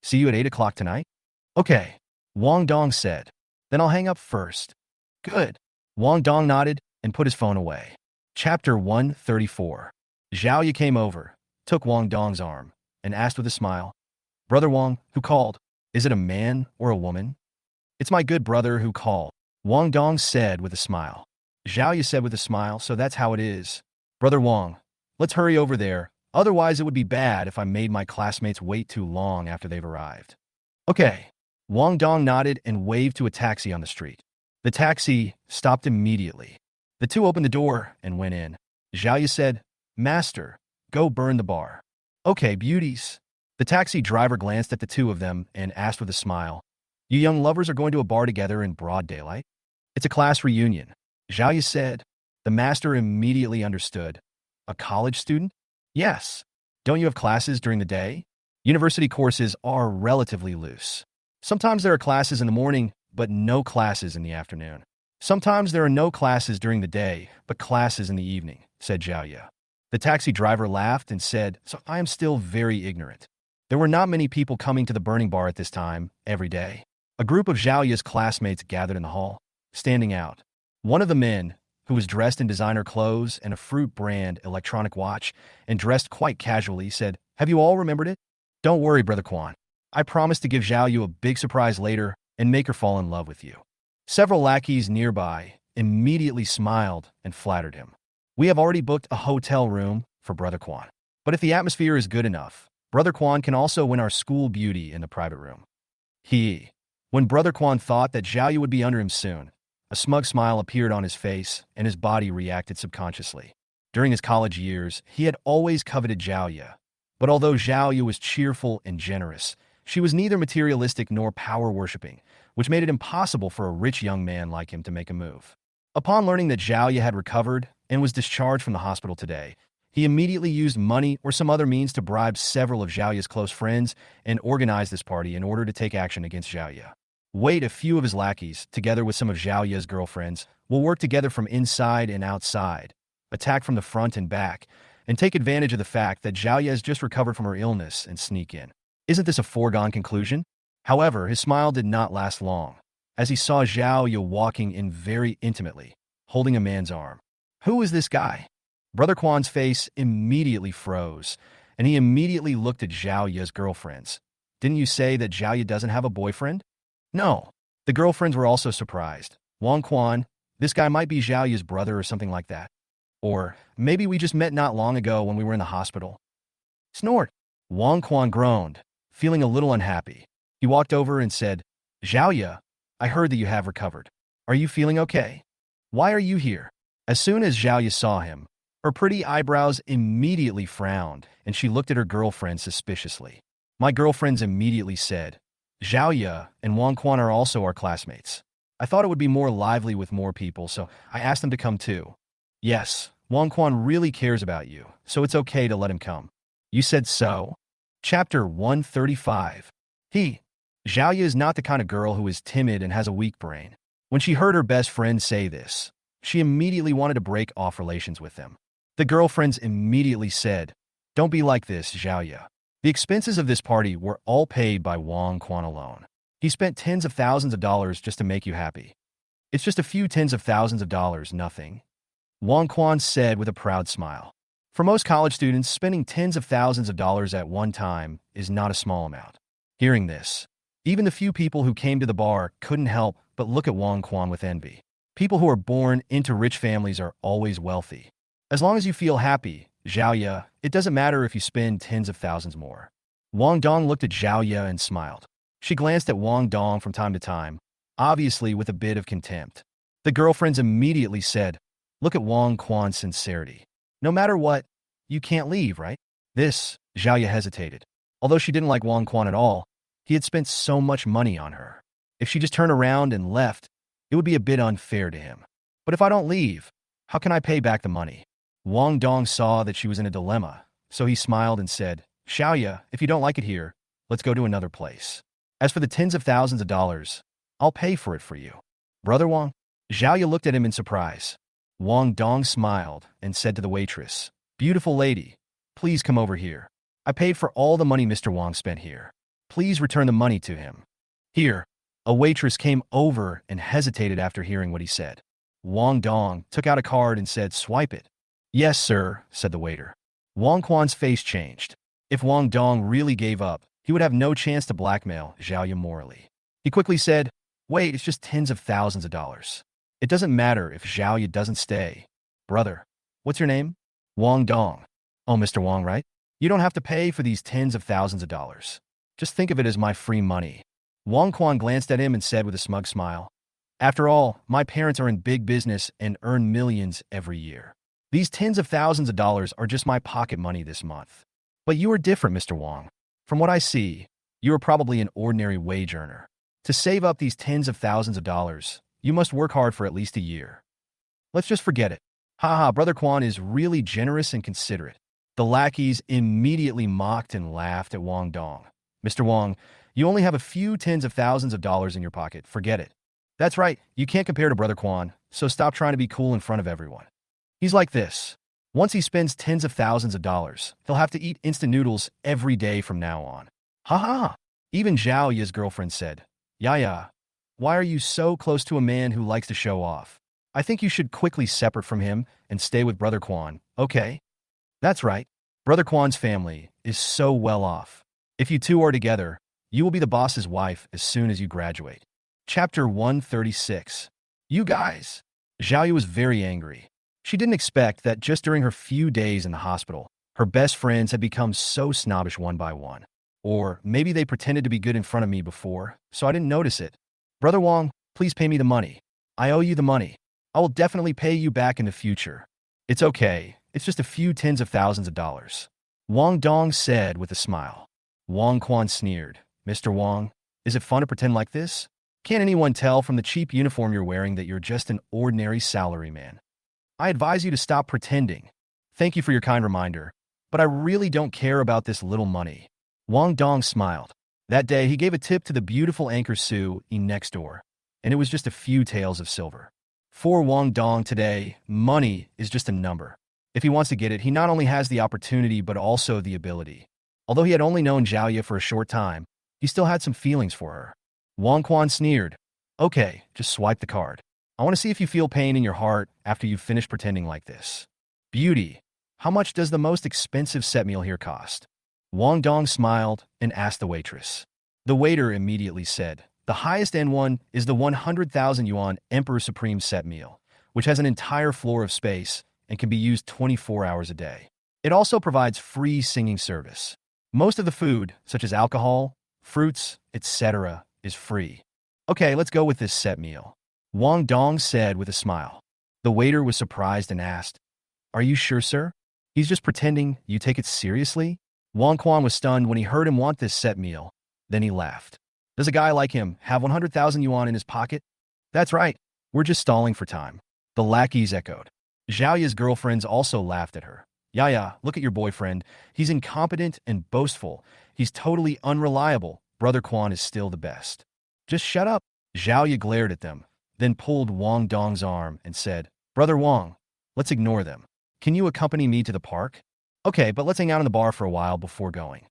See you at 8 o'clock tonight?" "Okay," Wang Dong said. "Then I'll hang up first." "Good." Wang Dong nodded and put his phone away. Chapter 134. Xiaoya came over, took Wang Dong's arm, and asked with a smile, "Brother Wang, who called? Is it a man or a woman?" "It's my good brother who called," Wang Dong said with a smile. Xiaoya said with a smile, "So that's how it is. Brother Wang, let's hurry over there, otherwise it would be bad if I made my classmates wait too long after they've arrived." "Okay." Wang Dong nodded and waved to a taxi on the street. The taxi stopped immediately. The two opened the door and went in. Xiaoya said, "Master, go burn the bar." "Okay, beauties." The taxi driver glanced at the two of them and asked with a smile, "You young lovers are going to a bar together in broad daylight?" "It's a class reunion," Xiaoya said. The master immediately understood. "A college student?" "Yes." "Don't you have classes during the day?" "University courses are relatively loose. Sometimes there are classes in the morning, but no classes in the afternoon. Sometimes there are no classes during the day, but classes in the evening," said Xiaoya. The taxi driver laughed and said, "So I am still very ignorant." There were not many people coming to the burning bar at this time, every day. A group of Xiaoya's classmates gathered in the hall, standing out. One of the men, who was dressed in designer clothes and a fruit brand electronic watch, and dressed quite casually, said, "Have you all remembered it? Don't worry, Brother Quan. I promise to give Xiaoyu a big surprise later and make her fall in love with you." Several lackeys nearby immediately smiled and flattered him. "We have already booked a hotel room for Brother Quan. But if the atmosphere is good enough, Brother Quan can also win our school beauty in the private room." When Brother Quan thought that Xiaoyu would be under him soon, a smug smile appeared on his face and his body reacted subconsciously. During his college years, he had always coveted Xiaoya. But although Xiaoyu was cheerful and generous, she was neither materialistic nor power-worshipping, which made it impossible for a rich young man like him to make a move. Upon learning that Xiaoya had recovered and was discharged from the hospital today, he immediately used money or some other means to bribe several of Xiaoya's close friends and organize this party in order to take action against Xiaoya. A few of his lackeys, together with some of Xiaoya's girlfriends, will work together from inside and outside, attack from the front and back, and take advantage of the fact that Xiaoya has just recovered from her illness and sneak in. Isn't this a foregone conclusion? However, his smile did not last long. as he saw Zhao Ye walking in very intimately, holding a man's arm. Who is this guy? Brother Quan's face immediately froze, and he immediately looked at Zhao Ye's girlfriends. Didn't you say that Zhao Ye doesn't have a boyfriend? No. The girlfriends were also surprised. Wang Quan, this guy might be Zhao Ye's brother or something like that. Or maybe we just met not long ago when we were in the hospital. Snort. Wang Quan groaned, feeling a little unhappy. He walked over and said, Zhao Ye, I heard that you have recovered. Are you feeling okay? Why are you here? As soon as Zhao Ye saw him, her pretty eyebrows immediately frowned, and she looked at her girlfriend suspiciously. My girlfriends immediately said, Zhao Ye and Wang Quan are also our classmates. I thought it would be more lively with more people, so I asked them to come too. Yes, Wang Quan really cares about you, so it's okay to let him come. You said so? Chapter 135. Zhao Ye is not the kind of girl who is timid and has a weak brain. When she heard her best friend say this, she immediately wanted to break off relations with them. The girlfriends immediately said, Don't be like this, Zhao Ye. The expenses of this party were all paid by Wang Quan alone. He spent tens of thousands of dollars just to make you happy. It's just a few tens of thousands of dollars, nothing. Wang Quan said with a proud smile. For most college students, spending tens of thousands of dollars at one time is not a small amount. Hearing this, even the few people who came to the bar couldn't help but look at Wang Quan with envy. People who are born into rich families are always wealthy. As long as you feel happy, Zhao Ye, it doesn't matter if you spend tens of thousands more. Wang Dong looked at Zhao Ye and smiled. She glanced at Wang Dong from time to time, obviously with a bit of contempt. The girlfriends immediately said, Look at Wang Quan's sincerity. No matter what, you can't leave, right? Zhao Ye hesitated. Although she didn't like Wang Quan at all, he had spent so much money on her. If she just turned around and left, it would be a bit unfair to him. But if I don't leave, how can I pay back the money? Wang Dong saw that she was in a dilemma, so he smiled and said, Zhao Ye, if you don't like it here, let's go to another place. As for the tens of thousands of dollars, I'll pay for it for you. Brother Wang? Zhao Ye looked at him in surprise. Wang Dong smiled and said to the waitress, Beautiful lady, please come over here. I paid for all the money Mr. Wang spent here. Please return the money to him. Here. A waitress came over and hesitated after hearing what he said. Wang Dong took out a card and said, Swipe it. Yes, sir, said the waiter. Wang Quan's face changed. If Wang Dong really gave up, he would have no chance to blackmail Zhao Ye morally. He quickly said, Wait, it's just tens of thousands of dollars. It doesn't matter if Zhao Ye doesn't stay. Brother, what's your name? Wang Dong. Oh, Mr. Wang, right? You don't have to pay for these tens of thousands of dollars. Just think of it as my free money. Wang Quan glanced at him and said with a smug smile, After all, my parents are in big business and earn millions every year. These tens of thousands of dollars are just my pocket money this month. But you are different, Mr. Wang. From what I see, you are probably an ordinary wage earner. To save up these tens of thousands of dollars, you must work hard for at least a year. Let's just forget it. Haha, Brother Quan is really generous and considerate. The lackeys immediately mocked and laughed at Wang Dong. Mr. Wang, you only have a few tens of thousands of dollars in your pocket. Forget it. That's right. You can't compare to Brother Quan, so stop trying to be cool in front of everyone. He's like this. Once he spends tens of thousands of dollars, he'll have to eat instant noodles every day from now on. Ha ha. Even Zhao Ye's girlfriend said, Ya, why are you so close to a man who likes to show off? I think you should quickly separate from him and stay with Brother Quan, okay? That's right. Brother Quan's family is so well off. If you two are together, you will be the boss's wife as soon as you graduate. Chapter 136. You guys. Zhao Ye was very angry. She didn't expect that just during her few days in the hospital, her best friends had become so snobbish one by one. Or maybe they pretended to be good in front of me before, so I didn't notice it. Brother Wang, please pay me the money. I owe you the money. I will definitely pay you back in the future. It's okay. It's just a few tens of thousands of dollars. Wang Dong said with a smile. Wang Quan sneered. Mr. Wang, is it fun to pretend like this? Can't anyone tell from the cheap uniform you're wearing that you're just an ordinary salaryman? I advise you to stop pretending. Thank you for your kind reminder, but I really don't care about this little money. Wang Dong smiled. That day, he gave a tip to the beautiful anchor Su next door, and it was just a few taels of silver. For Wang Dong today, money is just a number. If he wants to get it, he not only has the opportunity but also the ability. Although he had only known Zhao Ye for a short time, he still had some feelings for her. Wang Quan sneered. Okay, just swipe the card. I want to see if you feel pain in your heart after you've finished pretending like this. Beauty. How much does the most expensive set meal here cost? Wang Dong smiled and asked the waitress. The waiter immediately said, the highest end one is the 100,000 yuan Emperor Supreme set meal, which has an entire floor of space and can be used 24 hours a day. It also provides free singing service. Most of the food, such as alcohol, fruits, etc., is free. Okay, let's go with this set meal. Wang Dong said with a smile. The waiter was surprised and asked, are you sure, sir? He's just pretending. You take it seriously? Wang Quan was stunned when he heard him want this set meal. Then he laughed. Does a guy like him have 100,000 yuan in his pocket? That's right. We're just stalling for time. The lackeys echoed. Zhao girlfriends also laughed at her. Yeah, look at your boyfriend. He's incompetent and boastful. He's totally unreliable. Brother Quan is still the best. Just shut up. Zhao glared at them, then pulled Wang Dong's arm and said, Brother Wang, let's ignore them. Can you accompany me to the park? Okay, but let's hang out in the bar for a while before going.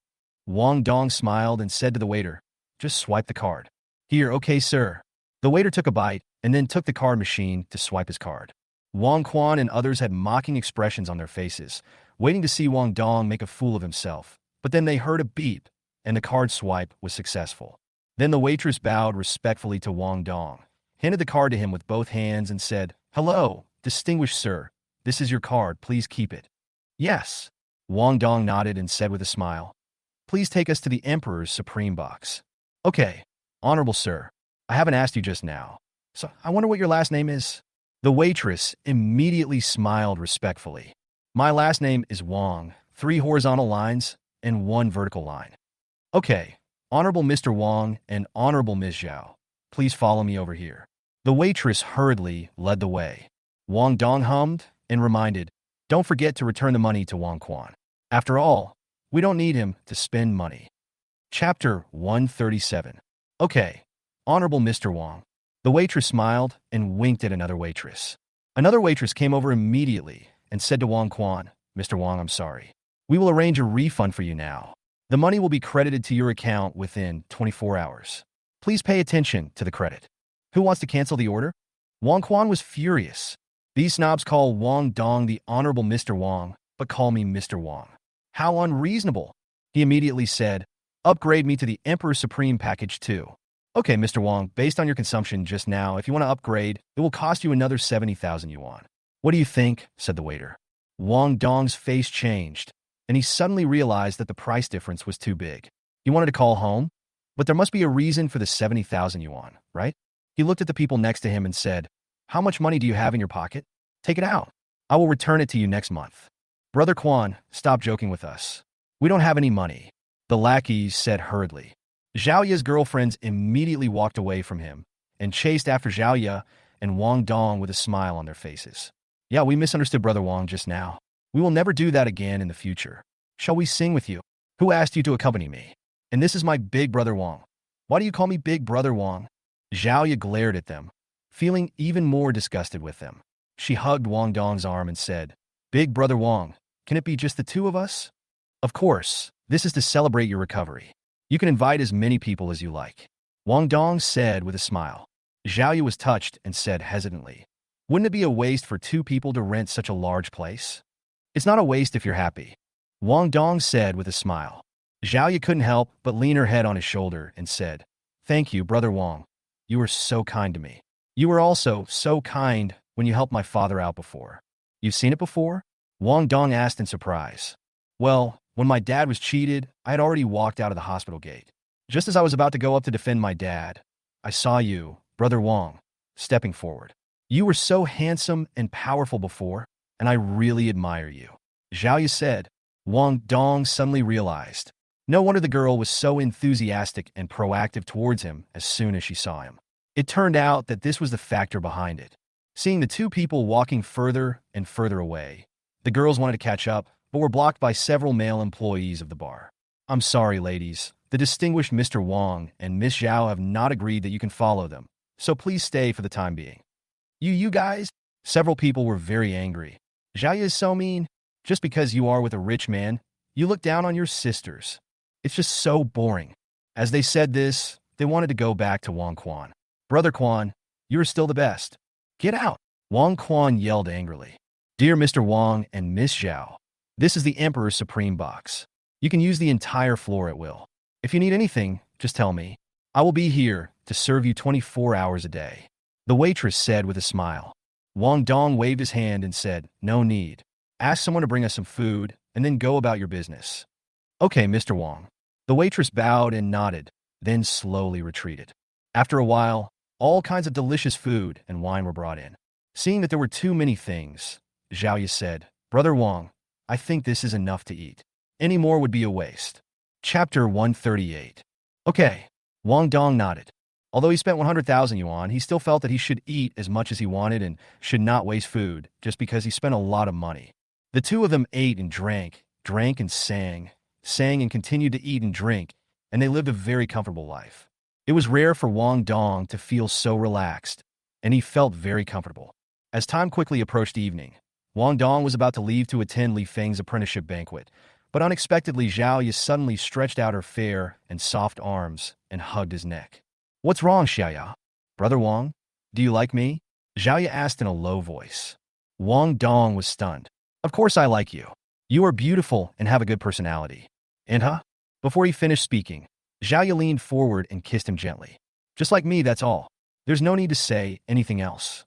Wang Dong smiled and said to the waiter, just swipe the card. Here, okay, sir. The waiter took a bite and then took the card machine to swipe his card. Wang Quan and others had mocking expressions on their faces, waiting to see Wang Dong make a fool of himself. But then they heard a beep, and the card swipe was successful. Then the waitress bowed respectfully to Wang Dong, handed the card to him with both hands and said, Hello, distinguished sir. This is your card. Please keep it. Yes. Wang Dong nodded and said with a smile, Please take us to the Emperor's Supreme box. Okay, honorable sir. I haven't asked you just now. So I wonder what your last name is? The waitress immediately smiled respectfully. My last name is Wang, 3 horizontal lines and 1 vertical line. Okay, Honorable Mr. Wang and Honorable Ms. Zhao, please follow me over here. The waitress hurriedly led the way. Wang Dong hummed and reminded, Don't forget to return the money to Wang Quan. After all, we don't need him to spend money. Chapter 137. Okay, Honorable Mr. Wang. The waitress smiled and winked at another waitress. Another waitress came over immediately and said to Wang Quan, Mr. Wang, I'm sorry. We will arrange a refund for you now. The money will be credited to your account within 24 hours. Please pay attention to the credit. Who wants to cancel the order? Wang Quan was furious. These snobs call Wang Dong the Honorable Mr. Wang, but call me Mr. Wang. How unreasonable. He immediately said, Upgrade me to the Emperor Supreme package too. Okay, Mr. Wang, based on your consumption just now, if you want to upgrade, it will cost you another 70,000 yuan. What do you think? Said the waiter. Wang Dong's face changed, and he suddenly realized that the price difference was too big. He wanted to call home, but there must be a reason for the 70,000 yuan, right? He looked at the people next to him and said, How much money do you have in your pocket? Take it out. I will return it to you next month. Brother Quan, stop joking with us. We don't have any money. The lackeys said hurriedly. Zhao girlfriends immediately walked away from him and chased after Zhao and Wang Dong with a smile on their faces. Yeah, we misunderstood Brother Wang just now. We will never do that again in the future. Shall we sing with you? Who asked you to accompany me? And this is my big brother Wang. Why do you call me Big Brother Wang? Zhao glared at them, feeling even more disgusted with them. She hugged Wang Dong's arm and said, Big Brother Wang, can it be just the two of us? Of course, this is to celebrate your recovery. You can invite as many people as you like. Wang Dong said with a smile. Zhao was touched and said hesitantly, Wouldn't it be a waste for 2 people to rent such a large place? It's not a waste if you're happy. Wang Dong said with a smile. Zhao couldn't help but lean her head on his shoulder and said, Thank you, Brother Wang. You were so kind to me. You were also so kind when you helped my father out before. You've seen it before? Wang Dong asked in surprise. Well, when my dad was cheated, I had already walked out of the hospital gate. Just as I was about to go up to defend my dad, I saw you, Brother Wang, stepping forward. You were so handsome and powerful before, and I really admire you. Zhao said. Wang Dong suddenly realized. No wonder the girl was so enthusiastic and proactive towards him as soon as she saw him. It turned out that this was the factor behind it. Seeing the 2 people walking further and further away, the girls wanted to catch up, but were blocked by several male employees of the bar. I'm sorry, ladies. The distinguished Mr. Wang and Miss Zhao have not agreed that you can follow them, so please stay for the time being. You guys? Several people were very angry. Zhao is so mean. Just because you are with a rich man, you look down on your sisters. It's just so boring. As they said this, they wanted to go back to Wang Quan. Brother Quan, you're still the best. Get out. Wang Quan yelled angrily. Dear Mr. Wang and Miss Zhao, this is the Emperor's Supreme Box. You can use the entire floor at will. If you need anything, just tell me. I will be here to serve you 24 hours a day. The waitress said with a smile. Wang Dong waved his hand and said, no need. Ask someone to bring us some food, and then go about your business. Okay, Mr. Wang. The waitress bowed and nodded, then slowly retreated. After a while, all kinds of delicious food and wine were brought in. Seeing that there were too many things, Zhao Ye said, Brother Wang, I think this is enough to eat. Any more would be a waste. Chapter 138. Okay. Wang Dong nodded. Although he spent 100,000 yuan, he still felt that he should eat as much as he wanted and should not waste food just because he spent a lot of money. The two of them ate and drank and sang and continued to eat and drink, and they lived a very comfortable life. It was rare for Wang Dong to feel so relaxed, and he felt very comfortable. As time quickly approached evening, Wang Dong was about to leave to attend Li Feng's apprenticeship banquet, but unexpectedly Zhao Ye suddenly stretched out her fair and soft arms and hugged his neck. What's wrong, Xiaoya? Brother Wang, do you like me? Zhao Ye asked in a low voice. Wang Dong was stunned. Of course I like you. You are beautiful and have a good personality. And huh? Before he finished speaking, Zhao Ye leaned forward and kissed him gently. Just like me, that's all. There's no need to say anything else.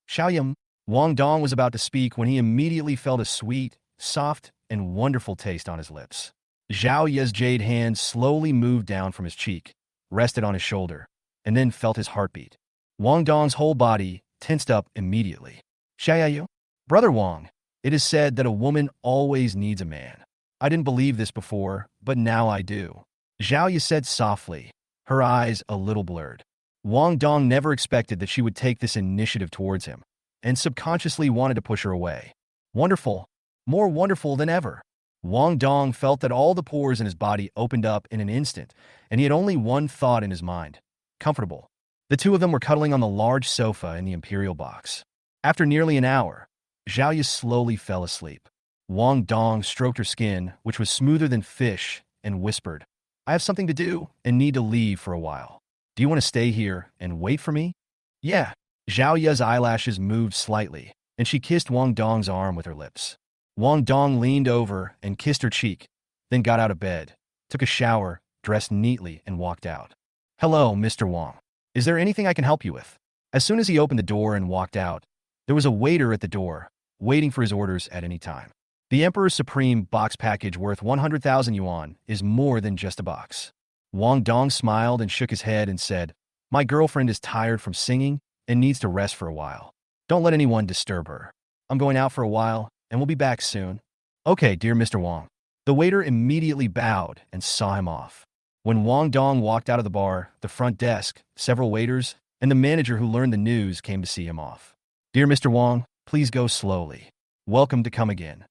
Xiaoyam, Wang Dong was about to speak when he immediately felt a sweet, soft, and wonderful taste on his lips. Zhao Ye's jade hand slowly moved down from his cheek, rested on his shoulder, and then felt his heartbeat. Wang Dong's whole body tensed up immediately. Xiaoyu? Brother Wang, it is said that a woman always needs a man. I didn't believe this before, but now I do. Zhao Ye said softly, her eyes a little blurred. Wang Dong never expected that she would take this initiative towards him, and subconsciously wanted to push her away. Wonderful. More wonderful than ever. Wang Dong felt that all the pores in his body opened up in an instant, and he had only one thought in his mind. Comfortable. The two of them were cuddling on the large sofa in the imperial box. After nearly an hour, Zhao Ye slowly fell asleep. Wang Dong stroked her skin, which was smoother than fish, and whispered, I have something to do and need to leave for a while. Do you want to stay here and wait for me? Yeah. Zhao Ye's eyelashes moved slightly, and she kissed Wang Dong's arm with her lips. Wang Dong leaned over and kissed her cheek, then got out of bed, took a shower, dressed neatly, and walked out. Hello, Mr. Wang. Is there anything I can help you with? As soon as he opened the door and walked out, there was a waiter at the door, waiting for his orders at any time. The Emperor's Supreme Box package worth 100,000 yuan is more than just a box. Wang Dong smiled and shook his head and said, My girlfriend is tired from singing and needs to rest for a while. Don't let anyone disturb her. I'm going out for a while, and we'll be back soon. Okay, dear Mr. Wang. The waiter immediately bowed and saw him off. When Wang Dong walked out of the bar, the front desk, several waiters, and the manager who learned the news came to see him off. Dear Mr. Wang, please go slowly. Welcome to come again.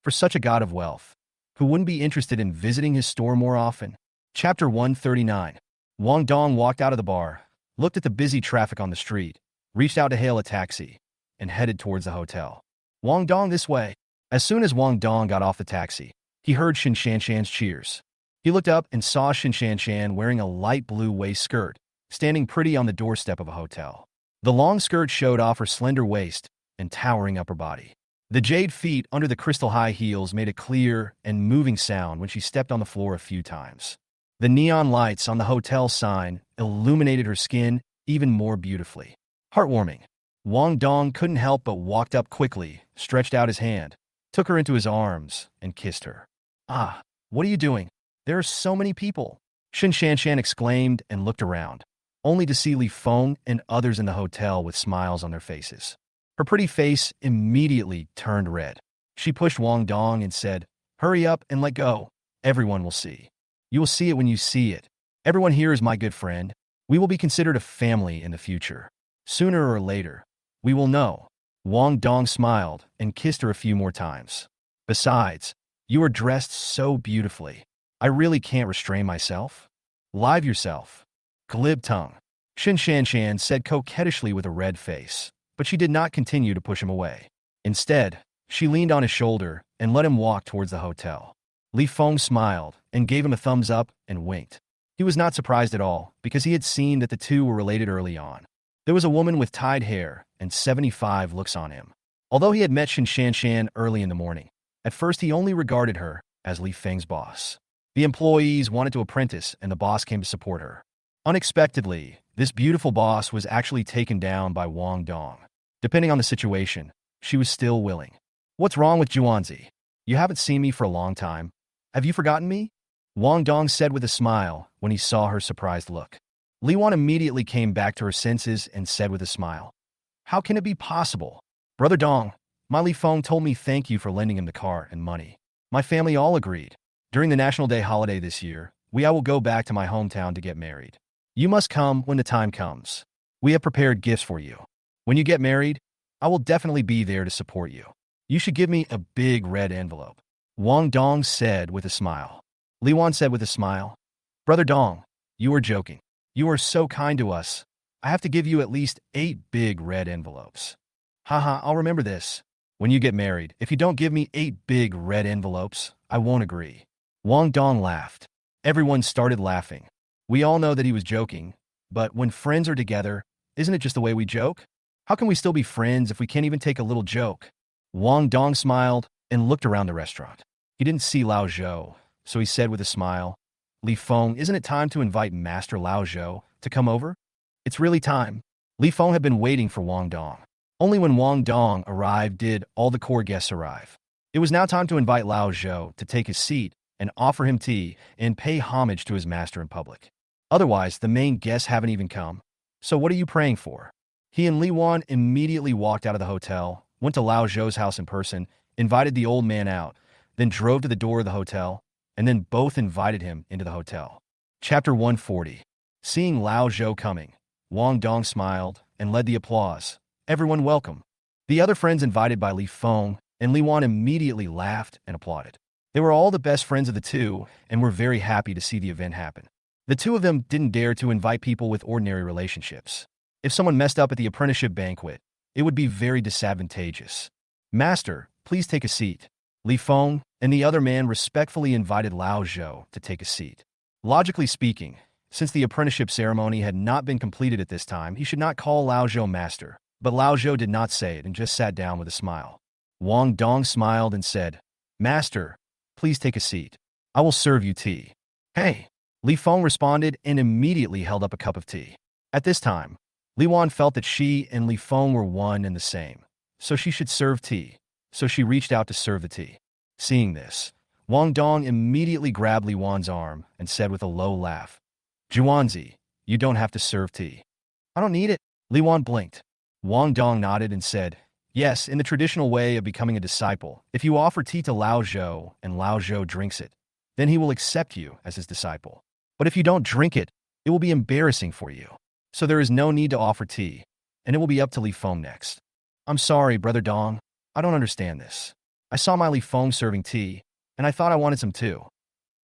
For such a god of wealth, who wouldn't be interested in visiting his store more often? Chapter 139. Wang Dong walked out of the bar, looked at the busy traffic on the street, reached out to hail a taxi, and headed towards the hotel. Wang Dong, this way. As soon as Wang Dong got off the taxi, he heard Shin Shanshan's cheers. He looked up and saw Shin Shanshan wearing a light blue waist skirt, standing pretty on the doorstep of a hotel. The long skirt showed off her slender waist and towering upper body. The jade feet under the crystal high heels made a clear and moving sound when she stepped on the floor a few times. The neon lights on the hotel sign illuminated her skin even more beautifully. Heartwarming. Wang Dong couldn't help but walked up quickly, stretched out his hand, took her into his arms, and kissed her. Ah, what are you doing? There are so many people. Shin Shanshan exclaimed and looked around, only to see Li Feng and others in the hotel with smiles on their faces. Her pretty face immediately turned red. She pushed Wang Dong and said, Hurry up and let go. Everyone will see. You will see it when you see it. Everyone here is my good friend. We will be considered a family in the future. Sooner or later, we will know. Wang Dong smiled and kissed her a few more times. Besides, you are dressed so beautifully. I really can't restrain myself. Live yourself. Glib tongue. Shin Shanshan said coquettishly with a red face, but she did not continue to push him away. Instead, she leaned on his shoulder and let him walk towards the hotel. Li Feng smiled and gave him a thumbs up and winked. He was not surprised at all because he had seen that the two were related early on. There was a woman with tied hair and 75 looks on him. Although he had met Shan early in the morning, at first he only regarded her as Li Feng's boss. The employees wanted to apprentice and the boss came to support her. Unexpectedly, this beautiful boss was actually taken down by Wang Dong. Depending on the situation, she was still willing. What's wrong with Xuanshi? You haven't seen me for a long time. Have you forgotten me? Wang Dong said with a smile when he saw her surprised look. Li Wan immediately came back to her senses and said with a smile, "How can it be possible? Brother Dong, my Li Feng told me thank you for lending him the car and money. My family all agreed. During the National Day holiday this year, I will go back to my hometown to get married. You must come when the time comes. We have prepared gifts for you. When you get married, I will definitely be there to support you. You should give me a big red envelope." Wang Dong said with a smile. Li Wan said with a smile, "Brother Dong, you are joking. You are so kind to us. I have to give you at least 8 big red envelopes." "Haha, I'll remember this. When you get married, if you don't give me 8 big red envelopes, I won't agree." Wang Dong laughed. Everyone started laughing. We all know that he was joking, but when friends are together, isn't it just the way we joke? How can we still be friends if we can't even take a little joke? Wang Dong smiled and looked around the restaurant. He didn't see Lao Zhou, so he said with a smile, "Li Feng, isn't it time to invite Master Lao Zhou to come over?" "It's really time." Li Feng had been waiting for Wang Dong. Only when Wang Dong arrived did all the core guests arrive. It was now time to invite Lao Zhou to take his seat and offer him tea and pay homage to his master in public. Otherwise, the main guests haven't even come. So what are you praying for? He and Li Wan immediately walked out of the hotel, went to Lao Zhou's house in person, invited the old man out, then drove to the door of the hotel, and then both invited him into the hotel. Chapter 140. Seeing Lao Zhou coming, Wang Dong smiled and led the applause. Everyone welcome. The other friends invited by Li Feng and Li Wan immediately laughed and applauded. They were all the best friends of the two and were very happy to see the event happen. The two of them didn't dare to invite people with ordinary relationships. If someone messed up at the apprenticeship banquet, it would be very disadvantageous. "Master, please take a seat." Li Feng and the other man respectfully invited Lao Zhou to take a seat. Logically speaking, since the apprenticeship ceremony had not been completed at this time, he should not call Lao Zhou master, but Lao Zhou did not say it and just sat down with a smile. Wang Dong smiled and said, "Master, please take a seat. I will serve you tea." "Hey." Li Feng responded and immediately held up a cup of tea. At this time, Li Wan felt that she and Li Feng were one and the same, so she should serve tea, so she reached out to serve the tea. Seeing this, Wang Dong immediately grabbed Li Wan's arm and said with a low laugh, "Xuanshi, you don't have to serve tea." "I don't need it." Li Wan blinked. Wang Dong nodded and said, "Yes, in the traditional way of becoming a disciple, if you offer tea to Lao Zhou and Lao Zhou drinks it, then he will accept you as his disciple. But if you don't drink it, it will be embarrassing for you. So there is no need to offer tea, and it will be up to Li Feng next." "I'm sorry, Brother Dong. I don't understand this. I saw my Li Feng serving tea, and I thought I wanted some too."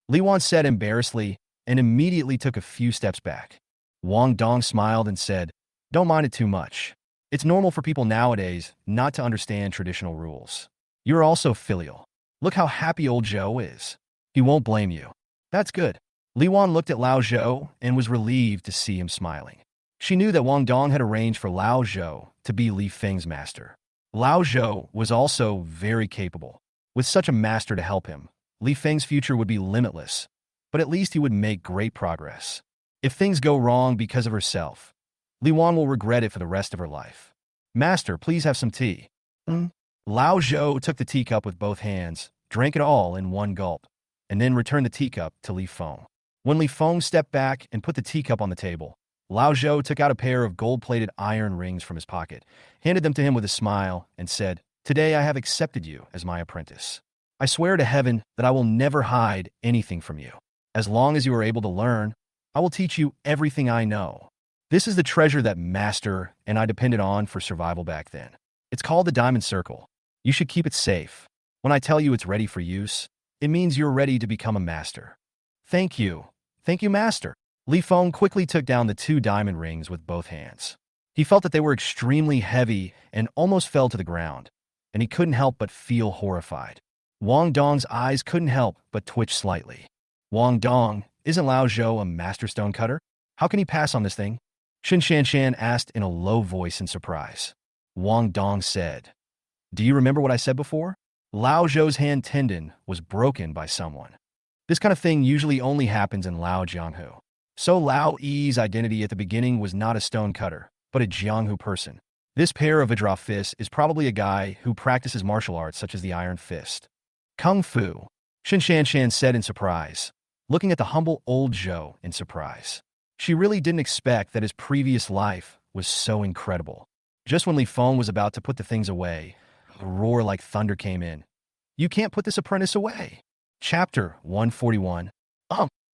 Li Wan said embarrassedly and immediately took a few steps back. Wang Dong smiled and said, "Don't mind it too much. It's normal for people nowadays not to understand traditional rules. You're also filial. Look how happy old Zhou is. He won't blame you." "That's good." Li Wan looked at Lao Zhou and was relieved to see him smiling. She knew that Wang Dong had arranged for Lao Zhou to be Li Feng's master. Lao Zhou was also very capable. With such a master to help him, Li Feng's future would be limitless, but at least he would make great progress. If things go wrong because of herself, Li Wan will regret it for the rest of her life. "Master, please have some tea." Lao Zhou took the teacup with both hands, drank it all in one gulp, and then returned the teacup to Li Feng. When Li Feng stepped back and put the teacup on the table, Lao Zhou took out a pair of gold-plated iron rings from his pocket, handed them to him with a smile, and said, "Today I have accepted you as my apprentice. I swear to heaven that I will never hide anything from you. As long as you are able to learn, I will teach you everything I know. This is the treasure that Master and I depended on for survival back then. It's called the Diamond Circle. You should keep it safe. When I tell you it's ready for use, it means you're ready to become a master." "Thank you. Thank you, Master." Li Feng quickly took down the 2 diamond rings with both hands. He felt that they were extremely heavy and almost fell to the ground, and he couldn't help but feel horrified. Wang Dong's eyes couldn't help but twitch slightly. "Wang Dong, isn't Lao Zhou a master stone cutter? How can he pass on this thing?" Shan asked in a low voice in surprise. Wang Dong said, "Do you remember what I said before? Lao Zhou's hand tendon was broken by someone. This kind of thing usually only happens in Lao Jianghu. So Lao Yi's identity at the beginning was not a stone cutter, but a Jianghu person. This pair of Vajra fists is probably a guy who practices martial arts such as the Iron Fist. Kung Fu," Shan said in surprise, looking at the humble old Zhou in surprise. She really didn't expect that his previous life was so incredible. Just when Li Feng was about to put the things away, a roar like thunder came in. "You can't put this apprentice away." Chapter 141.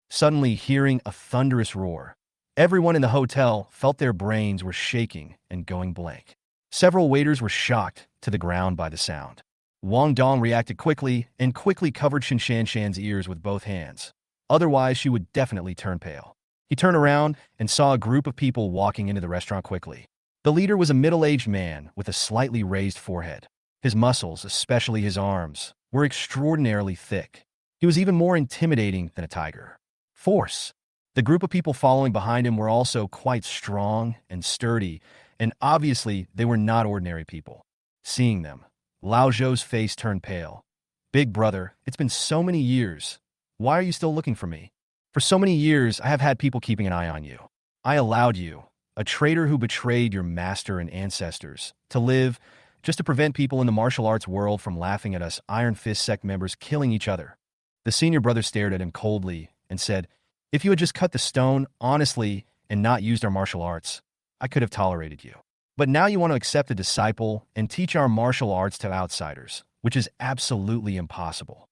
Suddenly hearing a thunderous roar, everyone in the hotel felt their brains were shaking and going blank. Several waiters were shocked to the ground by the sound. Wang Dong reacted quickly and quickly covered Shan's ears with both hands. Otherwise, she would definitely turn pale. He turned around and saw a group of people walking into the restaurant quickly. The leader was a middle-aged man with a slightly raised forehead. His muscles, especially his arms, were extraordinarily thick. He was even more intimidating than a tiger. Force. The group of people following behind him were also quite strong and sturdy, and obviously they were not ordinary people. Seeing them, Lao Zhou's face turned pale. "Big brother, it's been so many years. Why are you still looking for me? For so many years, I have had people keeping an eye on you. I allowed you, a traitor who betrayed your master and ancestors, to live just to prevent people in the martial arts world from laughing at us Iron Fist sect members killing each other." The senior brother stared at him coldly and said, "If you had just cut the stone honestly and not used our martial arts, I could have tolerated you. But now you want to accept a disciple and teach our martial arts to outsiders, which is absolutely impossible.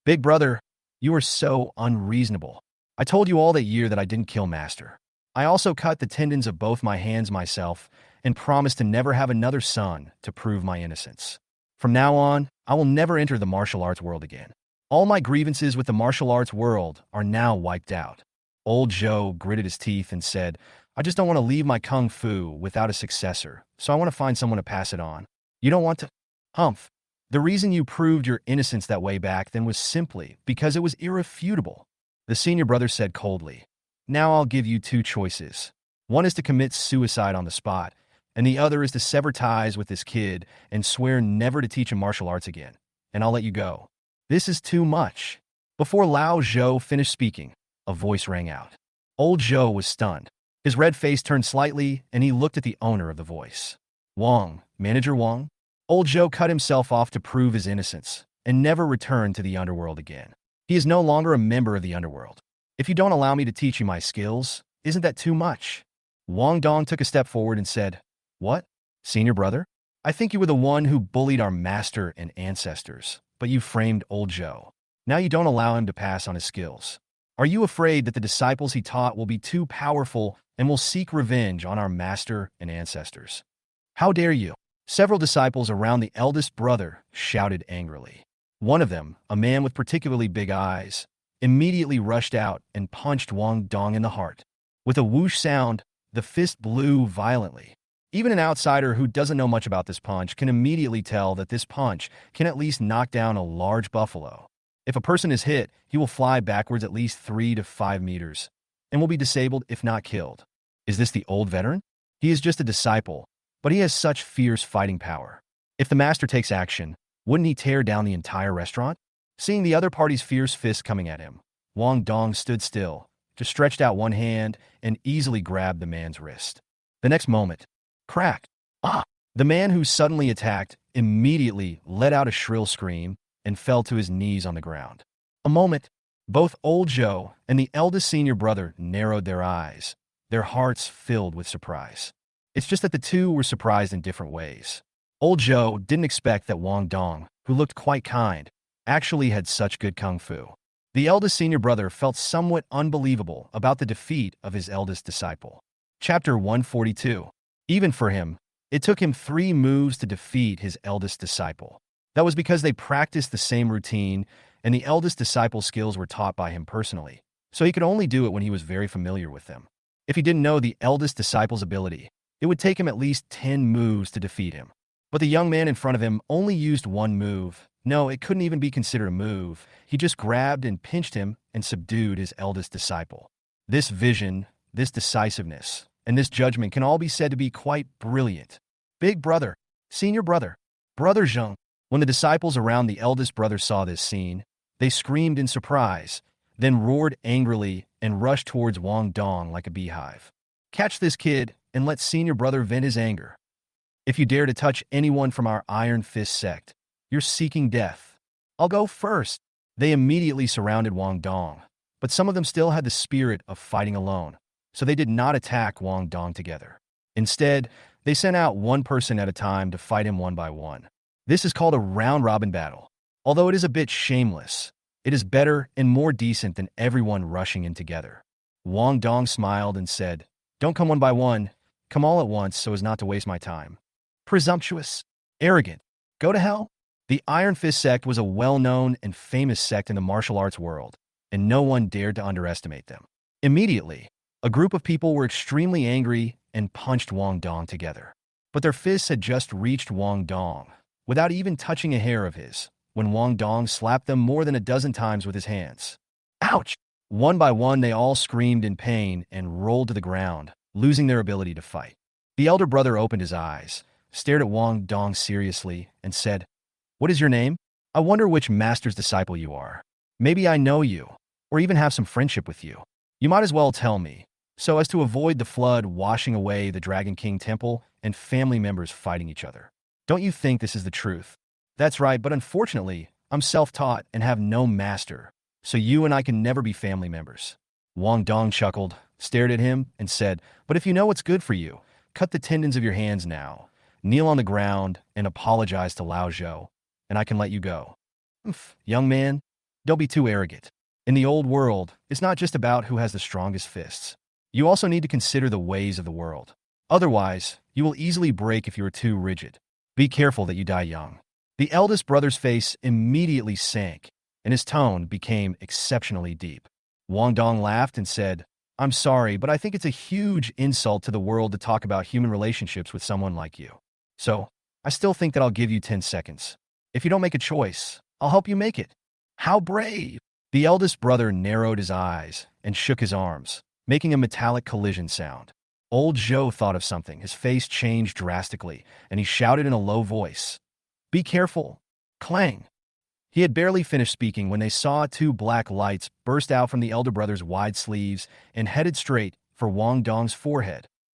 Big brother, you are so unreasonable. I told you all that year that I didn't kill Master. I also cut the tendons of both my hands myself and promised to never have another son to prove my innocence. From now on, I will never enter the martial arts world again. All my grievances with the martial arts world are now wiped out." Old Zhou gritted his teeth and said, "I just don't want to leave my kung fu without a successor, so I want to find someone to pass it on. You don't want to?" "Humph. The reason you proved your innocence that way back then was simply because it was irrefutable," the senior brother said coldly. "Now I'll give you two choices. One is to commit suicide on the spot, and the other is to sever ties with this kid and swear never to teach him martial arts again, and I'll let you go." "This is too much." Before Lao Zhou finished speaking, a voice rang out. Old Zhou was stunned. His red face turned slightly, and he looked at the owner of the voice. "Wang, Manager Wang?" Old Zhou cut himself off to prove his innocence and never returned to the underworld again. He is no longer a member of the underworld. "If you don't allow me to teach you my skills, isn't that too much?" Wang Dong took a step forward and said, "What? Senior brother? I think you were the one who bullied our master and ancestors, but you framed old Zhou. Now you don't allow him to pass on his skills. Are you afraid that the disciples he taught will be too powerful and will seek revenge on our master and ancestors? How dare you?" Several disciples around the eldest brother shouted angrily. One of them, a man with particularly big eyes, immediately rushed out and punched Wang Dong in the heart. With a whoosh sound, the fist blew violently. Even an outsider who doesn't know much about this punch can immediately tell that this punch can at least knock down a large buffalo. If a person is hit, he will fly backwards at least 3 to 5 meters and will be disabled if not killed. Is this the old veteran? He is just a disciple, but he has such fierce fighting power. If the master takes action, wouldn't he tear down the entire restaurant? Seeing the other party's fierce fist coming at him, Wang Dong stood still, just stretched out one hand and easily grabbed the man's wrist. The next moment, crack! Ah! The man who suddenly attacked immediately let out a shrill scream and fell to his knees on the ground. A moment, both old Zhou and the eldest senior brother narrowed their eyes, their hearts filled with surprise. It's just that the two were surprised in different ways. Old Zhou didn't expect that Wang Dong, who looked quite kind, actually had such good kung fu. The eldest senior brother felt somewhat unbelievable about the defeat of his eldest disciple. Chapter 142. Even for him, it took him 3 moves to defeat his eldest disciple. That was because they practiced the same routine, and the eldest disciple's skills were taught by him personally, so he could only do it when he was very familiar with them. If he didn't know the eldest disciple's ability, it would take him at least 10 moves to defeat him. But the young man in front of him only used 1 move. No, it couldn't even be considered a move. He just grabbed and pinched him and subdued his eldest disciple. This vision, this decisiveness, and this judgment can all be said to be quite brilliant. Big brother, senior brother, brother Zheng. When the disciples around the eldest brother saw this scene, they screamed in surprise, then roared angrily and rushed towards Wang Dong like a beehive. Catch this kid and let senior brother vent his anger. If you dare to touch anyone from our Iron Fist sect, you're seeking death. I'll go first. They immediately surrounded Wang Dong, but some of them still had the spirit of fighting alone, so they did not attack Wang Dong together. Instead, they sent out one person at a time to fight him one by one. This is called a round-robin battle. Although it is a bit shameless, it is better and more decent than everyone rushing in together. Wang Dong smiled and said, "Don't come one by one, come all at once so as not to waste my time." Presumptuous, arrogant, go to hell. The Iron Fist sect was a well-known and famous sect in the martial arts world, and no one dared to underestimate them. Immediately, a group of people were extremely angry and punched Wang Dong together. But their fists had just reached Wang Dong, without even touching a hair of his, when Wang Dong slapped them more than a dozen times with his hands. Ouch! One by one, they all screamed in pain and rolled to the ground, losing their ability to fight. The elder brother opened his eyes, stared at Wang Dong seriously, and said, "What is your name? I wonder which master's disciple you are. Maybe I know you, or even have some friendship with you. You might as well tell me, so as to avoid the flood washing away the Dragon King Temple and family members fighting each other. Don't you think this is the truth?" "That's right, but unfortunately, I'm self-taught and have no master, so you and I can never be family members." Wang Dong chuckled, stared at him, and said, "But if you know what's good for you, cut the tendons of your hands now, kneel on the ground, and apologize to Lao Zhou, and I can let you go." Young man, don't be too arrogant. In the old world, it's not just about who has the strongest fists. You also need to consider the ways of the world. Otherwise, you will easily break if you are too rigid. Be careful that you die young. The eldest brother's face immediately sank, and his tone became exceptionally deep. Wang Dong laughed and said, "I'm sorry, but I think it's a huge insult to the world to talk about human relationships with someone like you. So, I still think that I'll give you 10 seconds. If you don't make a choice, I'll help you make it." How brave! The eldest brother narrowed his eyes and shook his arms, making a metallic collision sound. Old Zhou thought of something. His face changed drastically, and he shouted in a low voice, "Be careful!" Clang! He had barely finished speaking when they saw two black lights burst out from the elder brother's wide sleeves and headed straight for Wang Dong's forehead.